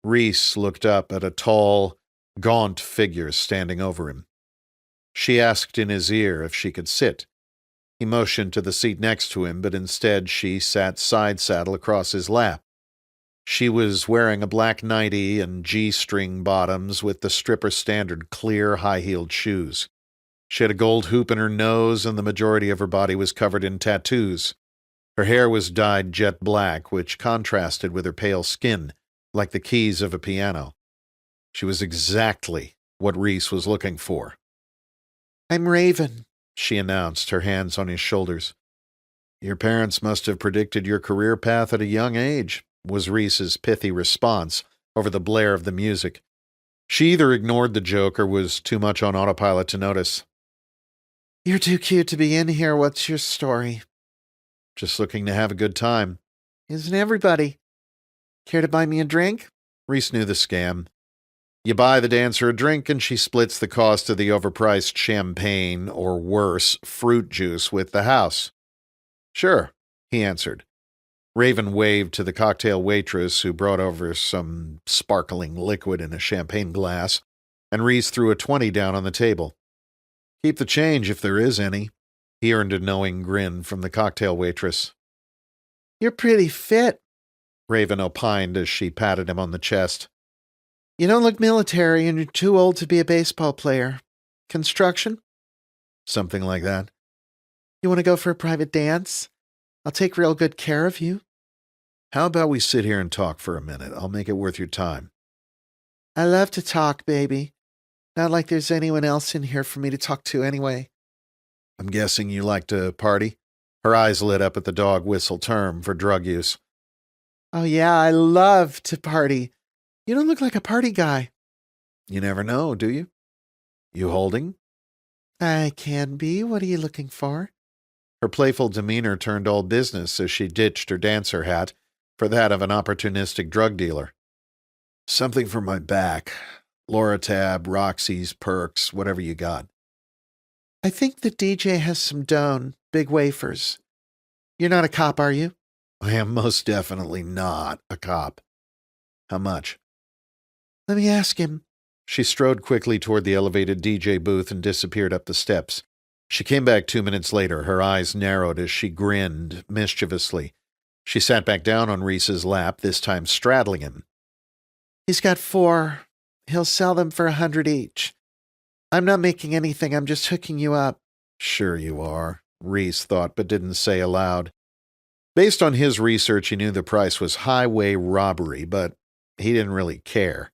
Reece looked up at a tall, gaunt figure standing over him. She asked in his ear if she could sit. He motioned to the seat next to him, but instead she sat side-saddle across his lap. She was wearing a black nightie and G-string bottoms with the stripper standard clear, high-heeled shoes. She had a gold hoop in her nose, and the majority of her body was covered in tattoos. Her hair was dyed jet black, which contrasted with her pale skin, like the keys of a piano. She was exactly what Reece was looking for. "I'm Raven," she announced, her hands on his shoulders. "Your parents must have predicted your career path at a young age," was Reece's pithy response over the blare of the music. She either ignored the joke or was too much on autopilot to notice. "You're too cute to be in here. What's your story?" "Just looking to have a good time." "Isn't everybody? Care to buy me a drink?" Reece knew the scam. You buy the dancer a drink and she splits the cost of the overpriced champagne, or worse, fruit juice, with the house. "Sure," he answered. Raven waved to the cocktail waitress, who brought over some sparkling liquid in a champagne glass, and Reece threw a 20 down on the table. "Keep the change if there is any." He earned a knowing grin from the cocktail waitress. "You're pretty fit," Raven opined as she patted him on the chest. "You don't look military, and you're too old to be a baseball player. Construction?" "Something like that." You want to go for a private dance? I'll take real good care of you. How about we sit here and talk for a minute? I'll make it worth your time. I love to talk, baby. Not like there's anyone else in here for me to talk to anyway. I'm guessing you like to party? Her eyes lit up at the dog whistle term for drug use. Oh, yeah, I love to party. You don't look like a party guy. You never know, do you? You holding? I can be. What are you looking for? Her playful demeanor turned all business as she ditched her dancer hat for that of an opportunistic drug dealer. Something for my back. Loratab, Roxy's, Perks, whatever you got. I think the DJ has some dough, big wafers. You're not a cop, are you? I am most definitely not a cop. How much? Let me ask him. She strode quickly toward the elevated DJ booth and disappeared up the steps. She came back 2 minutes later, her eyes narrowed as she grinned mischievously. She sat back down on Reece's lap, this time straddling him. He's got 4. He'll sell them for $100 each. I'm not making anything, I'm just hooking you up. Sure you are, Reece thought, but didn't say aloud. Based on his research, he knew the price was highway robbery, but he didn't really care.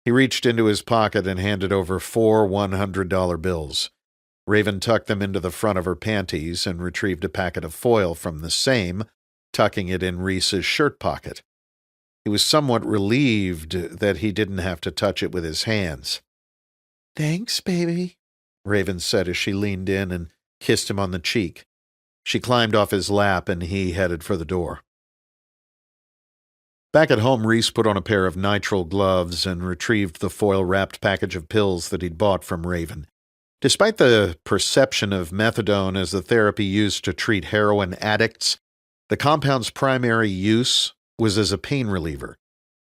He reached into his pocket and handed over 4 $100 bills. Raven tucked them into the front of her panties and retrieved a packet of foil from the same, tucking it in Reece's shirt pocket. He was somewhat relieved that he didn't have to touch it with his hands. Thanks, baby, Raven said as she leaned in and kissed him on the cheek. She climbed off his lap and he headed for the door. Back at home, Reece put on a pair of nitrile gloves and retrieved the foil-wrapped package of pills that he'd bought from Raven. Despite the perception of methadone as the therapy used to treat heroin addicts, the compound's primary use was as a pain reliever.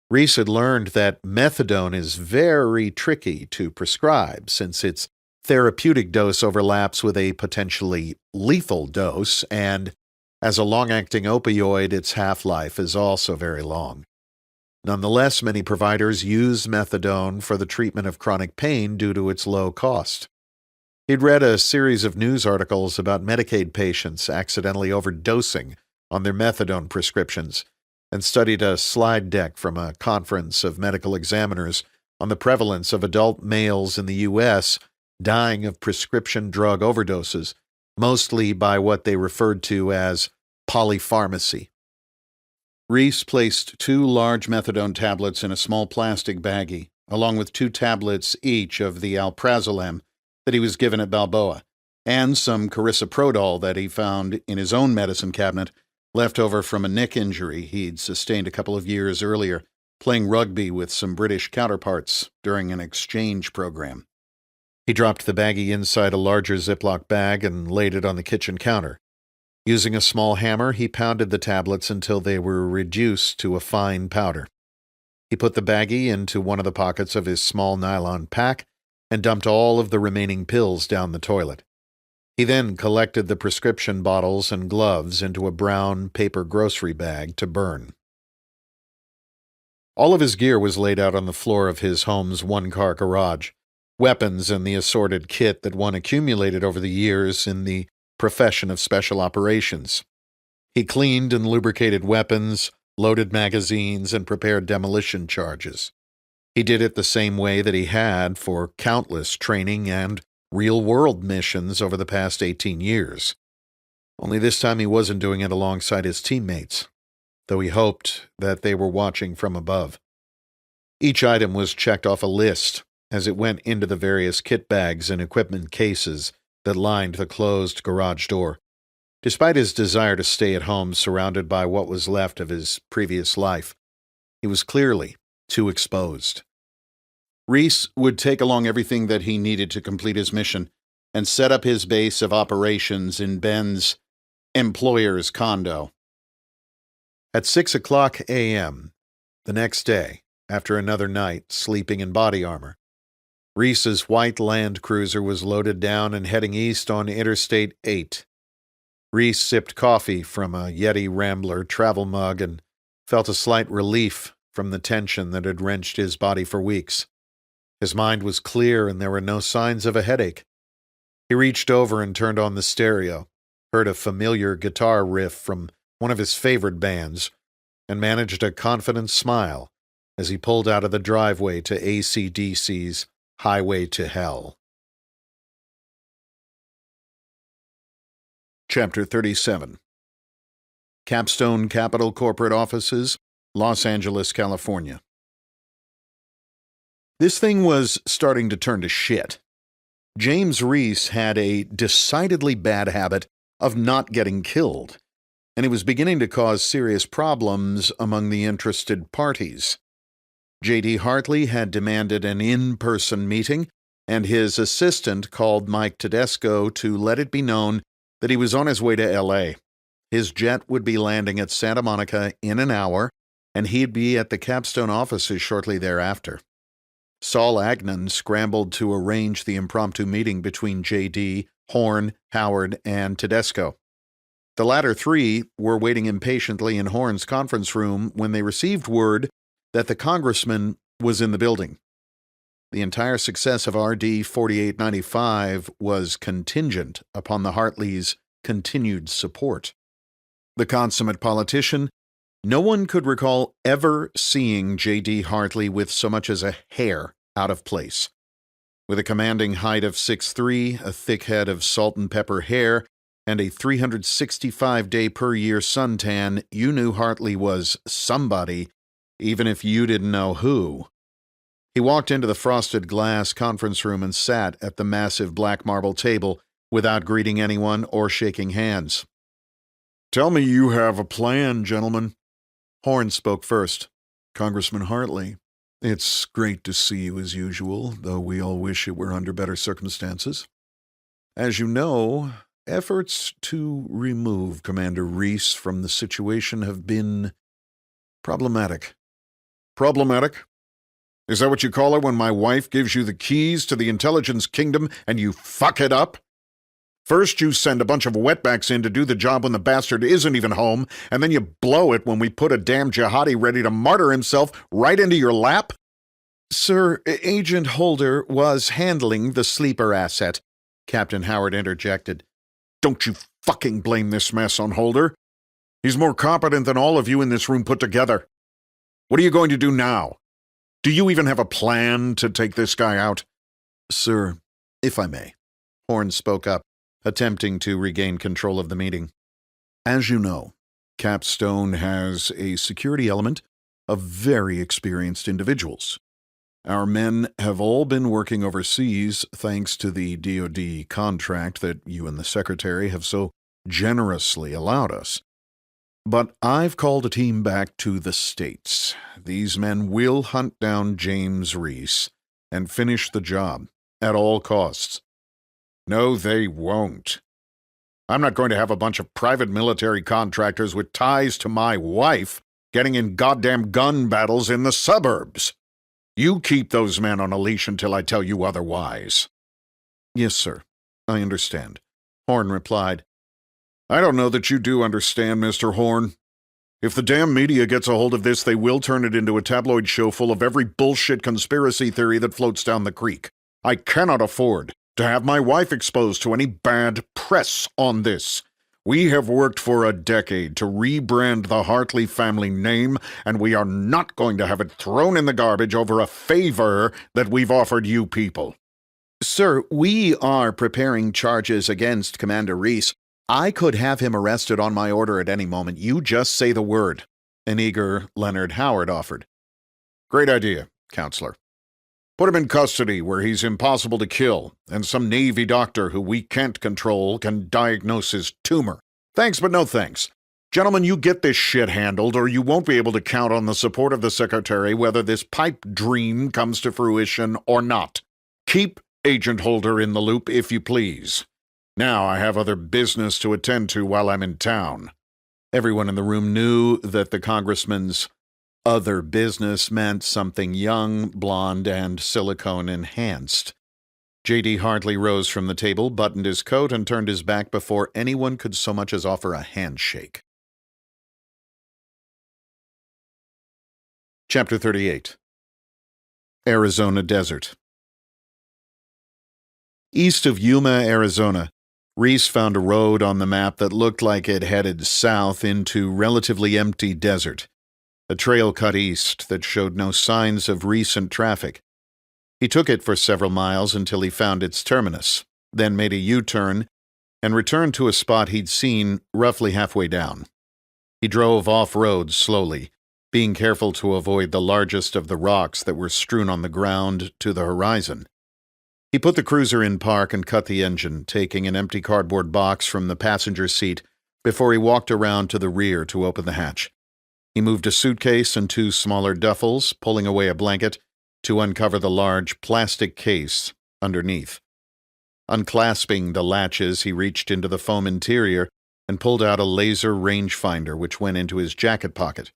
Reece had learned that methadone is very tricky to prescribe since its therapeutic dose overlaps with a potentially lethal dose, and as a long-acting opioid, its half-life is also very long. Nonetheless, many providers use methadone for the treatment of chronic pain due to its low cost. He'd read a series of news articles about Medicaid patients accidentally overdosing on their methadone prescriptions and studied a slide deck from a conference of medical examiners on the prevalence of adult males in the U.S. dying of prescription drug overdoses, mostly by what they referred to as polypharmacy. Reece placed 2 large methadone tablets in a small plastic baggie, along with 2 tablets each of the alprazolam that he was given at Balboa, and some carisoprodol that he found in his own medicine cabinet, left over from a neck injury he'd sustained a couple of years earlier, playing rugby with some British counterparts during an exchange program. He dropped the baggie inside a larger Ziploc bag and laid it on the kitchen counter. Using a small hammer, he pounded the tablets until they were reduced to a fine powder. He put the baggie into one of the pockets of his small nylon pack and dumped all of the remaining pills down the toilet. He then collected the prescription bottles and gloves into a brown paper grocery bag to burn. All of his gear was laid out on the floor of his home's one-car garage. Weapons and the assorted kit that one accumulated over the years in the profession of special operations. He cleaned and lubricated weapons, loaded magazines, and prepared demolition charges. He did it the same way that he had for countless training and real-world missions over the past 18 years. Only this time he wasn't doing it alongside his teammates, though he hoped that they were watching from above. Each item was checked off a list as it went into the various kit bags and equipment cases that lined the closed garage door. Despite his desire to stay at home surrounded by what was left of his previous life, he was clearly too exposed. Reece would take along everything that he needed to complete his mission and set up his base of operations in Ben's employer's condo. At 6:00 a.m. the next day, after another night sleeping in body armor, Reece's white Land Cruiser was loaded down and heading east on Interstate 8. Reece sipped coffee from a Yeti Rambler travel mug and felt a slight relief from the tension that had wrenched his body for weeks. His mind was clear and there were no signs of a headache. He reached over and turned on the stereo, heard a familiar guitar riff from one of his favorite bands, and managed a confident smile as he pulled out of the driveway to AC/DC's Highway to Hell. Chapter 37. Capstone Capital Corporate Offices, Los Angeles, California. This thing was starting to turn to shit. James Reece had a decidedly bad habit of not getting killed, and it was beginning to cause serious problems among the interested parties. J.D. Hartley had demanded an in-person meeting, and his assistant called Mike Tedesco to let it be known that he was on his way to L.A. His jet would be landing at Santa Monica in an hour, and he'd be at the Capstone offices shortly thereafter. Saul Agnon scrambled to arrange the impromptu meeting between J.D., Horn, Howard, and Tedesco. The latter three were waiting impatiently in Horn's conference room when they received word that the congressman was in the building. The entire success of RD 4895 was contingent upon the Hartleys' continued support. The consummate politician, no one could recall ever seeing J.D. Hartley with so much as a hair out of place. With a commanding height of 6'3", a thick head of salt and pepper hair, and a 365-day-per-year suntan, you knew Hartley was somebody, even if you didn't know who. He walked into the frosted glass conference room and sat at the massive black marble table without greeting anyone or shaking hands. "Tell me you have a plan, gentlemen." Horn spoke first. "Congressman Hartley, it's great to see you as usual, though we all wish it were under better circumstances. As you know, efforts to remove Commander Reece from the situation have been problematic." "Problematic? Is that what you call it when my wife gives you the keys to the intelligence kingdom and you fuck it up? First you send a bunch of wetbacks in to do the job when the bastard isn't even home, and then you blow it when we put a damn jihadi ready to martyr himself right into your lap?" "Sir, Agent Holder was handling the sleeper asset," Captain Howard interjected. "Don't you fucking blame this mess on Holder. He's more competent than all of you in this room put together. What are you going to do now? Do you even have a plan to take this guy out?" "Sir, if I may," Horn spoke up, attempting to regain control of the meeting. "As you know, Capstone has a security element of very experienced individuals. Our men have all been working overseas thanks to the DoD contract that you and the Secretary have so generously allowed us. But I've called a team back to the States. These men will hunt down James Reece and finish the job at all costs." "No, they won't. I'm not going to have a bunch of private military contractors with ties to my wife getting in goddamn gun battles in the suburbs. You keep those men on a leash until I tell you otherwise." "Yes, sir. I understand," Horn replied. "I don't know that you do understand, Mr. Horn. If the damn media gets a hold of this, they will turn it into a tabloid show full of every bullshit conspiracy theory that floats down the creek. I cannot afford to have my wife exposed to any bad press on this. We have worked for a decade to rebrand the Hartley family name, and we are not going to have it thrown in the garbage over a favor that we've offered you people." "Sir, we are preparing charges against Commander Reece. I could have him arrested on my order at any moment. You just say the word," an eager Leonard Howard offered. "Great idea, Counselor. Put him in custody where he's impossible to kill, and some Navy doctor who we can't control can diagnose his tumor. Thanks, but no thanks. Gentlemen, you get this shit handled, or you won't be able to count on the support of the Secretary whether this pipe dream comes to fruition or not. Keep Agent Holder in the loop, if you please. Now I have other business to attend to while I'm in town." Everyone in the room knew that the congressman's other business meant something young, blonde, and silicone-enhanced. J.D. Hartley rose from the table, buttoned his coat, and turned his back before anyone could so much as offer a handshake. Chapter 38. Arizona Desert. East of Yuma, Arizona, Reece found a road on the map that looked like it headed south into relatively empty desert. A trail cut east that showed no signs of recent traffic. He took it for several miles until he found its terminus, then made a U-turn and returned to a spot he'd seen roughly halfway down. He drove off-road slowly, being careful to avoid the largest of the rocks that were strewn on the ground to the horizon. He put the cruiser in park and cut the engine, taking an empty cardboard box from the passenger seat before he walked around to the rear to open the hatch. He moved a suitcase and 2 smaller duffels, pulling away a blanket to uncover the large plastic case underneath. Unclasping the latches, he reached into the foam interior and pulled out a laser rangefinder which went into his jacket pocket.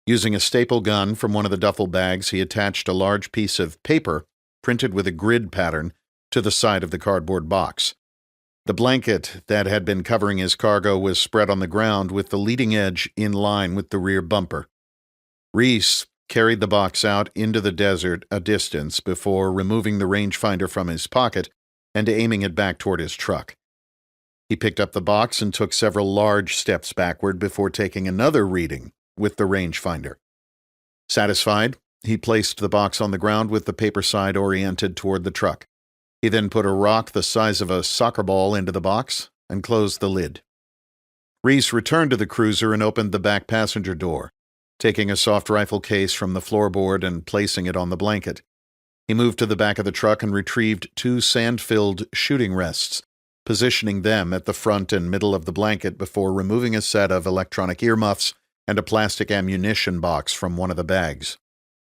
Using a staple gun from one of the duffel bags, he attached a large piece of paper printed with a grid pattern to the side of the cardboard box. The blanket that had been covering his cargo was spread on the ground with the leading edge in line with the rear bumper. Reece carried the box out into the desert a distance before removing the rangefinder from his pocket and aiming it back toward his truck. He picked up the box and took several large steps backward before taking another reading with the rangefinder. Satisfied, he placed the box on the ground with the paper side oriented toward the truck. He then put a rock the size of a soccer ball into the box and closed the lid. Reece returned to the cruiser and opened the back passenger door, taking a soft rifle case from the floorboard and placing it on the blanket. He moved to the back of the truck and retrieved 2 sand-filled shooting rests, positioning them at the front and middle of the blanket before removing a set of electronic earmuffs and a plastic ammunition box from one of the bags.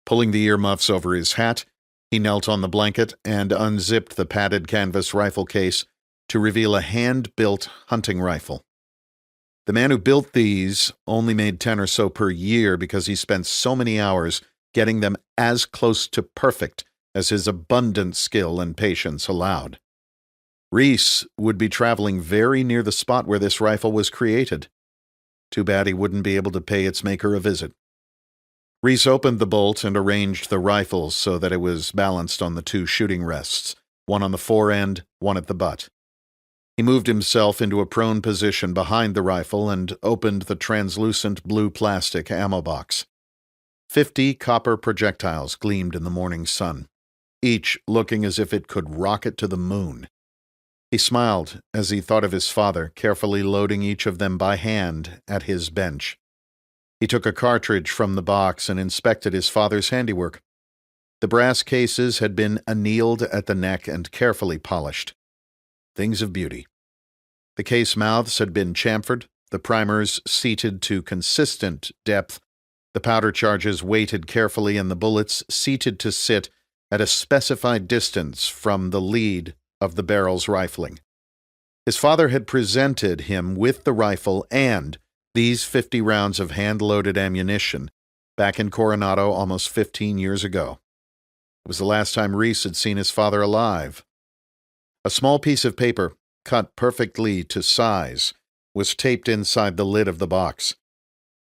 Pulling the earmuffs over his hat, he knelt on the blanket and unzipped the padded canvas rifle case to reveal a hand-built hunting rifle. The man who built these only made 10 or so per year because he spent so many hours getting them as close to perfect as his abundant skill and patience allowed. Reece would be traveling very near the spot where this rifle was created. Too bad he wouldn't be able to pay its maker a visit. Reece opened the bolt and arranged the rifle so that it was balanced on the 2 shooting rests, one on the fore end, one at the butt. He moved himself into a prone position behind the rifle and opened the translucent blue plastic ammo box. 50 copper projectiles gleamed in the morning sun, each looking as if it could rocket to the moon. He smiled as he thought of his father carefully loading each of them by hand at his bench. He took a cartridge from the box and inspected his father's handiwork. The brass cases had been annealed at the neck and carefully polished. Things of beauty. The case mouths had been chamfered, the primers seated to consistent depth, the powder charges weighted carefully, and the bullets seated to sit at a specified distance from the lead of the barrel's rifling. His father had presented him with the rifle and these 50 rounds of hand-loaded ammunition back in Coronado almost 15 years ago. It was the last time Reece had seen his father alive. A small piece of paper, cut perfectly to size, was taped inside the lid of the box.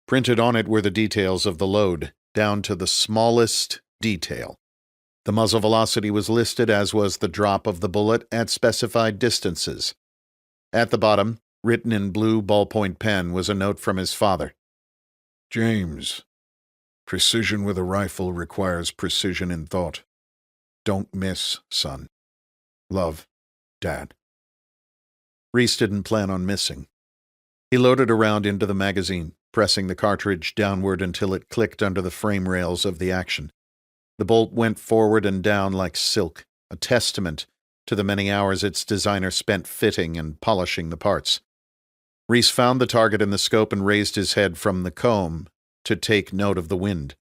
Printed on it were the details of the load, down to the smallest detail. The muzzle velocity was listed, as was the drop of the bullet at specified distances. At the bottom, written in blue ballpoint pen, was a note from his father. James, precision with a rifle requires precision in thought. Don't miss, son. Love, Dad. Reece didn't plan on missing. He loaded a round into the magazine, pressing the cartridge downward until it clicked under the frame rails of the action. The bolt went forward and down like silk, a testament to the many hours its designer spent fitting and polishing the parts. Reece found the target in the scope and raised his head from the comb to take note of the wind.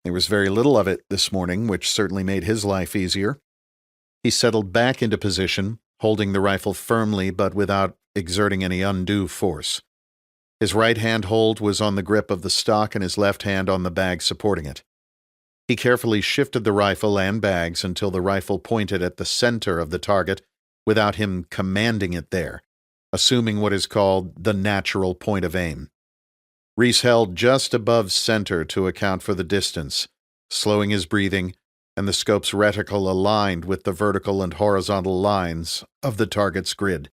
There was very little of it this morning, which certainly made his life easier. He settled back into position, holding the rifle firmly but without exerting any undue force. His right hand hold was on the grip of the stock and his left hand on the bag supporting it. He carefully shifted the rifle and bags until the rifle pointed at the center of the target without him commanding it there, assuming what is called the natural point of aim. Reece held just above center to account for the distance, slowing his breathing, and the scope's reticle aligned with the vertical and horizontal lines of the target's grid.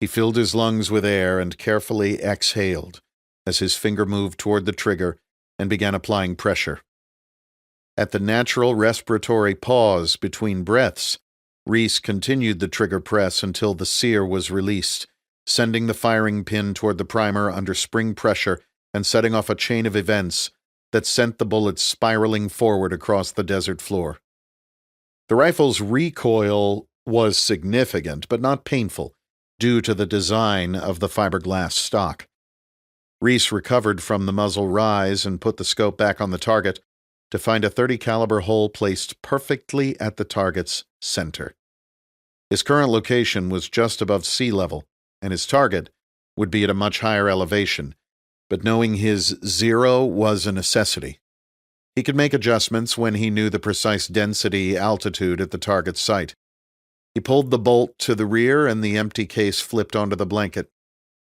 He filled his lungs with air and carefully exhaled as his finger moved toward the trigger and began applying pressure. At the natural respiratory pause between breaths, Reece continued the trigger press until the sear was released, sending the firing pin toward the primer under spring pressure and setting off a chain of events that sent the bullets spiraling forward across the desert floor. The rifle's recoil was significant, but not painful, due to the design of the fiberglass stock. Reece recovered from the muzzle rise and put the scope back on the target to find a .30 caliber hole placed perfectly at the target's center. His current location was just above sea level, and his target would be at a much higher elevation, but knowing his zero was a necessity. He could make adjustments when he knew the precise density altitude at the target's site. He pulled the bolt to the rear and the empty case flipped onto the blanket.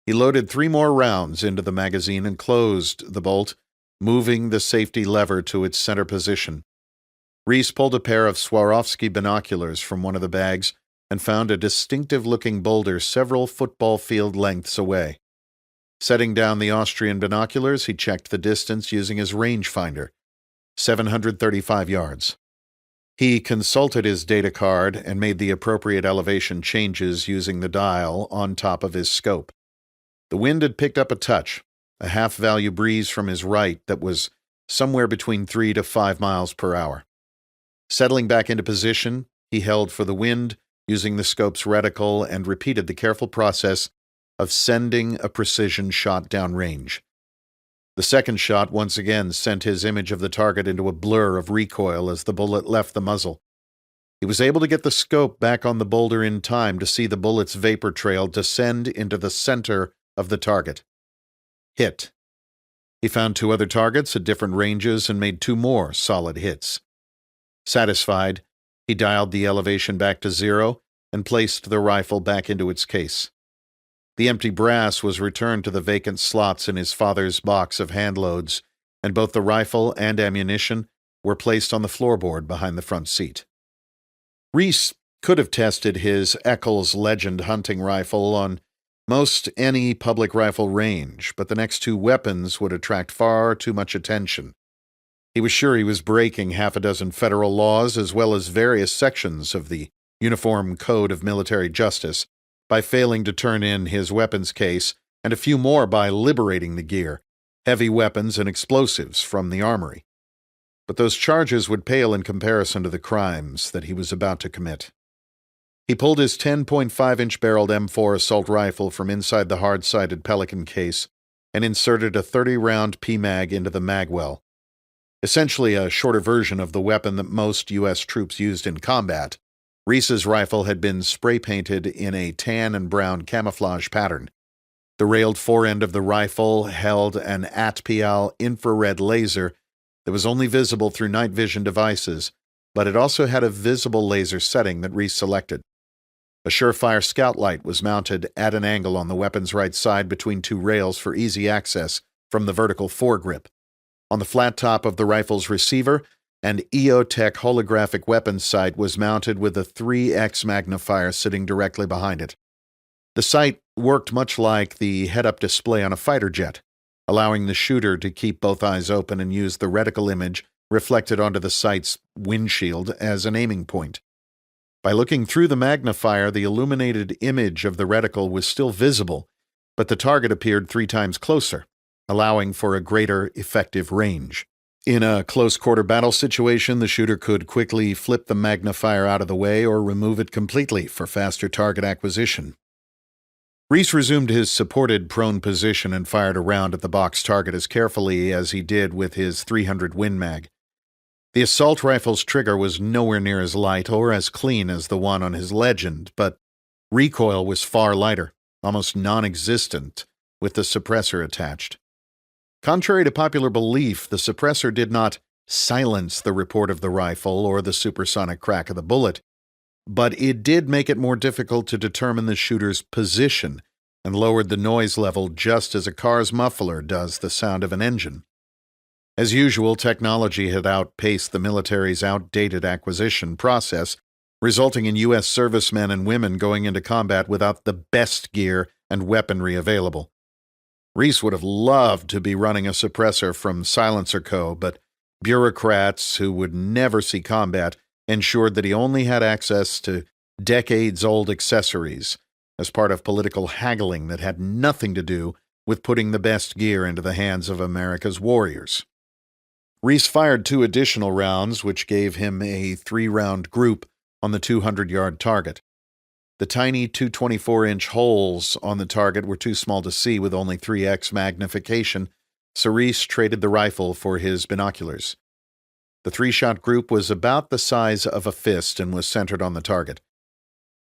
He loaded 3 more rounds into the magazine and closed the bolt, moving the safety lever to its center position. Reece pulled a pair of Swarovski binoculars from one of the bags and found a distinctive-looking boulder several football field lengths away. Setting down the Austrian binoculars, he checked the distance using his rangefinder, 735 yards. He consulted his data card and made the appropriate elevation changes using the dial on top of his scope. The wind had picked up a touch, a half-value breeze from his right that was somewhere between 3 to 5 miles per hour. Settling back into position, he held for the wind using the scope's reticle and repeated the careful process of sending a precision shot downrange. The second shot once again sent his image of the target into a blur of recoil as the bullet left the muzzle. He was able to get the scope back on the boulder in time to see the bullet's vapor trail descend into the center of the target. Hit. He found 2 other targets at different ranges and made 2 more solid hits. Satisfied, he dialed the elevation back to 0 and placed the rifle back into its case. The empty brass was returned to the vacant slots in his father's box of handloads, and both the rifle and ammunition were placed on the floorboard behind the front seat. Reece could have tested his Eccles Legend hunting rifle on most any public rifle range, but the next 2 weapons would attract far too much attention. He was sure he was breaking half a dozen federal laws as well as various sections of the Uniform Code of Military Justice by failing to turn in his weapons case, and a few more by liberating the gear, heavy weapons and explosives from the armory. But those charges would pale in comparison to the crimes that he was about to commit. He pulled his 10.5-inch barreled M4 assault rifle from inside the hard-sided Pelican case and inserted a 30-round PMag into the magwell, essentially a shorter version of the weapon that most U.S. troops used in combat. Reece's rifle had been spray-painted in a tan and brown camouflage pattern. The railed forend of the rifle held an ATPL infrared laser that was only visible through night vision devices, but it also had a visible laser setting that Reece selected. A surefire scout light was mounted at an angle on the weapon's right side between 2 rails for easy access from the vertical foregrip. On the flat top of the rifle's receiver, an EOTech holographic weapons sight was mounted with a 3x magnifier sitting directly behind it. The sight worked much like the head-up display on a fighter jet, allowing the shooter to keep both eyes open and use the reticle image reflected onto the sight's windshield as an aiming point. By looking through the magnifier, the illuminated image of the reticle was still visible, but the target appeared 3 times closer, allowing for a greater effective range. In a close-quarter battle situation, the shooter could quickly flip the magnifier out of the way or remove it completely for faster target acquisition. Reece resumed his supported prone position and fired a round at the box target as carefully as he did with his .300 Win Mag. The assault rifle's trigger was nowhere near as light or as clean as the one on his Legend, but recoil was far lighter, almost non-existent, with the suppressor attached. Contrary to popular belief, the suppressor did not silence the report of the rifle or the supersonic crack of the bullet, but it did make it more difficult to determine the shooter's position and lowered the noise level just as a car's muffler does the sound of an engine. As usual, technology had outpaced the military's outdated acquisition process, resulting in U.S. servicemen and women going into combat without the best gear and weaponry available. Reece would have loved to be running a suppressor from Silencer Co., but bureaucrats who would never see combat ensured that he only had access to decades-old accessories as part of political haggling that had nothing to do with putting the best gear into the hands of America's warriors. Reece fired 2 additional rounds, which gave him a 3-round group on the 200-yard target. The tiny 224-inch holes on the target were too small to see with only 3x magnification, so Reece traded the rifle for his binoculars. The 3-shot group was about the size of a fist and was centered on the target.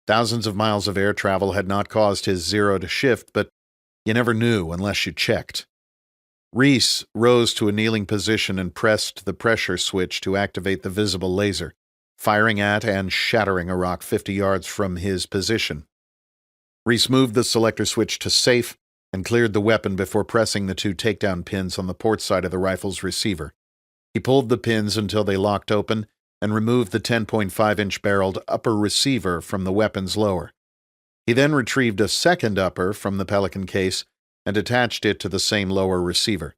Thousands of miles of air travel had not caused his zero to shift, but you never knew unless you checked. Reece rose to a kneeling position and pressed the pressure switch to activate the visible laser, firing at and shattering a rock 50 yards from his position. Reece moved the selector switch to safe and cleared the weapon before pressing the 2 takedown pins on the port side of the rifle's receiver. He pulled the pins until they locked open and removed the 10.5-inch barreled upper receiver from the weapon's lower. He then retrieved a second upper from the Pelican case and attached it to the same lower receiver.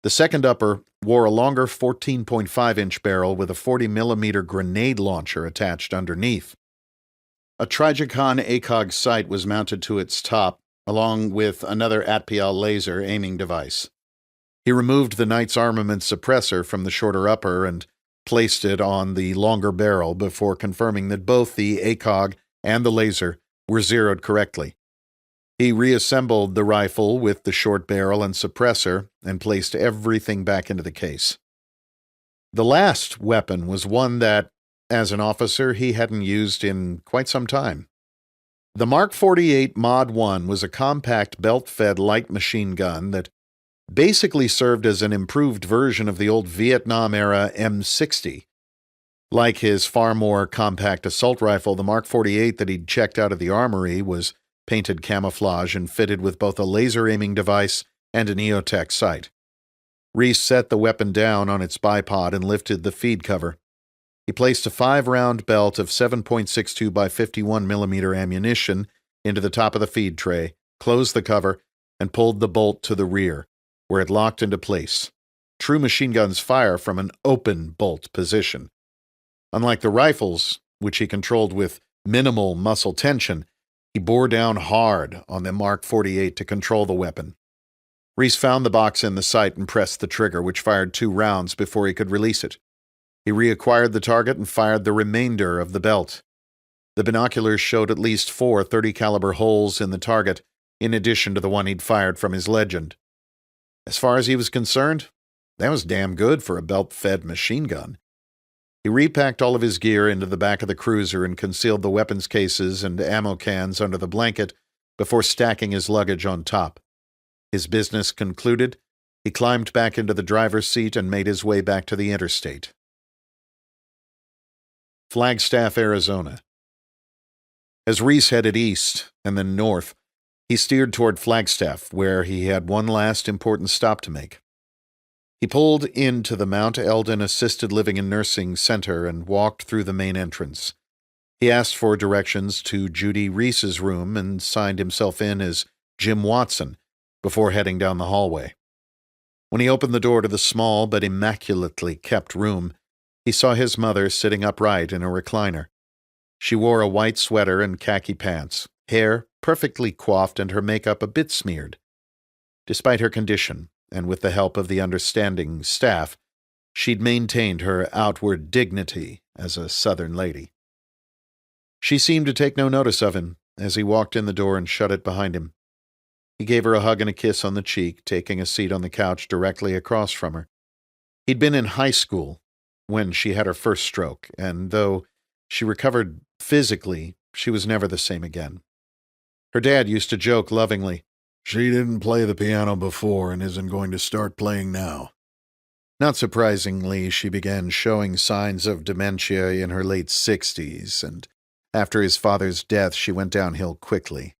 The second upper wore a longer 14.5-inch barrel with a 40mm grenade launcher attached underneath. A Trigicon ACOG sight was mounted to its top, along with another Atpial laser aiming device. He removed the Knight's armament suppressor from the shorter upper and placed it on the longer barrel before confirming that both the ACOG and the laser were zeroed correctly. He reassembled the rifle with the short barrel and suppressor and placed everything back into the case. The last weapon was one that, as an officer, he hadn't used in quite some time. The Mark 48 Mod 1 was a compact belt-fed light machine gun that basically served as an improved version of the old Vietnam-era M60. Like his far more compact assault rifle, the Mark 48 that he'd checked out of the armory was painted camouflage and fitted with both a laser aiming device and an EOTech sight. Reece set the weapon down on its bipod and lifted the feed cover. He placed a 5-round belt of 7.62 by 51mm ammunition into the top of the feed tray, closed the cover, and pulled the bolt to the rear, where it locked into place. True machine guns fire from an open bolt position. Unlike the rifles, which he controlled with minimal muscle tension, he bore down hard on the Mark 48 to control the weapon. Reece found the box in the sight and pressed the trigger, which fired 2 rounds before he could release it. He reacquired the target and fired the remainder of the belt. The binoculars showed at least 4 .30-caliber holes in the target, in addition to the one he'd fired from his Legend. As far as he was concerned, that was damn good for a belt-fed machine gun. He repacked all of his gear into the back of the cruiser and concealed the weapons cases and ammo cans under the blanket before stacking his luggage on top. His business concluded, he climbed back into the driver's seat and made his way back to the interstate. Flagstaff, Arizona. As Reece headed east and then north, he steered toward Flagstaff, where he had one last important stop to make. He pulled into the Mount Eldon Assisted Living and Nursing Center and walked through the main entrance. He asked for directions to Judy Reece's room and signed himself in as Jim Watson before heading down the hallway. When he opened the door to the small but immaculately kept room, he saw his mother sitting upright in a recliner. She wore a white sweater and khaki pants, hair perfectly coiffed and her makeup a bit smeared. Despite her condition, and with the help of the understanding staff, she'd maintained her outward dignity as a Southern lady. She seemed to take no notice of him as he walked in the door and shut it behind him. He gave her a hug and a kiss on the cheek, taking a seat on the couch directly across from her. He'd been in high school when she had her first stroke, and though she recovered physically, she was never the same again. Her dad used to joke lovingly, She didn't play the piano before and isn't going to start playing now. Not surprisingly, she began showing signs of dementia in her late 60s, and after his father's death, she went downhill quickly.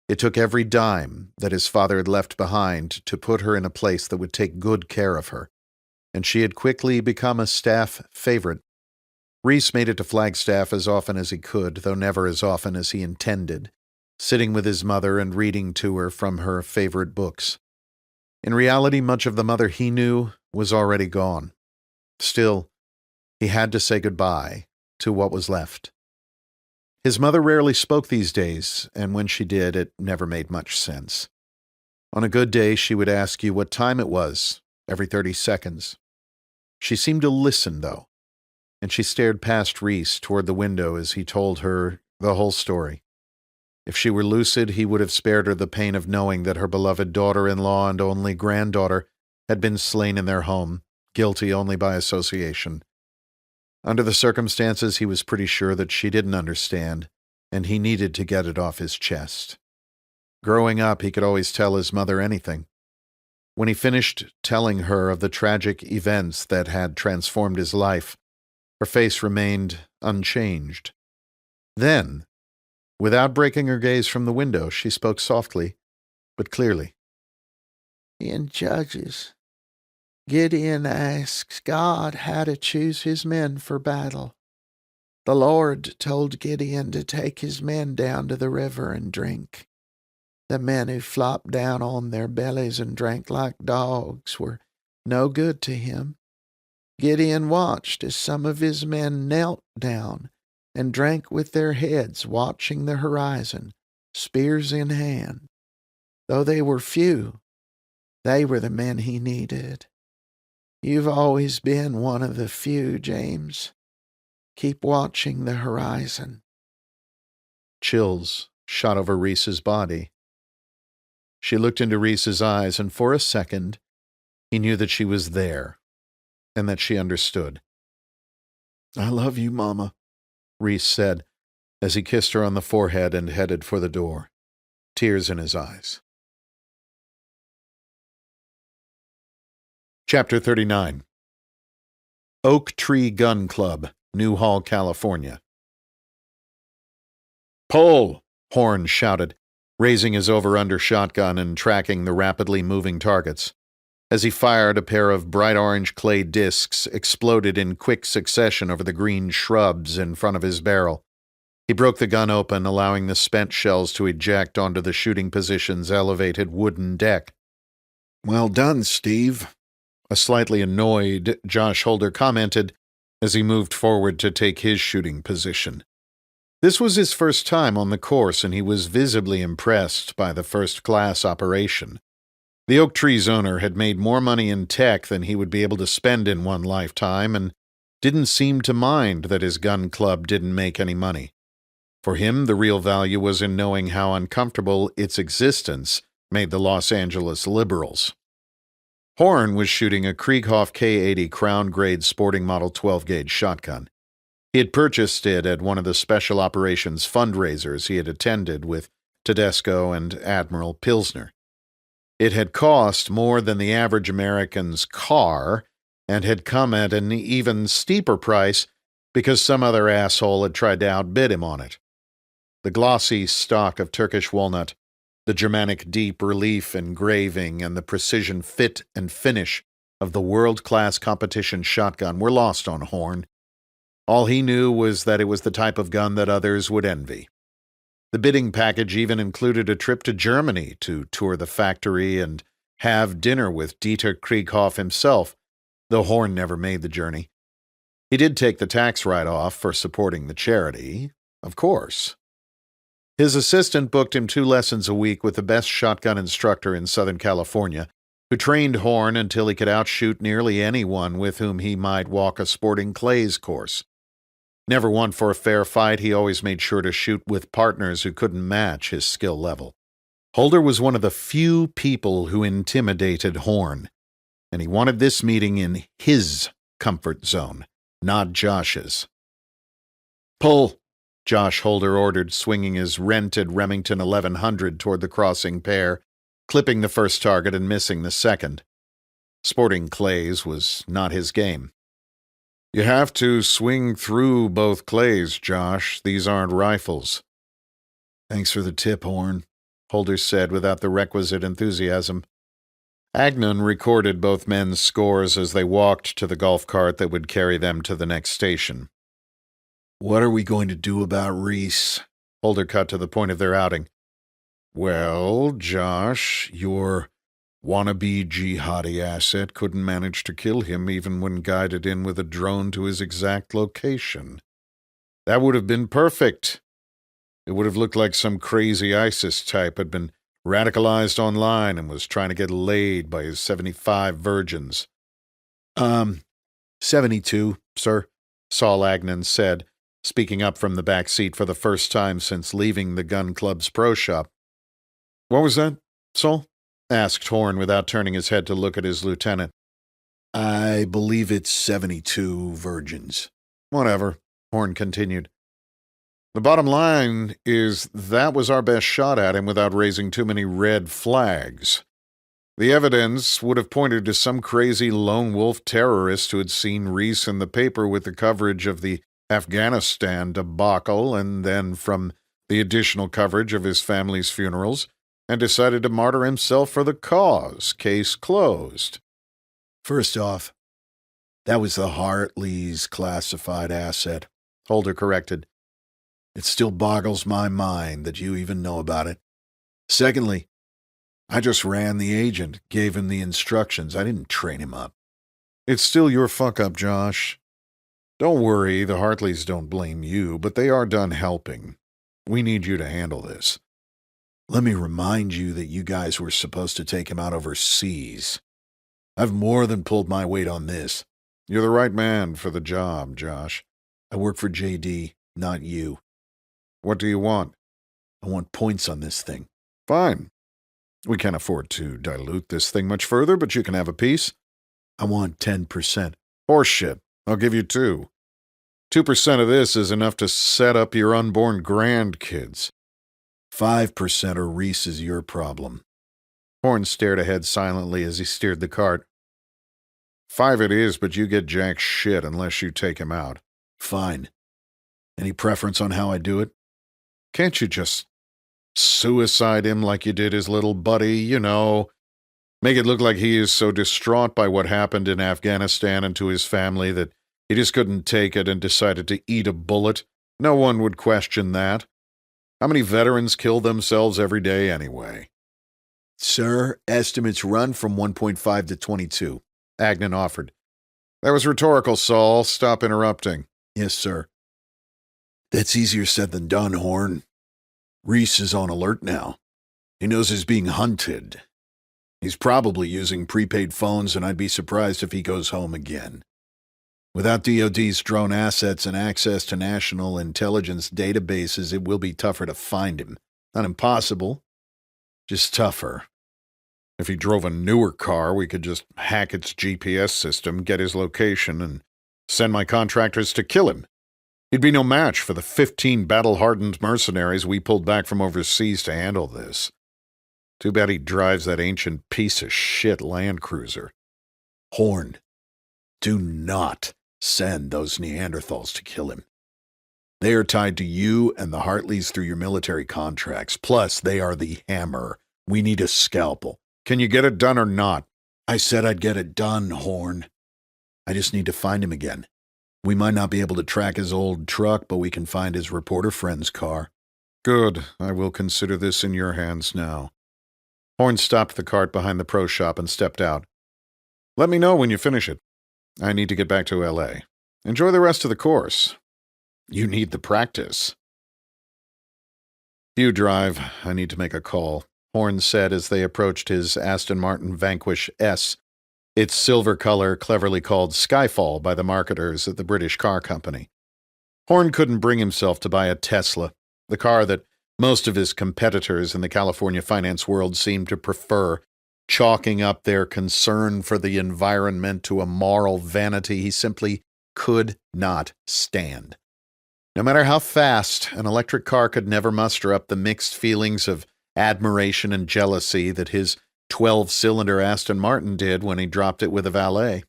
It took every dime that his father had left behind to put her in a place that would take good care of her, and she had quickly become a staff favorite. Reece made it to Flagstaff as often as he could, though never as often as he intended, sitting with his mother and reading to her from her favorite books. In reality, much of the mother he knew was already gone. Still, he had to say goodbye to what was left. His mother rarely spoke these days, and when she did, it never made much sense. On a good day, she would ask you what time it was every 30 seconds. She seemed to listen, though, and she stared past Reece toward the window as he told her the whole story. If she were lucid, he would have spared her the pain of knowing that her beloved daughter-in-law and only granddaughter had been slain in their home, guilty only by association. Under the circumstances, he was pretty sure that she didn't understand, and he needed to get it off his chest. Growing up, he could always tell his mother anything. When he finished telling her of the tragic events that had transformed his life, her face remained unchanged. Then, without breaking her gaze from the window, she spoke softly, but clearly. In Judges, Gideon asks God how to choose his men for battle. The Lord told Gideon to take his men down to the river and drink. The men who flopped down on their bellies and drank like dogs were no good to him. Gideon watched as some of his men knelt down and drank with their heads, watching the horizon, spears in hand. Though they were few, they were the men he needed. You've always been one of the few, James. Keep watching the horizon. Chills shot over Reece's body. She looked into Reece's eyes, and for a second, he knew that she was there, and that she understood. I love you, Mama, Reece said, as he kissed her on the forehead and headed for the door, tears in his eyes. Chapter 39. Oak Tree Gun Club, New Hall, California. "Pull!" Horn shouted, raising his over-under shotgun and tracking the rapidly moving targets. As he fired, a pair of bright orange clay discs exploded in quick succession over the green shrubs in front of his barrel. He broke the gun open, allowing the spent shells to eject onto the shooting position's elevated wooden deck. Well done, Steve, a slightly annoyed Josh Holder commented as he moved forward to take his shooting position. This was his first time on the course, and he was visibly impressed by the first-class operation. The Oak Tree's owner had made more money in tech than he would be able to spend in one lifetime, and didn't seem to mind that his gun club didn't make any money. For him, the real value was in knowing how uncomfortable its existence made the Los Angeles liberals. Horn was shooting a Krieghoff K80 Crown-grade sporting model 12-gauge shotgun. He had purchased it at one of the special operations fundraisers he had attended with Tedesco and Admiral Pilsner. It had cost more than the average American's car, and had come at an even steeper price because some other asshole had tried to outbid him on it. The glossy stock of Turkish walnut, the Germanic deep relief engraving, and the precision fit and finish of the world-class competition shotgun were lost on Horn. All he knew was that it was the type of gun that others would envy. The bidding package even included a trip to Germany to tour the factory and have dinner with Dieter Krieghoff himself, though Horn never made the journey. He did take the tax write-off for supporting the charity, of course. His assistant booked him 2 lessons a week with the best shotgun instructor in Southern California, who trained Horn until he could outshoot nearly anyone with whom he might walk a sporting clays course. Never one for a fair fight, he always made sure to shoot with partners who couldn't match his skill level. Holder was one of the few people who intimidated Horn, and he wanted this meeting in his comfort zone, not Josh's. "Pull!" Josh Holder ordered, swinging his rented Remington 1100 toward the crossing pair, clipping the first target and missing the second. Sporting clays was not his game. "You have to swing through both clays, Josh. These aren't rifles." "Thanks for the tip, Horn," Holder said without the requisite enthusiasm. Agnon recorded both men's scores as they walked to the golf cart that would carry them to the next station. What are we going to do about Reece? Holder cut to the point of their outing. Well, Josh, your wannabe jihadi asset couldn't manage to kill him even when guided in with a drone to his exact location. That would have been perfect. It would have looked like some crazy ISIS type had been radicalized online and was trying to get laid by his 75 virgins. 72, sir, Saul Agnon said, speaking up from the back seat for the first time since leaving the gun club's pro shop. What was that, Saul? Asked Horn without turning his head to look at his lieutenant. I believe it's 72 virgins. Whatever, Horn continued. The bottom line is that was our best shot at him without raising too many red flags. The evidence would have pointed to some crazy lone wolf terrorist who had seen Reece in the paper with the coverage of the Afghanistan debacle and then from the additional coverage of his family's funerals, and decided to martyr himself for the cause. Case closed. First off, that was the Hartley's classified asset, Holder corrected. It still boggles my mind that you even know about it. Secondly, I just ran the agent, gave him the instructions. I didn't train him up. It's still your fuck-up, Josh. Don't worry, the Hartleys don't blame you, but they are done helping. We need you to handle this. Let me remind you that you guys were supposed to take him out overseas. I've more than pulled my weight on this. You're the right man for the job, Josh. I work for JD, not you. What do you want? I want points on this thing. Fine. We can't afford to dilute this thing much further, but you can have a piece. I want 10%. Horseshit. I'll give you 2. 2% of this is enough to set up your unborn grandkids. 5% or Reece is your problem. Horn stared ahead silently as he steered the cart. 5 it is, but you get jack shit unless you take him out. Fine. Any preference on how I do it? Can't you just suicide him like you did his little buddy, you know? Make it look like he is so distraught by what happened in Afghanistan and to his family that he just couldn't take it and decided to eat a bullet. No one would question that. How many veterans kill themselves every day anyway? Sir, estimates run from 1.5 to 22, Agnon offered. That was rhetorical, Saul. Stop interrupting. Yes, sir. That's easier said than done, Horn. Reece is on alert now. He knows he's being hunted. He's probably using prepaid phones, and I'd be surprised if he goes home again. Without DoD's drone assets and access to national intelligence databases, it will be tougher to find him. Not impossible, just tougher. If he drove a newer car, we could just hack its GPS system, get his location, and send my contractors to kill him. He'd be no match for the 15 battle-hardened mercenaries we pulled back from overseas to handle this. Too bad he drives that ancient piece of shit Land Cruiser. Horn, do not send those Neanderthals to kill him. They are tied to you and the Hartleys through your military contracts. Plus, they are the hammer. We need a scalpel. Can you get it done or not? I said I'd get it done, Horn. I just need to find him again. We might not be able to track his old truck, but we can find his reporter friend's car. Good. I will consider this in your hands now. Horn stopped the cart behind the pro shop and stepped out. Let me know when you finish it. I need to get back to L.A. Enjoy the rest of the course. You need the practice. You drive. I need to make a call, Horn said as they approached his Aston Martin Vanquish S, its silver color cleverly called Skyfall by the marketers at the British car company. Horn couldn't bring himself to buy a Tesla, the car that most of his competitors in the California finance world seemed to prefer, chalking up their concern for the environment to a moral vanity he simply could not stand. No matter how fast, an electric car could never muster up the mixed feelings of admiration and jealousy that his 12-cylinder Aston Martin did when he dropped it with a valet.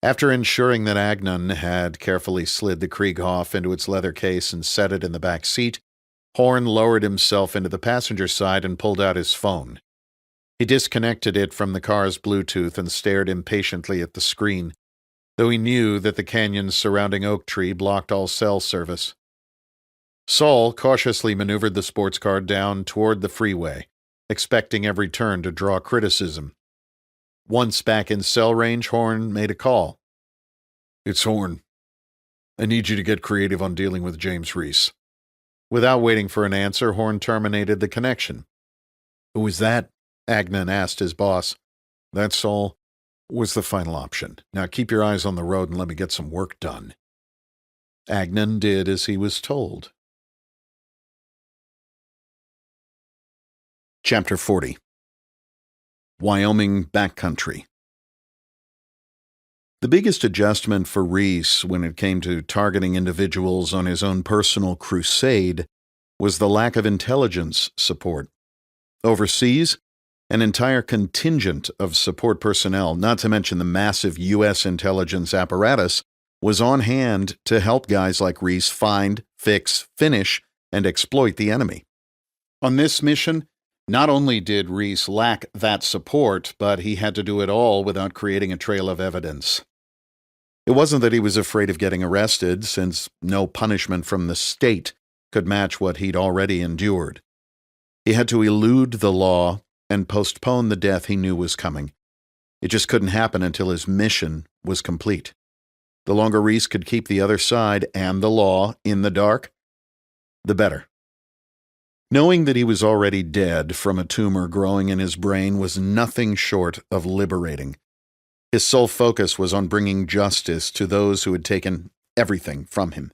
After ensuring that Agnon had carefully slid the Krieghoff into its leather case and set it in the back seat, Horn lowered himself into the passenger side and pulled out his phone. He disconnected it from the car's Bluetooth and stared impatiently at the screen. though he knew that the canyons surrounding Oak Tree blocked all cell service. Saul cautiously maneuvered the sports car down toward the freeway, expecting every turn to draw criticism. Once back in cell range, Horn made a call. It's Horn. I need you to get creative on dealing with James Reece. Without waiting for an answer, Horn terminated the connection. Who is that? Agnon asked his boss. That, Saul, was the final option. Now keep your eyes on the road and let me get some work done. Agnon did as he was told. Chapter 40. Wyoming Backcountry. The biggest adjustment for Reece when it came to targeting individuals on his own personal crusade was the lack of intelligence support. Overseas, an entire contingent of support personnel, not to mention the massive U.S. intelligence apparatus, was on hand to help guys like Reece find, fix, finish, and exploit the enemy. On this mission, not only did Reece lack that support, but he had to do it all without creating a trail of evidence. It wasn't that he was afraid of getting arrested, since no punishment from the state could match what he'd already endured. He had to elude the law and postpone the death he knew was coming. It just couldn't happen until his mission was complete. The longer Reece could keep the other side and the law in the dark, the better. Knowing that he was already dead from a tumor growing in his brain was nothing short of liberating. His sole focus was on bringing justice to those who had taken everything from him.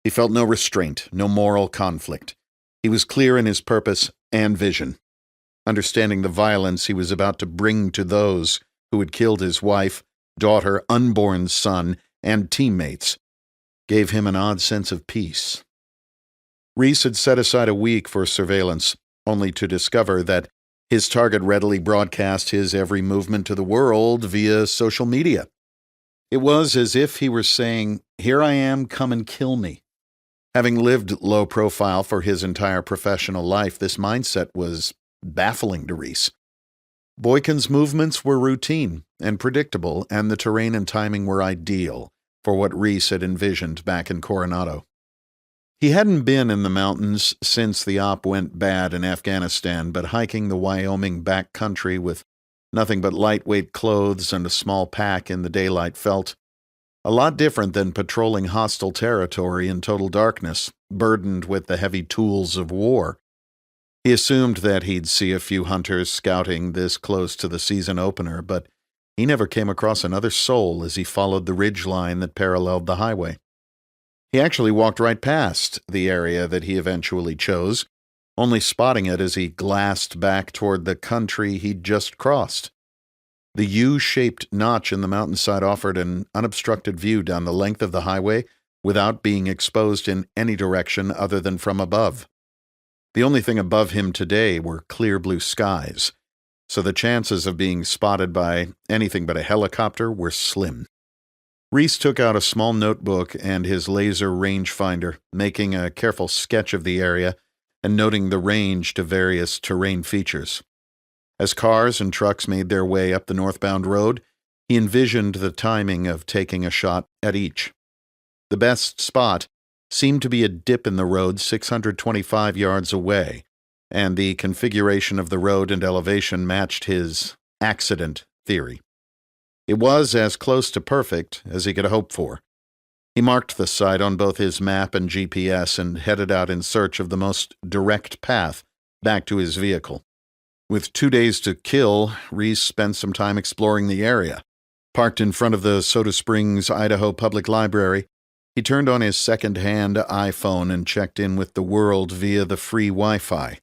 He felt no restraint, no moral conflict. He was clear in his purpose and vision, understanding the violence he was about to bring to those who had killed his wife, daughter, unborn son, and teammates, gave him an odd sense of peace. Reece had set aside a week for surveillance, only to discover that his target readily broadcast his every movement to the world via social media. It was as if he were saying, "Here I am, come and kill me." Having lived low profile for his entire professional life, this mindset was baffling to Reece. Boykin's movements were routine and predictable, and the terrain and timing were ideal for what Reece had envisioned back in Coronado. He hadn't been in the mountains since the op went bad in Afghanistan, but hiking the Wyoming backcountry with nothing but lightweight clothes and a small pack in the daylight felt a lot different than patrolling hostile territory in total darkness, burdened with the heavy tools of war. He assumed that he'd see a few hunters scouting this close to the season opener, but he never came across another soul as he followed the ridge line that paralleled the highway. He actually walked right past the area that he eventually chose, only spotting it as he glassed back toward the country he'd just crossed. The U-shaped notch in the mountainside offered an unobstructed view down the length of the highway without being exposed in any direction other than from above. The only thing above him today were clear blue skies, so the chances of being spotted by anything but a helicopter were slim. Reece took out a small notebook and his laser rangefinder, making a careful sketch of the area and noting the range to various terrain features. As cars and trucks made their way up the northbound road, he envisioned the timing of taking a shot at each. The best spot seemed to be a dip in the road 625 yards away, and the configuration of the road and elevation matched his accident theory. It was as close to perfect as he could hope for. He marked the site on both his map and GPS and headed out in search of the most direct path back to his vehicle. With 2 days to kill, Reece spent some time exploring the area. Parked in front of the Soda Springs, Idaho Public Library, he turned on his second-hand iPhone and checked in with the world via the free Wi-Fi.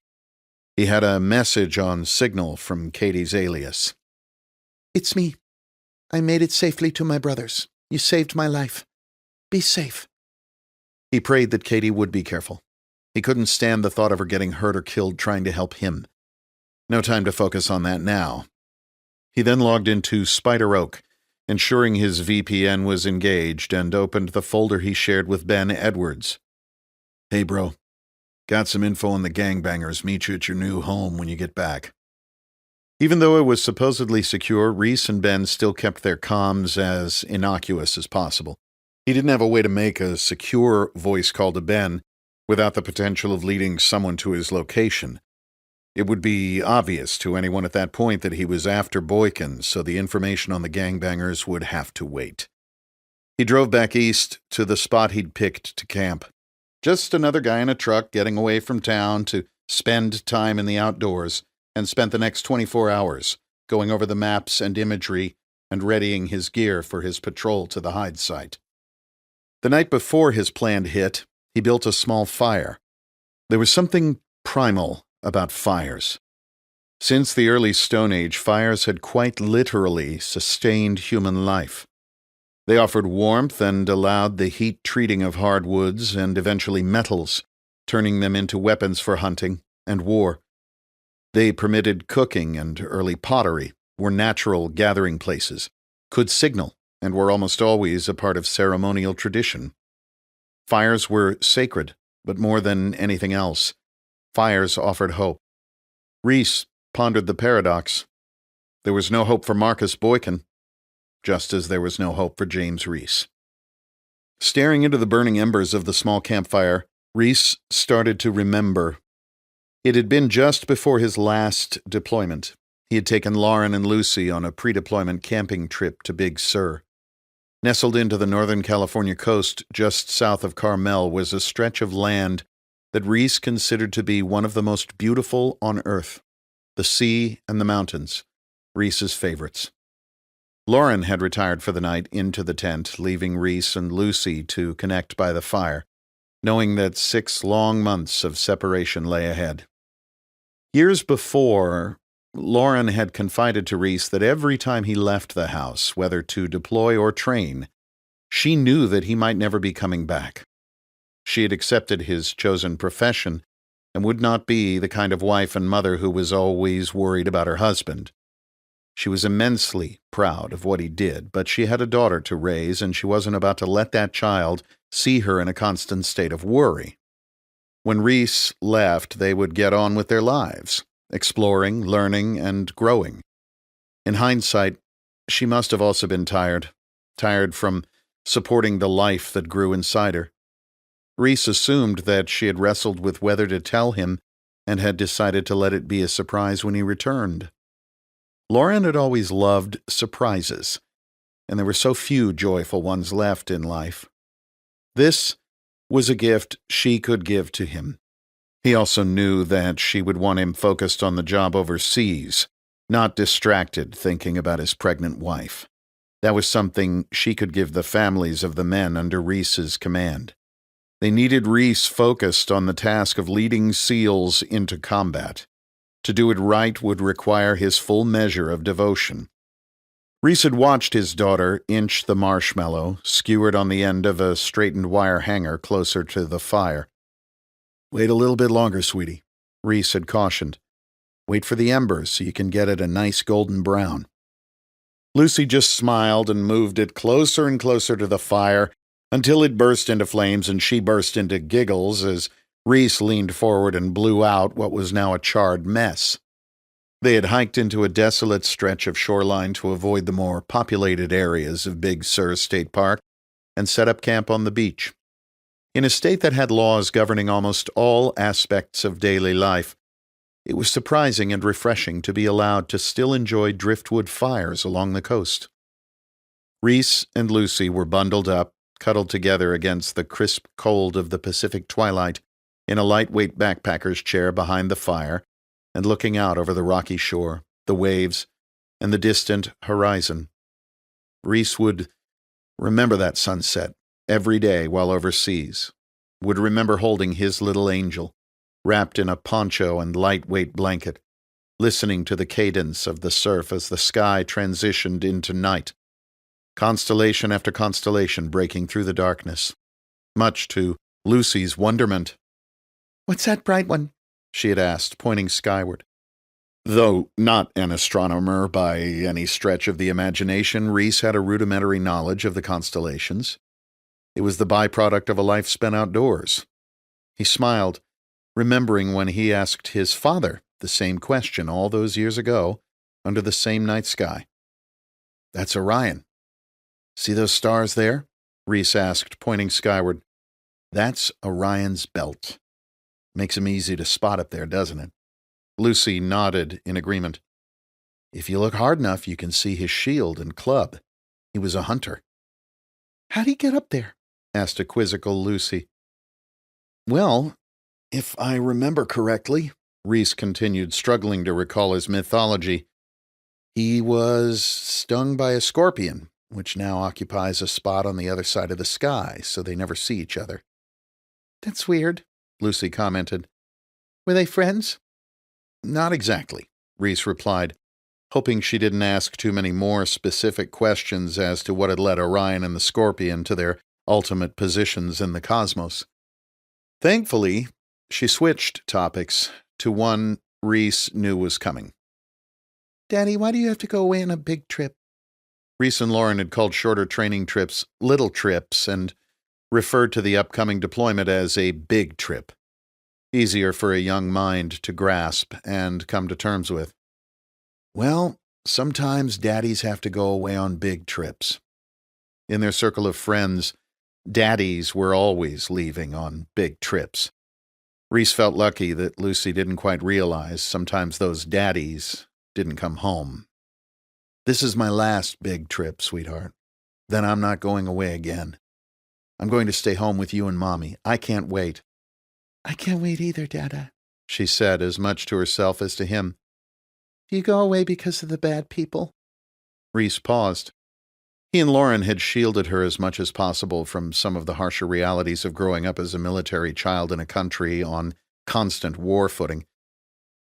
He had a message on Signal from Katie's alias. It's me. I made it safely to my brothers. You saved my life. Be safe. He prayed that Katie would be careful. He couldn't stand the thought of her getting hurt or killed trying to help him. No time to focus on that now. He then logged into Spider Oak, ensuring his VPN was engaged, and opened the folder he shared with Ben Edwards. "Hey, bro. Got some info on the gangbangers. Meet you at your new home when you get back." Even though it was supposedly secure, Reece and Ben still kept their comms as innocuous as possible. He didn't have a way to make a secure voice call to Ben without the potential of leading someone to his location. It would be obvious to anyone at that point that he was after Boykin, so the information on the gangbangers would have to wait. He drove back east to the spot he'd picked to camp. Just another guy in a truck getting away from town to spend time in the outdoors, and spent the next 24 hours going over the maps and imagery and readying his gear for his patrol to the hide site. The night before his planned hit, he built a small fire. There was something primal about fires. Since the early Stone Age, fires had quite literally sustained human life. They offered warmth and allowed the heat treating of hardwoods and eventually metals, turning them into weapons for hunting and war. They permitted cooking, and early pottery, were natural gathering places, could signal, and were almost always a part of ceremonial tradition. Fires were sacred, but more than anything else, fires offered hope. Reece pondered the paradox. There was no hope for Marcus Boykin, just as there was no hope for James Reece. Staring into the burning embers of the small campfire, Reece started to remember. It had been just before his last deployment. He had taken Lauren and Lucy on a pre-deployment camping trip to Big Sur. Nestled into the Northern California coast just south of Carmel was a stretch of land that Reece considered to be one of the most beautiful on Earth. The sea and the mountains, Reece's favorites. Lauren had retired for the night into the tent, leaving Reece and Lucy to connect by the fire, knowing that 6 long months of separation lay ahead. Years before, Lauren had confided to Reece that every time he left the house, whether to deploy or train, she knew that he might never be coming back. She had accepted his chosen profession and would not be the kind of wife and mother who was always worried about her husband. She was immensely proud of what he did, but she had a daughter to raise, and she wasn't about to let that child see her in a constant state of worry. When Reece left, they would get on with their lives, exploring, learning, and growing. In hindsight, she must have also been tired from supporting the life that grew inside her. Reece assumed that she had wrestled with whether to tell him and had decided to let it be a surprise when he returned. Lauren had always loved surprises, and there were so few joyful ones left in life. This was a gift she could give to him. He also knew that she would want him focused on the job overseas, not distracted thinking about his pregnant wife. That was something she could give the families of the men under Reece's command. They needed Reece focused on the task of leading SEALs into combat. To do it right would require his full measure of devotion. Reece had watched his daughter inch the marshmallow, skewered on the end of a straightened wire hanger closer to the fire. "Wait a little bit longer, sweetie," Reece had cautioned. "Wait for the embers so you can get it a nice golden brown." Lucy just smiled and moved it closer and closer to the fire until it burst into flames and she burst into giggles as Reece leaned forward and blew out what was now a charred mess. They had hiked into a desolate stretch of shoreline to avoid the more populated areas of Big Sur State Park and set up camp on the beach. In a state that had laws governing almost all aspects of daily life, it was surprising and refreshing to be allowed to still enjoy driftwood fires along the coast. Reece and Lucy were bundled up, cuddled together against the crisp cold of the Pacific twilight in a lightweight backpacker's chair behind the fire, and looking out over the rocky shore, the waves, and the distant horizon. Reece would remember that sunset every day while overseas, would remember holding his little angel, wrapped in a poncho and lightweight blanket, listening to the cadence of the surf as the sky transitioned into night, constellation after constellation breaking through the darkness, much to Lucy's wonderment. "What's that bright one?" she had asked, pointing skyward. Though not an astronomer by any stretch of the imagination, Reece had a rudimentary knowledge of the constellations. It was the byproduct of a life spent outdoors. He smiled, remembering when he asked his father the same question all those years ago under the same night sky. That's Orion. See those stars there? Reece asked, pointing skyward. That's Orion's belt. Makes him easy to spot up there, doesn't it? Lucy nodded in agreement. If you look hard enough, you can see his shield and club. He was a hunter. How'd he get up there? Asked a quizzical Lucy. Well, if I remember correctly, Reece continued, struggling to recall his mythology, he was stung by a scorpion, which now occupies a spot on the other side of the sky, so they never see each other. That's weird, Lucy commented. Were they friends? Not exactly, Reece replied, hoping she didn't ask too many more specific questions as to what had led Orion and the Scorpion to their ultimate positions in the cosmos. Thankfully, she switched topics to one Reece knew was coming. Daddy, why do you have to go away on a big trip? Reece and Lauren had called shorter training trips little trips and referred to the upcoming deployment as a big trip. Easier for a young mind to grasp and come to terms with. Well, sometimes daddies have to go away on big trips. In their circle of friends, daddies were always leaving on big trips. Reece felt lucky that Lucy didn't quite realize sometimes those daddies didn't come home. This is my last big trip, sweetheart. Then I'm not going away again. I'm going to stay home with you and Mommy. I can't wait. I can't wait either, Dada, she said, as much to herself as to him. Do you go away because of the bad people? Reece paused. He and Lauren had shielded her as much as possible from some of the harsher realities of growing up as a military child in a country on constant war footing.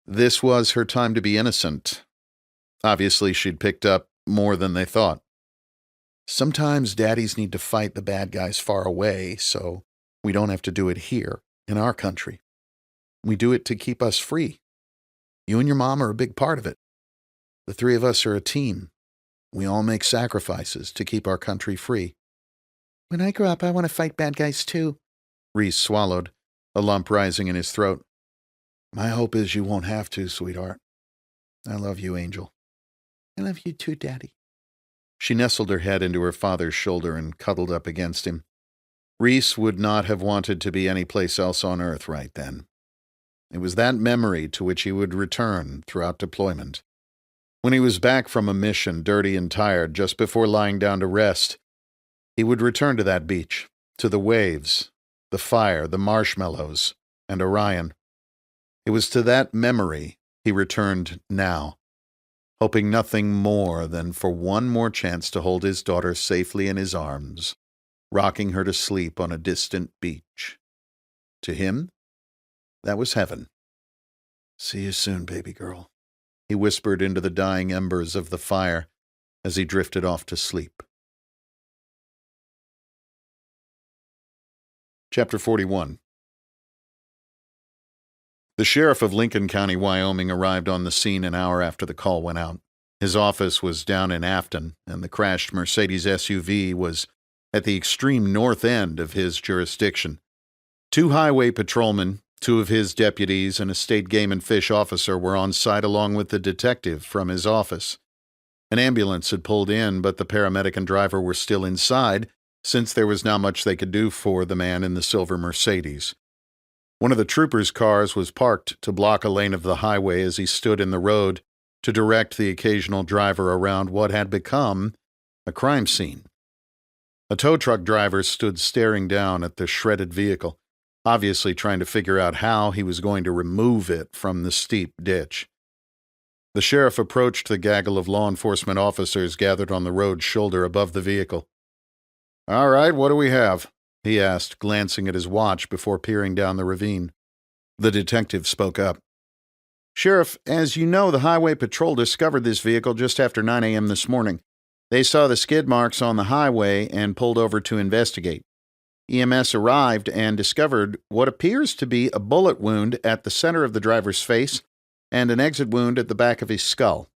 This was her time to be innocent. Obviously, she'd picked up more than they thought. Sometimes daddies need to fight the bad guys far away, so we don't have to do it here, in our country. We do it to keep us free. You and your mom are a big part of it. The three of us are a team. We all make sacrifices to keep our country free. When I grow up, I want to fight bad guys too. Reece swallowed, a lump rising in his throat. My hope is you won't have to, sweetheart. I love you, Angel. I love you too, Daddy. She nestled her head into her father's shoulder and cuddled up against him. Reece would not have wanted to be any place else on earth right then. It was that memory to which he would return throughout deployment. When he was back from a mission, dirty and tired, just before lying down to rest, he would return to that beach, to the waves, the fire, the marshmallows, and Orion. It was to that memory he returned now, hoping nothing more than for one more chance to hold his daughter safely in his arms, rocking her to sleep on a distant beach. To him, that was heaven. See you soon, baby girl, he whispered into the dying embers of the fire as he drifted off to sleep. Chapter 41. The sheriff of Lincoln County, Wyoming, arrived on the scene an hour after the call went out. His office was down in Afton, and the crashed Mercedes SUV was at the extreme north end of his jurisdiction. 2 highway patrolmen, 2 of his deputies, and a state game and fish officer were on site along with the detective from his office. An ambulance had pulled in, but the paramedic and driver were still inside, since there was not much they could do for the man in the silver Mercedes. One of the troopers' cars was parked to block a lane of the highway as he stood in the road to direct the occasional driver around what had become a crime scene. A tow truck driver stood staring down at the shredded vehicle, obviously trying to figure out how he was going to remove it from the steep ditch. The sheriff approached the gaggle of law enforcement officers gathered on the road's shoulder above the vehicle. "All right, what do we have?" he asked, glancing at his watch before peering down the ravine. The detective spoke up. "Sheriff, as you know, the Highway Patrol discovered this vehicle just after 9 a.m. this morning. They saw the skid marks on the highway and pulled over to investigate. EMS arrived and discovered what appears to be a bullet wound at the center of the driver's face and an exit wound at the back of his skull.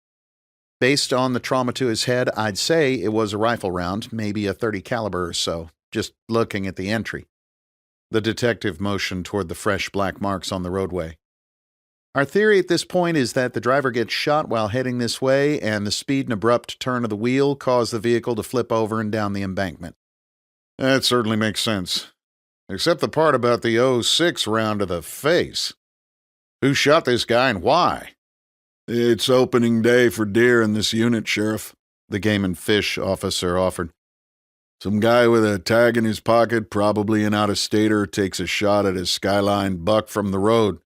Based on the trauma to his head, I'd say it was a rifle round, maybe a .30 caliber or so, just looking at the entry." The detective motioned toward the fresh black marks on the roadway. Our theory at this point is that the driver gets shot while heading this way, and the speed and abrupt turn of the wheel caused the vehicle to flip over and down the embankment. That certainly makes sense. Except the part about the '06 round to the face. Who shot this guy and why? It's opening day for deer in this unit, Sheriff, the Game and Fish officer offered. Some guy with a tag in his pocket, probably an out-of-stater, takes a shot at his Skyline buck from the road.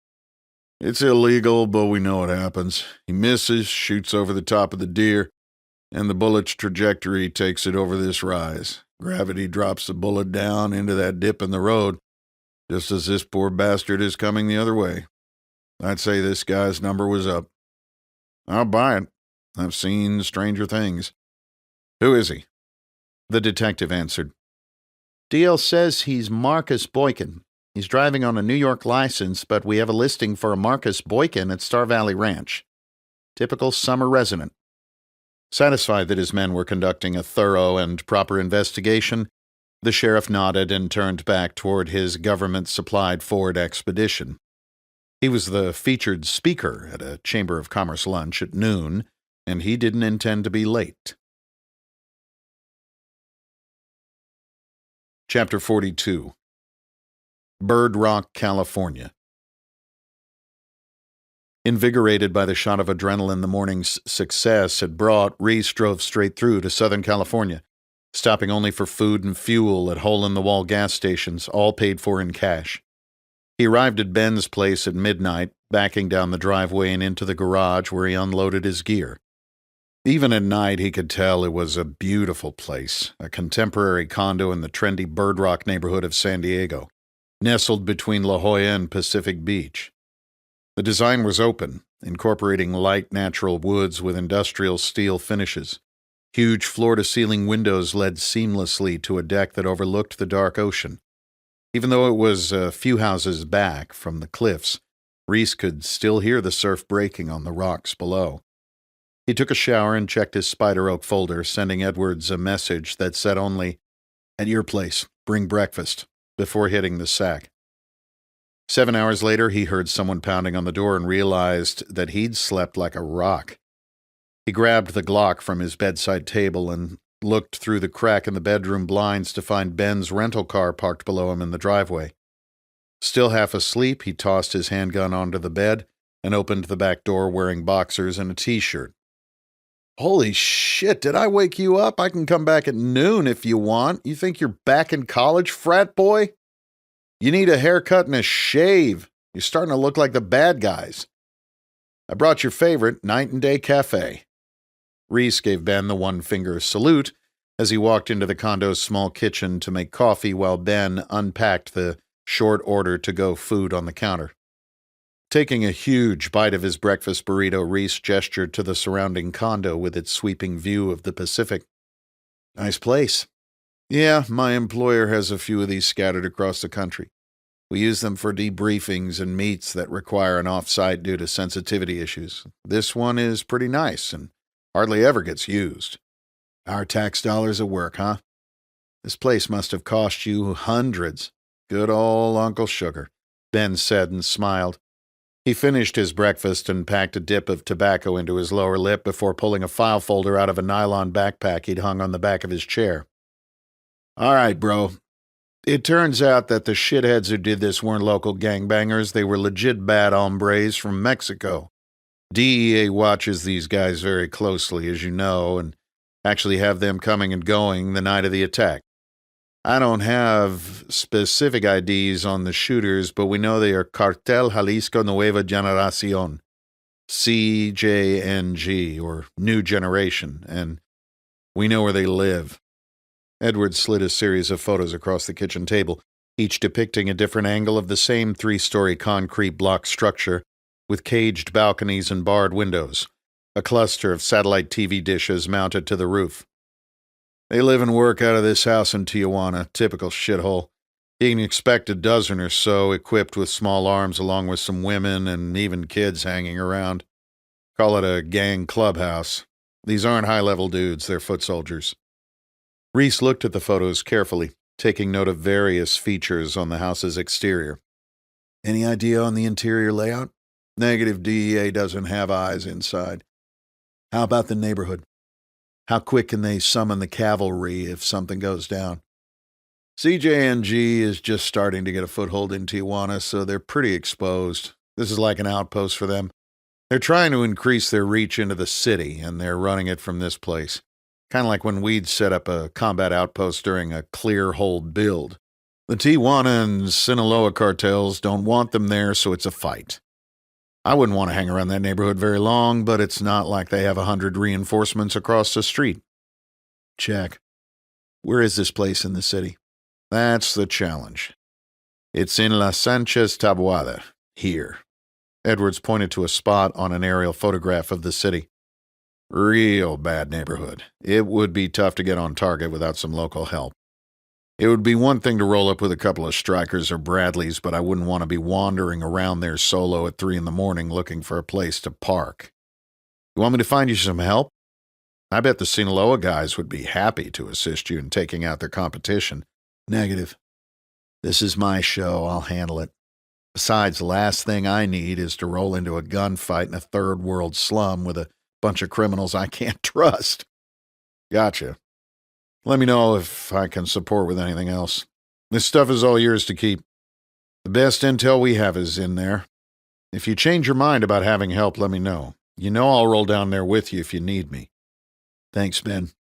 It's illegal, but we know what happens. He misses, shoots over the top of the deer, and the bullet's trajectory takes it over this rise. Gravity drops the bullet down into that dip in the road, just as this poor bastard is coming the other way. I'd say this guy's number was up. I'll buy it. I've seen stranger things. Who is he? The detective answered. DL says he's Marcus Boykin. He's driving on a New York license, but we have a listing for a Marcus Boykin at Star Valley Ranch. Typical summer resident. Satisfied that his men were conducting a thorough and proper investigation, the sheriff nodded and turned back toward his government-supplied Ford Expedition. He was the featured speaker at a Chamber of Commerce lunch at noon, and he didn't intend to be late. Chapter 42. Bird Rock, California. Invigorated by the shot of adrenaline the morning's success had brought, Reece drove straight through to Southern California, stopping only for food and fuel at hole-in-the-wall gas stations, all paid for in cash. He arrived at Ben's place at midnight, backing down the driveway and into the garage where he unloaded his gear. Even at night, he could tell it was a beautiful place, a contemporary condo in the trendy Bird Rock neighborhood of San Diego, nestled between La Jolla and Pacific Beach. The design was open, incorporating light natural woods with industrial steel finishes. Huge floor-to-ceiling windows led seamlessly to a deck that overlooked the dark ocean. Even though it was a few houses back from the cliffs, Reece could still hear the surf breaking on the rocks below. He took a shower and checked his Spider Oak folder, sending Edwards a message that said only, "At your place, bring breakfast," before hitting the sack. 7 hours later, he heard someone pounding on the door and realized that he'd slept like a rock. He grabbed the Glock from his bedside table and looked through the crack in the bedroom blinds to find Ben's rental car parked below him in the driveway. Still half asleep, he tossed his handgun onto the bed and opened the back door wearing boxers and a t-shirt. "Holy shit, did I wake you up? I can come back at noon if you want. You think you're back in college, frat boy? You need a haircut and a shave. You're starting to look like the bad guys. I brought your favorite, Night and Day Cafe." Reece gave Ben the one-finger salute as he walked into the condo's small kitchen to make coffee while Ben unpacked the short order-to-go food on the counter. Taking a huge bite of his breakfast burrito, Reece gestured to the surrounding condo with its sweeping view of the Pacific. "Nice place." "Yeah, my employer has a few of these scattered across the country. We use them for debriefings and meets that require an off-site due to sensitivity issues. This one is pretty nice and hardly ever gets used. Our tax dollars at work, huh? This place must have cost you hundreds. Good old Uncle Sugar," Ben said and smiled. He finished his breakfast and packed a dip of tobacco into his lower lip before pulling a file folder out of a nylon backpack he'd hung on the back of his chair. "All right, bro. It turns out that the shitheads who did this weren't local gangbangers. They were legit bad hombres from Mexico. DEA watches these guys very closely, as you know, and actually have them coming and going the night of the attack. I don't have specific IDs on the shooters, but we know they are Cartel Jalisco Nueva Generación, CJNG, or New Generation, and we know where they live." Edward slid a series of photos across the kitchen table, each depicting a different angle of the same 3-story concrete block structure, with caged balconies and barred windows, a cluster of satellite TV dishes mounted to the roof. "They live and work out of this house in Tijuana, typical shithole. You can expect a dozen or so, equipped with small arms along with some women and even kids hanging around. Call it a gang clubhouse. These aren't high-level dudes, they're foot soldiers." Reece looked at the photos carefully, taking note of various features on the house's exterior. "Any idea on the interior layout?" Negative. DEA doesn't have eyes inside. How about the neighborhood? How quick can they summon the cavalry if something goes down? CJNG is just starting to get a foothold in Tijuana, so they're pretty exposed. This is like an outpost for them. They're trying to increase their reach into the city, and they're running it from this place. Kind of like when we'd set up a combat outpost during a clear hold build. The Tijuana and Sinaloa cartels don't want them there, so it's a fight. I wouldn't want to hang around that neighborhood very long, but it's not like they have 100 reinforcements across the street. Check. Where is this place in the city? That's the challenge. It's in La Sanchez Taboada, here. Edwards pointed to a spot on an aerial photograph of the city. Real bad neighborhood. It would be tough to get on target without some local help. It would be one thing to roll up with a couple of strikers or Bradleys, but I wouldn't want to be wandering around there solo at 3 a.m. looking for a place to park. You want me to find you some help? I bet the Sinaloa guys would be happy to assist you in taking out their competition. Negative. This is my show. I'll handle it. Besides, the last thing I need is to roll into a gunfight in a third-world slum with a bunch of criminals I can't trust. Gotcha. Let me know if I can support with anything else. This stuff is all yours to keep. The best intel we have is in there. If you change your mind about having help, let me know. You know I'll roll down there with you if you need me. Thanks, Ben.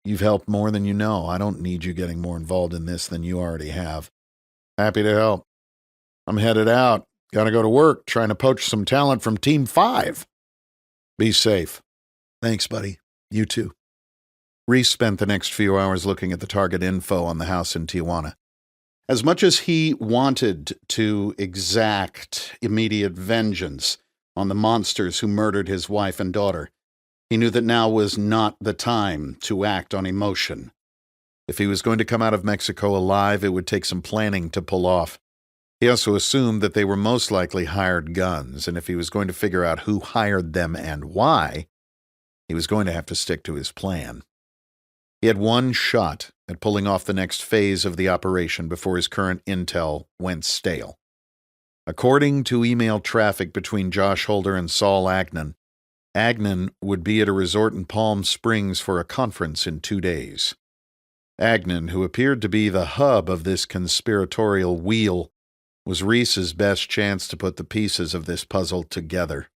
You've helped more than you know. I don't need you getting more involved in this than you already have. Happy to help. I'm headed out. Gotta go to work, trying to poach some talent from Team 5. Be safe. Thanks, buddy. You too. Reece spent the next few hours looking at the target info on the house in Tijuana. As much as he wanted to exact immediate vengeance on the monsters who murdered his wife and daughter, he knew that now was not the time to act on emotion. If he was going to come out of Mexico alive, it would take some planning to pull off. He also assumed that they were most likely hired guns, and if he was going to figure out who hired them and why, he was going to have to stick to his plan. He had one shot at pulling off the next phase of the operation before his current intel went stale. According to email traffic between Josh Holder and Saul Agnon, Agnon would be at a resort in Palm Springs for a conference in 2 days. Agnon, who appeared to be the hub of this conspiratorial wheel, was Reece's best chance to put the pieces of this puzzle together.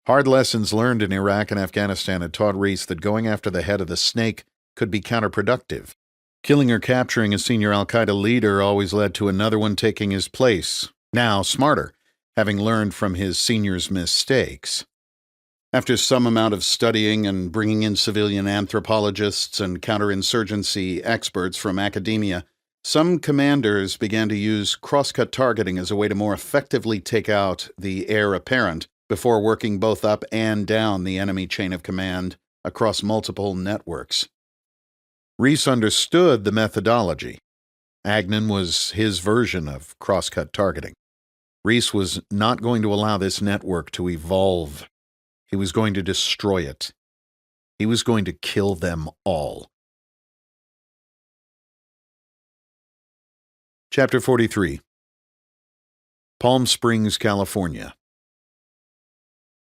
Hard lessons learned in Iraq and Afghanistan had taught Reece that going after the head of the snake could be counterproductive. Killing or capturing a senior al-Qaeda leader always led to another one taking his place, now smarter, having learned from his senior's mistakes. After some amount of studying and bringing in civilian anthropologists and counterinsurgency experts from academia, some commanders began to use cross-cut targeting as a way to more effectively take out the heir apparent before working both up and down the enemy chain of command across multiple networks. Reece understood the methodology. Agnon was his version of cross-cut targeting. Reece was not going to allow this network to evolve. He was going to destroy it. He was going to kill them all. Chapter 43. Palm Springs, California.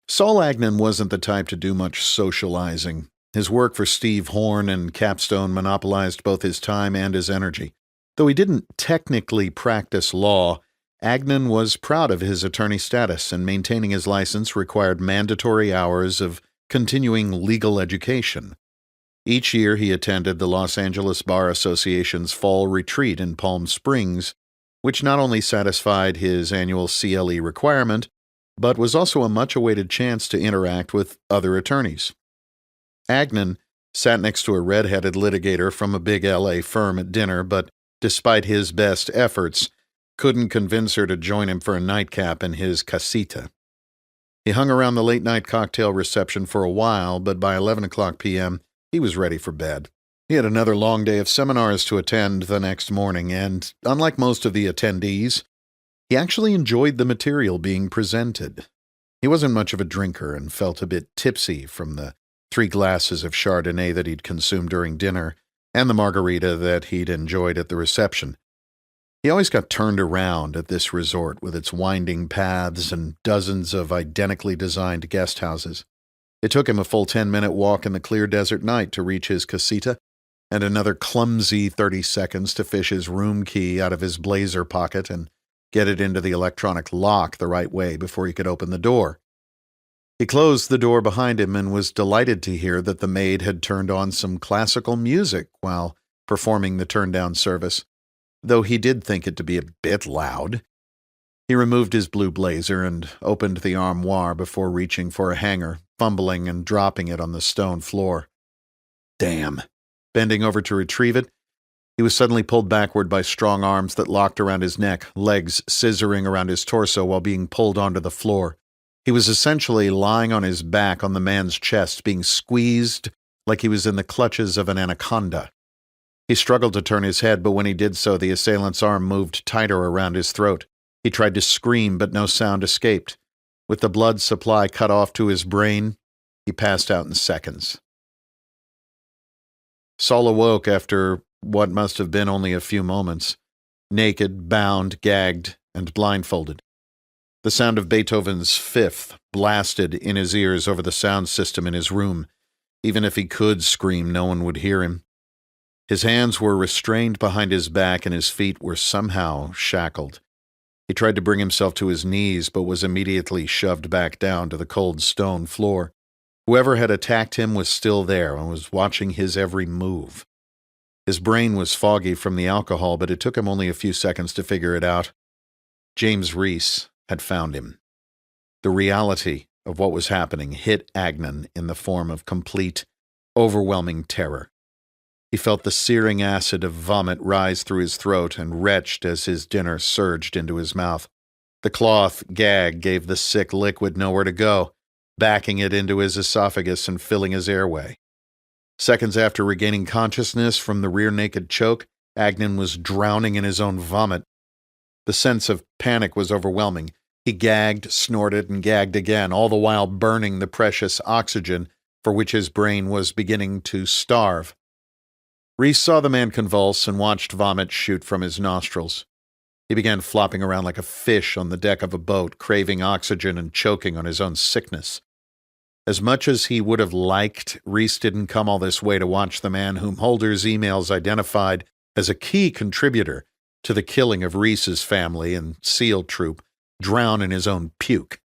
Saul Agnon wasn't the type to do much socializing. His work for Steve Horn and Capstone monopolized both his time and his energy. Though he didn't technically practice law, Agnon was proud of his attorney status, and maintaining his license required mandatory hours of continuing legal education. Each year he attended the Los Angeles Bar Association's fall retreat in Palm Springs, which not only satisfied his annual CLE requirement, but was also a much-awaited chance to interact with other attorneys. Agnon sat next to a red-headed litigator from a big L.A. firm at dinner, but despite his best efforts, couldn't convince her to join him for a nightcap in his casita. He hung around the late-night cocktail reception for a while, but by 11:00 p.m., he was ready for bed. He had another long day of seminars to attend the next morning, and, unlike most of the attendees, he actually enjoyed the material being presented. He wasn't much of a drinker and felt a bit tipsy from the 3 glasses of Chardonnay that he'd consumed during dinner and the margarita that he'd enjoyed at the reception. He always got turned around at this resort with its winding paths and dozens of identically designed guest houses. It took him a full 10-minute walk in the clear desert night to reach his casita, and another clumsy 30 seconds to fish his room key out of his blazer pocket and get it into the electronic lock the right way before he could open the door. He closed the door behind him and was delighted to hear that the maid had turned on some classical music while performing the turn-down service, though he did think it to be a bit loud. He removed his blue blazer and opened the armoire before reaching for a hanger, fumbling and dropping it on the stone floor. Damn. Bending over to retrieve it, he was suddenly pulled backward by strong arms that locked around his neck, legs scissoring around his torso while being pulled onto the floor. He was essentially lying on his back on the man's chest, being squeezed like he was in the clutches of an anaconda. He struggled to turn his head, but when he did so, the assailant's arm moved tighter around his throat. He tried to scream, but no sound escaped. With the blood supply cut off to his brain, he passed out in seconds. Saul awoke after what must have been only a few moments, naked, bound, gagged, and blindfolded. The sound of Beethoven's Fifth blasted in his ears over the sound system in his room. Even if he could scream, no one would hear him. His hands were restrained behind his back and his feet were somehow shackled. He tried to bring himself to his knees, but was immediately shoved back down to the cold stone floor. Whoever had attacked him was still there and was watching his every move. His brain was foggy from the alcohol, but it took him only a few seconds to figure it out. James Reece had found him. The reality of what was happening hit Agnon in the form of complete, overwhelming terror. He felt the searing acid of vomit rise through his throat and retched as his dinner surged into his mouth. The cloth gag gave the sick liquid nowhere to go, backing it into his esophagus and filling his airway. Seconds after regaining consciousness from the rear-naked choke, Agnon was drowning in his own vomit. The sense of panic was overwhelming. He gagged, snorted, and gagged again, all the while burning the precious oxygen for which his brain was beginning to starve. Reece saw the man convulse and watched vomit shoot from his nostrils. He began flopping around like a fish on the deck of a boat, craving oxygen and choking on his own sickness. As much as he would have liked, Reece didn't come all this way to watch the man whom Holder's emails identified as a key contributor to the killing of Reece's family and SEAL troop drown in his own puke.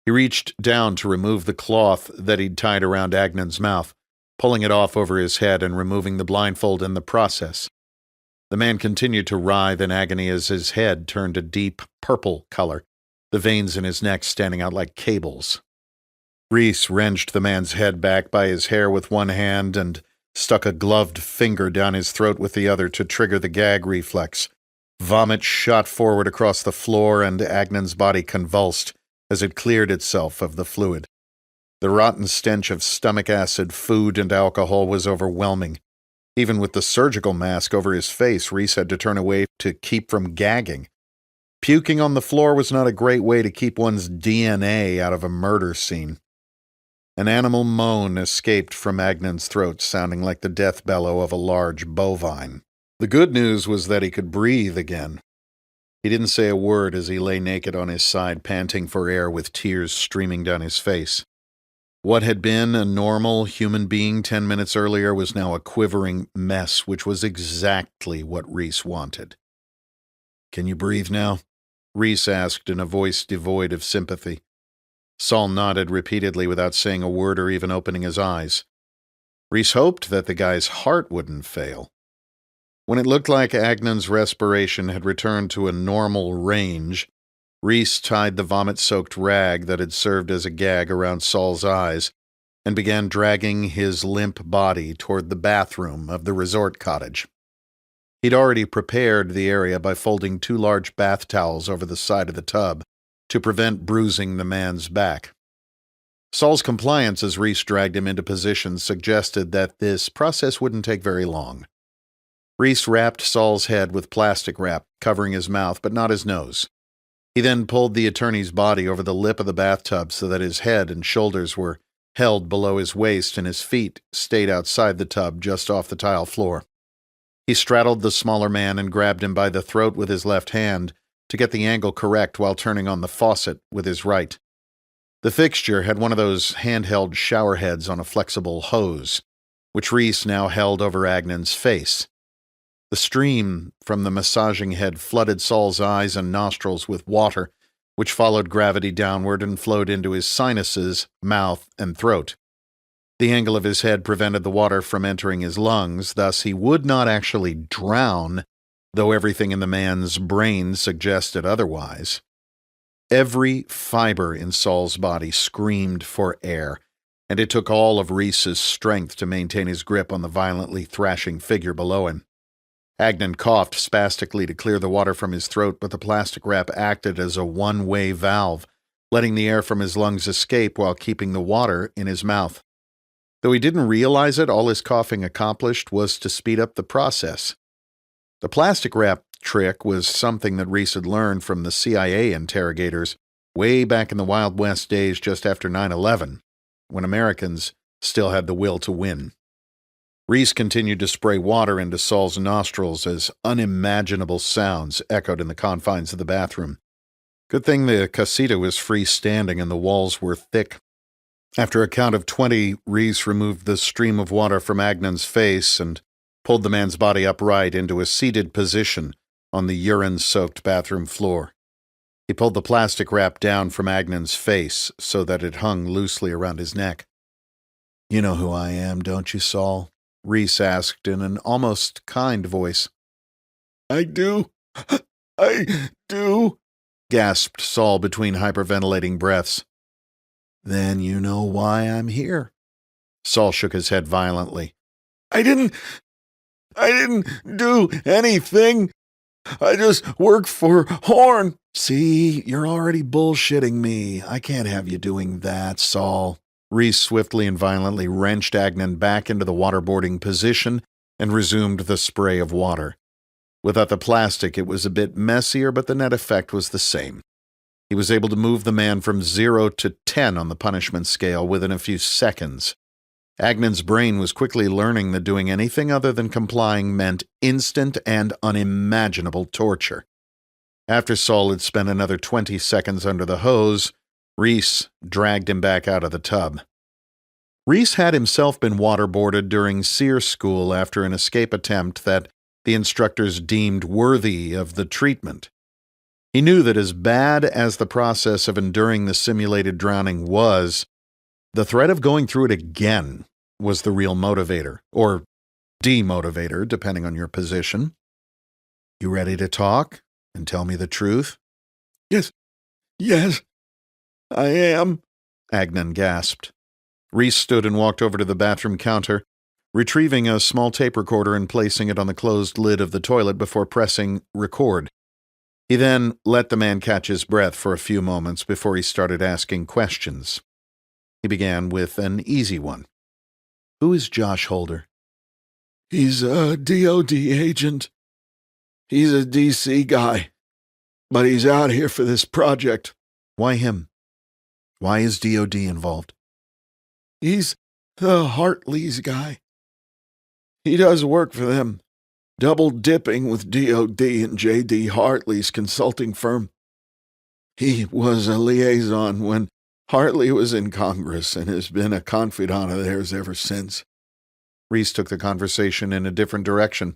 He reached down to remove the cloth that he'd tied around Agnon's mouth, pulling it off over his head and removing the blindfold in the process. The man continued to writhe in agony as his head turned a deep purple color, the veins in his neck standing out like cables. Reece wrenched the man's head back by his hair with one hand and stuck a gloved finger down his throat with the other to trigger the gag reflex. Vomit shot forward across the floor and Agnon's body convulsed as it cleared itself of the fluid. The rotten stench of stomach acid, food, and alcohol was overwhelming. Even with the surgical mask over his face, Reece had to turn away to keep from gagging. Puking on the floor was not a great way to keep one's DNA out of a murder scene. An animal moan escaped from Agnon's throat, sounding like the death bellow of a large bovine. The good news was that he could breathe again. He didn't say a word as he lay naked on his side, panting for air with tears streaming down his face. What had been a normal human being 10 minutes earlier was now a quivering mess, which was exactly what Reece wanted. "Can you breathe now?" Reece asked in a voice devoid of sympathy. Saul nodded repeatedly without saying a word or even opening his eyes. Reece hoped that the guy's heart wouldn't fail. When it looked like Agnon's respiration had returned to a normal range, Reece tied the vomit-soaked rag that had served as a gag around Saul's eyes and began dragging his limp body toward the bathroom of the resort cottage. He'd already prepared the area by folding 2 large bath towels over the side of the tub to prevent bruising the man's back. Saul's compliance as Reece dragged him into position suggested that this process wouldn't take very long. Reece wrapped Saul's head with plastic wrap, covering his mouth but not his nose. He then pulled the attorney's body over the lip of the bathtub so that his head and shoulders were held below his waist and his feet stayed outside the tub just off the tile floor. He straddled the smaller man and grabbed him by the throat with his left hand to get the angle correct while turning on the faucet with his right. The fixture had one of those handheld shower heads on a flexible hose, which Reece now held over Agnon's face. The stream from the massaging head flooded Saul's eyes and nostrils with water, which followed gravity downward and flowed into his sinuses, mouth, and throat. The angle of his head prevented the water from entering his lungs, thus he would not actually drown, though everything in the man's brain suggested otherwise. Every fiber in Saul's body screamed for air, and it took all of Reece's strength to maintain his grip on the violently thrashing figure below him. Agnon coughed spastically to clear the water from his throat, but the plastic wrap acted as a one-way valve, letting the air from his lungs escape while keeping the water in his mouth. Though he didn't realize it, all his coughing accomplished was to speed up the process. The plastic wrap trick was something that Reece had learned from the CIA interrogators way back in the Wild West days just after 9/11, when Americans still had the will to win. Reece continued to spray water into Saul's nostrils as unimaginable sounds echoed in the confines of the bathroom. Good thing the casita was freestanding and the walls were thick. After a count of 20, Reece removed the stream of water from Agnon's face and pulled the man's body upright into a seated position on the urine-soaked bathroom floor. He pulled the plastic wrap down from Agnon's face so that it hung loosely around his neck. "You know who I am, don't you, Saul?" Reece asked in an almost kind voice. I do, gasped Saul between hyperventilating breaths. "Then you know why I'm here." Saul shook his head violently. I didn't do anything. I just work for Horn." "See, you're already bullshitting me. I can't have you doing that, Saul." Reece swiftly and violently wrenched Agnon back into the waterboarding position and resumed the spray of water. Without the plastic, it was a bit messier, but the net effect was the same. He was able to move the man from 0 to 10 on the punishment scale within a few seconds. Agnon's brain was quickly learning that doing anything other than complying meant instant and unimaginable torture. After Saul had spent another 20 seconds under the hose, Reece dragged him back out of the tub. Reece had himself been waterboarded during SEER school after an escape attempt that the instructors deemed worthy of the treatment. He knew that as bad as the process of enduring the simulated drowning was, the threat of going through it again was the real motivator, or demotivator, depending on your position. "You ready to talk and tell me the truth?" Yes, I am," Agnon gasped. Reece stood and walked over to the bathroom counter, retrieving a small tape recorder and placing it on the closed lid of the toilet before pressing record. He then let the man catch his breath for a few moments before he started asking questions. He began with an easy one. "Who is Josh Holder?" "He's a DOD agent. He's a DC guy, but he's out here for this project." "Why him? Why is DOD involved?" "He's the Hartley's guy. He does work for them, double dipping with DOD and J.D. Hartley's consulting firm. He was a liaison when Hartley was in Congress and has been a confidant of theirs ever since." Reece took the conversation in a different direction.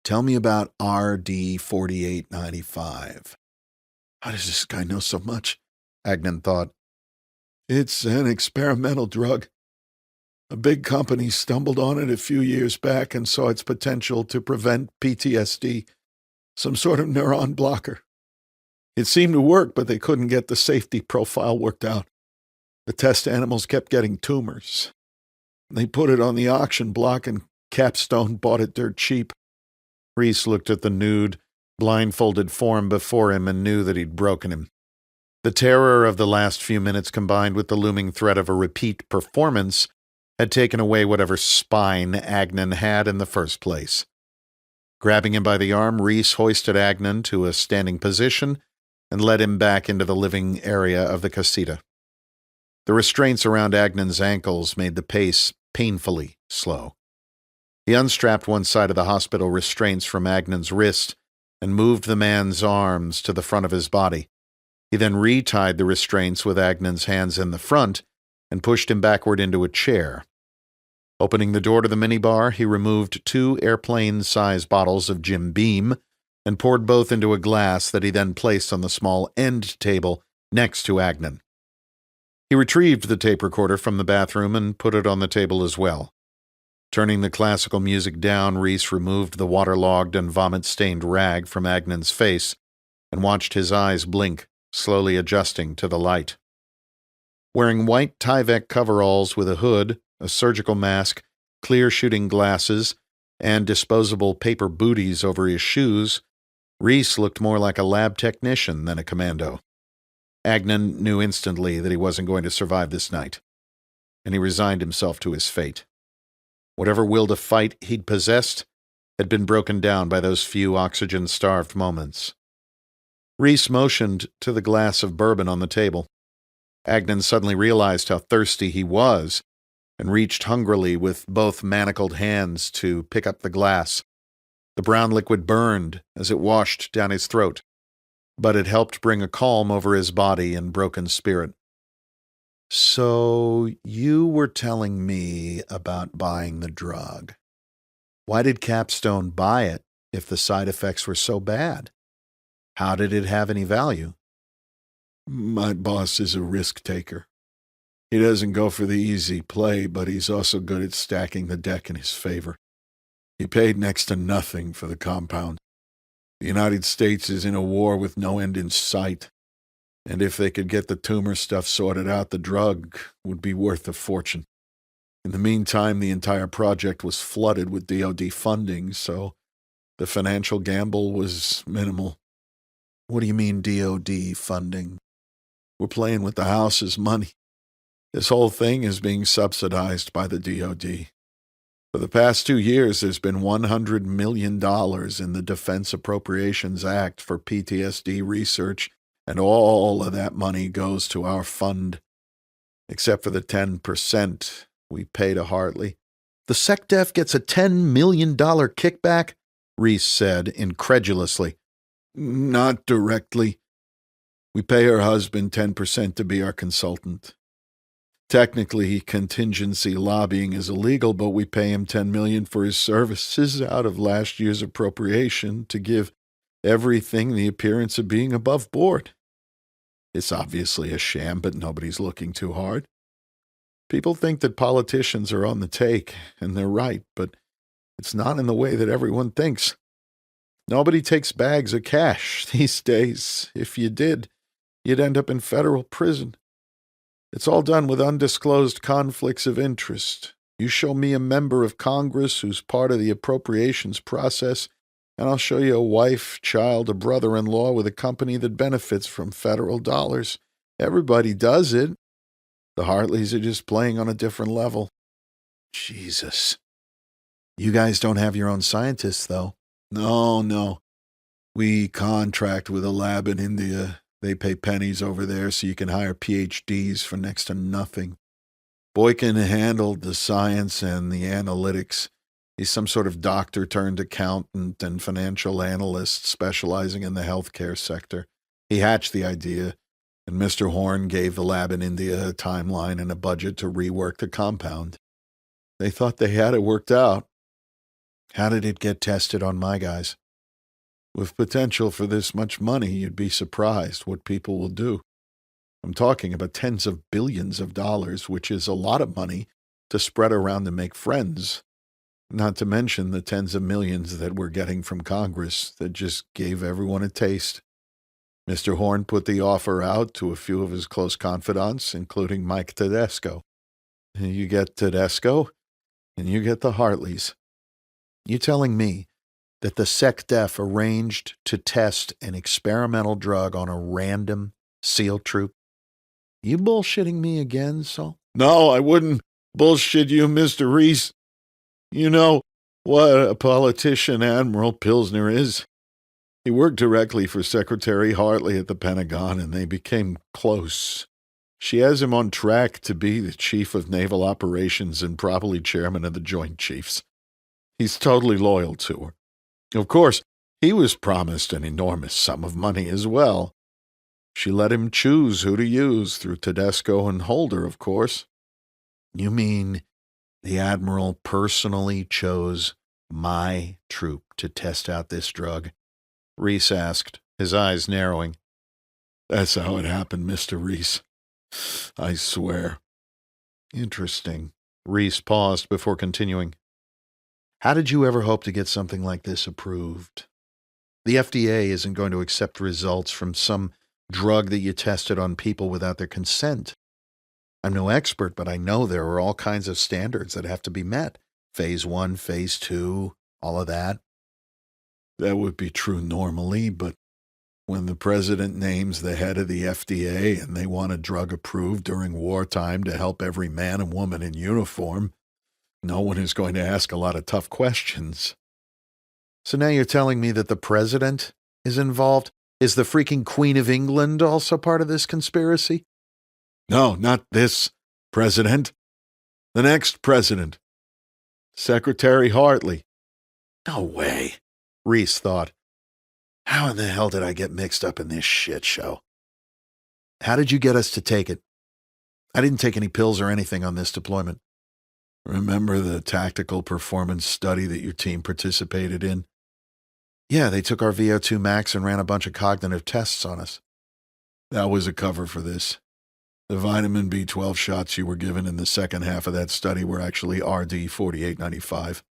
"Tell me about RD 4895. How does this guy know so much?" Agnon thought. "It's an experimental drug. A big company stumbled on it a few years back and saw its potential to prevent PTSD, some sort of neuron blocker. It seemed to work, but they couldn't get the safety profile worked out. The test animals kept getting tumors. They put it on the auction block and Capstone bought it dirt cheap." Reece looked at the nude, blindfolded form before him and knew that he'd broken him. The terror of the last few minutes combined with the looming threat of a repeat performance had taken away whatever spine Agnon had in the first place. Grabbing him by the arm, Reece hoisted Agnon to a standing position and led him back into the living area of the casita. The restraints around Agnon's ankles made the pace painfully slow. He unstrapped one side of the hospital restraints from Agnon's wrist and moved the man's arms to the front of his body. He then retied the restraints with Agnon's hands in the front and pushed him backward into a chair. Opening the door to the minibar, he removed 2 airplane-sized bottles of Jim Beam and poured both into a glass that he then placed on the small end table next to Agnon. He retrieved the tape recorder from the bathroom and put it on the table as well. Turning the classical music down, Reece removed the waterlogged and vomit-stained rag from Agnon's face and watched his eyes blink, slowly adjusting to the light. Wearing white Tyvek coveralls with a hood, a surgical mask, clear shooting glasses, and disposable paper booties over his shoes, Reece looked more like a lab technician than a commando. Agnon knew instantly that he wasn't going to survive this night, and he resigned himself to his fate. Whatever will to fight he'd possessed had been broken down by those few oxygen-starved moments. Reece motioned to the glass of bourbon on the table. Agnon suddenly realized how thirsty he was and reached hungrily with both manacled hands to pick up the glass. The brown liquid burned as it washed down his throat, but it helped bring a calm over his body and broken spirit. "So you were telling me about buying the drug. Why did Capstone buy it if the side effects were so bad? How did it have any value?" My boss is a risk taker. He doesn't go for the easy play, but he's also good at stacking the deck in his favor. He paid next to nothing for the compound. The United States is in a war with no end in sight, and if they could get the tumor stuff sorted out, the drug would be worth a fortune. In the meantime, the entire project was flooded with DoD funding, so the financial gamble was minimal. "What do you mean DoD funding?" We're playing with the house's money. This whole thing is being subsidized by the DoD. For the past 2 years, there's been $100 million in the Defense Appropriations Act for PTSD research, and all of that money goes to our fund, except for the 10% we pay to Hartley. "The SecDef gets a $10 million kickback?" Reece said incredulously. Not directly. We pay her husband 10% to be our consultant. Technically, contingency lobbying is illegal, but we pay him $10 million for his services out of last year's appropriation to give everything the appearance of being above board. It's obviously a sham, but nobody's looking too hard. People think that politicians are on the take, and they're right, but it's not in the way that everyone thinks. Nobody takes bags of cash these days. If you did, you'd end up in federal prison. It's all done with undisclosed conflicts of interest. You show me a member of Congress who's part of the appropriations process, and I'll show you a wife, child, a brother-in-law with a company that benefits from federal dollars. Everybody does it. The Hartleys are just playing on a different level. Jesus. You guys don't have your own scientists, though. No. We contract with a lab in India. They pay pennies over there so you can hire PhDs for next to nothing. Boykin handled the science and the analytics. He's some sort of doctor turned accountant and financial analyst specializing in the healthcare sector. He hatched the idea, and Mr. Horn gave the lab in India a timeline and a budget to rework the compound. They thought they had it worked out. How did it get tested on my guys? With potential for this much money, you'd be surprised what people will do. I'm talking about tens of billions of dollars, which is a lot of money to spread around and make friends. Not to mention the tens of millions that we're getting from Congress that just gave everyone a taste. Mr. Horn put the offer out to a few of his close confidants, including Mike Tedesco. You get Tedesco, and you get the Hartleys. You telling me that the SecDef arranged to test an experimental drug on a random SEAL troop? You bullshitting me again, Saul? No, I wouldn't bullshit you, Mr. Reece. You know what a politician Admiral Pilsner is. He worked directly for Secretary Hartley at the Pentagon, and they became close. She has him on track to be the Chief of Naval Operations and probably Chairman of the Joint Chiefs. He's totally loyal to her. Of course, he was promised an enormous sum of money as well. She let him choose who to use through Tedesco and Holder, of course. You mean the Admiral personally chose my troop to test out this drug? Reece asked, his eyes narrowing. That's how it happened, Mr. Reece. I swear. Interesting. Reece paused before continuing. How did you ever hope to get something like this approved? The FDA isn't going to accept results from some drug that you tested on people without their consent. I'm no expert, but I know there are all kinds of standards that have to be met. Phase 1, Phase 2, all of that. That would be true normally, but when the president names the head of the FDA and they want a drug approved during wartime to help every man and woman in uniform, no one is going to ask a lot of tough questions. So now you're telling me that the president is involved? Is the freaking Queen of England also part of this conspiracy? No, not this president. The next president. Secretary Hartley. No way, Reece thought. How in the hell did I get mixed up in this shit show? How did you get us to take it? I didn't take any pills or anything on this deployment. Remember the tactical performance study that your team participated in? Yeah, they took our VO2 max and ran a bunch of cognitive tests on us. That was a cover for this. The vitamin B12 shots you were given in the second half of that study were actually RD 4895.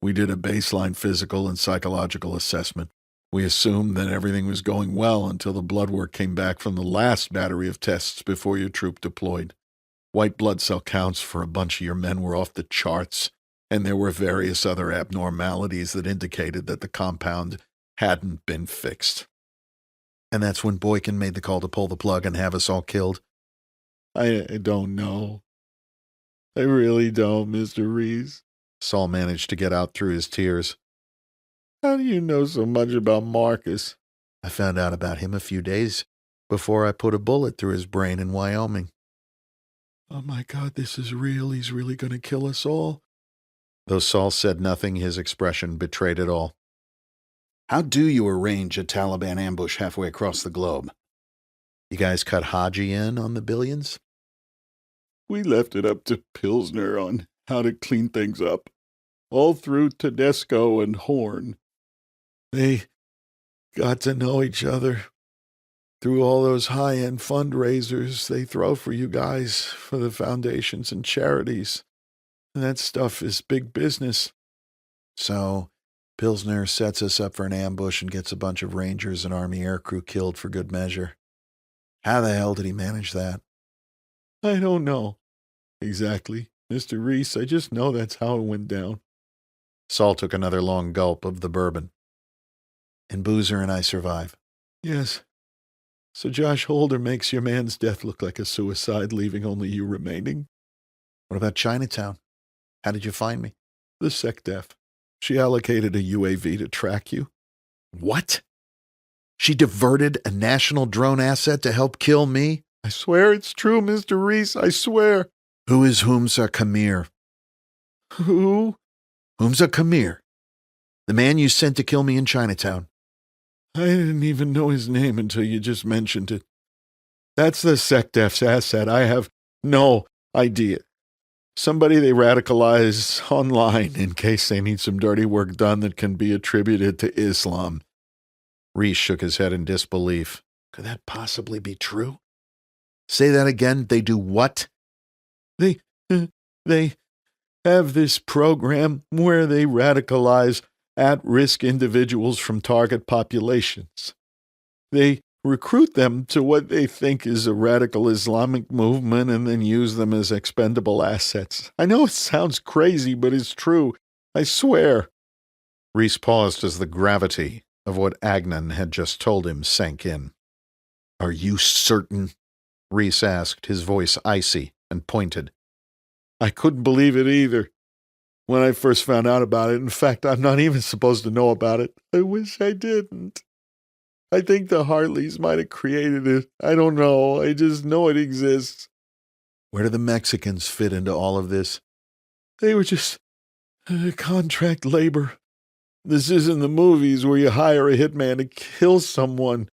We did a baseline physical and psychological assessment. We assumed that everything was going well until the blood work came back from the last battery of tests before your troop deployed. White blood cell counts for a bunch of your men were off the charts, and there were various other abnormalities that indicated that the compound hadn't been fixed. And that's when Boykin made the call to pull the plug and have us all killed? I don't know. I really don't, Mr. Reece. Saul managed to get out through his tears. How do you know so much about Marcus? I found out about him a few days before I put a bullet through his brain in Wyoming. Oh my God, this is real. He's really going to kill us all. Though Saul said nothing, his expression betrayed it all. How do you arrange a Taliban ambush halfway across the globe? You guys cut Haji in on the billions? We left it up to Pilsner on how to clean things up. All through Tedesco and Horn. They got to know each other through all those high-end fundraisers they throw for you guys for the foundations and charities. And that stuff is big business. So, Pilsner sets us up for an ambush and gets a bunch of Rangers and Army aircrew killed for good measure. How the hell did he manage that? I don't know. Exactly, Mr. Reece. I just know that's how it went down. Saul took another long gulp of the bourbon. And Boozer and I survive. Yes. So Josh Holder makes your man's death look like a suicide, leaving only you remaining. What about Chinatown? How did you find me? The SecDef. She allocated a UAV to track you. What? She diverted a national drone asset to help kill me? I swear it's true, Mr. Reece. I swear. Who is Humza Kamir? Who? Humza Kamir. The man you sent to kill me in Chinatown. I didn't even know his name until you just mentioned it. That's the SecDef's asset. I have no idea. Somebody they radicalize online in case they need some dirty work done that can be attributed to Islam. Reece shook his head in disbelief. Could that possibly be true? Say that again. They do what? They have this program where they radicalize at-risk individuals from target populations. They recruit them to what they think is a radical Islamic movement and then use them as expendable assets. I know it sounds crazy, but it's true. I swear. Reece paused as the gravity of what Agnon had just told him sank in. Are you certain? Reece asked, his voice icy and pointed. I couldn't believe it either when I first found out about it. In fact, I'm not even supposed to know about it. I wish I didn't. I think the Hartleys might have created it. I don't know. I just know it exists. Where do the Mexicans fit into all of this? They were just Contract labor. This isn't the movies where you hire a hitman to kill someone.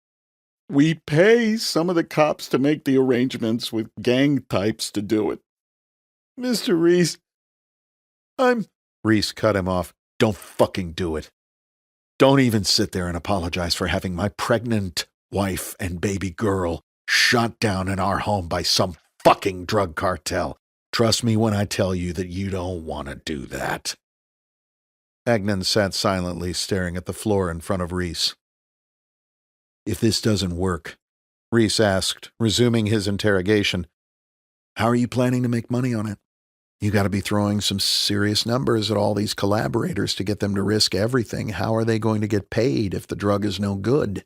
We pay some of the cops to make the arrangements with gang types to do it. Mr. Reece, Reece cut him off. Don't fucking do it. Don't even sit there and apologize for having my pregnant wife and baby girl shot down in our home by some fucking drug cartel. Trust me when I tell you that you don't want to do that. Agnon sat silently, staring at the floor in front of Reece. If this doesn't work, Reece asked, resuming his interrogation, how are you planning to make money on it? You got to be throwing some serious numbers at all these collaborators to get them to risk everything. How are they going to get paid if the drug is no good?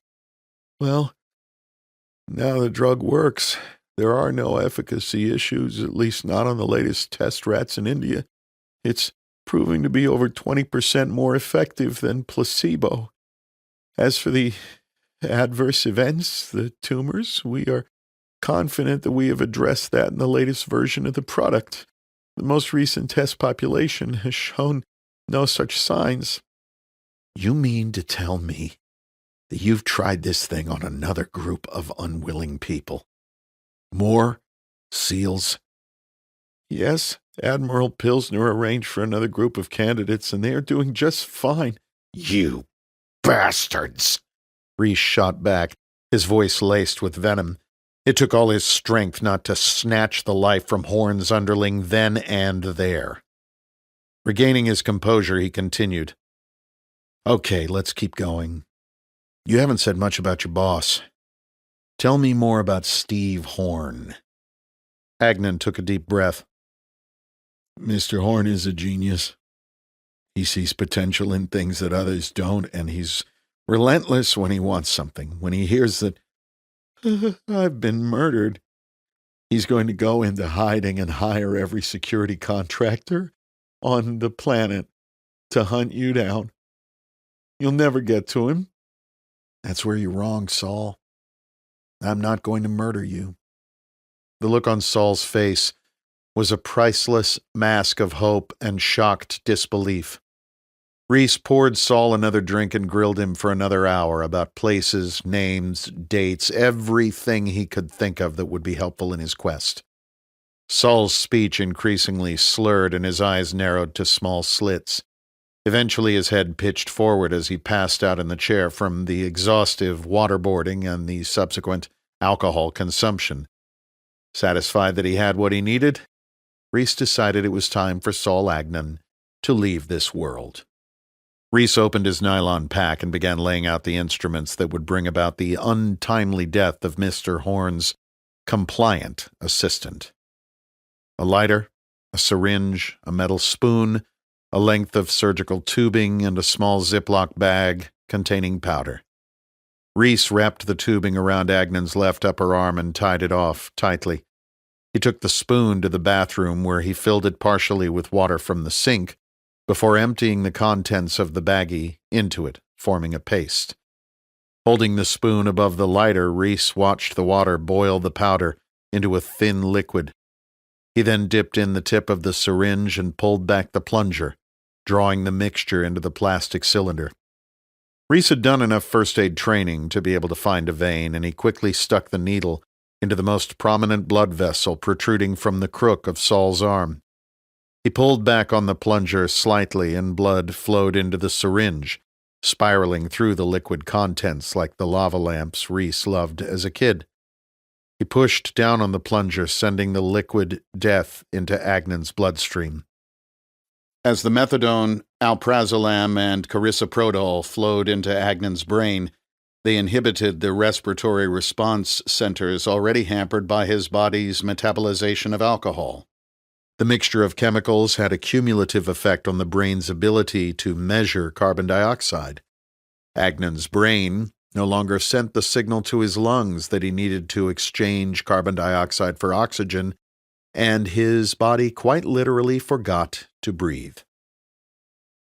Well, now the drug works. There are no efficacy issues, at least not on the latest test rats in India. It's proving to be over 20% more effective than placebo. As for the adverse events, the tumors, we are confident that we have addressed that in the latest version of the product. The most recent test population has shown no such signs. You mean to tell me that you've tried this thing on another group of unwilling people? More SEALs? Yes, Admiral Pilsner arranged for another group of candidates, and they are doing just fine. You bastards! Reece shot back, his voice laced with venom. It took all his strength not to snatch the life from Horn's underling then and there. Regaining his composure, he continued. Okay, let's keep going. You haven't said much about your boss. Tell me more about Steve Horn. Agnon took a deep breath. Mr. Horn is a genius. He sees potential in things that others don't, and he's relentless when he wants something. When he hears that I've been murdered, he's going to go into hiding and hire every security contractor on the planet to hunt you down. You'll never get to him. That's where you're wrong, Saul. I'm not going to murder you. The look on Saul's face was a priceless mask of hope and shocked disbelief. Reece poured Saul another drink and grilled him for another hour about places, names, dates, everything he could think of that would be helpful in his quest. Saul's speech increasingly slurred and his eyes narrowed to small slits. Eventually his head pitched forward as he passed out in the chair from the exhaustive waterboarding and the subsequent alcohol consumption. Satisfied that he had what he needed, Reece decided it was time for Saul Agnon to leave this world. Reece opened his nylon pack and began laying out the instruments that would bring about the untimely death of Mr. Horn's compliant assistant. A lighter, a syringe, a metal spoon, a length of surgical tubing, and a small Ziploc bag containing powder. Reece wrapped the tubing around Agnon's left upper arm and tied it off tightly. He took the spoon to the bathroom where he filled it partially with water from the sink before emptying the contents of the baggie into it, forming a paste. Holding the spoon above the lighter, Reece watched the water boil the powder into a thin liquid. He then dipped in the tip of the syringe and pulled back the plunger, drawing the mixture into the plastic cylinder. Reece had done enough first aid training to be able to find a vein, and he quickly stuck the needle into the most prominent blood vessel protruding from the crook of Saul's arm. He pulled back on the plunger slightly, and blood flowed into the syringe, spiraling through the liquid contents like the lava lamps Reece loved as a kid. He pushed down on the plunger, sending the liquid death into Agnon's bloodstream. As the methadone, alprazolam, and carisoprodol flowed into Agnon's brain, they inhibited the respiratory response centers already hampered by his body's metabolization of alcohol. The mixture of chemicals had a cumulative effect on the brain's ability to measure carbon dioxide. Agnon's brain no longer sent the signal to his lungs that he needed to exchange carbon dioxide for oxygen, and his body quite literally forgot to breathe.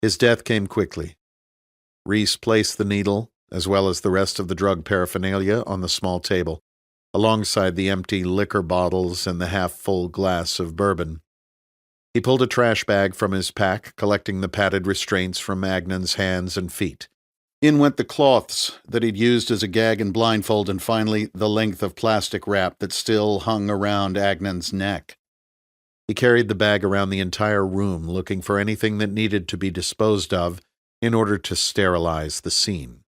His death came quickly. Reece placed the needle, as well as the rest of the drug paraphernalia, on the small table, alongside the empty liquor bottles and the half-full glass of bourbon. He pulled a trash bag from his pack, collecting the padded restraints from Agnon's hands and feet. In went the cloths that he'd used as a gag and blindfold, and finally the length of plastic wrap that still hung around Agnon's neck. He carried the bag around the entire room, looking for anything that needed to be disposed of in order to sterilize the scene.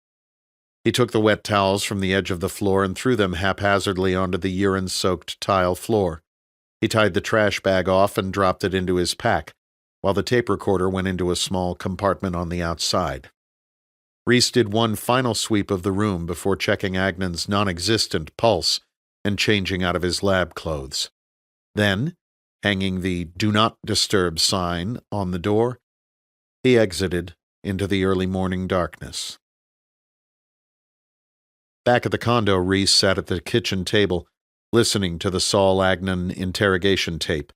He took the wet towels from the edge of the floor and threw them haphazardly onto the urine-soaked tile floor. He tied the trash bag off and dropped it into his pack, while the tape recorder went into a small compartment on the outside. Reece did one final sweep of the room before checking Agnon's non-existent pulse and changing out of his lab clothes. Then, hanging the "Do Not Disturb" sign on the door, he exited into the early morning darkness. Back at the condo, Reece sat at the kitchen table, listening to the Saul Agnon interrogation tape.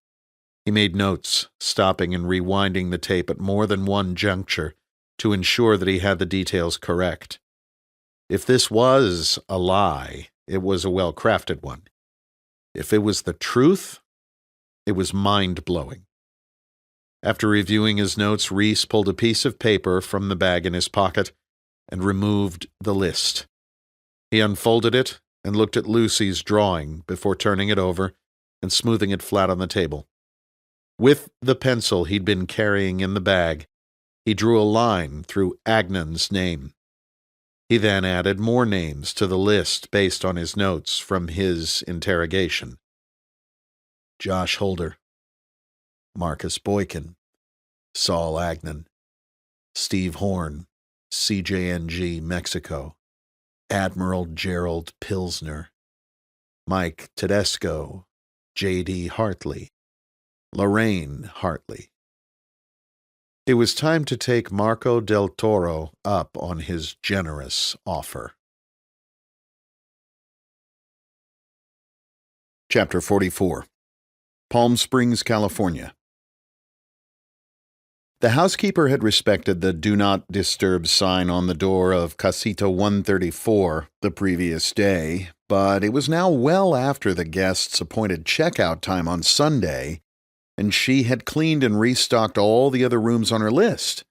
He made notes, stopping and rewinding the tape at more than one juncture to ensure that he had the details correct. If this was a lie, it was a well-crafted one. If it was the truth, it was mind-blowing. After reviewing his notes, Reece pulled a piece of paper from the bag in his pocket and removed the list. He unfolded it and looked at Lucy's drawing before turning it over and smoothing it flat on the table. With the pencil he'd been carrying in the bag, he drew a line through Agnon's name. He then added more names to the list based on his notes from his interrogation. Josh Holder, Marcus Boykin, Saul Agnon, Steve Horn, CJNG Mexico, Admiral Gerald Pilsner, Mike Tedesco, J.D. Hartley, Lorraine Hartley. It was time to take Marco del Toro up on his generous offer. Chapter 44. Palm Springs, California. The housekeeper had respected the "Do Not Disturb" sign on the door of Casita 134 the previous day, but it was now well after the guests' appointed checkout time on Sunday, and she had cleaned and restocked all the other rooms on her list.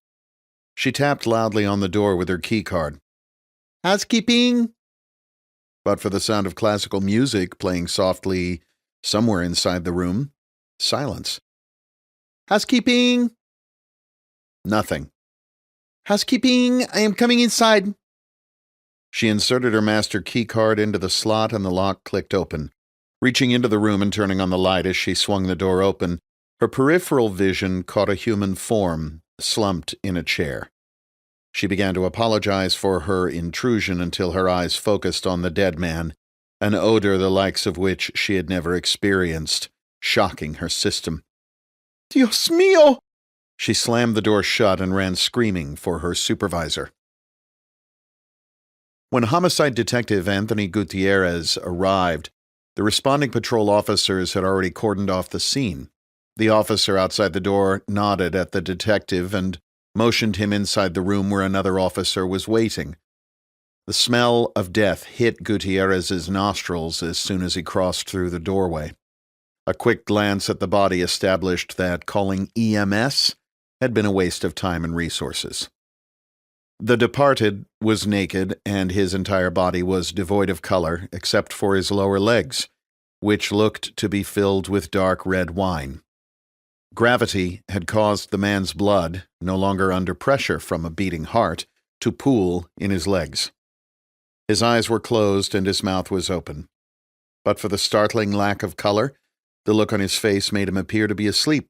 She tapped loudly on the door with her keycard. "Housekeeping!" But for the sound of classical music playing softly somewhere inside the room, silence. "Housekeeping!" Nothing. "Housekeeping, I am coming inside." She inserted her master keycard into the slot and the lock clicked open. Reaching into the room and turning on the light as she swung the door open, her peripheral vision caught a human form slumped in a chair. She began to apologize for her intrusion until her eyes focused on the dead man, an odor the likes of which she had never experienced, shocking her system. "Dios mío!" She slammed the door shut and ran screaming for her supervisor. When homicide detective Anthony Gutierrez arrived, the responding patrol officers had already cordoned off the scene. The officer outside the door nodded at the detective and motioned him inside the room where another officer was waiting. The smell of death hit Gutierrez's nostrils as soon as he crossed through the doorway. A quick glance at the body established that calling EMS had been a waste of time and resources. The departed was naked, and his entire body was devoid of color except for his lower legs, which looked to be filled with dark red wine. Gravity had caused the man's blood, no longer under pressure from a beating heart, to pool in his legs. His eyes were closed and his mouth was open. But for the startling lack of color, the look on his face made him appear to be asleep.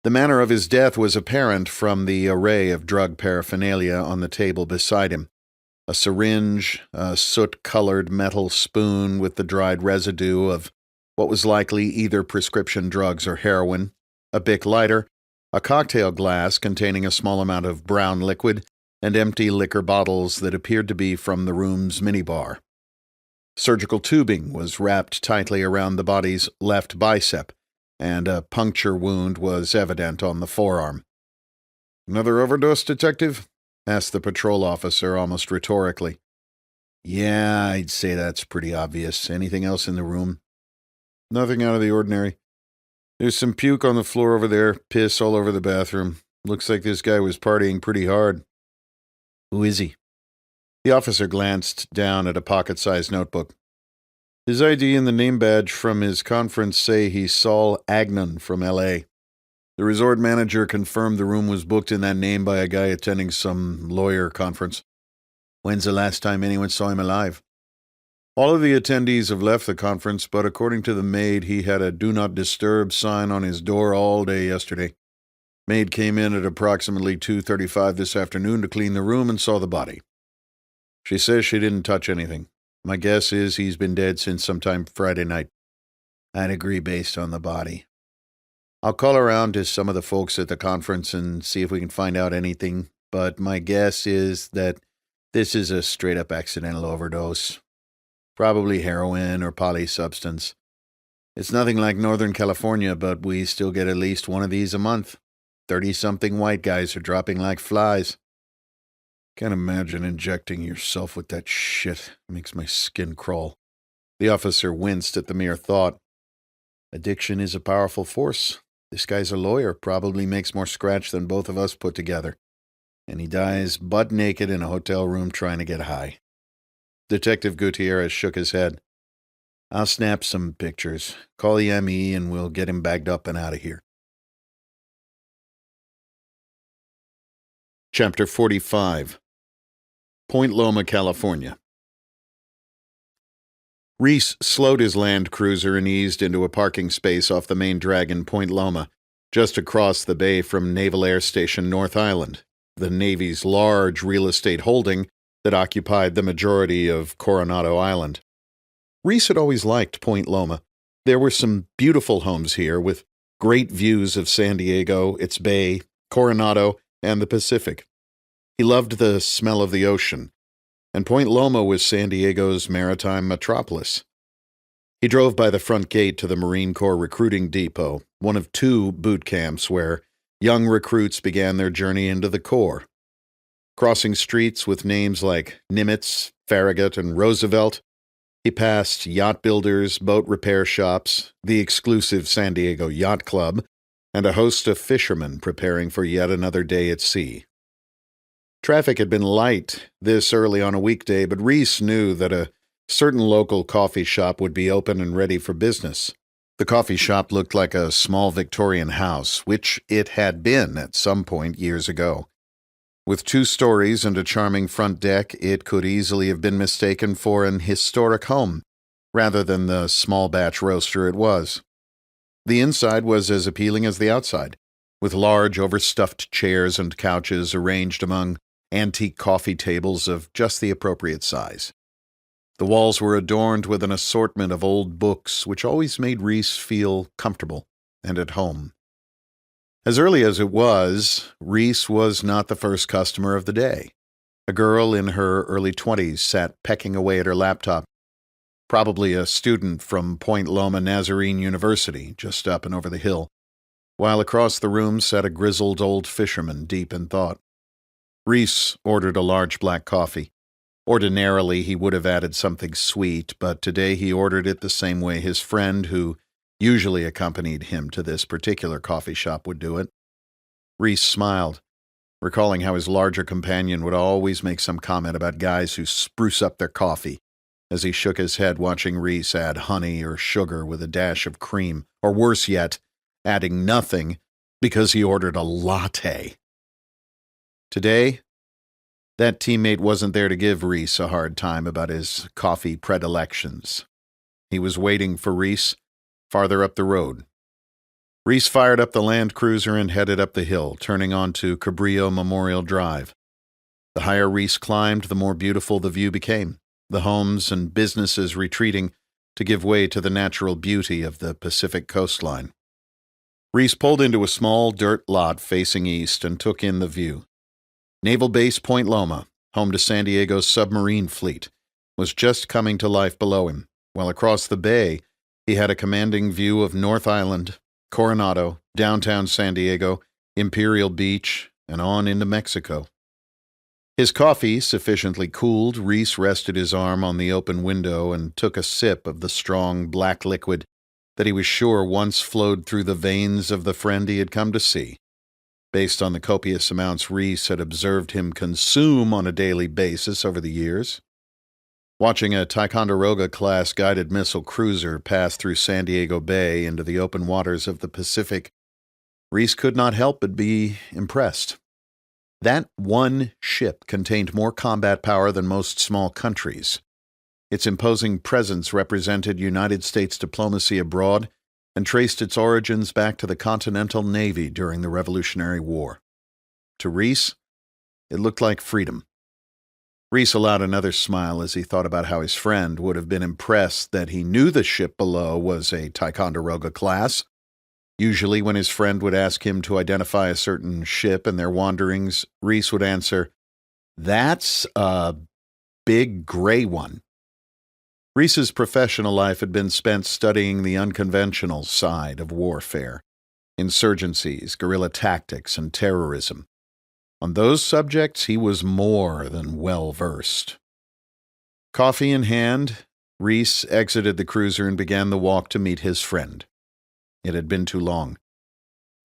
The manner of his death was apparent from the array of drug paraphernalia on the table beside him. A syringe, a soot-colored metal spoon with the dried residue of what was likely either prescription drugs or heroin, a Bic lighter, a cocktail glass containing a small amount of brown liquid, and empty liquor bottles that appeared to be from the room's minibar. Surgical tubing was wrapped tightly around the body's left bicep, and a puncture wound was evident on the forearm. "Another overdose, detective?" asked the patrol officer almost rhetorically. "Yeah, I'd say that's pretty obvious. Anything else in the room?" "Nothing out of the ordinary." There's some puke on the floor over there, piss all over the bathroom. Looks like this guy was partying pretty hard. Who is he? The officer glanced down at a pocket-sized notebook. His ID and the name badge from his conference say he's Saul Agnon from L.A. The resort manager confirmed the room was booked in that name by a guy attending some lawyer conference. When's the last time anyone saw him alive? All of the attendees have left the conference, but according to the maid, he had a Do Not Disturb sign on his door all day yesterday. Maid came in at approximately 2:35 this afternoon to clean the room and saw the body. She says she didn't touch anything. My guess is he's been dead since sometime Friday night. I'd agree based on the body. I'll call around to some of the folks at the conference and see if we can find out anything, but my guess is that this is a straight-up accidental overdose. Probably heroin or polysubstance. It's nothing like Northern California, but we still get at least one of these a month. 30-something white guys are dropping like flies. Can't imagine injecting yourself with that shit. It makes my skin crawl. The officer winced at the mere thought. Addiction is a powerful force. This guy's a lawyer, probably makes more scratch than both of us put together. And he dies butt naked in a hotel room trying to get high. Detective Gutierrez shook his head. I'll snap some pictures. Call the M.E. and we'll get him bagged up and out of here. Chapter 45. Point Loma, California. Reece slowed his Land Cruiser and eased into a parking space off the main drag in Point Loma, just across the bay from Naval Air Station North Island, the Navy's large real estate holding that occupied the majority of Coronado Island. Reece had always liked Point Loma. There were some beautiful homes here with great views of San Diego, its bay, Coronado, and the Pacific. He loved the smell of the ocean, and Point Loma was San Diego's maritime metropolis. He drove by the front gate to the Marine Corps recruiting depot, one of two boot camps where young recruits began their journey into the Corps. Crossing streets with names like Nimitz, Farragut, and Roosevelt, he passed yacht builders, boat repair shops, the exclusive San Diego Yacht Club, and a host of fishermen preparing for yet another day at sea. Traffic had been light this early on a weekday, but Reece knew that a certain local coffee shop would be open and ready for business. The coffee shop looked like a small Victorian house, which it had been at some point years ago. With 2 stories and a charming front deck, it could easily have been mistaken for an historic home, rather than the small batch roaster it was. The inside was as appealing as the outside, with large overstuffed chairs and couches arranged among antique coffee tables of just the appropriate size. The walls were adorned with an assortment of old books, which always made Reece feel comfortable and at home. As early as it was, Reece was not the first customer of the day. A girl in her early 20s sat pecking away at her laptop, probably a student from Point Loma Nazarene University, just up and over the hill, while across the room sat a grizzled old fisherman deep in thought. Reece ordered a large black coffee. Ordinarily, he would have added something sweet, but today he ordered it the same way his friend, who usually accompanied him to this particular coffee shop, would do it. Reece smiled, recalling how his larger companion would always make some comment about guys who spruce up their coffee, as he shook his head watching Reece add honey or sugar with a dash of cream, or worse yet, adding nothing because he ordered a latte. Today, that teammate wasn't there to give Reece a hard time about his coffee predilections. He was waiting for Reece farther up the road. Reece fired up the Land Cruiser and headed up the hill, turning onto Cabrillo Memorial Drive. The higher Reece climbed, the more beautiful the view became, the homes and businesses retreating to give way to the natural beauty of the Pacific coastline. Reece pulled into a small dirt lot facing east and took in the view. Naval Base Point Loma, home to San Diego's submarine fleet, was just coming to life below him, while across the bay he had a commanding view of North Island, Coronado, downtown San Diego, Imperial Beach, and on into Mexico. His coffee sufficiently cooled, Reece rested his arm on the open window and took a sip of the strong black liquid that he was sure once flowed through the veins of the friend he had come to see, based on the copious amounts Reece had observed him consume on a daily basis over the years. Watching a Ticonderoga-class guided missile cruiser pass through San Diego Bay into the open waters of the Pacific, Reece could not help but be impressed. That one ship contained more combat power than most small countries. Its imposing presence represented United States diplomacy abroad and traced its origins back to the Continental Navy during the Revolutionary War. To Reece, it looked like freedom. Reece allowed another smile as he thought about how his friend would have been impressed that he knew the ship below was a Ticonderoga class. Usually when his friend would ask him to identify a certain ship in their wanderings, Reece would answer, "That's a big gray one." Reece's professional life had been spent studying the unconventional side of warfare, insurgencies, guerrilla tactics, and terrorism. On those subjects, he was more than well-versed. Coffee in hand, Reece exited the cruiser and began the walk to meet his friend. It had been too long.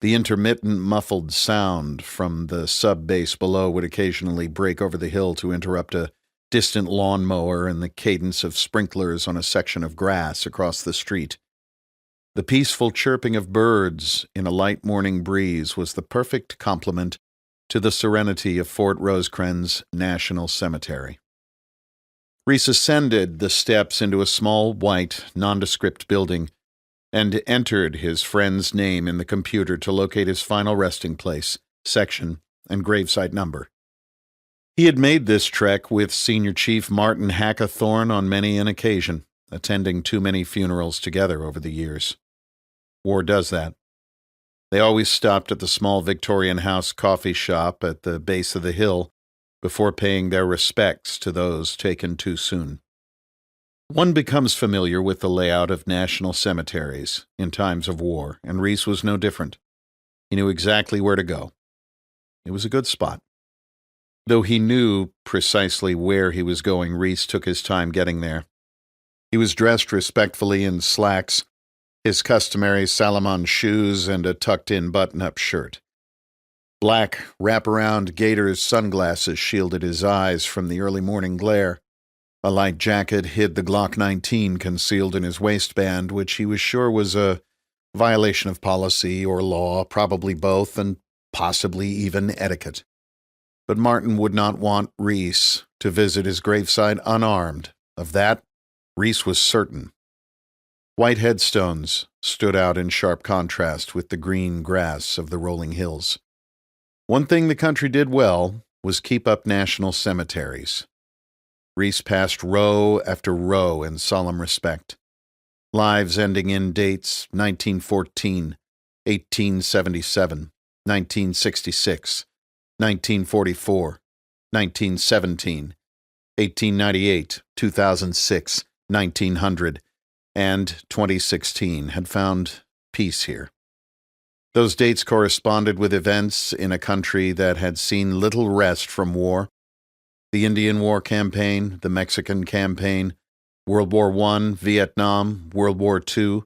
The intermittent muffled sound from the sub-base below would occasionally break over the hill to interrupt a distant lawnmower and the cadence of sprinklers on a section of grass across the street. The peaceful chirping of birds in a light morning breeze was the perfect complement to the serenity of Fort Rosecrans National Cemetery. Reece ascended the steps into a small, white, nondescript building and entered his friend's name in the computer to locate his final resting place, section, and gravesite number. He had made this trek with Senior Chief Martin Hackathorn on many an occasion, attending too many funerals together over the years. War does that. They always stopped at the small Victorian house coffee shop at the base of the hill before paying their respects to those taken too soon. One becomes familiar with the layout of national cemeteries in times of war, and Reece was no different. He knew exactly where to go. It was a good spot. Though he knew precisely where he was going, Reece took his time getting there. He was dressed respectfully in slacks, his customary Salomon shoes, and a tucked-in button-up shirt. Black, wraparound gaiters sunglasses shielded his eyes from the early morning glare. A light jacket hid the Glock 19 concealed in his waistband, which he was sure was a violation of policy or law, probably both, and possibly even etiquette. But Martin would not want Reece to visit his graveside unarmed. Of that, Reece was certain. White headstones stood out in sharp contrast with the green grass of the rolling hills. One thing the country did well was keep up national cemeteries. Reece passed row after row in solemn respect. Lives ending in dates 1914, 1877, 1966, 1944, 1917, 1898, 2006, 1900, and 2016 had found peace here. Those dates corresponded with events in a country that had seen little rest from war. The Indian War campaign, the Mexican campaign, World War I, Vietnam, World War II,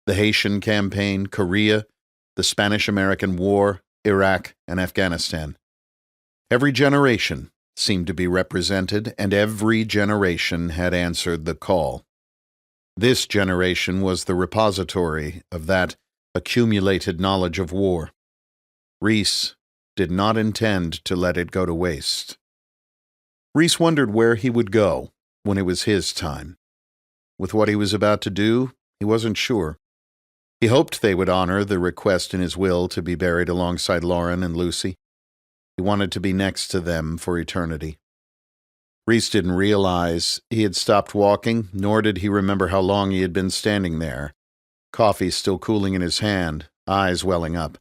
the Haitian campaign, Korea, the Spanish-American War, Iraq, and Afghanistan. Every generation seemed to be represented, and every generation had answered the call. This generation was the repository of that accumulated knowledge of war. Reece did not intend to let it go to waste. Reece wondered where he would go when it was his time. With what he was about to do, he wasn't sure. He hoped they would honor the request in his will to be buried alongside Lauren and Lucy. He wanted to be next to them for eternity. Reece didn't realize he had stopped walking, nor did he remember how long he had been standing there, coffee still cooling in his hand, eyes welling up,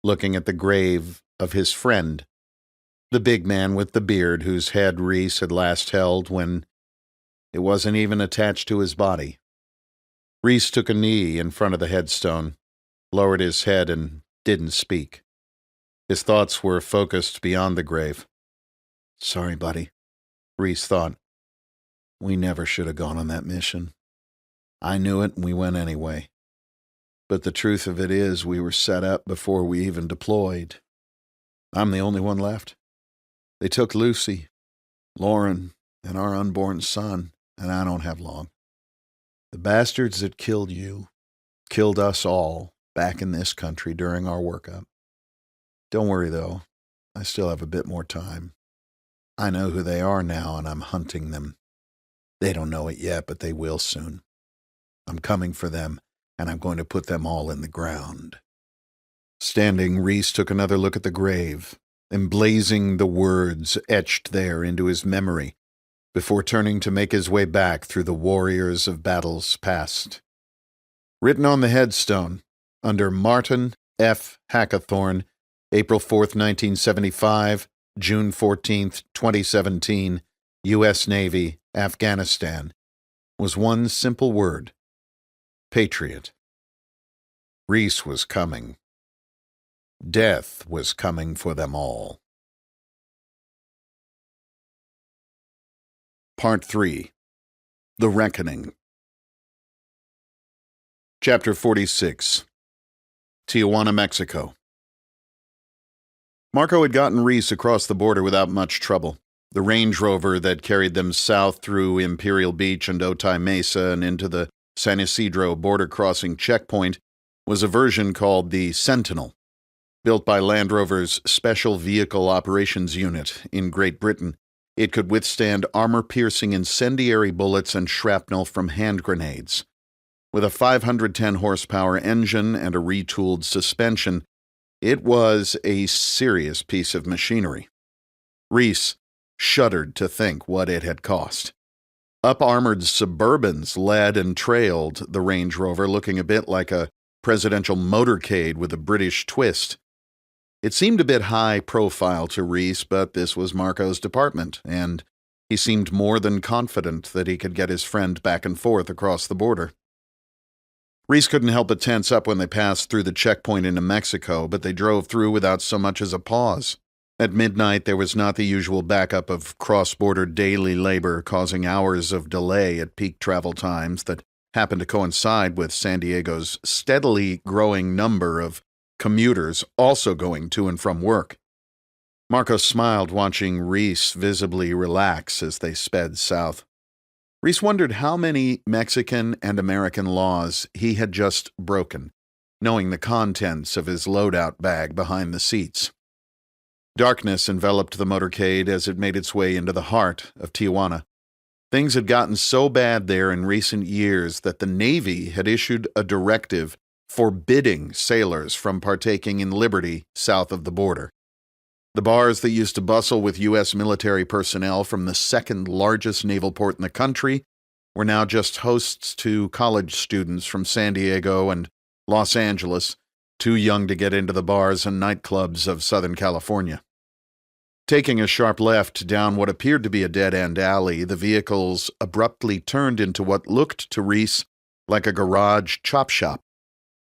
looking at the grave of his friend, the big man with the beard whose head Reece had last held when it wasn't even attached to his body. Reece took a knee in front of the headstone, lowered his head, and didn't speak. His thoughts were focused beyond the grave. "Sorry, buddy," Reece thought. "We never should have gone on that mission. I knew it, and we went anyway. But the truth of it is we were set up before we even deployed. I'm the only one left. They took Lucy, Lauren, and our unborn son, and I don't have long. The bastards that killed you killed us all back in this country during our workup. Don't worry, though. I still have a bit more time. I know who they are now, and I'm hunting them. They don't know it yet, but they will soon. I'm coming for them, and I'm going to put them all in the ground. Standing, Reece took another look at the grave, emblazing the words etched there into his memory, before turning to make his way back through the warriors of battles past. Written on the headstone, under Martin F. Hackathorn, April 4th, 1975, June 14th, 2017, U.S. Navy, Afghanistan, was one simple word: Patriot. Reece was coming. Death was coming for them all. Part 3. The Reckoning. Chapter 46. Tijuana, Mexico. Marco had gotten Reece across the border without much trouble. The Range Rover that carried them south through Imperial Beach and Otay Mesa and into the San Isidro border-crossing checkpoint was a version called the Sentinel, built by Land Rover's Special Vehicle Operations Unit in Great Britain. It could withstand armor-piercing incendiary bullets and shrapnel from hand grenades. With a 510-horsepower engine and a retooled suspension, it was a serious piece of machinery. Reece shuddered to think what it had cost. Up-armored Suburbans led and trailed the Range Rover, looking a bit like a presidential motorcade with a British twist. It seemed a bit high profile to Reece, but this was Marco's department, and he seemed more than confident that he could get his friend back and forth across the border. Reece couldn't help but tense up when they passed through the checkpoint into Mexico, but they drove through without so much as a pause. At midnight, there was not the usual backup of cross-border daily labor causing hours of delay at peak travel times that happened to coincide with San Diego's steadily growing number of commuters also going to and from work. Marco smiled, watching Reece visibly relax as they sped south. Reece wondered how many Mexican and American laws he had just broken, knowing the contents of his loadout bag behind the seats. Darkness enveloped the motorcade as it made its way into the heart of Tijuana. Things had gotten so bad there in recent years that the Navy had issued a directive forbidding sailors from partaking in liberty south of the border. The bars that used to bustle with U.S. military personnel from the second largest naval port in the country were now just hosts to college students from San Diego and Los Angeles, too young to get into the bars and nightclubs of Southern California. Taking a sharp left down what appeared to be a dead-end alley, the vehicles abruptly turned into what looked to Reece like a garage chop shop.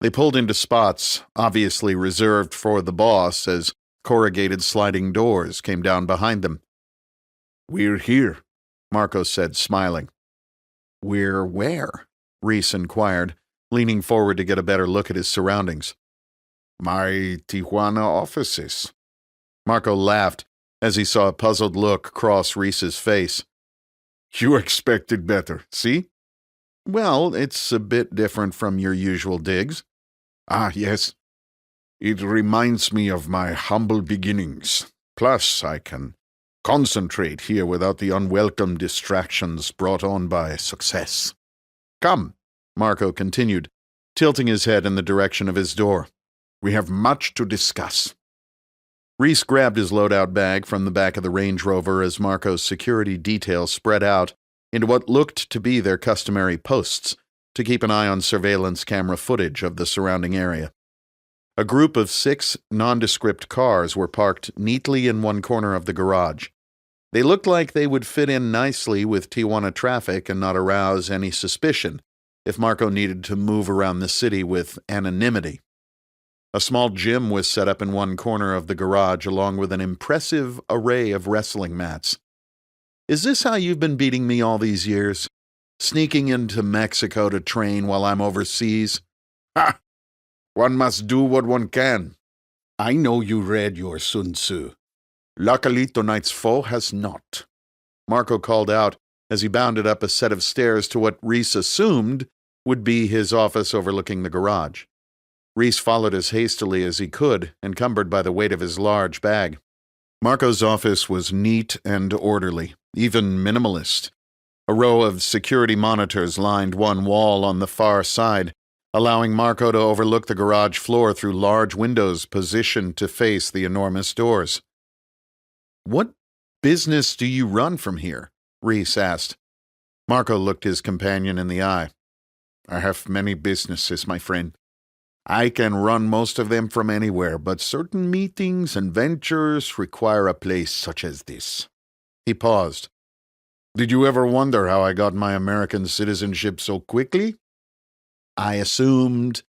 They pulled into spots, obviously reserved for the boss, as corrugated sliding doors came down behind them. "We're here," Marco said, smiling. "We're where?" Reece inquired, leaning forward to get a better look at his surroundings. "My Tijuana offices." Marco laughed as he saw a puzzled look cross Reece's face. "You expected better, see?" "Well, it's a bit different from your usual digs." "Ah, yes. It reminds me of my humble beginnings. Plus, I can concentrate here without the unwelcome distractions brought on by success. Come," Marco continued, tilting his head in the direction of his door. "We have much to discuss." Reece grabbed his loadout bag from the back of the Range Rover as Marco's security detail spread out into what looked to be their customary posts to keep an eye on surveillance camera footage of the surrounding area. A group of 6 nondescript cars were parked neatly in one corner of the garage. They looked like they would fit in nicely with Tijuana traffic and not arouse any suspicion if Marco needed to move around the city with anonymity. A small gym was set up in one corner of the garage along with an impressive array of wrestling mats. "Is this how you've been beating me all these years? Sneaking into Mexico to train while I'm overseas?" "Ha! One must do what one can. I know you read your Sun Tzu. Luckily, tonight's foe has not. Marco called out as he bounded up a set of stairs to what Reece assumed would be his office overlooking the garage. Reece followed as hastily as he could, encumbered by the weight of his large bag. Marco's office was neat and orderly, even minimalist. A row of security monitors lined one wall on the far side, allowing Marco to overlook the garage floor through large windows positioned to face the enormous doors. "What business do you run from here?" Reece asked. Marco looked his companion in the eye. "I have many businesses, my friend. I can run most of them from anywhere, but certain meetings and ventures require a place such as this." He paused. "Did you ever wonder how I got my American citizenship so quickly?" "I assumed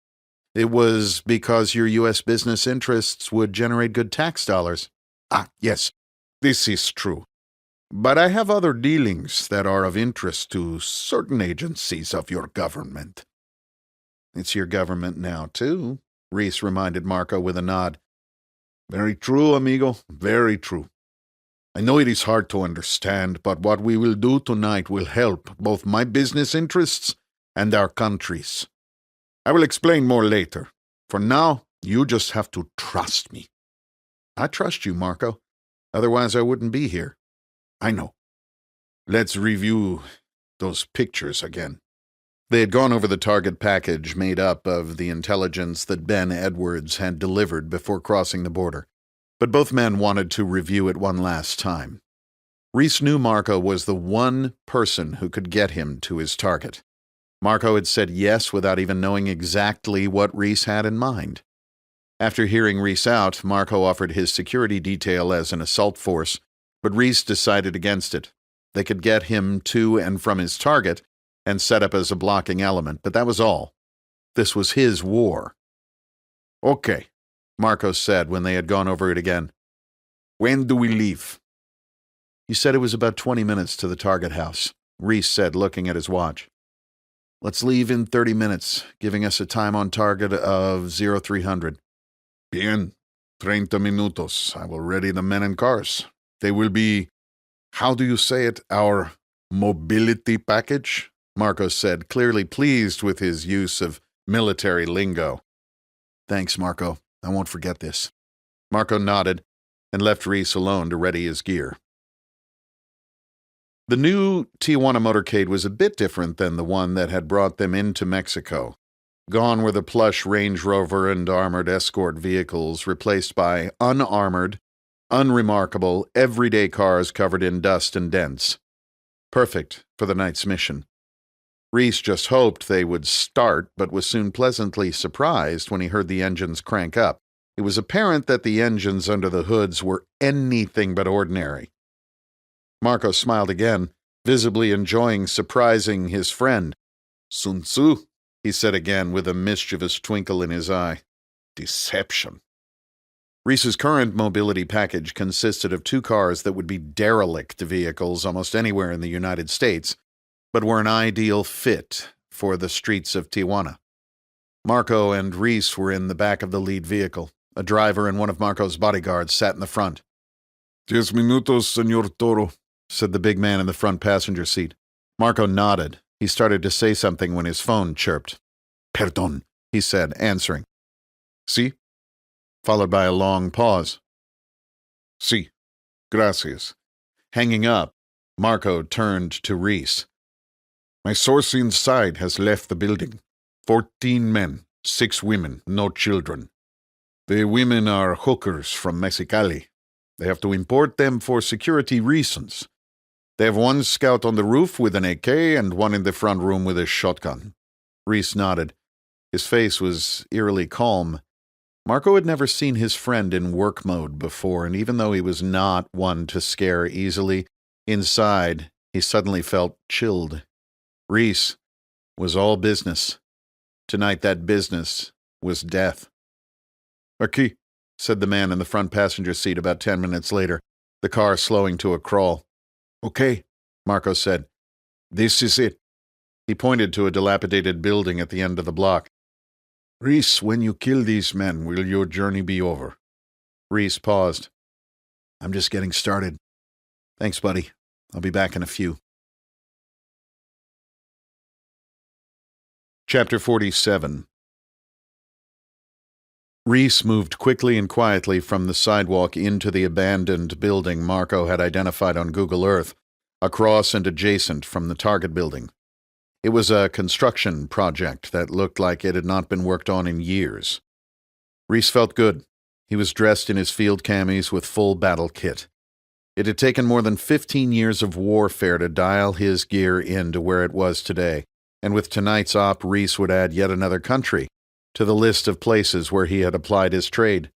it was because your U.S. business interests would generate good tax dollars." "Ah, yes, this is true. But I have other dealings that are of interest to certain agencies of your government." "It's your government now, too," Reece reminded Marco with a nod. "Very true, amigo, very true. I know it is hard to understand, but what we will do tonight will help both my business interests and our countries. I will explain more later. For now, you just have to trust me." "I trust you, Marco. Otherwise, I wouldn't be here." "I know. Let's review those pictures again." They had gone over the target package made up of the intelligence that Ben Edwards had delivered before crossing the border, but both men wanted to review it one last time. Reece knew Marco was the one person who could get him to his target. Marco had said yes without even knowing exactly what Reece had in mind. After hearing Reece out, Marco offered his security detail as an assault force, but Reece decided against it. They could get him to and from his target and set up as a blocking element, but that was all. This was his war. "Okay," Marco said when they had gone over it again. "When do we leave?" "You said it was about 20 minutes to the target house," Reece said, looking at his watch. "Let's leave in 30 minutes, giving us a time on target of 0300. "Bien, 30 minutos. I will ready the men and cars. They will be, how do you say it, our mobility package?" Marco said, clearly pleased with his use of military lingo. "Thanks, Marco. I won't forget this." Marco nodded and left Reece alone to ready his gear. The new Tijuana motorcade was a bit different than the one that had brought them into Mexico. Gone were the plush Range Rover and armored escort vehicles, replaced by unarmored, unremarkable, everyday cars covered in dust and dents. Perfect for the night's mission. Reece just hoped they would start, but was soon pleasantly surprised when he heard the engines crank up. It was apparent that the engines under the hoods were anything but ordinary. Marco smiled again, visibly enjoying surprising his friend. "Sun Tzu," he said again with a mischievous twinkle in his eye. "Deception." Reece's current mobility package consisted of 2 cars that would be derelict vehicles almost anywhere in the United States, but were an ideal fit for the streets of Tijuana. Marco and Reece were in the back of the lead vehicle. A driver and one of Marco's bodyguards sat in the front. 10 minutos, Señor Toro, said the big man in the front passenger seat. Marco nodded. He started to say something when his phone chirped. "Perdón," he said, answering. "Sí?" Followed by a long pause. "Sí, gracias." Hanging up, Marco turned to Reece. "My source inside has left the building. 14 men, 6 women, no children. The women are hookers from Mexicali. They have to import them for security reasons. They have 1 scout on the roof with an AK and 1 in the front room with a shotgun." Reece nodded. His face was eerily calm. Marco had never seen his friend in work mode before, and even though he was not one to scare easily, inside he suddenly felt chilled. Reece was all business. Tonight that business was death. "Aquí," said the man in the front passenger seat about 10 minutes later, the car slowing to a crawl. "Okay," Marco said. "This is it." He pointed to a dilapidated building at the end of the block. Reece, when you kill these men, will your journey be over? Reece paused. I'm just getting started. Thanks, buddy. I'll be back in a few. Chapter 47. Reece moved quickly and quietly from the sidewalk into the abandoned building Marco had identified on Google Earth, across and adjacent from the target building. It was a construction project that looked like it had not been worked on in years. Reece felt good. He was dressed in his field camis with full battle kit. It had taken more than 15 years of warfare to dial his gear into where it was today, and with tonight's op, Reece would add yet another country to the list of places where he had applied his trade.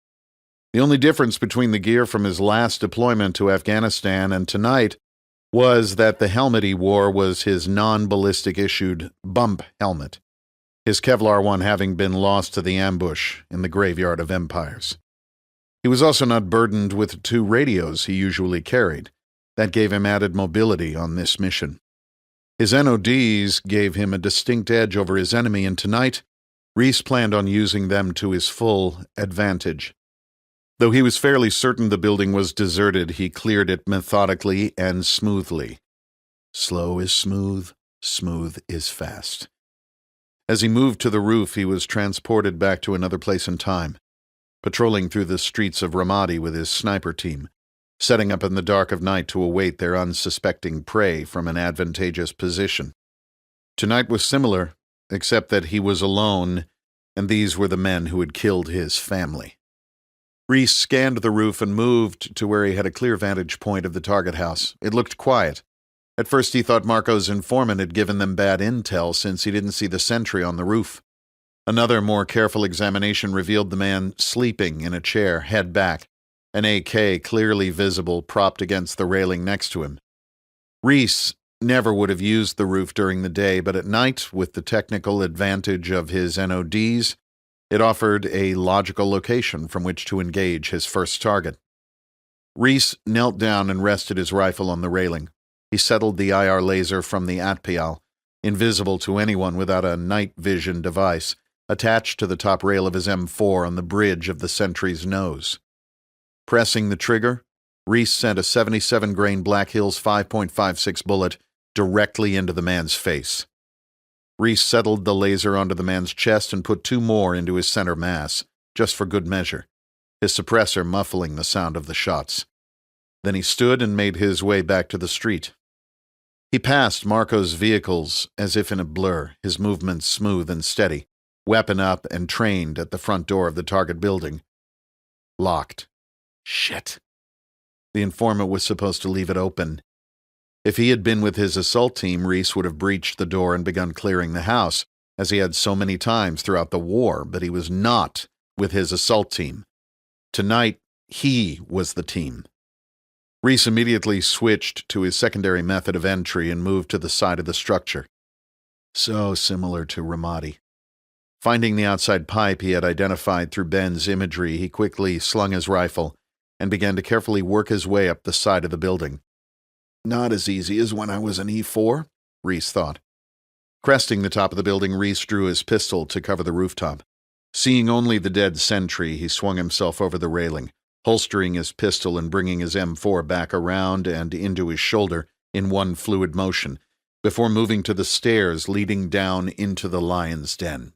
The only difference between the gear from his last deployment to Afghanistan and tonight was that the helmet he wore was his non-ballistic issued bump helmet, his Kevlar one having been lost to the ambush in the graveyard of empires. He was also not burdened with 2 radios he usually carried. That gave him added mobility on this mission. His NODs gave him a distinct edge over his enemy, and tonight, Reece planned on using them to his full advantage. Though he was fairly certain the building was deserted, he cleared it methodically and smoothly. Slow is smooth, smooth is fast. As he moved to the roof, he was transported back to another place in time, patrolling through the streets of Ramadi with his sniper team, setting up in the dark of night to await their unsuspecting prey from an advantageous position. Tonight was similar, except that he was alone, and these were the men who had killed his family. Reece scanned the roof and moved to where he had a clear vantage point of the target house. It looked quiet. At first he thought Marco's informant had given them bad intel since he didn't see the sentry on the roof. Another, more careful examination revealed the man sleeping in a chair, head back, an AK clearly visible propped against the railing next to him. Reece never would have used the roof during the day, but at night, with the technical advantage of his NODs, it offered a logical location from which to engage his first target. Reece knelt down and rested his rifle on the railing. He settled the IR laser from the Atpial, invisible to anyone without a night vision device, attached to the top rail of his M4 on the bridge of the sentry's nose. Pressing the trigger, Reece sent a 77-grain Black Hills 5.56 bullet directly into the man's face. Reece settled the laser onto the man's chest and put 2 more into his center mass, just for good measure, his suppressor muffling the sound of the shots. Then he stood and made his way back to the street. He passed Marco's vehicles as if in a blur, his movements smooth and steady, weapon up and trained at the front door of the target building. Locked. Shit. The informant was supposed to leave it open. If he had been with his assault team, Reece would have breached the door and begun clearing the house, as he had so many times throughout the war, but he was not with his assault team. Tonight, he was the team. Reece immediately switched to his secondary method of entry and moved to the side of the structure. So similar to Ramadi. Finding the outside pipe he had identified through Ben's imagery, he quickly slung his rifle and began to carefully work his way up the side of the building. Not as easy as when I was an E4, Reece thought. Cresting the top of the building, Reece drew his pistol to cover the rooftop. Seeing only the dead sentry, he swung himself over the railing, holstering his pistol and bringing his M4 back around and into his shoulder in one fluid motion, before moving to the stairs leading down into the lion's den.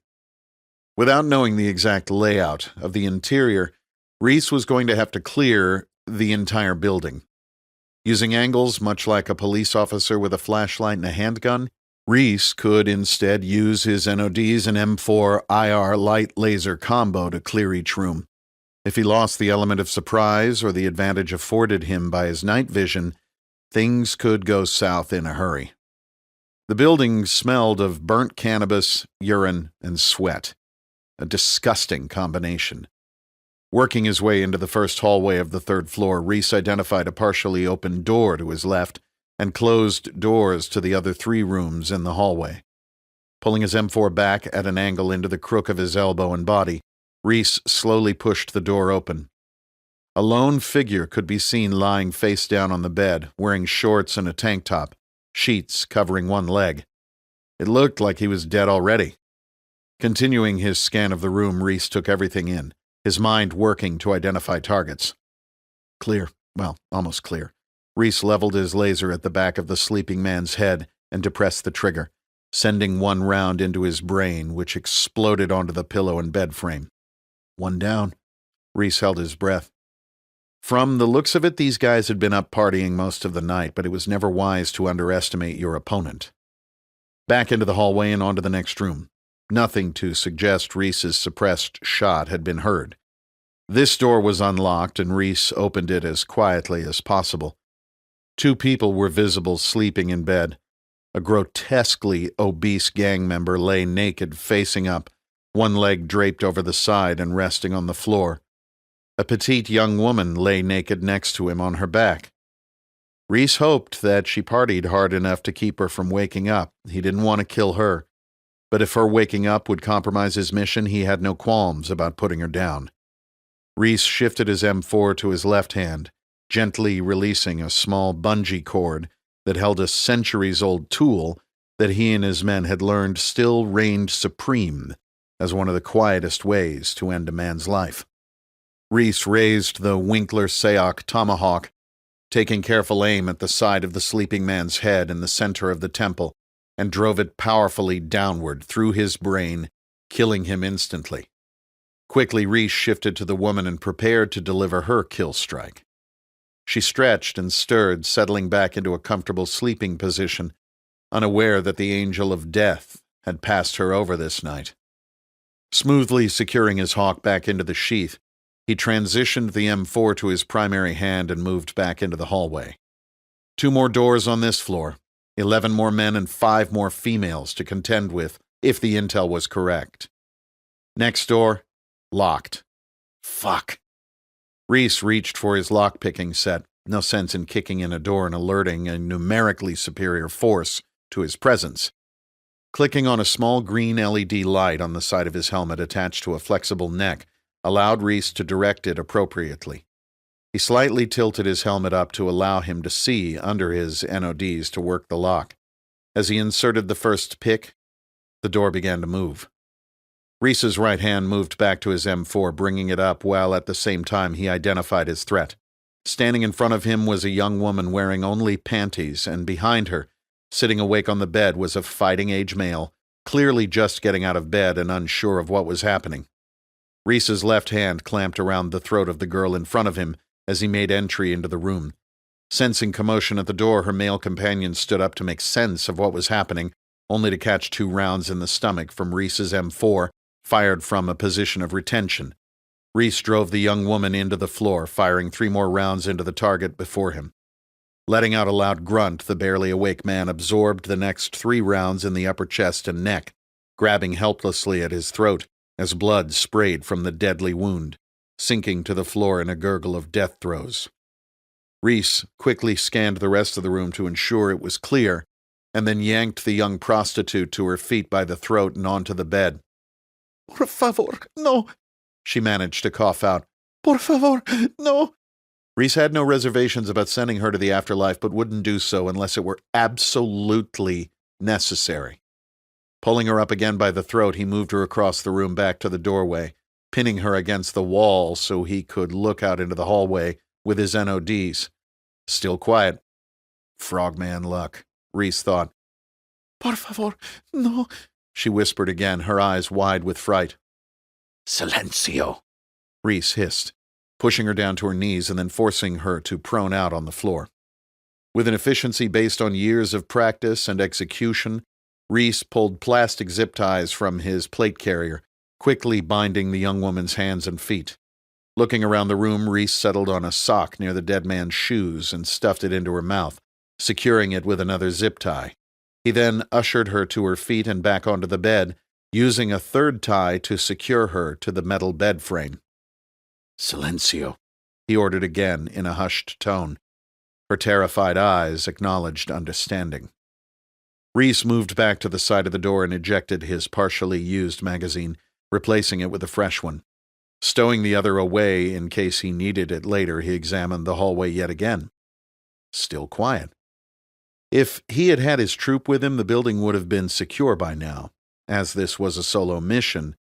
Without knowing the exact layout of the interior, Reece was going to have to clear the entire building. Using angles much like a police officer with a flashlight and a handgun, Reece could instead use his NODs and M4 IR light laser combo to clear each room. If he lost the element of surprise or the advantage afforded him by his night vision, things could go south in a hurry. The building smelled of burnt cannabis, urine, and sweat. A disgusting combination. Working his way into the first hallway of the 3rd floor, Reece identified a partially open door to his left and closed doors to the other 3 rooms in the hallway. Pulling his M4 back at an angle into the crook of his elbow and body, Reece slowly pushed the door open. A lone figure could be seen lying face down on the bed, wearing shorts and a tank top, sheets covering one leg. It looked like he was dead already. Continuing his scan of the room, Reece took everything in, his mind working to identify targets. Clear. Well, almost clear. Reece leveled his laser at the back of the sleeping man's head and depressed the trigger, sending one round into his brain, which exploded onto the pillow and bed frame. One down. Reece held his breath. From the looks of it, these guys had been up partying most of the night, but it was never wise to underestimate your opponent. Back into the hallway and onto the next room. Nothing to suggest Reece's suppressed shot had been heard. This door was unlocked, and Reece opened it as quietly as possible. 2 people were visible sleeping in bed. A grotesquely obese gang member lay naked, facing up, one leg draped over the side and resting on the floor. A petite young woman lay naked next to him on her back. Reece hoped that she partied hard enough to keep her from waking up. He didn't want to kill her. But if her waking up would compromise his mission, he had no qualms about putting her down. Reece shifted his M4 to his left hand, gently releasing a small bungee cord that held a centuries-old tool that he and his men had learned still reigned supreme as one of the quietest ways to end a man's life. Reece raised the Winkler Sayok tomahawk, taking careful aim at the side of the sleeping man's head in the center of the temple, and drove it powerfully downward through his brain, killing him instantly. Quickly, Reece shifted to the woman and prepared to deliver her kill strike. She stretched and stirred, settling back into a comfortable sleeping position, unaware that the angel of death had passed her over this night. Smoothly securing his hawk back into the sheath, he transitioned the M4 to his primary hand and moved back into the hallway. 2 more doors on this floor, 11 more men and 5 more females to contend with, if the intel was correct. Next door, locked. Fuck. Reece reached for his lock-picking set. No sense in kicking in a door and alerting a numerically superior force to his presence. Clicking on a small green LED light on the side of his helmet attached to a flexible neck allowed Reece to direct it appropriately. He slightly tilted his helmet up to allow him to see under his NODs to work the lock. As he inserted the first pick, the door began to move. Reece's right hand moved back to his M4, bringing it up while at the same time he identified his threat. Standing in front of him was a young woman wearing only panties, and behind her, sitting awake on the bed, was a fighting-age male, clearly just getting out of bed and unsure of what was happening. Reece's left hand clamped around the throat of the girl in front of him as he made entry into the room. Sensing commotion at the door, her male companion stood up to make sense of what was happening, only to catch 2 rounds in the stomach from Reece's M4, fired from a position of retention. Reece drove the young woman into the floor, firing 3 more rounds into the target before him. Letting out a loud grunt, the barely awake man absorbed the next 3 rounds in the upper chest and neck, grabbing helplessly at his throat as blood sprayed from the deadly wound, sinking to the floor in a gurgle of death throes. Reece quickly scanned the rest of the room to ensure it was clear, and then yanked the young prostitute to her feet by the throat and onto the bed. Por favor, no, she managed to cough out. Por favor, no. Reece had no reservations about sending her to the afterlife, but wouldn't do so unless it were absolutely necessary. Pulling her up again by the throat, he moved her across the room back to the doorway, pinning her against the wall so he could look out into the hallway with his NODs. Still quiet. Frogman luck, Reece thought. Por favor, no, she whispered again, her eyes wide with fright. Silencio, Reece hissed, pushing her down to her knees and then forcing her to prone out on the floor. With an efficiency based on years of practice and execution, Reece pulled plastic zip ties from his plate carrier, quickly binding the young woman's hands and feet. Looking around the room, Reece settled on a sock near the dead man's shoes and stuffed it into her mouth, securing it with another zip tie. He then ushered her to her feet and back onto the bed, using a 3rd tie to secure her to the metal bed frame. Silencio, he ordered again in a hushed tone. Her terrified eyes acknowledged understanding. Reece moved back to the side of the door and ejected his partially used magazine, replacing it with a fresh one. Stowing the other away in case he needed it later, he examined the hallway yet again. Still quiet. If he had had his troop with him, the building would have been secure by now. as this was a solo mission,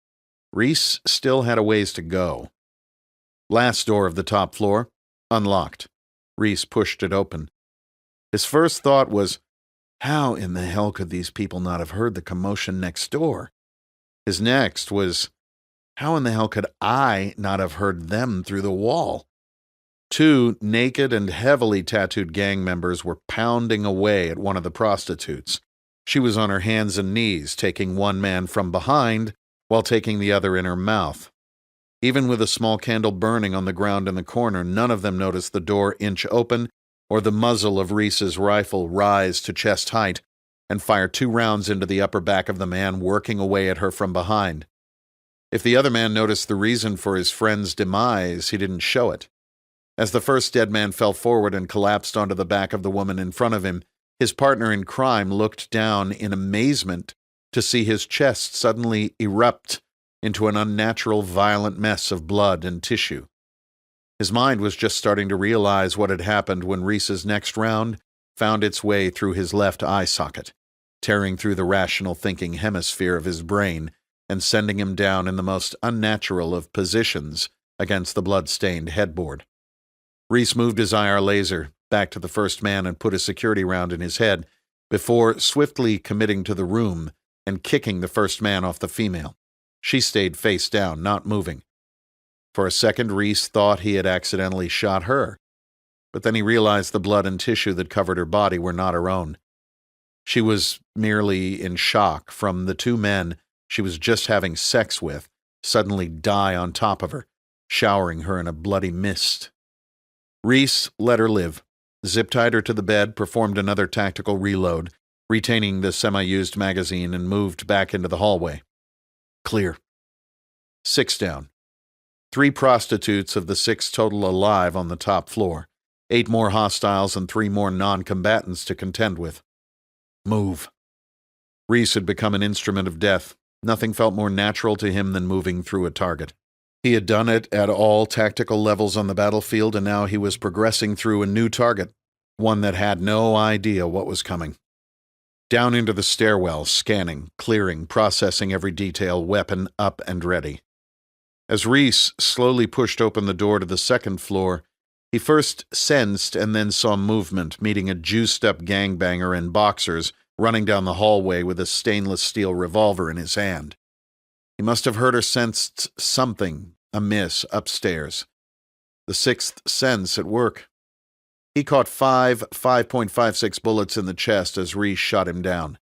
Reece still had a ways to go. Last door of the top floor, unlocked. Reece pushed it open. His first thought was, how in the hell could these people not have heard the commotion next door? His next was, how in the hell could I not have heard them through the wall? 2 naked and heavily tattooed gang members were pounding away at one of the prostitutes. She was on her hands and knees, taking one man from behind while taking the other in her mouth. Even with a small candle burning on the ground in the corner, none of them noticed the door inch open or the muzzle of Reece's rifle rise to chest height and fire 2 rounds into the upper back of the man working away at her from behind. If the other man noticed the reason for his friend's demise, he didn't show it. As the first dead man fell forward and collapsed onto the back of the woman in front of him, his partner in crime looked down in amazement to see his chest suddenly erupt into an unnatural, violent mess of blood and tissue. His mind was just starting to realize what had happened when Reece's next round found its way through his left eye socket, tearing through the rational thinking hemisphere of his brain and sending him down in the most unnatural of positions against the blood-stained headboard. Reece moved his IR laser back to the first man and put a security round in his head before swiftly committing to the room and kicking the first man off the female. She stayed face down, not moving. For a second, Reece thought he had accidentally shot her, but then he realized the blood and tissue that covered her body were not her own. She was merely in shock from the 2 men she was just having sex with suddenly die on top of her, showering her in a bloody mist. Reece let her live, zip-tied her to the bed, performed another tactical reload, retaining the semi-used magazine, and moved back into the hallway. Clear. 6 down. 3 prostitutes of the 6 total alive on the top floor. 8 more hostiles and 3 more non-combatants to contend with. Move. Reece had become an instrument of death. Nothing felt more natural to him than moving through a target. He had done it at all tactical levels on the battlefield, and now he was progressing through a new target, one that had no idea what was coming. Down into the stairwell, scanning, clearing, processing every detail, weapon up and ready. As Reece slowly pushed open the door to the 2nd floor, he first sensed and then saw movement, meeting a juiced-up gangbanger in boxers running down the hallway with a stainless steel revolver in his hand. He must have heard or sensed something amiss upstairs. The 6th sense at work. He caught 5 5.56 bullets in the chest as Reece shot him down.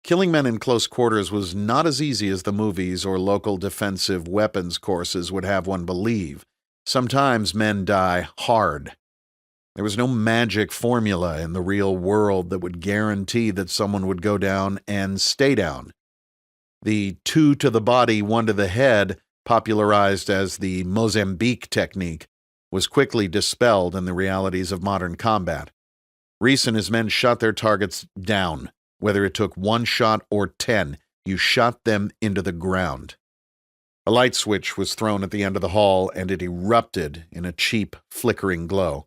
Killing men in close quarters was not as easy as the movies or local defensive weapons courses would have one believe. Sometimes men die hard. There was no magic formula in the real world that would guarantee that someone would go down and stay down. The 2 to the body, 1 to the head, popularized as the Mozambique technique, was quickly dispelled in the realities of modern combat. Reece and his men shot their targets down. Whether it took 1 shot or 10, you shot them into the ground. A light switch was thrown at the end of the hall, and it erupted in a cheap, flickering glow.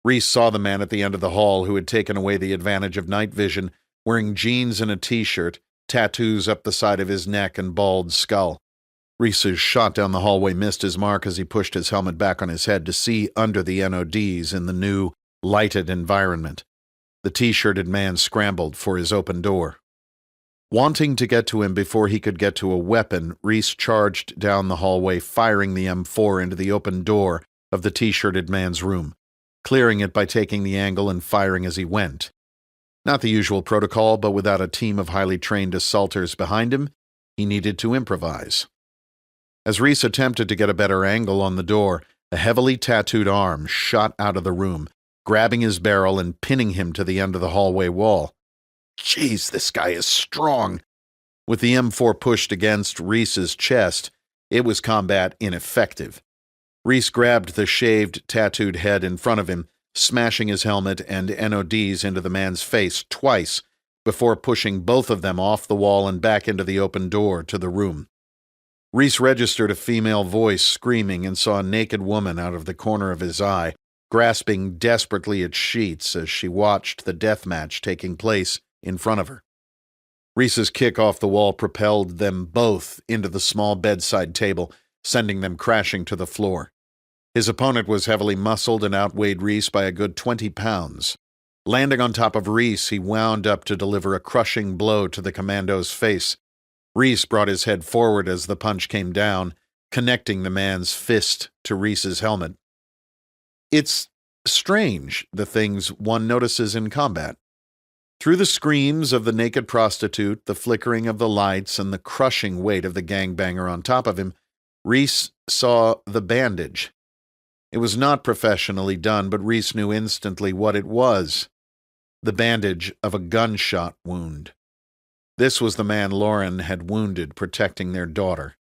Reece saw the man at the end of the hall who had taken away the advantage of night vision, wearing jeans and a t-shirt, tattoos up the side of his neck and bald skull. Reece's shot down the hallway missed his mark as he pushed his helmet back on his head to see under the NODs in the new, lighted environment. The t-shirted man scrambled for his open door. Wanting to get to him before he could get to a weapon, Reece charged down the hallway, firing the M4 into the open door of the t-shirted man's room, clearing it by taking the angle and firing as he went. Not the usual protocol, but without a team of highly trained assaulters behind him, he needed to improvise. As Reece attempted to get a better angle on the door, a heavily tattooed arm shot out of the room, grabbing his barrel and pinning him to the end of the hallway wall. Jeez, this guy is strong. With the M4 pushed against Reece's chest, it was combat ineffective. Reece grabbed the shaved, tattooed head in front of him, smashing his helmet and NODs into the man's face twice before pushing both of them off the wall and back into the open door to the room. Reece registered a female voice screaming and saw a naked woman out of the corner of his eye, grasping desperately at sheets as she watched the death match taking place in front of her. Reece's kick off the wall propelled them both into the small bedside table, sending them crashing to the floor. His opponent was heavily muscled and outweighed Reece by a good 20 pounds. Landing on top of Reece, he wound up to deliver a crushing blow to the commando's face. Reece brought his head forward as the punch came down, connecting the man's fist to Reece's helmet. It's strange, the things one notices in combat. Through the screams of the naked prostitute, the flickering of the lights, and the crushing weight of the gangbanger on top of him, Reece saw the bandage. It was not professionally done, but Reece knew instantly what it was. The bandage of a gunshot wound. This was the man Lauren had wounded protecting their daughter.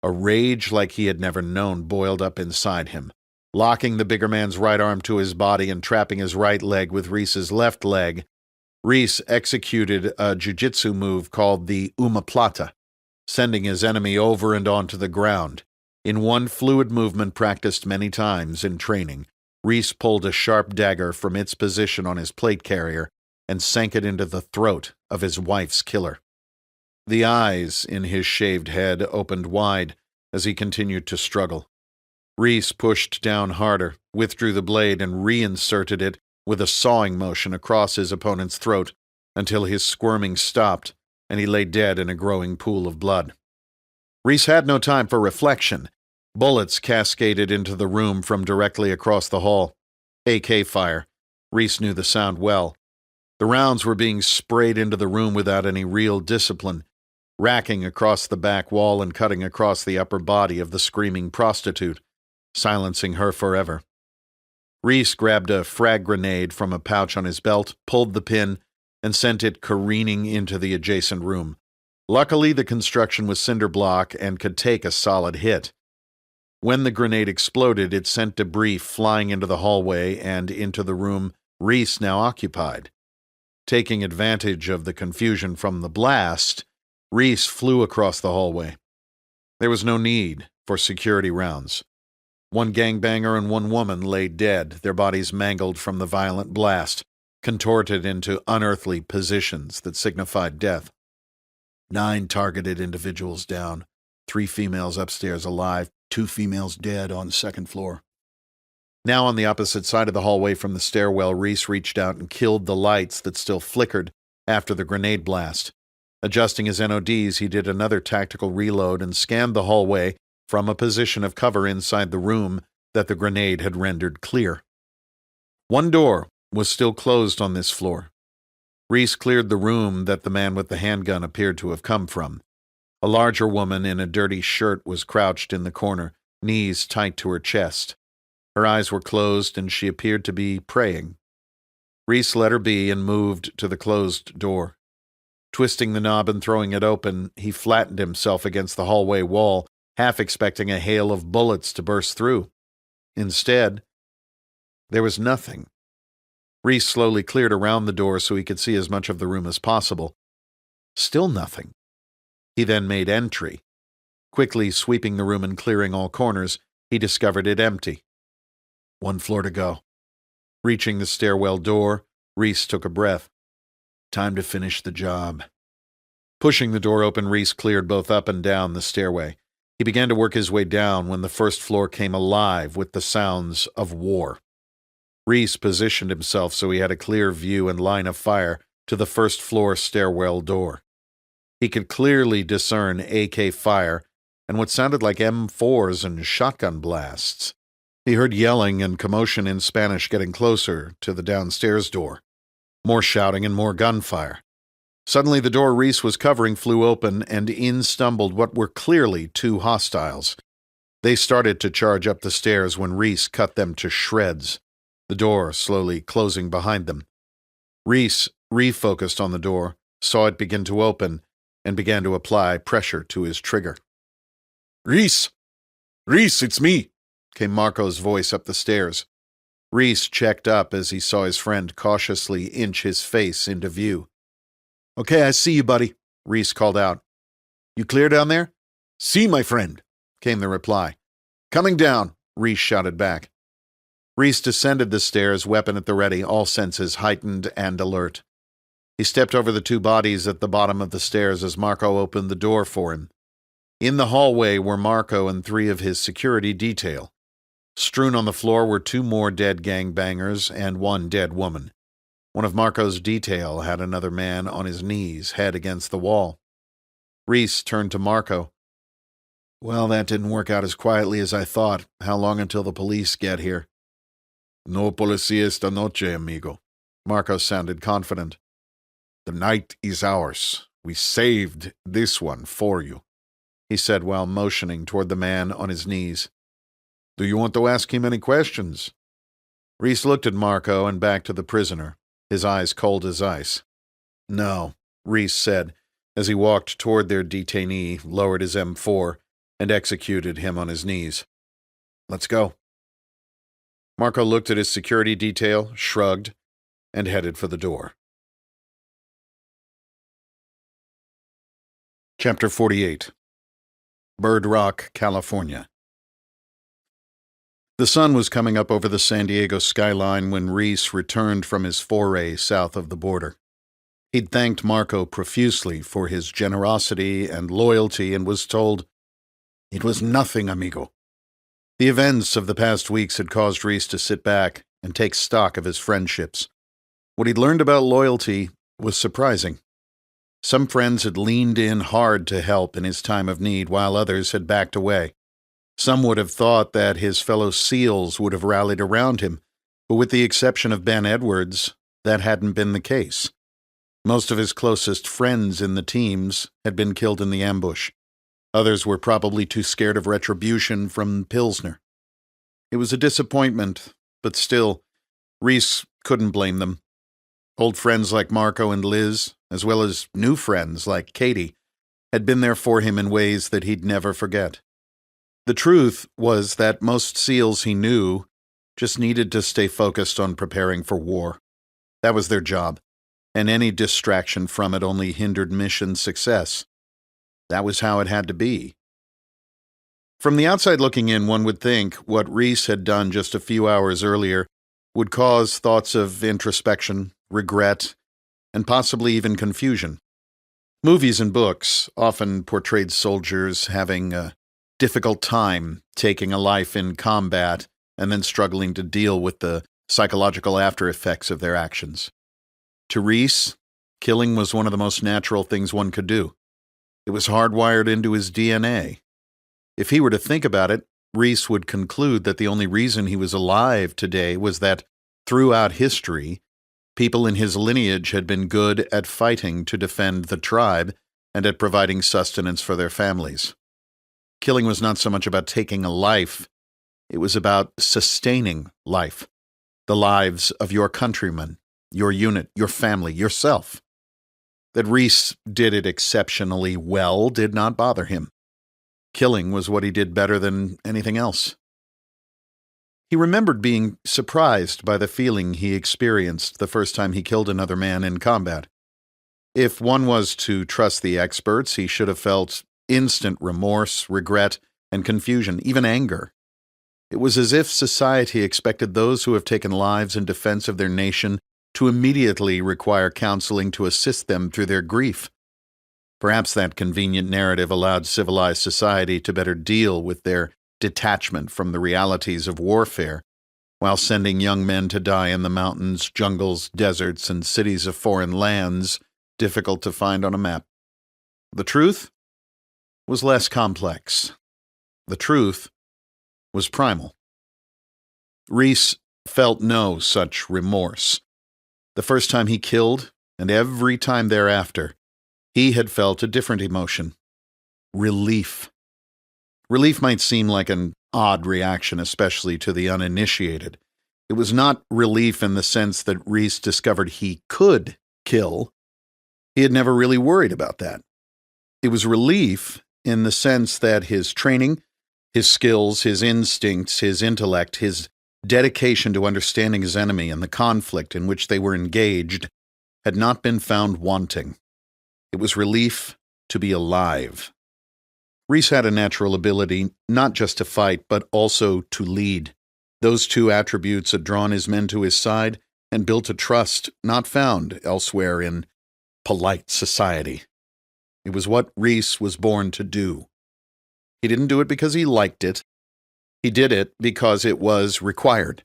A rage like he had never known boiled up inside him, locking the bigger man's right arm to his body and trapping his right leg with Reece's left leg. Reece executed a jiu-jitsu move called the omoplata, sending his enemy over and onto the ground. In one fluid movement practiced many times in training, Reece pulled a sharp dagger from its position on his plate carrier and sank it into the throat of his wife's killer. The eyes in his shaved head opened wide as he continued to struggle. Reece pushed down harder, withdrew the blade, and reinserted it with a sawing motion across his opponent's throat until his squirming stopped and he lay dead in a growing pool of blood. Reece had no time for reflection. Bullets cascaded into the room from directly across the hall. AK fire. Reece knew the sound well. The rounds were being sprayed into the room without any real discipline, racking across the back wall and cutting across the upper body of the screaming prostitute, silencing her forever. Reece grabbed a frag grenade from a pouch on his belt, pulled the pin, and sent it careening into the adjacent room. Luckily, the construction was cinder block and could take a solid hit. When the grenade exploded, it sent debris flying into the hallway and into the room Reece now occupied. Taking advantage of the confusion from the blast, Reece flew across the hallway. There was no need for security rounds. One gangbanger and one woman lay dead, their bodies mangled from the violent blast, contorted into unearthly positions that signified death. 9 targeted individuals down, 3 females upstairs alive, 2 females dead on the second floor. Now on the opposite side of the hallway from the stairwell, Reece reached out and killed the lights that still flickered after the grenade blast. Adjusting his NODs, he did another tactical reload and scanned the hallway from a position of cover inside the room that the grenade had rendered clear. One door was still closed on this floor. Reece cleared the room that the man with the handgun appeared to have come from. A larger woman in a dirty shirt was crouched in the corner, knees tight to her chest. Her eyes were closed, and she appeared to be praying. Reece let her be and moved to the closed door. Twisting the knob and throwing it open, he flattened himself against the hallway wall, half expecting a hail of bullets to burst through. Instead, there was nothing. Reece slowly cleared around the door so he could see as much of the room as possible. Still nothing. He then made entry. Quickly sweeping the room and clearing all corners, he discovered it empty. 1 floor to go. Reaching the stairwell door, Reece took a breath. Time to finish the job. Pushing the door open, Reece cleared both up and down the stairway. He began to work his way down when the first floor came alive with the sounds of war. Reece positioned himself so he had a clear view and line of fire to the first floor stairwell door. He could clearly discern AK fire and what sounded like M4s and shotgun blasts. He heard yelling and commotion in Spanish getting closer to the downstairs door. More shouting and more gunfire. Suddenly the door Reece was covering flew open, and in stumbled what were clearly 2 hostiles. They started to charge up the stairs when Reece cut them to shreds, the door slowly closing behind them. Reece refocused on the door, saw it begin to open, and began to apply pressure to his trigger. Reece! Reece, it's me! Came Marco's voice up the stairs. Reece checked up as he saw his friend cautiously inch his face into view. Okay, I see you, buddy, Reece called out. You clear down there? See, my friend, came the reply. Coming down, Reece shouted back. Reece descended the stairs, weapon at the ready, all senses heightened and alert. He stepped over the two bodies at the bottom of the stairs as Marco opened the door for him. In the hallway were Marco and 3 of his security detail. Strewn on the floor were 2 more dead gangbangers and 1 dead woman. One of Marco's detail had another man on his knees, head against the wall. Reece turned to Marco. "Well, that didn't work out as quietly as I thought. How long until the police get here?" "No policía esta noche, amigo." Marco sounded confident. "The night is ours. We saved this one for you," he said while motioning toward the man on his knees. "Do you want to ask him any questions?" Reece looked at Marco and back to the prisoner, his eyes cold as ice. "No," Reece said, as he walked toward their detainee, lowered his M4, and executed him on his knees. "Let's go." Marco looked at his security detail, shrugged, and headed for the door. Chapter 48. Bird Rock, California. The sun was coming up over the San Diego skyline when Reece returned from his foray south of the border. He'd thanked Marco profusely for his generosity and loyalty and was told, "It was nothing, amigo." The events of the past weeks had caused Reece to sit back and take stock of his friendships. What he'd learned about loyalty was surprising. Some friends had leaned in hard to help in his time of need, while others had backed away. Some would have thought that his fellow SEALs would have rallied around him, but with the exception of Ben Edwards, that hadn't been the case. Most of his closest friends in the teams had been killed in the ambush. Others were probably too scared of retribution from Pilsner. It was a disappointment, but still, Reece couldn't blame them. Old friends like Marco and Liz, as well as new friends like Katie, had been there for him in ways that he'd never forget. The truth was that most SEALs he knew just needed to stay focused on preparing for war. That was their job, and any distraction from it only hindered mission success. That was how it had to be. From the outside looking in, one would think what Reece had done just a few hours earlier would cause thoughts of introspection, regret, and possibly even confusion. Movies and books often portrayed soldiers having a difficult time taking a life in combat and then struggling to deal with the psychological after effects of their actions. To Reece, killing was one of the most natural things one could do. It was hardwired into his DNA. If he were to think about it, Reece would conclude that the only reason he was alive today was that, throughout history, people in his lineage had been good at fighting to defend the tribe and at providing sustenance for their families. Killing was not so much about taking a life, it was about sustaining life, the lives of your countrymen, your unit, your family, yourself. That Reece did it exceptionally well did not bother him. Killing was what he did better than anything else. He remembered being surprised by the feeling he experienced the first time he killed another man in combat. If one was to trust the experts, he should have felt instant remorse, regret, and confusion, even anger. It was as if society expected those who have taken lives in defense of their nation to immediately require counseling to assist them through their grief. Perhaps that convenient narrative allowed civilized society to better deal with their detachment from the realities of warfare, while sending young men to die in the mountains, jungles, deserts, and cities of foreign lands difficult to find on a map. The truth was less complex. The truth was primal. Reece felt no such remorse. The first time he killed, and every time thereafter, he had felt a different emotion. Relief. Relief might seem like an odd reaction, especially to the uninitiated. It was not relief in the sense that Reece discovered he could kill. He had never really worried about that. It was relief in the sense that his training, his skills, his instincts, his intellect, his dedication to understanding his enemy and the conflict in which they were engaged had not been found wanting. It was relief to be alive. Reece had a natural ability not just to fight, but also to lead. Those two attributes had drawn his men to his side and built a trust not found elsewhere in polite society. It was what Reece was born to do. He didn't do it because he liked it. He did it because it was required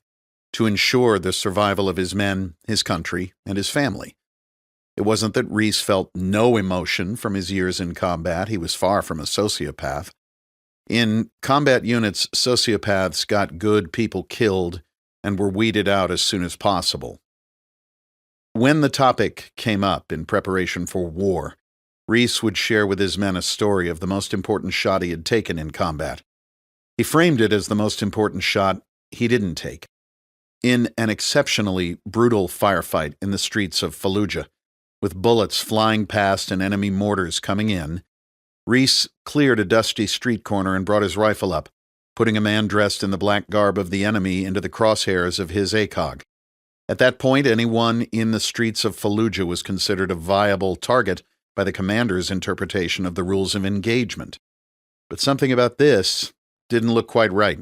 to ensure the survival of his men, his country, and his family. It wasn't that Reece felt no emotion from his years in combat. He was far from a sociopath. In combat units, sociopaths got good people killed and were weeded out as soon as possible. When the topic came up in preparation for war, Reece would share with his men a story of the most important shot he had taken in combat. He framed it as the most important shot he didn't take. In an exceptionally brutal firefight in the streets of Fallujah, with bullets flying past and enemy mortars coming in, Reece cleared a dusty street corner and brought his rifle up, putting a man dressed in the black garb of the enemy into the crosshairs of his ACOG. At that point, anyone in the streets of Fallujah was considered a viable target by the commander's interpretation of the rules of engagement. But something about this didn't look quite right.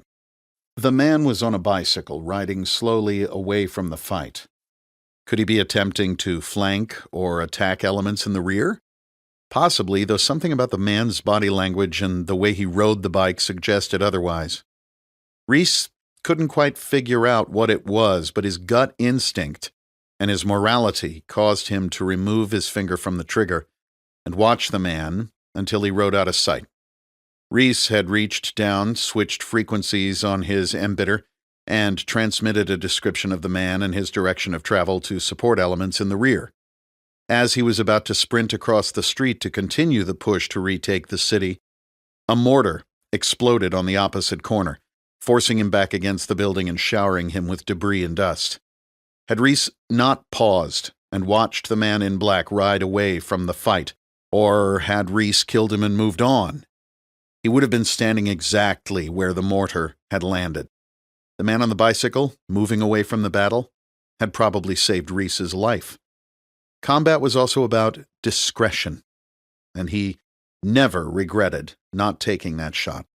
The man was on a bicycle, riding slowly away from the fight. Could he be attempting to flank or attack elements in the rear? Possibly, though something about the man's body language and the way he rode the bike suggested otherwise. Reece couldn't quite figure out what it was, but his gut instinct and his morality caused him to remove his finger from the trigger and watch the man until he rode out of sight. Reece had reached down, switched frequencies on his emitter, and transmitted a description of the man and his direction of travel to support elements in the rear. As he was about to sprint across the street to continue the push to retake the city, a mortar exploded on the opposite corner, forcing him back against the building and showering him with debris and dust. Had Reece not paused and watched the man in black ride away from the fight, or had Reece killed him and moved on, he would have been standing exactly where the mortar had landed. The man on the bicycle, moving away from the battle, had probably saved Reece's life. Combat was also about discretion, and he never regretted not taking that shot.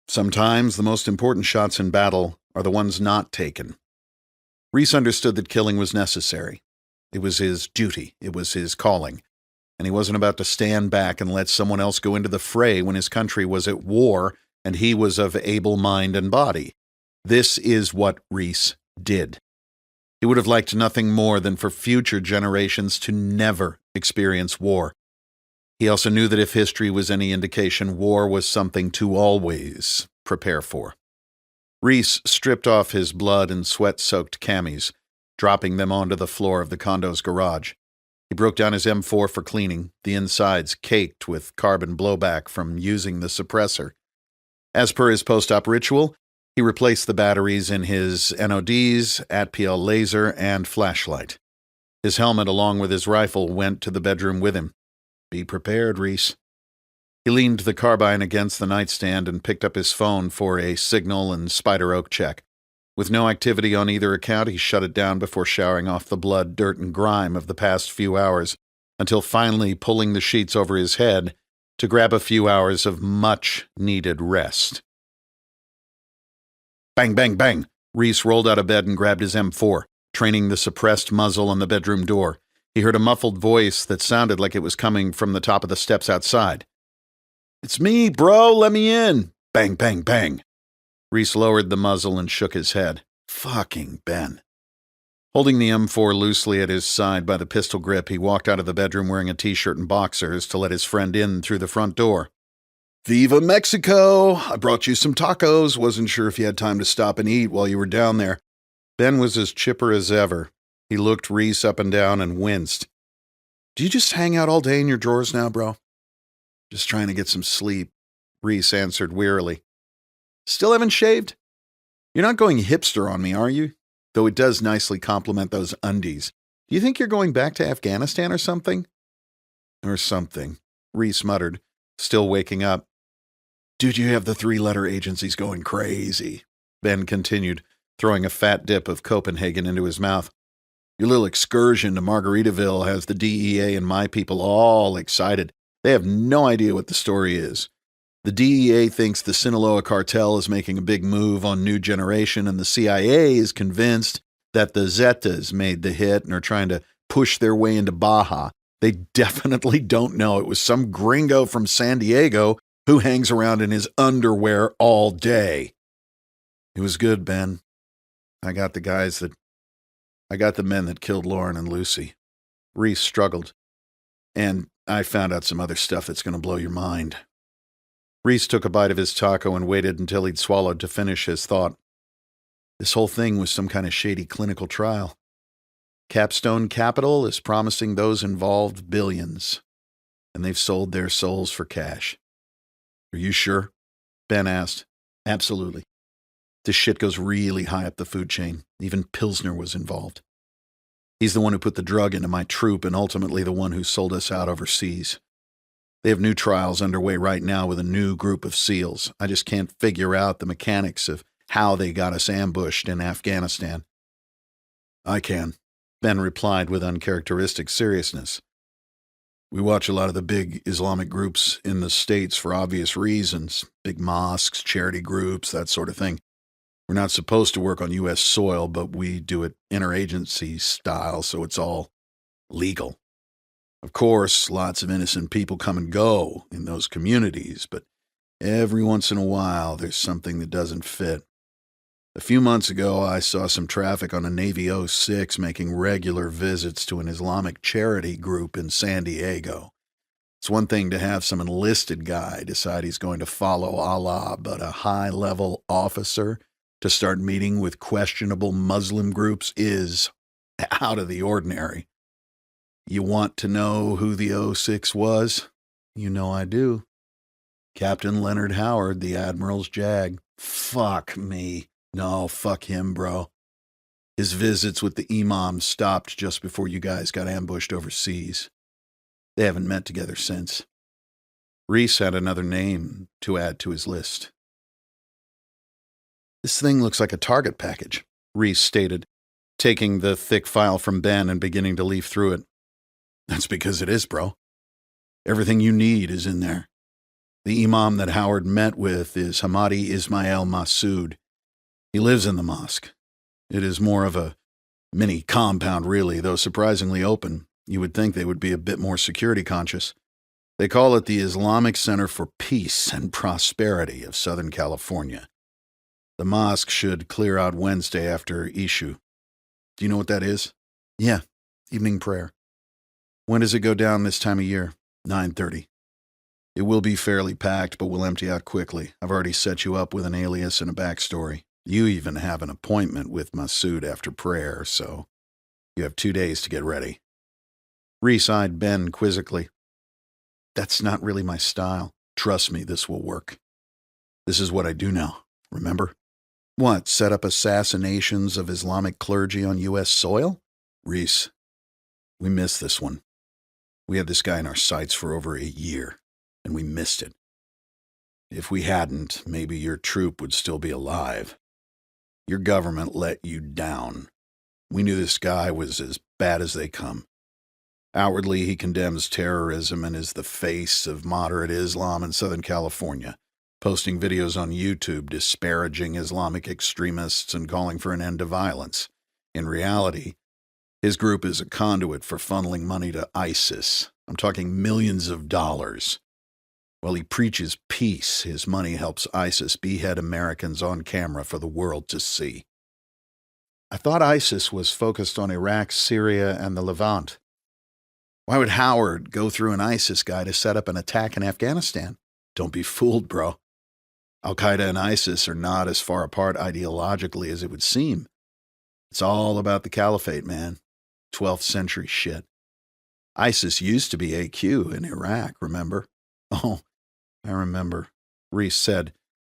Sometimes the most important shots in battle are the ones not taken. Reece understood that killing was necessary. It was his duty. It was his calling. And he wasn't about to stand back and let someone else go into the fray when his country was at war and he was of able mind and body. This is what Reece did. He would have liked nothing more than for future generations to never experience war. He also knew that if history was any indication, war was something to always prepare for. Reece stripped off his blood and sweat-soaked camis, dropping them onto the floor of the condo's garage. He broke down his M4 for cleaning, the insides caked with carbon blowback from using the suppressor. As per his post-op ritual, he replaced the batteries in his NODs, ATPL laser, and flashlight. His helmet, along with his rifle, went to the bedroom with him. Be prepared, Reece. He leaned the carbine against the nightstand and picked up his phone for a signal and Spider Oak check. With no activity on either account, he shut it down before showering off the blood, dirt, and grime of the past few hours, until finally pulling the sheets over his head to grab a few hours of much-needed rest. Bang, bang, bang! Reece rolled out of bed and grabbed his M4, training the suppressed muzzle on the bedroom door. He heard a muffled voice that sounded like it was coming from the top of the steps outside. "It's me, bro! Let me in!" Bang, bang, bang! Reece lowered the muzzle and shook his head. Fucking Ben. Holding the M4 loosely at his side by the pistol grip, he walked out of the bedroom wearing a t-shirt and boxers to let his friend in through the front door. "Viva Mexico! I brought you some tacos. Wasn't sure if you had time to stop and eat while you were down there." Ben was as chipper as ever. He looked Reece up and down and winced. "Do you just hang out all day in your drawers now, bro?" "Just trying to get some sleep," Reece answered wearily. "Still haven't shaved? You're not going hipster on me, are you? Though it does nicely complement those undies. Do you think you're going back to Afghanistan or something?" "Or something," Reece muttered, still waking up. "Dude, you have the three-letter agencies going crazy," Ben continued, throwing a fat dip of Copenhagen into his mouth. "Your little excursion to Margaritaville has the DEA and my people all excited. They have no idea what the story is. The DEA thinks the Sinaloa cartel is making a big move on New Generation, and the CIA is convinced that the Zetas made the hit and are trying to push their way into Baja. They definitely don't know it was some gringo from San Diego who hangs around in his underwear all day. It was good, Ben. I got the men that killed Lauren and Lucy. Reece struggled. And I found out some other stuff that's going to blow your mind. Reece took a bite of his taco and waited until he'd swallowed to finish his thought. This whole thing was some kind of shady clinical trial. Capstone Capital is promising those involved billions, and they've sold their souls for cash. Are you sure? Ben asked. Absolutely. This shit goes really high up the food chain. Even Pilsner was involved. He's the one who put the drug into my troop and ultimately the one who sold us out overseas. They have new trials underway right now with a new group of SEALs. I just can't figure out the mechanics of how they got us ambushed in Afghanistan. I can, Ben replied with uncharacteristic seriousness. We watch a lot of the big Islamic groups in the States for obvious reasons. Big mosques, charity groups, that sort of thing. We're not supposed to work on U.S. soil, but we do it interagency style, so it's all legal. Of course, lots of innocent people come and go in those communities, but every once in a while there's something that doesn't fit. A few months ago, I saw some traffic on a Navy 06 making regular visits to an Islamic charity group in San Diego. It's one thing to have some enlisted guy decide he's going to follow Allah, but a high-level officer to start meeting with questionable Muslim groups is out of the ordinary. You want to know who the 06 was? You know I do. Captain Leonard Howard, the Admiral's Jag. Fuck me. No, fuck him, bro. His visits with the imam stopped just before you guys got ambushed overseas. They haven't met together since. Reece had another name to add to his list. This thing looks like a target package, Reece stated, taking the thick file from Ben and beginning to leaf through it. That's because it is, bro. Everything you need is in there. The imam that Howard met with is Hamadi Ismail Massoud. He lives in the mosque. It is more of a mini compound, really, though surprisingly open. You would think they would be a bit more security conscious. They call it the Islamic Center for Peace and Prosperity of Southern California. The mosque should clear out Wednesday after Ishu. Do you know what that is? Yeah, evening prayer. When does it go down this time of year? 9:30. It will be fairly packed, but we'll empty out quickly. I've already set you up with an alias and a backstory. You even have an appointment with Massoud after prayer, so you have 2 days to get ready. Reece eyed Ben quizzically. That's not really my style. Trust me, this will work. This is what I do now, remember? What, set up assassinations of Islamic clergy on U.S. soil? Reece, we missed this one. We had this guy in our sights for over a year, and we missed it. If we hadn't, maybe your troop would still be alive. Your government let you down. We knew this guy was as bad as they come. Outwardly, he condemns terrorism and is the face of moderate Islam in Southern California, posting videos on YouTube disparaging Islamic extremists and calling for an end to violence. In reality, his group is a conduit for funneling money to ISIS. I'm talking millions of dollars. While he preaches peace, his money helps ISIS behead Americans on camera for the world to see. I thought ISIS was focused on Iraq, Syria, and the Levant. Why would Howard go through an ISIS guy to set up an attack in Afghanistan? Don't be fooled, bro. Al-Qaeda and ISIS are not as far apart ideologically as it would seem. It's all about the caliphate, man. 12th century shit. ISIS used to be AQ in Iraq, remember? Oh, I remember, Reece said,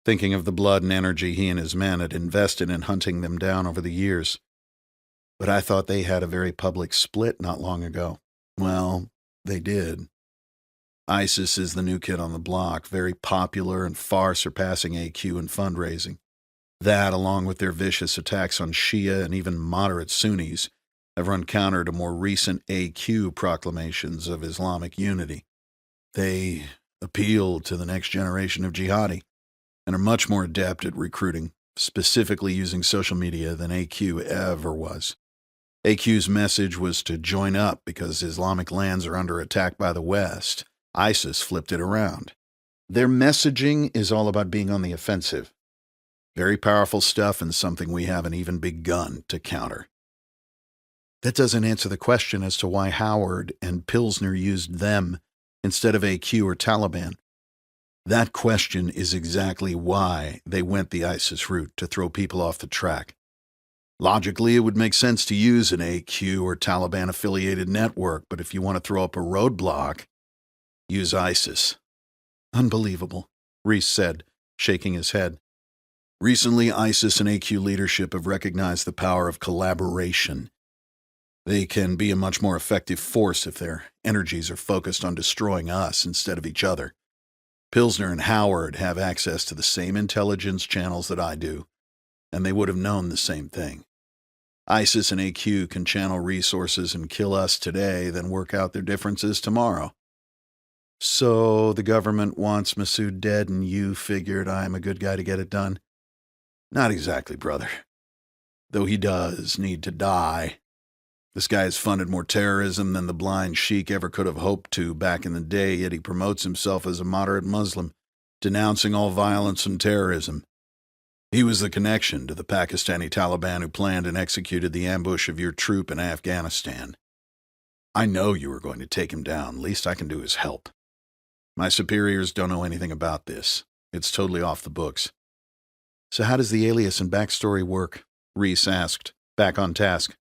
thinking of the blood and energy he and his men had invested in hunting them down over the years. But I thought they had a very public split not long ago. Well, they did. ISIS is the new kid on the block, very popular and far surpassing AQ in fundraising. That, along with their vicious attacks on Shia and even moderate Sunnis, have run counter to more recent AQ proclamations of Islamic unity. They appeal to the next generation of jihadi and are much more adept at recruiting, specifically using social media, than AQ ever was. AQ's message was to join up because Islamic lands are under attack by the West. ISIS flipped it around. Their messaging is all about being on the offensive. Very powerful stuff and something we haven't even begun to counter. That doesn't answer the question as to why Howard and Pilsner used them instead of AQ or Taliban. That question is exactly why they went the ISIS route, to throw people off the track. Logically, it would make sense to use an AQ or Taliban-affiliated network, but if you want to throw up a roadblock, use ISIS. Unbelievable, Reece said, shaking his head. Recently, ISIS and AQ leadership have recognized the power of collaboration. They can be a much more effective force if their energies are focused on destroying us instead of each other. Pilsner and Howard have access to the same intelligence channels that I do, and they would have known the same thing. ISIS and AQ can channel resources and kill us today, then work out their differences tomorrow. So the government wants Masood dead, and you figured I'm a good guy to get it done? Not exactly, brother. Though he does need to die. This guy has funded more terrorism than the blind sheik ever could have hoped to back in the day, yet he promotes himself as a moderate Muslim, denouncing all violence and terrorism. He was the connection to the Pakistani Taliban who planned and executed the ambush of your troop in Afghanistan. I know you were going to take him down. Least I can do is help. My superiors don't know anything about this. It's totally off the books. So how does the alias and backstory work? Reece asked, back on task.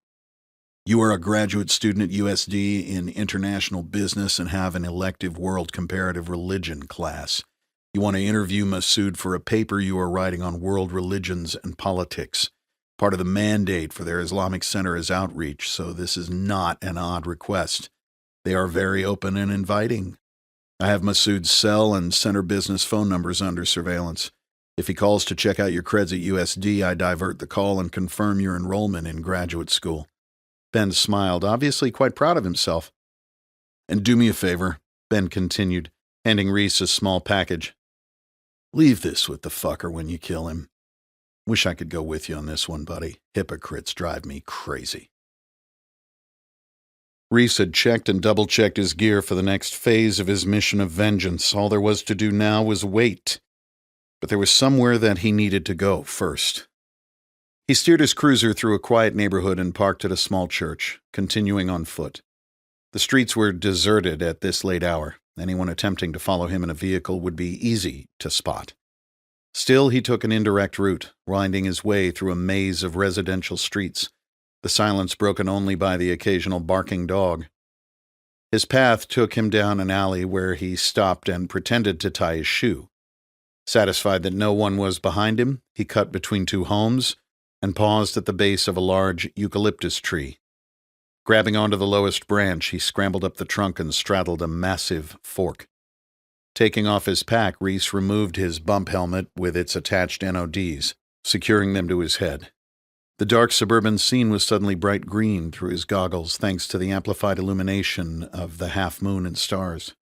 You are a graduate student at USD in international business and have an elective world comparative religion class. You want to interview Masood for a paper you are writing on world religions and politics. Part of the mandate for their Islamic Center is outreach, so this is not an odd request. They are very open and inviting. I have Masood's cell and center business phone numbers under surveillance. If he calls to check out your creds at USD, I divert the call and confirm your enrollment in graduate school. Ben smiled, obviously quite proud of himself. And do me a favor, Ben continued, handing Reece a small package. Leave this with the fucker when you kill him. Wish I could go with you on this one, buddy. Hypocrites drive me crazy. Reece had checked and double-checked his gear for the next phase of his mission of vengeance. All there was to do now was wait. But there was somewhere that he needed to go first. He steered his cruiser through a quiet neighborhood and parked at a small church, continuing on foot. The streets were deserted at this late hour. Anyone attempting to follow him in a vehicle would be easy to spot. Still, he took an indirect route, winding his way through a maze of residential streets, the silence broken only by the occasional barking dog. His path took him down an alley where he stopped and pretended to tie his shoe. Satisfied that no one was behind him, he cut between two homes and paused at the base of a large eucalyptus tree. Grabbing onto the lowest branch, he scrambled up the trunk and straddled a massive fork. Taking off his pack, Reece removed his bump helmet with its attached NODs, securing them to his head. The dark suburban scene was suddenly bright green through his goggles, thanks to the amplified illumination of the half-moon and stars.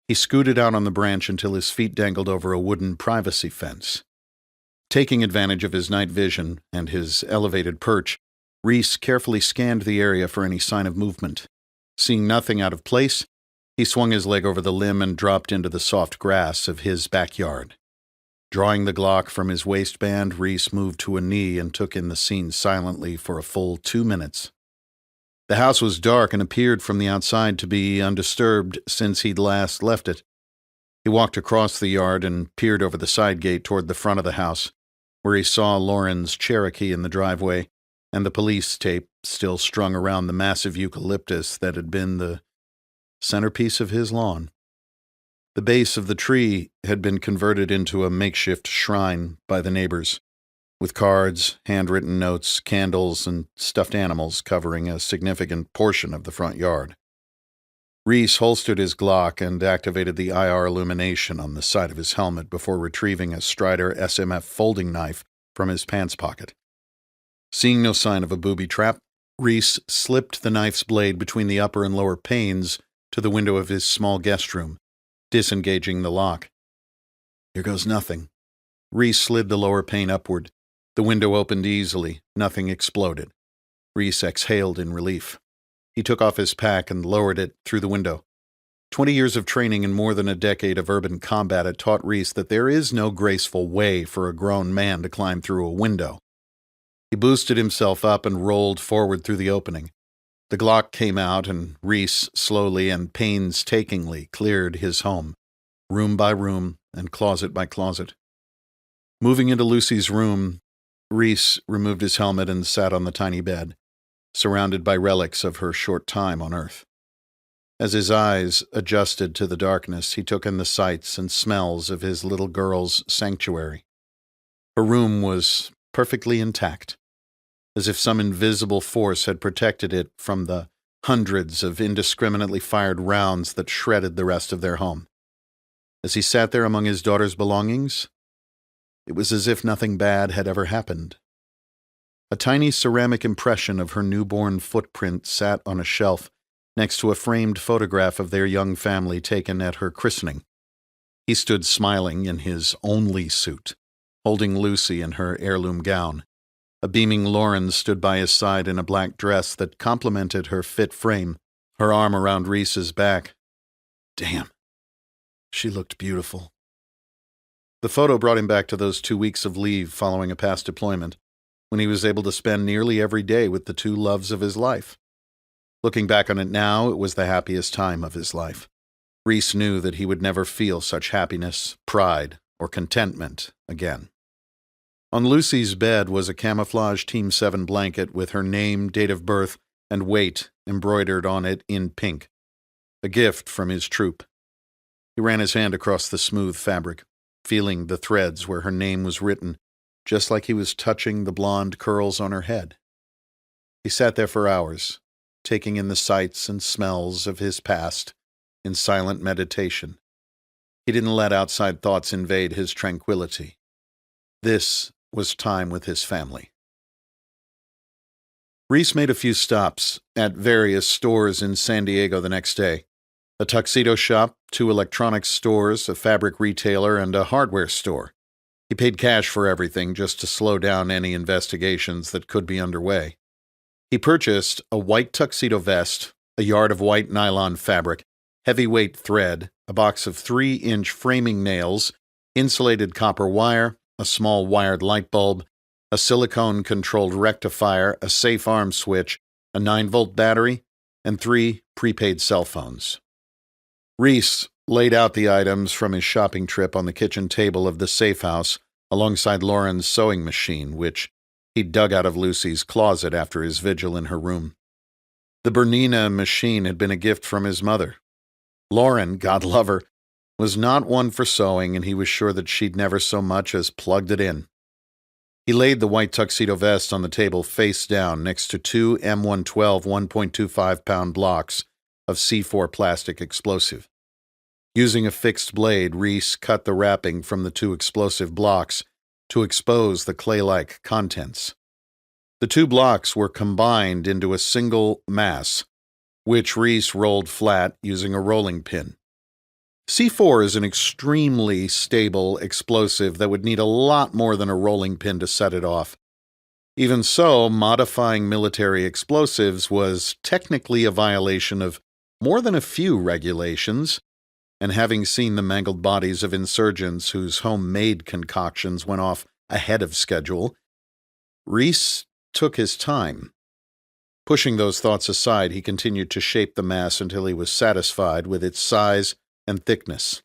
He scooted out on the branch until his feet dangled over a wooden privacy fence. Taking advantage of his night vision and his elevated perch, Reece carefully scanned the area for any sign of movement. Seeing nothing out of place, he swung his leg over the limb and dropped into the soft grass of his backyard. Drawing the Glock from his waistband, Reece moved to a knee and took in the scene silently for a full 2 minutes. The house was dark and appeared from the outside to be undisturbed since he'd last left it. He walked across the yard and peered over the side gate toward the front of the house, where he saw Lauren's Cherokee in the driveway and the police tape still strung around the massive eucalyptus that had been the centerpiece of his lawn. The base of the tree had been converted into a makeshift shrine by the neighbors, with cards, handwritten notes, candles, and stuffed animals covering a significant portion of the front yard. Reece holstered his Glock and activated the IR illumination on the side of his helmet before retrieving a Strider SMF folding knife from his pants pocket. Seeing no sign of a booby trap, Reece slipped the knife's blade between the upper and lower panes to the window of his small guest room, disengaging the lock. Here goes nothing. Reece slid the lower pane upward. The window opened easily. Nothing exploded. Reece exhaled in relief. He took off his pack and lowered it through the window. 20 years of training and more than a decade of urban combat had taught Reece that there is no graceful way for a grown man to climb through a window. He boosted himself up and rolled forward through the opening. The Glock came out, and Reece slowly and painstakingly cleared his home, room by room and closet by closet. Moving into Lucy's room, Reece removed his helmet and sat on the tiny bed, surrounded by relics of her short time on Earth. As his eyes adjusted to the darkness, he took in the sights and smells of his little girl's sanctuary. Her room was perfectly intact, as if some invisible force had protected it from the hundreds of indiscriminately fired rounds that shredded the rest of their home. As he sat there among his daughter's belongings, it was as if nothing bad had ever happened. A tiny ceramic impression of her newborn footprint sat on a shelf next to a framed photograph of their young family taken at her christening. He stood smiling in his only suit, holding Lucy in her heirloom gown. A beaming Lauren stood by his side in a black dress that complemented her fit frame, her arm around Reece's back. Damn, she looked beautiful. The photo brought him back to those 2 weeks of leave following a past deployment, when he was able to spend nearly every day with the two loves of his life. Looking back on it now, it was the happiest time of his life. Reece knew that he would never feel such happiness, pride, or contentment again. On Lucy's bed was a camouflage Team 7 blanket with her name, date of birth, and weight embroidered on it in pink, a gift from his troop. He ran his hand across the smooth fabric, feeling the threads where her name was written, just like he was touching the blonde curls on her head. He sat there for hours, taking in the sights and smells of his past in silent meditation. He didn't let outside thoughts invade his tranquility. This was time with his family. Reece made a few stops at various stores in San Diego the next day. A tuxedo shop, 2 electronics stores, a fabric retailer, and a hardware store. He paid cash for everything just to slow down any investigations that could be underway. He purchased a white tuxedo vest, a yard of white nylon fabric, heavyweight thread, a box of 3-inch framing nails, insulated copper wire, a small wired light bulb, a silicone-controlled rectifier, a safe arm switch, a 9-volt battery, and 3 prepaid cell phones. Reece laid out the items from his shopping trip on the kitchen table of the safe house alongside Lauren's sewing machine, which he dug out of Lucy's closet after his vigil in her room. The Bernina machine had been a gift from his mother. Lauren, God love her, was not one for sewing, and he was sure that she'd never so much as plugged it in. He laid the white tuxedo vest on the table face down next to 2 M112 1.25-pound blocks of C4 plastic explosive. Using a fixed blade, Reece cut the wrapping from the 2 explosive blocks to expose the clay-like contents. The 2 blocks were combined into a single mass, which Reece rolled flat using a rolling pin. C4 is an extremely stable explosive that would need a lot more than a rolling pin to set it off. Even so, modifying military explosives was technically a violation of more than a few regulations, and having seen the mangled bodies of insurgents whose homemade concoctions went off ahead of schedule, Reece took his time. Pushing those thoughts aside, he continued to shape the mass until he was satisfied with its size and thickness.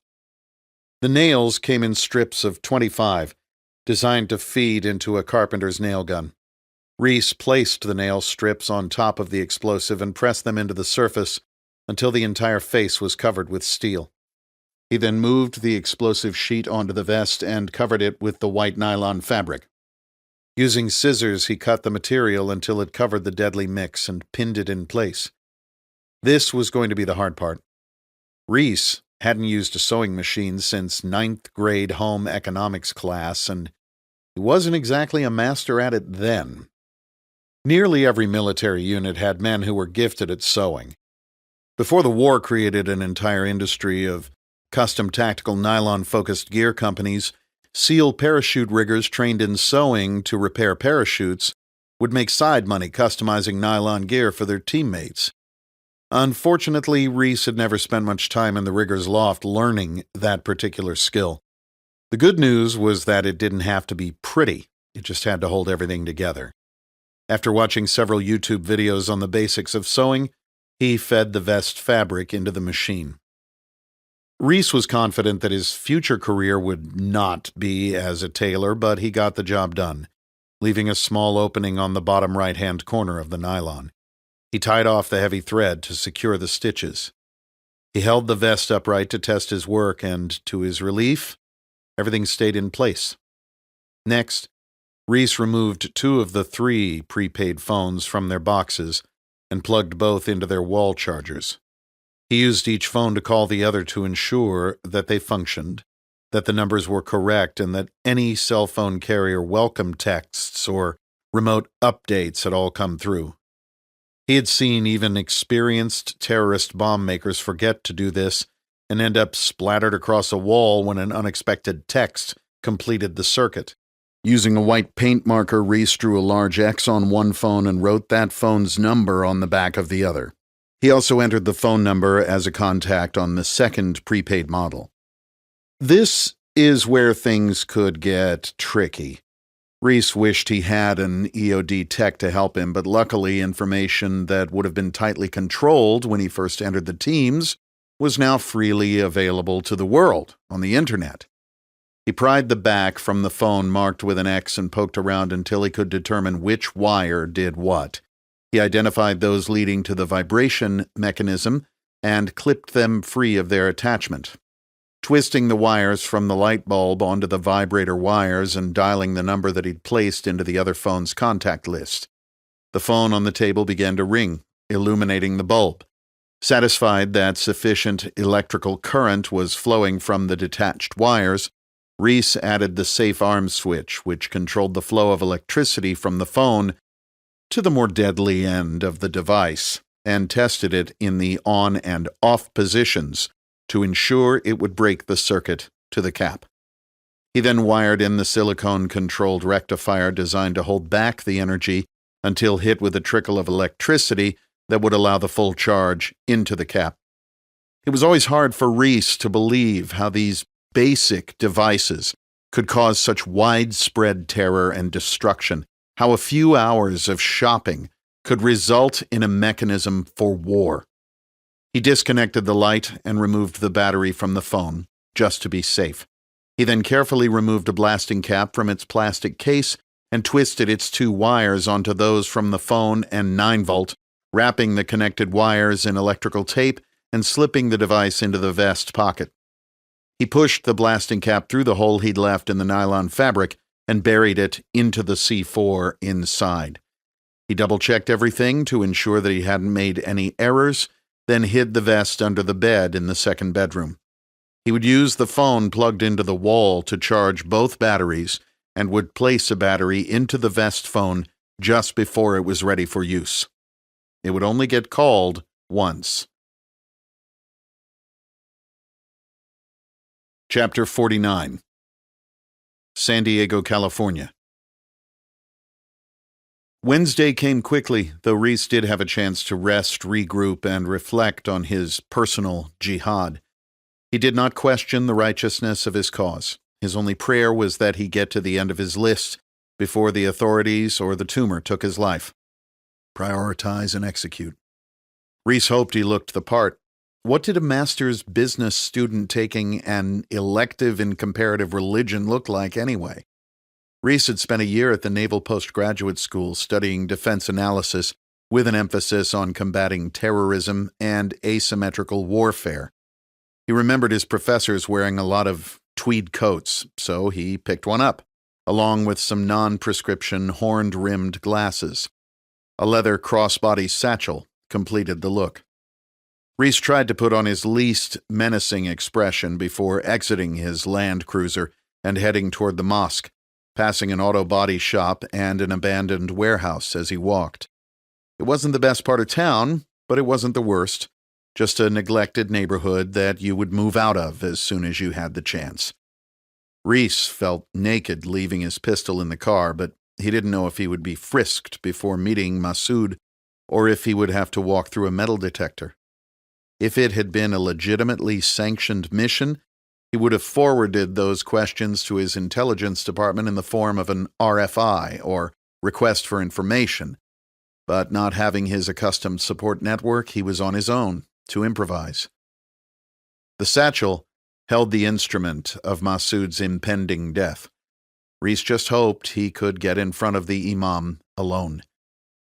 The nails came in strips of 25, designed to feed into a carpenter's nail gun. Reece placed the nail strips on top of the explosive and pressed them into the surface until the entire face was covered with steel. He then moved the explosive sheet onto the vest and covered it with the white nylon fabric. Using scissors, he cut the material until it covered the deadly mix and pinned it in place. This was going to be the hard part. Reece hadn't used a sewing machine since 9th grade home economics class, and he wasn't exactly a master at it then. Nearly every military unit had men who were gifted at sewing. Before the war created an entire industry of custom tactical nylon-focused gear companies, SEAL parachute riggers trained in sewing to repair parachutes would make side money customizing nylon gear for their teammates. Unfortunately, Reece had never spent much time in the rigger's loft learning that particular skill. The good news was that it didn't have to be pretty. It just had to hold everything together. After watching several YouTube videos on the basics of sewing, he fed the vest fabric into the machine. Reece was confident that his future career would not be as a tailor, but he got the job done, leaving a small opening on the bottom right-hand corner of the nylon. He tied off the heavy thread to secure the stitches. He held the vest upright to test his work, and to his relief, everything stayed in place. Next, Reece removed 2 of the 3 prepaid phones from their boxes and plugged both into their wall chargers. He used each phone to call the other to ensure that they functioned, that the numbers were correct, and that any cell phone carrier welcome texts or remote updates had all come through. He had seen even experienced terrorist bomb makers forget to do this and end up splattered across a wall when an unexpected text completed the circuit. Using a white paint marker, Reece drew a large X on one phone and wrote that phone's number on the back of the other. He also entered the phone number as a contact on the second prepaid model. This is where things could get tricky. Reece wished he had an EOD tech to help him, but luckily information that would have been tightly controlled when he first entered the teams was now freely available to the world on the internet. He pried the back from the phone marked with an X and poked around until he could determine which wire did what. He identified those leading to the vibration mechanism and clipped them free of their attachment. Twisting the wires from the light bulb onto the vibrator wires and dialing the number that he'd placed into the other phone's contact list. The phone on the table began to ring, illuminating the bulb. Satisfied that sufficient electrical current was flowing from the detached wires, Reece added the safe arm switch, which controlled the flow of electricity from the phone to the more deadly end of the device, and tested it in the on and off positions to ensure it would break the circuit to the cap. He then wired in the silicone-controlled rectifier designed to hold back the energy until hit with a trickle of electricity that would allow the full charge into the cap. It was always hard for Reece to believe how these basic devices could cause such widespread terror and destruction, how a few hours of shopping could result in a mechanism for war. He disconnected the light and removed the battery from the phone, just to be safe. He then carefully removed a blasting cap from its plastic case and twisted its 2 wires onto those from the phone and 9-volt, wrapping the connected wires in electrical tape and slipping the device into the vest pocket. He pushed the blasting cap through the hole he'd left in the nylon fabric and buried it into the C4 inside. He double-checked everything to ensure that he hadn't made any errors, then hid the vest under the bed in the second bedroom. He would use the phone plugged into the wall to charge both batteries and would place a battery into the vest phone just before it was ready for use. It would only get called once. Chapter 49. San Diego, California. Wednesday came quickly, though Reece did have a chance to rest, regroup, and reflect on his personal jihad. He did not question the righteousness of his cause. His only prayer was that he get to the end of his list before the authorities or the tumor took his life. Prioritize and execute. Reece hoped he looked the part. What did a master's business student taking an elective in comparative religion look like anyway? Reece had spent a year at the Naval Postgraduate School studying defense analysis with an emphasis on combating terrorism and asymmetrical warfare. He remembered his professors wearing a lot of tweed coats, so he picked one up, along with some non-prescription horned-rimmed glasses. A leather crossbody satchel completed the look. Reece tried to put on his least menacing expression before exiting his Land Cruiser and heading toward the mosque, passing an auto body shop and an abandoned warehouse as he walked. It wasn't the best part of town, but it wasn't the worst. Just a neglected neighborhood that you would move out of as soon as you had the chance. Reece felt naked leaving his pistol in the car, but he didn't know if he would be frisked before meeting Masood or if he would have to walk through a metal detector. If it had been a legitimately sanctioned mission, he would have forwarded those questions to his intelligence department in the form of an RFI, or request for information. But not having his accustomed support network, he was on his own to improvise. The satchel held the instrument of Masood's impending death. Reece just hoped he could get in front of the imam alone.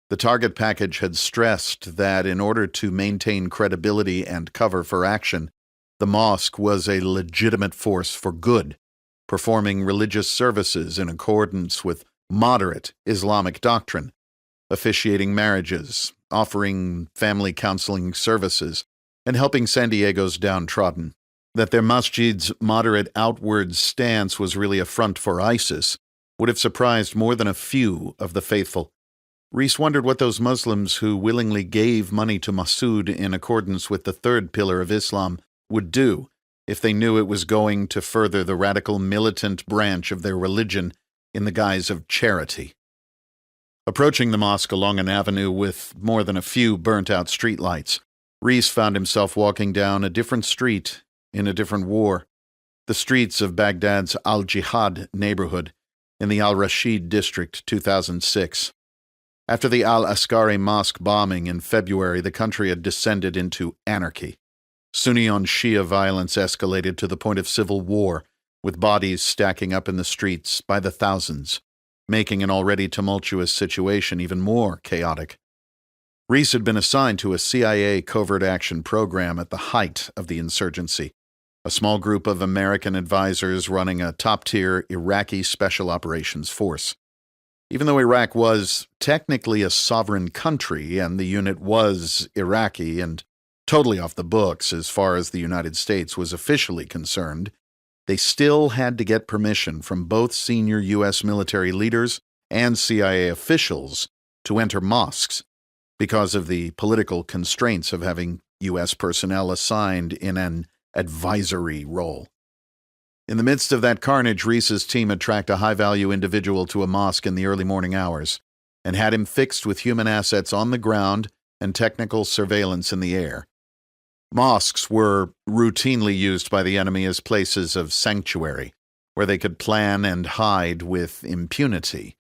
The target package had stressed that in order to maintain credibility and cover for action, the mosque was a legitimate force for good, performing religious services in accordance with moderate Islamic doctrine, officiating marriages, offering family counseling services, and helping San Diego's downtrodden. That their masjid's moderate outward stance was really a front for ISIS would have surprised more than a few of the faithful. Reece wondered what those Muslims who willingly gave money to Masood in accordance with the third pillar of Islam would do if they knew it was going to further the radical militant branch of their religion in the guise of charity. Approaching the mosque along an avenue with more than a few burnt-out streetlights, Reece found himself walking down a different street in a different war, the streets of Baghdad's Al-Jihad neighborhood in the Al-Rashid district, 2006. After the Al-Askari mosque bombing in February, the country had descended into anarchy. Sunni-on-Shia violence escalated to the point of civil war, with bodies stacking up in the streets by the thousands, making an already tumultuous situation even more chaotic. Reece had been assigned to a CIA covert action program at the height of the insurgency, a small group of American advisors running a top-tier Iraqi Special Operations Force. Even though Iraq was technically a sovereign country and the unit was Iraqi and totally off the books as far as the United States was officially concerned, they still had to get permission from both senior U.S. military leaders and CIA officials to enter mosques because of the political constraints of having U.S. personnel assigned in an advisory role. In the midst of that carnage, Reece's team had tracked a high-value individual to a mosque in the early morning hours and had him fixed with human assets on the ground and technical surveillance in the air. Mosques were routinely used by the enemy as places of sanctuary, where they could plan and hide with impunity.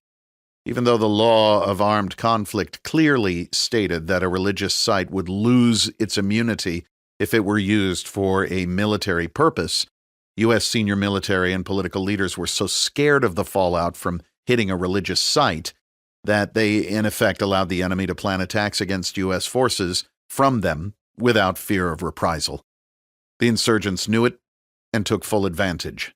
Even though the law of armed conflict clearly stated that a religious site would lose its immunity if it were used for a military purpose, U.S. senior military and political leaders were so scared of the fallout from hitting a religious site that they, in effect, allowed the enemy to plan attacks against U.S. forces from them without fear of reprisal. The insurgents knew it and took full advantage.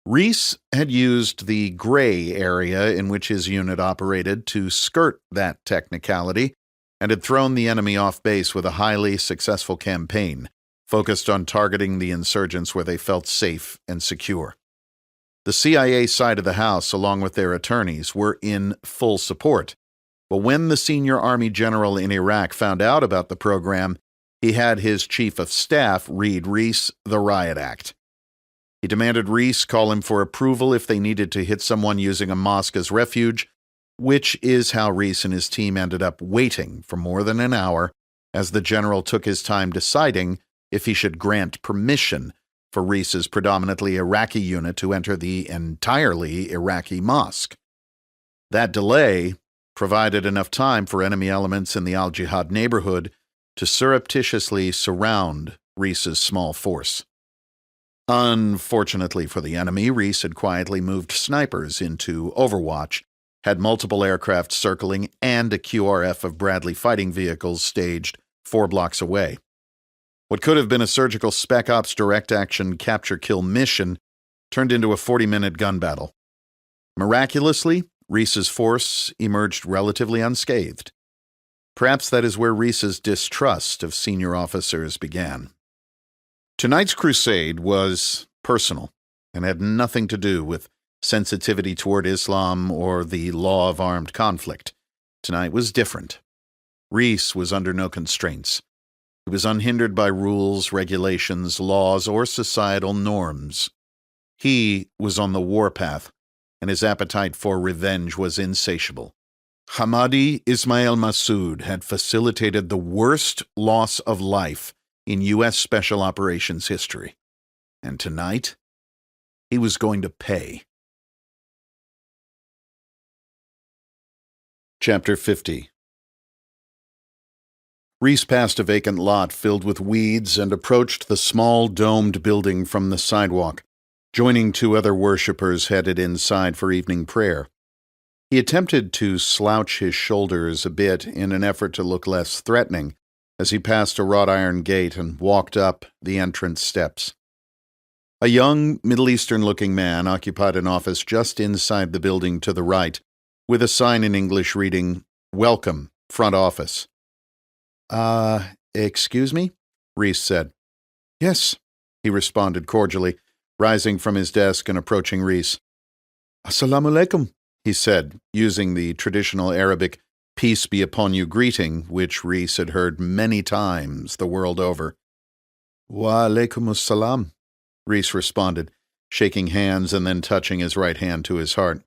Reece had used the gray area in which his unit operated to skirt that technicality and had thrown the enemy off base with a highly successful campaign focused on targeting the insurgents where they felt safe and secure. The CIA side of the house, along with their attorneys, were in full support. But when the senior army general in Iraq found out about the program, he had his chief of staff read Reece the Riot Act. He demanded Reece call him for approval if they needed to hit someone using a mosque as refuge, which is how Reece and his team ended up waiting for more than an hour as the general took his time deciding if he should grant permission for Reece's predominantly Iraqi unit to enter the entirely Iraqi mosque. That delay provided enough time for enemy elements in the Al-Jihad neighborhood to surreptitiously surround Reece's small force. Unfortunately for the enemy, Reece had quietly moved snipers into Overwatch, had multiple aircraft circling, and a QRF of Bradley fighting vehicles staged 4 blocks away. What could have been a surgical Spec Ops direct-action capture-kill mission turned into a 40-minute gun battle. Miraculously, Reece's force emerged relatively unscathed. Perhaps that is where Reece's distrust of senior officers began. Tonight's crusade was personal and had nothing to do with sensitivity toward Islam or the law of armed conflict. Tonight was different. Reece was under no constraints. He was unhindered by rules, regulations, laws, or societal norms. He was on the warpath, and his appetite for revenge was insatiable. Hamadi Ismail Massoud had facilitated the worst loss of life in U.S. Special Operations history. And tonight, he was going to pay. Chapter 50. Reece passed a vacant lot filled with weeds and approached the small domed building from the sidewalk, joining two other worshippers headed inside for evening prayer. He attempted to slouch his shoulders a bit in an effort to look less threatening as he passed a wrought iron gate and walked up the entrance steps. A young, Middle Eastern-looking man occupied an office just inside the building to the right, with a sign in English reading, "Welcome, Front Office." Excuse me? Reece said. Yes, He responded cordially, rising from his desk and approaching Reece. Assalamu alaikum, he said, using the traditional Arabic "peace be upon you" greeting, which Reece had heard many times the world over. Wa alaikum assalam, Reece responded, shaking hands and then touching his right hand to his heart.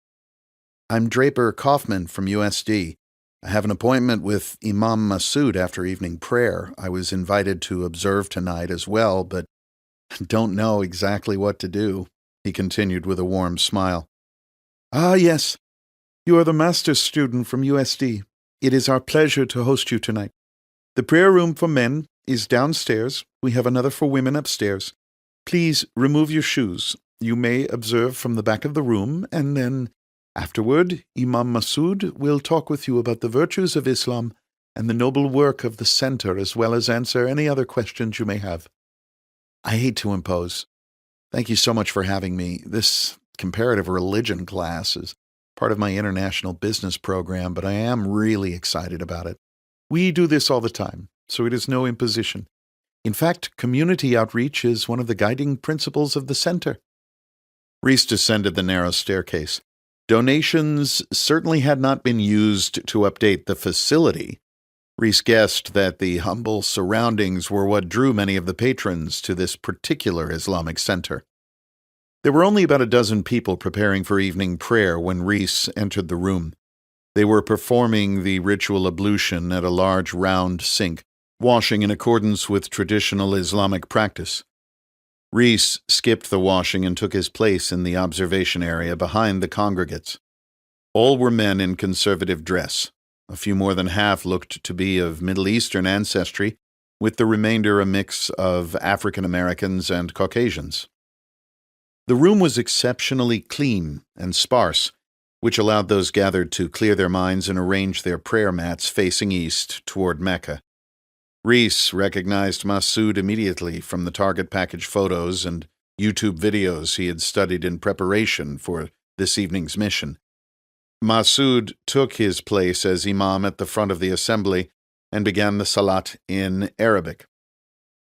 I'm Draper Kaufman from USD. I have an appointment with Imam Massoud after evening prayer. I was invited to observe tonight as well, but don't know exactly what to do, he continued with a warm smile. Ah, yes. You are the master's student from USD. It is our pleasure to host you tonight. The prayer room for men is downstairs. We have another for women upstairs. Please remove your shoes. You may observe from the back of the room, and then afterward, Imam Massoud will talk with you about the virtues of Islam and the noble work of the center, as well as answer any other questions you may have. I hate to impose. Thank you so much for having me. This comparative religion class is part of my international business program, but I am really excited about it. We do this all the time, so it is no imposition. In fact, community outreach is one of the guiding principles of the center. Reece descended the narrow staircase. Donations certainly had not been used to update the facility. Reece guessed that the humble surroundings were what drew many of the patrons to this particular Islamic center. There were only about a dozen people preparing for evening prayer when Reece entered the room. They were performing the ritual ablution at a large round sink, washing in accordance with traditional Islamic practice. Reece skipped the washing and took his place in the observation area behind the congregates. All were men in conservative dress. A few more than half looked to be of Middle Eastern ancestry, with the remainder a mix of African Americans and Caucasians. The room was exceptionally clean and sparse, which allowed those gathered to clear their minds and arrange their prayer mats facing east toward Mecca. Reece recognized Massoud immediately from the target package photos and YouTube videos he had studied in preparation for this evening's mission. Massoud took his place as imam at the front of the assembly and began the salat in Arabic.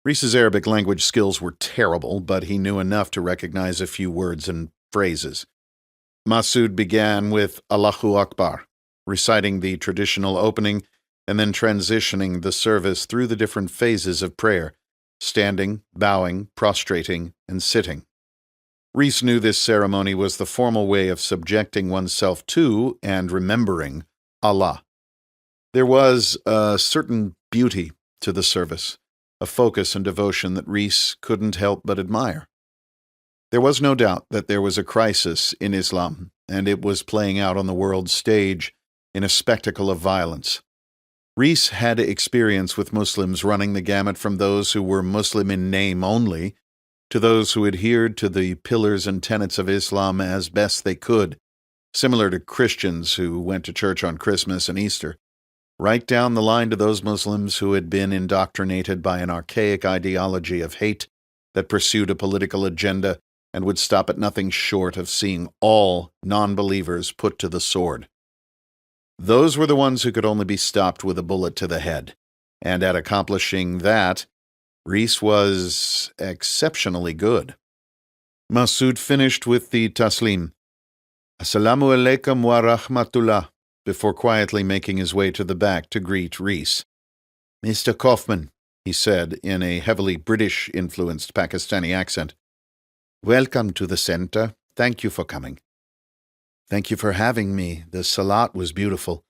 Reece's Arabic language skills were terrible, but he knew enough to recognize a few words and phrases. Massoud began with Allahu Akbar, reciting the traditional opening and then transitioning the service through the different phases of prayer, standing, bowing, prostrating, and sitting. Reece knew this ceremony was the formal way of subjecting oneself to and remembering Allah. There was a certain beauty to the service, a focus and devotion that Reece couldn't help but admire. There was no doubt that there was a crisis in Islam, and it was playing out on the world stage in a spectacle of violence. Reece had experience with Muslims running the gamut from those who were Muslim in name only to those who adhered to the pillars and tenets of Islam as best they could, similar to Christians who went to church on Christmas and Easter, right down the line to those Muslims who had been indoctrinated by an archaic ideology of hate that pursued a political agenda and would stop at nothing short of seeing all non-believers put to the sword. Those were the ones who could only be stopped with a bullet to the head, and at accomplishing that, Reece was exceptionally good. Massoud finished with the taslim, Assalamu alaikum wa rahmatullah, before quietly making his way to the back to greet Reece. Mr. Kaufman, he said in a heavily British-influenced Pakistani accent, welcome to the center. Thank you for coming. Thank you for having me. The salat was beautiful.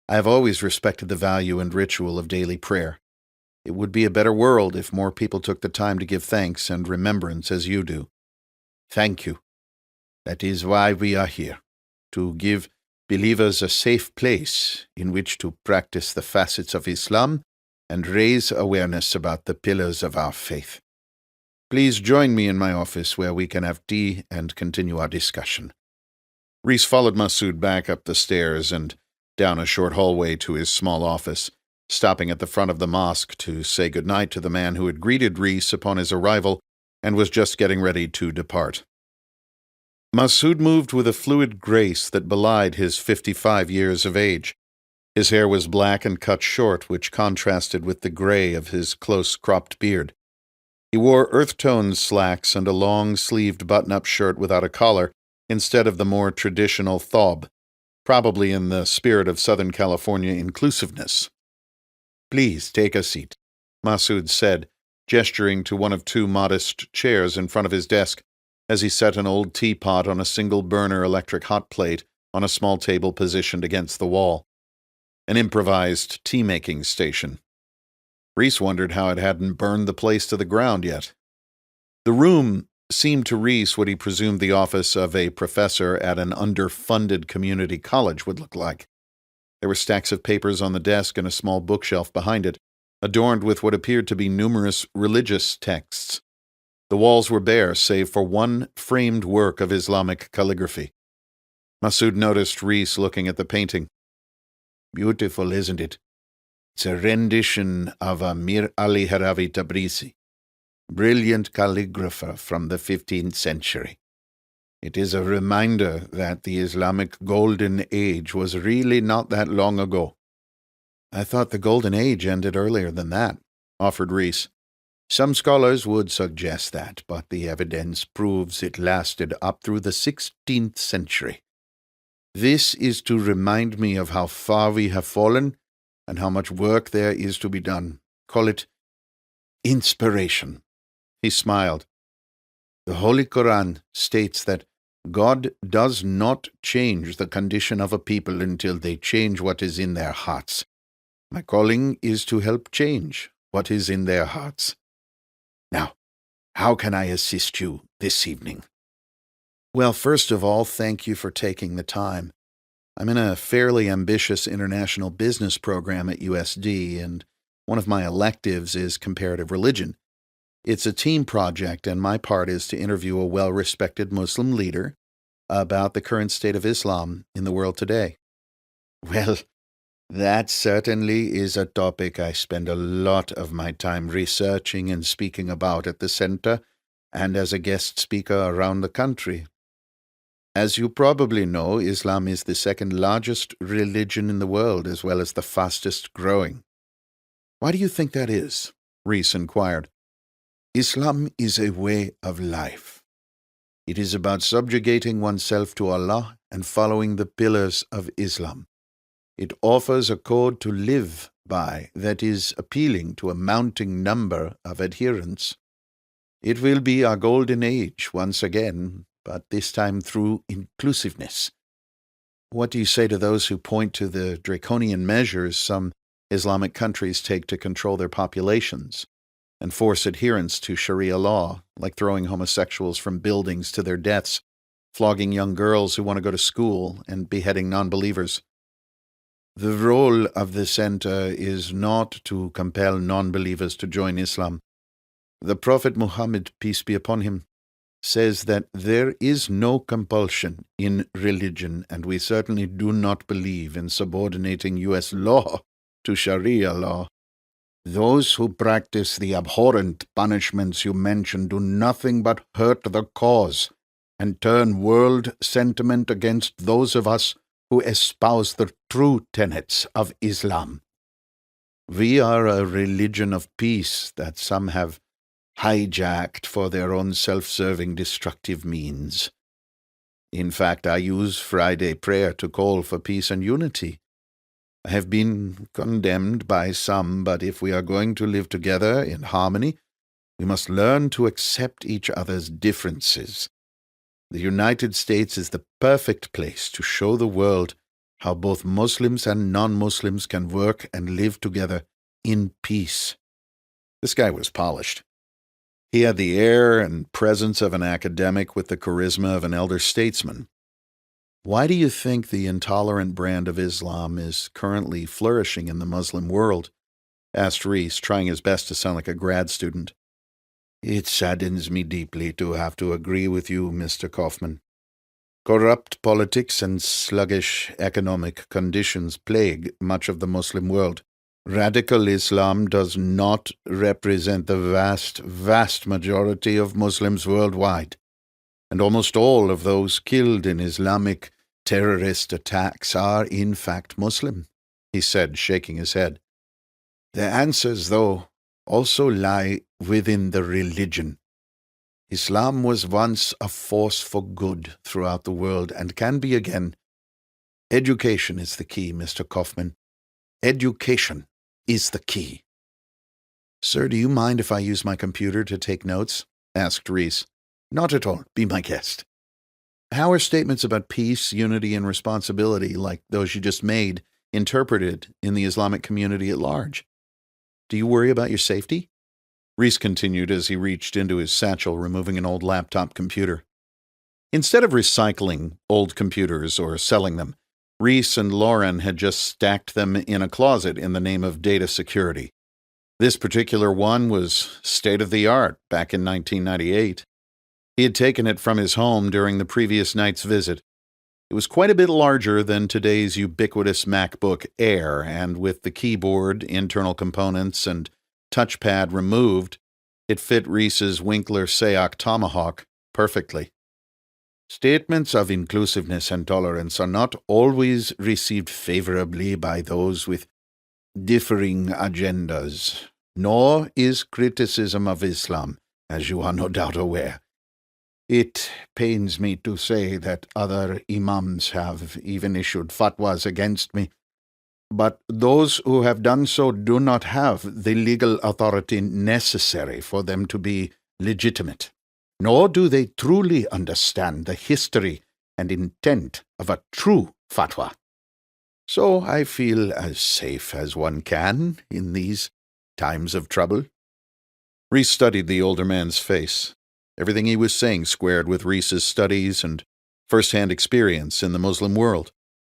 I have always respected the value and ritual of daily prayer. It would be a better world if more people took the time to give thanks and remembrance as you do. Thank you. That is why we are here, to give believers a safe place in which to practice the facets of Islam and raise awareness about the pillars of our faith. Please join me in my office where we can have tea and continue our discussion. Reece followed Masood back up the stairs and down a short hallway to his small office, stopping at the front of the mosque to say goodnight to the man who had greeted Reece upon his arrival and was just getting ready to depart. Masood moved with a fluid grace that belied his 55 years of age. His hair was black and cut short, which contrasted with the gray of his close-cropped beard. He wore earth-toned slacks and a long-sleeved button-up shirt without a collar, instead of the more traditional thob, probably in the spirit of Southern California inclusiveness. "Please take a seat," Masood said, gesturing to one of two modest chairs in front of his desk as he set an old teapot on a single-burner electric hot plate on a small table positioned against the wall. An improvised tea-making station. Reece wondered how it hadn't burned the place to the ground yet. The room seemed to Reece what he presumed the office of a professor at an underfunded community college would look like. There were stacks of papers on the desk and a small bookshelf behind it, adorned with what appeared to be numerous religious texts. The walls were bare, save for one framed work of Islamic calligraphy. Masood noticed Reece looking at the painting. "Beautiful, isn't it? It's a rendition of Mir Ali Haravi Tabrizi, brilliant calligrapher from the 15th century. It is a reminder that the Islamic Golden Age was really not that long ago." "I thought the Golden Age ended earlier than that," offered Reece. "Some scholars would suggest that, but the evidence proves it lasted up through the 16th century. This is to remind me of how far we have fallen and how much work there is to be done. Call it inspiration." He smiled. "The Holy Quran states that God does not change the condition of a people until they change what is in their hearts. My calling is to help change what is in their hearts. Now, how can I assist you this evening?" "Well, first of all, thank you for taking the time. I'm in a fairly ambitious international business program at USD, and one of my electives is comparative religion. It's a team project, and my part is to interview a well-respected Muslim leader about the current state of Islam in the world today." "Well, that certainly is a topic I spend a lot of my time researching and speaking about at the center and as a guest speaker around the country. As you probably know, Islam is the second largest religion in the world, as well as the fastest growing." "Why do you think that is?" Reece inquired. "Islam is a way of life. It is about subjugating oneself to Allah and following the pillars of Islam. It offers a code to live by that is appealing to a mounting number of adherents. It will be our golden age once again, but this time through inclusiveness." "What do you say to those who point to the draconian measures some Islamic countries take to control their populations and force adherence to Sharia law, like throwing homosexuals from buildings to their deaths, flogging young girls who want to go to school, and beheading non-believers?" "The role of the center is not to compel non-believers to join Islam. The Prophet Muhammad, peace be upon him, says that there is no compulsion in religion, and we certainly do not believe in subordinating U.S. law to Sharia law. Those who practice the abhorrent punishments you mentioned do nothing but hurt the cause and turn world sentiment against those of us who espouse the true tenets of Islam. We are a religion of peace that some have hijacked for their own self-serving destructive means. In fact, I use Friday prayer to call for peace and unity. I have been condemned by some, but if we are going to live together in harmony, we must learn to accept each other's differences. The United States is the perfect place to show the world how both Muslims and non-Muslims can work and live together in peace. This guy was polished. He had the air and presence of an academic with the charisma of an elder statesman. Why do you think the intolerant brand of Islam is currently flourishing in the Muslim world? Asked Reece, trying his best to sound like a grad student. It saddens me deeply to have to agree with you, Mr. Kaufman. Corrupt politics and sluggish economic conditions plague much of the Muslim world. Radical Islam does not represent the vast, vast majority of Muslims worldwide, and almost all of those killed in Islamic terrorist attacks are in fact Muslim, he said, shaking his head. The answers, though, also lie within the religion. Islam was once a force for good throughout the world and can be again. Education is the key, Mr. Kaufman. Education is the key. Sir, do you mind if I use my computer to take notes? Asked Reece. Not at all. Be my guest. How are statements about peace, unity, and responsibility, like those you just made, interpreted in the Islamic community at large? Do you worry about your safety? Reece continued as he reached into his satchel, removing an old laptop computer. Instead of recycling old computers or selling them, Reece and Lauren had just stacked them in a closet in the name of data security. This particular one was state-of-the-art back in 1998. He had taken it from his home during the previous night's visit. It was quite a bit larger than today's ubiquitous MacBook Air, and with the keyboard, internal components, and touchpad removed, it fit Reece's Winkler Sayok Tomahawk perfectly. Statements of inclusiveness and tolerance are not always received favorably by those with differing agendas, nor is criticism of Islam, as you are no doubt aware. It pains me to say that other imams have even issued fatwas against me, but those who have done so do not have the legal authority necessary for them to be legitimate, nor do they truly understand the history and intent of a true fatwa. So I feel as safe as one can in these times of trouble. Reece studied the older man's face. Everything he was saying squared with Reece's studies and first-hand experience in the Muslim world.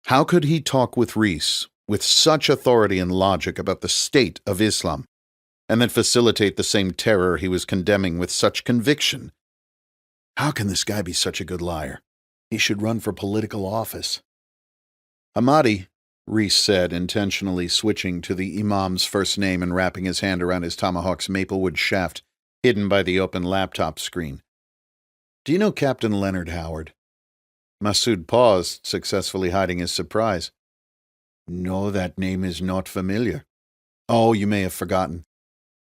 How could he talk with Reece with such authority and logic about the state of Islam, and then facilitate the same terror he was condemning with such conviction? How can this guy be such a good liar? He should run for political office. Ahmadi, Reece said, intentionally switching to the imam's first name and wrapping his hand around his tomahawk's maplewood shaft, hidden by the open laptop screen. Do you know Captain Leonard Howard? Masood paused, successfully hiding his surprise. No, that name is not familiar. Oh, you may have forgotten.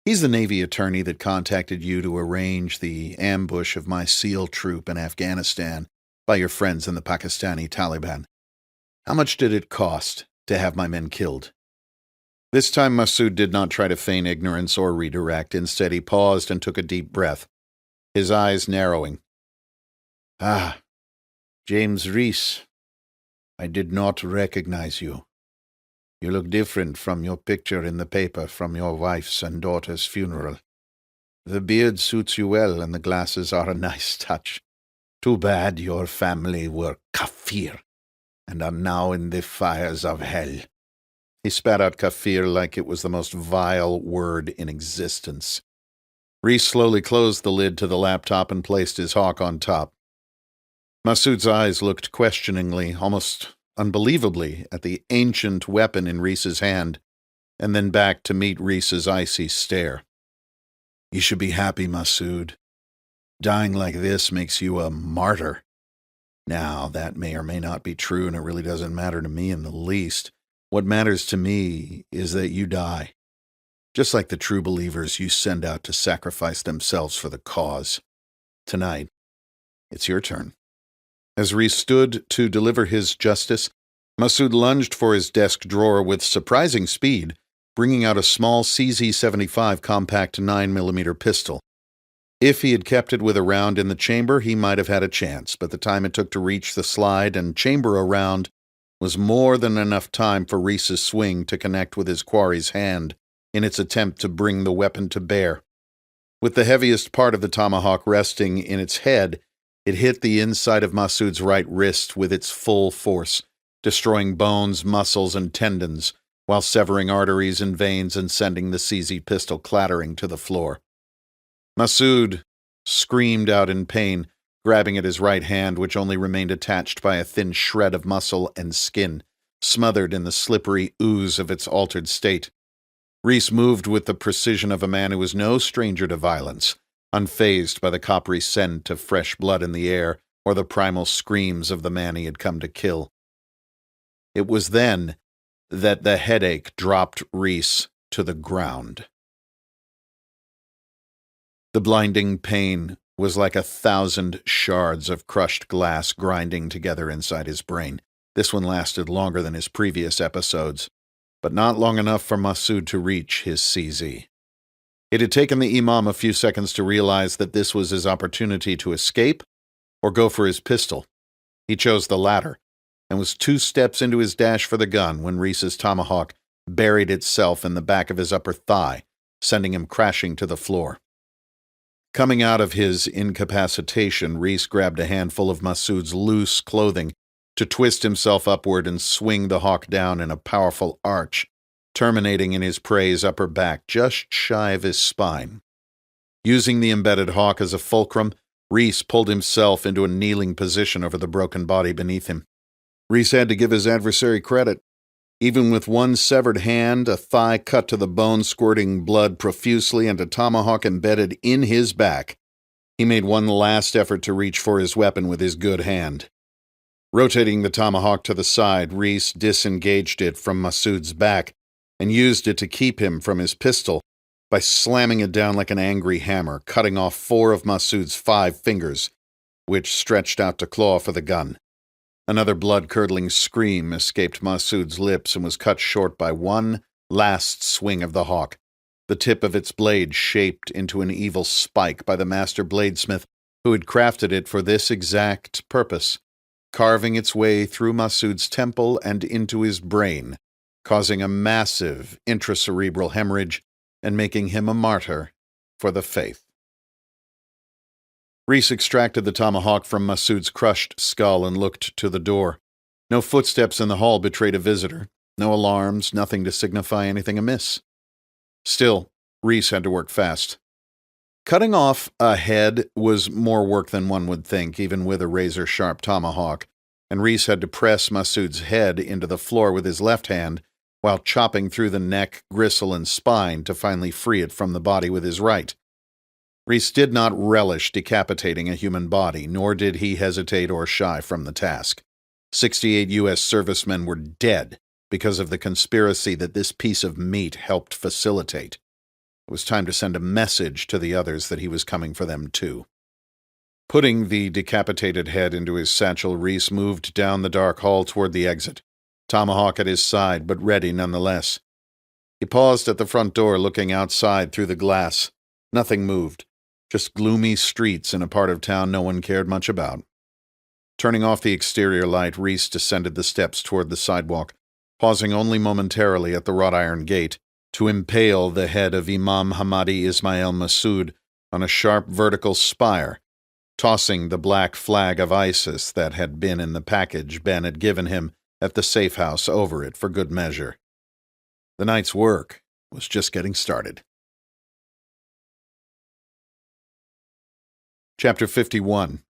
He's the Navy attorney that contacted you to arrange the ambush of my SEAL troop in Afghanistan by your friends in the Pakistani Taliban. How much did it cost to have my men killed? This time Masood did not try to feign ignorance or redirect. Instead, he paused and took a deep breath, his eyes narrowing. Ah, James Reece, I did not recognize you. You look different from your picture in the paper from your wife's and daughter's funeral. The beard suits you well, and the glasses are a nice touch. Too bad your family were kafir, and are now in the fires of hell. He spat out kafir like it was the most vile word in existence. Reece slowly closed the lid to the laptop and placed his hawk on top. Masood's eyes looked questioningly, almost unbelievably, at the ancient weapon in Reece's hand, and then back to meet Reece's icy stare. You should be happy, Masood. Dying like this makes you a martyr. Now, that may or may not be true, and it really doesn't matter to me in the least. What matters to me is that you die, just like the true believers you send out to sacrifice themselves for the cause. Tonight, it's your turn. As Reece stood to deliver his justice, Masood lunged for his desk drawer with surprising speed, bringing out a small CZ-75 compact 9mm pistol. If he had kept it with a round in the chamber, he might have had a chance, but the time it took to reach the slide and chamber a round was more than enough time for Reece's swing to connect with his quarry's hand in its attempt to bring the weapon to bear. With the heaviest part of the tomahawk resting in its head, it hit the inside of Masood's right wrist with its full force, destroying bones, muscles, and tendons, while severing arteries and veins and sending the CZ pistol clattering to the floor. Masood screamed out in pain, grabbing at his right hand, which only remained attached by a thin shred of muscle and skin, smothered in the slippery ooze of its altered state. Reece moved with the precision of a man who was no stranger to violence, unfazed by the coppery scent of fresh blood in the air or the primal screams of the man he had come to kill. It was then that the headache dropped Reece to the ground. The blinding pain was like 1,000 shards of crushed glass grinding together inside his brain. This one lasted longer than his previous episodes, but not long enough for Masood to reach his CZ. It had taken the Imam a few seconds to realize that this was his opportunity to escape or go for his pistol. He chose the latter, and was 2 steps into his dash for the gun when Reece's tomahawk buried itself in the back of his upper thigh, sending him crashing to the floor. Coming out of his incapacitation, Reece grabbed a handful of Masood's loose clothing to twist himself upward and swing the hawk down in a powerful arch, terminating in his prey's upper back just shy of his spine. Using the embedded hawk as a fulcrum, Reece pulled himself into a kneeling position over the broken body beneath him. Reece had to give his adversary credit. Even with one severed hand, a thigh cut to the bone squirting blood profusely, and a tomahawk embedded in his back, he made one last effort to reach for his weapon with his good hand. Rotating the tomahawk to the side, Reece disengaged it from Masood's back and used it to keep him from his pistol by slamming it down like an angry hammer, cutting off 4 of Masood's 5 fingers, which stretched out to claw for the gun. Another blood-curdling scream escaped Masood's lips and was cut short by one last swing of the hawk, the tip of its blade shaped into an evil spike by the master bladesmith who had crafted it for this exact purpose, carving its way through Masood's temple and into his brain, causing a massive intracerebral hemorrhage and making him a martyr for the faith. Reece extracted the tomahawk from Masood's crushed skull and looked to the door. No footsteps in the hall betrayed a visitor. No alarms, nothing to signify anything amiss. Still, Reece had to work fast. Cutting off a head was more work than one would think, even with a razor-sharp tomahawk, and Reece had to press Masood's head into the floor with his left hand while chopping through the neck, gristle, and spine to finally free it from the body with his right. Reece did not relish decapitating a human body, nor did he hesitate or shy from the task. 68 U.S. servicemen were dead because of the conspiracy that this piece of meat helped facilitate. It was time to send a message to the others that he was coming for them too. Putting the decapitated head into his satchel, Reece moved down the dark hall toward the exit, tomahawk at his side, but ready nonetheless. He paused at the front door, looking outside through the glass. Nothing moved. Just gloomy streets in a part of town no one cared much about. Turning off the exterior light, Reece descended the steps toward the sidewalk, pausing only momentarily at the wrought iron gate to impale the head of Imam Hamadi Ismail Masood on a sharp vertical spire, tossing the black flag of ISIS that had been in the package Ben had given him at the safe house over it for good measure. The night's work was just getting started. Chapter 51.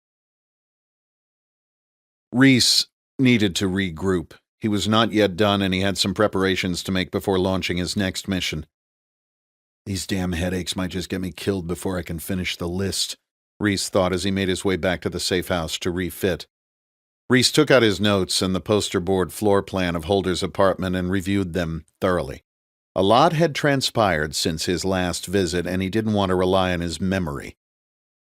Reece needed to regroup. He was not yet done, and he had some preparations to make before launching his next mission. These damn headaches might just get me killed before I can finish the list, Reece thought as he made his way back to the safe house to refit. Reece took out his notes and the poster board floor plan of Holder's apartment and reviewed them thoroughly. A lot had transpired since his last visit, and he didn't want to rely on his memory.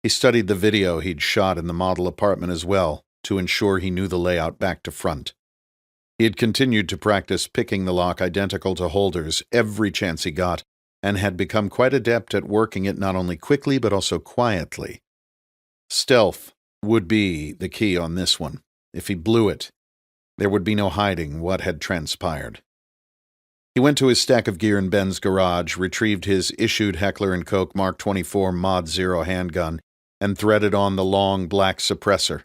He studied the video he'd shot in the model apartment as well, to ensure he knew the layout back to front. He had continued to practice picking the lock identical to Holder's every chance he got, and had become quite adept at working it not only quickly but also quietly. Stealth would be the key on this one. If he blew it, there would be no hiding what had transpired. He went to his stack of gear in Ben's garage, retrieved his issued Heckler & Koch Mark 24 Mod 0 handgun, and threaded on the long black suppressor.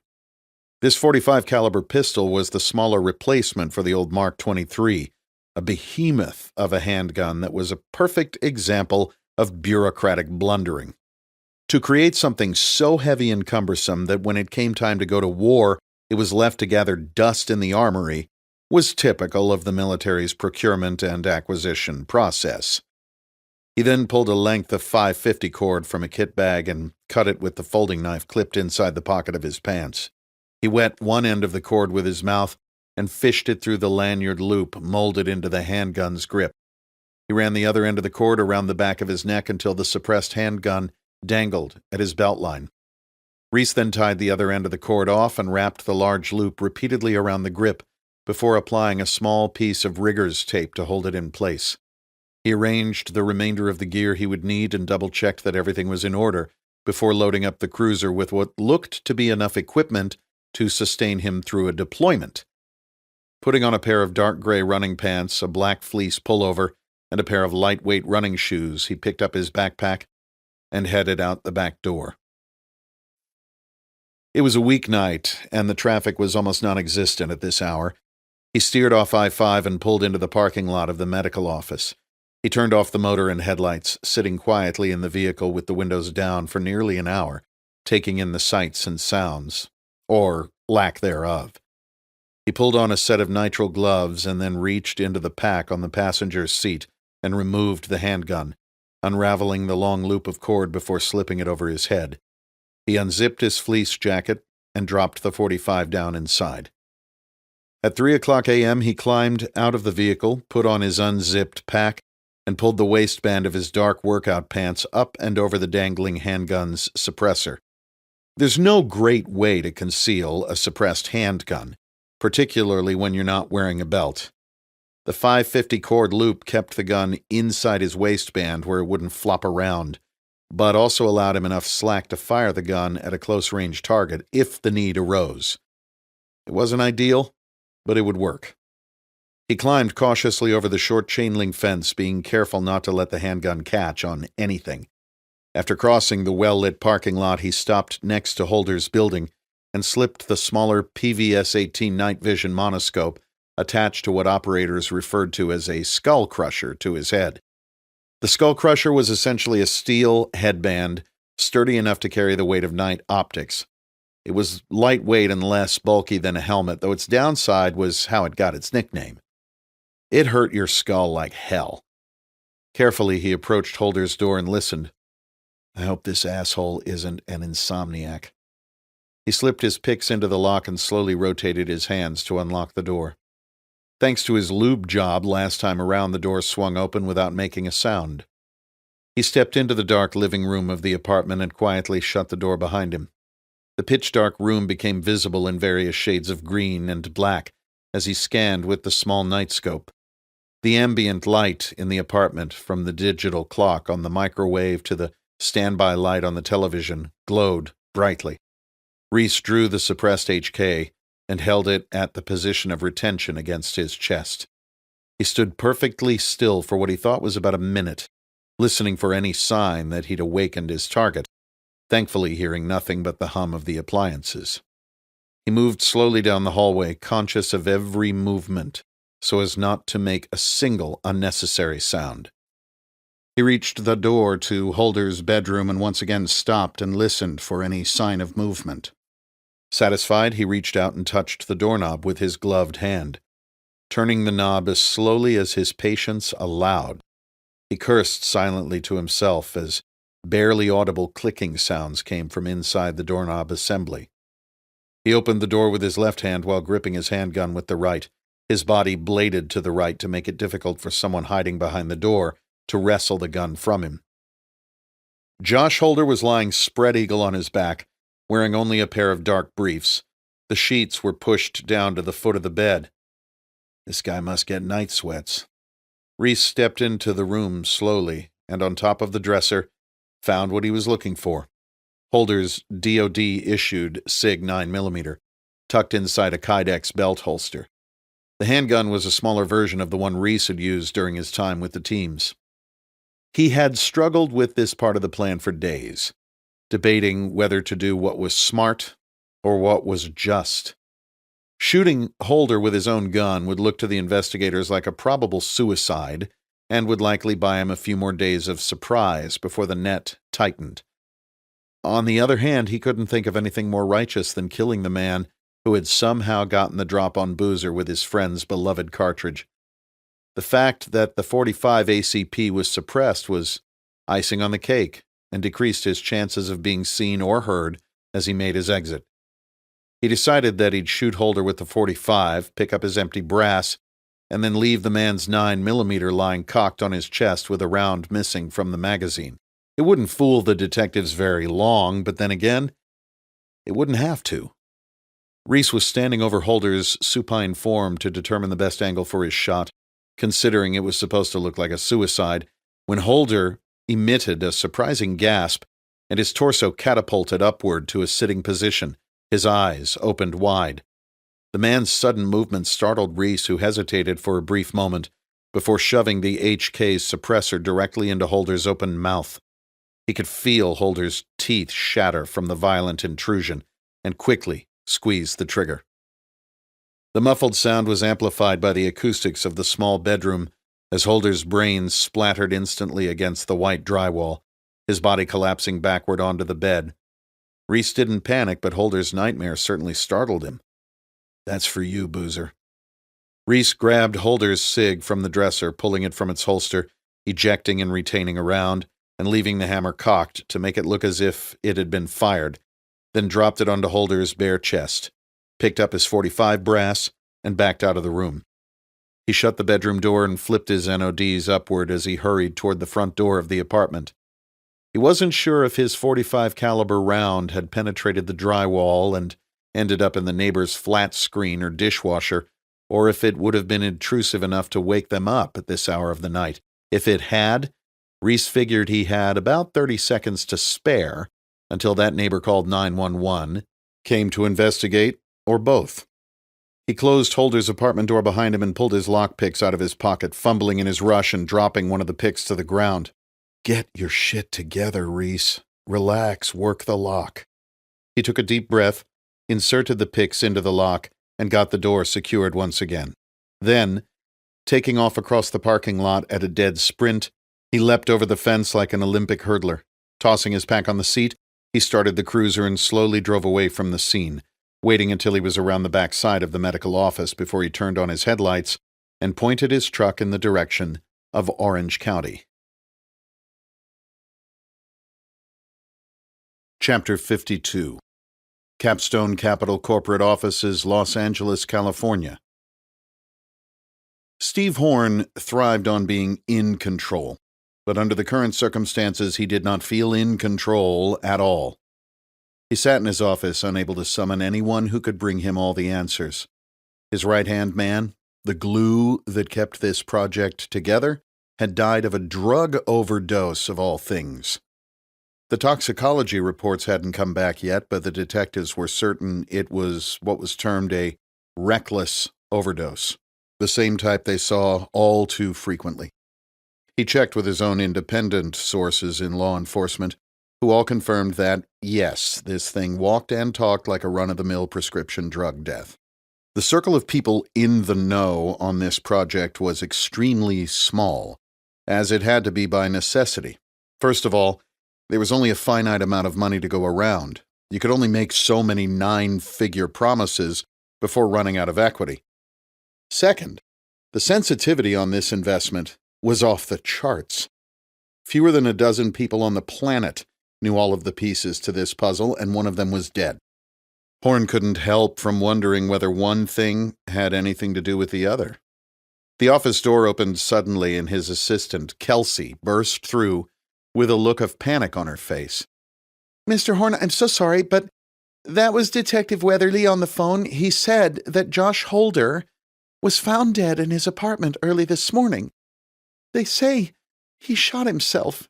This .45 caliber pistol was the smaller replacement for the old Mark 23, a behemoth of a handgun that was a perfect example of bureaucratic blundering. To create something so heavy and cumbersome that when it came time to go to war, it was left to gather dust in the armory was typical of the military's procurement and acquisition process. He then pulled a length of .550 cord from a kit bag and cut it with the folding knife clipped inside the pocket of his pants. He wet one end of the cord with his mouth and fished it through the lanyard loop molded into the handgun's grip. He ran the other end of the cord around the back of his neck until the suppressed handgun dangled at his belt line. Reece then tied the other end of the cord off and wrapped the large loop repeatedly around the grip before applying a small piece of rigger's tape to hold it in place. He arranged the remainder of the gear he would need and double-checked that everything was in order before loading up the cruiser with what looked to be enough equipment to sustain him through a deployment. Putting on a pair of dark gray running pants, a black fleece pullover, and a pair of lightweight running shoes, he picked up his backpack and headed out the back door. It was a weeknight, and the traffic was almost non-existent at this hour. He steered off I-5 and pulled into the parking lot of the medical office. He turned off the motor and headlights, sitting quietly in the vehicle with the windows down for nearly an hour, taking in the sights and sounds, or lack thereof. He pulled on a set of nitrile gloves and then reached into the pack on the passenger's seat and removed the handgun, unraveling the long loop of cord before slipping it over his head. He unzipped his fleece jacket and dropped the .45 down inside. At 3:00 a.m., he climbed out of the vehicle, put on his unzipped pack, and pulled the waistband of his dark workout pants up and over the dangling handgun's suppressor. There's no great way to conceal a suppressed handgun, particularly when you're not wearing a belt. The .550 cord loop kept the gun inside his waistband where it wouldn't flop around, but also allowed him enough slack to fire the gun at a close-range target if the need arose. It wasn't ideal, but it would work. He climbed cautiously over the short chain-link fence, being careful not to let the handgun catch on anything. After crossing the well-lit parking lot, he stopped next to Holder's building and slipped the smaller PVS-18 night vision monoscope attached to what operators referred to as a skull crusher to his head. The skull crusher was essentially a steel headband, sturdy enough to carry the weight of night optics. It was lightweight and less bulky than a helmet, though its downside was how it got its nickname. It hurt your skull like hell. Carefully, he approached Holder's door and listened. I hope this asshole isn't an insomniac. He slipped his picks into the lock and slowly rotated his hands to unlock the door. Thanks to his lube job last time around, the door swung open without making a sound. He stepped into the dark living room of the apartment and quietly shut the door behind him. The pitch-dark room became visible in various shades of green and black as he scanned with the small nightscope. The ambient light in the apartment, from the digital clock on the microwave to the standby light on the television, glowed brightly. Reece drew the suppressed HK and held it at the position of retention against his chest. He stood perfectly still for what he thought was about a minute, listening for any sign that he'd awakened his target, thankfully hearing nothing but the hum of the appliances. He moved slowly down the hallway, conscious of every movement, so as not to make a single unnecessary sound. He reached the door to Holder's bedroom and once again stopped and listened for any sign of movement. Satisfied, he reached out and touched the doorknob with his gloved hand, turning the knob as slowly as his patience allowed. He cursed silently to himself as barely audible clicking sounds came from inside the doorknob assembly. He opened the door with his left hand while gripping his handgun with the right, his body bladed to the right to make it difficult for someone hiding behind the door to wrestle the gun from him. Josh Holder was lying spread-eagle on his back, wearing only a pair of dark briefs. The sheets were pushed down to the foot of the bed. This guy must get night sweats. Reece stepped into the room slowly and on top of the dresser, found what he was looking for. Holder's DoD-issued SIG 9mm, tucked inside a Kydex belt holster. The handgun was a smaller version of the one Reece had used during his time with the teams. He had struggled with this part of the plan for days, debating whether to do what was smart or what was just. Shooting Holder with his own gun would look to the investigators like a probable suicide and would likely buy him a few more days of surprise before the net tightened. On the other hand, he couldn't think of anything more righteous than killing the man who had somehow gotten the drop on Boozer with his friend's beloved cartridge. The fact that the .45 ACP was suppressed was icing on the cake and decreased his chances of being seen or heard as he made his exit. He decided that he'd shoot Holder with the .45, pick up his empty brass, and then leave the man's 9mm lying cocked on his chest with a round missing from the magazine. It wouldn't fool the detectives very long, but then again, it wouldn't have to. Reece was standing over Holder's supine form to determine the best angle for his shot, considering it was supposed to look like a suicide, when Holder emitted a surprising gasp and his torso catapulted upward to a sitting position, his eyes opened wide. The man's sudden movement startled Reece, who hesitated for a brief moment before shoving the HK's suppressor directly into Holder's open mouth. He could feel Holder's teeth shatter from the violent intrusion and quickly squeezed the trigger. The muffled sound was amplified by the acoustics of the small bedroom as Holder's brains splattered instantly against the white drywall, his body collapsing backward onto the bed. Reece didn't panic, but Holder's nightmare certainly startled him. "That's for you, Boozer." Reece grabbed Holder's SIG from the dresser, pulling it from its holster, ejecting and retaining a round, and leaving the hammer cocked to make it look as if it had been fired, then dropped it onto Holder's bare chest, picked up his .45 brass, and backed out of the room. He shut the bedroom door and flipped his NODs upward as he hurried toward the front door of the apartment. He wasn't sure if his .45 caliber round had penetrated the drywall and ended up in the neighbor's flat screen or dishwasher, or if it would have been intrusive enough to wake them up at this hour of the night. If it had, Reece figured he had about 30 seconds to spare until that neighbor called 911, came to investigate, or both. He closed Holder's apartment door behind him and pulled his lockpicks out of his pocket, fumbling in his rush and dropping one of the picks to the ground. "Get your shit together, Reece. Relax, work the lock." He took a deep breath, inserted the picks into the lock, and got the door secured once again. Then, taking off across the parking lot at a dead sprint, he leapt over the fence like an Olympic hurdler. Tossing his pack on the seat, he started the cruiser and slowly drove away from the scene, waiting until he was around the back side of the medical office before he turned on his headlights and pointed his truck in the direction of Orange County. Chapter 52. Capstone Capital Corporate Offices, Los Angeles, California. Steve Horn thrived on being in control, but under the current circumstances he did not feel in control at all. He sat in his office, unable to summon anyone who could bring him all the answers. His right-hand man, the glue that kept this project together, had died of a drug overdose of all things. The toxicology reports hadn't come back yet, but the detectives were certain it was what was termed a reckless overdose, the same type they saw all too frequently. He checked with his own independent sources in law enforcement, who all confirmed that, yes, this thing walked and talked like a run-of-the-mill prescription drug death. The circle of people in the know on this project was extremely small, as it had to be by necessity. First of all, there was only a finite amount of money to go around. You could only make so many 9-figure promises before running out of equity. Second, the sensitivity on this investment was off the charts. Fewer than a dozen people on the planet knew all of the pieces to this puzzle, and one of them was dead. Horn couldn't help from wondering whether one thing had anything to do with the other. The office door opened suddenly, and his assistant, Kelsey, burst through with a look of panic on her face. "Mr. Horn, I'm so sorry, but that was Detective Weatherly on the phone. He said that Josh Holder was found dead in his apartment early this morning. They say He shot himself.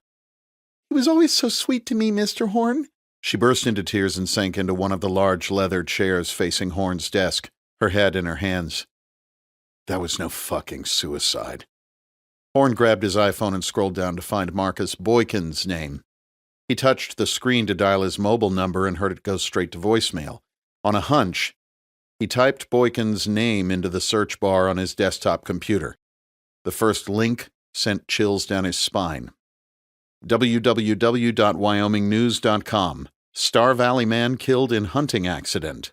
He was always so sweet to me, Mr. Horn. She burst into tears and sank into one of the large leather chairs facing Horn's desk, her head in her hands. That was no fucking suicide. Horn grabbed his iPhone and scrolled down to find Marcus Boykin's name. He touched the screen to dial his mobile number and heard it go straight to voicemail. On a hunch, he typed Boykin's name into the search bar on his desktop computer. The first link sent chills down his spine. www.wyomingnews.com. Star Valley man killed in hunting accident.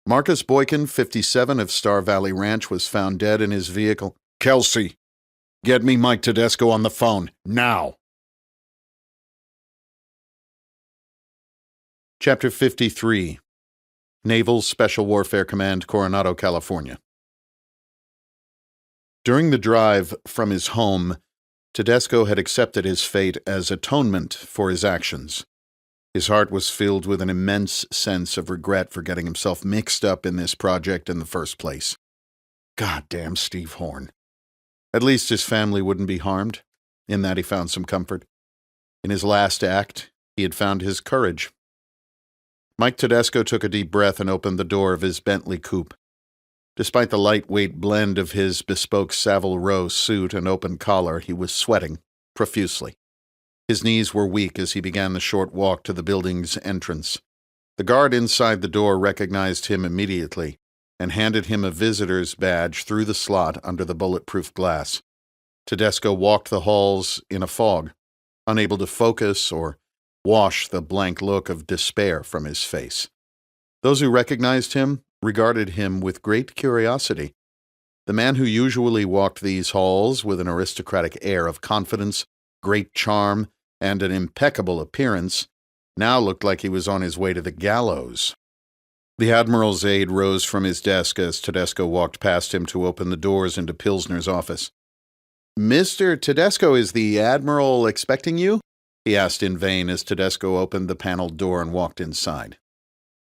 Marcus Boykin, 57, of Star Valley Ranch, was found dead in his vehicle. Kelsey, get me Mike Tedesco on the phone, now. Chapter 53. Naval Special Warfare Command, Coronado, California. During the drive from his home, Tedesco had accepted his fate as atonement for his actions. His heart was filled with an immense sense of regret for getting himself mixed up in this project in the first place. Goddamn Steve Horn. At least his family wouldn't be harmed. In that he found some comfort. In his last act, he had found his courage. Mike Tedesco took a deep breath and opened the door of his Bentley coupe. Despite the lightweight blend of his bespoke Savile Row suit and open collar, he was sweating profusely. His knees were weak as he began the short walk to the building's entrance. The guard inside the door recognized him immediately and handed him a visitor's badge through the slot under the bulletproof glass. Tedesco walked the halls in a fog, unable to focus or wash the blank look of despair from his face. Those who recognized him regarded him with great curiosity. The man who usually walked these halls with an aristocratic air of confidence, great charm, and an impeccable appearance, now looked like he was on his way to the gallows. The Admiral's aide rose from his desk as Tedesco walked past him to open the doors into Pilsner's office. "Mr. Tedesco, is the Admiral expecting you?" he asked in vain as Tedesco opened the paneled door and walked inside.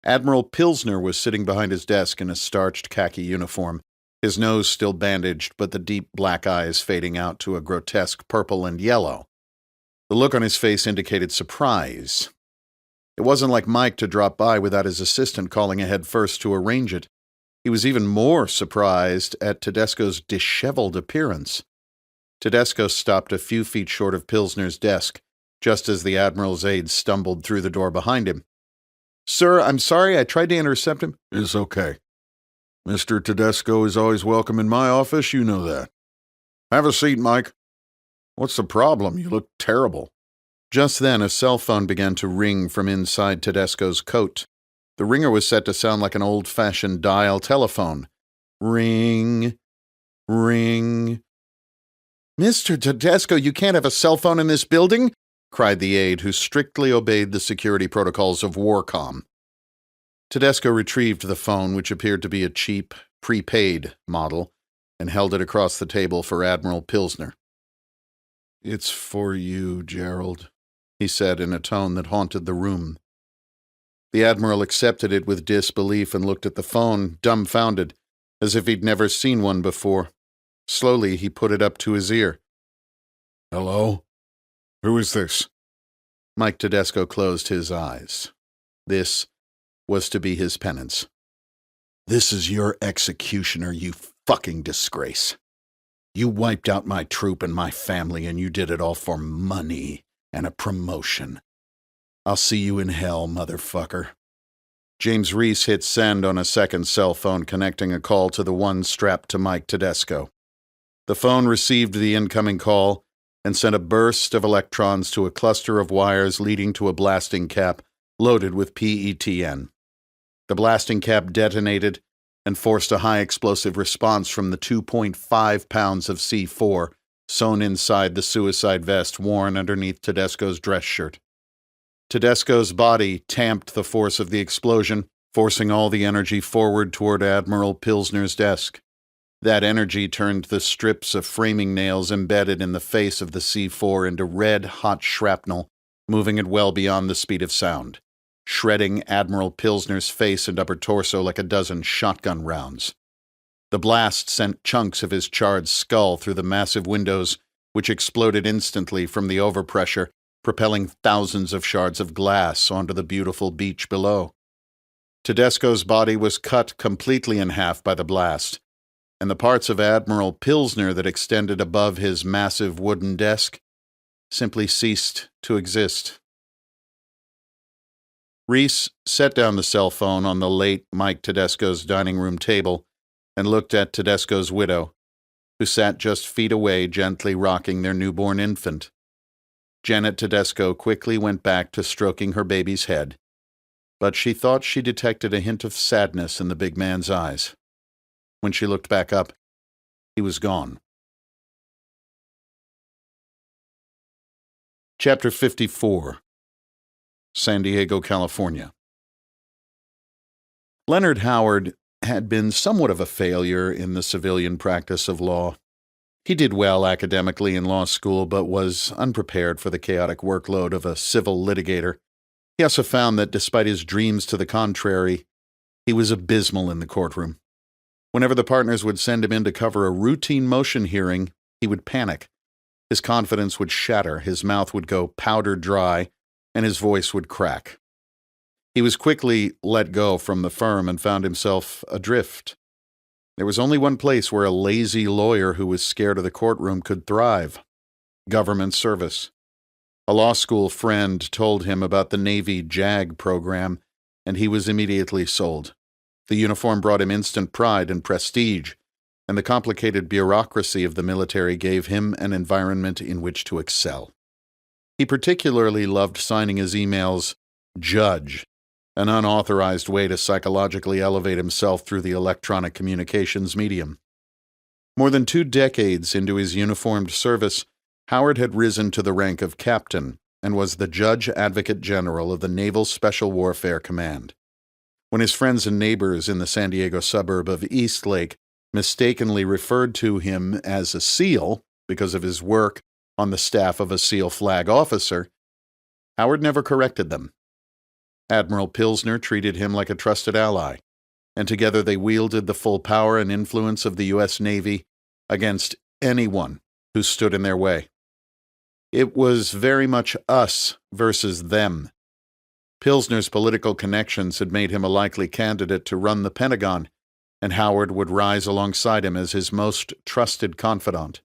Admiral Pilsner was sitting behind his desk in a starched khaki uniform, his nose still bandaged but the deep black eyes fading out to a grotesque purple and yellow. The look on his face indicated surprise. It wasn't like Mike to drop by without his assistant calling ahead first to arrange it. He was even more surprised at Tedesco's disheveled appearance. Tedesco stopped a few feet short of Pilsner's desk, just as the Admiral's aide stumbled through the door behind him. "Sir, I'm sorry, I tried to intercept him." It's okay. Mr. Tedesco is always welcome in my office, you know that. Have a seat, Mike. What's the problem? You look terrible. Just then, a cell phone began to ring from inside Tedesco's coat. The ringer was set to sound like an old-fashioned dial telephone. Ring, ring. "Mr. Tedesco, you can't have a cell phone in this building!" cried the aide, who strictly obeyed the security protocols of Warcom. Tedesco retrieved the phone, which appeared to be a cheap, prepaid model, and held it across the table for Admiral Pilsner. "It's for you, Gerald," he said in a tone that haunted the room. The Admiral accepted it with disbelief and looked at the phone, dumbfounded, as if he'd never seen one before. Slowly, he put it up to his ear. Hello? Who is this? Mike Tedesco closed his eyes. This was to be his penance. "This is your executioner, you fucking disgrace. You wiped out my troop and my family, and you did it all for money and a promotion. I'll see you in hell, motherfucker." James Reece hit send on a second cell phone, connecting a call to the one strapped to Mike Tedesco. The phone received the incoming call and sent a burst of electrons to a cluster of wires leading to a blasting cap loaded with PETN. The blasting cap detonated and forced a high-explosive response from the 2.5 pounds of C4 sewn inside the suicide vest worn underneath Tedesco's dress shirt. Tedesco's body tamped the force of the explosion, forcing all the energy forward toward Admiral Pilsner's desk. That energy turned the strips of framing nails embedded in the face of the C4 into red-hot shrapnel, moving it well beyond the speed of sound, shredding Admiral Pilsner's face and upper torso like a dozen shotgun rounds. The blast sent chunks of his charred skull through the massive windows which exploded instantly from the overpressure, propelling thousands of shards of glass onto the beautiful beach below. Tedesco's body was cut completely in half by the blast, and the parts of Admiral Pilsner that extended above his massive wooden desk simply ceased to exist. Reece set down the cell phone on the late Mike Tedesco's dining room table and looked at Tedesco's widow, who sat just feet away gently rocking their newborn infant. Janet Tedesco quickly went back to stroking her baby's head, but she thought she detected a hint of sadness in the big man's eyes. When she looked back up, he was gone. Chapter 54. San Diego, California. Leonard Howard had been somewhat of a failure in the civilian practice of law. He did well academically in law school, but was unprepared for the chaotic workload of a civil litigator. He also found that despite his dreams to the contrary, he was abysmal in the courtroom. Whenever the partners would send him in to cover a routine motion hearing, he would panic. His confidence would shatter, his mouth would go powder dry, and his voice would crack. He was quickly let go from the firm and found himself adrift. There was only one place where a lazy lawyer who was scared of the courtroom could thrive: government service. A law school friend told him about the Navy JAG program, and he was immediately sold. The uniform brought him instant pride and prestige, and the complicated bureaucracy of the military gave him an environment in which to excel. He particularly loved signing his emails Judge, an unauthorized way to psychologically elevate himself through the electronic communications medium. More than 2 decades into his uniformed service, Howard had risen to the rank of captain and was the Judge Advocate General of the Naval Special Warfare Command. When his friends and neighbors in the San Diego suburb of Eastlake mistakenly referred to him as a SEAL because of his work on the staff of a SEAL flag officer, Howard never corrected them. Admiral Pilsner treated him like a trusted ally, and together they wielded the full power and influence of the U.S. Navy against anyone who stood in their way. It was very much us versus them. Pilsner's political connections had made him a likely candidate to run the Pentagon, and Howard would rise alongside him as his most trusted confidant.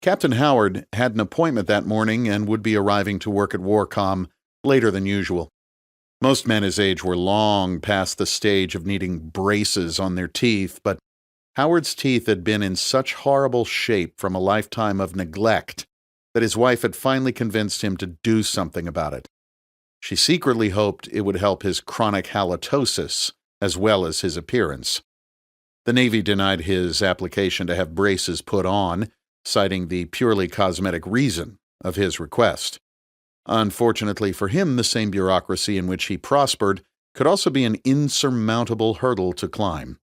Captain Howard had an appointment that morning and would be arriving to work at WARCOM later than usual. Most men his age were long past the stage of needing braces on their teeth, but Howard's teeth had been in such horrible shape from a lifetime of neglect that his wife had finally convinced him to do something about it. She secretly hoped it would help his chronic halitosis as well as his appearance. The Navy denied his application to have braces put on, citing the purely cosmetic reason of his request. Unfortunately for him, the same bureaucracy in which he prospered could also be an insurmountable hurdle to climb.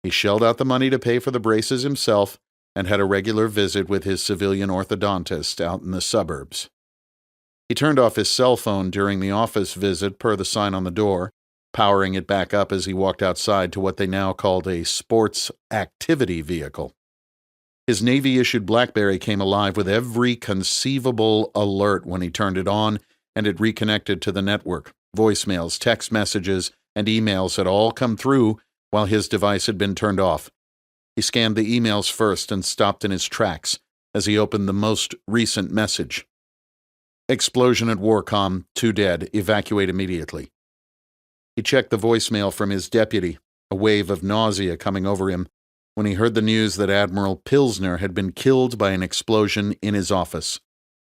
He shelled out the money to pay for the braces himself and had a regular visit with his civilian orthodontist out in the suburbs. He turned off his cell phone during the office visit per the sign on the door, powering it back up as he walked outside to what they now called a sports activity vehicle. His Navy-issued BlackBerry came alive with every conceivable alert when he turned it on, and it reconnected to the network. Voicemails, text messages, and emails had all come through while his device had been turned off. He scanned the emails first and stopped in his tracks as he opened the most recent message. Explosion at WARCOM, 2 dead, evacuate immediately. He checked the voicemail from his deputy, a wave of nausea coming over him, when he heard the news that Admiral Pilsner had been killed by an explosion in his office,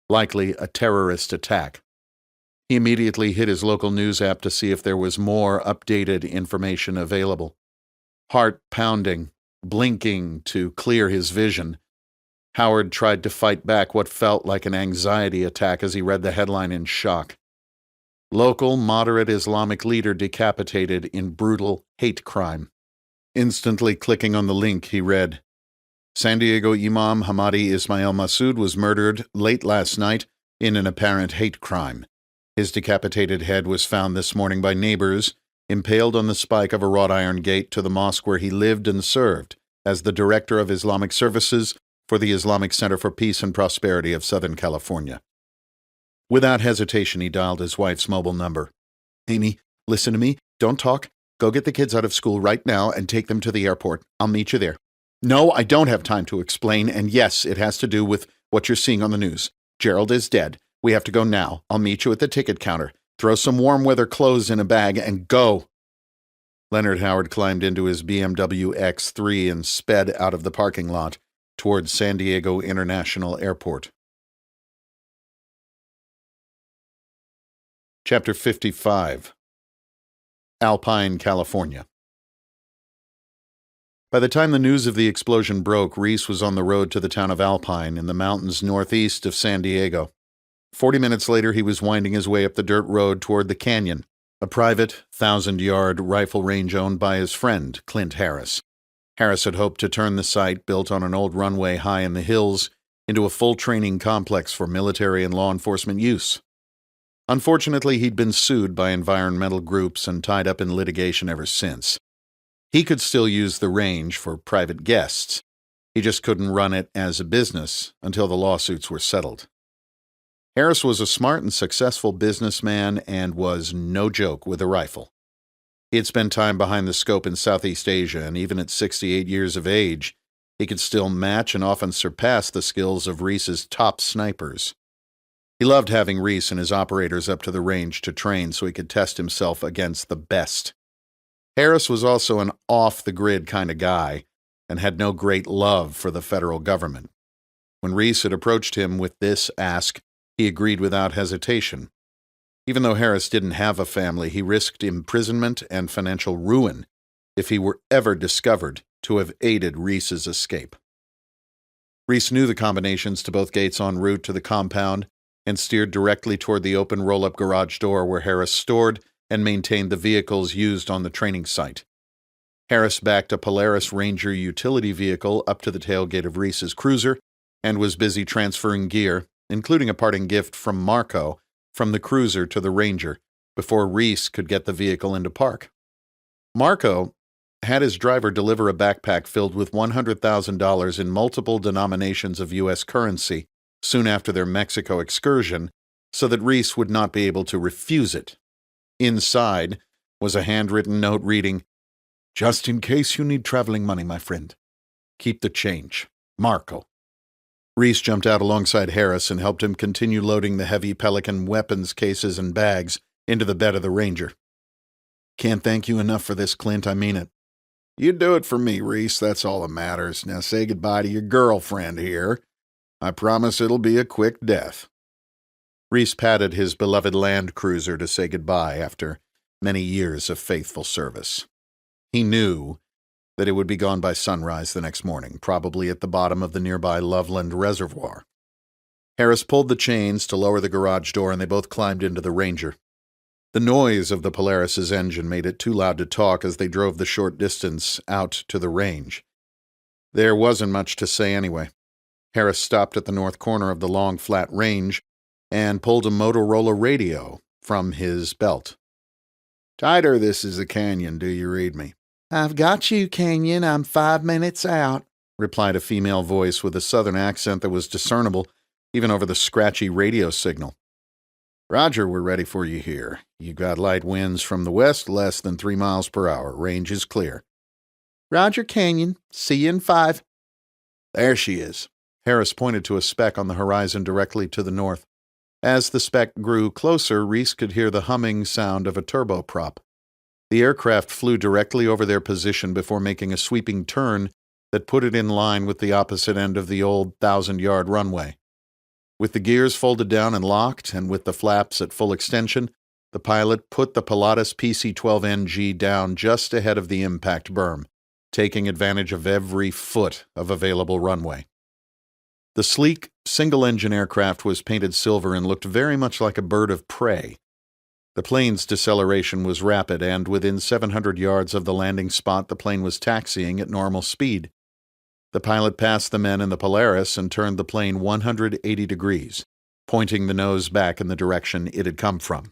likely a terrorist attack. He immediately hit his local news app to see if there was more updated information available. Heart pounding, blinking to clear his vision, Howard tried to fight back what felt like an anxiety attack as he read the headline in shock. Local moderate Islamic leader decapitated in brutal hate crime. Instantly clicking on the link, he read, San Diego Imam Hamadi Ismail Masood was murdered late last night in an apparent hate crime. His decapitated head was found this morning by neighbors, impaled on the spike of a wrought iron gate to the mosque where he lived and served as the director of Islamic services for the Islamic Center for Peace and Prosperity of Southern California. Without hesitation, he dialed his wife's mobile number. "Amy, listen to me. Don't talk. Go get the kids out of school right now and take them to the airport. I'll meet you there." "No, I don't have time to explain, and yes, it has to do with what you're seeing on the news. Gerald is dead. We have to go now. I'll meet you at the ticket counter. Throw some warm weather clothes in a bag and go." Leonard Howard climbed into his BMW X3 and sped out of the parking lot toward San Diego International Airport. Chapter 55. Alpine, California. By the time the news of the explosion broke, Reece was on the road to the town of Alpine in the mountains northeast of San Diego. 40 minutes later, he was winding his way up the dirt road toward the canyon, a private, 1,000-yard rifle range owned by his friend, Clint Harris. Harris had hoped to turn the site, built on an old runway high in the hills, into a full training complex for military and law enforcement use. Unfortunately, he'd been sued by environmental groups and tied up in litigation ever since. He could still use the range for private guests. He just couldn't run it as a business until the lawsuits were settled. Harris was a smart and successful businessman and was no joke with a rifle. He had spent time behind the scope in Southeast Asia, and even at 68 years of age, he could still match and often surpass the skills of Reece's top snipers. He loved having Reece and his operators up to the range to train so he could test himself against the best. Harris was also an off-the-grid kind of guy and had no great love for the federal government. When Reece had approached him with this ask, he agreed without hesitation. Even though Harris didn't have a family, he risked imprisonment and financial ruin if he were ever discovered to have aided Reece's escape. Reece knew the combinations to both gates en route to the compound and steered directly toward the open roll-up garage door where Harris stored and maintained the vehicles used on the training site. Harris backed a Polaris Ranger utility vehicle up to the tailgate of Reece's cruiser and was busy transferring gear, including a parting gift from Marco, from the cruiser to the Ranger, before Reece could get the vehicle into park. Marco had his driver deliver a backpack filled with $100,000 in multiple denominations of U.S. currency soon after their Mexico excursion, so that Reece would not be able to refuse it. Inside was a handwritten note reading, "Just in case you need traveling money, my friend. Keep the change. Marco." Reece jumped out alongside Harris and helped him continue loading the heavy Pelican weapons cases and bags into the bed of the Ranger. "Can't thank you enough for this, Clint. I mean it." You do it for me, Reece. That's all that matters. Now say goodbye to your girlfriend here. I promise it'll be a quick death. Reece patted his beloved Land Cruiser to say goodbye after many years of faithful service. He knew that it would be gone by sunrise the next morning, probably at the bottom of the nearby Loveland Reservoir. Harris pulled the chains to lower the garage door, and they both climbed into the Ranger. The noise of the Polaris's engine made it too loud to talk as they drove the short distance out to the range. There wasn't much to say anyway. Harris stopped at the north corner of the long, flat range and pulled a Motorola radio from his belt. "Tighter, this is the canyon, do you read me?" "I've got you, Canyon. I'm 5 minutes out," replied a female voice with a southern accent that was discernible even over the scratchy radio signal. "Roger, we're ready for you here. You got light winds from the west, less than 3 miles per hour. Range is clear." "Roger, Canyon. See you in 5. "There she is." Harris pointed to a speck on the horizon directly to the north. As the speck grew closer, Reece could hear the humming sound of a turboprop. The aircraft flew directly over their position before making a sweeping turn that put it in line with the opposite end of the old 1,000-yard runway. With the gears folded down and locked, and with the flaps at full extension, the pilot put the Pilatus PC-12NG down just ahead of the impact berm, taking advantage of every foot of available runway. The sleek, single-engine aircraft was painted silver and looked very much like a bird of prey. The plane's deceleration was rapid, and within 700 yards of the landing spot, the plane was taxiing at normal speed. The pilot passed the men in the Polaris and turned the plane 180 degrees, pointing the nose back in the direction it had come from.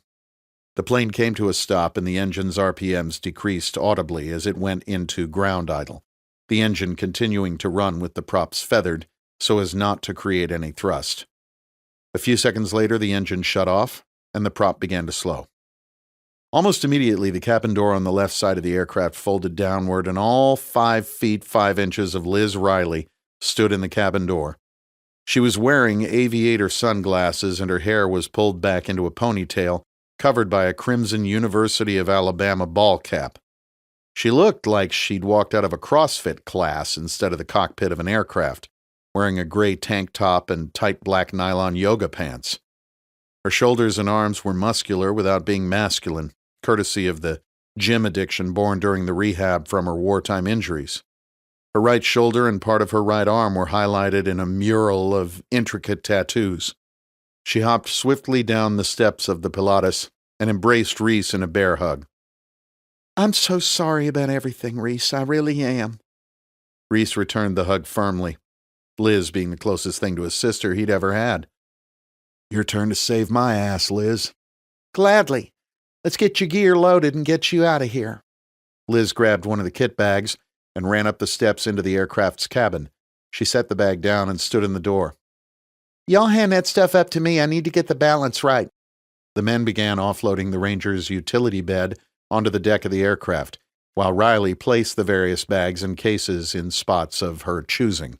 The plane came to a stop, and the engine's RPMs decreased audibly as it went into ground idle, the engine continuing to run with the props feathered so as not to create any thrust. A few seconds later, the engine shut off, and the prop began to slow. Almost immediately, the cabin door on the left side of the aircraft folded downward, and all 5 feet 5 inches of Liz Riley stood in the cabin door. She was wearing aviator sunglasses, and her hair was pulled back into a ponytail, covered by a crimson University of Alabama ball cap. She looked like she'd walked out of a CrossFit class instead of the cockpit of an aircraft, wearing a gray tank top and tight black nylon yoga pants. Her shoulders and arms were muscular without being masculine, courtesy of the gym addiction born during the rehab from her wartime injuries. Her right shoulder and part of her right arm were highlighted in a mural of intricate tattoos. She hopped swiftly down the steps of the Pilatus and embraced Reece in a bear hug. I'm so sorry about everything, Reece. I really am. Reece returned the hug firmly, Liz being the closest thing to his sister he'd ever had. Your turn to save my ass, Liz. Gladly. Let's get your gear loaded and get you out of here. Liz grabbed one of the kit bags and ran up the steps into the aircraft's cabin. She set the bag down and stood in the door. Y'all hand that stuff up to me. I need to get the balance right. The men began offloading the Ranger's utility bed onto the deck of the aircraft, while Riley placed the various bags and cases in spots of her choosing.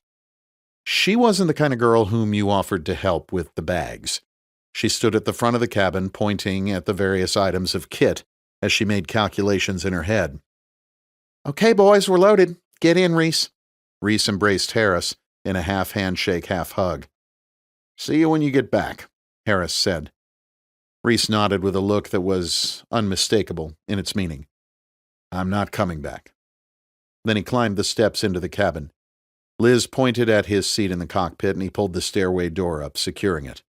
She wasn't the kind of girl whom you offered to help with the bags. She stood at the front of the cabin, pointing at the various items of kit as she made calculations in her head. Okay, boys, we're loaded. Get in, Reece. Reece embraced Harris in a half handshake, half hug. See you when you get back, Harris said. Reece nodded with a look that was unmistakable in its meaning. I'm not coming back. Then he climbed the steps into the cabin. Liz pointed at his seat in the cockpit, and he pulled the stairway door up, securing it.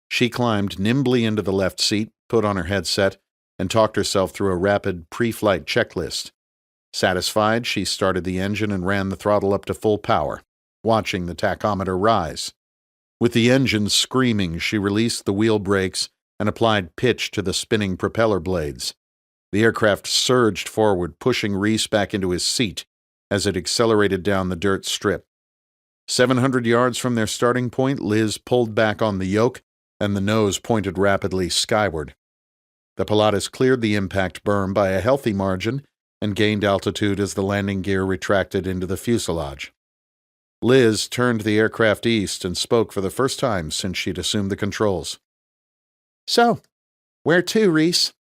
She climbed nimbly into the left seat, put on her headset, and talked herself through a rapid pre-flight checklist. Satisfied, she started the engine and ran the throttle up to full power, watching the tachometer rise. With the engine screaming, she released the wheel brakes and applied pitch to the spinning propeller blades. The aircraft surged forward, pushing Reece back into his seat as it accelerated down the dirt strip. 700 yards from their starting point, Liz pulled back on the yoke, and the nose pointed rapidly skyward. The Pilatus cleared the impact berm by a healthy margin and gained altitude as the landing gear retracted into the fuselage. Liz turned the aircraft east and spoke for the first time since she'd assumed the controls. So, where to, Reece?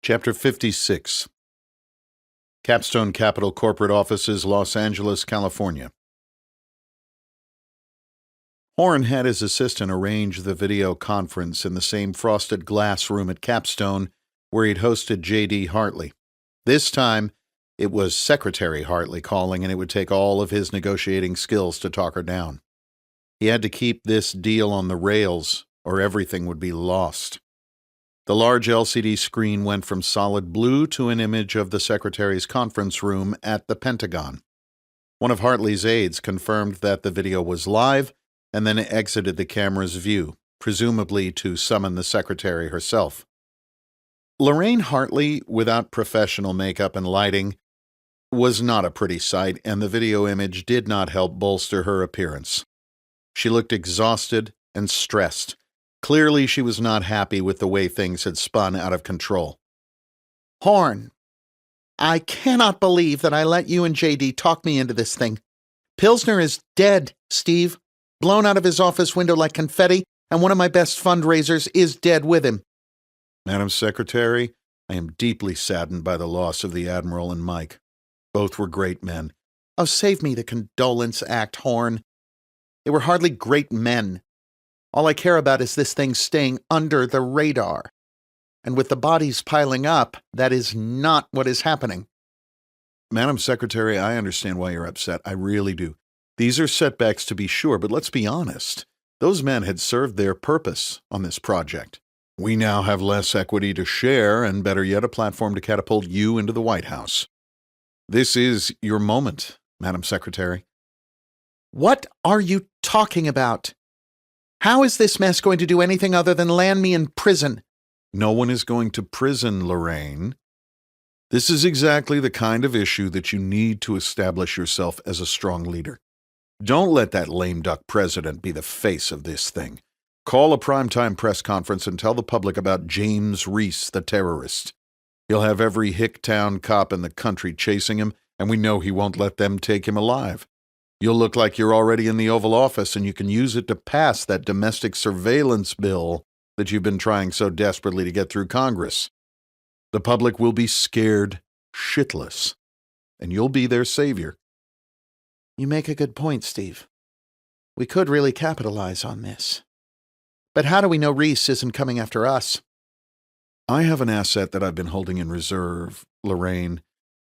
Chapter 56. Capstone Capital Corporate Offices, Los Angeles, California. Horn had his assistant arrange the video conference in the same frosted glass room at Capstone where he'd hosted J.D. Hartley. This time, it was Secretary Hartley calling, and it would take all of his negotiating skills to talk her down. He had to keep this deal on the rails, or everything would be lost. The large LCD screen went from solid blue to an image of the Secretary's conference room at the Pentagon. One of Hartley's aides confirmed that the video was live and then exited the camera's view, presumably to summon the Secretary herself. Lorraine Hartley, without professional makeup and lighting, was not a pretty sight, and the video image did not help bolster her appearance. She looked exhausted and stressed. Clearly, she was not happy with the way things had spun out of control. Horn, I cannot believe that I let you and J.D. talk me into this thing. Pilsner is dead, Steve. Blown out of his office window like confetti, and one of my best fundraisers is dead with him. Madam Secretary, I am deeply saddened by the loss of the Admiral and Mike. Both were great men. Oh, save me the condolence act, Horn. They were hardly great men. All I care about is this thing staying under the radar. And with the bodies piling up, that is not what is happening. Madam Secretary, I understand why you're upset. I really do. These are setbacks to be sure, but let's be honest. Those men had served their purpose on this project. We now have less equity to share, and better yet, a platform to catapult you into the White House. This is your moment, Madam Secretary. What are you talking about? How is this mess going to do anything other than land me in prison? No one is going to prison, Lorraine. This is exactly the kind of issue that you need to establish yourself as a strong leader. Don't let that lame duck president be the face of this thing. Call a primetime press conference and tell the public about James Reece, the terrorist. He'll have every hick-town cop in the country chasing him, and we know he won't let them take him alive. You'll look like you're already in the Oval Office, and you can use it to pass that domestic surveillance bill that you've been trying so desperately to get through Congress. The public will be scared shitless, and you'll be their savior. You make a good point, Steve. We could really capitalize on this. But how do we know Reece isn't coming after us? I have an asset that I've been holding in reserve, Lorraine,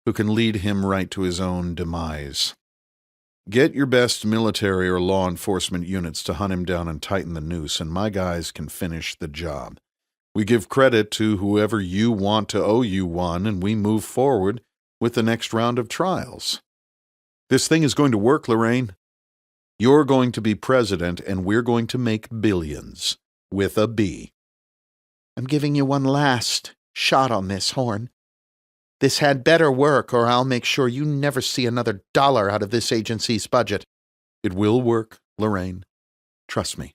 who can lead him right to his own demise. Get your best military or law enforcement units to hunt him down and tighten the noose, and my guys can finish the job. We give credit to whoever you want to owe you one, and we move forward with the next round of trials. This thing is going to work, Lorraine. You're going to be president, and we're going to make billions. With a B. I'm giving you one last shot on this, Horn. This had better work, or I'll make sure you never see another dollar out of this agency's budget. It will work, Lorraine. Trust me.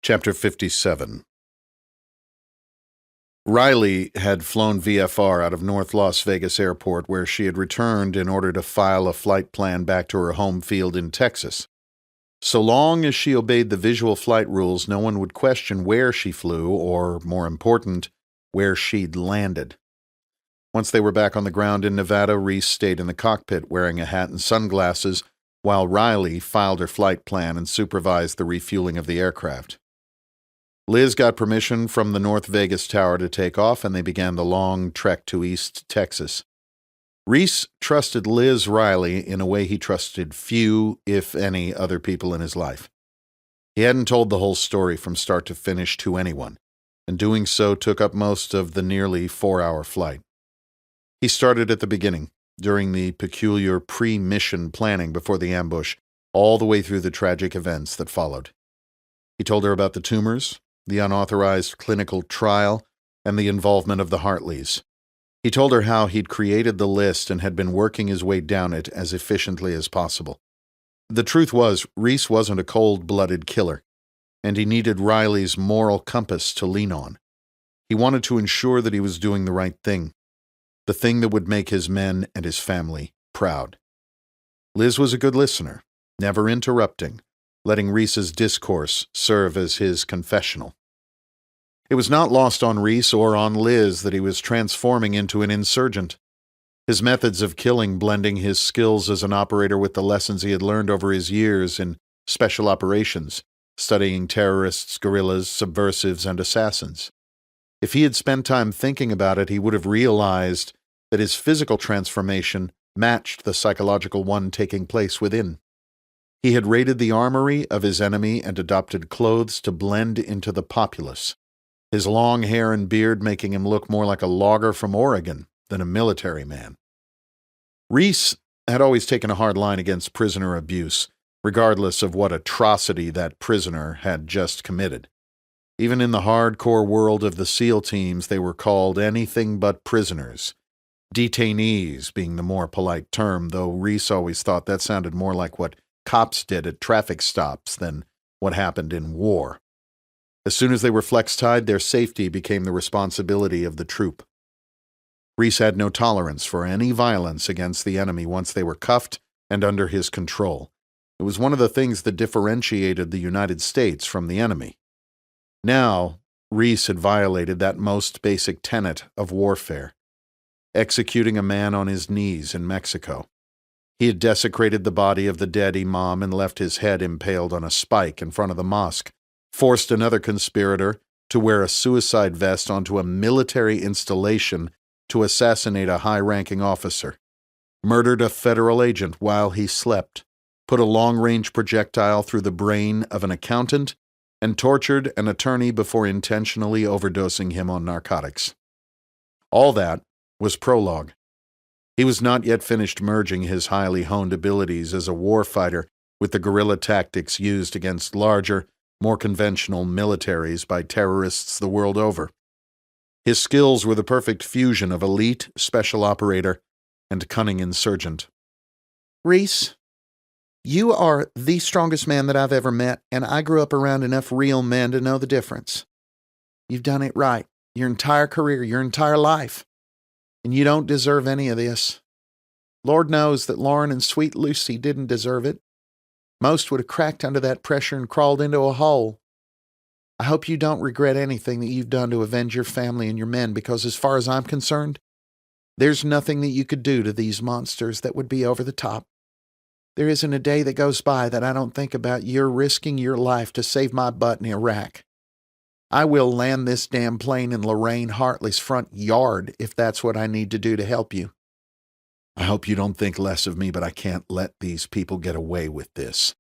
Chapter 57. Riley had flown VFR out of North Las Vegas Airport, where she had returned in order to file a flight plan back to her home field in Texas. So long as she obeyed the visual flight rules, no one would question where she flew, or, more important, where she'd landed. Once they were back on the ground in Nevada, Reece stayed in the cockpit wearing a hat and sunglasses, while Riley filed her flight plan and supervised the refueling of the aircraft. Liz got permission from the North Vegas Tower to take off, and they began the long trek to East Texas. Reece trusted Liz Riley in a way he trusted few, if any, other people in his life. He hadn't told the whole story from start to finish to anyone, and doing so took up most of the nearly 4-hour flight. He started at the beginning, during the peculiar pre-mission planning before the ambush, all the way through the tragic events that followed. He told her about the tumors, the unauthorized clinical trial, and the involvement of the Hartleys. He told her how he'd created the list and had been working his way down it as efficiently as possible. The truth was, Reece wasn't a cold-blooded killer, and he needed Riley's moral compass to lean on. He wanted to ensure that he was doing the right thing, the thing that would make his men and his family proud. Liz was a good listener, never interrupting, letting Reece's discourse serve as his confessional. It was not lost on Reece or on Liz that he was transforming into an insurgent, his methods of killing blending his skills as an operator with the lessons he had learned over his years in special operations, studying terrorists, guerrillas, subversives, and assassins. If he had spent time thinking about it, he would have realized that his physical transformation matched the psychological one taking place within. He had raided the armory of his enemy and adopted clothes to blend into the populace, his long hair and beard making him look more like a logger from Oregon than a military man. Reece had always taken a hard line against prisoner abuse, regardless of what atrocity that prisoner had just committed. Even in the hardcore world of the SEAL teams, they were called anything but prisoners, detainees being the more polite term, though Reece always thought that sounded more like what cops did at traffic stops than what happened in war. As soon as they were flex-tied, their safety became the responsibility of the troop. Reece had no tolerance for any violence against the enemy once they were cuffed and under his control. It was one of the things that differentiated the United States from the enemy. Now, Reece had violated that most basic tenet of warfare, executing a man on his knees in Mexico. He had desecrated the body of the dead imam and left his head impaled on a spike in front of the mosque, forced another conspirator to wear a suicide vest onto a military installation to assassinate a high-ranking officer, murdered a federal agent while he slept, put a long-range projectile through the brain of an accountant, and tortured an attorney before intentionally overdosing him on narcotics. All that was prologue. He was not yet finished merging his highly honed abilities as a warfighter with the guerrilla tactics used against larger, more conventional militaries by terrorists the world over. His skills were the perfect fusion of elite special operator and cunning insurgent. Reece, you are the strongest man that I've ever met, and I grew up around enough real men to know the difference. You've done it right, your entire career, your entire life, and you don't deserve any of this. Lord knows that Lauren and sweet Lucy didn't deserve it. Most would have cracked under that pressure and crawled into a hole. I hope you don't regret anything that you've done to avenge your family and your men, because as far as I'm concerned, there's nothing that you could do to these monsters that would be over the top. There isn't a day that goes by that I don't think about your risking your life to save my butt in Iraq. I will land this damn plane in Lorraine Hartley's front yard if that's what I need to do to help you. I hope you don't think less of me, but I can't let these people get away with this,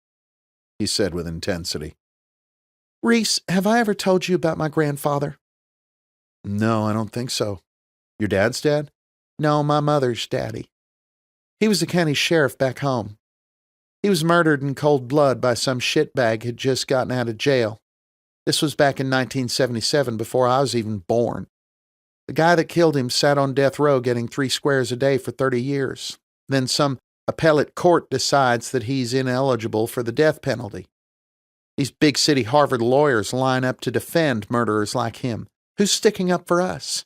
he said with intensity. Reece, have I ever told you about my grandfather? No, I don't think so. Your dad's dad? No, my mother's daddy. He was the county sheriff back home. He was murdered in cold blood by some shitbag who'd just gotten out of jail. This was back in 1977, before I was even born. The guy that killed him sat on death row getting 3 squares a day for 30 years. Then some appellate court decides that he's ineligible for the death penalty. These big city Harvard lawyers line up to defend murderers like him. Who's sticking up for us?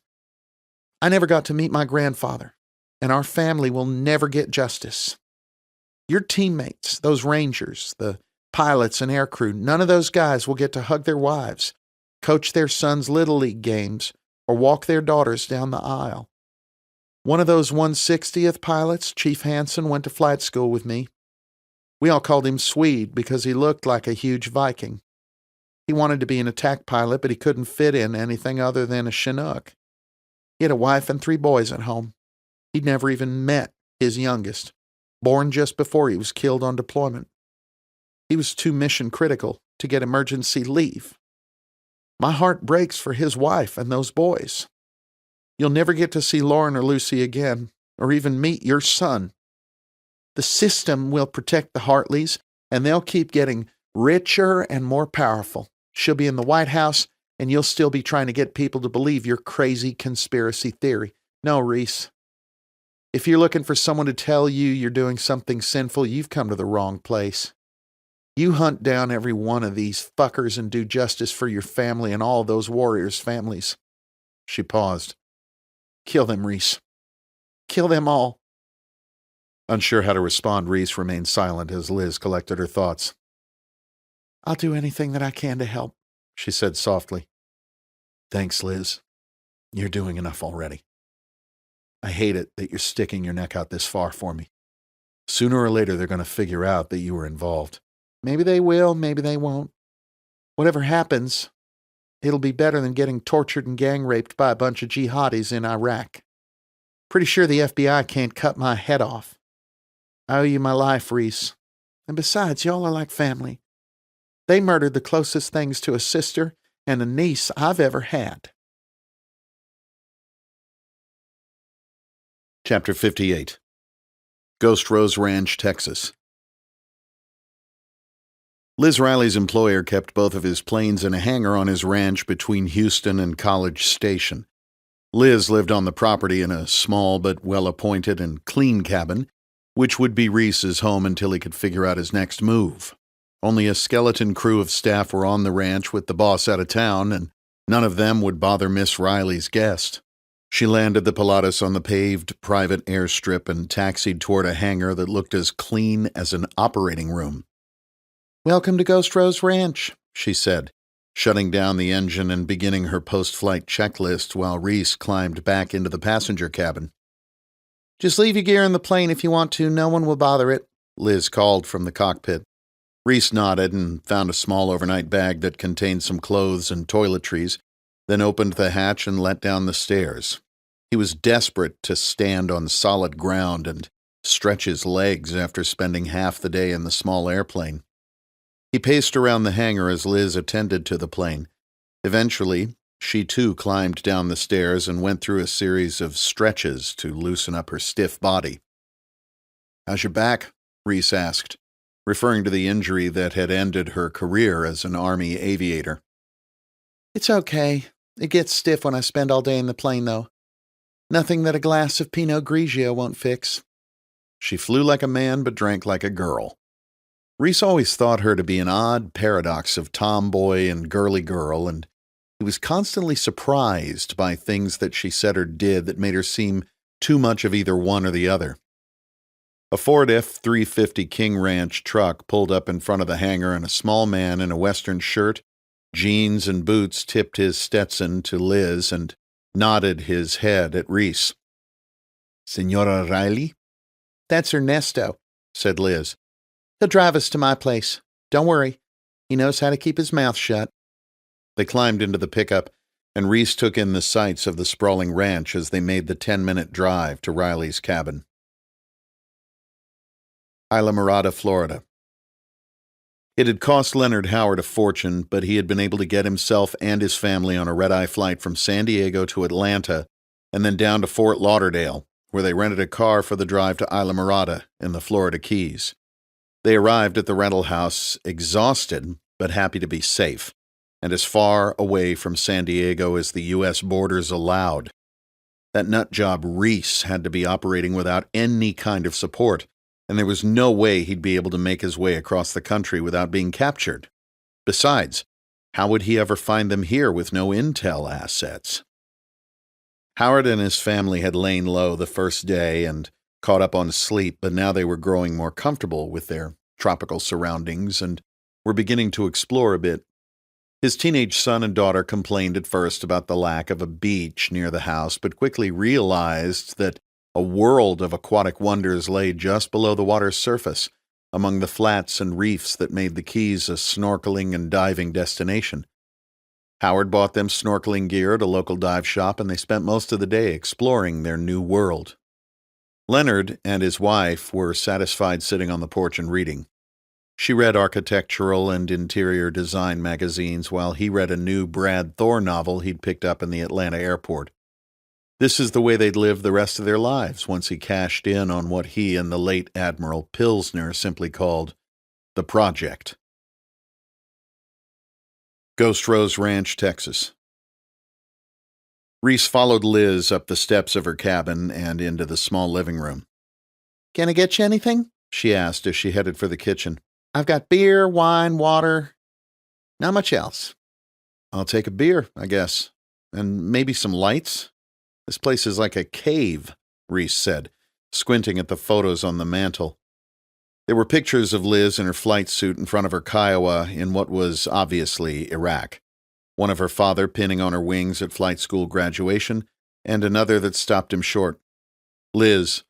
I never got to meet my grandfather, and our family will never get justice. Your teammates, those Rangers, the pilots and aircrew, none of those guys will get to hug their wives, coach their sons' Little League games, or walk their daughters down the aisle. One of those 160th pilots, Chief Hansen, went to flight school with me. We all called him Swede because he looked like a huge Viking. He wanted to be an attack pilot, but he couldn't fit in anything other than a Chinook. He had a wife and 3 boys at home. He'd never even met his youngest, born just before he was killed on deployment. He was too mission critical to get emergency leave. My heart breaks for his wife and those boys. You'll never get to see Lauren or Lucy again, or even meet your son. The system will protect the Hartleys, and they'll keep getting richer and more powerful. She'll be in the White House, and you'll still be trying to get people to believe your crazy conspiracy theory. No, Reece. If you're looking for someone to tell you you're doing something sinful, you've come to the wrong place. You hunt down every one of these fuckers and do justice for your family and all those warriors' families. She paused. Kill them, Reece. Kill them all. Unsure how to respond, Reece remained silent as Liz collected her thoughts. I'll do anything that I can to help, she said softly. Thanks, Liz. You're doing enough already. I hate it that you're sticking your neck out this far for me. Sooner or later, they're going to figure out that you were involved. Maybe they will, maybe they won't. Whatever happens, it'll be better than getting tortured and gang raped by a bunch of jihadis in Iraq. Pretty sure the FBI can't cut my head off. I owe you my life, Reece. And besides, y'all are like family. They murdered the closest things to a sister and a niece I've ever had. Chapter 58. Ghost Rose Ranch, Texas. Liz Riley's employer kept both of his planes in a hangar on his ranch between Houston and College Station. Liz lived on the property in a small but well-appointed and clean cabin, which would be Reece's home until he could figure out his next move. Only a skeleton crew of staff were on the ranch with the boss out of town, and none of them would bother Miss Riley's guest. She landed the Pilatus on the paved private airstrip and taxied toward a hangar that looked as clean as an operating room. Welcome to Ghost Rose Ranch, she said, shutting down the engine and beginning her post-flight checklist while Reece climbed back into the passenger cabin. Just leave your gear in the plane if you want to. No one will bother it, Liz called from the cockpit. Reece nodded and found a small overnight bag that contained some clothes and toiletries, then opened the hatch and let down the stairs. He was desperate to stand on solid ground and stretch his legs after spending half the day in the small airplane. He paced around the hangar as Liz attended to the plane. Eventually, she too climbed down the stairs and went through a series of stretches to loosen up her stiff body. "How's your back?" Reece asked, referring to the injury that had ended her career as an Army aviator. "It's okay. It gets stiff when I spend all day in the plane, though. Nothing that a glass of Pinot Grigio won't fix. She flew like a man but drank like a girl. Reece always thought her to be an odd paradox of tomboy and girly girl, and he was constantly surprised by things that she said or did that made her seem too much of either one or the other. A Ford F-350 King Ranch truck pulled up in front of the hangar, and a small man in a western shirt, jeans, and boots tipped his Stetson to Liz and nodded his head at Reece. "Senora Riley?" "That's Ernesto," said Liz. "He'll drive us to my place. Don't worry. He knows how to keep his mouth shut." They climbed into the pickup, and Reece took in the sights of the sprawling ranch as they made the 10-minute drive to Riley's cabin. Islamorada, Florida. It had cost Leonard Howard a fortune, but he had been able to get himself and his family on a red-eye flight from San Diego to Atlanta and then down to Fort Lauderdale, where they rented a car for the drive to Islamorada in the Florida Keys. They arrived at the rental house exhausted but happy to be safe, and as far away from San Diego as the U.S. borders allowed. That nutjob Reece had to be operating without any kind of support, and there was no way he'd be able to make his way across the country without being captured. Besides, how would he ever find them here with no intel assets? Howard and his family had lain low the first day and caught up on sleep, but now they were growing more comfortable with their tropical surroundings and were beginning to explore a bit. His teenage son and daughter complained at first about the lack of a beach near the house, but quickly realized that a world of aquatic wonders lay just below the water's surface, among the flats and reefs that made the Keys a snorkeling and diving destination. Howard bought them snorkeling gear at a local dive shop, and they spent most of the day exploring their new world. Leonard and his wife were satisfied sitting on the porch and reading. She read architectural and interior design magazines while he read a new Brad Thor novel he'd picked up in the Atlanta airport. This is the way they'd live the rest of their lives once he cashed in on what he and the late Admiral Pilsner simply called the Project. Ghost Rose Ranch, Texas. Reece followed Liz up the steps of her cabin and into the small living room. "Can I get you anything?" she asked as she headed for the kitchen. "I've got beer, wine, water. Not much else." "I'll take a beer, I guess. And maybe some lights? This place is like a cave," Reece said, squinting at the photos on the mantel. There were pictures of Liz in her flight suit in front of her Kiowa in what was obviously Iraq. One of her father pinning on her wings at flight school graduation, and another that stopped him short. Liz,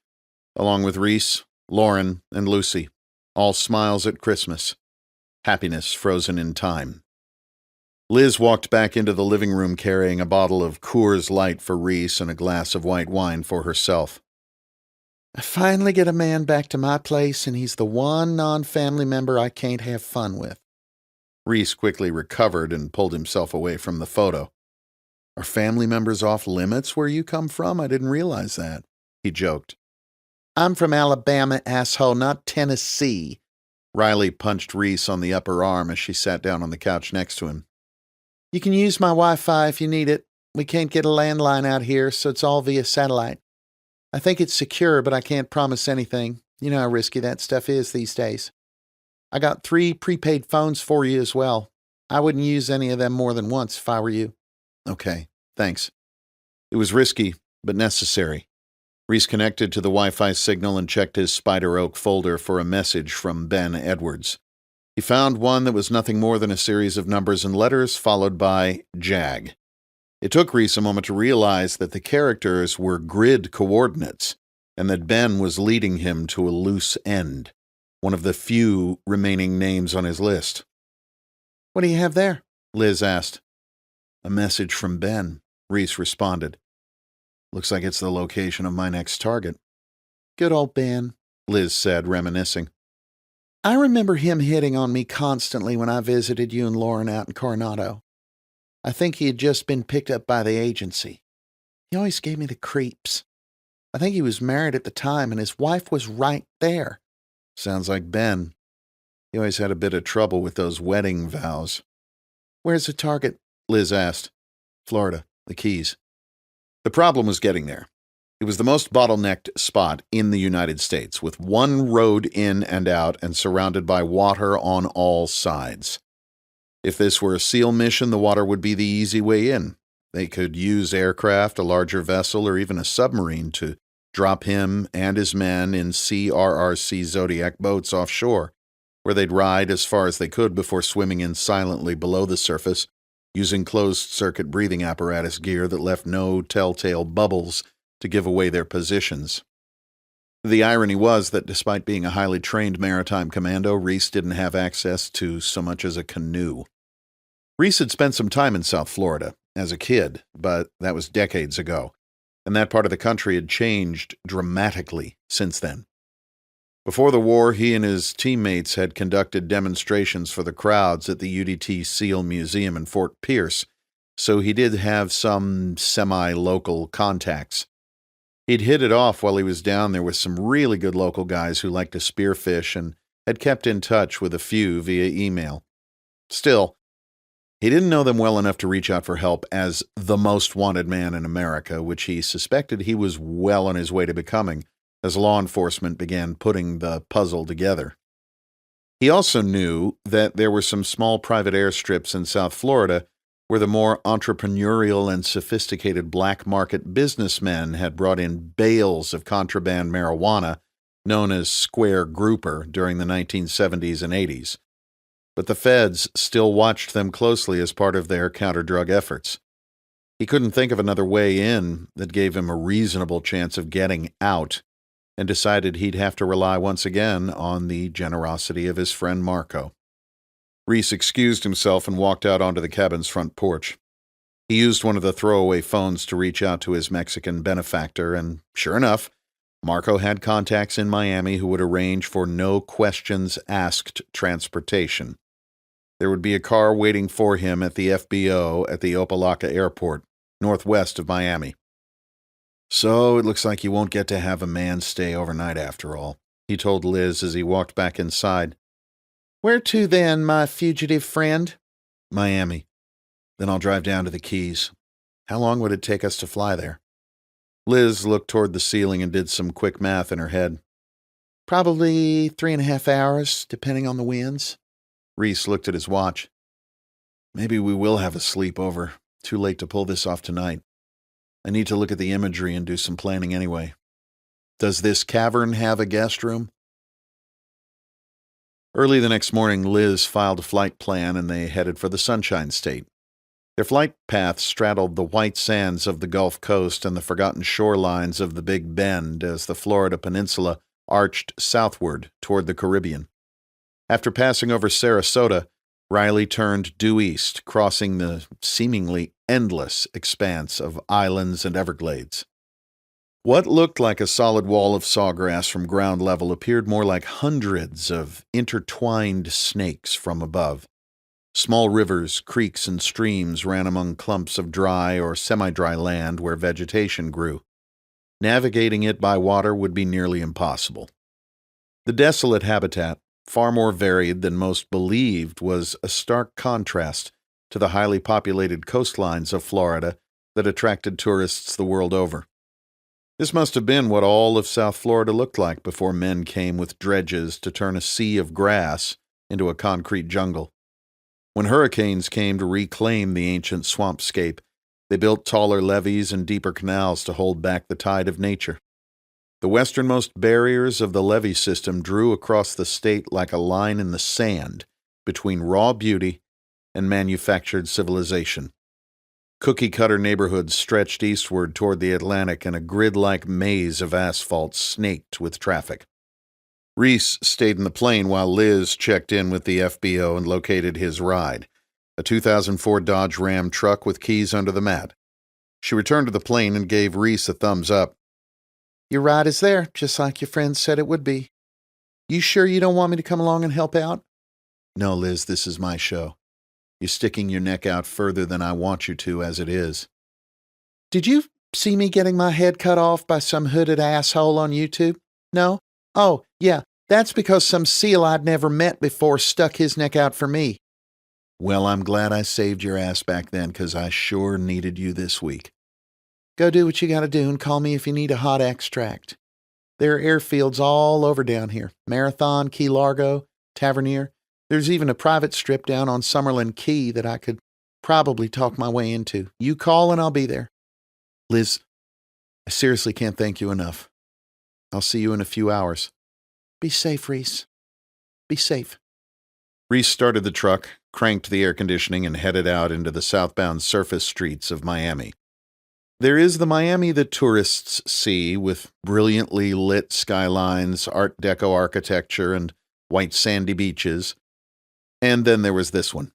along with Reece, Lauren, and Lucy, all smiles at Christmas. Happiness frozen in time. Liz walked back into the living room carrying a bottle of Coors Light for Reece and a glass of white wine for herself. "I finally get a man back to my place, and he's the one non-family member I can't have fun with." Reece quickly recovered and pulled himself away from the photo. "Are family members off limits where you come from? I didn't realize that," he joked. "I'm from Alabama, asshole, not Tennessee." Riley punched Reece on the upper arm as she sat down on the couch next to him. "You can use my Wi-Fi if you need it. We can't get a landline out here, so it's all via satellite. I think it's secure, but I can't promise anything. You know how risky that stuff is these days. I got 3 prepaid phones for you as well. I wouldn't use any of them more than once if I were you." "Okay, thanks." It was risky, but necessary. Reece connected to the Wi-Fi signal and checked his Spider Oak folder for a message from Ben Edwards. He found one that was nothing more than a series of numbers and letters followed by JAG. It took Reece a moment to realize that the characters were grid coordinates and that Ben was leading him to a loose end, one of the few remaining names on his list. "What do you have there?" Liz asked. "A message from Ben," Reece responded. "Looks like it's the location of my next target." "Good old Ben," Liz said, reminiscing. "I remember him hitting on me constantly when I visited you and Lauren out in Coronado. I think he had just been picked up by the agency. He always gave me the creeps. I think he was married at the time, and his wife was right there." "Sounds like Ben. He always had a bit of trouble with those wedding vows." "Where's the target?" Liz asked. Florida, the Keys. The problem was getting there. It was the most bottlenecked spot in the United States, with one road in and out and surrounded by water on all sides. If this were a SEAL mission, the water would be the easy way in. They could use aircraft, a larger vessel, or even a submarine to drop him and his men in CRRC Zodiac boats offshore, where they'd ride as far as they could before swimming in silently below the surface, using closed-circuit breathing apparatus gear that left no telltale bubbles to give away their positions. The irony was that despite being a highly trained maritime commando, Reece didn't have access to so much as a canoe. Reece had spent some time in South Florida as a kid, but that was decades ago, and that part of the country had changed dramatically since then. Before the war, he and his teammates had conducted demonstrations for the crowds at the UDT SEAL Museum in Fort Pierce, so he did have some semi-local contacts. He'd hit it off while he was down there with some really good local guys who liked to spearfish and had kept in touch with a few via email. Still, he didn't know them well enough to reach out for help as the most wanted man in America, which he suspected he was well on his way to becoming as law enforcement began putting the puzzle together. He also knew that there were some small private airstrips in South Florida where the more entrepreneurial and sophisticated black market businessmen had brought in bales of contraband marijuana, known as square grouper, during the 1970s and 80s. But the feds still watched them closely as part of their counter-drug efforts. He couldn't think of another way in that gave him a reasonable chance of getting out, and decided he'd have to rely once again on the generosity of his friend Marco. Reece excused himself and walked out onto the cabin's front porch. He used one of the throwaway phones to reach out to his Mexican benefactor, and sure enough, Marco had contacts in Miami who would arrange for no-questions-asked transportation. There would be a car waiting for him at the FBO at the Opa-locka Airport, northwest of Miami. "So it looks like you won't get to have a man stay overnight after all," he told Liz as he walked back inside. "Where to then, my fugitive friend?" "Miami. Then I'll drive down to the Keys. How long would it take us to fly there?" Liz looked toward the ceiling and did some quick math in her head. "Probably 3.5 hours, depending on the winds." Reece looked at his watch. "Maybe we will have a sleepover. Too late to pull this off tonight. I need to look at the imagery and do some planning anyway. Does this cavern have a guest room?" Early the next morning, Liz filed a flight plan and they headed for the Sunshine State. Their flight path straddled the white sands of the Gulf Coast and the forgotten shorelines of the Big Bend as the Florida peninsula arched southward toward the Caribbean. After passing over Sarasota, Riley turned due east, crossing the seemingly endless expanse of islands and Everglades. What looked like a solid wall of sawgrass from ground level appeared more like hundreds of intertwined snakes from above. Small rivers, creeks, and streams ran among clumps of dry or semi-dry land where vegetation grew. Navigating it by water would be nearly impossible. The desolate habitat, far more varied than most believed, was a stark contrast to the highly populated coastlines of Florida that attracted tourists the world over. This must have been what all of South Florida looked like before men came with dredges to turn a sea of grass into a concrete jungle. When hurricanes came to reclaim the ancient swampscape, they built taller levees and deeper canals to hold back the tide of nature. The westernmost barriers of the levee system drew across the state like a line in the sand between raw beauty and manufactured civilization. Cookie-cutter neighborhoods stretched eastward toward the Atlantic, and a grid-like maze of asphalt snaked with traffic. Reece stayed in the plane while Liz checked in with the FBO and located his ride, a 2004 Dodge Ram truck with keys under the mat. She returned to the plane and gave Reece a thumbs up. "Your ride is there, just like your friend said it would be. You sure you don't want me to come along and help out?" "No, Liz, this is my show. You're sticking your neck out further than I want you to as it is." "Did you see me getting my head cut off by some hooded asshole on YouTube? No? Oh, yeah, that's because some SEAL I'd never met before stuck his neck out for me." Well, I'm glad I saved your ass back then, 'cause I sure needed you this week. Go do what you gotta do and call me if you need a hot extract. There are airfields all over down here. Marathon, Key Largo, Tavernier. There's even a private strip down on Summerlin Key that I could probably talk my way into. You call and I'll be there. Liz, I seriously can't thank you enough. I'll see you in a few hours. Be safe, Reece. Be safe. Reece started the truck, cranked the air conditioning, and headed out into the southbound surface streets of Miami. There is the Miami that tourists see, with brilliantly lit skylines, Art Deco architecture, and white sandy beaches. And then there was this one.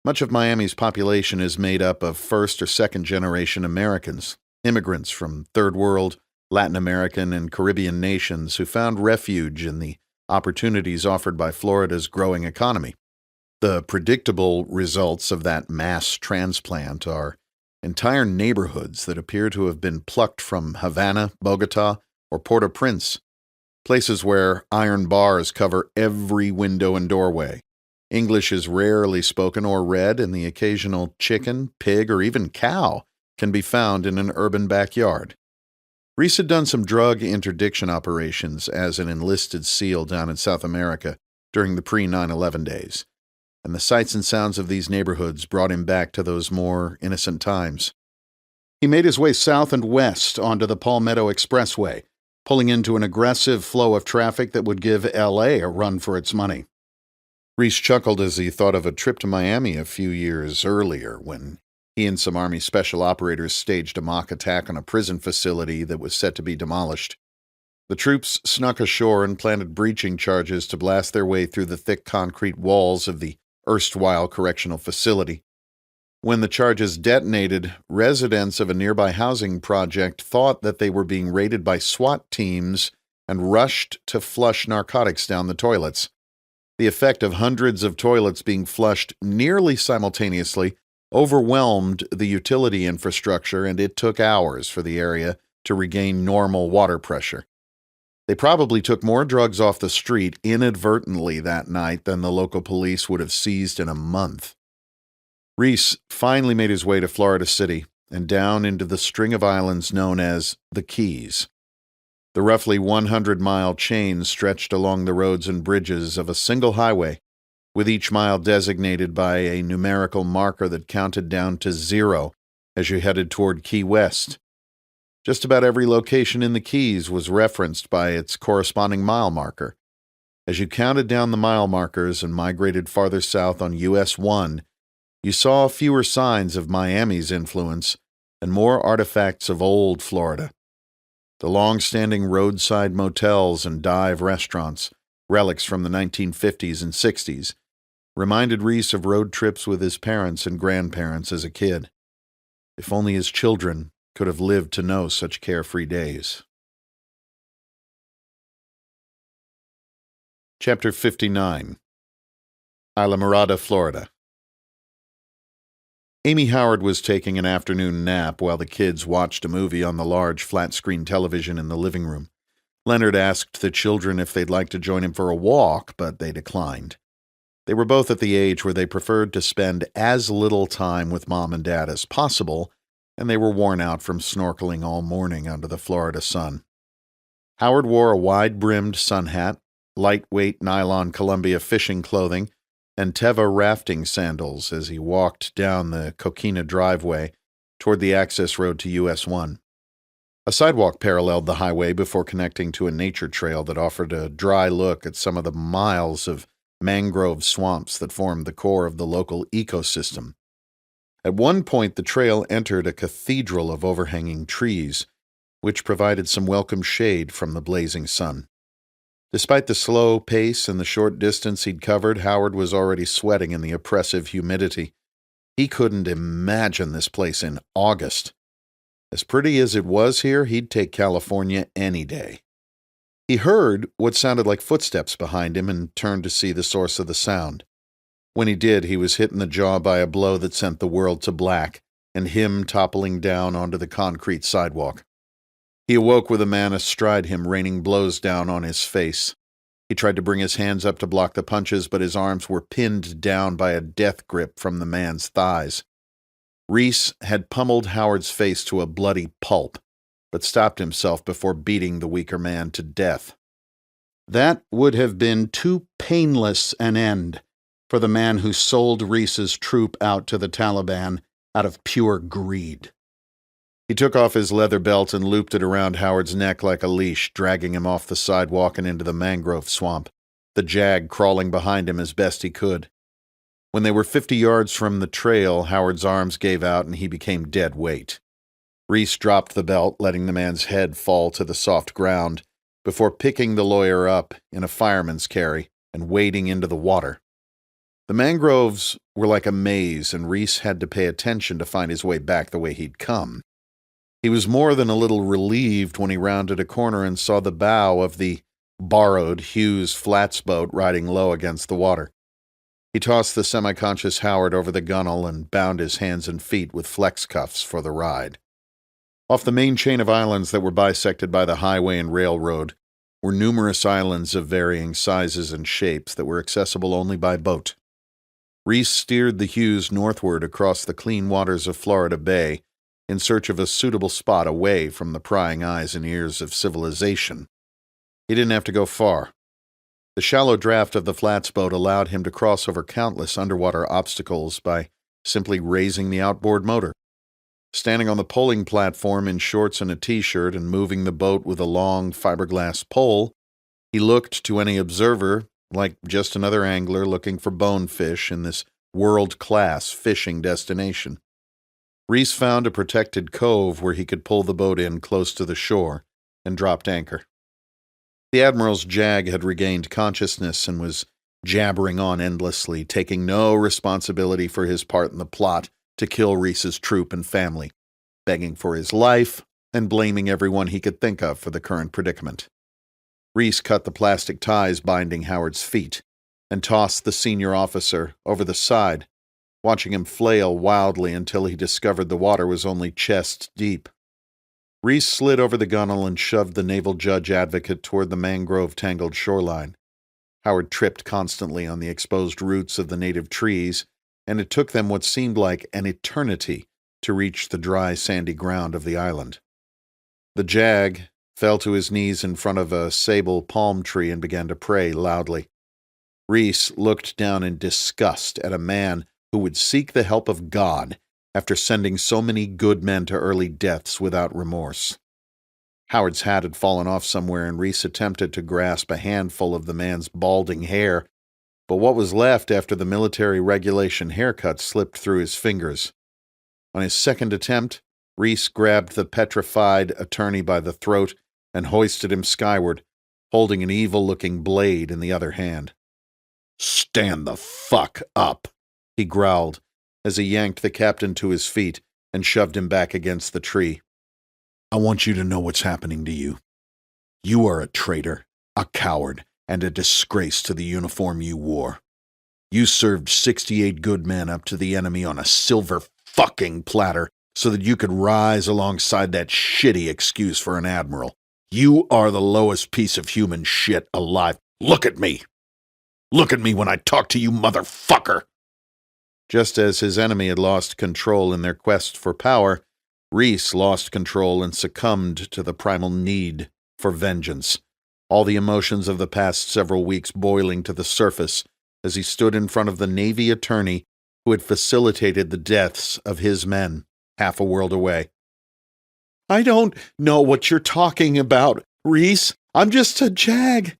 Much of Miami's population is made up of first- or second-generation Americans, immigrants from Third World, Latin American, and Caribbean nations who found refuge in the opportunities offered by Florida's growing economy. The predictable results of that mass transplant are entire neighborhoods that appear to have been plucked from Havana, Bogota, or Port-au-Prince, places where iron bars cover every window and doorway. English is rarely spoken or read, and the occasional chicken, pig, or even cow can be found in an urban backyard. Reece had done some drug interdiction operations as an enlisted SEAL down in South America during the pre-9/11 days, and the sights and sounds of these neighborhoods brought him back to those more innocent times. He made his way south and west onto the Palmetto Expressway, pulling into an aggressive flow of traffic that would give L.A. a run for its money. Reece chuckled as he thought of a trip to Miami a few years earlier when he and some Army special operators staged a mock attack on a prison facility that was set to be demolished. The troops snuck ashore and planted breaching charges to blast their way through the thick concrete walls of the erstwhile correctional facility. When the charges detonated, residents of a nearby housing project thought that they were being raided by SWAT teams and rushed to flush narcotics down the toilets. The effect of hundreds of toilets being flushed nearly simultaneously overwhelmed the utility infrastructure, and it took hours for the area to regain normal water pressure. They probably took more drugs off the street inadvertently that night than the local police would have seized in a month. Reece finally made his way to Florida City and down into the string of islands known as the Keys. The roughly 100-mile chain stretched along the roads and bridges of a single highway, with each mile designated by a numerical marker that counted down to 0 as you headed toward Key West. Just about every location in the Keys was referenced by its corresponding mile marker. As you counted down the mile markers and migrated farther south on US 1, you saw fewer signs of Miami's influence and more artifacts of old Florida. The long-standing roadside motels and dive restaurants, relics from the 1950s and 60s, reminded Reece of road trips with his parents and grandparents as a kid. If only his children could have lived to know such carefree days. Chapter 59. Islamorada, Florida. Amy Howard was taking an afternoon nap while the kids watched a movie on the large flat-screen television in the living room. Leonard asked the children if they'd like to join him for a walk, but they declined. They were both at the age where they preferred to spend as little time with Mom and Dad as possible, and they were worn out from snorkeling all morning under the Florida sun. Howard wore a wide-brimmed sun hat, lightweight nylon Columbia fishing clothing, and Teva rafting sandals as he walked down the Coquina driveway toward the access road to US 1. A sidewalk paralleled the highway before connecting to a nature trail that offered a dry look at some of the miles of mangrove swamps that formed the core of the local ecosystem. At one point, the trail entered a cathedral of overhanging trees, which provided some welcome shade from the blazing sun. Despite the slow pace and the short distance he'd covered, Howard was already sweating in the oppressive humidity. He couldn't imagine this place in August. As pretty as it was here, he'd take California any day. He heard what sounded like footsteps behind him and turned to see the source of the sound. When he did, he was hit in the jaw by a blow that sent the world to black, and him toppling down onto the concrete sidewalk. He awoke with a man astride him raining blows down on his face. He tried to bring his hands up to block the punches, but his arms were pinned down by a death grip from the man's thighs. Reece had pummeled Howard's face to a bloody pulp, but stopped himself before beating the weaker man to death. That would have been too painless an end for the man who sold Reece's troop out to the Taliban out of pure greed. He took off his leather belt and looped it around Howard's neck like a leash, dragging him off the sidewalk and into the mangrove swamp, the Jag crawling behind him as best he could. When they were 50 yards from the trail, Howard's arms gave out and he became dead weight. Reece dropped the belt, letting the man's head fall to the soft ground, before picking the lawyer up in a fireman's carry and wading into the water. The mangroves were like a maze, and Reece had to pay attention to find his way back the way he'd come. He was more than a little relieved when he rounded a corner and saw the bow of the borrowed Hughes Flats boat riding low against the water. He tossed the semi-conscious Howard over the gunwale and bound his hands and feet with flex cuffs for the ride. Off the main chain of islands that were bisected by the highway and railroad were numerous islands of varying sizes and shapes that were accessible only by boat. Reece steered the Hughes northward across the clean waters of Florida Bay in search of a suitable spot away from the prying eyes and ears of civilization. He didn't have to go far. The shallow draft of the flats boat allowed him to cross over countless underwater obstacles by simply raising the outboard motor. Standing on the poling platform in shorts and a t-shirt and moving the boat with a long fiberglass pole, he looked to any observer like just another angler looking for bonefish in this world-class fishing destination. Reece found a protected cove where he could pull the boat in close to the shore and dropped anchor. The Admiral's Jag had regained consciousness and was jabbering on endlessly, taking no responsibility for his part in the plot to kill Reece's troop and family, begging for his life and blaming everyone he could think of for the current predicament. Reece cut the plastic ties binding Howard's feet and tossed the senior officer over the side, watching him flail wildly until he discovered the water was only chest deep. Reece slid over the gunwale and shoved the naval judge advocate toward the mangrove-tangled shoreline. Howard tripped constantly on the exposed roots of the native trees, and it took them what seemed like an eternity to reach the dry, sandy ground of the island. The Jag fell to his knees in front of a sable palm tree and began to pray loudly. Reece looked down in disgust at a man who would seek the help of God after sending so many good men to early deaths without remorse. Howard's hat had fallen off somewhere, and Reece attempted to grasp a handful of the man's balding hair, but what was left after the military regulation haircut slipped through his fingers. On his second attempt, Reece grabbed the petrified attorney by the throat and hoisted him skyward, holding an evil-looking blade in the other hand. "Stand the fuck up," he growled as he yanked the captain to his feet and shoved him back against the tree. "I want you to know what's happening to you. You are a traitor, a coward, and a disgrace to the uniform you wore. You served 68 good men up to the enemy on a silver fucking platter so that you could rise alongside that shitty excuse for an admiral. You are the lowest piece of human shit alive. Look at me! Look at me when I talk to you, motherfucker!" Just as his enemy had lost control in their quest for power, Reece lost control and succumbed to the primal need for vengeance, all the emotions of the past several weeks boiling to the surface as he stood in front of the Navy attorney who had facilitated the deaths of his men half a world away. "I don't know what you're talking about, Reece. I'm just a Jag.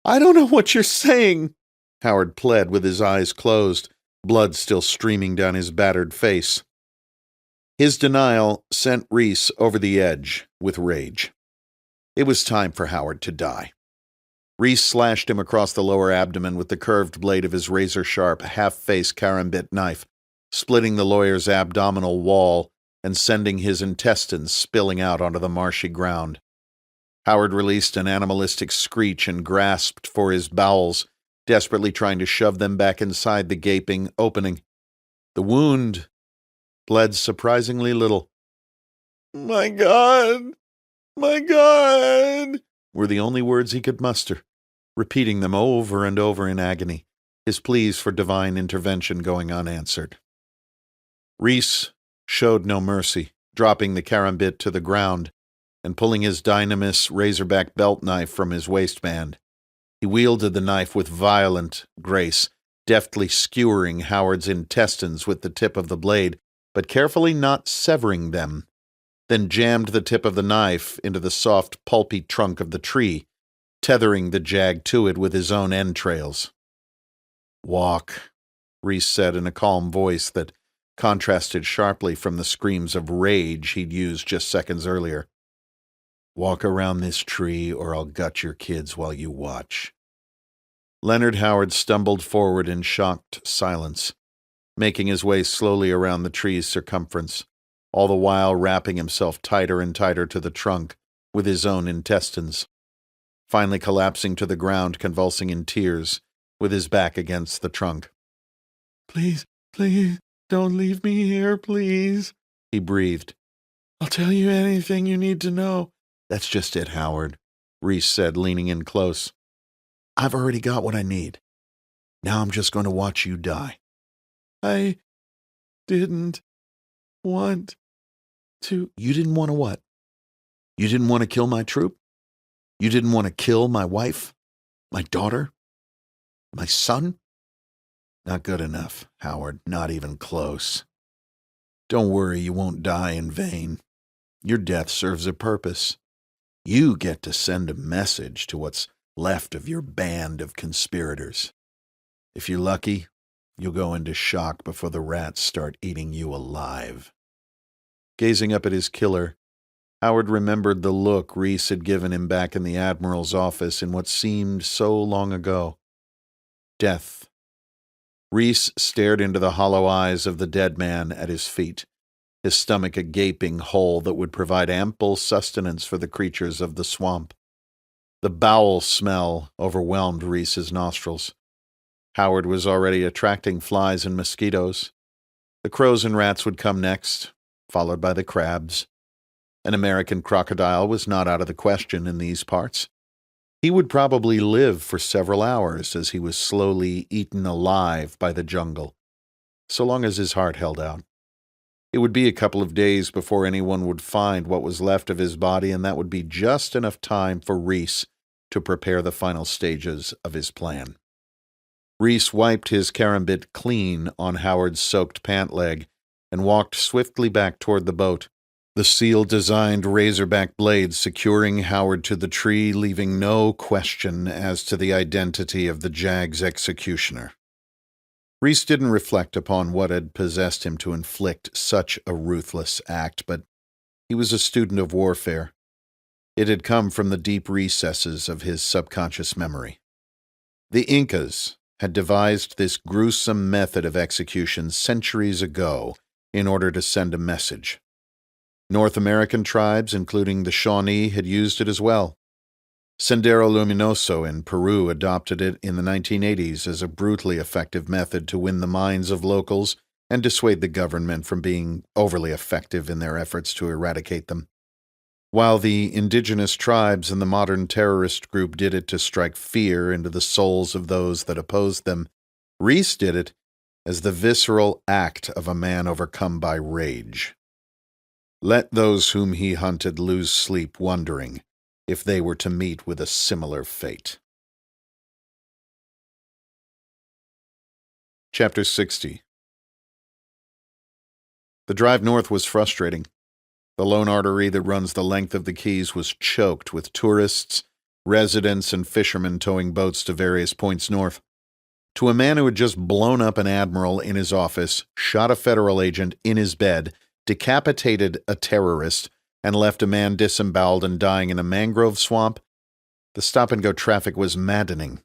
I don't know what you're saying," Howard pled with his eyes closed, blood still streaming down his battered face. His denial sent Reece over the edge with rage. It was time for Howard to die. Reece slashed him across the lower abdomen with the curved blade of his razor-sharp, half-face karambit knife, splitting the lawyer's abdominal wall and sending his intestines spilling out onto the marshy ground. Howard released an animalistic screech and grasped for his bowels, desperately trying to shove them back inside the gaping opening. The wound bled surprisingly little. "My God! My God!" were the only words he could muster. repeating them over and over in agony, his pleas for divine intervention going unanswered. Reece showed no mercy, dropping the karambit to the ground and pulling his dynamis razorback belt knife from his waistband. He wielded the knife with violent grace, deftly skewering Howard's intestines with the tip of the blade, but carefully not severing them, then jammed the tip of the knife into the soft, pulpy trunk of the tree, tethering the jag to it with his own entrails. "Walk," Reece said in a calm voice that contrasted sharply from the screams of rage he'd used just seconds earlier. "Walk around this tree, or I'll gut your kids while you watch." Leonard Howard stumbled forward in shocked silence, making his way slowly around the tree's circumference, all the while wrapping himself tighter and tighter to the trunk with his own intestines, finally collapsing to the ground, convulsing in tears, with his back against the trunk. "Please, please, don't leave me here, please," he breathed. "I'll tell you anything you need to know." "That's just it, Howard," Reece said, leaning in close. "I've already got what I need. Now I'm just going to watch you die." "I didn't want to." "You didn't want to what? You didn't want to kill my troop? You didn't want to kill my wife? My daughter? My son? Not good enough, Howard, not even close. Don't worry, you won't die in vain. Your death serves a purpose. You get to send a message to what's left of your band of conspirators. If you're lucky, you'll go into shock before the rats start eating you alive." Gazing up at his killer, Howard remembered the look Reece had given him back in the Admiral's office in what seemed so long ago. Death. Reece stared into the hollow eyes of the dead man at his feet, his stomach a gaping hole that would provide ample sustenance for the creatures of the swamp. The bowel smell overwhelmed Reece's nostrils. Howard was already attracting flies and mosquitoes. The crows and rats would come next, followed by the crabs. An American crocodile was not out of the question in these parts. He would probably live for several hours as he was slowly eaten alive by the jungle, so long as his heart held out. It would be a couple of days before anyone would find what was left of his body, and that would be just enough time for Reece to prepare the final stages of his plan. Reece wiped his karambit clean on Howard's soaked pant leg and walked swiftly back toward the boat, the seal-designed razorback blade securing Howard to the tree, leaving no question as to the identity of the Jag's executioner. Reece didn't reflect upon what had possessed him to inflict such a ruthless act, but he was a student of warfare. It had come from the deep recesses of his subconscious memory. The Incas had devised this gruesome method of execution centuries ago in order to send a message. North American tribes, including the Shawnee, had used it as well. Sendero Luminoso in Peru adopted it in the 1980s as a brutally effective method to win the minds of locals and dissuade the government from being overly effective in their efforts to eradicate them. While the indigenous tribes and the modern terrorist group did it to strike fear into the souls of those that opposed them, Reece did it as the visceral act of a man overcome by rage. Let those whom he hunted lose sleep wondering if they were to meet with a similar fate. Chapter 60. The drive north was frustrating. The lone artery that runs the length of the Keys was choked with tourists, residents, and fishermen towing boats to various points north. To a man who had just blown up an admiral in his office, shot a federal agent in his bed, decapitated a terrorist, and left a man disemboweled and dying in a mangrove swamp, the stop-and-go traffic was maddening.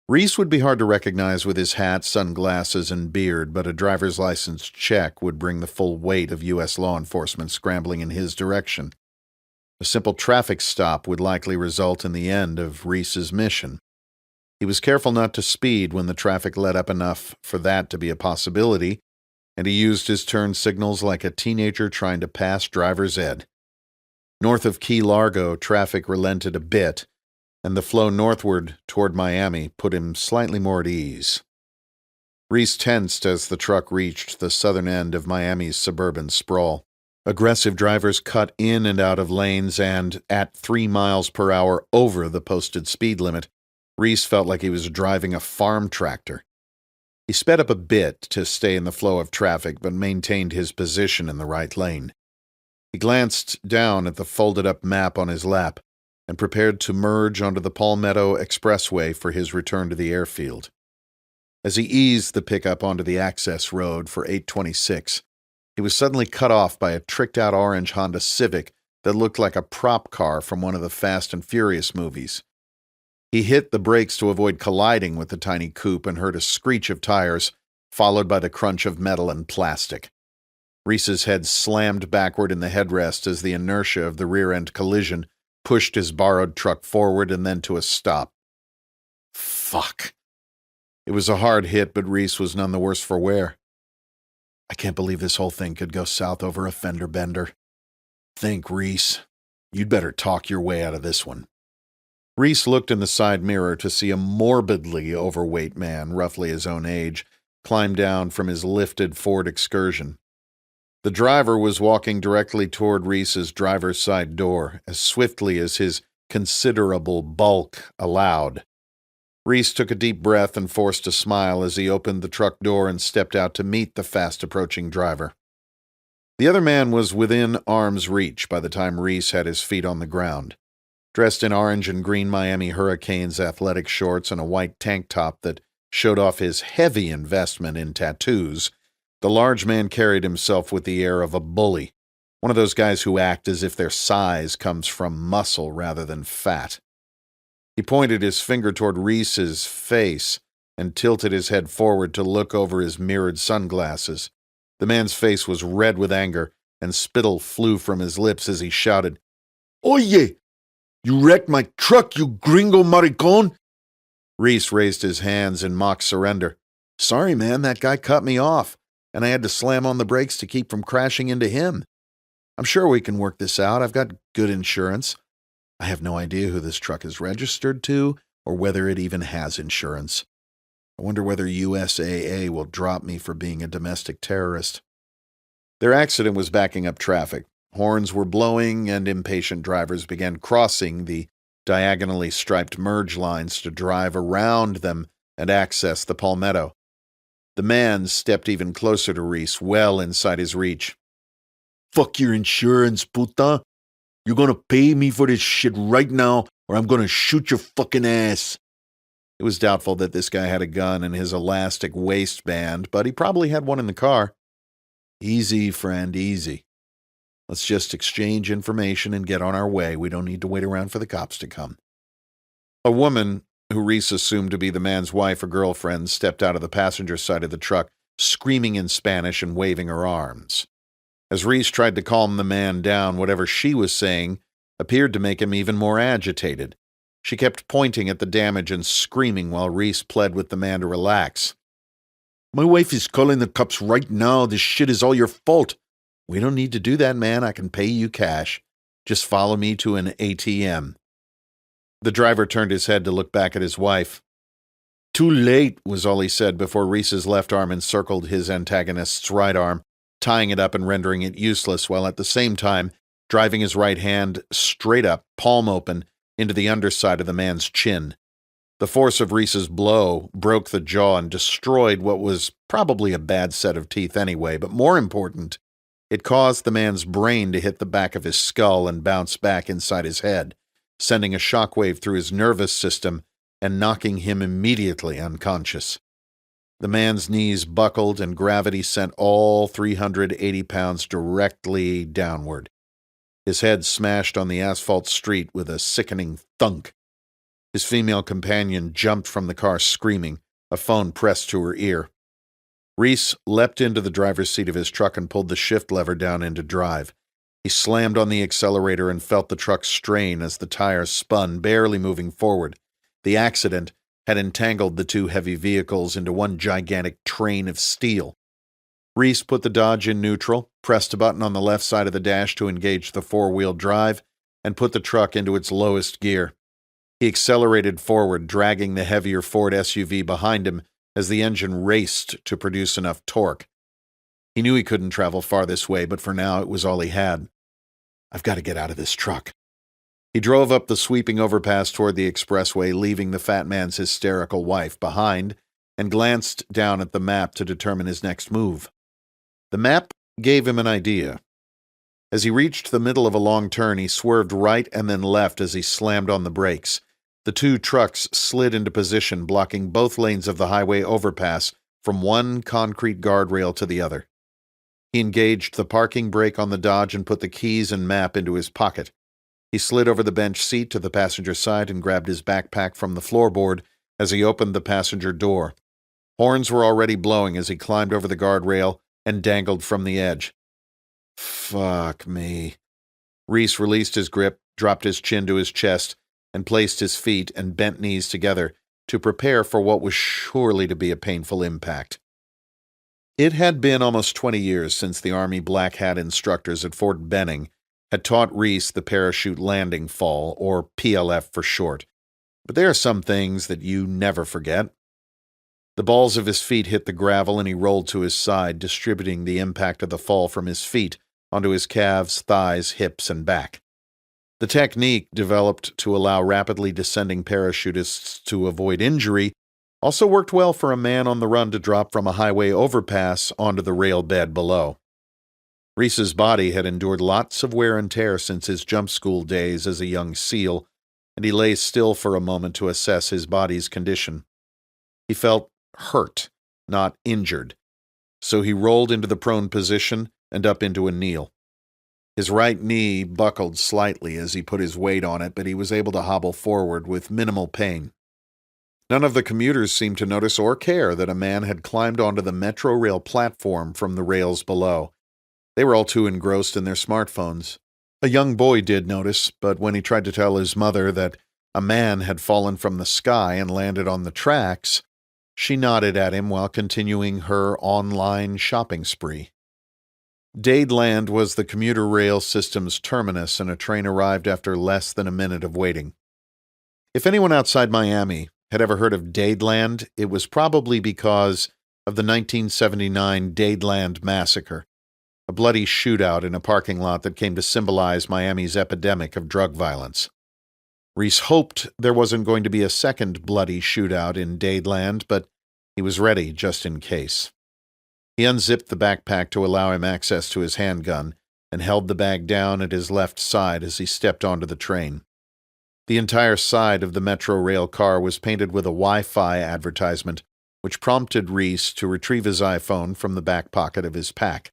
Reece would be hard to recognize with his hat, sunglasses, and beard, but a driver's license check would bring the full weight of U.S. law enforcement scrambling in his direction. A simple traffic stop would likely result in the end of Reece's mission. He was careful not to speed when the traffic let up enough for that to be a possibility, and he used his turn signals like a teenager trying to pass driver's ed. North of Key Largo, traffic relented a bit, and the flow northward toward Miami put him slightly more at ease. Reece tensed as the truck reached the southern end of Miami's suburban sprawl. Aggressive drivers cut in and out of lanes, and, at 3 miles per hour over the posted speed limit, Reece felt like he was driving a farm tractor. He sped up a bit to stay in the flow of traffic, but maintained his position in the right lane. He glanced down at the folded-up map on his lap and prepared to merge onto the Palmetto Expressway for his return to the airfield. As he eased the pickup onto the access road for 826, he was suddenly cut off by a tricked-out orange Honda Civic that looked like a prop car from one of the Fast and Furious movies. He hit the brakes to avoid colliding with the tiny coupe and heard a screech of tires, followed by the crunch of metal and plastic. Reece's head slammed backward in the headrest as the inertia of the rear-end collision pushed his borrowed truck forward and then to a stop. Fuck. It was a hard hit, but Reece was none the worse for wear. I can't believe this whole thing could go south over a fender bender. Think, Reece. You'd better talk your way out of this one. Reece looked in the side mirror to see a morbidly overweight man, roughly his own age, climb down from his lifted Ford Excursion. The driver was walking directly toward Reece's driver's side door, as swiftly as his considerable bulk allowed. Reece took a deep breath and forced a smile as he opened the truck door and stepped out to meet the fast-approaching driver. The other man was within arm's reach by the time Reece had his feet on the ground. Dressed in orange and green Miami Hurricanes athletic shorts and a white tank top that showed off his heavy investment in tattoos, the large man carried himself with the air of a bully, one of those guys who act as if their size comes from muscle rather than fat. He pointed his finger toward Reece's face and tilted his head forward to look over his mirrored sunglasses. The man's face was red with anger, and spittle flew from his lips as he shouted, "Oye! You wrecked my truck, you gringo maricon!" Reece raised his hands in mock surrender. "Sorry, man, that guy cut me off, and I had to slam on the brakes to keep from crashing into him. I'm sure we can work this out. I've got good insurance. I have no idea who this truck is registered to or whether it even has insurance. I wonder whether USAA will drop me for being a domestic terrorist." Their accident was backing up traffic. Horns were blowing, and impatient drivers began crossing the diagonally striped merge lines to drive around them and access the Palmetto. The man stepped even closer to Reece, well inside his reach. "Fuck your insurance, puta. You're gonna pay me for this shit right now, or I'm gonna shoot your fucking ass." It was doubtful that this guy had a gun in his elastic waistband, but he probably had one in the car. "Easy, friend, easy. Let's just exchange information and get on our way. We don't need to wait around for the cops to come." A woman, who Reece assumed to be the man's wife or girlfriend, stepped out of the passenger side of the truck, screaming in Spanish and waving her arms. As Reece tried to calm the man down, whatever she was saying appeared to make him even more agitated. She kept pointing at the damage and screaming while Reece pled with the man to relax. "My wife is calling the cops right now. This shit is all your fault." "We don't need to do that, man. I can pay you cash. Just follow me to an ATM. The driver turned his head to look back at his wife. "Too late," was all he said before Reece's left arm encircled his antagonist's right arm, tying it up and rendering it useless, while at the same time driving his right hand straight up, palm open, into the underside of the man's chin. The force of Reece's blow broke the jaw and destroyed what was probably a bad set of teeth anyway, but more important, it caused the man's brain to hit the back of his skull and bounce back inside his head, sending a shockwave through his nervous system and knocking him immediately unconscious. The man's knees buckled and gravity sent all 380 pounds directly downward. His head smashed on the asphalt street with a sickening thunk. His female companion jumped from the car screaming, a phone pressed to her ear. Reece leapt into the driver's seat of his truck and pulled the shift lever down into drive. He slammed on the accelerator and felt the truck strain as the tires spun, barely moving forward. The accident had entangled the two heavy vehicles into one gigantic train of steel. Reece put the Dodge in neutral, pressed a button on the left side of the dash to engage the four-wheel drive, and put the truck into its lowest gear. He accelerated forward, dragging the heavier Ford SUV behind him as the engine raced to produce enough torque. He knew he couldn't travel far this way, but for now it was all he had. I've got to get out of this truck. He drove up the sweeping overpass toward the expressway, leaving the fat man's hysterical wife behind, and glanced down at the map to determine his next move. The map gave him an idea. As he reached the middle of a long turn, he swerved right and then left as he slammed on the brakes. The two trucks slid into position, blocking both lanes of the highway overpass from one concrete guardrail to the other. He engaged the parking brake on the Dodge and put the keys and map into his pocket. He slid over the bench seat to the passenger side and grabbed his backpack from the floorboard as he opened the passenger door. Horns were already blowing as he climbed over the guardrail and dangled from the edge. Fuck me. Reece released his grip, dropped his chin to his chest, and placed his feet and bent knees together to prepare for what was surely to be a painful impact. It had been almost 20 years since the Army Black Hat instructors at Fort Benning had taught Reece the parachute landing fall, or PLF for short. But there are some things that you never forget. The balls of his feet hit the gravel and he rolled to his side, distributing the impact of the fall from his feet onto his calves, thighs, hips, and back. The technique, developed to allow rapidly descending parachutists to avoid injury, also worked well for a man on the run to drop from a highway overpass onto the rail bed below. Reece's body had endured lots of wear and tear since his jump school days as a young SEAL, and he lay still for a moment to assess his body's condition. He felt hurt, not injured, so he rolled into the prone position and up into a kneel. His right knee buckled slightly as he put his weight on it, but he was able to hobble forward with minimal pain. None of the commuters seemed to notice or care that a man had climbed onto the metro rail platform from the rails below. They were all too engrossed in their smartphones. A young boy did notice, but when he tried to tell his mother that a man had fallen from the sky and landed on the tracks, she nodded at him while continuing her online shopping spree. Dadeland was the commuter rail system's terminus, and a train arrived after less than a minute of waiting. If anyone outside Miami had ever heard of Dadeland, it was probably because of the 1979 Dadeland Massacre, a bloody shootout in a parking lot that came to symbolize Miami's epidemic of drug violence. Reece hoped there wasn't going to be a second bloody shootout in Dadeland, but he was ready just in case. He unzipped the backpack to allow him access to his handgun and held the bag down at his left side as he stepped onto the train. The entire side of the Metro Rail car was painted with a Wi-Fi advertisement, which prompted Reece to retrieve his iPhone from the back pocket of his pack.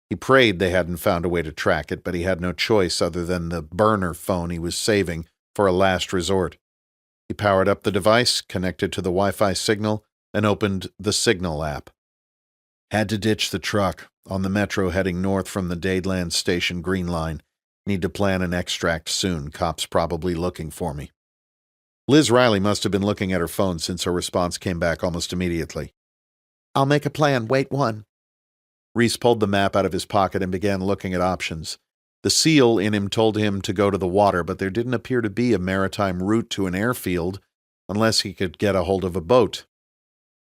He prayed they hadn't found a way to track it, but he had no choice other than the burner phone he was saving for a last resort. He powered up the device, connected to the Wi-Fi signal, and opened the Signal app. Had to ditch the truck on the metro heading north from the Dadeland Station Green Line. Need to plan an extract soon. Cops probably looking for me. Liz Riley must have been looking at her phone since her response came back almost immediately. I'll make a plan. Wait one. Reece pulled the map out of his pocket and began looking at options. The SEAL in him told him to go to the water, but there didn't appear to be a maritime route to an airfield unless he could get a hold of a boat.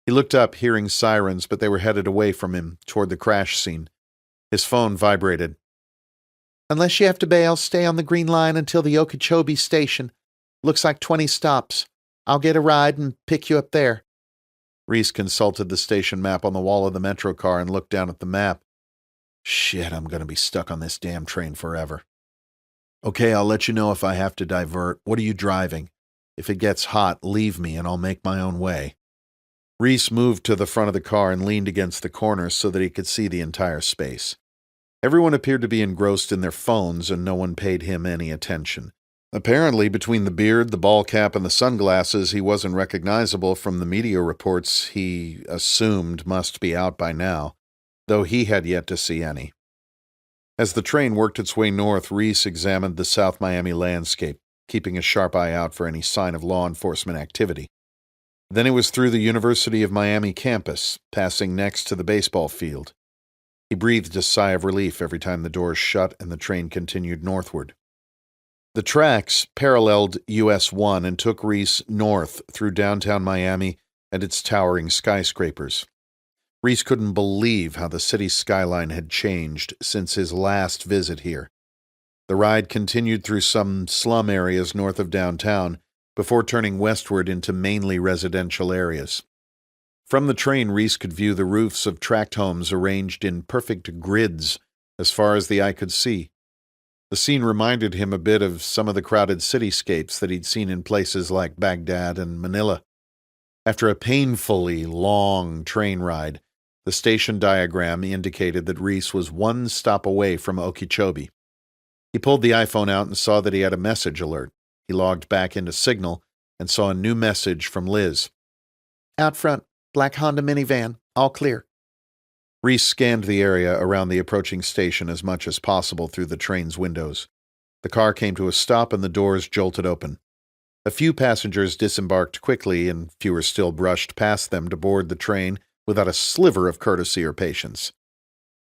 He looked up, hearing sirens, but they were headed away from him, toward the crash scene. His phone vibrated. Unless you have to bail, stay on the Green Line until the Okeechobee station. Looks like 20 stops. I'll get a ride and pick you up there. Reece consulted the station map on the wall of the metro car and looked down at the map. Shit, I'm going to be stuck on this damn train forever. Okay, I'll let you know if I have to divert. What are you driving? If it gets hot, leave me and I'll make my own way. Reece moved to the front of the car and leaned against the corner so that he could see the entire space. Everyone appeared to be engrossed in their phones, and no one paid him any attention. Apparently, between the beard, the ball cap, and the sunglasses, he wasn't recognizable from the media reports he assumed must be out by now, though he had yet to see any. As the train worked its way north, Reece examined the South Miami landscape, keeping a sharp eye out for any sign of law enforcement activity. Then it was through the University of Miami campus, passing next to the baseball field. He breathed a sigh of relief every time the doors shut and the train continued northward. The tracks paralleled US 1 and took Reece north through downtown Miami and its towering skyscrapers. Reece couldn't believe how the city's skyline had changed since his last visit here. The ride continued through some slum areas north of downtown before turning westward into mainly residential areas. From the train, Reece could view the roofs of tract homes arranged in perfect grids as far as the eye could see. The scene reminded him a bit of some of the crowded cityscapes that he'd seen in places like Baghdad and Manila. After a painfully long train ride, the station diagram indicated that Reece was one stop away from Okeechobee. He pulled the iPhone out and saw that he had a message alert. He logged back into Signal and saw a new message from Liz. Out front, black Honda minivan, all clear. Reece scanned the area around the approaching station as much as possible through the train's windows. The car came to a stop and the doors jolted open. A few passengers disembarked quickly and fewer still brushed past them to board the train without a sliver of courtesy or patience.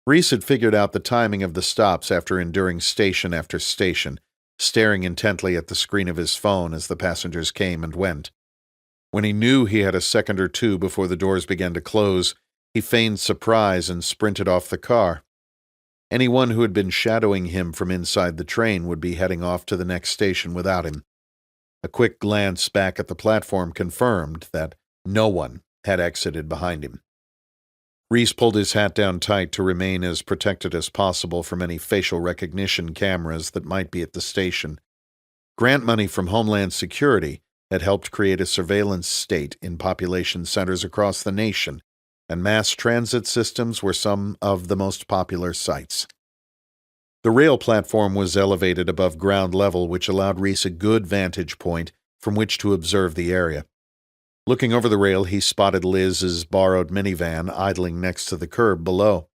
Reece had figured out the timing of the stops after enduring station after station, staring intently at the screen of his phone as the passengers came and went. When he knew he had a second or two before the doors began to close, he feigned surprise and sprinted off the car. Anyone who had been shadowing him from inside the train would be heading off to the next station without him. A quick glance back at the platform confirmed that no one had exited behind him. Reece pulled his hat down tight to remain as protected as possible from any facial recognition cameras that might be at the station. Grant money from Homeland Security had helped create a surveillance state in population centers across the nation, and mass transit systems were some of the most popular sites. The rail platform was elevated above ground level, which allowed Reece a good vantage point from which to observe the area. Looking over the rail, he spotted Liz's borrowed minivan idling next to the curb below.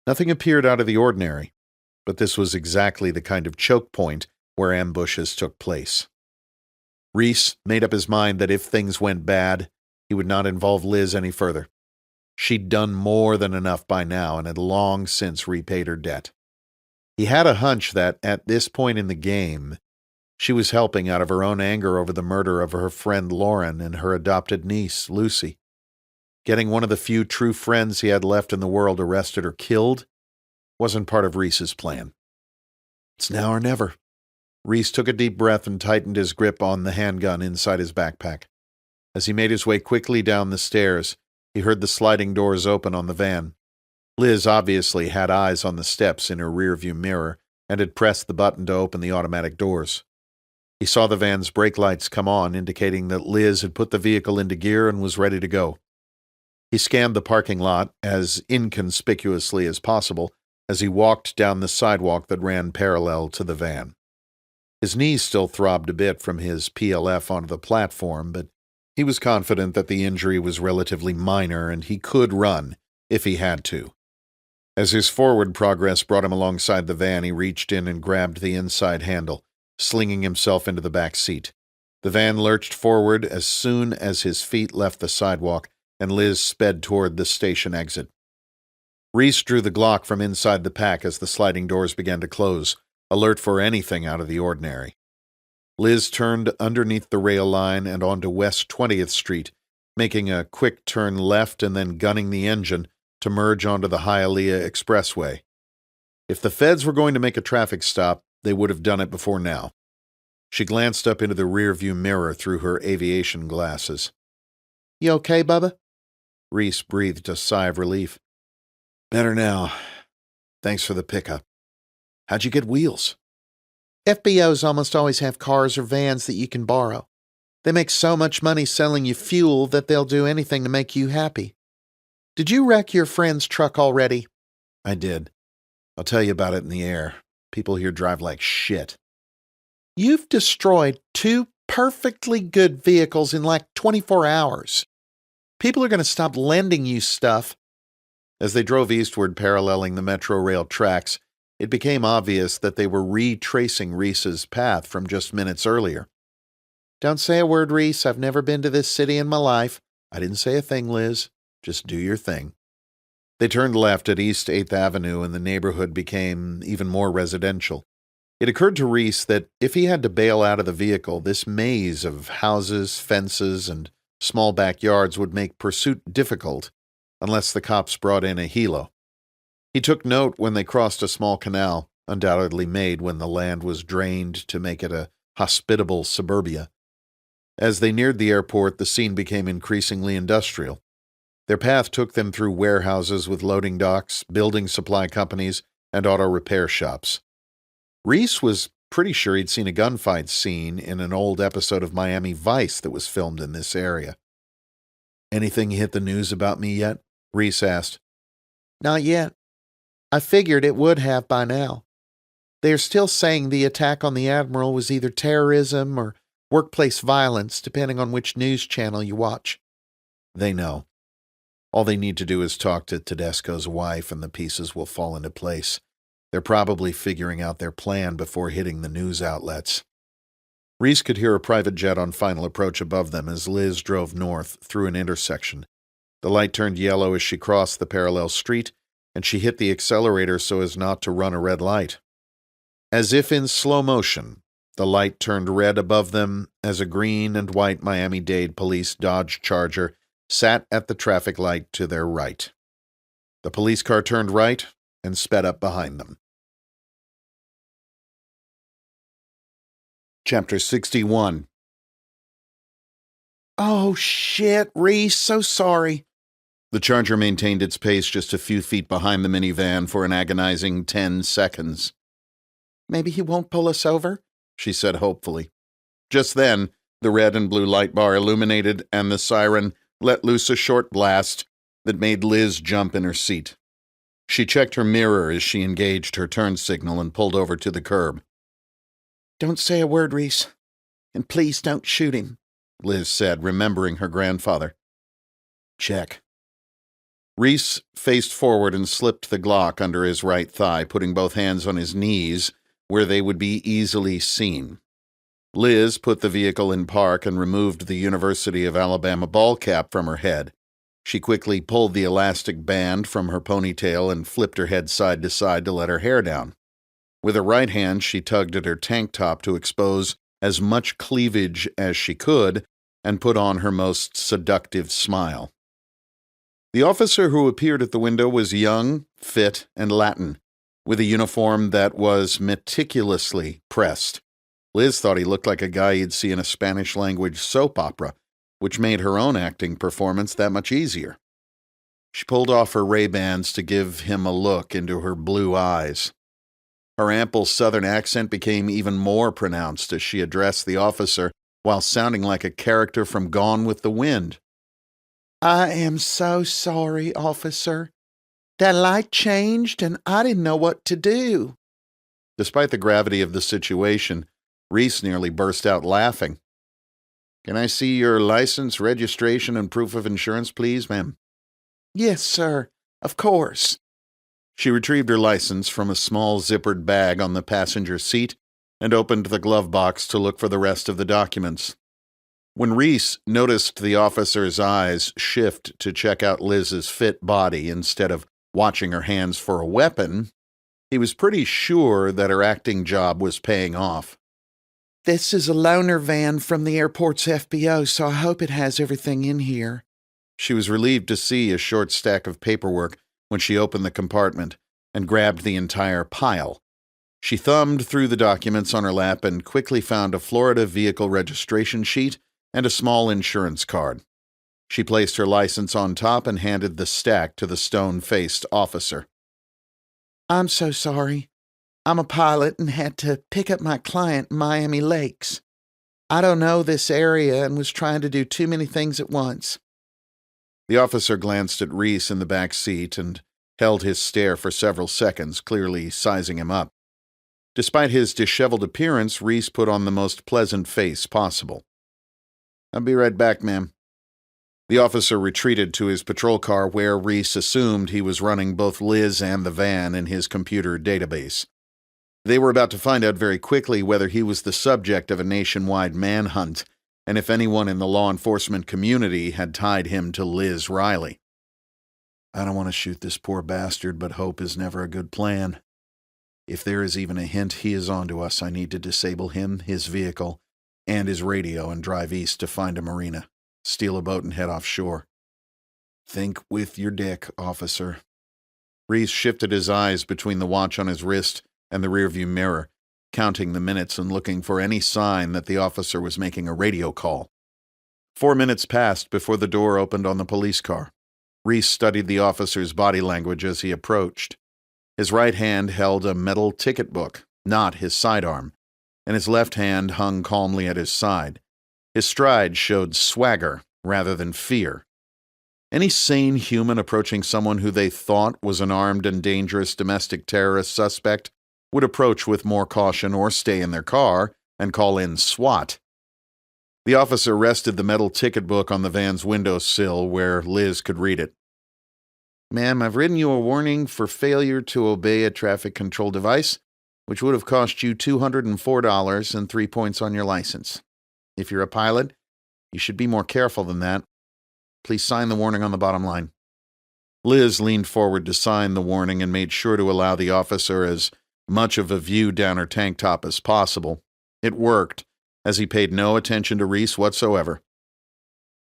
Nothing appeared out of the ordinary, but this was exactly the kind of choke point where ambushes took place. Reece made up his mind that if things went bad, he would not involve Liz any further. She'd done more than enough by now and had long since repaid her debt. He had a hunch that, at this point in the game, she was helping out of her own anger over the murder of her friend Lauren and her adopted niece, Lucy. Getting one of the few true friends he had left in the world arrested or killed wasn't part of Reece's plan. It's now or never. Reece took a deep breath and tightened his grip on the handgun inside his backpack. As he made his way quickly down the stairs, he heard the sliding doors open on the van. Liz obviously had eyes on the steps in her rearview mirror and had pressed the button to open the automatic doors. He saw the van's brake lights come on, indicating that Liz had put the vehicle into gear and was ready to go. He scanned the parking lot as inconspicuously as possible as he walked down the sidewalk that ran parallel to the van. His knees still throbbed a bit from his PLF onto the platform, but he was confident that the injury was relatively minor and he could run if he had to. As his forward progress brought him alongside the van, he reached in and grabbed the inside handle, slinging himself into the back seat. The van lurched forward as soon as his feet left the sidewalk, and Liz sped toward the station exit. Reece drew the Glock from inside the pack as the sliding doors began to close, alert for anything out of the ordinary. Liz turned underneath the rail line and onto West 20th Street, making a quick turn left and then gunning the engine to merge onto the Hialeah Expressway. If the feds were going to make a traffic stop, they would have done it before now. She glanced up into the rearview mirror through her aviation glasses. You okay, Bubba? Reece breathed a sigh of relief. Better now. Thanks for the pickup. How'd you get wheels? FBOs almost always have cars or vans that you can borrow. They make so much money selling you fuel that they'll do anything to make you happy. Did you wreck your friend's truck already? I did. I'll tell you about it in the air. People here drive like shit. You've destroyed 2 perfectly good vehicles in like 24 hours. People are going to stop lending you stuff. As they drove eastward paralleling the metro rail tracks, it became obvious that they were retracing Reece's path from just minutes earlier. Don't say a word, Reece. I've never been to this city in my life. I didn't say a thing, Liz. Just do your thing. They turned left at East 8th Avenue and the neighborhood became even more residential. It occurred to Reece that if he had to bail out of the vehicle, this maze of houses, fences, and small backyards would make pursuit difficult unless the cops brought in a helo. He took note when they crossed a small canal, undoubtedly made when the land was drained to make it a hospitable suburbia. As they neared the airport, the scene became increasingly industrial. Their path took them through warehouses with loading docks, building supply companies, and auto repair shops. Reece was pretty sure he'd seen a gunfight scene in an old episode of Miami Vice that was filmed in this area. "Anything hit the news about me yet?" Reece asked. Not yet. I figured it would have by now. They're still saying the attack on the Admiral was either terrorism or workplace violence, depending on which news channel you watch. They know. All they need to do is talk to Tedesco's wife and the pieces will fall into place. They're probably figuring out their plan before hitting the news outlets. Reece could hear a private jet on final approach above them as Liz drove north through an intersection. The light turned yellow as she crossed the parallel street, and she hit the accelerator so as not to run a red light. As if in slow motion, the light turned red above them as a green and white Miami-Dade police Dodge Charger sat at the traffic light to their right. The police car turned right and sped up behind them. Chapter 61. Oh, shit, Reece, so sorry. The Charger maintained its pace just a few feet behind the minivan for an agonizing 10 seconds. Maybe he won't pull us over? She said hopefully. Just then, the red and blue light bar illuminated and the siren let loose a short blast that made Liz jump in her seat. She checked her mirror as she engaged her turn signal and pulled over to the curb. Don't say a word, Reece. And please don't shoot him, Liz said, remembering her grandfather. Check. Reece faced forward and slipped the Glock under his right thigh, putting both hands on his knees where they would be easily seen. Liz put the vehicle in park and removed the University of Alabama ball cap from her head. She quickly pulled the elastic band from her ponytail and flipped her head side to side to let her hair down. With her right hand, she tugged at her tank top to expose as much cleavage as she could and put on her most seductive smile. The officer who appeared at the window was young, fit, and Latin, with a uniform that was meticulously pressed. Liz thought he looked like a guy you'd see in a Spanish-language soap opera, which made her own acting performance that much easier. She pulled off her Ray-Bans to give him a look into her blue eyes. Her ample southern accent became even more pronounced as she addressed the officer while sounding like a character from Gone with the Wind. I am so sorry, officer. That light changed and I didn't know what to do. Despite the gravity of the situation, Reece nearly burst out laughing. Can I see your license, registration, and proof of insurance, please, ma'am? Yes, sir. Of course. She retrieved her license from a small zippered bag on the passenger seat and opened the glove box to look for the rest of the documents. When Reece noticed the officer's eyes shift to check out Liz's fit body instead of watching her hands for a weapon, he was pretty sure that her acting job was paying off. This is a loaner van from the airport's FBO, so I hope it has everything in here. She was relieved to see a short stack of paperwork when she opened the compartment and grabbed the entire pile. She thumbed through the documents on her lap and quickly found a Florida vehicle registration sheet and a small insurance card. She placed her license on top and handed the stack to the stone-faced officer. I'm so sorry. I'm a pilot and had to pick up my client in Miami Lakes. I don't know this area and was trying to do too many things at once. The officer glanced at Reece in the back seat and held his stare for several seconds, clearly sizing him up. Despite his disheveled appearance, Reece put on the most pleasant face possible. I'll be right back, ma'am. The officer retreated to his patrol car where Reece assumed he was running both Liz and the van in his computer database. They were about to find out very quickly whether he was the subject of a nationwide manhunt and if anyone in the law enforcement community had tied him to Liz Riley. I don't want to shoot this poor bastard, but hope is never a good plan. If there is even a hint he is onto us, I need to disable him, his vehicle, and his radio and drive east to find a marina, steal a boat and head offshore. Think with your dick, officer. Reece shifted his eyes between the watch on his wrist and the rearview mirror, counting the minutes and looking for any sign that the officer was making a radio call. 4 minutes passed before the door opened on the police car. Reece studied the officer's body language as he approached. His right hand held a metal ticket book, not his sidearm, and his left hand hung calmly at his side. His stride showed swagger rather than fear. Any sane human approaching someone who they thought was an armed and dangerous domestic terrorist suspect would approach with more caution or stay in their car and call in SWAT. The officer rested the metal ticket book on the van's windowsill where Liz could read it. Ma'am, I've written you a warning for failure to obey a traffic control device, which would have cost you $204 and 3 points on your license. If you're a pilot, you should be more careful than that. Please sign the warning on the bottom line. Liz leaned forward to sign the warning and made sure to allow the officer as much of a view down her tank top as possible. It worked, as he paid no attention to Reece whatsoever.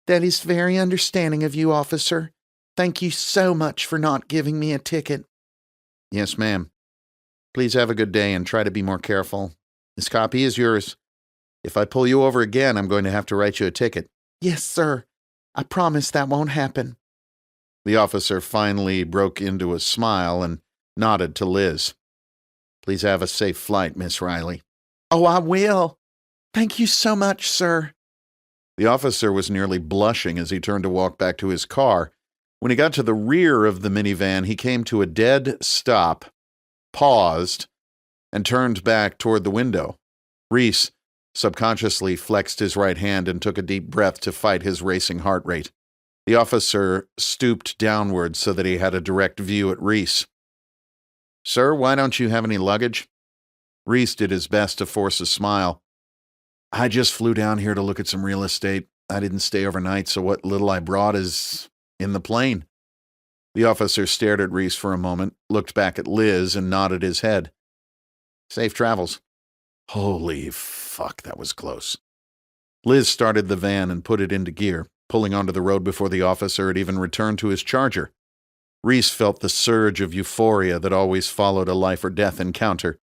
That is very understanding of you, officer. Thank you so much for not giving me a ticket. Yes, ma'am. Please have a good day and try to be more careful. This copy is yours. If I pull you over again, I'm going to have to write you a ticket. Yes, sir. I promise that won't happen. The officer finally broke into a smile and nodded to Liz. Please have a safe flight, Miss Riley. Oh, I will. Thank you so much, sir. The officer was nearly blushing as he turned to walk back to his car. When he got to the rear of the minivan, he came to a dead stop, paused, and turned back toward the window. Reece subconsciously flexed his right hand and took a deep breath to fight his racing heart rate. The officer stooped downward so that he had a direct view at Reece. Sir, why don't you have any luggage? Reece did his best to force a smile. I just flew down here to look at some real estate. I didn't stay overnight, so what little I brought is in the plane. The officer stared at Reece for a moment, looked back at Liz, and nodded his head. Safe travels. Holy fuck, that was close. Liz started the van and put it into gear, pulling onto the road before the officer had even returned to his charger. Reece felt the surge of euphoria that always followed a life-or-death encounter.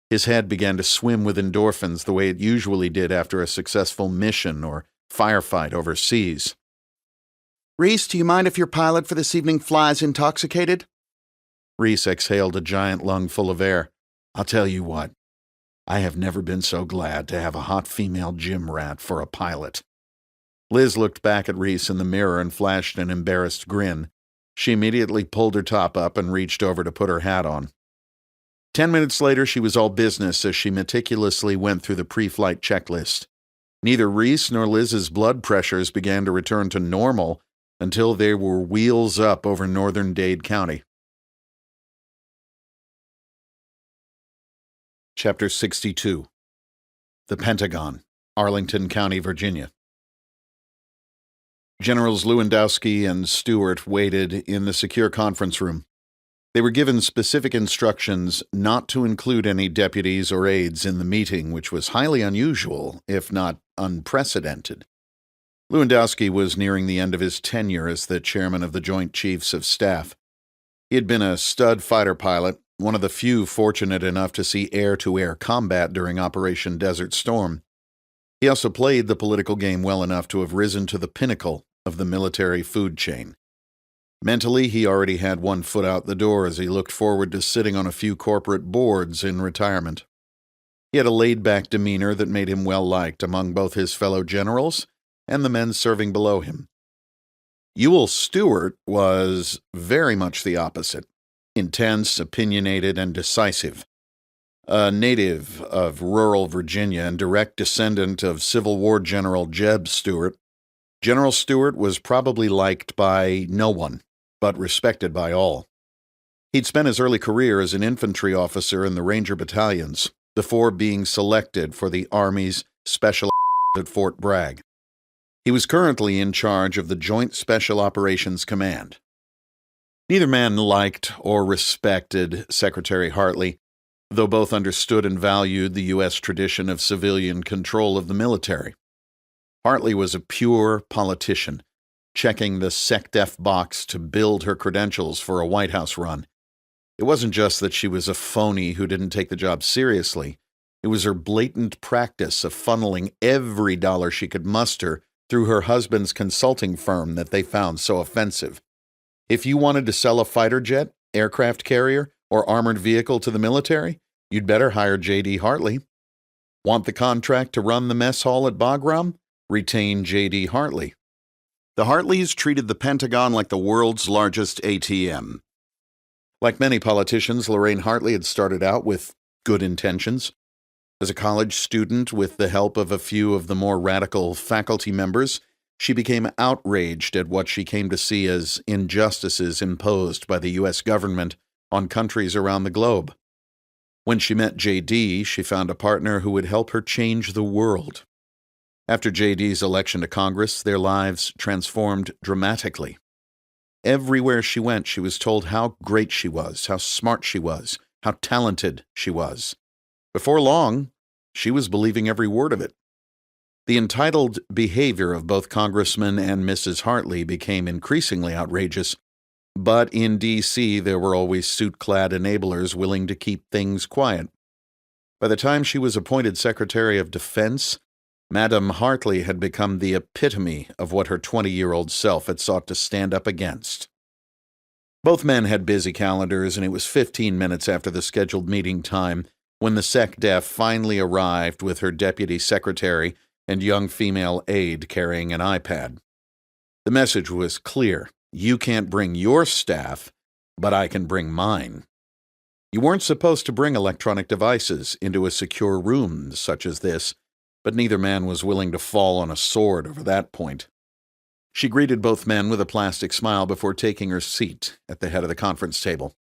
His head began to swim with endorphins the way it usually did after a successful mission or firefight overseas. Reece, do you mind if your pilot for this evening flies intoxicated? Reece exhaled a giant lung full of air. I'll tell you what. I have never been so glad to have a hot female gym rat for a pilot. Liz looked back at Reece in the mirror and flashed an embarrassed grin. She immediately pulled her top up and reached over to put her hat on. 10 minutes later, she was all business as she meticulously went through the pre-flight checklist. Neither Reece nor Liz's blood pressures began to return to normal until they were wheels up over northern Dade County. Chapter 62. The Pentagon, Arlington County, Virginia. Generals Lewandowski and Stewart waited in the secure conference room. They were given specific instructions not to include any deputies or aides in the meeting, which was highly unusual, if not unprecedented. Lewandowski was nearing the end of his tenure as the chairman of the Joint Chiefs of Staff. He had been a stud fighter pilot, one of the few fortunate enough to see air-to-air combat during Operation Desert Storm. He also played the political game well enough to have risen to the pinnacle of the military food chain. Mentally, he already had one foot out the door as he looked forward to sitting on a few corporate boards in retirement. He had a laid-back demeanor that made him well-liked among both his fellow generals and the men serving below him. Ewell Stewart was very much the opposite, intense, opinionated, and decisive. A native of rural Virginia and direct descendant of Civil War General Jeb Stuart, General Stewart was probably liked by no one, but respected by all. He'd spent his early career as an infantry officer in the Ranger battalions, before being selected for the Army's Special at Fort Bragg. He was currently in charge of the Joint Special Operations Command. Neither man liked or respected Secretary Hartley, though both understood and valued the U.S. tradition of civilian control of the military. Hartley was a pure politician, checking the SecDef box to build her credentials for a White House run. It wasn't just that she was a phony who didn't take the job seriously. It was her blatant practice of funneling every dollar she could muster through her husband's consulting firm that they found so offensive. If you wanted to sell a fighter jet, aircraft carrier, or armored vehicle to the military, you'd better hire J.D. Hartley. Want the contract to run the mess hall at Bagram? Retain J.D. Hartley. The Hartleys treated the Pentagon like the world's largest ATM. Like many politicians, Lorraine Hartley had started out with good intentions. As a college student, with the help of a few of the more radical faculty members, she became outraged at what she came to see as injustices imposed by the U.S. government on countries around the globe. When she met J.D., she found a partner who would help her change the world. After J.D.'s election to Congress, their lives transformed dramatically. Everywhere she went, she was told how great she was, how smart she was, how talented she was. Before long, she was believing every word of it. The entitled behavior of both Congressman and Mrs. Hartley became increasingly outrageous, but in D.C. there were always suit-clad enablers willing to keep things quiet. By the time she was appointed Secretary of Defense, Madame Hartley had become the epitome of what her 20-year-old self had sought to stand up against. Both men had busy calendars, and it was 15 minutes after the scheduled meeting time when the SecDef finally arrived with her deputy secretary and young female aide carrying an iPad. The message was clear. You can't bring your staff, but I can bring mine. You weren't supposed to bring electronic devices into a secure room such as this, but neither man was willing to fall on a sword over that point. She greeted both men with a plastic smile before taking her seat at the head of the conference table.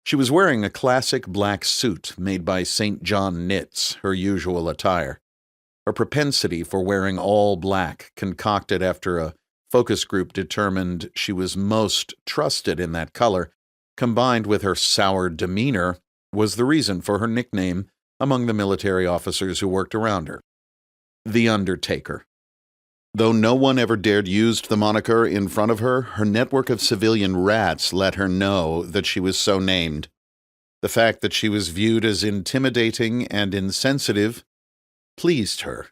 She was wearing a classic black suit made by St. John Knits, her usual attire. Her propensity for wearing all black, concocted after a focus group determined she was most trusted in that color, combined with her sour demeanor, was the reason for her nickname among the military officers who worked around her. The Undertaker. Though no one ever dared use the moniker in front of her, her network of civilian rats let her know that she was so named. The fact that she was viewed as intimidating and insensitive pleased her.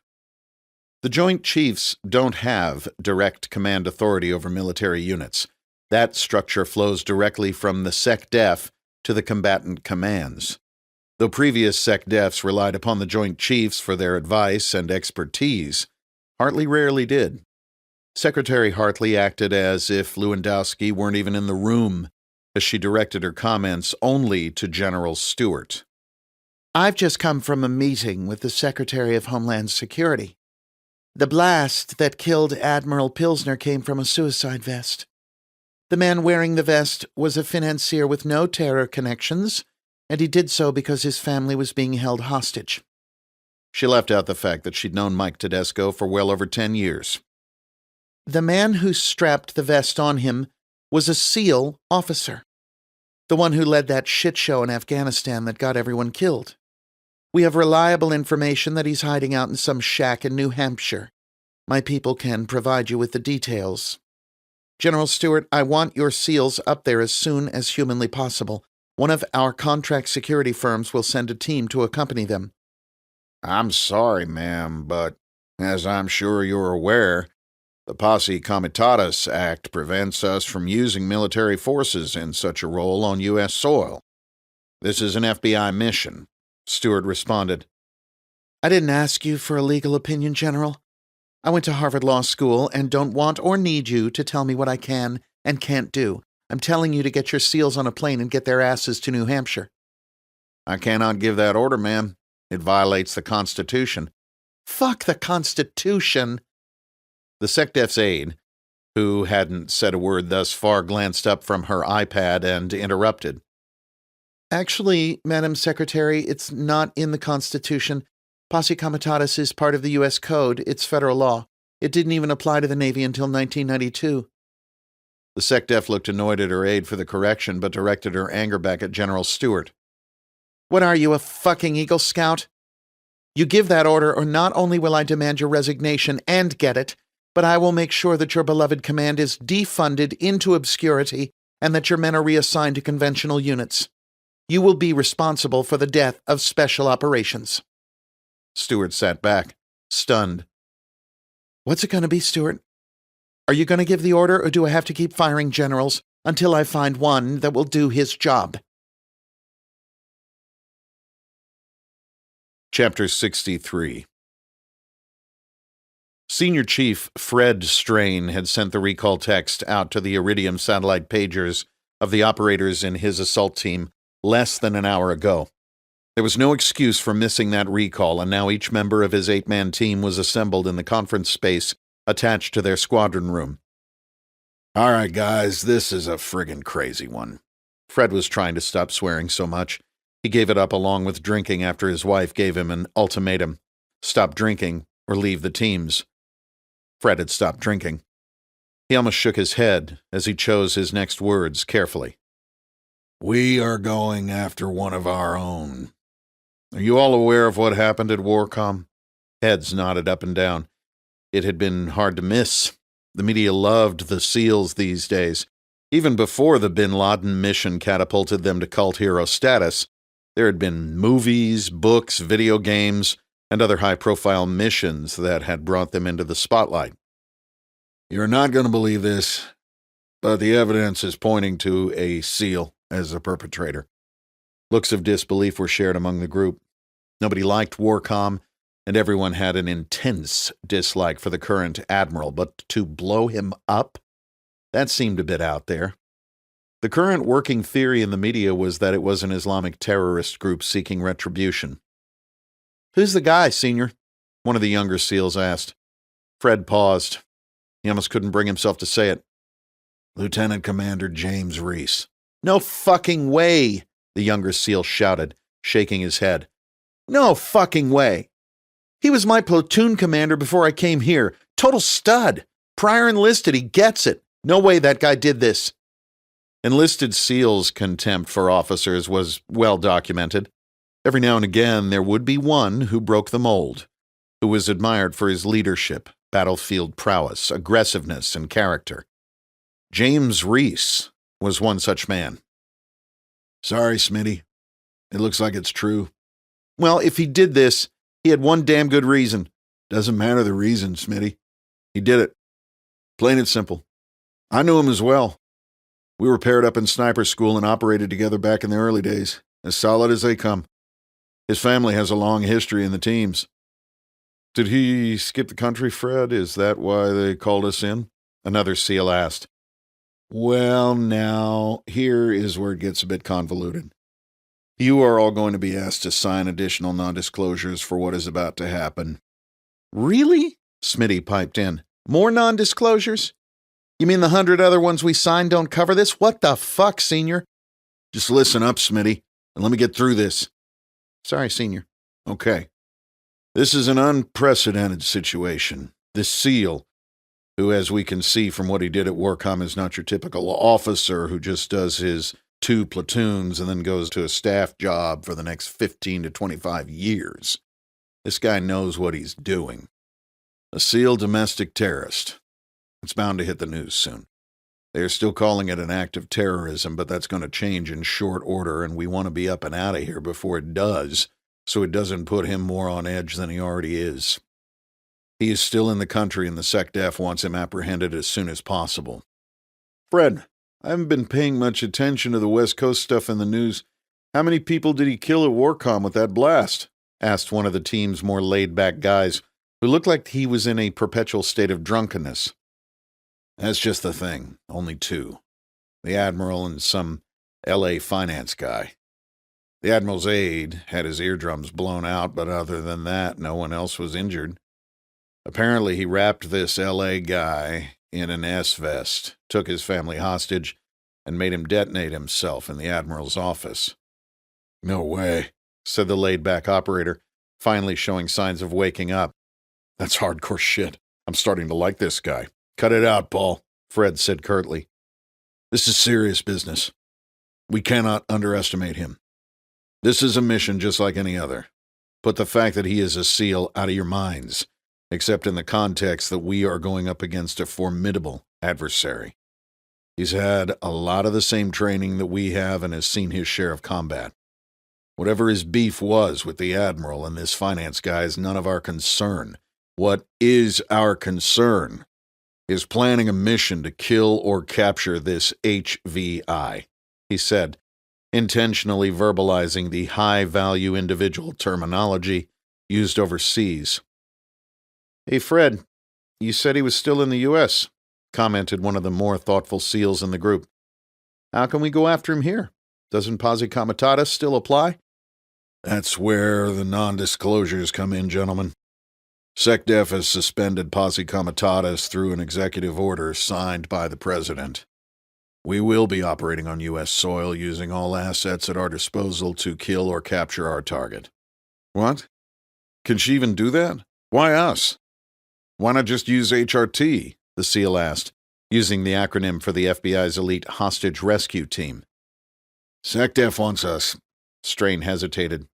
The Joint Chiefs don't have direct command authority over military units. That structure flows directly from the SecDef to the combatant commands. Though previous SecDefs relied upon the Joint Chiefs for their advice and expertise, Hartley rarely did. Secretary Hartley acted as if Lewandowski weren't even in the room, as she directed her comments only to General Stewart. I've just come from a meeting with the Secretary of Homeland Security. The blast that killed Admiral Pilsner came from a suicide vest. The man wearing the vest was a financier with no terror connections, and he did so because his family was being held hostage. She left out the fact that she'd known Mike Tedesco for well over 10 years. The man who strapped the vest on him was a SEAL officer, the one who led that shit show in Afghanistan that got everyone killed. We have reliable information that he's hiding out in some shack in New Hampshire. My people can provide you with the details. General Stewart, I want your SEALs up there as soon as humanly possible. One of our contract security firms will send a team to accompany them. I'm sorry, ma'am, but as I'm sure you're aware, the Posse Comitatus Act prevents us from using military forces in such a role on U.S. soil. This is an FBI mission, Stewart responded. I didn't ask you for a legal opinion, General. I went to Harvard Law School and don't want or need you to tell me what I can and can't do. I'm telling you to get your SEALs on a plane and get their asses to New Hampshire. I cannot give that order, ma'am. It violates the Constitution. Fuck the Constitution. The SecDef's aide, who hadn't said a word thus far, glanced up from her iPad and interrupted. Actually, Madam Secretary, it's not in the Constitution. Posse Comitatus is part of the U.S. Code. It's federal law. It didn't even apply to the Navy until 1992. The SecDef looked annoyed at her aide for the correction, but directed her anger back at General Stewart. What are you, a fucking Eagle Scout? You give that order, or not only will I demand your resignation and get it, but I will make sure that your beloved command is defunded into obscurity and that your men are reassigned to conventional units. You will be responsible for the death of Special Operations. Stewart sat back, stunned. What's it going to be, Stewart? Are you going to give the order, or do I have to keep firing generals until I find one that will do his job? Chapter 63. Senior Chief Fred Strain had sent the recall text out to the Iridium satellite pagers of the operators in his assault team less than an hour ago. There was no excuse for missing that recall, and now each member of his 8-man team was assembled in the conference space attached to their squadron room. All right, guys, this is a friggin' crazy one. Fred was trying to stop swearing so much. He gave it up along with drinking after his wife gave him an ultimatum. Stop drinking or leave the teams. Fred had stopped drinking. He almost shook his head as he chose his next words carefully. We are going after one of our own. Are you all aware of what happened at Warcom? Heads nodded up and down. It had been hard to miss. The media loved the SEALs these days. Even before the Bin Laden mission catapulted them to cult hero status, there had been movies, books, video games, and other high-profile missions that had brought them into the spotlight. You're not going to believe this, but the evidence is pointing to a SEAL as the perpetrator. Looks of disbelief were shared among the group. Nobody liked Warcom, and everyone had an intense dislike for the current admiral, but to blow him up? That seemed a bit out there. The current working theory in the media was that it was an Islamic terrorist group seeking retribution. Who's the guy, Senior? One of the younger SEALs asked. Fred paused. He almost couldn't bring himself to say it. Lieutenant Commander James Reece. No fucking way, the younger SEAL shouted, shaking his head. No fucking way. He was my platoon commander before I came here. Total stud. Prior enlisted, he gets it. No way that guy did this. Enlisted SEALs' contempt for officers was well documented. Every now and again, there would be one who broke the mold, who was admired for his leadership, battlefield prowess, aggressiveness, and character. James Reece was one such man. Sorry, Smitty. It looks like it's true. Well, if he did this, he had one damn good reason. Doesn't matter the reason, Smitty. He did it. Plain and simple. I knew him as well. We were paired up in sniper school and operated together back in the early days, as solid as they come. His family has a long history in the teams. Did he skip the country, Fred? Is that why they called us in? Another SEAL asked. Well, now, here is where it gets a bit convoluted. You are all going to be asked to sign additional non-disclosures for what is about to happen. Really? Smitty piped in. More non-disclosures? You mean the 100 other ones we signed don't cover this? What the fuck, Senior? Just listen up, Smitty, and let me get through this. Sorry, Senior. Okay. This is an unprecedented situation. This SEAL, who, as we can see from what he did at Warcom, is not your typical officer who just does his 2 platoons and then goes to a staff job for the next 15 to 25 years. This guy knows what he's doing. A SEAL domestic terrorist. It's bound to hit the news soon. They're still calling it an act of terrorism, but that's going to change in short order, and we want to be up and out of here before it does, so it doesn't put him more on edge than he already is. He is still in the country, and the SecDef wants him apprehended as soon as possible. Fred, I haven't been paying much attention to the West Coast stuff in the news. How many people did he kill at Warcom with that blast? Asked one of the team's more laid-back guys, who looked like he was in a perpetual state of drunkenness. That's just the thing. Only 2. The Admiral and some L.A. finance guy. The Admiral's aide had his eardrums blown out, but other than that, no one else was injured. Apparently, he wrapped this L.A. guy in an S-vest, took his family hostage, and made him detonate himself in the Admiral's office. No way, said the laid-back operator, finally showing signs of waking up. That's hardcore shit. I'm starting to like this guy. Cut it out, Paul, Fred said curtly. This is serious business. We cannot underestimate him. This is a mission just like any other. Put the fact that he is a SEAL out of your minds, except in the context that we are going up against a formidable adversary. He's had a lot of the same training that we have and has seen his share of combat. Whatever his beef was with the Admiral and this finance guy is none of our concern. What is our concern is planning a mission to kill or capture this HVI, he said, intentionally verbalizing the high-value individual terminology used overseas. "Hey, Fred, you said he was still in the U.S., commented one of the more thoughtful SEALs in the group. "How can we go after him here? Doesn't Posse Comitatus still apply?" "That's where the non-disclosures come in, gentlemen. SecDef has suspended Posse Comitatus through an executive order signed by the President. We will be operating on U.S. soil using all assets at our disposal to kill or capture our target." "What? Can she even do that? Why us? Why not just use HRT?" the SEAL asked, using the acronym for the FBI's elite hostage rescue team. "SecDef wants us." Strain hesitated.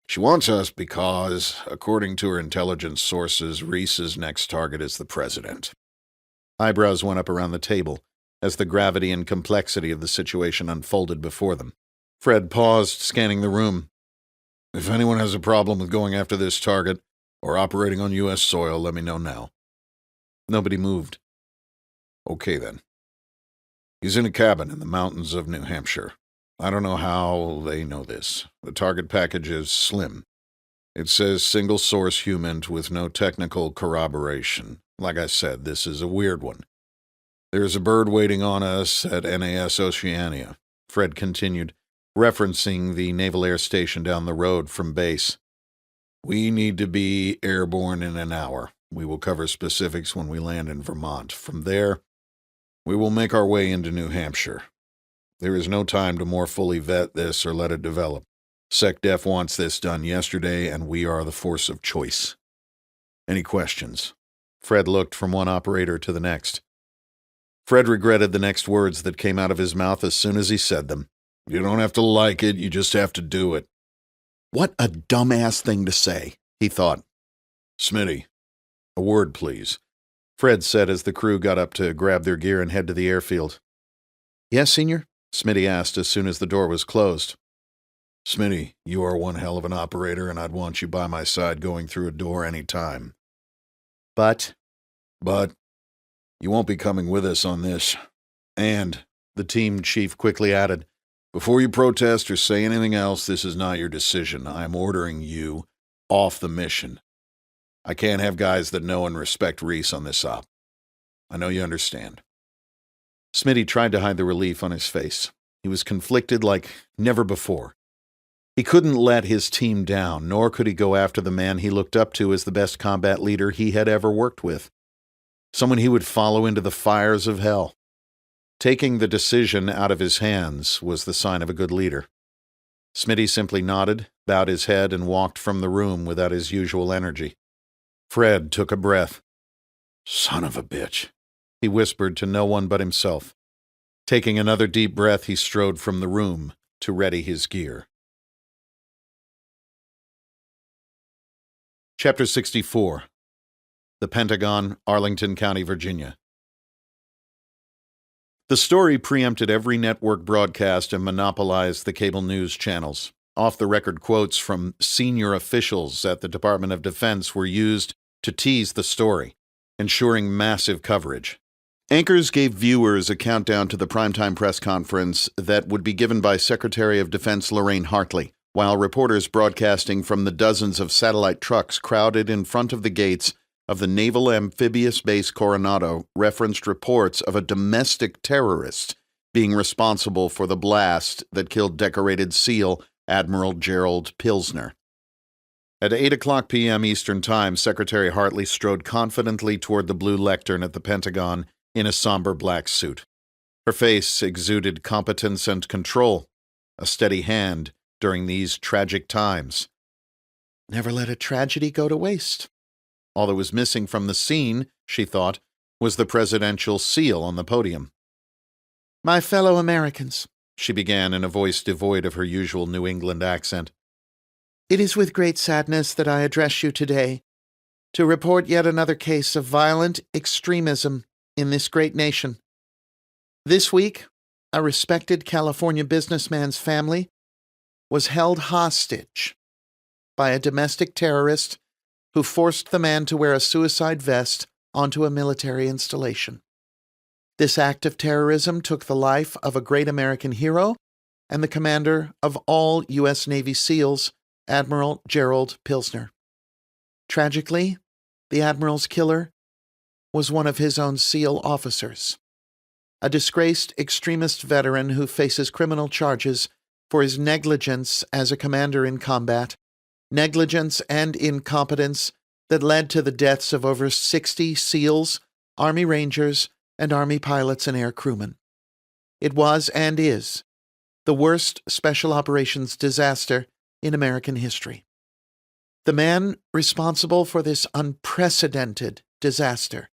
"She wants us because, according to her intelligence sources, Reece's next target is the President." Eyebrows went up around the table as the gravity and complexity of the situation unfolded before them. Fred paused, scanning the room. "If anyone has a problem with going after this target or operating on U.S. soil, let me know now." Nobody moved. "Okay, then. He's in a cabin in the mountains of New Hampshire. I don't know how they know this. The target package is slim. It says single source human with no technical corroboration. Like I said, this is a weird one. There is a bird waiting on us at NAS Oceania," Fred continued, referencing the Naval Air Station down the road from base. "We need to be airborne in an hour. We will cover specifics when we land in Vermont. From there, we will make our way into New Hampshire. There is no time to more fully vet this or let it develop. SecDef wants this done yesterday, and we are the force of choice. Any questions?" Fred looked from one operator to the next. Fred regretted the next words that came out of his mouth as soon as he said them. "You don't have to like it, you just have to do it." What a dumbass thing to say, he thought. "Smitty, a word, please," Fred said as the crew got up to grab their gear and head to the airfield. "Yes, Senior?" Smitty asked as soon as the door was closed. "Smitty, you are one hell of an operator, and I'd want you by my side going through a door any time. But you won't be coming with us on this. And," the team chief quickly added, "before you protest or say anything else, this is not your decision. I am ordering you off the mission. I can't have guys that know and respect Reece on this op. I know you understand." Smitty tried to hide the relief on his face. He was conflicted like never before. He couldn't let his team down, nor could he go after the man he looked up to as the best combat leader he had ever worked with. Someone he would follow into the fires of hell. Taking the decision out of his hands was the sign of a good leader. Smitty simply nodded, bowed his head, and walked from the room without his usual energy. Fred took a breath. "Son of a bitch," he whispered to no one but himself. Taking another deep breath, he strode from the room to ready his gear. Chapter 64. The Pentagon, Arlington County, Virginia. The story preempted every network broadcast and monopolized the cable news channels. Off-the-record quotes from senior officials at the Department of Defense were used to tease the story, ensuring massive coverage. Anchors gave viewers a countdown to the primetime press conference that would be given by Secretary of Defense Lorraine Hartley, while reporters broadcasting from the dozens of satellite trucks crowded in front of the gates of the Naval Amphibious Base Coronado referenced reports of a domestic terrorist being responsible for the blast that killed decorated SEAL Admiral Gerald Pilsner. At 8:00 p.m. Eastern Time, Secretary Hartley strode confidently toward the blue lectern at the Pentagon in a somber black suit. Her face exuded competence and control, a steady hand during these tragic times. Never let a tragedy go to waste. All that was missing from the scene, she thought, was the presidential seal on the podium. My fellow Americans, she began in a voice devoid of her usual New England accent. It is with great sadness that I address you today to report yet another case of violent extremism in this great nation. This week, a respected California businessman's family was held hostage by a domestic terrorist who forced the man to wear a suicide vest onto a military installation. This act of terrorism took the life of a great American hero and the commander of all U.S. Navy SEALs, Admiral Gerald Pilsner. Tragically, the Admiral's killer was one of his own SEAL officers, a disgraced extremist veteran who faces criminal charges for his negligence as a commander in combat, negligence and incompetence that led to the deaths of over 60 SEALs, Army Rangers, and Army pilots and air crewmen. It was and is the worst special operations disaster in American history. The man responsible for this unprecedented disaster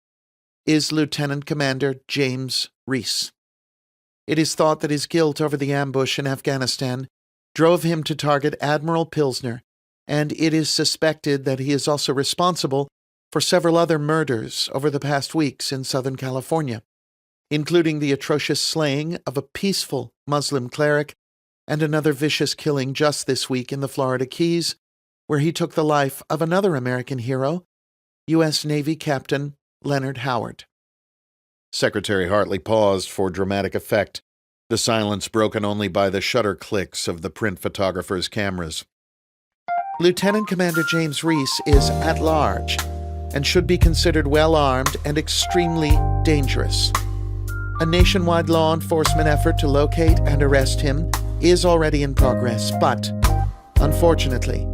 is Lieutenant Commander James Reece. It is thought that his guilt over the ambush in Afghanistan drove him to target Admiral Pilsner, and it is suspected that he is also responsible for several other murders over the past weeks in Southern California, including the atrocious slaying of a peaceful Muslim cleric and another vicious killing just this week in the Florida Keys, where he took the life of another American hero, U.S. Navy Captain Leonard Howard. Secretary Hartley paused for dramatic effect, the silence broken only by the shutter clicks of the print photographer's cameras. Lieutenant Commander James Reece is at large and should be considered well-armed and extremely dangerous. A nationwide law enforcement effort to locate and arrest him is already in progress, but, unfortunately,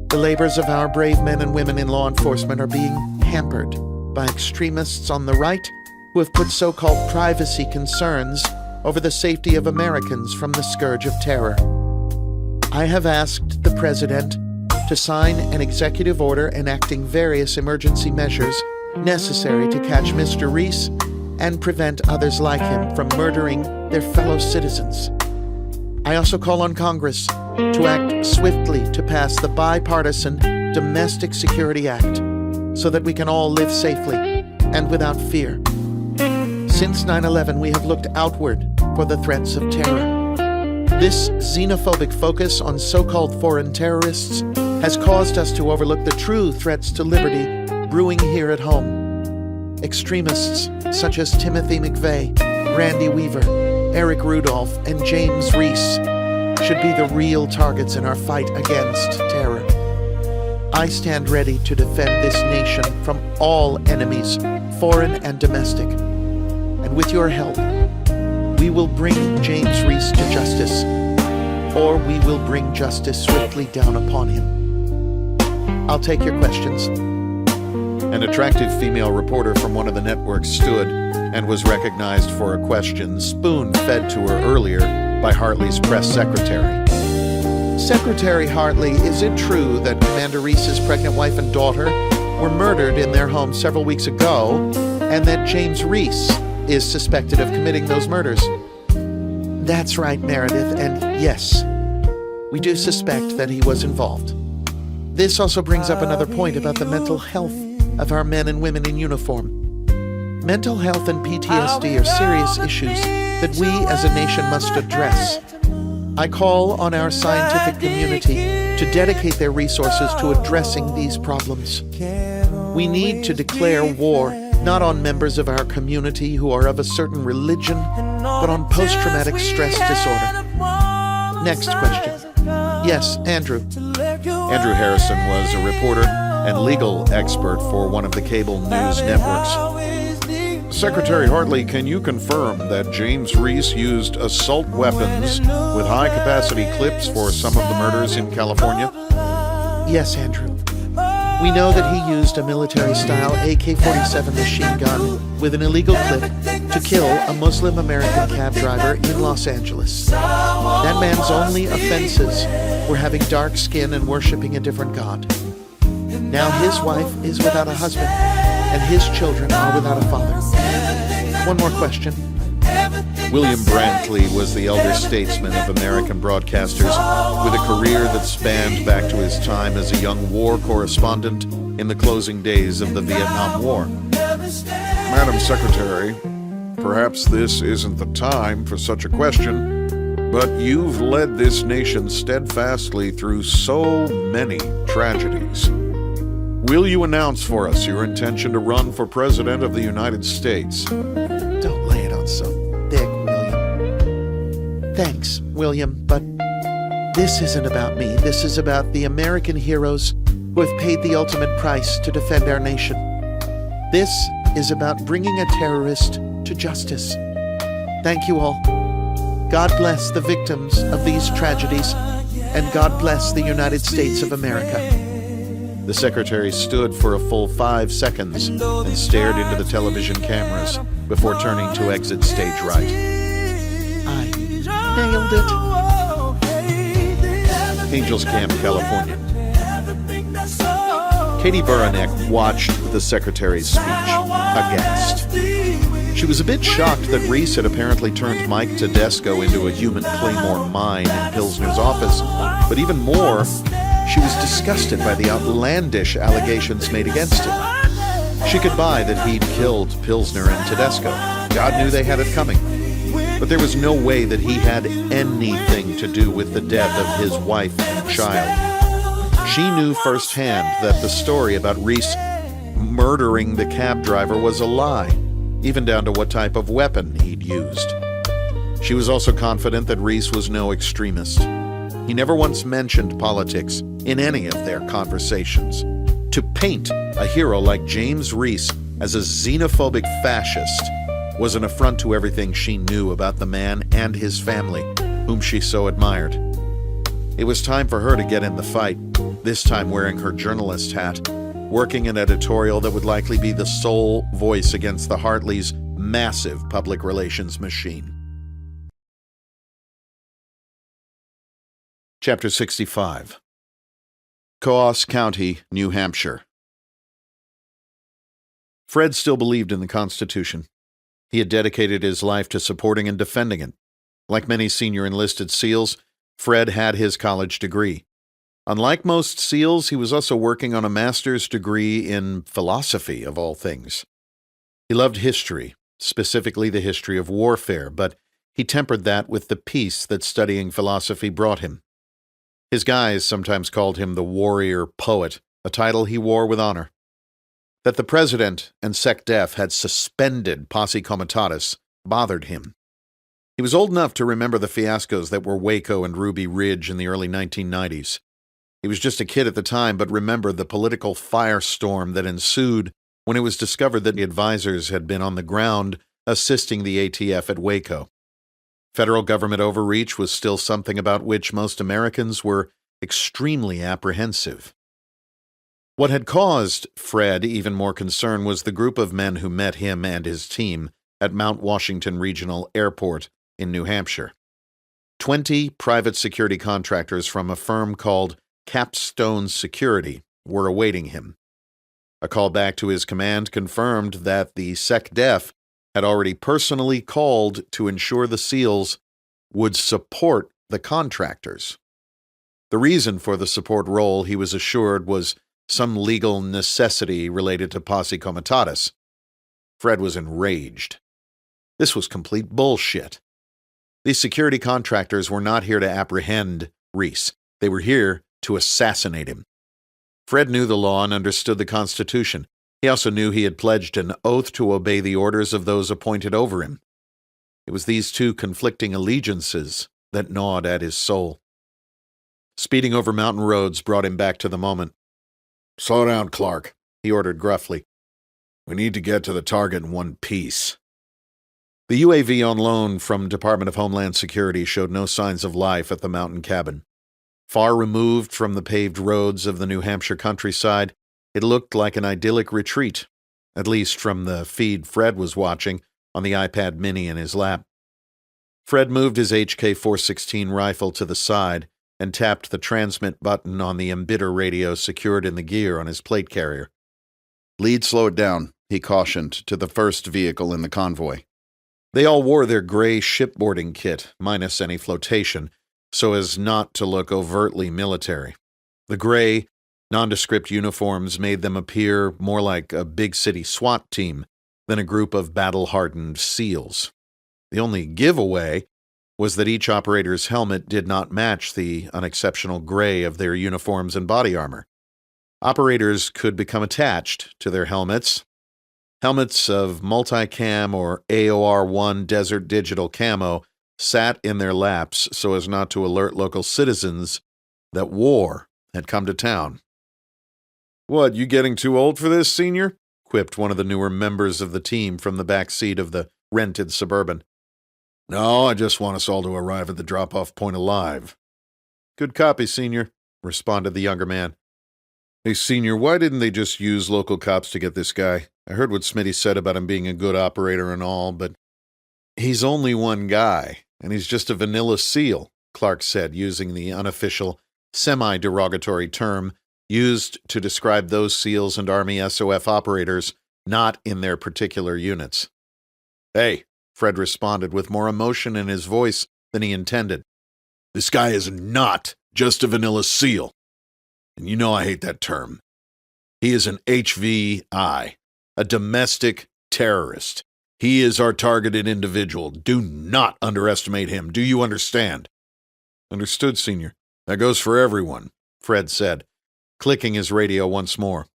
the labors of our brave men and women in law enforcement are being hampered by extremists on the right who have put so-called privacy concerns over the safety of Americans from the scourge of terror. I have asked the President to sign an executive order enacting various emergency measures necessary to catch Mr. Reece and prevent others like him from murdering their fellow citizens. I also call on Congress to act swiftly to pass the bipartisan Domestic Security Act so that we can all live safely and without fear. Since 9/11, we have looked outward for the threats of terror. This xenophobic focus on so-called foreign terrorists has caused us to overlook the true threats to liberty brewing here at home. Extremists such as Timothy McVeigh, Randy Weaver, Eric Rudolph, and James Reece should be the real targets in our fight against terror. I stand ready to defend this nation from all enemies, foreign and domestic. And with your help, we will bring James Reece to justice, or we will bring justice swiftly down upon him. I'll take your questions. An attractive female reporter from one of the networks stood and was recognized for a question spoon-fed to her earlier by Hartley's press secretary. Secretary Hartley, is it true that Commander Reece's pregnant wife and daughter were murdered in their home several weeks ago, and that James Reece is suspected of committing those murders? That's right, Meredith, and yes, we do suspect that he was involved. This also brings up another point about the mental health of our men and women in uniform. Mental health and PTSD are serious issues that we as a nation must address. I call on our scientific community to dedicate their resources to addressing these problems. We need to declare war not on members of our community who are of a certain religion, but on post-traumatic stress disorder. Next question. Yes, Andrew. Andrew Harrison was a reporter and legal expert for one of the cable news networks. Secretary Hartley, can you confirm that James Reece used assault weapons with high-capacity clips for some of the murders in California? Yes, Andrew. We know that he used a military-style AK-47 machine gun with an illegal clip to kill a Muslim American cab driver in Los Angeles. That man's only offenses were having dark skin and worshiping a different god. Now his wife is without a husband, and his children are without a father. One more question. William Brantley was the elder statesman of American broadcasters, with a career that spanned back to his time as a young war correspondent in the closing days of the Vietnam War. Madam Secretary, perhaps this isn't the time for such a question, but you've led this nation steadfastly through so many tragedies. Will you announce for us your intention to run for President of the United States? Don't lay it on so thick, William. Thanks, William, but this isn't about me. This is about the American heroes who have paid the ultimate price to defend our nation. This is about bringing a terrorist to justice. Thank you all. God bless the victims of these tragedies, and God bless the United States of America. The secretary stood for a full 5 seconds and stared into the television cameras before turning to exit stage right. I nailed it. Angels Camp, California. Katie Buranek watched the secretary's speech, aghast. She was a bit shocked that Reece had apparently turned Mike Tedesco into a human Claymore mine in Pilsner's office, but even more, she was disgusted by the outlandish allegations made against him. She could buy that he'd killed Pilsner and Tedesco. God knew they had it coming. But there was no way that he had anything to do with the death of his wife and child. She knew firsthand that the story about Reece murdering the cab driver was a lie, even down to what type of weapon he'd used. She was also confident that Reece was no extremist. He never once mentioned politics in any of their conversations. To paint a hero like James Reece as a xenophobic fascist was an affront to everything she knew about the man and his family, whom she so admired. It was time for her to get in the fight, this time wearing her journalist hat, working an editorial that would likely be the sole voice against the Hartleys' massive public relations machine. Chapter 65. Coos County, New Hampshire. Fred still believed in the Constitution. He had dedicated his life to supporting and defending it. Like many senior enlisted SEALs, Fred had his college degree. Unlike most SEALs, he was also working on a master's degree in philosophy, of all things. He loved history, specifically the history of warfare, but he tempered that with the peace that studying philosophy brought him. His guys sometimes called him the warrior poet, a title he wore with honor. That the president and SecDef had suspended Posse Comitatus bothered him. He was old enough to remember the fiascos that were Waco and Ruby Ridge in the early 1990s. He was just a kid at the time, but remembered the political firestorm that ensued when it was discovered that the advisors had been on the ground assisting the ATF at Waco. Federal government overreach was still something about which most Americans were extremely apprehensive. What had caused Fred even more concern was the group of men who met him and his team at Mount Washington Regional Airport in New Hampshire. 20 private security contractors from a firm called Capstone Security were awaiting him. A call back to his command confirmed that the SecDef had already personally called to ensure the SEALs would support the contractors. The reason for the support role, he was assured, was some legal necessity related to Posse Comitatus. Fred was enraged. This was complete bullshit. These security contractors were not here to apprehend Reece. They were here to assassinate him. Fred knew the law and understood the Constitution. He also knew he had pledged an oath to obey the orders of those appointed over him. It was these two conflicting allegiances that gnawed at his soul. Speeding over mountain roads brought him back to the moment. "Slow down, Clark," he ordered gruffly. "We need to get to the target in one piece." The UAV on loan from Department of Homeland Security showed no signs of life at the mountain cabin. Far removed from the paved roads of the New Hampshire countryside, it looked like an idyllic retreat, at least from the feed Fred was watching on the iPad mini in his lap. Fred moved his HK-416 rifle to the side and tapped the transmit button on the emitter radio secured in the gear on his plate carrier. "Lead, slow it down," he cautioned to the first vehicle in the convoy. They all wore their gray shipboarding kit, minus any flotation, so as not to look overtly military. The gray, nondescript uniforms made them appear more like a big city SWAT team than a group of battle-hardened SEALs. The only giveaway was that each operator's helmet did not match the unexceptional gray of their uniforms and body armor. Operators could become attached to their helmets. Helmets of multicam or AOR-1 Desert Digital Camo sat in their laps so as not to alert local citizens that war had come to town. "What, you getting too old for this, Senior?" quipped one of the newer members of the team from the back seat of the rented Suburban. "No, I just want us all to arrive at the drop-off point alive." "Good copy, Senior," responded the younger man. "Hey, Senior, why didn't they just use local cops to get this guy? I heard what Smitty said about him being a good operator and all, but he's only one guy, and he's just a vanilla SEAL," Clark said, using the unofficial, semi-derogatory term used to describe those SEALs and Army SOF operators not in their particular units. "Hey," Fred responded with more emotion in his voice than he intended. "This guy is not just a vanilla SEAL. And you know I hate that term. He is an HVI, a domestic terrorist. He is our targeted individual. Do not underestimate him. Do you understand?" "Understood, Senior. That goes for everyone," Fred said, clicking his radio once more.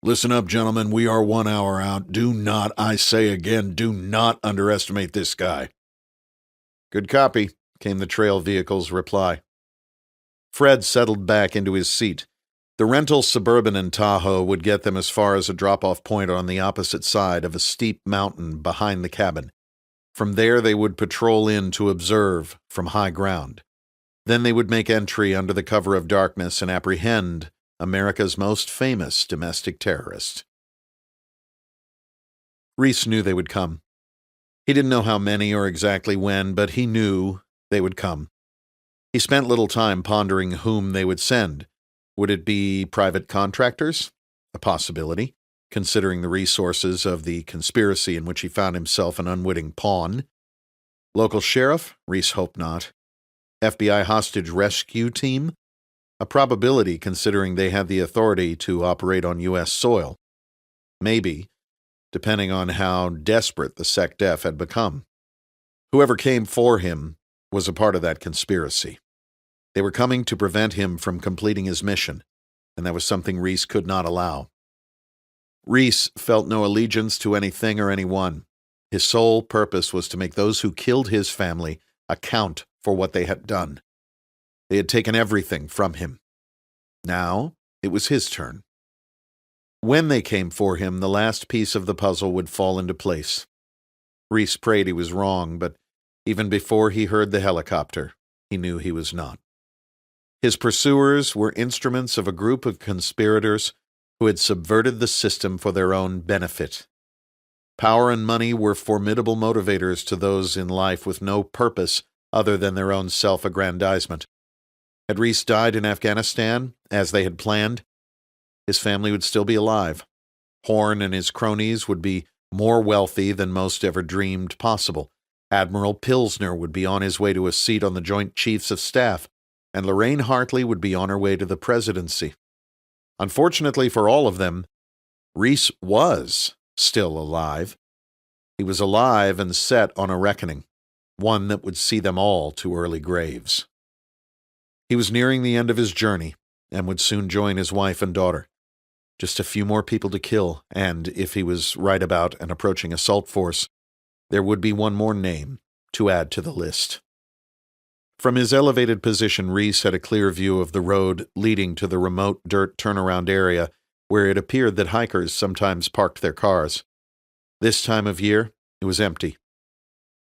"Listen up, gentlemen. We are 1 hour out. Do not, I say again, do not underestimate this guy." "Good copy," came the trail vehicle's reply. Fred settled back into his seat. The rental Suburban and Tahoe would get them as far as a drop-off point on the opposite side of a steep mountain behind the cabin. From there they would patrol in to observe from high ground. Then they would make entry under the cover of darkness and apprehend America's most famous domestic terrorist. Reece knew they would come. He didn't know how many or exactly when, but he knew they would come. He spent little time pondering whom they would send. Would it be private contractors? A possibility, considering the resources of the conspiracy in which he found himself an unwitting pawn. Local sheriff? Reece hoped not. FBI hostage rescue team? A probability, considering they had the authority to operate on U.S. soil. Maybe, depending on how desperate the SecDef had become. Whoever came for him was a part of that conspiracy. They were coming to prevent him from completing his mission, and that was something Reece could not allow. Reece felt no allegiance to anything or anyone. His sole purpose was to make those who killed his family account for what they had done. They had taken everything from him. Now it was his turn. When they came for him, the last piece of the puzzle would fall into place. Reece prayed he was wrong, but even before he heard the helicopter, he knew he was not. His pursuers were instruments of a group of conspirators who had subverted the system for their own benefit. Power and money were formidable motivators to those in life with no purpose other than their own self-aggrandizement. Had Reece died in Afghanistan, as they had planned, his family would still be alive. Horn and his cronies would be more wealthy than most ever dreamed possible. Admiral Pilsner would be on his way to a seat on the Joint Chiefs of Staff, and Lorraine Hartley would be on her way to the presidency. Unfortunately for all of them, Reece was still alive. He was alive and set on a reckoning, one that would see them all to early graves. He was nearing the end of his journey and would soon join his wife and daughter. Just a few more people to kill, and if he was right about an approaching assault force, there would be one more name to add to the list. From his elevated position, Reece had a clear view of the road leading to the remote dirt turnaround area where it appeared that hikers sometimes parked their cars. This time of year, it was empty.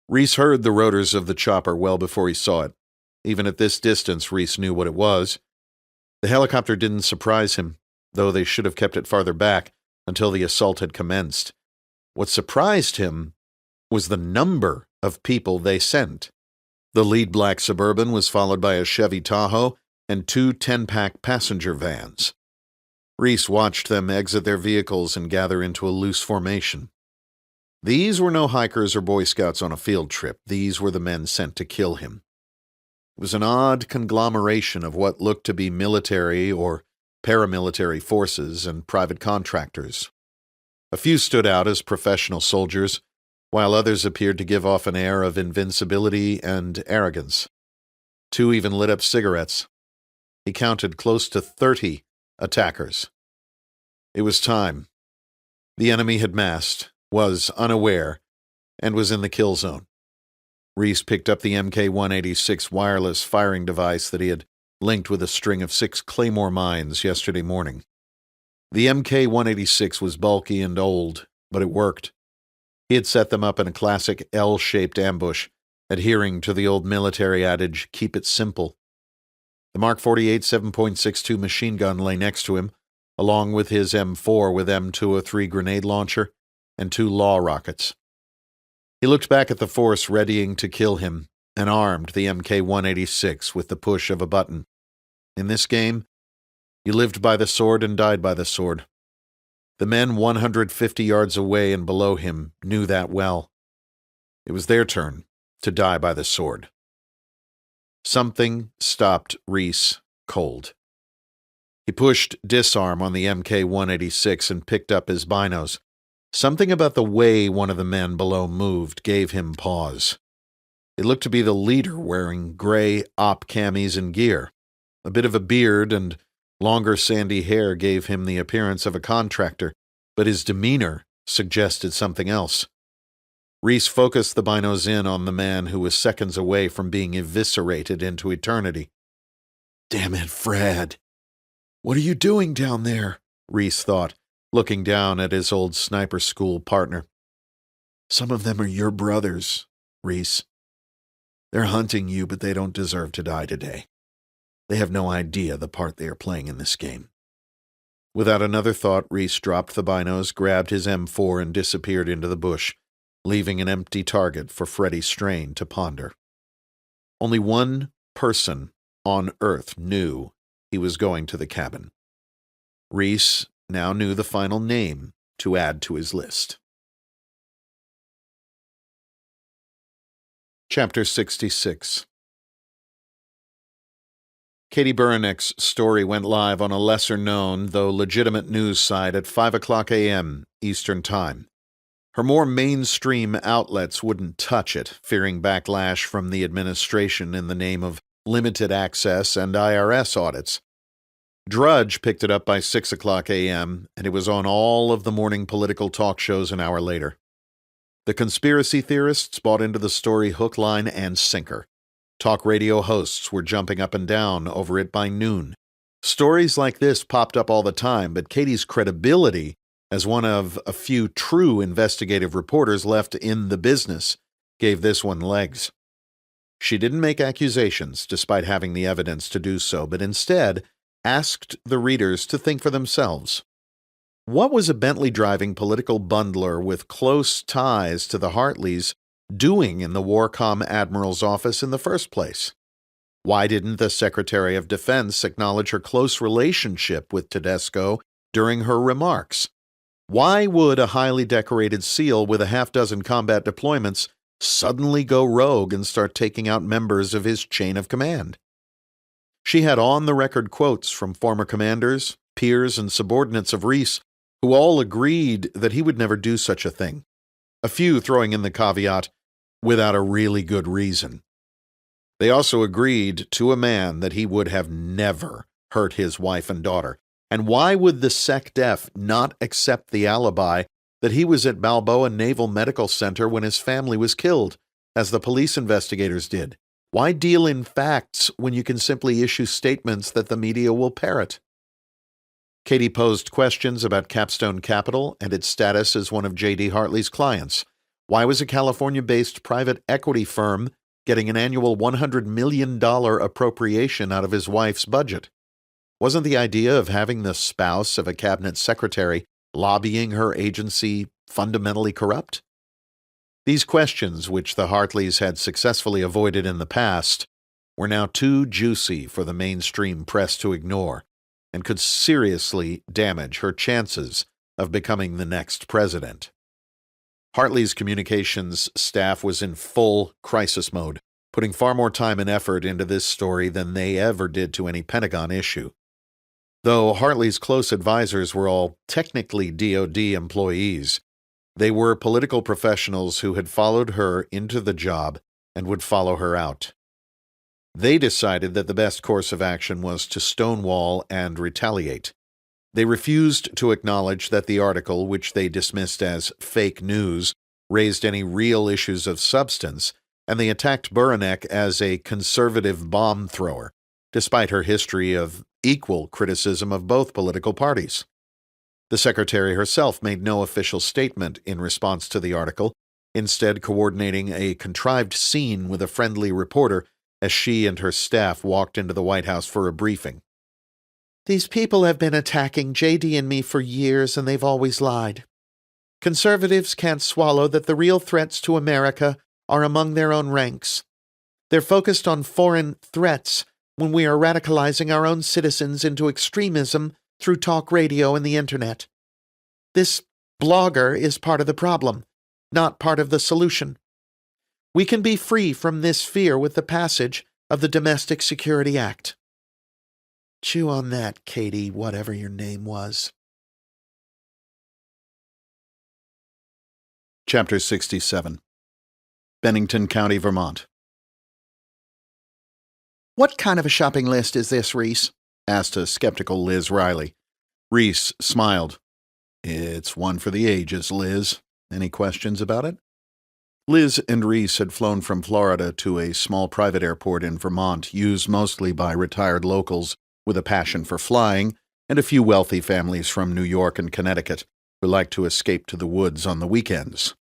Reece heard the rotors of the chopper well before he saw it. Even at this distance, Reece knew what it was. The helicopter didn't surprise him, though they should have kept it farther back until the assault had commenced. What surprised him was the number of people they sent. The lead black Suburban was followed by a Chevy Tahoe and 2 10-pack passenger vans. Reece watched them exit their vehicles and gather into a loose formation. These were no hikers or Boy Scouts on a field trip. These were the men sent to kill him. It was an odd conglomeration of what looked to be military or paramilitary forces and private contractors. A few stood out as professional soldiers, while others appeared to give off an air of invincibility and arrogance. 2 even lit up cigarettes. He counted close to 30 attackers. It was time. The enemy had massed, was unaware, and was in the kill zone. Reece picked up the MK-186 wireless firing device that he had linked with a string of 6 Claymore mines yesterday morning. The MK-186 was bulky and old, but it worked. He had set them up in a classic L-shaped ambush, adhering to the old military adage, keep it simple. The Mark 48 7.62 machine gun lay next to him, along with his M4 with M203 grenade launcher and 2 law rockets. He looked back at the force readying to kill him and armed the MK-186 with the push of a button. In this game, you lived by the sword and died by the sword. The men 150 yards away and below him knew that well. It was their turn to die by the sword. Something stopped Reece cold. He pushed disarm on the MK-186 and picked up his binos. Something about the way one of the men below moved gave him pause. It looked to be the leader wearing gray op camis and gear. A bit of a beard and longer sandy hair gave him the appearance of a contractor, but his demeanor suggested something else. Reece focused the binos in on the man who was seconds away from being eviscerated into eternity. Damn it, Fred. What are you doing down there? Reece thought, looking down at his old sniper school partner. Some of them are your brothers, Reece. They're hunting you, but they don't deserve to die today. They have no idea the part they are playing in this game. Without another thought, Reece dropped the binos, grabbed his M4, and disappeared into the bush, leaving an empty target for Freddie Strain to ponder. Only one person on Earth knew he was going to the cabin. Reece now knew the final name to add to his list. Chapter 66. Katie Buranik's story went live on a lesser-known, though legitimate news site at 5 o'clock a.m. Eastern Time. Her more mainstream outlets wouldn't touch it, fearing backlash from the administration in the name of limited access and IRS audits. Drudge picked it up by 6 o'clock a.m., and it was on all of the morning political talk shows an hour later. The conspiracy theorists bought into the story hook, line, and sinker. Talk radio hosts were jumping up and down over it by noon. Stories like this popped up all the time, but Katie's credibility as one of a few true investigative reporters left in the business gave this one legs. She didn't make accusations, despite having the evidence to do so, but instead asked the readers to think for themselves. What was a Bentley-driving political bundler with close ties to the Hartleys doing in the Warcom Admiral's office in the first place? Why didn't the Secretary of Defense acknowledge her close relationship with Tedesco during her remarks? Why would a highly decorated SEAL with a half-dozen combat deployments suddenly go rogue and start taking out members of his chain of command? She had on-the-record quotes from former commanders, peers, and subordinates of Reece who all agreed that he would never do such a thing, a few throwing in the caveat, without a really good reason. They also agreed to a man that he would have never hurt his wife and daughter. And why would the SecDef not accept the alibi that he was at Balboa Naval Medical Center when his family was killed, as the police investigators did? Why deal in facts when you can simply issue statements that the media will parrot? Katie posed questions about Capstone Capital and its status as one of J.D. Hartley's clients. Why was a California-based private equity firm getting an annual $100 million appropriation out of his wife's budget? Wasn't the idea of having the spouse of a cabinet secretary lobbying her agency fundamentally corrupt? These questions, which the Hartleys had successfully avoided in the past, were now too juicy for the mainstream press to ignore, and could seriously damage her chances of becoming the next president. Hartley's communications staff was in full crisis mode, putting far more time and effort into this story than they ever did to any Pentagon issue. Though Hartley's close advisors were all technically DoD employees, they were political professionals who had followed her into the job and would follow her out. They decided that the best course of action was to stonewall and retaliate. They refused to acknowledge that the article, which they dismissed as fake news, raised any real issues of substance, and they attacked Buranek as a conservative bomb thrower, despite her history of equal criticism of both political parties. The secretary herself made no official statement in response to the article, instead coordinating a contrived scene with a friendly reporter as she and her staff walked into the White House for a briefing. These people have been attacking JD and me for years, and they've always lied. Conservatives can't swallow that the real threats to America are among their own ranks. They're focused on foreign threats when we are radicalizing our own citizens into extremism through talk radio and the internet. This blogger is part of the problem, not part of the solution. We can be free from this fear with the passage of the Domestic Security Act. Chew on that, Katie, whatever your name was. Chapter 67. Bennington County, Vermont. What kind of a shopping list is this, Reece? Asked a skeptical Liz Riley. Reece smiled. It's one for the ages, Liz. Any questions about it? Liz and Reece had flown from Florida to a small private airport in Vermont, used mostly by retired locals with a passion for flying, and a few wealthy families from New York and Connecticut who liked to escape to the woods on the weekends.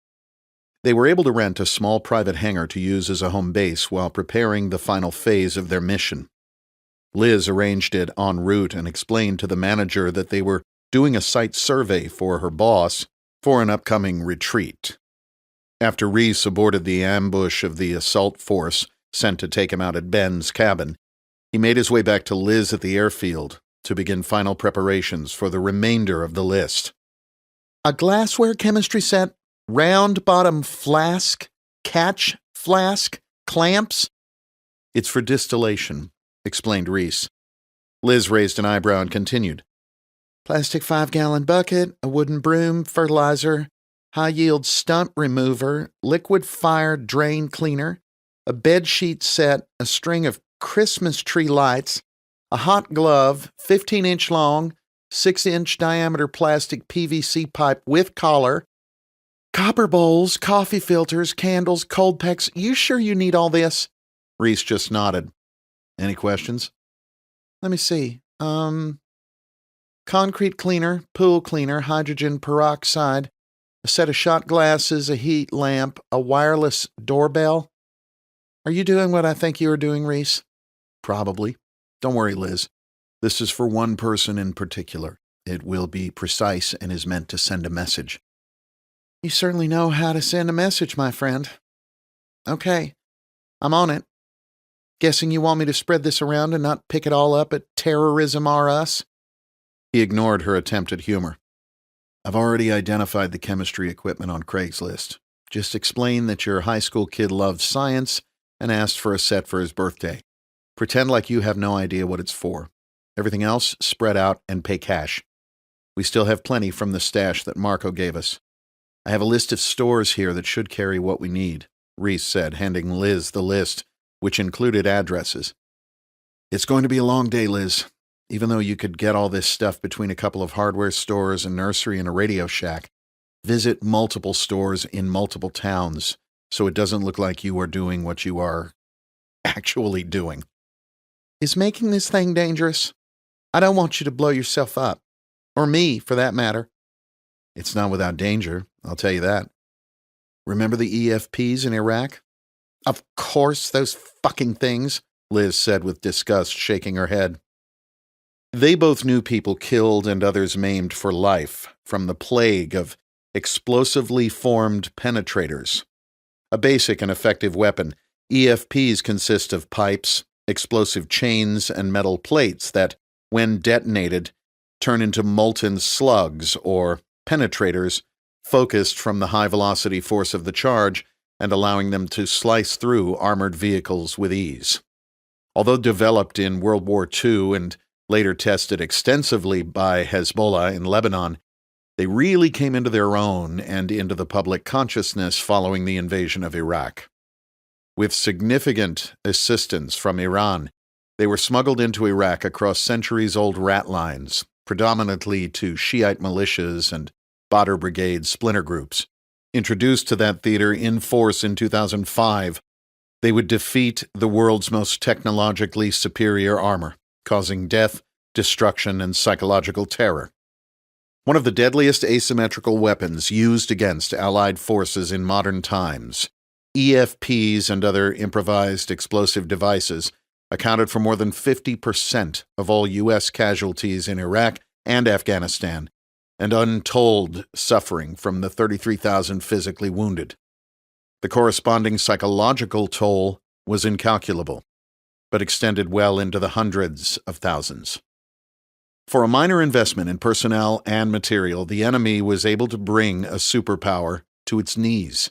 They were able to rent a small private hangar to use as a home base while preparing the final phase of their mission. Liz arranged it en route and explained to the manager that they were doing a site survey for her boss for an upcoming retreat. After Reece aborted the ambush of the assault force sent to take him out at Ben's cabin, he made his way back to Liz at the airfield to begin final preparations for the remainder of the list. A glassware chemistry set, round bottom flask, catch flask, clamps? It's for distillation, explained Reece. Liz raised an eyebrow and continued. Plastic 5-gallon bucket, a wooden broom, fertilizer, high-yield stump remover, liquid fire drain cleaner, a bed sheet set, a string of Christmas tree lights, a hot glove, 15-inch long, 6-inch diameter plastic PVC pipe with collar, copper bowls, coffee filters, candles, cold packs. You sure you need all this? Reece just nodded. Any questions? Let me see. Concrete cleaner, pool cleaner, hydrogen peroxide, a set of shot glasses, a heat lamp, a wireless doorbell. Are you doing what I think you are doing, Reece? Probably. Don't worry, Liz. This is for one person in particular. It will be precise and is meant to send a message. You certainly know how to send a message, my friend. Okay, I'm on it. Guessing you want me to spread this around and not pick it all up at Terrorism R Us? He ignored her attempt at humor. I've already identified the chemistry equipment on Craigslist. Just explain that your high school kid loves science and asked for a set for his birthday. Pretend like you have no idea what it's for. Everything else, spread out and pay cash. We still have plenty from the stash that Marco gave us. I have a list of stores here that should carry what we need, Reece said, handing Liz the list, which included addresses. It's going to be a long day, Liz. Even though you could get all this stuff between a couple of hardware stores, a nursery, and a Radio Shack, visit multiple stores in multiple towns so it doesn't look like you are doing what you are actually doing. Is making this thing dangerous? I don't want you to blow yourself up. Or me, for that matter. It's not without danger, I'll tell you that. Remember the EFPs in Iraq? Of course, those fucking things, Liz said with disgust, shaking her head. They both knew people killed and others maimed for life from the plague of explosively formed penetrators. A basic and effective weapon, EFPs consist of pipes, explosive chains, and metal plates that, when detonated, turn into molten slugs or penetrators focused from the high-velocity force of the charge and allowing them to slice through armored vehicles with ease. Although developed in World War II and later tested extensively by Hezbollah in Lebanon, they really came into their own and into the public consciousness following the invasion of Iraq. With significant assistance from Iran, they were smuggled into Iraq across centuries-old rat lines, predominantly to Shiite militias and Badr Brigade splinter groups. Introduced to that theater in force in 2005, they would defeat the world's most technologically superior armor, causing death, destruction, and psychological terror. One of the deadliest asymmetrical weapons used against Allied forces in modern times, EFPs and other improvised explosive devices accounted for more than 50% of all U.S. casualties in Iraq and Afghanistan, and untold suffering from the 33,000 physically wounded. The corresponding psychological toll was incalculable, but extended well into the hundreds of thousands. For a minor investment in personnel and material, the enemy was able to bring a superpower to its knees.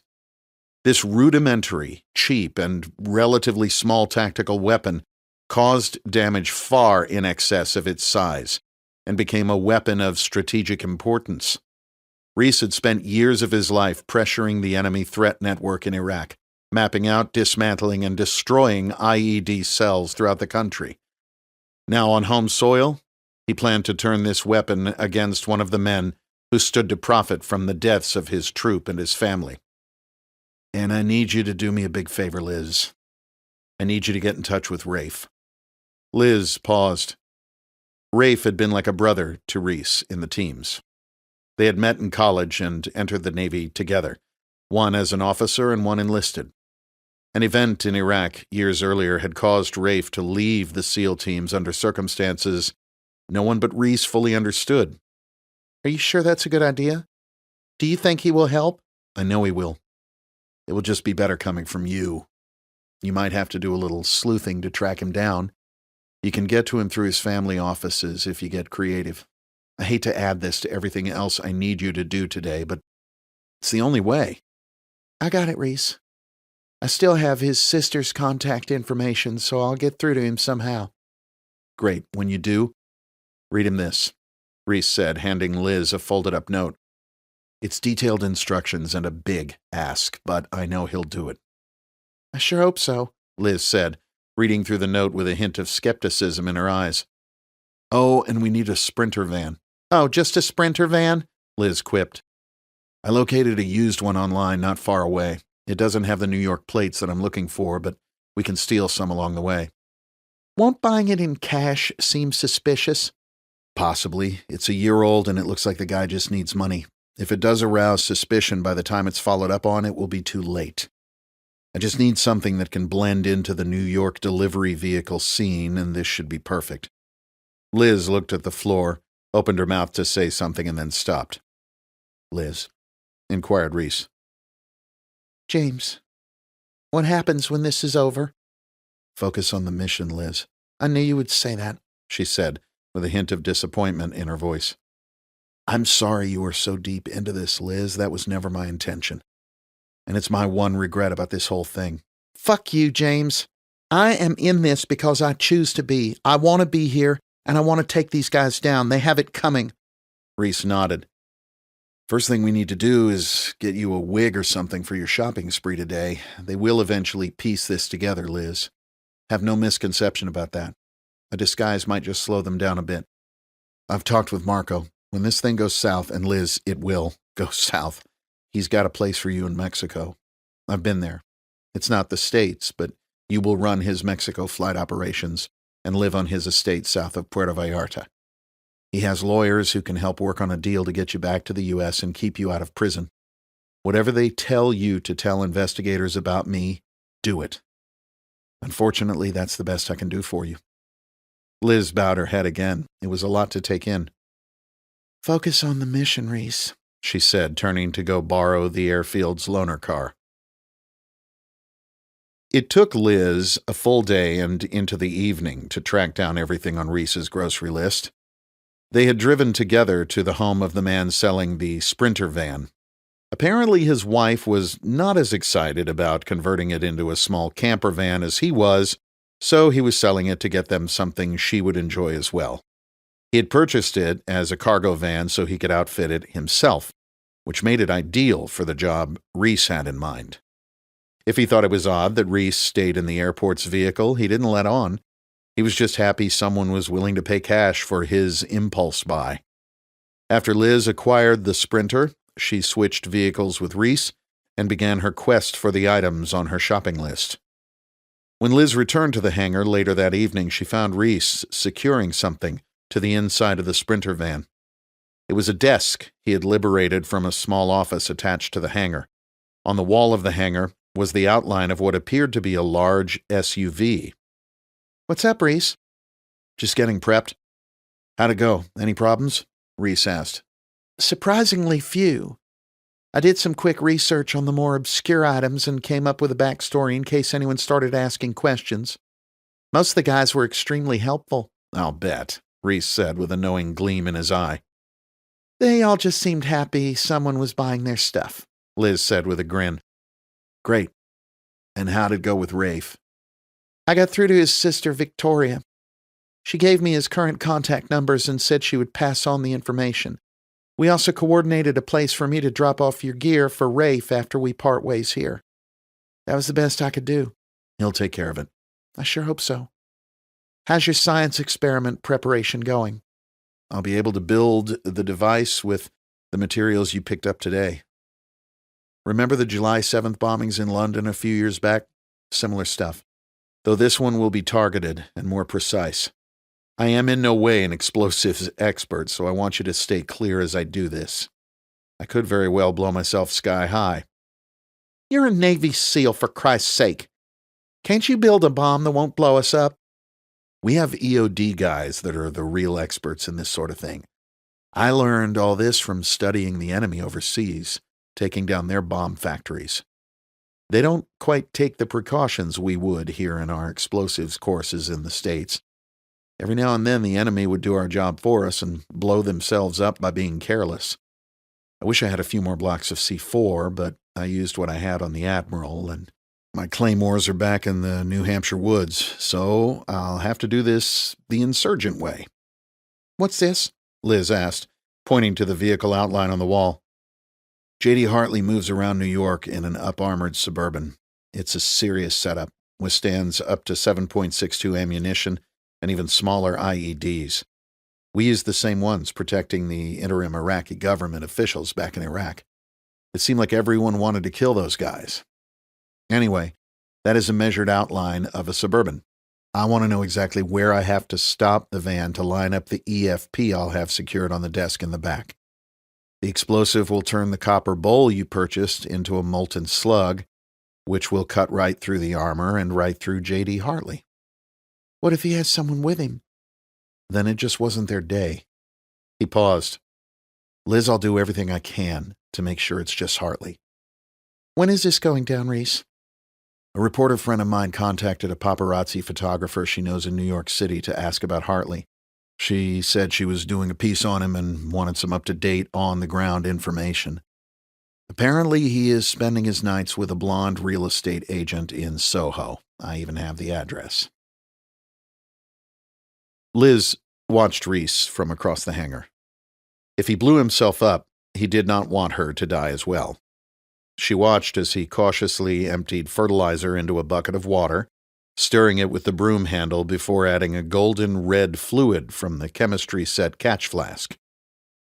This rudimentary, cheap, and relatively small tactical weapon caused damage far in excess of its size and became a weapon of strategic importance. Reece had spent years of his life pressuring the enemy threat network in Iraq, mapping out, dismantling, and destroying IED cells throughout the country. Now on home soil, he planned to turn this weapon against one of the men who stood to profit from the deaths of his troop and his family. And I need you to do me a big favor, Liz. I need you to get in touch with Rafe. Liz paused. Rafe had been like a brother to Reece in the teams. They had met in college and entered the Navy together, one as an officer and one enlisted. An event in Iraq years earlier had caused Rafe to leave the SEAL teams under circumstances no one but Reece fully understood. Are you sure that's a good idea? Do you think he will help? I know he will. It will just be better coming from you. You might have to do a little sleuthing to track him down. You can get to him through his family offices if you get creative. I hate to add this to everything else I need you to do today, but it's the only way. I got it, Reece. I still have his sister's contact information, so I'll get through to him somehow. Great. When you do, read him this, Reece said, handing Liz a folded-up note. It's detailed instructions and a big ask, but I know he'll do it. I sure hope so, Liz said, reading through the note with a hint of skepticism in her eyes. Oh, and we need a Sprinter van. Oh, just a Sprinter van? Liz quipped. I located a used one online not far away. It doesn't have the New York plates that I'm looking for, but we can steal some along the way. Won't buying it in cash seem suspicious? Possibly. It's a year old and it looks like the guy just needs money. If it does arouse suspicion by the time it's followed up on, it will be too late. I just need something that can blend into the New York delivery vehicle scene, and this should be perfect. Liz looked at the floor, opened her mouth to say something, and then stopped. Liz, inquired Reece. James, what happens when this is over? Focus on the mission, Liz. I knew you would say that, she said, with a hint of disappointment in her voice. I'm sorry you were so deep into this, Liz. That was never my intention. And it's my one regret about this whole thing. Fuck you, James. I am in this because I choose to be. I want to be here, and I want to take these guys down. They have it coming. Reece nodded. First thing we need to do is get you a wig or something for your shopping spree today. They will eventually piece this together, Liz. Have no misconception about that. A disguise might just slow them down a bit. I've talked with Marco. When this thing goes south, and Liz, it will go south, he's got a place for you in Mexico. I've been there. It's not the States, but you will run his Mexico flight operations and live on his estate south of Puerto Vallarta. He has lawyers who can help work on a deal to get you back to the U.S. and keep you out of prison. Whatever they tell you to tell investigators about me, do it. Unfortunately, that's the best I can do for you. Liz bowed her head again. It was a lot to take in. Focus on the mission, Reece, she said, turning to go borrow the airfield's loaner car. It took Liz a full day and into the evening to track down everything on Reece's grocery list. They had driven together to the home of the man selling the Sprinter van. Apparently, his wife was not as excited about converting it into a small camper van as he was, so he was selling it to get them something she would enjoy as well. He had purchased it as a cargo van so he could outfit it himself, which made it ideal for the job Reece had in mind. If he thought it was odd that Reece stayed in the airport's vehicle, he didn't let on. He was just happy someone was willing to pay cash for his impulse buy. After Liz acquired the Sprinter, she switched vehicles with Reece and began her quest for the items on her shopping list. When Liz returned to the hangar later that evening, she found Reece securing something to the inside of the Sprinter van. It was a desk he had liberated from a small office attached to the hangar. On the wall of the hangar was the outline of what appeared to be a large SUV. What's up, Reece? Just getting prepped. How'd it go? Any problems? Reece asked. Surprisingly few. I did some quick research on the more obscure items and came up with a backstory in case anyone started asking questions. Most of the guys were extremely helpful. I'll bet, Reece said with a knowing gleam in his eye. They all just seemed happy someone was buying their stuff, Liz said with a grin. Great. And how'd it go with Rafe? I got through to his sister, Victoria. She gave me his current contact numbers and said she would pass on the information. We also coordinated a place for me to drop off your gear for Rafe after we part ways here. That was the best I could do. He'll take care of it. I sure hope so. How's your science experiment preparation going? I'll be able to build the device with the materials you picked up today. Remember the July 7th bombings in London a few years back? Similar stuff. Though this one will be targeted and more precise. I am in no way an explosives expert, so I want you to stay clear as I do this. I could very well blow myself sky high. You're a Navy SEAL, for Christ's sake. Can't you build a bomb that won't blow us up? We have EOD guys that are the real experts in this sort of thing. I learned all this from studying the enemy overseas, taking down their bomb factories. They don't quite take the precautions we would here in our explosives courses in the States. Every now and then the enemy would do our job for us and blow themselves up by being careless. I wish I had a few more blocks of C4, but I used what I had on the Admiral, and my claymores are back in the New Hampshire woods, so I'll have to do this the insurgent way. What's this? Liz asked, pointing to the vehicle outline on the wall. J.D. Hartley moves around New York in an up-armored Suburban. It's a serious setup, withstands up to 7.62 ammunition, and even smaller IEDs. We used the same ones protecting the interim Iraqi government officials back in Iraq. It seemed like everyone wanted to kill those guys. Anyway, that is a measured outline of a Suburban. I want to know exactly where I have to stop the van to line up the EFP I'll have secured on the desk in the back. The explosive will turn the copper bowl you purchased into a molten slug, which will cut right through the armor and right through J.D. Hartley. What if he has someone with him? Then it just wasn't their day. He paused. Liz, I'll do everything I can to make sure it's just Hartley. When is this going down, Reece? A reporter friend of mine contacted a paparazzi photographer she knows in New York City to ask about Hartley. She said she was doing a piece on him and wanted some up-to-date, on-the-ground information. Apparently, he is spending his nights with a blonde real estate agent in Soho. I even have the address. Liz watched Reece from across the hangar. If he blew himself up, he did not want her to die as well. She watched as he cautiously emptied fertilizer into a bucket of water, stirring it with the broom handle before adding a golden red fluid from the chemistry set catch flask.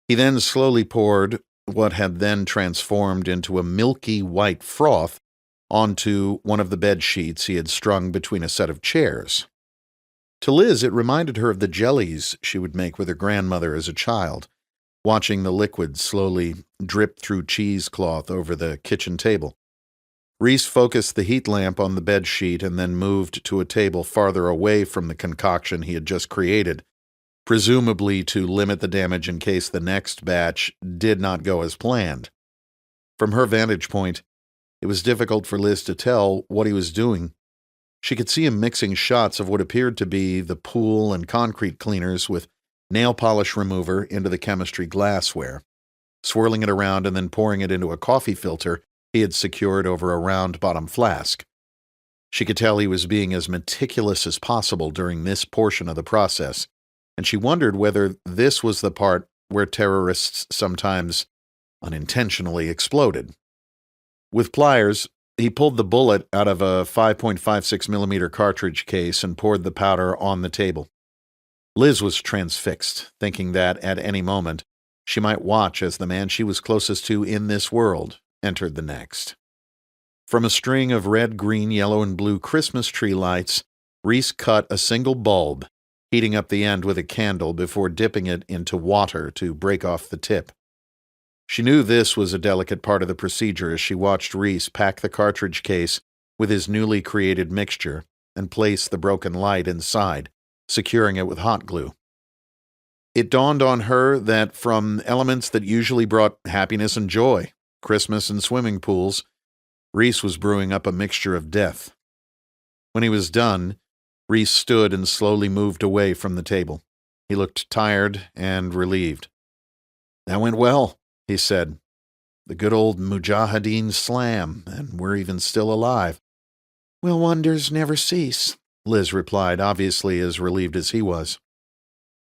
He then slowly poured what had then transformed into a milky white froth onto one of the bed sheets he had strung between a set of chairs. To Liz, it reminded her of the jellies she would make with her grandmother as a child, watching the liquid slowly drip through cheesecloth over the kitchen table. Reece focused the heat lamp on the bed sheet and then moved to a table farther away from the concoction he had just created, presumably to limit the damage in case the next batch did not go as planned. From her vantage point, it was difficult for Liz to tell what he was doing. She could see him mixing shots of what appeared to be the pool and concrete cleaners with nail polish remover into the chemistry glassware. swirling it around and then pouring it into a coffee filter he had secured over a round-bottom flask. She could tell he was being as meticulous as possible during this portion of the process, and she wondered whether this was the part where terrorists sometimes unintentionally exploded. With pliers, he pulled the bullet out of a 5.56mm cartridge case and poured the powder on the table. Liz was transfixed, thinking that at any moment she might watch as the man she was closest to in this world entered the next. From a string of red, green, yellow, and blue Christmas tree lights, Reece cut a single bulb, heating up the end with a candle before dipping it into water to break off the tip. She knew this was a delicate part of the procedure as she watched Reece pack the cartridge case with his newly created mixture and place the broken light inside, securing it with hot glue. It dawned on her that from elements that usually brought happiness and joy, Christmas and swimming pools, Reece was brewing up a mixture of death. When he was done, Reece stood and slowly moved away from the table. He looked tired and relieved. "That went well," he said. "The good old Mujahideen slam, and we're even still alive." "Will wonders never cease?" Liz replied, obviously as relieved as he was.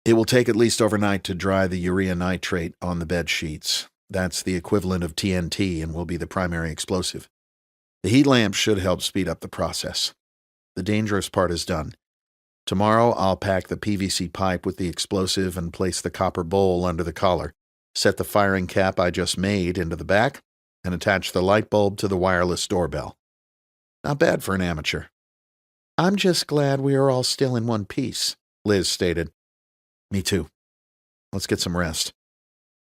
"It will take at least overnight to dry the urea nitrate on the bed sheets. That's the equivalent of TNT and will be the primary explosive. The heat lamp should help speed up the process. The dangerous part is done. Tomorrow I'll pack the PVC pipe with the explosive and place the copper bowl under the collar, set the firing cap I just made into the back, and attach the light bulb to the wireless doorbell. Not bad for an amateur." "I'm just glad we are all still in one piece," Liz stated. "Me too. Let's get some rest.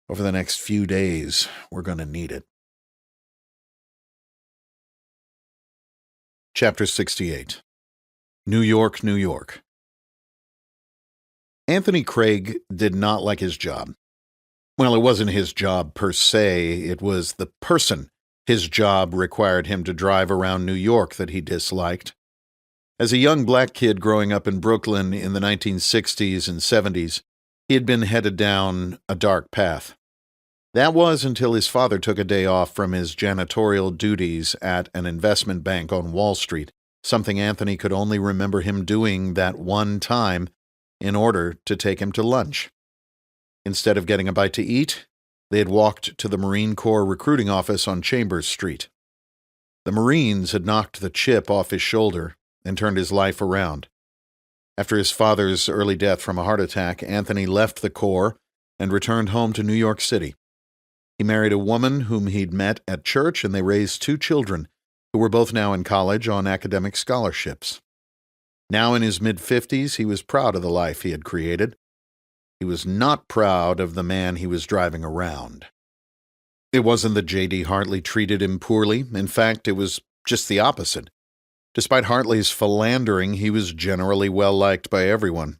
Over the next few days, we're going to need it." Chapter 68. New York, New York. Anthony Craig did not like his job. Well, it wasn't his job per se, it was the person his job required him to drive around New York that he disliked. As a young black kid growing up in Brooklyn in the 1960s and 70s, he had been headed down a dark path. That was until his father took a day off from his janitorial duties at an investment bank on Wall Street, something Anthony could only remember him doing that one time in order to take him to lunch. Instead of getting a bite to eat, they had walked to the Marine Corps recruiting office on Chambers Street. The Marines had knocked the chip off his shoulder and turned his life around. After his father's early death from a heart attack, Anthony left the Corps and returned home to New York City. He married a woman whom he'd met at church, and they raised 2 children, who were both now in college on academic scholarships. Now in his mid-50s, he was proud of the life he had created. He was not proud of the man he was driving around. It wasn't that J.D. Hartley treated him poorly. In fact, it was just the opposite. Despite Hartley's philandering, he was generally well-liked by everyone.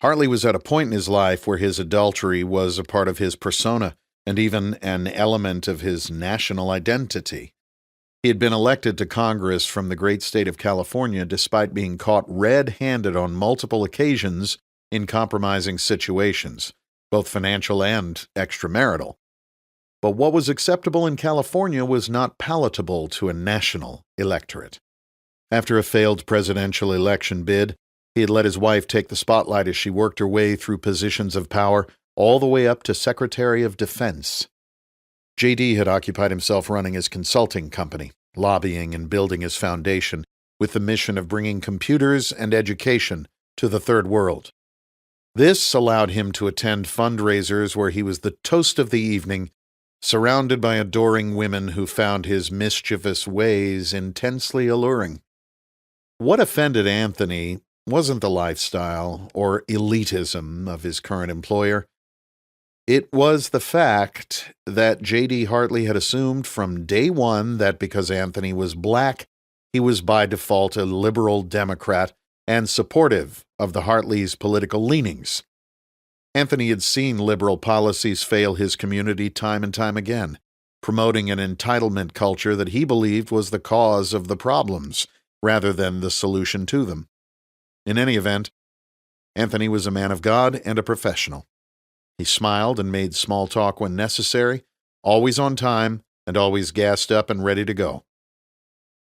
Hartley was at a point in his life where his adultery was a part of his persona, and even an element of his national identity. He had been elected to Congress from the great state of California despite being caught red-handed on multiple occasions in compromising situations, both financial and extramarital. But what was acceptable in California was not palatable to a national electorate. After a failed presidential election bid, he had let his wife take the spotlight as she worked her way through positions of power all the way up to Secretary of Defense. J.D. had occupied himself running his consulting company, lobbying and building his foundation, with the mission of bringing computers and education to the Third World. This allowed him to attend fundraisers where he was the toast of the evening, surrounded by adoring women who found his mischievous ways intensely alluring. What offended Anthony wasn't the lifestyle or elitism of his current employer. It was the fact that J.D. Hartley had assumed from day one that because Anthony was black, he was by default a liberal Democrat and supportive of the Hartleys' political leanings. Anthony had seen liberal policies fail his community time and time again, promoting an entitlement culture that he believed was the cause of the problems, rather than the solution to them. In any event, Anthony was a man of God and a professional. He smiled and made small talk when necessary, always on time and always gassed up and ready to go.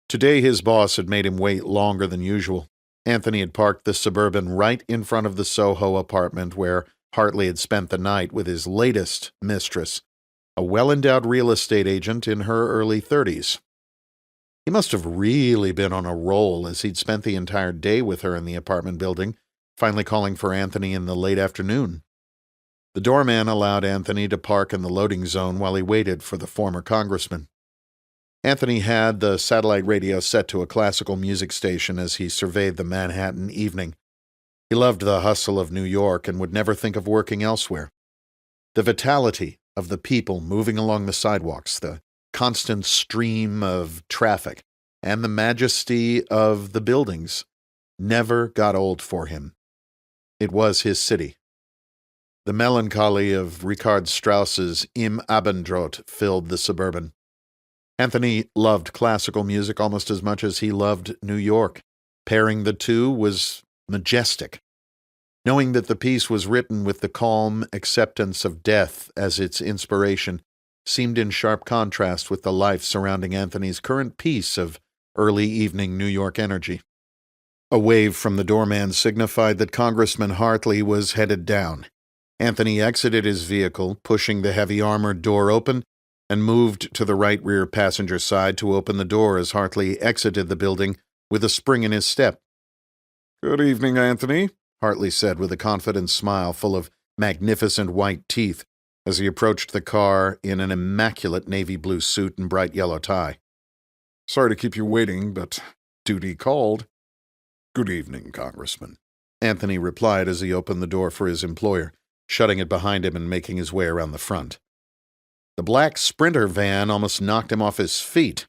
Today his boss had made him wait longer than usual. Anthony had parked the Suburban right in front of the Soho apartment where Hartley had spent the night with his latest mistress, a well-endowed real estate agent in her early 30s. He must have really been on a roll as he'd spent the entire day with her in the apartment building, finally calling for Anthony in the late afternoon. The doorman allowed Anthony to park in the loading zone while he waited for the former congressman. Anthony had the satellite radio set to a classical music station as he surveyed the Manhattan evening. He loved the hustle of New York and would never think of working elsewhere. The vitality of the people moving along the sidewalks, the constant stream of traffic, and the majesty of the buildings never got old for him. It was his city. The melancholy of Richard Strauss's Im Abendrot filled the Suburban. Anthony loved classical music almost as much as he loved New York. Pairing the two was majestic. Knowing that the piece was written with the calm acceptance of death as its inspiration seemed in sharp contrast with the life surrounding Anthony's current peace of early evening New York energy. A wave from the doorman signified that Congressman Hartley was headed down. Anthony exited his vehicle, pushing the heavy armored door open, and moved to the right rear passenger side to open the door as Hartley exited the building with a spring in his step. Good evening, Anthony, Hartley said with a confident smile full of magnificent white teeth as he approached the car in an immaculate navy blue suit and bright yellow tie. Sorry to keep you waiting, but duty called. Good evening, Congressman, Anthony replied as he opened the door for his employer, shutting it behind him and making his way around the front. The black Sprinter van almost knocked him off his feet.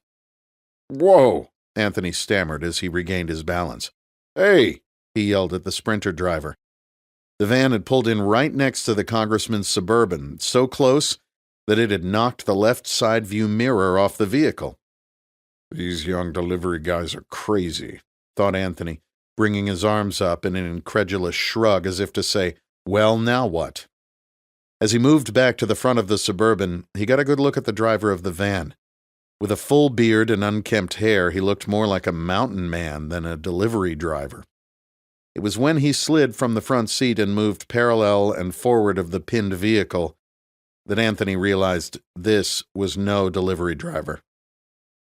Whoa, Anthony stammered as he regained his balance. Hey, he yelled at the Sprinter driver. The van had pulled in right next to the congressman's Suburban, so close that it had knocked the left side view mirror off the vehicle. These young delivery guys are crazy, thought Anthony, bringing his arms up in an incredulous shrug as if to say, well, now what? As he moved back to the front of the Suburban, he got a good look at the driver of the van. With a full beard and unkempt hair, he looked more like a mountain man than a delivery driver. It was when he slid from the front seat and moved parallel and forward of the pinned vehicle that Anthony realized this was no delivery driver.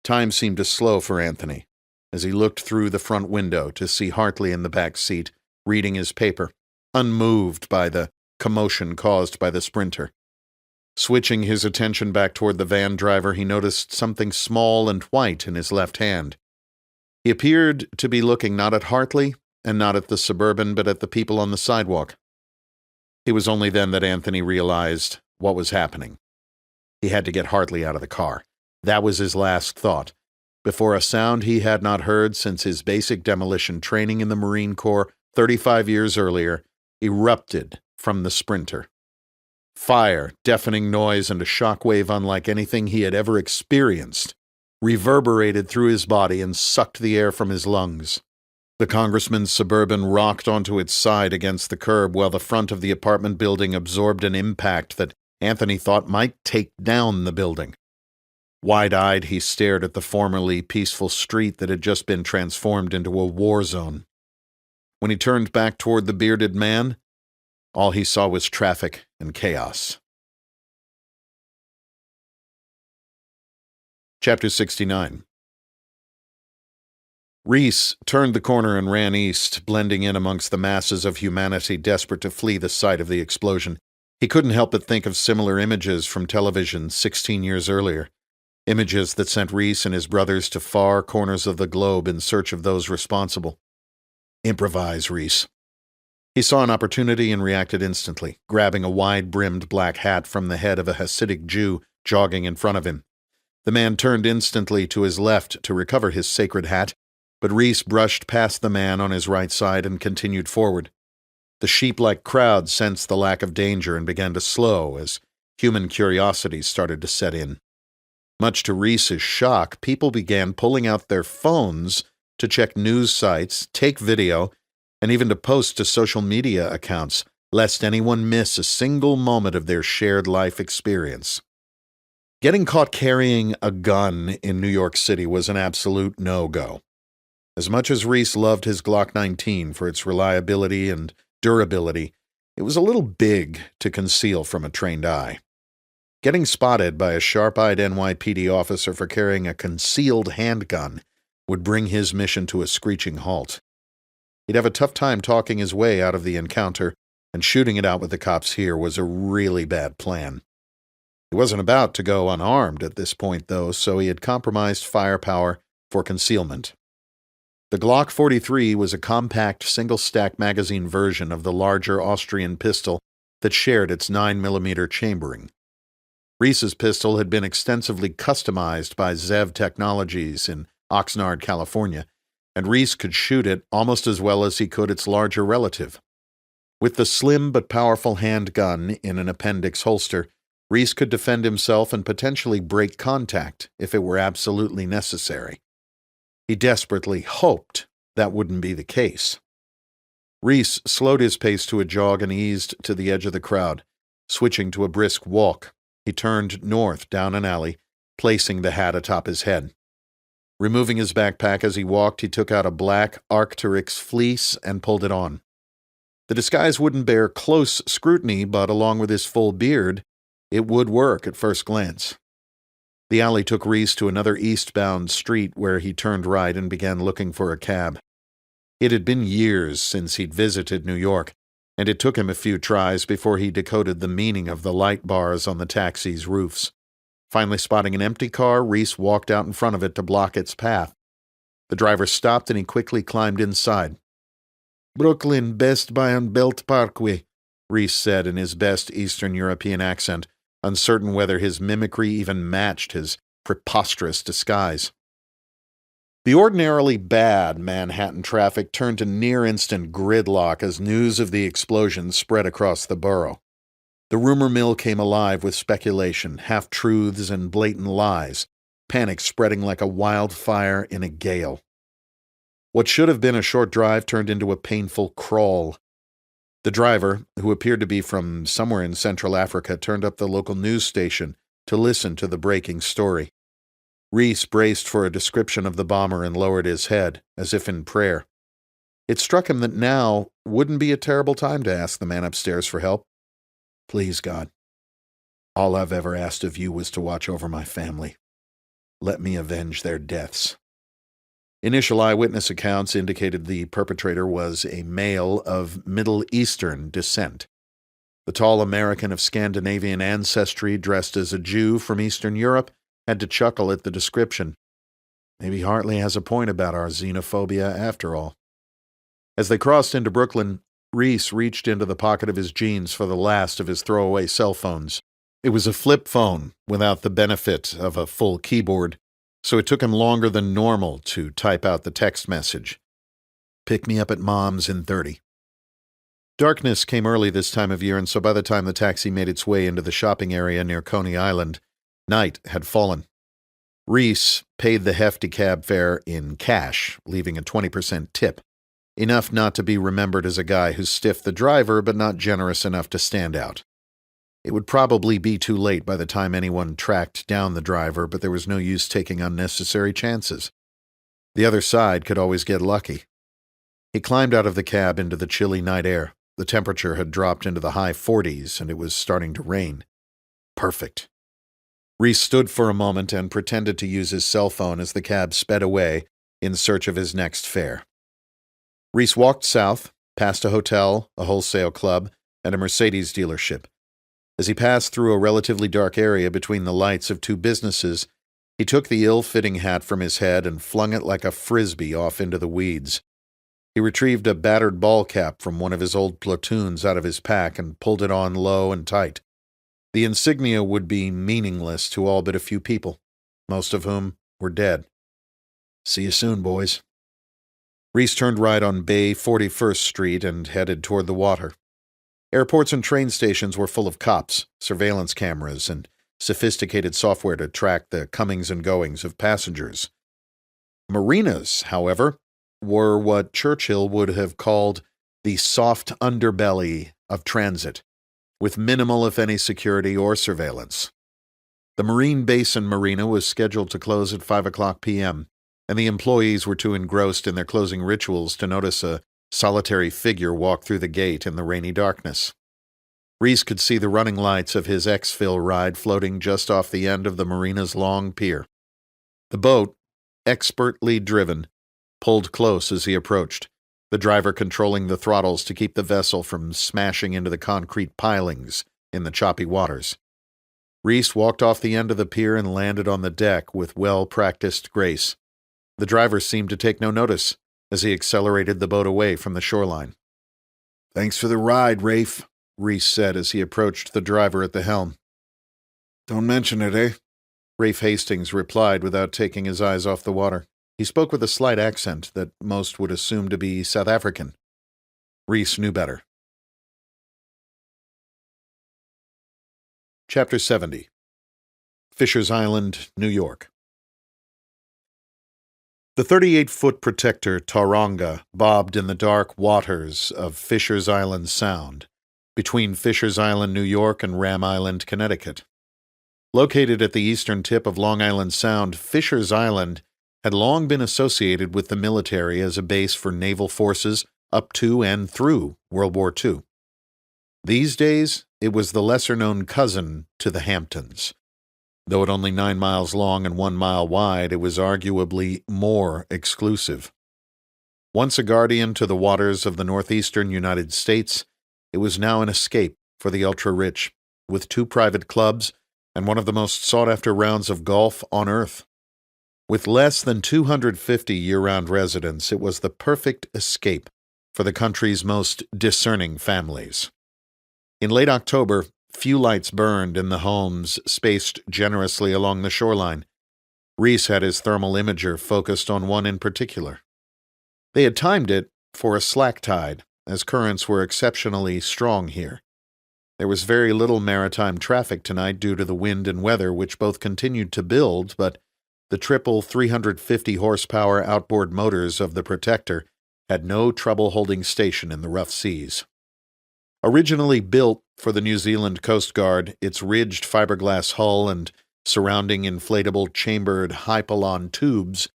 Time seemed to slow for Anthony as he looked through the front window to see Hartley in the back seat, reading his paper, unmoved by the commotion caused by the Sprinter. Switching his attention back toward the van driver, he noticed something small and white in his left hand. He appeared to be looking not at Hartley and not at the Suburban, but at the people on the sidewalk. It was only then that Anthony realized what was happening. He had to get Hartley out of the car. That was his last thought, before a sound he had not heard since his basic demolition training in the Marine Corps 35 years earlier erupted from the Sprinter. Fire, deafening noise, and a shockwave unlike anything he had ever experienced reverberated through his body and sucked the air from his lungs. The congressman's Suburban rocked onto its side against the curb while the front of the apartment building absorbed an impact that Anthony thought might take down the building. Wide-eyed, he stared at the formerly peaceful street that had just been transformed into a war zone. When he turned back toward the bearded man, all he saw was traffic and chaos. Chapter 69. Reece turned the corner and ran east, blending in amongst the masses of humanity desperate to flee the site of the explosion. He couldn't help but think of similar images from television 16 years earlier, images that sent Reece and his brothers to far corners of the globe in search of those responsible. Improvise, Reece. He saw an opportunity and reacted instantly, grabbing a wide-brimmed black hat from the head of a Hasidic Jew jogging in front of him. The man turned instantly to his left to recover his sacred hat, but Reece brushed past the man on his right side and continued forward. The sheep-like crowd sensed the lack of danger and began to slow as human curiosity started to set in. Much to Reece's shock, people began pulling out their phones to check news sites, take video, and even to post to social media accounts, lest anyone miss a single moment of their shared life experience. Getting caught carrying a gun in New York City was an absolute no-go. As much as Reece loved his Glock 19 for its reliability and durability, it was a little big to conceal from a trained eye. Getting spotted by a sharp-eyed NYPD officer for carrying a concealed handgun would bring his mission to a screeching halt. He'd have a tough time talking his way out of the encounter, and shooting it out with the cops here was a really bad plan. He wasn't about to go unarmed at this point, though, so he had compromised firepower for concealment. The Glock 43 was a compact single-stack magazine version of the larger Austrian pistol that shared its 9mm chambering. Reece's pistol had been extensively customized by Zev Technologies in Oxnard, California, and Reece could shoot it almost as well as he could its larger relative. With the slim but powerful handgun in an appendix holster, Reece could defend himself and potentially break contact if it were absolutely necessary. He desperately hoped that wouldn't be the case. Reece slowed his pace to a jog and eased to the edge of the crowd. Switching to a brisk walk, he turned north down an alley, placing the hat atop his head. Removing his backpack as he walked, he took out a black Arc'teryx fleece and pulled it on. The disguise wouldn't bear close scrutiny, but along with his full beard, it would work at first glance. The alley took Reece to another eastbound street where he turned right and began looking for a cab. It had been years since he'd visited New York, and it took him a few tries before he decoded the meaning of the light bars on the taxi's roofs. Finally spotting an empty car, Reece walked out in front of it to block its path. The driver stopped and he quickly climbed inside. "Brooklyn, Best Buy on Belt Parkway," Reece said in his best Eastern European accent, uncertain whether his mimicry even matched his preposterous disguise. The ordinarily bad Manhattan traffic turned to near-instant gridlock as news of the explosion spread across the borough. The rumor mill came alive with speculation, half-truths, and blatant lies, panic spreading like a wildfire in a gale. What should have been a short drive turned into a painful crawl. The driver, who appeared to be from somewhere in Central Africa, turned up the local news station to listen to the breaking story. Reece braced for a description of the bomber and lowered his head, as if in prayer. It struck him that now wouldn't be a terrible time to ask the man upstairs for help. "Please, God, all I've ever asked of you was to watch over my family. Let me avenge their deaths." Initial eyewitness accounts indicated the perpetrator was a male of Middle Eastern descent. The tall American of Scandinavian ancestry, dressed as a Jew from Eastern Europe, had to chuckle at the description. Maybe Hartley has a point about our xenophobia after all. As they crossed into Brooklyn, Reece reached into the pocket of his jeans for the last of his throwaway cell phones. It was a flip phone without the benefit of a full keyboard, so it took him longer than normal to type out the text message. "Pick me up at Mom's in 30. Darkness came early this time of year, and so by the time the taxi made its way into the shopping area near Coney Island, night had fallen. Reece paid the hefty cab fare in cash, leaving a 20% tip, enough not to be remembered as a guy who stiffed the driver but not generous enough to stand out. It would probably be too late by the time anyone tracked down the driver, but there was no use taking unnecessary chances. The other side could always get lucky. He climbed out of the cab into the chilly night air. The temperature had dropped into the high 40s, and it was starting to rain. Perfect. Reece stood for a moment and pretended to use his cell phone as the cab sped away in search of his next fare. Reece walked south, past a hotel, a wholesale club, and a Mercedes dealership. As he passed through a relatively dark area between the lights of two businesses, he took the ill-fitting hat from his head and flung it like a frisbee off into the weeds. He retrieved a battered ball cap from one of his old platoons out of his pack and pulled it on low and tight. The insignia would be meaningless to all but a few people, most of whom were dead. "See you soon, boys." Reece turned right on Bay 41st Street and headed toward the water. Airports and train stations were full of cops, surveillance cameras, and sophisticated software to track the comings and goings of passengers. Marinas, however, were what Churchill would have called the soft underbelly of transit, with minimal, if any, security or surveillance. The Marine Basin Marina was scheduled to close at 5 o'clock p.m., and the employees were too engrossed in their closing rituals to notice a solitary figure walk through the gate in the rainy darkness. Reece could see the running lights of his exfil ride floating just off the end of the marina's long pier. The boat, expertly driven, pulled close as he approached, the driver controlling the throttles to keep the vessel from smashing into the concrete pilings in the choppy waters. Reece walked off the end of the pier and landed on the deck with well-practiced grace. The driver seemed to take no notice as he accelerated the boat away from the shoreline. "Thanks for the ride, Rafe," Reece said as he approached the driver at the helm. "Don't mention it, eh?" Rafe Hastings replied without taking his eyes off the water. He spoke with a slight accent that most would assume to be South African. Reece knew better. Chapter 70. Fisher's Island, New York. The 38-foot protector Tauranga bobbed in the dark waters of Fisher's Island Sound, between Fisher's Island, New York, and Ram Island, Connecticut. Located at the eastern tip of Long Island Sound, Fisher's Island had long been associated with the military as a base for naval forces up to and through World War II. These days, it was the lesser-known cousin to the Hamptons. Though at only 9 miles long and 1 mile wide, it was arguably more exclusive. Once a guardian to the waters of the northeastern United States, it was now an escape for the ultra-rich, with 2 private clubs and one of the most sought-after rounds of golf on Earth. With less than 250 year-round residents, it was the perfect escape for the country's most discerning families. In late October, few lights burned in the homes spaced generously along the shoreline. Reece had his thermal imager focused on one in particular. They had timed it for a slack tide, as currents were exceptionally strong here. There was very little maritime traffic tonight due to the wind and weather, which both continued to build, but the triple 350-horsepower outboard motors of the Protector had no trouble holding station in the rough seas. Originally built for the New Zealand Coast Guard, its ridged fiberglass hull and surrounding inflatable chambered hypalon tubes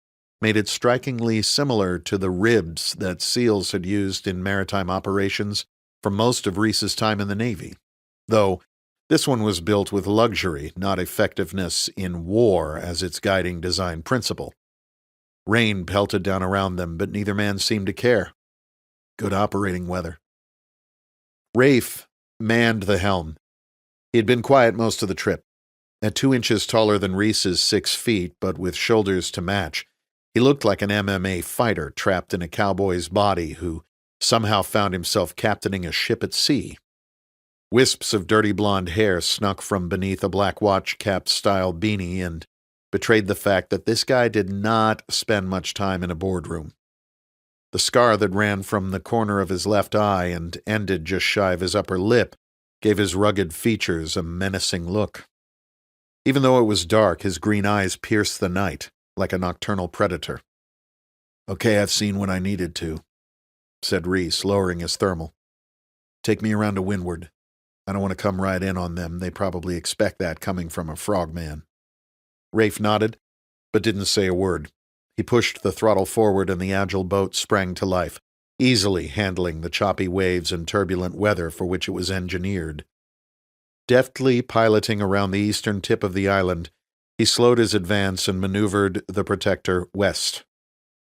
made it strikingly similar to the ribs that SEALs had used in maritime operations for most of Reece's time in the Navy, though this one was built with luxury, not effectiveness in war as its guiding design principle. Rain pelted down around them, but neither man seemed to care. Good operating weather. Rafe manned the helm. He had been quiet most of the trip. At 2 inches taller than Reece's 6 feet, but with shoulders to match, he looked like an MMA fighter trapped in a cowboy's body who somehow found himself captaining a ship at sea. Wisps of dirty blonde hair snuck from beneath a black watch-cap-style beanie and betrayed the fact that this guy did not spend much time in a boardroom. The scar that ran from the corner of his left eye and ended just shy of his upper lip gave his rugged features a menacing look. Even though it was dark, his green eyes pierced the night like a nocturnal predator. "Okay, I've seen what I needed to," said Reece, lowering his thermal. "Take me around to windward. I don't want to come right in on them. They probably expect that coming from a frogman." Rafe nodded, but didn't say a word. He pushed the throttle forward and the agile boat sprang to life, easily handling the choppy waves and turbulent weather for which it was engineered. Deftly piloting around the eastern tip of the island, he slowed his advance and maneuvered the Protector west.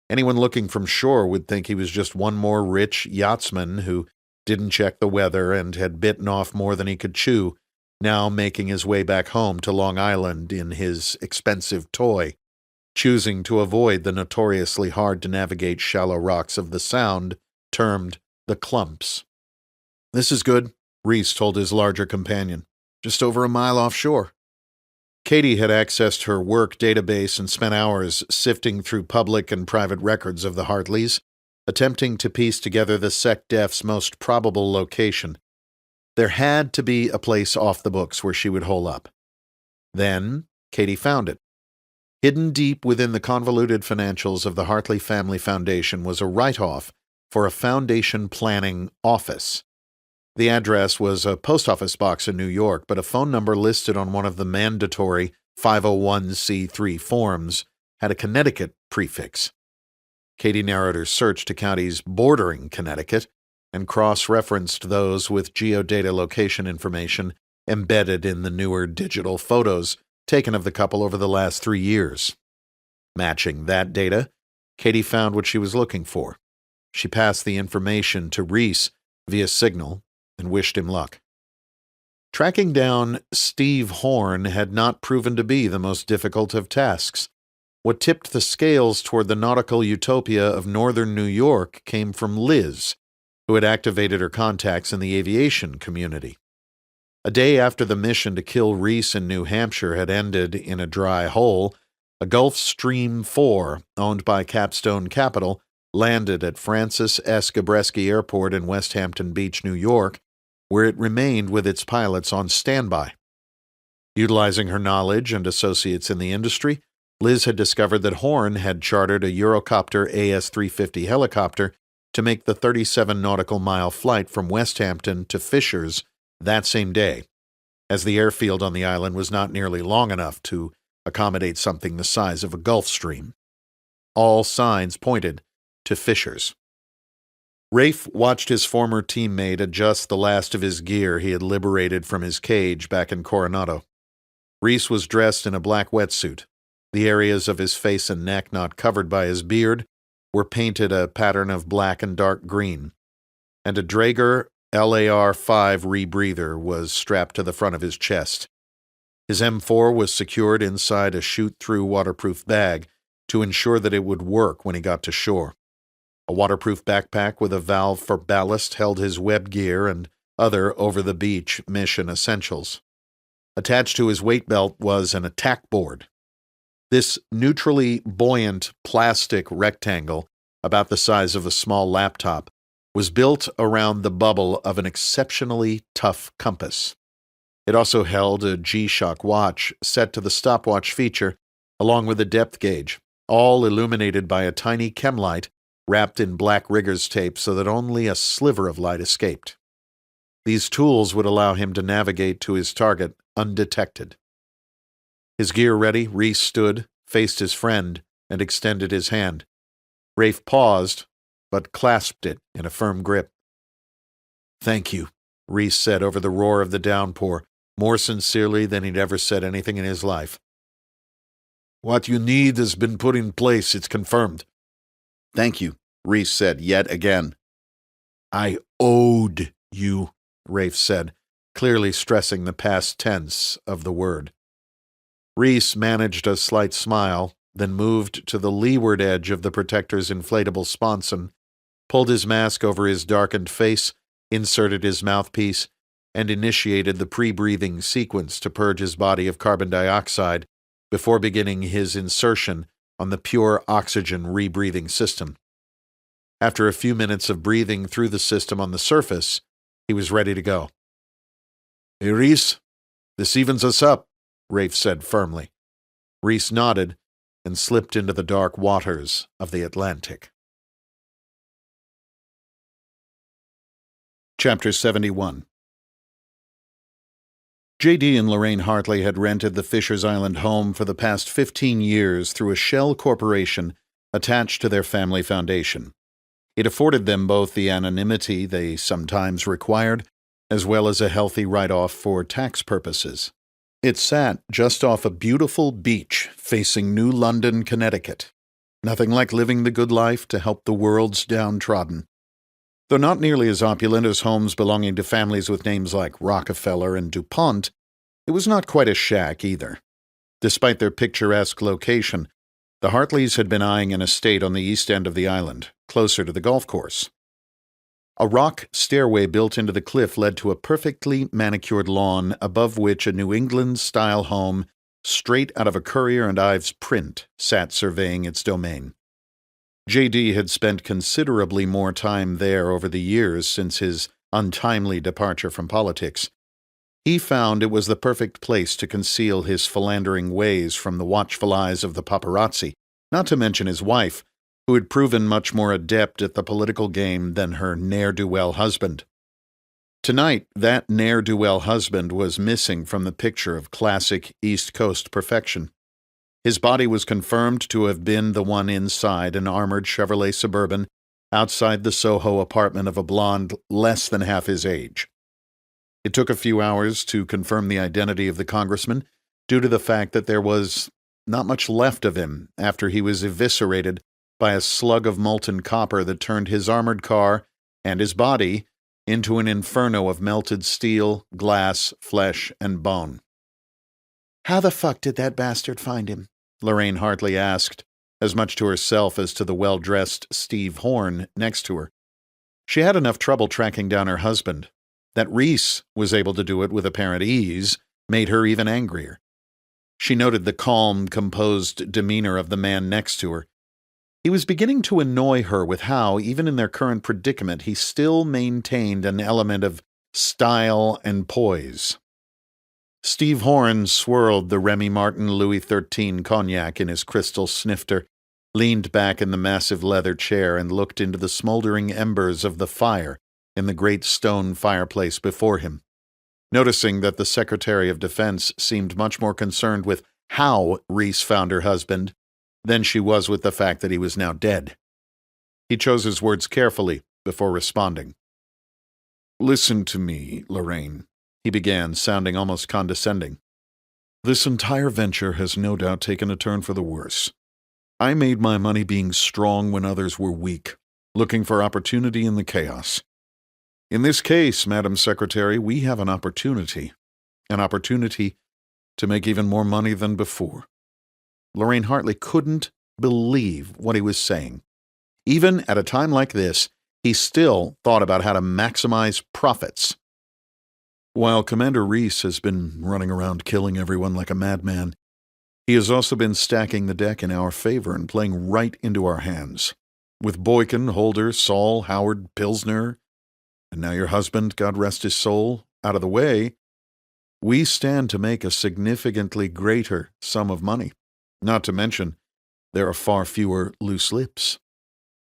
Anyone looking from shore would think he was just one more rich yachtsman who didn't check the weather and had bitten off more than he could chew, now making his way back home to Long Island in his expensive toy, choosing to avoid the notoriously hard-to-navigate shallow rocks of the Sound, termed the Clumps. "This is good," Reece told his larger companion. "Just over a mile offshore." Katie had accessed her work database and spent hours sifting through public and private records of the Hartleys, attempting to piece together the SecDef's most probable location. There had to be a place off the books where she would hole up. Then Katie found it. Hidden deep within the convoluted financials of the Hartley Family Foundation was a write-off for a foundation planning office. The address was a post office box in New York, but a phone number listed on one of the mandatory 501c3 forms had a Connecticut prefix. Katie narrowed her search to counties bordering Connecticut and cross-referenced those with geodata location information embedded in the newer digital photos taken of the couple over the last 3 years. Matching that data, Katie found what she was looking for. She passed the information to Reece via Signal and wished him luck. Tracking down Steve Horn had not proven to be the most difficult of tasks. What tipped the scales toward the nautical utopia of northern New York came from Liz, who had activated her contacts in the aviation community. A day after the mission to kill Reece in New Hampshire had ended in a dry hole, a Gulfstream 4, owned by Capstone Capital, landed at Francis S. Gabreski Airport in West Hampton Beach, New York, where it remained with its pilots on standby. Utilizing her knowledge and associates in the industry, Liz had discovered that Horn had chartered a Eurocopter AS-350 helicopter to make the 37 nautical mile flight from West Hampton to Fishers that same day, as the airfield on the island was not nearly long enough to accommodate something the size of a Gulfstream. All signs pointed to Fishers. Rafe watched his former teammate adjust the last of his gear he had liberated from his cage back in Coronado. Reece was dressed in a black wetsuit. The areas of his face and neck not covered by his beard were painted a pattern of black and dark green, and a Draeger LAR-5 rebreather was strapped to the front of his chest. His M4 was secured inside a shoot-through waterproof bag to ensure that it would work when he got to shore. A waterproof backpack with a valve for ballast held his web gear and other over-the-beach mission essentials. Attached to his weight belt was an attack board. This neutrally buoyant plastic rectangle, about the size of a small laptop, was built around the bubble of an exceptionally tough compass. It also held a G-Shock watch set to the stopwatch feature, along with a depth gauge, all illuminated by a tiny chem light wrapped in black rigger's tape so that only a sliver of light escaped. These tools would allow him to navigate to his target undetected. His gear ready, Reece stood, faced his friend, and extended his hand. Rafe paused, but clasped it in a firm grip. "Thank you," Reece said over the roar of the downpour, more sincerely than he'd ever said anything in his life. "What you need has been put in place, it's confirmed." "Thank you," Reece said yet again. "I owed you," Rafe said, clearly stressing the past tense of the word. Reece managed a slight smile, then moved to the leeward edge of the Protector's inflatable sponson, pulled his mask over his darkened face, inserted his mouthpiece, and initiated the pre-breathing sequence to purge his body of carbon dioxide before beginning his insertion on the pure oxygen rebreathing system. After a few minutes of breathing through the system on the surface, he was ready to go. "Hey, Reece, this evens us up," Rafe said firmly. Reece nodded and slipped into the dark waters of the Atlantic. Chapter 71. J.D. and Lorraine Hartley had rented the Fishers Island home for the past 15 years through a shell corporation attached to their family foundation. It afforded them both the anonymity they sometimes required, as well as a healthy write-off for tax purposes. It sat just off a beautiful beach facing New London, Connecticut. Nothing like living the good life to help the world's downtrodden. Though not nearly as opulent as homes belonging to families with names like Rockefeller and DuPont, it was not quite a shack either. Despite their picturesque location, the Hartleys had been eyeing an estate on the east end of the island, closer to the golf course. A rock stairway built into the cliff led to a perfectly manicured lawn above which a New England-style home, straight out of a Currier and Ives print, sat surveying its domain. J.D. had spent considerably more time there over the years since his untimely departure from politics. He found it was the perfect place to conceal his philandering ways from the watchful eyes of the paparazzi, not to mention his wife, who had proven much more adept at the political game than her ne'er-do-well husband. Tonight, that ne'er-do-well husband was missing from the picture of classic East Coast perfection. His body was confirmed to have been the one inside an armored Chevrolet Suburban outside the Soho apartment of a blonde less than half his age. It took a few hours to confirm the identity of the congressman due to the fact that there was not much left of him after he was eviscerated by a slug of molten copper that turned his armored car and his body into an inferno of melted steel, glass, flesh, and bone. How the fuck did that bastard find him? Lorraine Hartley asked, as much to herself as to the well-dressed Steve Horn next to her. She had enough trouble tracking down her husband. That Reece was able to do it with apparent ease made her even angrier. She noted the calm, composed demeanor of the man next to her. He was beginning to annoy her with how, even in their current predicament, he still maintained an element of style and poise. Steve Horn swirled the Remy Martin Louis XIII cognac in his crystal snifter, leaned back in the massive leather chair, and looked into the smoldering embers of the fire in the great stone fireplace before him, noticing that the Secretary of Defense seemed much more concerned with how Reece found her husband than she was with the fact that he was now dead. He chose his words carefully before responding. "Listen to me, Lorraine," he began, sounding almost condescending. "This entire venture has no doubt taken a turn for the worse. I made my money being strong when others were weak, looking for opportunity in the chaos. In this case, Madam Secretary, we have an opportunity to make even more money than before." Lorraine Hartley couldn't believe what he was saying. Even at a time like this, he still thought about how to maximize profits. "While Commander Reece has been running around killing everyone like a madman, he has also been stacking the deck in our favor and playing right into our hands. With Boykin, Holder, Saul, Howard, Pilsner, and now your husband, God rest his soul, out of the way, we stand to make a significantly greater sum of money. Not to mention, there are far fewer loose lips.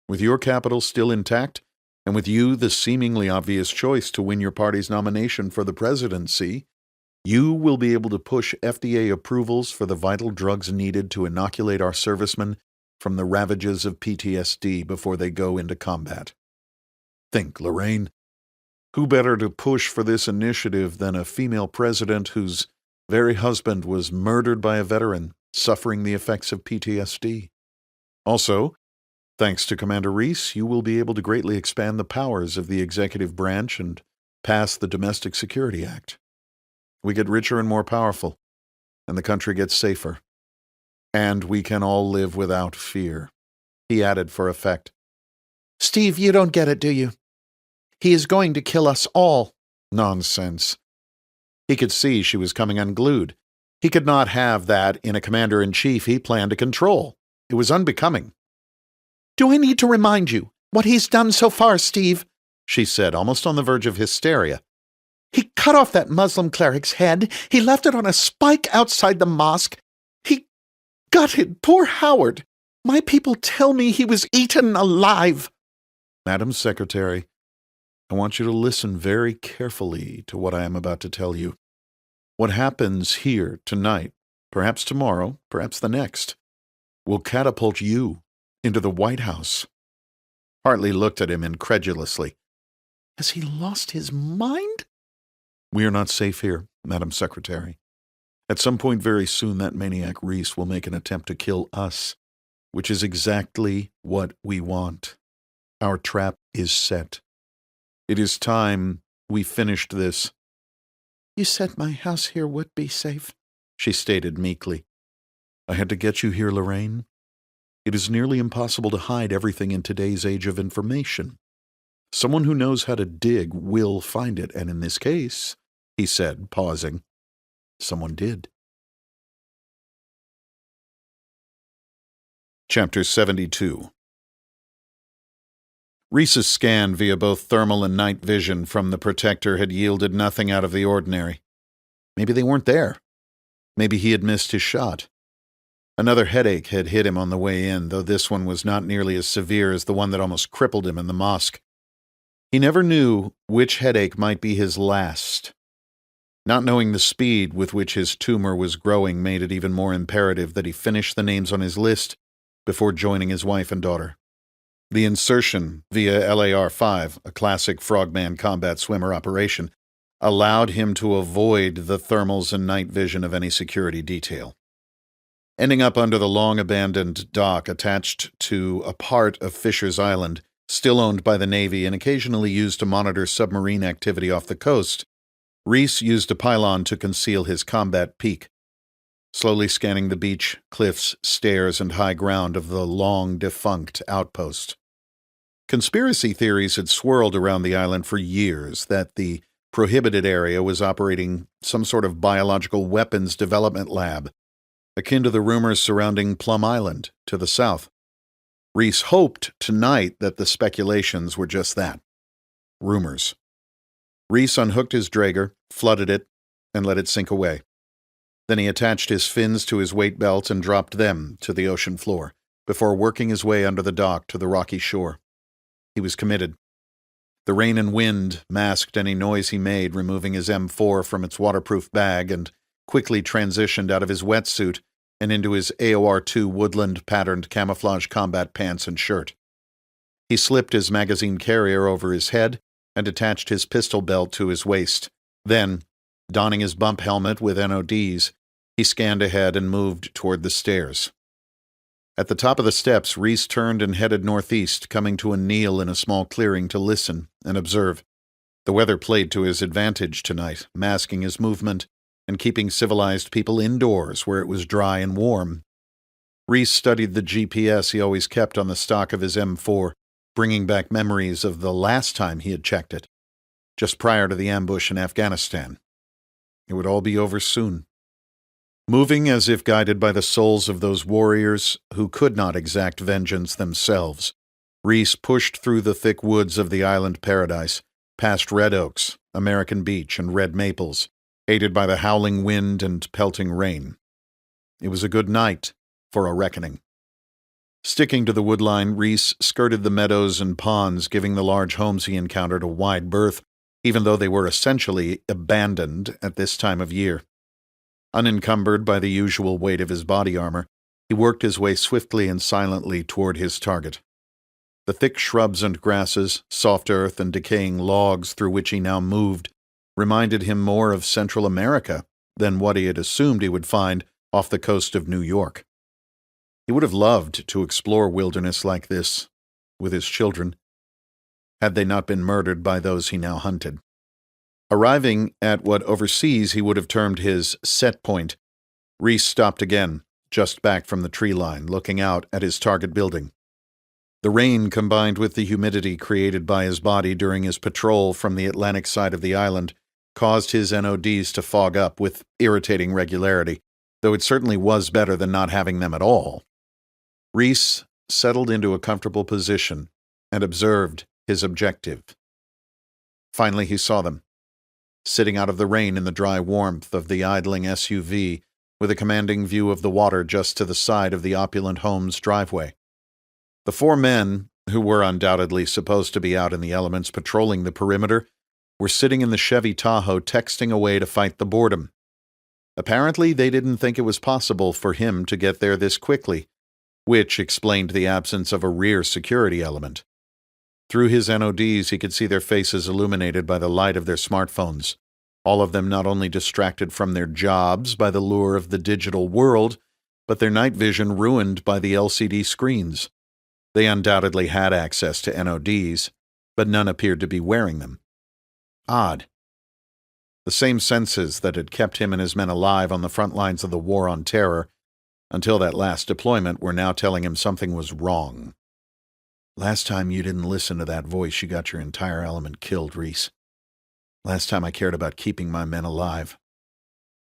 With your capital still intact, and with you the seemingly obvious choice to win your party's nomination for the presidency, you will be able to push FDA approvals for the vital drugs needed to inoculate our servicemen from the ravages of PTSD before they go into combat. Think, Lorraine. Who better to push for this initiative than a female president whose very husband was murdered by a veteran suffering the effects of PTSD? Also, thanks to Commander Reece, you will be able to greatly expand the powers of the executive branch and pass the Domestic Security Act. We get richer and more powerful, and the country gets safer. And we can all live without fear," he added for effect. "Steve, you don't get it, do you? He is going to kill us all." "Nonsense." He could see she was coming unglued. He could not have that in a commander-in-chief he planned to control. It was unbecoming. "Do I need to remind you what he's done so far, Steve?" she said, almost on the verge of hysteria. "He cut off that Muslim cleric's head. He left it on a spike outside the mosque. He gutted poor Howard. My people tell me he was eaten alive." "Madam Secretary, I want you to listen very carefully to what I am about to tell you. What happens here tonight, perhaps tomorrow, perhaps the next, will catapult you into the White House." Hartley looked at him incredulously. "Has he lost his mind?" "We are not safe here, Madam Secretary. At some point very soon, that maniac Reece will make an attempt to kill us, which is exactly what we want. Our trap is set. It is time we finished this." You said my house here would be safe, she stated meekly. "I had to get you here, Lorraine. It is nearly impossible to hide everything in today's age of information. Someone who knows how to dig will find it, and in this case," he said, pausing, "someone did." Chapter 72. Reece's scan via both thermal and night vision from the Protector had yielded nothing out of the ordinary. Maybe they weren't there. Maybe he had missed his shot. Another headache had hit him on the way in, though this one was not nearly as severe as the one that almost crippled him in the mosque. He never knew which headache might be his last. Not knowing the speed with which his tumor was growing made it even more imperative that he finish the names on his list before joining his wife and daughter. The insertion via LAR-5, a classic frogman combat swimmer operation, allowed him to avoid the thermals and night vision of any security detail. Ending up under the long-abandoned dock attached to a part of Fisher's Island, still owned by the Navy and occasionally used to monitor submarine activity off the coast, Reece used a pylon to conceal his combat peak, slowly scanning the beach, cliffs, stairs, and high ground of the long-defunct outpost. Conspiracy theories had swirled around the island for years that the prohibited area was operating some sort of biological weapons development lab, akin to the rumors surrounding Plum Island to the south. Reece hoped tonight that the speculations were just that, rumors. Reece unhooked his dragger, flooded it, and let it sink away. Then he attached his fins to his weight belt and dropped them to the ocean floor, before working his way under the dock to the rocky shore. He was committed. The rain and wind masked any noise he made, removing his M4 from its waterproof bag, and quickly transitioned out of his wetsuit and into his AOR-2 woodland-patterned camouflage combat pants and shirt. He slipped his magazine carrier over his head and attached his pistol belt to his waist. Then, donning his bump helmet with NODs, he scanned ahead and moved toward the stairs. At the top of the steps, Reece turned and headed northeast, coming to a kneel in a small clearing to listen and observe. The weather played to his advantage tonight, masking his movement and keeping civilized people indoors where it was dry and warm. Reece studied the GPS he always kept on the stock of his M4, bringing back memories of the last time he had checked it, just prior to the ambush in Afghanistan. It would all be over soon. Moving as if guided by the souls of those warriors who could not exact vengeance themselves, Reece pushed through the thick woods of the island paradise, past red oaks, American beech, and red maples, aided by the howling wind and pelting rain. It was a good night for a reckoning. Sticking to the woodline, Reece skirted the meadows and ponds, giving the large homes he encountered a wide berth, even though they were essentially abandoned at this time of year. Unencumbered by the usual weight of his body armor, he worked his way swiftly and silently toward his target. The thick shrubs and grasses, soft earth, and decaying logs through which he now moved reminded him more of Central America than what he had assumed he would find off the coast of New York. He would have loved to explore wilderness like this with his children, had they not been murdered by those he now hunted. Arriving at what overseas he would have termed his set point, Reece stopped again, just back from the tree line, looking out at his target building. The rain, combined with the humidity created by his body during his patrol from the Atlantic side of the island, caused his NODs to fog up with irritating regularity, though it certainly was better than not having them at all. Reece settled into a comfortable position and observed his objective. Finally, he saw them, sitting out of the rain in the dry warmth of the idling SUV, with a commanding view of the water just to the side of the opulent home's driveway. The four men, who were undoubtedly supposed to be out in the elements patrolling the perimeter, were sitting in the Chevy Tahoe texting away to fight the boredom. Apparently, they didn't think it was possible for him to get there this quickly, which explained the absence of a rear security element. Through his NODs, he could see their faces illuminated by the light of their smartphones, all of them not only distracted from their jobs by the lure of the digital world, but their night vision ruined by the LCD screens. They undoubtedly had access to NODs, but none appeared to be wearing them. Odd. The same senses that had kept him and his men alive on the front lines of the War on Terror until that last deployment were now telling him something was wrong. Last time you didn't listen to that voice, you got your entire element killed, Reece. Last time I cared about keeping my men alive.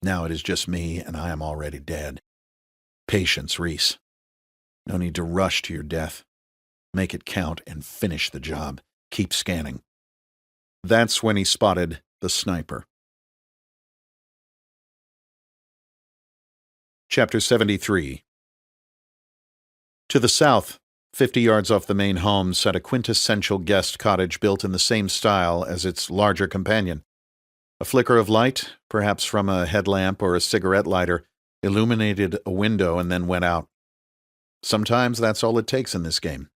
Now it is just me, and I am already dead. Patience, Reece. No need to rush to your death. Make it count and finish the job. Keep scanning. That's when he spotted the sniper. Chapter 73. To the south, 50 yards off the main home sat a quintessential guest cottage built in the same style as its larger companion. A flicker of light, perhaps from a headlamp or a cigarette lighter, illuminated a window and then went out. Sometimes that's all it takes in this game.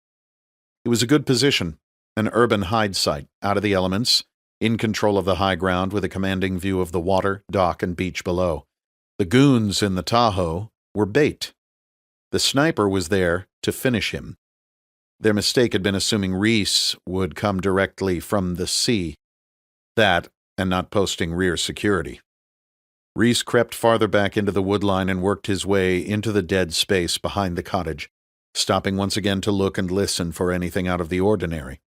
It was a good position, an urban hide site, out of the elements, in control of the high ground with a commanding view of the water, dock, and beach below. The goons in the Tahoe were bait. The sniper was there to finish him. Their mistake had been assuming Reece would come directly from the sea. That, and not posting rear security. Reece crept farther back into the woodline and worked his way into the dead space behind the cottage, stopping once again to look and listen for anything out of the ordinary.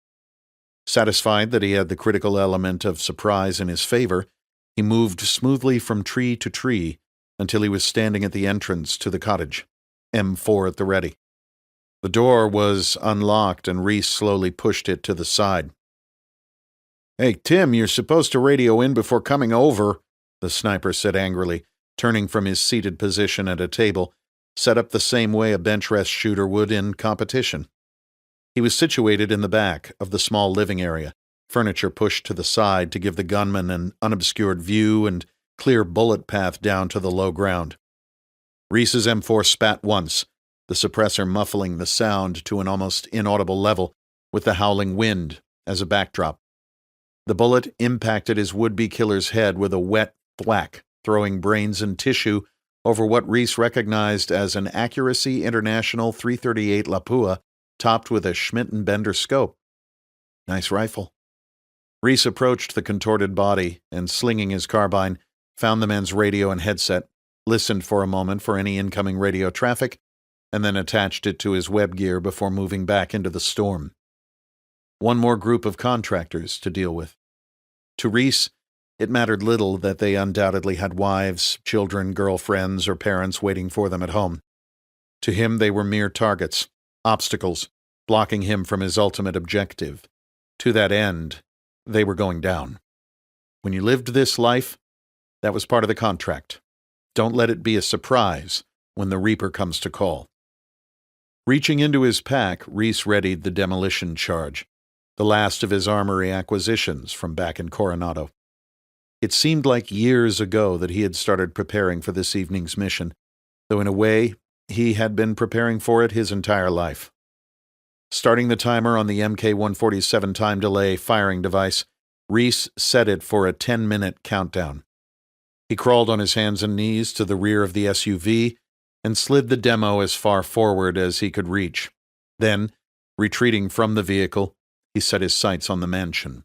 Satisfied that he had the critical element of surprise in his favor, he moved smoothly from tree to tree until he was standing at the entrance to the cottage, M4 at the ready. The door was unlocked and Reece slowly pushed it to the side. "Hey, Tim, you're supposed to radio in before coming over," the sniper said angrily, turning from his seated position at a table, set up the same way a bench rest shooter would in competition. He was situated in the back of the small living area, furniture pushed to the side to give the gunman an unobscured view and clear bullet path down to the low ground. Reece's M4 spat once, the suppressor muffling the sound to an almost inaudible level with the howling wind as a backdrop. The bullet impacted his would-be killer's head with a wet thwack, throwing brains and tissue over what Reece recognized as an Accuracy International .338 Lapua topped with a Schmidt & Bender scope. Nice rifle. Reece approached the contorted body and, slinging his carbine, found the man's radio and headset, listened for a moment for any incoming radio traffic, and then attached it to his web gear before moving back into the storm. One more group of contractors to deal with. To Reece, it mattered little that they undoubtedly had wives, children, girlfriends, or parents waiting for them at home. To him, they were mere targets, obstacles, blocking him from his ultimate objective. To that end, they were going down. When you lived this life, that was part of the contract. Don't let it be a surprise when the Reaper comes to call. Reaching into his pack, Reece readied the demolition charge, the last of his armory acquisitions from back in Coronado. It seemed like years ago that he had started preparing for this evening's mission, though in a way, he had been preparing for it his entire life. Starting the timer on the MK-147 time delay firing device, Reece set it for a 10-minute countdown. He crawled on his hands and knees to the rear of the SUV and slid the demo as far forward as he could reach. Then, retreating from the vehicle, he set his sights on the mansion.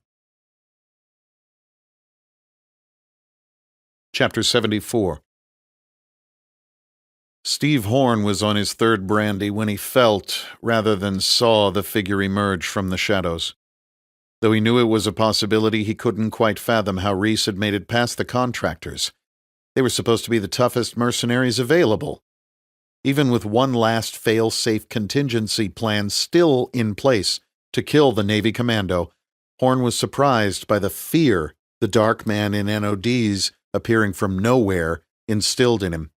Chapter 74. Steve Horn was on his third brandy when he felt, rather than saw, the figure emerge from the shadows. Though he knew it was a possibility, he couldn't quite fathom how Reece had made it past the contractors. They were supposed to be the toughest mercenaries available. Even with one last fail-safe contingency plan still in place to kill the Navy commando, Horn was surprised by the fear the dark man in NODs appearing from nowhere instilled in him.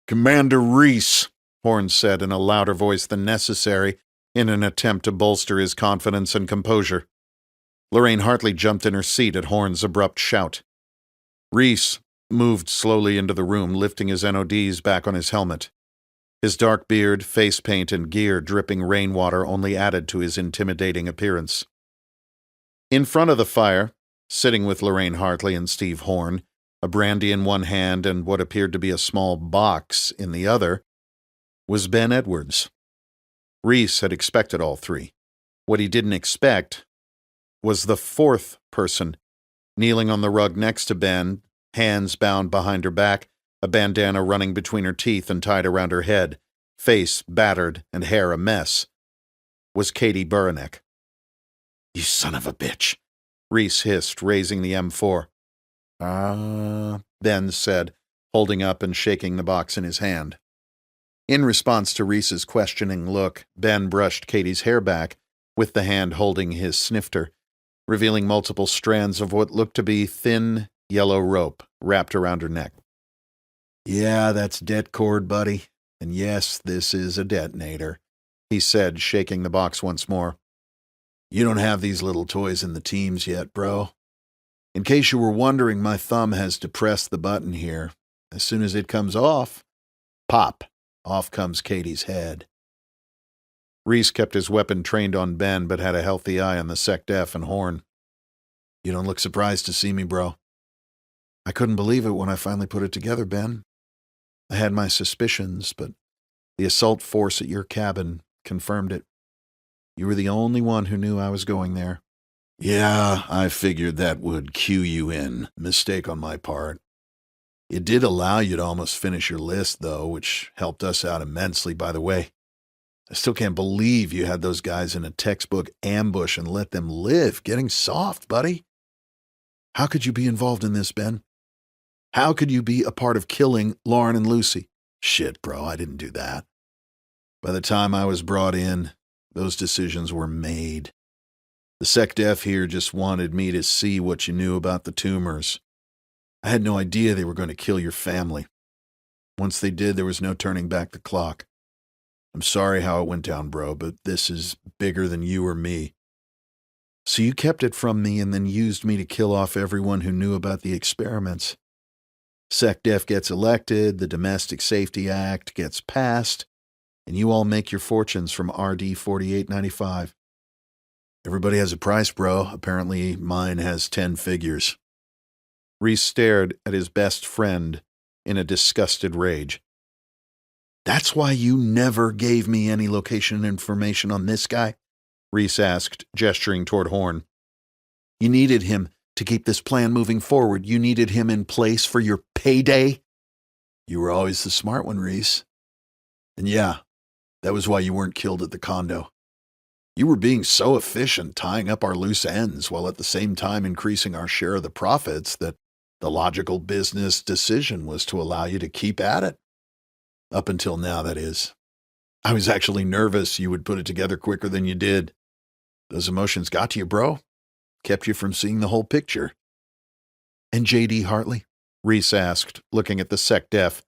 "Commander Reece," Horn said in a louder voice than necessary in an attempt to bolster his confidence and composure. Lorraine Hartley jumped in her seat at Horn's abrupt shout. Reece moved slowly into the room, lifting his NODs back on his helmet. His dark beard, face paint, and gear dripping rainwater only added to his intimidating appearance. In front of the fire, sitting with Lorraine Hartley and Steve Horn, a brandy in one hand and what appeared to be a small box in the other, was Ben Edwards. Reece had expected all three. What he didn't expect was the fourth person, kneeling on the rug next to Ben, hands bound behind her back, a bandana running between her teeth and tied around her head, face battered and hair a mess, was Katie Buranek. "You son of a bitch," Reece hissed, raising the M4. Ben said, holding up and shaking the box in his hand. In response to Reece's questioning look, Ben brushed Katie's hair back with the hand holding his snifter, revealing multiple strands of what looked to be thin, yellow rope wrapped around her neck. "Yeah, that's det cord, buddy. And yes, this is a detonator," he said, shaking the box once more. You don't have these little toys in the teams yet, bro. In case you were wondering, my thumb has depressed the button here. As soon as it comes off, pop, off comes Katie's head. Reece kept his weapon trained on Ben, but had a healthy eye on the SecDef and Horn. You don't look surprised to see me, bro. I couldn't believe it when I finally put it together, Ben. I had my suspicions, but the assault force at your cabin confirmed it. You were the only one who knew I was going there. Yeah, I figured that would cue you in. Mistake on my part. It did allow you to almost finish your list, though, which helped us out immensely, by the way. I still can't believe you had those guys in a textbook ambush and let them live. Getting soft, buddy. How could you be involved in this, Ben? How could you be a part of killing Lauren and Lucy? Shit, bro, I didn't do that. By the time I was brought in, those decisions were made. The SecDef here just wanted me to see what you knew about the tumors. I had no idea they were going to kill your family. Once they did, there was no turning back the clock. I'm sorry how it went down, bro, but this is bigger than you or me. So you kept it from me and then used me to kill off everyone who knew about the experiments. SecDef gets elected, the Domestic Safety Act gets passed, and you all make your fortunes from RD 4895. Everybody has a price, bro. Apparently mine has 10 figures. Reece stared at his best friend in a disgusted rage. That's why you never gave me any location information on this guy? Reece asked, gesturing toward Horn. You needed him to keep this plan moving forward. You needed him in place for your payday. You were always the smart one, Reece. And yeah, that was why you weren't killed at the condo. You were being so efficient tying up our loose ends while at the same time increasing our share of the profits that the logical business decision was to allow you to keep at it. Up until now, that is. I was actually nervous you would put it together quicker than you did. Those emotions got to you, bro. Kept you from seeing the whole picture. And J.D. Hartley? Reece asked, looking at the SecDef.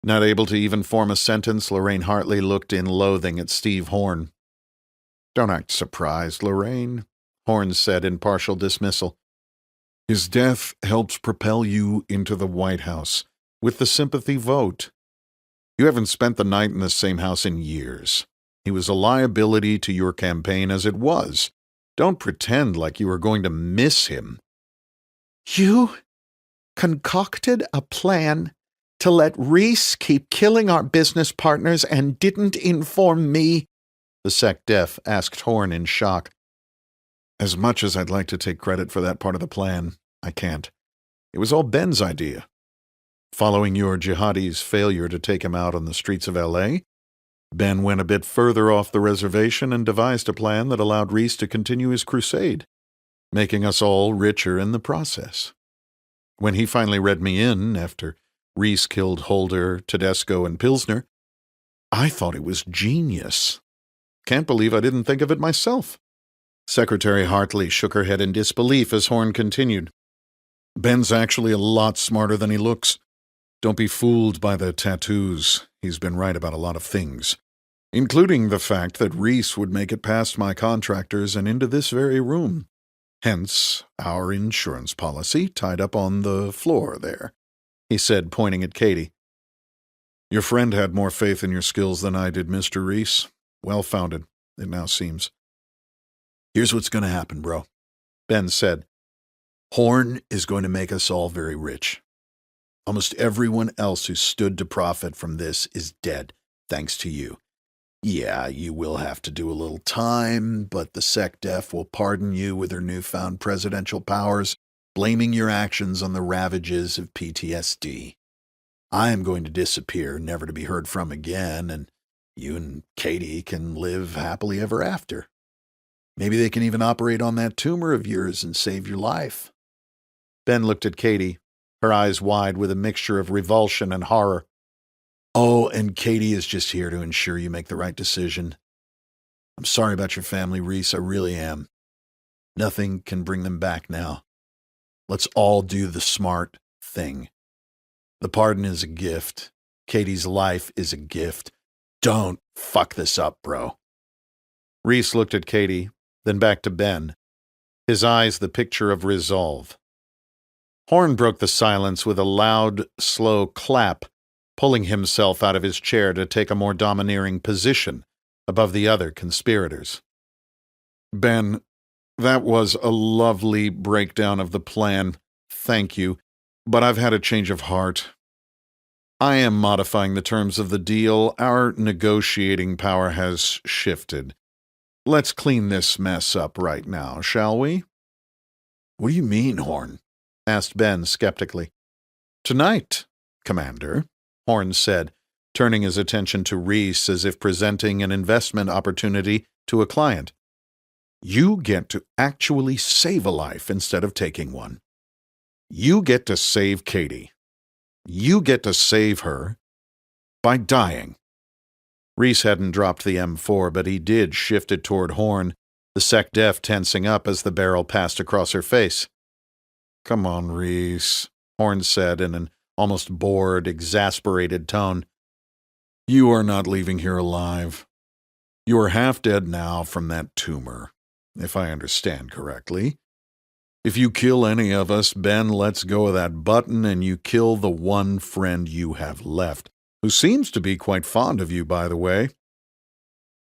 Not able to even form a sentence, Lorraine Hartley looked in loathing at Steve Horn. Don't act surprised, Lorraine, Horn said in partial dismissal. His death helps propel you into the White House with the sympathy vote. You haven't spent the night in the same house in years. He was a liability to your campaign as it was. Don't pretend like you are going to miss him. You concocted a plan to let Reece keep killing our business partners and didn't inform me? The SecDef asked Horn in shock. As much as I'd like to take credit for that part of the plan, I can't. It was all Ben's idea. Following your jihadi's failure to take him out on the streets of L.A., Ben went a bit further off the reservation and devised a plan that allowed Reece to continue his crusade, making us all richer in the process. When he finally read me in, after Reece killed Holder, Tedesco, and Pilsner, I thought it was genius. Can't believe I didn't think of it myself. Secretary Hartley shook her head in disbelief as Horn continued. Ben's actually a lot smarter than he looks. Don't be fooled by the tattoos. He's been right about a lot of things, including the fact that Reece would make it past my contractors and into this very room. Hence, our insurance policy tied up on the floor there, he said, pointing at Katie. Your friend had more faith in your skills than I did, Mr. Reece. Well-founded, it now seems. Here's what's going to happen, bro, Ben said. Horn is going to make us all very rich. Almost everyone else who stood to profit from this is dead, thanks to you. Yeah, you will have to do a little time, but the SecDef will pardon you with her newfound presidential powers, blaming your actions on the ravages of PTSD. I am going to disappear, never to be heard from again, and you and Katie can live happily ever after. Maybe they can even operate on that tumor of yours and save your life. Ben looked at Katie, her eyes wide with a mixture of revulsion and horror. Oh, and Katie is just here to ensure you make the right decision. I'm sorry about your family, Reece, I really am. Nothing can bring them back now. Let's all do the smart thing. The pardon is a gift. Katie's life is a gift. Don't fuck this up, bro. Reece looked at Katie, then back to Ben, his eyes the picture of resolve. Horn broke the silence with a loud, slow clap, pulling himself out of his chair to take a more domineering position above the other conspirators. Ben, that was a lovely breakdown of the plan. Thank you. But I've had a change of heart. I am modifying the terms of the deal. Our negotiating power has shifted. Let's clean this mess up right now, shall we? What do you mean, Horn? Asked Ben skeptically. Tonight, Commander, Horn said, turning his attention to Reece as if presenting an investment opportunity to a client. You get to actually save a life instead of taking one. You get to save Katie. You get to save her by dying. Reece hadn't dropped the M4, but he did shift it toward Horn, the SecDef tensing up as the barrel passed across her face. Come on, Reece, Horn said in an almost bored, exasperated tone. You are not leaving here alive. You are half dead now from that tumor, if I understand correctly. If you kill any of us, Ben lets go of that button and you kill the one friend you have left, who seems to be quite fond of you, by the way.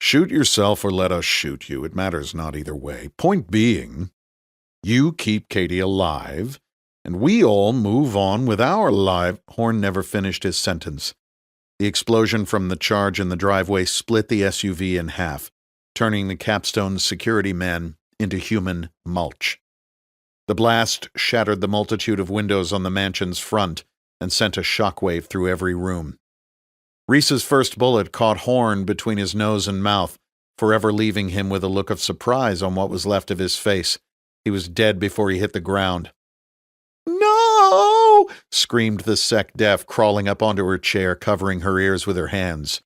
Shoot yourself or let us shoot you. It matters not either way. Point being, you keep Katie alive, and we all move on with our life. Horn never finished his sentence. The explosion from the charge in the driveway split the SUV in half, turning the Capstone security men into human mulch. The blast shattered the multitude of windows on the mansion's front and sent a shockwave through every room. Reece's first bullet caught Horn between his nose and mouth, forever leaving him with a look of surprise on what was left of his face. He was dead before he hit the ground. "No!" screamed the SecDef, crawling up onto her chair, covering her ears with her hands.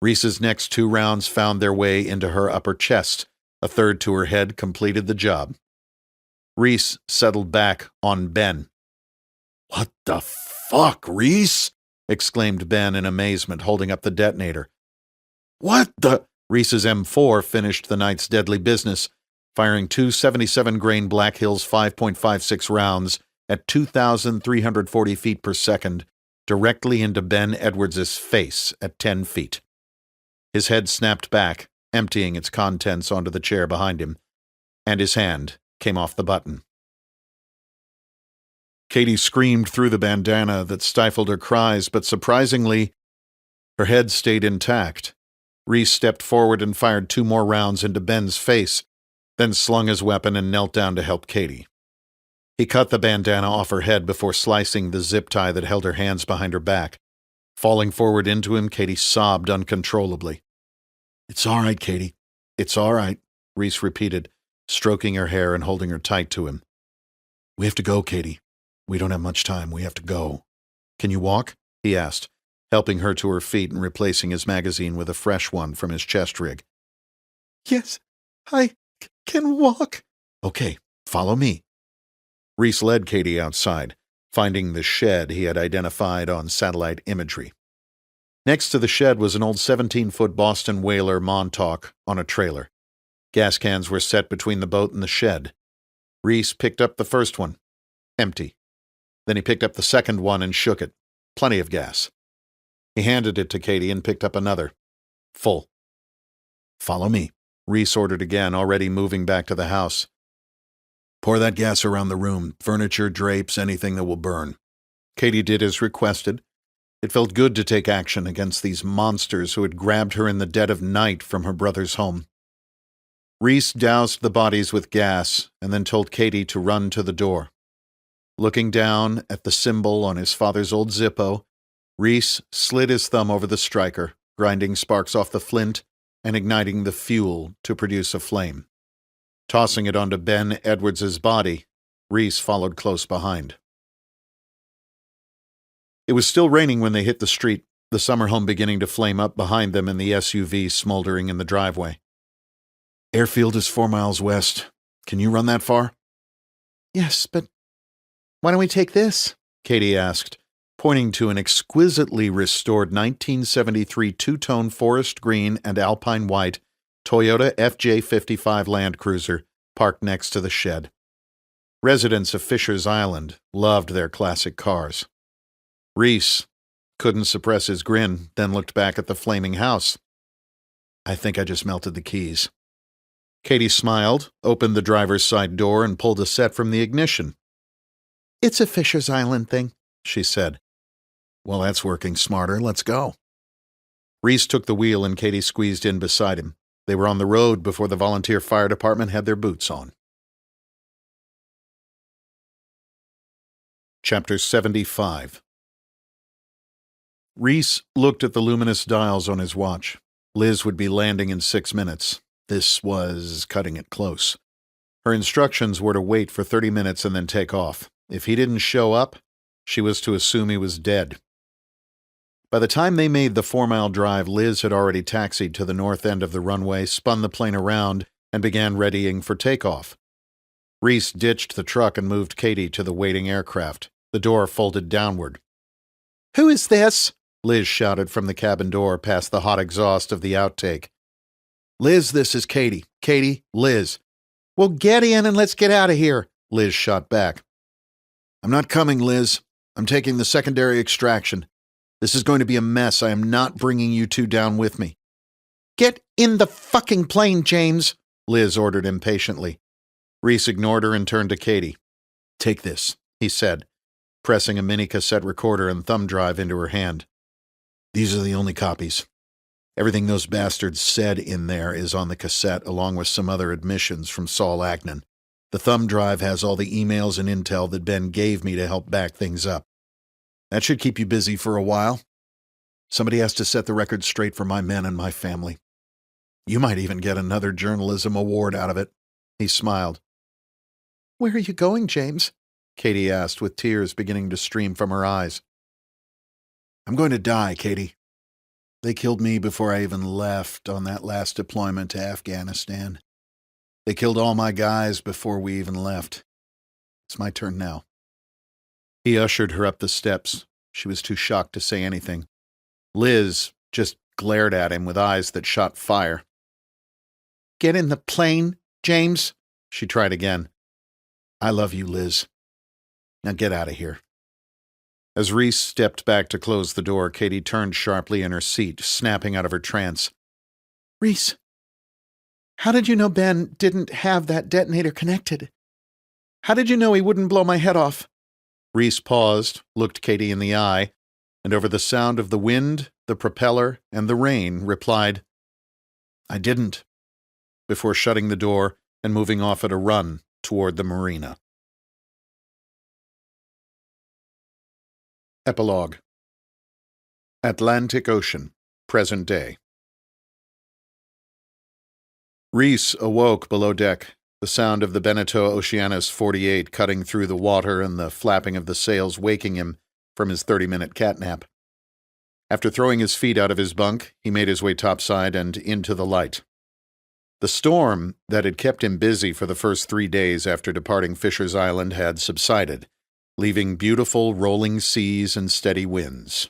Reece's next 2 rounds found their way into her upper chest. A third to her head completed the job. Reece settled back on Ben. What the fuck, Reece? exclaimed Ben in amazement, holding up the detonator. What the? Reece's M4 finished the night's deadly business, firing 2 77-grain Black Hills 5.56 rounds at 2,340 feet per second directly into Ben Edwards's face at 10 feet. His head snapped back, emptying its contents onto the chair behind him, and his hand came off the button. Katie screamed through the bandana that stifled her cries, but surprisingly, her head stayed intact. Reece stepped forward and fired 2 more rounds into Ben's face, then slung his weapon and knelt down to help Katie. He cut the bandana off her head before slicing the zip tie that held her hands behind her back. Falling forward into him, Katie sobbed uncontrollably. "It's all right, Katie. It's all right," Reece repeated, stroking her hair and holding her tight to him. "We have to go, Katie. We don't have much time. We have to go." "Can you walk?" he asked, helping her to her feet and replacing his magazine with a fresh one from his chest rig. "Yes, I can walk." "Okay, follow me." Reece led Katie outside, finding the shed he had identified on satellite imagery. Next to the shed was an old 17-foot Boston Whaler Montauk on a trailer. Gas cans were set between the boat and the shed. Reece picked up the first one. Empty. Then he picked up the second one and shook it. Plenty of gas. He handed it to Katie and picked up another. Full. "Follow me," Reece ordered again, already moving back to the house. "Pour that gas around the room. Furniture, drapes, anything that will burn." Katie did as requested. It felt good to take action against these monsters who had grabbed her in the dead of night from her brother's home. Reece doused the bodies with gas and then told Katie to run to the door. Looking down at the symbol on his father's old Zippo, Reece slid his thumb over the striker, grinding sparks off the flint and igniting the fuel to produce a flame. Tossing it onto Ben Edwards's body, Reece followed close behind. It was still raining when they hit the street, the summer home beginning to flame up behind them and the SUV smoldering in the driveway. "Airfield is 4 miles west. Can you run that far?" "Yes, but why don't we take this?" Katie asked, pointing to an exquisitely restored 1973 two-tone forest green and alpine white Toyota FJ55 Land Cruiser parked next to the shed. Residents of Fisher's Island loved their classic cars. Reece couldn't suppress his grin, then looked back at the flaming house. I think I just melted the keys. Katie smiled, opened the driver's side door, and pulled a set from the ignition. It's a Fisher's Island thing, she said. Well, that's working smarter. Let's go. Reece took the wheel and Katie squeezed in beside him. They were on the road before the volunteer fire department had their boots on. Chapter 75. Reece looked at the luminous dials on his watch. Liz would be landing in 6 minutes. This was cutting it close. Her instructions were to wait for 30 minutes and then take off. If he didn't show up, she was to assume he was dead. By the time they made the 4-mile drive, Liz had already taxied to the north end of the runway, spun the plane around, and began readying for takeoff. Reece ditched the truck and moved Katie to the waiting aircraft. The door folded downward. Who is this? Liz shouted from the cabin door past the hot exhaust of the outtake. Liz, this is Katie. Katie, Liz. Well, get in and let's get out of here, Liz shot back. I'm not coming, Liz. I'm taking the secondary extraction. This is going to be a mess. I am not bringing you two down with me. Get in the fucking plane, James, Liz ordered impatiently. Reece ignored her and turned to Katie. Take this, he said, pressing a mini cassette recorder and thumb drive into her hand. These are the only copies. Everything those bastards said in there is on the cassette, along with some other admissions from Saul Agnon. The thumb drive has all the emails and intel that Ben gave me to help back things up. That should keep you busy for a while. Somebody has to set the record straight for my men and my family. You might even get another journalism award out of it. He smiled. Where are you going, James? Katie asked, with tears beginning to stream from her eyes. I'm going to die, Katie. They killed me before I even left on that last deployment to Afghanistan. They killed all my guys before we even left. It's my turn now. He ushered her up the steps. She was too shocked to say anything. Liz just glared at him with eyes that shot fire. Get in the plane, James, she tried again. I love you, Liz. Now get out of here. As Reece stepped back to close the door, Katie turned sharply in her seat, snapping out of her trance. Reece, how did you know Ben didn't have that detonator connected? How did you know he wouldn't blow my head off? Reece paused, looked Katie in the eye, and over the sound of the wind, the propeller, and the rain, replied, I didn't, before shutting the door and moving off at a run toward the marina. Epilogue. Atlantic Ocean, present day. Reece awoke below deck, the sound of the Beneteau Oceanus 48 cutting through the water and the flapping of the sails waking him from his 30-minute catnap. After throwing his feet out of his bunk, he made his way topside and into the light. The storm that had kept him busy for the first 3 days after departing Fisher's Island had subsided, leaving beautiful rolling seas and steady winds.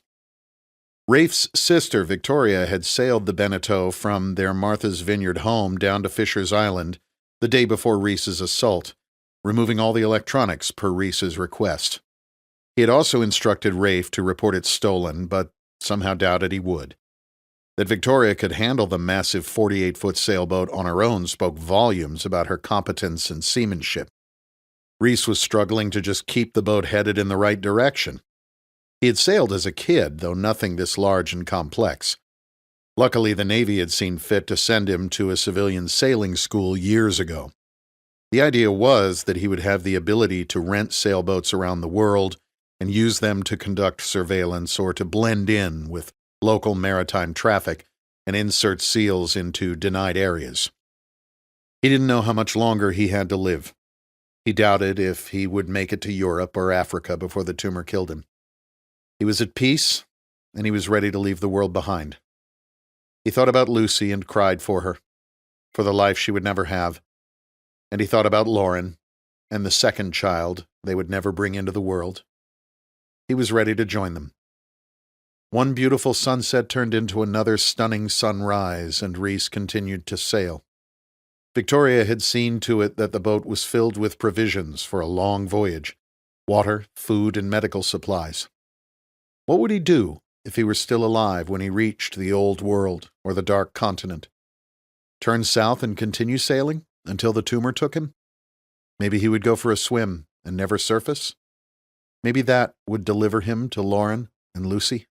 Rafe's sister, Victoria, had sailed the Beneteau from their Martha's Vineyard home down to Fisher's Island the day before Reece's assault, removing all the electronics per Reece's request. He had also instructed Rafe to report it stolen, but somehow doubted he would. That Victoria could handle the massive 48-foot sailboat on her own spoke volumes about her competence and seamanship. Reece was struggling to just keep the boat headed in the right direction. He had sailed as a kid, though nothing this large and complex. Luckily, the Navy had seen fit to send him to a civilian sailing school years ago. The idea was that he would have the ability to rent sailboats around the world and use them to conduct surveillance or to blend in with local maritime traffic and insert SEALs into denied areas. He didn't know how much longer he had to live. He doubted if he would make it to Europe or Africa before the tumor killed him. He was at peace, and he was ready to leave the world behind. He thought about Lucy and cried for her, for the life she would never have. And he thought about Lauren and the second child they would never bring into the world. he was ready to join them. One beautiful sunset turned into another stunning sunrise, and Reece continued to sail. Victoria had seen to it that the boat was filled with provisions for a long voyage: water, food, and medical supplies. What would he do if he were still alive when he reached the Old World or the Dark Continent? Turn south and continue sailing until the tumor took him? Maybe he would go for a swim and never surface? Maybe that would deliver him to Lauren and Lucy?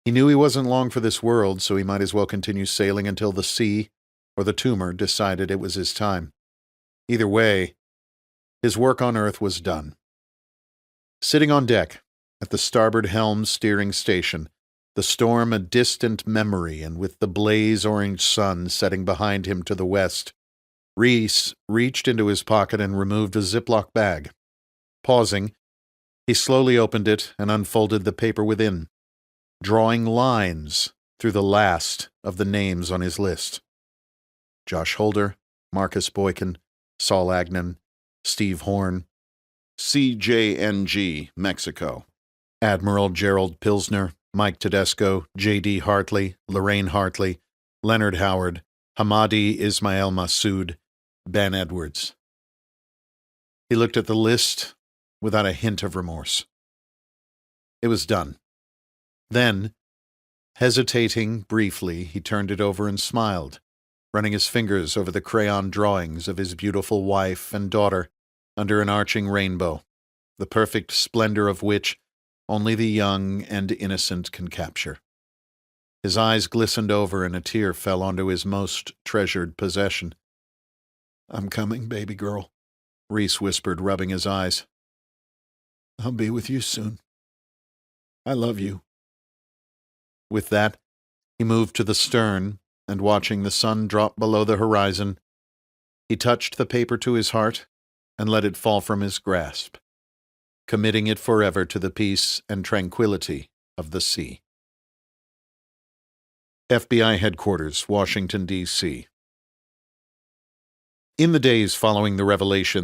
He knew he wasn't long for this world, so he might as well continue sailing until the sea or the tumor decided it was his time. Either way, his work on Earth was done. Sitting on deck, at the starboard helm steering station, the storm a distant memory, and with the blaze-orange sun setting behind him to the west, Reece reached into his pocket and removed a Ziploc bag. Pausing, he slowly opened it and unfolded the paper within, drawing lines through the last of the names on his list: Josh Holder, Marcus Boykin, Saul Agnon, Steve Horn, CJNG, Mexico. Admiral Gerald Pilsner, Mike Tedesco, J.D. Hartley, Lorraine Hartley, Leonard Howard, Hamadi Ismail Massoud, Ben Edwards. He looked at the list without a hint of remorse. It was done. Then, hesitating briefly, he turned it over and smiled, running his fingers over the crayon drawings of his beautiful wife and daughter under an arching rainbow, the perfect splendor of which only the young and innocent can capture. His eyes glistened over and a tear fell onto his most treasured possession. "I'm coming, baby girl," Reece whispered, rubbing his eyes. "I'll be with you soon. I love you." With that, he moved to the stern, and watching the sun drop below the horizon, he touched the paper to his heart and let it fall from his grasp, committing it forever to the peace and tranquility of the sea. FBI Headquarters, Washington, D.C. In the days following the revelation